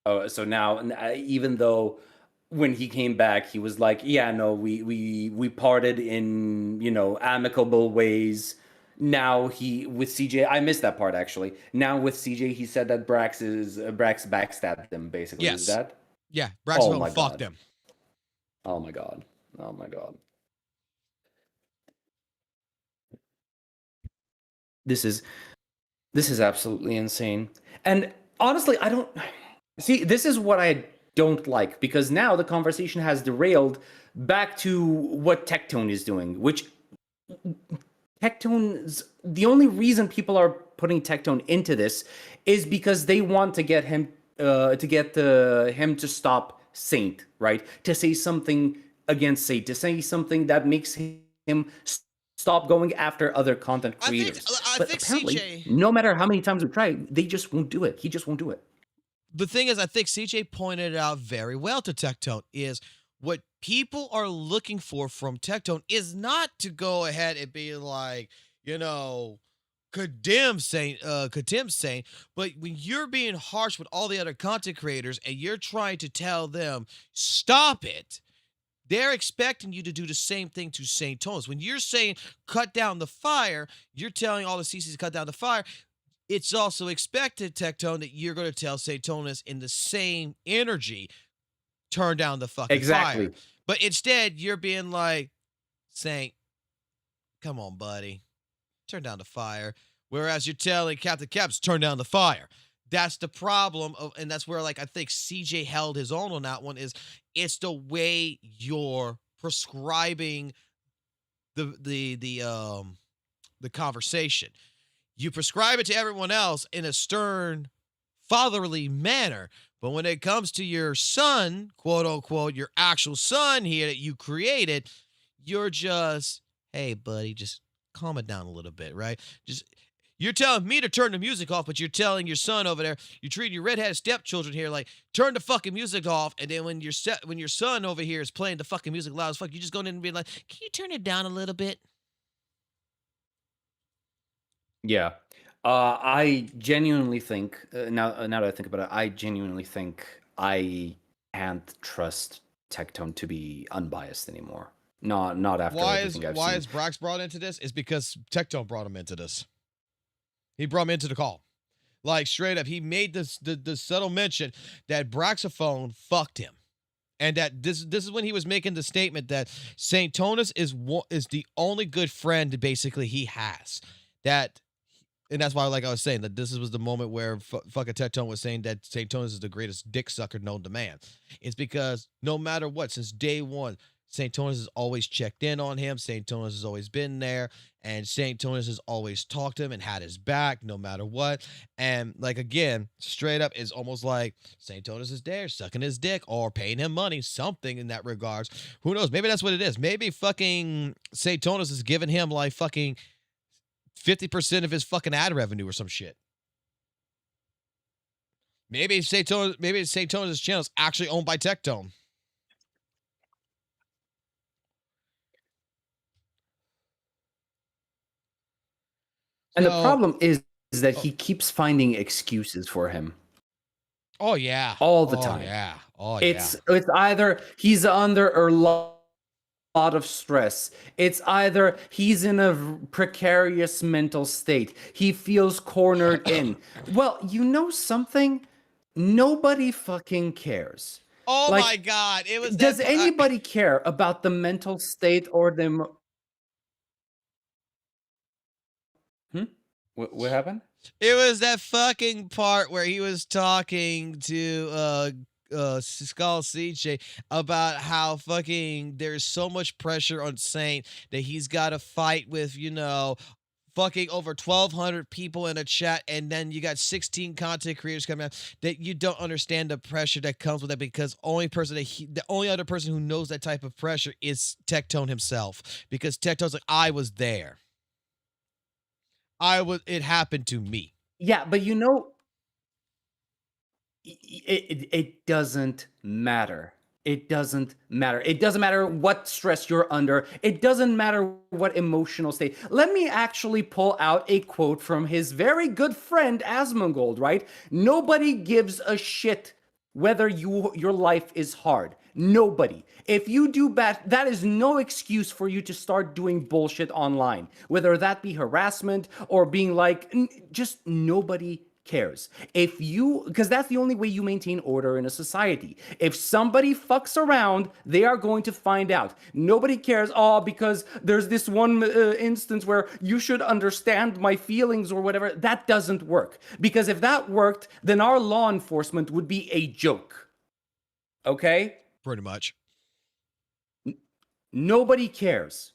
Oh, so now even though when he came back, he was like, yeah, no, we parted in, you know, amicable ways. Now with CJ, I missed that part actually. Now with CJ, he said that Brax backstabbed him basically. Yes. Is that? Yeah, Braxophone fucked him. Oh my God. Oh my God. This is absolutely insane. And honestly, I don't see, this is what I don't like, because now the conversation has derailed back to what Tectone is doing, which the only reason people are putting Tectone into this is because they want to get him to stop Saint, right? To say something against Saint, to say something that makes him stop going after other content creators. I think apparently, CJ, no matter how many times we try, they just won't do it. He just won't do it. The thing is, I think CJ pointed it out very well to Tectone, is what people are looking for from Tectone is not to go ahead and be like, you know, condemn Saint, but when you're being harsh with all the other content creators and you're trying to tell them, stop it, they're expecting you to do the same thing to St. Tonus. When you're saying cut down the fire, you're telling all the CCs to cut down the fire. It's also expected, Tectone, that you're going to tell St. Tonus in the same energy, turn down the fucking fire. But instead, you're being like, Saint, come on, buddy. Turn down the fire. Whereas you're telling Captain Caps, turn down the fire. That's the problem and that's where like I think CJ held his own on that one is it's the way you're prescribing the conversation. You prescribe it to everyone else in a stern, fatherly manner. But when it comes to your son, quote unquote, your actual son here that you created, you're just, hey, buddy, just calm it down a little bit, right? You're telling me to turn the music off, but you're telling your son over there, you're treating your redheaded stepchildren here like, turn the fucking music off. And then when your son over here is playing the fucking music loud as fuck, you just go in and be like, can you turn it down a little bit? Yeah. I genuinely think, now that I think about it, I genuinely think I can't trust Tectone to be unbiased anymore. Not after everything I've seen. Why is Brax brought into this? Is because Tectone brought him into this. He brought him into the call. Like, straight up, he made the subtle mention that Braxophone fucked him. And that this is when he was making the statement that St. Tonus is the only good friend basically he has. And that's why, like I was saying, that this was the moment where fucking Tectone was saying that St. Tonus is the greatest dick sucker known to man. It's because no matter what, since day one, St. Tonus has always checked in on him. St. Tonus has always been there. And St. Tonus has always talked to him and had his back no matter what. And, like, again, straight up, it's almost like St. Tonus is there sucking his dick or paying him money, something in that regards. Who knows? Maybe that's what it is. Maybe fucking St. Tonus is giving him, like, fucking 50% of his fucking ad revenue or some shit. Maybe St. Tonus' channel is actually owned by Tectone. And the problem is that he keeps finding excuses for him. Oh yeah. All the time. Yeah. It's either he's under a lot of stress. It's either he's in a precarious mental state. He feels cornered in. Well, you know something? Nobody fucking cares. Oh my God. It was. Does anybody care about the mental state or the What happened? It was that fucking part where he was talking to Skull CJ about how fucking there's so much pressure on Saint that he's got to fight with, fucking over 1,200 people in a chat, and then you got 16 content creators coming out that you don't understand the pressure that comes with that because the only other person who knows that type of pressure is Tectone himself, because Tectone's like, I was there. It happened to me. Yeah, but it doesn't matter. It doesn't matter. It doesn't matter what stress you're under. It doesn't matter what emotional state. Let me actually pull out a quote from his very good friend Asmongold, right? Nobody gives a shit whether your life is hard. Nobody. If you do bad, that is no excuse for you to start doing bullshit online. Whether that be harassment or being like, just nobody cares. Because that's the only way you maintain order in a society. If somebody fucks around, they are going to find out. Nobody cares, because there's this one instance where you should understand my feelings or whatever. That doesn't work. Because if that worked, then our law enforcement would be a joke. Okay? Pretty much. Nobody cares,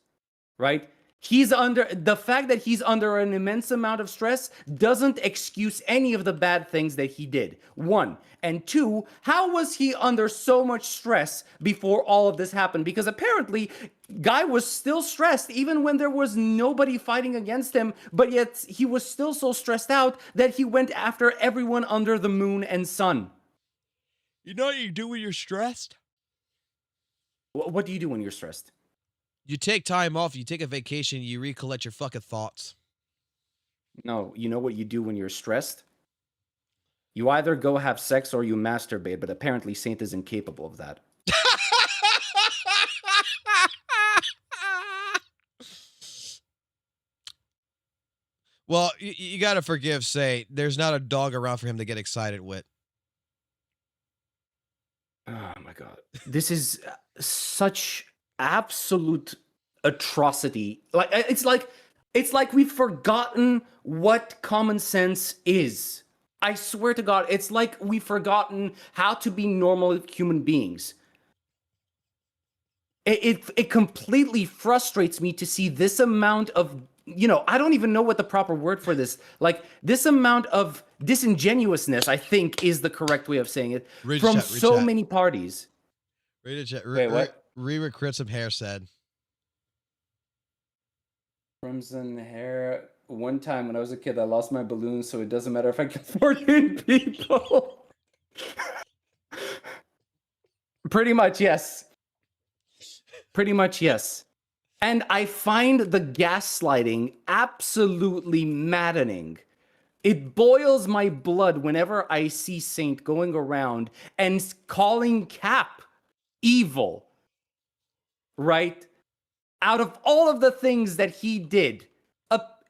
right? The fact that he's under an immense amount of stress doesn't excuse any of the bad things that he did. One. And two, how was he under so much stress before all of this happened? Because apparently, guy was still stressed even when there was nobody fighting against him, but yet he was still so stressed out that he went after everyone under the moon and sun. You know what you do when you're stressed? What do you do when you're stressed? You take time off, you take a vacation, you recollect your fucking thoughts. No, you know what you do when you're stressed? You either go have sex or you masturbate, but apparently Saint is incapable of that. Well, you gotta forgive Saint. There's not a dog around for him to get excited with. Oh my God. This is such absolute atrocity. Like it's like we've forgotten what common sense is. I swear to God, it's like we've forgotten how to be normal human beings. It completely frustrates me to see this amount of, you know, I don't even know what the proper word for this, like this amount of disingenuousness, I think is the correct way of saying it, from so many parties. Read it, chat. Wait, what? Riri Crimson Hair said. Crimson Hair. One time when I was a kid, I lost my balloon, so it doesn't matter if I kill 14 people. Pretty much, yes. Pretty much, yes. And I find the gaslighting absolutely maddening. It boils my blood whenever I see Saint going around and calling Cap evil, right? Out of all of the things that he did,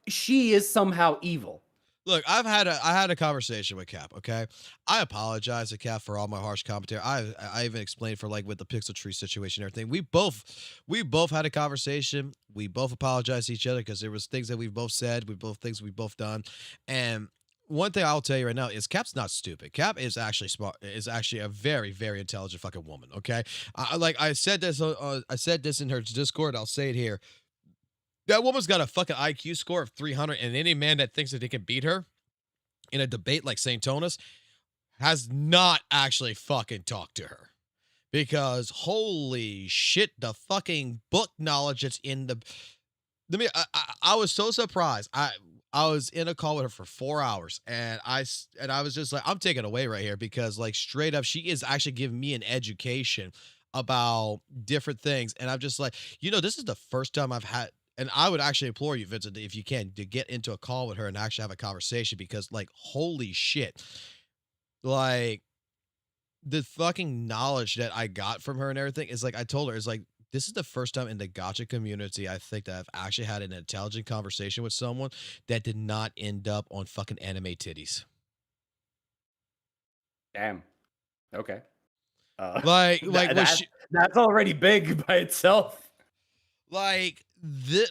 she is somehow evil. Look, I had a conversation with Cap. Okay, I apologize to Cap for all my harsh commentary. I even explained for like with the Pixel Tree situation and everything. We both had a conversation. We both apologized to each other because there was things that we both said. Things we both done. And one thing I'll tell you right now is Cap's not stupid. Cap is actually smart. Is actually a very, very intelligent fucking woman. Okay, I said this. I said this in her Discord. I'll say it here. That woman's got a fucking IQ score of 300, and any man that thinks that they can beat her in a debate like St. Tonis has not actually fucking talked to her. Because holy shit, the fucking book knowledge that's in the... I was so surprised. I was in a call with her for 4 hours, and I was just like, I'm taking away right here because, like, straight up, she is actually giving me an education about different things. And I'm just like, you know, this is the first time I've had... And I would actually implore you, Vincent, if you can, to get into a call with her and actually have a conversation because, like, holy shit. Like, the fucking knowledge that I got from her and everything is like, I told her, it's like, this is the first time in the gacha community I think that I've actually had an intelligent conversation with someone that did not end up on fucking anime titties. Damn. Okay. That's already big by itself. Like,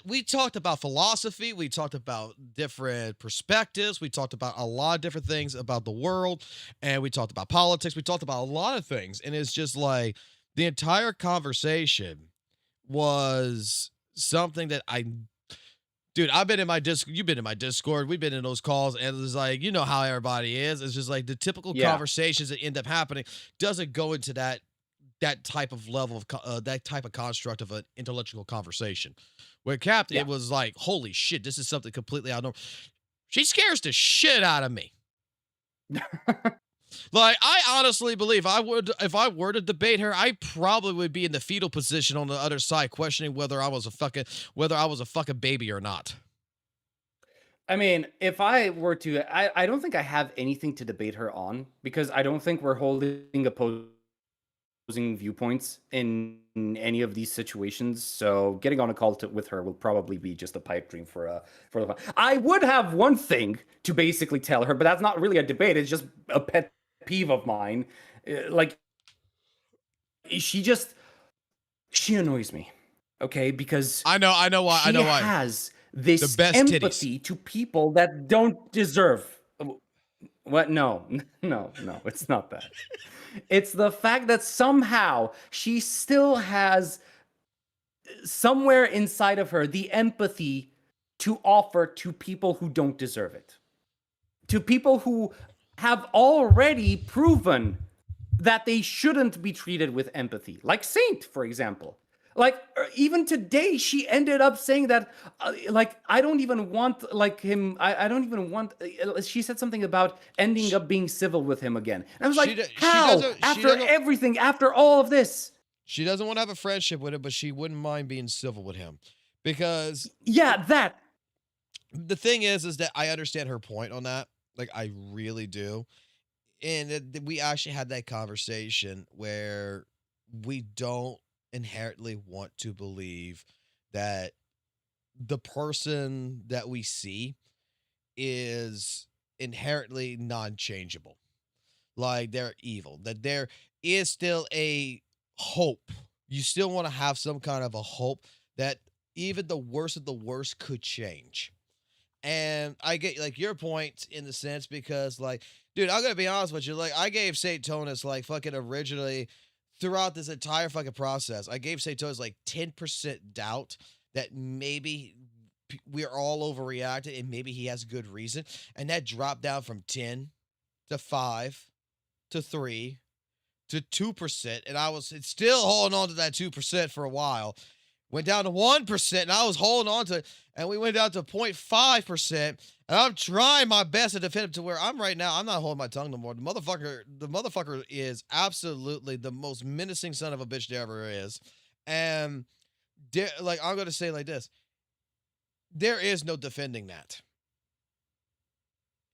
we talked about philosophy, we talked about different perspectives, we talked about a lot of different things about the world, and we talked about politics, we talked about a lot of things, and it's just like the entire conversation was something that dude, I've been in my Discord, you've been in my Discord, we've been in those calls, and it's like, you know how everybody is, it's just like the typical conversations that end up happening doesn't go into that type of level of that type of construct of an intellectual conversation. Where Cap, it was like, holy shit, this is something completely out of normal. She scares the shit out of me. Like, I honestly believe if I were to debate her, I probably would be in the fetal position on the other side, questioning whether I was a fucking baby or not. I mean, if I were to, I don't think I have anything to debate her on because I don't think we're holding opposing viewpoints in any of these situations, so getting on a call with her will probably be just a pipe dream for the. I would have one thing to basically tell her, but that's not really a debate. It's just a pet peeve of mine. Like, she annoys me. Okay, because I know why. She has this empathy to people that don't deserve. What? No, it's not that. It's the fact that somehow she still has somewhere inside of her the empathy to offer to people who don't deserve it. To people who have already proven that they shouldn't be treated with empathy. Like Saint, for example. Like, even today, she ended up saying that, like, I don't even want, like, him, I don't even want, she said something about ending up being civil with him again. And I was like, how? After everything, after all of this? She doesn't want to have a friendship with him, but she wouldn't mind being civil with him. Because... Yeah, that. The thing is that I understand her point on that. Like, I really do. And we actually had that conversation where we don't inherently want to believe that the person that we see is inherently non-changeable. Like, they're evil. That there is still a hope you still want to have some kind of a hope that even the worst of the worst could change. And I get like your point in the sense because like, dude, I'm gonna be honest with you. Like, I gave St. Tonus like fucking originally throughout this entire fucking process, I gave St. Tonus like 10% doubt that maybe we're all overreacting and maybe he has good reason. And that dropped down from 10 to 5 to 3 to 2%. And I was still holding on to that 2% for a while. Went down to 1%, and I was holding on to it, and we went down to 0.5%, and I'm trying my best to defend him to where I'm right now. I'm not holding my tongue no more. The motherfucker is absolutely the most menacing son of a bitch there ever is. And, like, I'm going to say it like this. There is no defending that.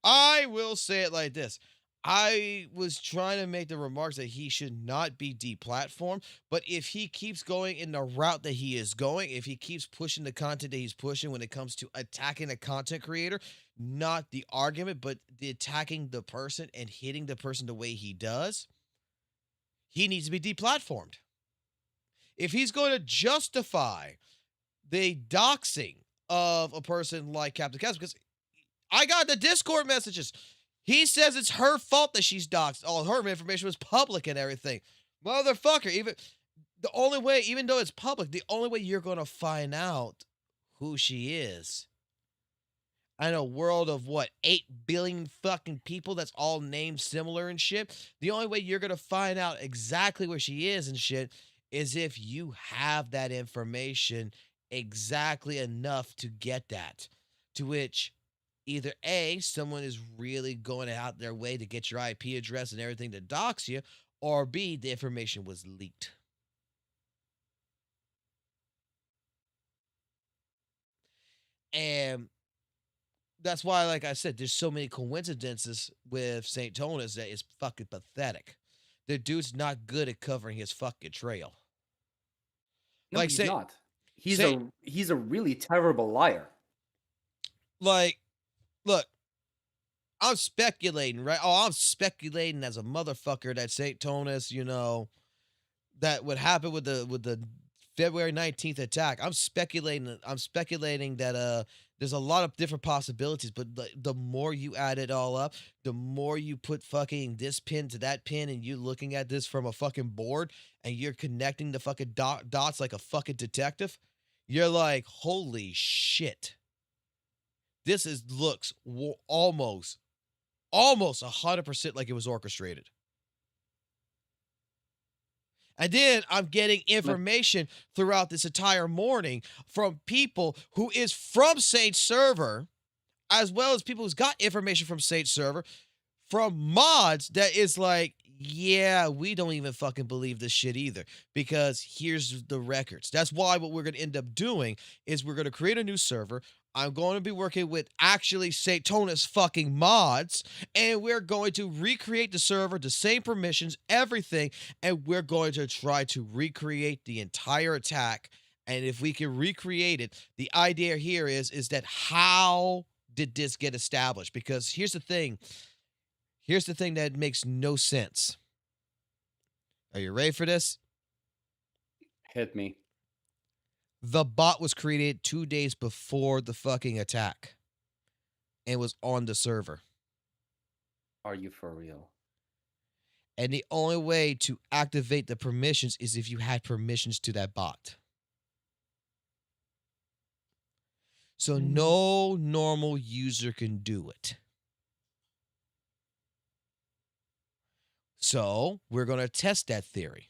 I will say it like this. I was trying to make the remarks that he should not be deplatformed, but if he keeps going in the route that he is going, if he keeps pushing the content that he's pushing when it comes to attacking a content creator, not the argument, but the attacking the person and hitting the person the way he does, he needs to be deplatformed. If he's going to justify the doxing of a person like Captain Cass, because I got the Discord messages. He says it's her fault that she's doxxed. All her information was public and everything. Motherfucker, even though it's public, the only way you're going to find out who she is in a world of 8 billion fucking people that's all named similar and shit, the only way you're going to find out exactly where she is and shit is if you have that information exactly enough to get that. To which either A, someone is really going out their way to get your IP address and everything to dox you, or B, the information was leaked. And that's why, like I said, there's so many coincidences with St. Tonus that is fucking pathetic. The dude's not good at covering his fucking trail. No, like, he's not. He's a really terrible liar. Like, look, I'm speculating, right? Oh, I'm speculating as a motherfucker that St. Tonus, that would happen with the February 19th attack. I'm speculating that there's a lot of different possibilities, but the more you add it all up, the more you put fucking this pin to that pin, and you looking at this from a fucking board, and you're connecting the fucking dots like a fucking detective, you're like, holy shit. This looks almost 100% like it was orchestrated. And then I'm getting information throughout this entire morning from people who is from Saint server, as well as people who's got information from Saint server, from mods that is like, yeah, we don't even fucking believe this shit either, because here's the records. That's why what we're going to end up doing is we're going to create a new server. I'm going to be working with actually St. Tonus fucking mods, and we're going to recreate the server, the same permissions, everything, and we're going to try to recreate the entire attack. And if we can recreate it, the idea here is that how did this get established? Because here's the thing. Here's the thing that makes no sense. Are you ready for this? Hit me. The bot was created 2 days before the fucking attack and was on the server. Are you for real? And the only way to activate the permissions is if you had permissions to that bot. So no normal user can do it. So we're going to test that theory.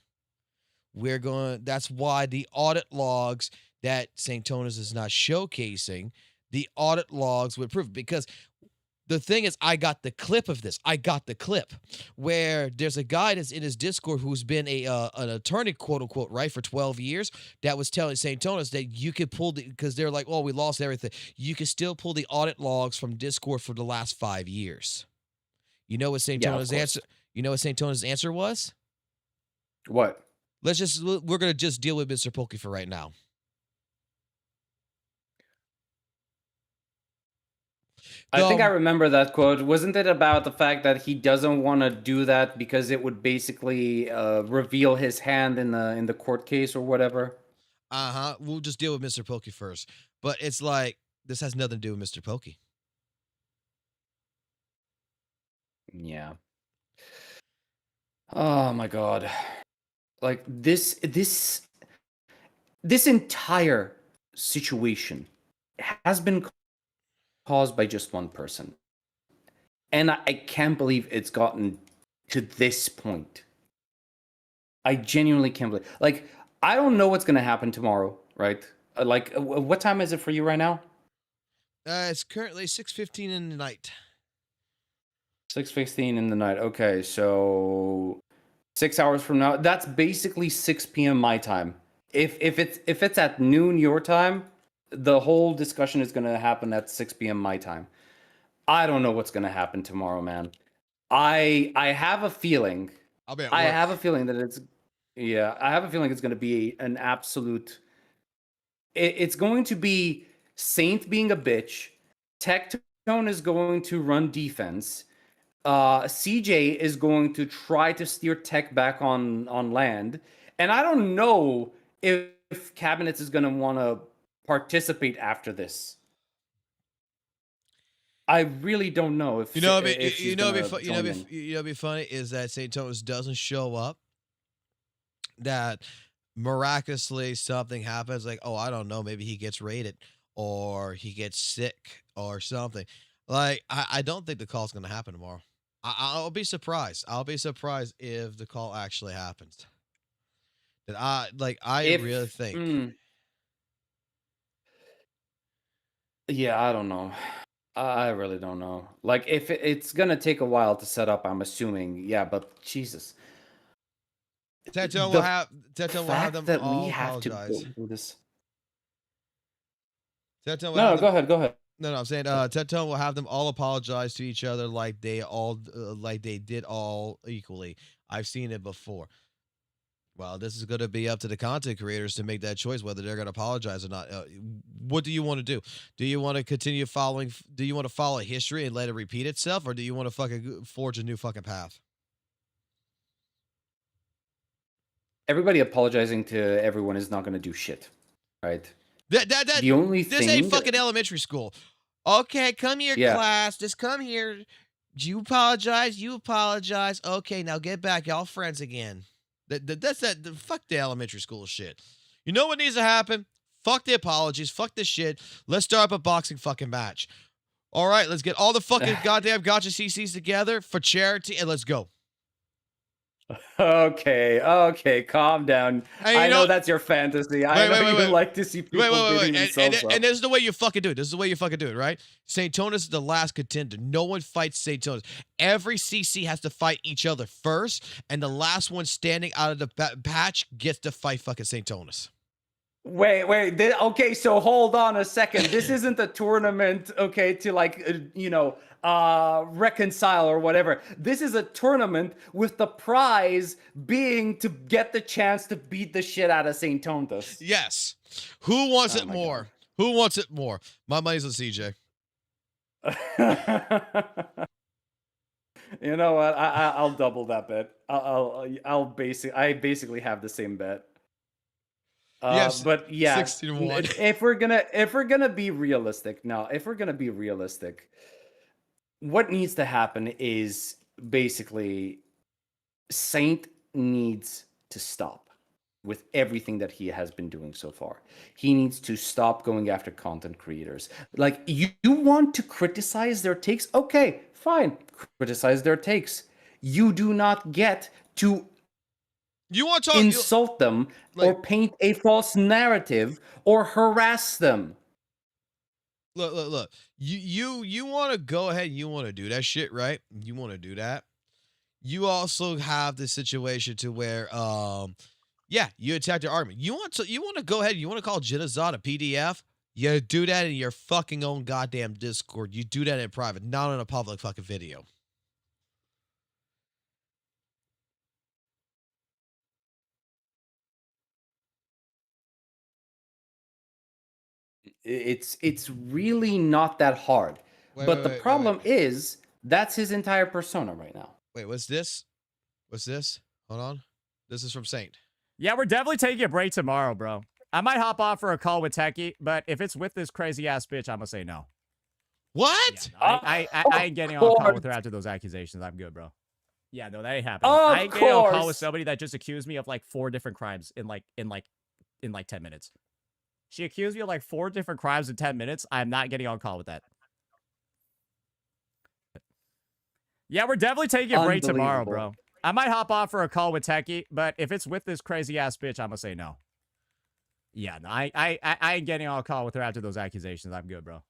That's why the audit logs that St. Tonus is not showcasing, the audit logs would prove, because the thing is, I got the clip of this. I got the clip where there's a guy that's in his Discord who's been an attorney, quote unquote, right, for 12 years, that was telling St. Tonus that you could pull because they're like, oh, we lost everything. You can still pull the audit logs from Discord for the last 5 years. You know what St. Tonus' answer? You know what St. Tonus' answer was? What? We're going to just deal with Mr. Pokey for right now. I think I remember that quote. Wasn't it about the fact that he doesn't want to do that because it would basically reveal his hand in the court case or whatever? We'll just deal with Mr. Pokey first. But it's like this has nothing to do with Mr. Pokey. Yeah. Oh my god. Like this entire situation has been caused by just one person. And I can't believe it's gotten to this point. I genuinely can't believe. Like, I don't know what's going to happen tomorrow, right? Like, what time is it for you right now? It's currently 6:15 in the night. 6:15 in the night. Okay, so 6 hours from now, that's basically 6 p.m. my time. If it's at noon your time, the whole discussion is going to happen at 6 p.m. my time. I don't know what's going to happen tomorrow, man. I have a feeling. I have a feeling that it's I have a feeling it's going to be an absolute. It's going to be Saint being a bitch. Tectone is going to run defense. CJ is going to try to steer Tech back on land, and I don't know if Cabinets is going to want to participate after this. I really don't know if it'd be funny is that St. Thomas doesn't show up, that miraculously something happens, like, oh, I don't know, maybe he gets raided or he gets sick or something. Like, I don't think the call's going to happen tomorrow. I'll be surprised. I'll be surprised if the call actually happens. That I really think. Yeah, I don't know. I really don't know. Like, if it's gonna take a while to set up, I'm assuming. Yeah, but Jesus. Tectone will have them that all we have apologize. to go through this. Tectone will No, go ahead. Go ahead. No, I'm saying Tectone will have them all apologize to each other like they did all equally. I've seen it before. Well, this is going to be up to the content creators to make that choice whether they're going to apologize or not. What do you want to do? Do you want to continue following? Do you want to follow history and let it repeat itself, or do you want to fucking forge a new fucking path? Everybody apologizing to everyone is not going to do shit, right? The only this thing ain't fucking elementary school. Okay, come here, class. Just come here. You apologize. You apologize. Okay, now get back. Y'all friends again. Fuck the elementary school shit. You know what needs to happen? Fuck the apologies. Fuck this shit. Let's start up a boxing fucking match. All right, let's get all the fucking goddamn gotcha CCs together for charity and let's go. Okay, calm down. I know that's your fantasy. I know you like to see people beating themselves up. And this is the way you fucking do it. This is the way you fucking do it, right? St. Tonis is the last contender. No one fights St. Tonis. Every CC has to fight each other first, and the last one standing out of the patch gets to fight fucking St. Tonis. Wait. Okay, so hold on a second. This isn't a tournament, okay, to reconcile or whatever. This is a tournament with the prize being to get the chance to beat the shit out of St. Tontus. Yes. Who wants it more? God. Who wants it more? My money's on CJ. You know what? I'll double that bet. I basically have the same bet. Yes, but yeah, 16-1. If we're gonna be realistic, what needs to happen is basically Saint needs to stop with everything that he has been doing so far. He needs to stop going after content creators. Like, you want to criticize their takes? Okay, fine. Criticize their takes. You do not get to insult them or paint a false narrative or harass them. Look. You want to go ahead and you want to do that shit, right? You want to do that. You also have the situation to where you attack their argument. You want to go ahead and you want to call Genocide a PDF? You do that in your fucking own goddamn Discord. You do that in private, not on a public fucking video. It's really not that hard. But the problem is that's his entire persona right now. Wait, what's this? What's this? Hold on. This is from Saint. Yeah, we're definitely taking a break tomorrow, bro. I might hop on for a call with Techie, but if it's with this crazy ass bitch, I'm gonna say no. What? Yeah, I ain't getting on a call with her after those accusations. I'm good, bro. Yeah, no, that ain't happening. I ain't getting on a call with somebody that just accused me of like 4 different crimes in 10 minutes. She accused me of like 4 different crimes in 10 minutes. I'm not getting on call with that. Yeah, we're definitely taking a break tomorrow, bro. I might hop on for a call with Techie, but if it's with this crazy ass bitch, I'm gonna say no. Yeah, no, I ain't getting on a call with her after those accusations. I'm good, bro.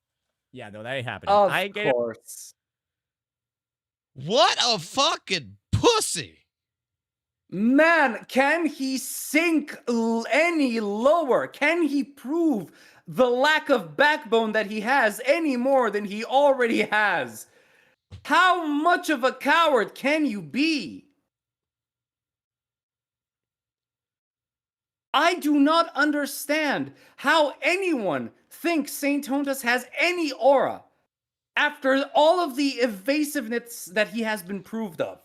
Yeah, no, that ain't happening. Of course. What a fucking pussy. Man, can he sink any lower? Can he prove the lack of backbone that he has any more than he already has? How much of a coward can you be? I do not understand how anyone thinks Saint Hontas has any aura after all of the evasiveness that he has been proved of.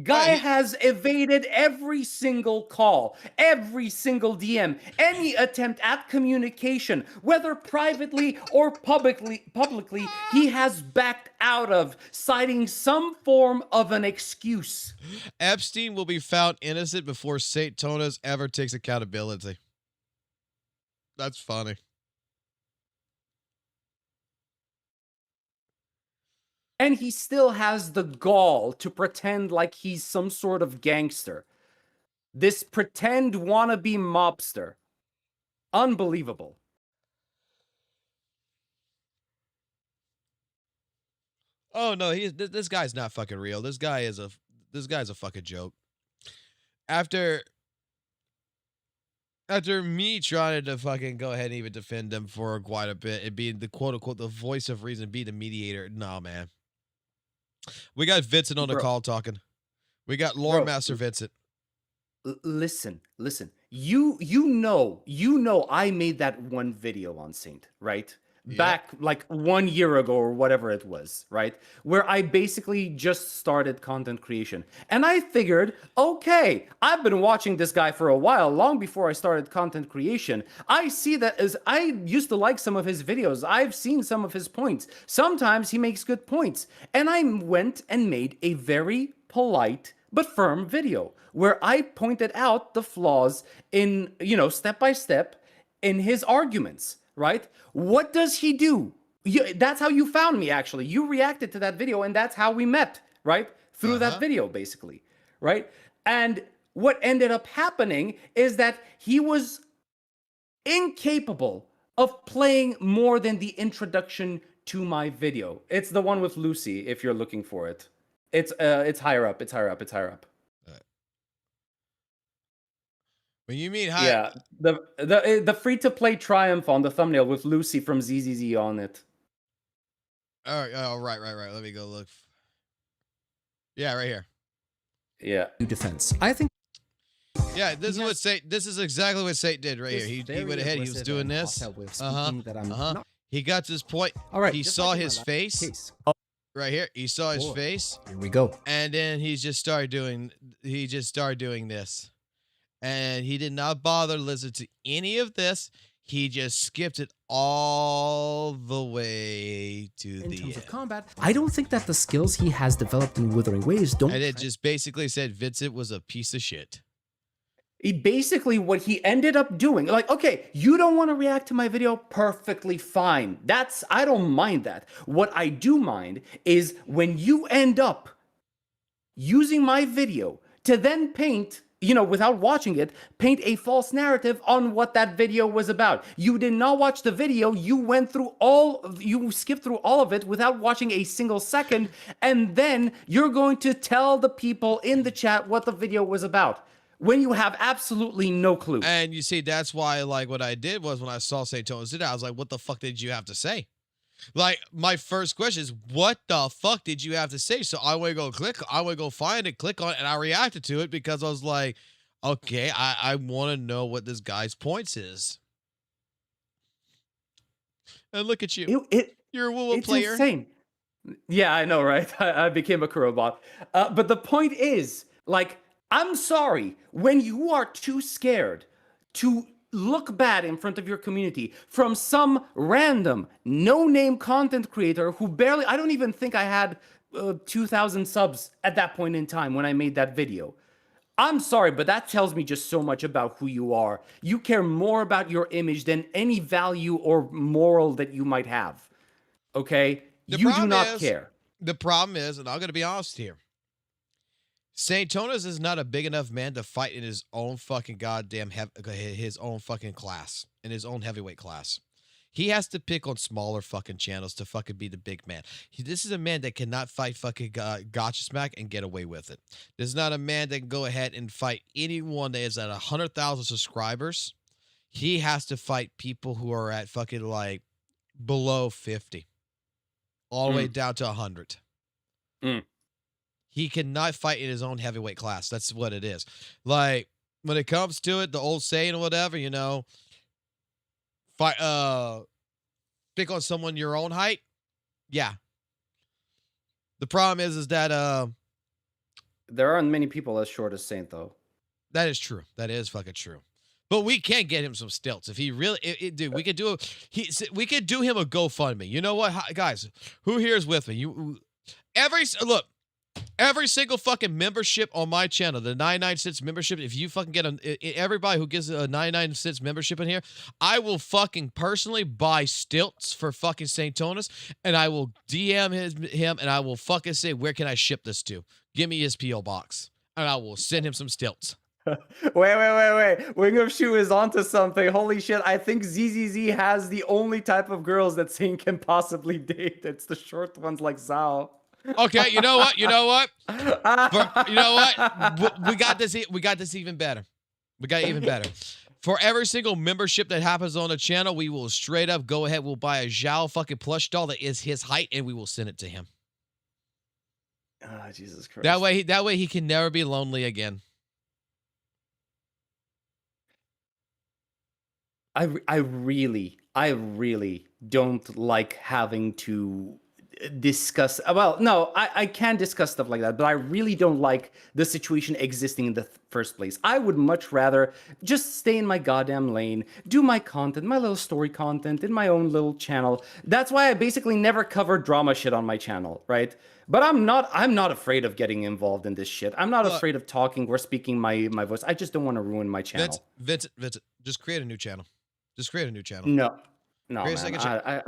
Guy has evaded every single call, every single DM, any attempt at communication, whether privately or publicly, he has backed out of, citing some form of an excuse. Epstein will be found innocent before Saint Hontas ever takes accountability. That's funny. And he still has the gall to pretend like he's some sort of gangster. This pretend wannabe mobster. Unbelievable. Oh no, this guy's not fucking real. This guy's a fucking joke. After me trying to fucking go ahead and even defend him for quite a bit, and being the quote unquote the voice of reason, being the mediator, nah, man. We got Vincent on the call talking. We got Lore Master Vincent. Listen. You know I made that one video on Saint, right? Yep. Back like 1 year ago or whatever it was, right? Where I basically just started content creation. And I figured, okay, I've been watching this guy for a while, long before I started content creation. I see that as I used to like some of his videos. I've seen some of his points. Sometimes he makes good points. And I went and made a very polite but firm video where I pointed out the flaws in, step by step in his arguments. Right? What does he do? That's how you found me, actually. You reacted to that video, and that's how we met, right? Through that video, basically, right? And what ended up happening is that he was incapable of playing more than the introduction to my video. It's the one with Lucy, if you're looking for it. It's higher up. It's higher up. When you mean high, yeah, the free to play triumph on the thumbnail with Lucy from ZZZ on it. All right, right. Let me go look. Yeah, right here. Yeah. Defense. I think. Yeah, this is exactly what Saint did right here. He went ahead. He was doing this. He got to this point. All right. He saw his face. Right here. He saw his face. Here we go. And then he just started doing this. And he did not bother to listen to any of this. He just skipped it all the way to the end. Of combat, I don't think that the skills he has developed in Withering Waves don't. And it just basically said Vincent was a piece of shit. What he ended up doing, like, okay, you don't want to react to my video, perfectly fine. I don't mind that. What I do mind is when you end up using my video to then paint, without watching it, paint a false narrative on what that video was about. You did not watch the video. You skipped through all of it without watching a single second. And then you're going to tell the people in the chat what the video was about when you have absolutely no clue. And you see, that's why, like, what I did was when I saw Saint Hontas did it, I was like, what the fuck did you have to say? Like, my first question is, what the fuck did you have to say? So I went to go find it, click on it, and I reacted to it because I was like, okay, I want to know what this guy's points is. And look at you. You're a WUWA it's player. insane. Yeah, I know, right? I became a Kurobot. But the point is, like, I'm sorry, when you are too scared to look bad in front of your community from some random, no-name content creator who barely, I don't even think I had 2,000 subs at that point in time when I made that video. I'm sorry, but that tells me just so much about who you are. You care more about your image than any value or moral that you might have. Okay? You do not care. The problem is, and I'm going to be honest here, St. Tonas is not a big enough man to fight in his own fucking goddamn, his own fucking class, in his own heavyweight class. He has to pick on smaller fucking channels to fucking be the big man. This is a man that cannot fight fucking Gotcha Smack and get away with it. This is not a man that can go ahead and fight anyone that is at 100,000 subscribers. He has to fight people who are at fucking like below 50. All the way down to 100. He cannot fight in his own heavyweight class. That's what it is. Like, when it comes to it, the old saying or whatever, you know, fight, pick on someone your own height. Yeah. The problem is that there aren't many people as short as Saint, though. That is true. That is fucking true. But we can get him some stilts if he really, dude. We could do we could do him a GoFundMe. You know what, guys? Who here is with me? Every single fucking membership on my channel, the 99 cents membership. If you fucking get everybody who gives a 99 cents membership in here, I will fucking personally buy stilts for fucking St. Tonas, and I will DM him, and I will fucking say, where can I ship this to? Give me his PO box, and I will send him some stilts. Wait. Wing of Shu is onto something. Holy shit. I think ZZZ has the only type of girls that Saint can possibly date. It's the short ones like Zhao. Okay, you know what? We got this even better. We got it even better. For every single membership that happens on the channel, we will straight up go ahead. We'll buy a Zhao fucking plush doll that is his height, and we will send it to him. Ah, Jesus Christ. That way he can never be lonely again. I really don't like having to discuss. Well, no, I can discuss stuff like that, but I really don't like the situation existing in the first place. I would much rather just stay in my goddamn lane, do my content, my little story content in my own little channel. That's why I basically never cover drama shit on my channel, right? But I'm not afraid of getting involved in this shit. I'm not afraid of talking or speaking my voice. I just don't want to ruin my channel. Vincent, just create a new channel. Just create a new channel. No, man. I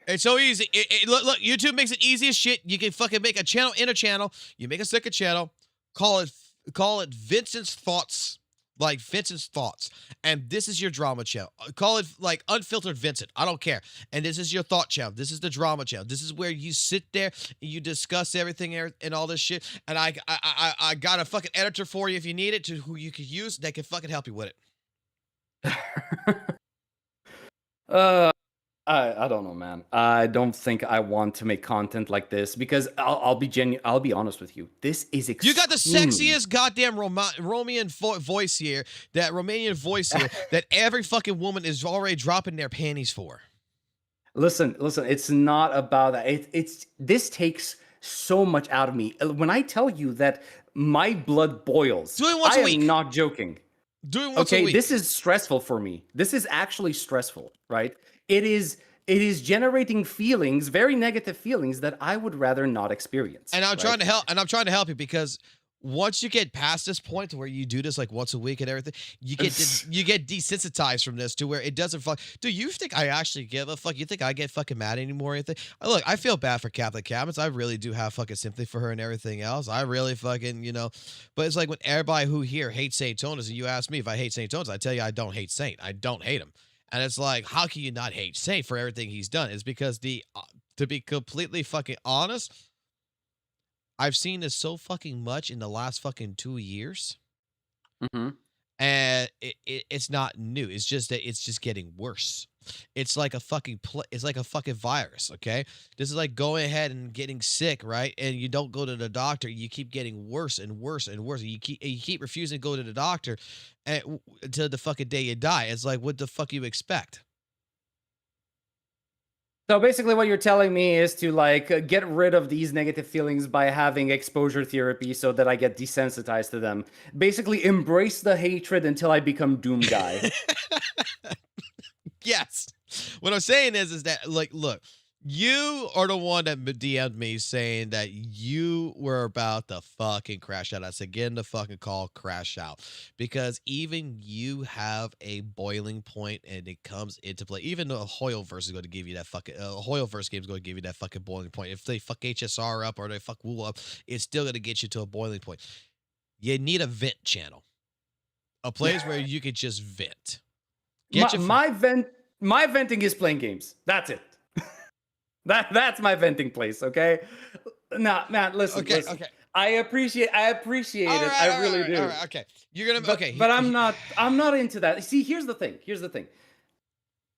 It's so easy. Look, YouTube makes it easy as shit. You can fucking make a channel in a channel. You make a second channel. Call it Vincent's Thoughts. Like Vincent's Thoughts. And this is your drama channel. Call it like Unfiltered Vincent. I don't care. And this is your thought channel. This is the drama channel. This is where you sit there and you discuss everything and all this shit. And I got a fucking editor for you if you need it, to who you could use that can fucking help you with it. I don't know, man. I don't think I want to make content like this because I'll be genuine. I'll be honest with you. This is you got the sexiest goddamn Romanian voice here. That Romanian voice here that every fucking woman is already dropping their panties for. Listen. It's not about that. This takes so much out of me. When I tell you that my blood boils, do it once a week. I am not joking. Do it once a week. This is stressful for me. This is actually stressful, right? It is generating feelings, very negative feelings that I would rather not experience. And I'm trying to help. And I'm trying to help you because once you get past this point to where you do this like once a week and everything, you get desensitized from this to where it doesn't fuck. Do you think I actually give a fuck? You think I get fucking mad anymore or anything? Look, I feel bad for Catholic Cabinets. I really do have fucking sympathy for her and everything else. I really fucking, but it's like when everybody who here hates St. Tonas and you ask me if I hate St. Tonas, I tell you I don't hate Saint. I don't hate him. And it's like, how can you not hate Saint for everything he's done? It's because to be completely fucking honest, I've seen this so fucking much in the last fucking 2 years. Mm-hmm. And it's not new. It's just that it's just getting worse. It's like a fucking virus, okay? This is like going ahead and getting sick, right? And you don't go to the doctor. You keep getting worse and worse and worse. You keep refusing to go to the doctor until the fucking day you die. It's like, what the fuck you expect? So basically what you're telling me is to like get rid of these negative feelings by having exposure therapy so that I get desensitized to them. Basically embrace the hatred until I become Doom Guy. Yes. What I'm saying is that, like, look, you are the one that DM'd me saying that you were about to fucking crash out. I said, get in the fucking call, crash out. Because even you have a boiling point and it comes into play. Even the Hoyoverse is going to give you that fucking, Hoyoverse game is going to give you that fucking boiling point. If they fuck HSR up or they fuck WUWA up, it's still going to get you to a boiling point. You need a vent channel. A place where you could just vent. My venting is playing games. That's it. That's my venting place, okay? Nah, man, listen. Okay. I appreciate it. I really do. All right, okay. You're gonna but I'm not into that. See, here's the thing.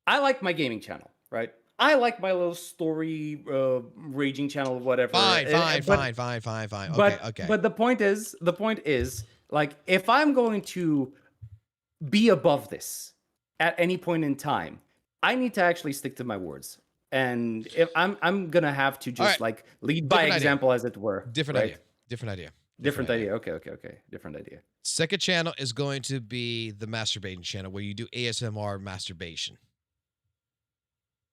I like my gaming channel, right? I like my little story raging channel, whatever. Fine. Okay. But the point is, like, if I'm going to be above this at any point in time, I need to actually stick to my words. And if I'm gonna have to just like lead by example, as it were. Different idea. Different idea. Okay. Different idea. Second channel is going to be the masturbating channel where you do ASMR masturbation.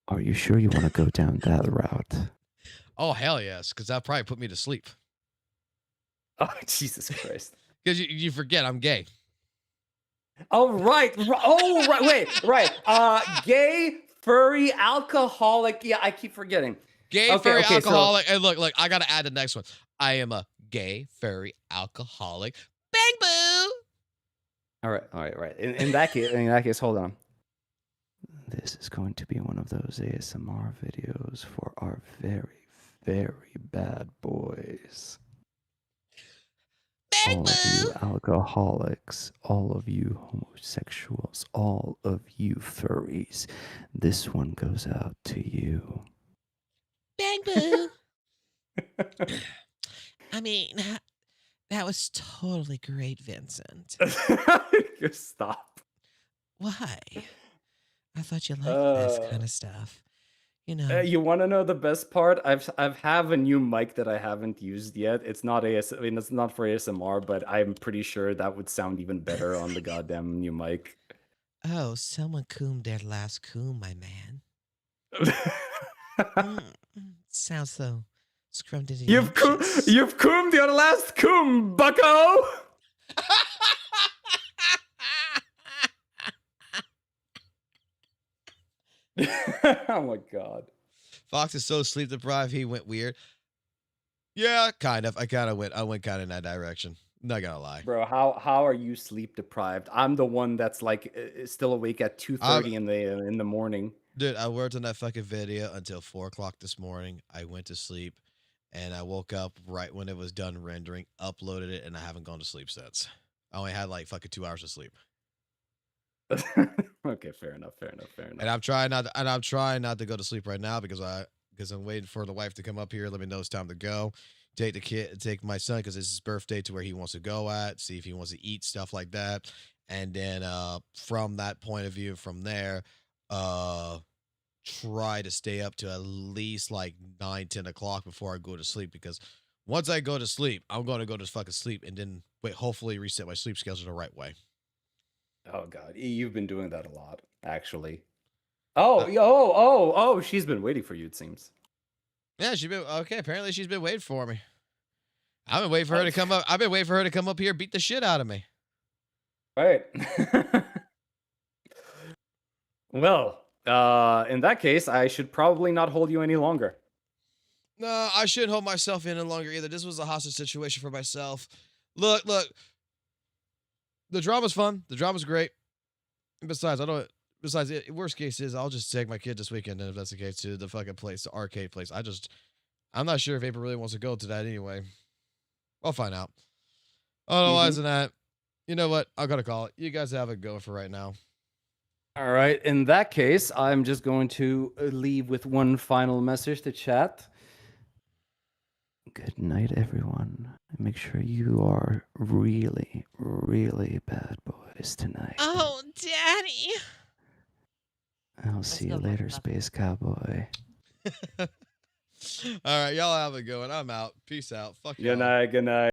Are you sure you want to go down that route? Oh, hell yes, because that'll probably put me to sleep. Oh, Jesus Christ. Because you forget I'm gay. Oh, right. Oh, right. Wait, right. Gay, furry, alcoholic. Yeah, I keep forgetting. Gay, furry, alcoholic. And look, I got to add the next one. I am a gay, furry, alcoholic. Bang, boo. All right. In that case, hold on. This is going to be one of those ASMR videos for our very, very bad boys. All of you alcoholics, all of you homosexuals, all of you furries, this one goes out to you. Bang, boo. I mean, that was totally great, Vincent. Stop. Why? I thought you liked this kind of stuff. You know. You want to know the best part? I have a new mic that I haven't used yet. It's not it's not for ASMR, but I'm pretty sure that would sound even better on the goddamn new mic. Oh, someone coomed their last coom, my man. Sounds so scrumptious. You've coomed your last coom, bucko! Oh my god. Fox is so sleep deprived he went weird. Yeah, kind of. I went kind of in that direction. Not gonna lie. Bro, how are you sleep deprived? I'm the one that's like still awake at 2:30 in the morning. Dude, I worked on that fucking video until 4 o'clock this morning. I went to sleep and I woke up right when it was done rendering, uploaded it, and I haven't gone to sleep since. I only had like fucking 2 hours of sleep. Okay, fair enough. And I'm trying not to go to sleep right now because I'm waiting for the wife to come up here. Let me know it's time to go. Take my son because it's his birthday to where he wants to go at. See if he wants to eat, stuff like that. And then from that point of view, from there, try to stay up to at least like 9-10 o'clock before I go to sleep, because once I go to sleep, I'm going to go to fucking sleep and then hopefully reset my sleep schedule the right way. Oh god, you've been doing that a lot, actually. Oh, she's been waiting for you, it seems. Yeah, she's been okay. Apparently, she's been waiting for me. I've been waiting for her to come up. I've been waiting for her to come up here, beat the shit out of me. Right. Well, in that case, I should probably not hold you any longer. No, I shouldn't hold myself in any longer either. This was a hostage situation for myself. Look. The drama's fun. The drama's great. And besides, worst case is I'll just take my kid this weekend, and if that's the case, to the fucking place, the arcade place. I'm not sure if April really wants to go to that anyway. I'll find out. Otherwise than that, you know what? I gotta call it. You guys have it going for right now. All right. In that case, I'm just going to leave with one final message to chat. Good night, everyone. Make sure you are really, really bad boys tonight. Oh, Daddy. I'll see you later, Space Cowboy. All right, y'all have a good one. I'm out. Peace out. Fuck y'all. Good night. Good night.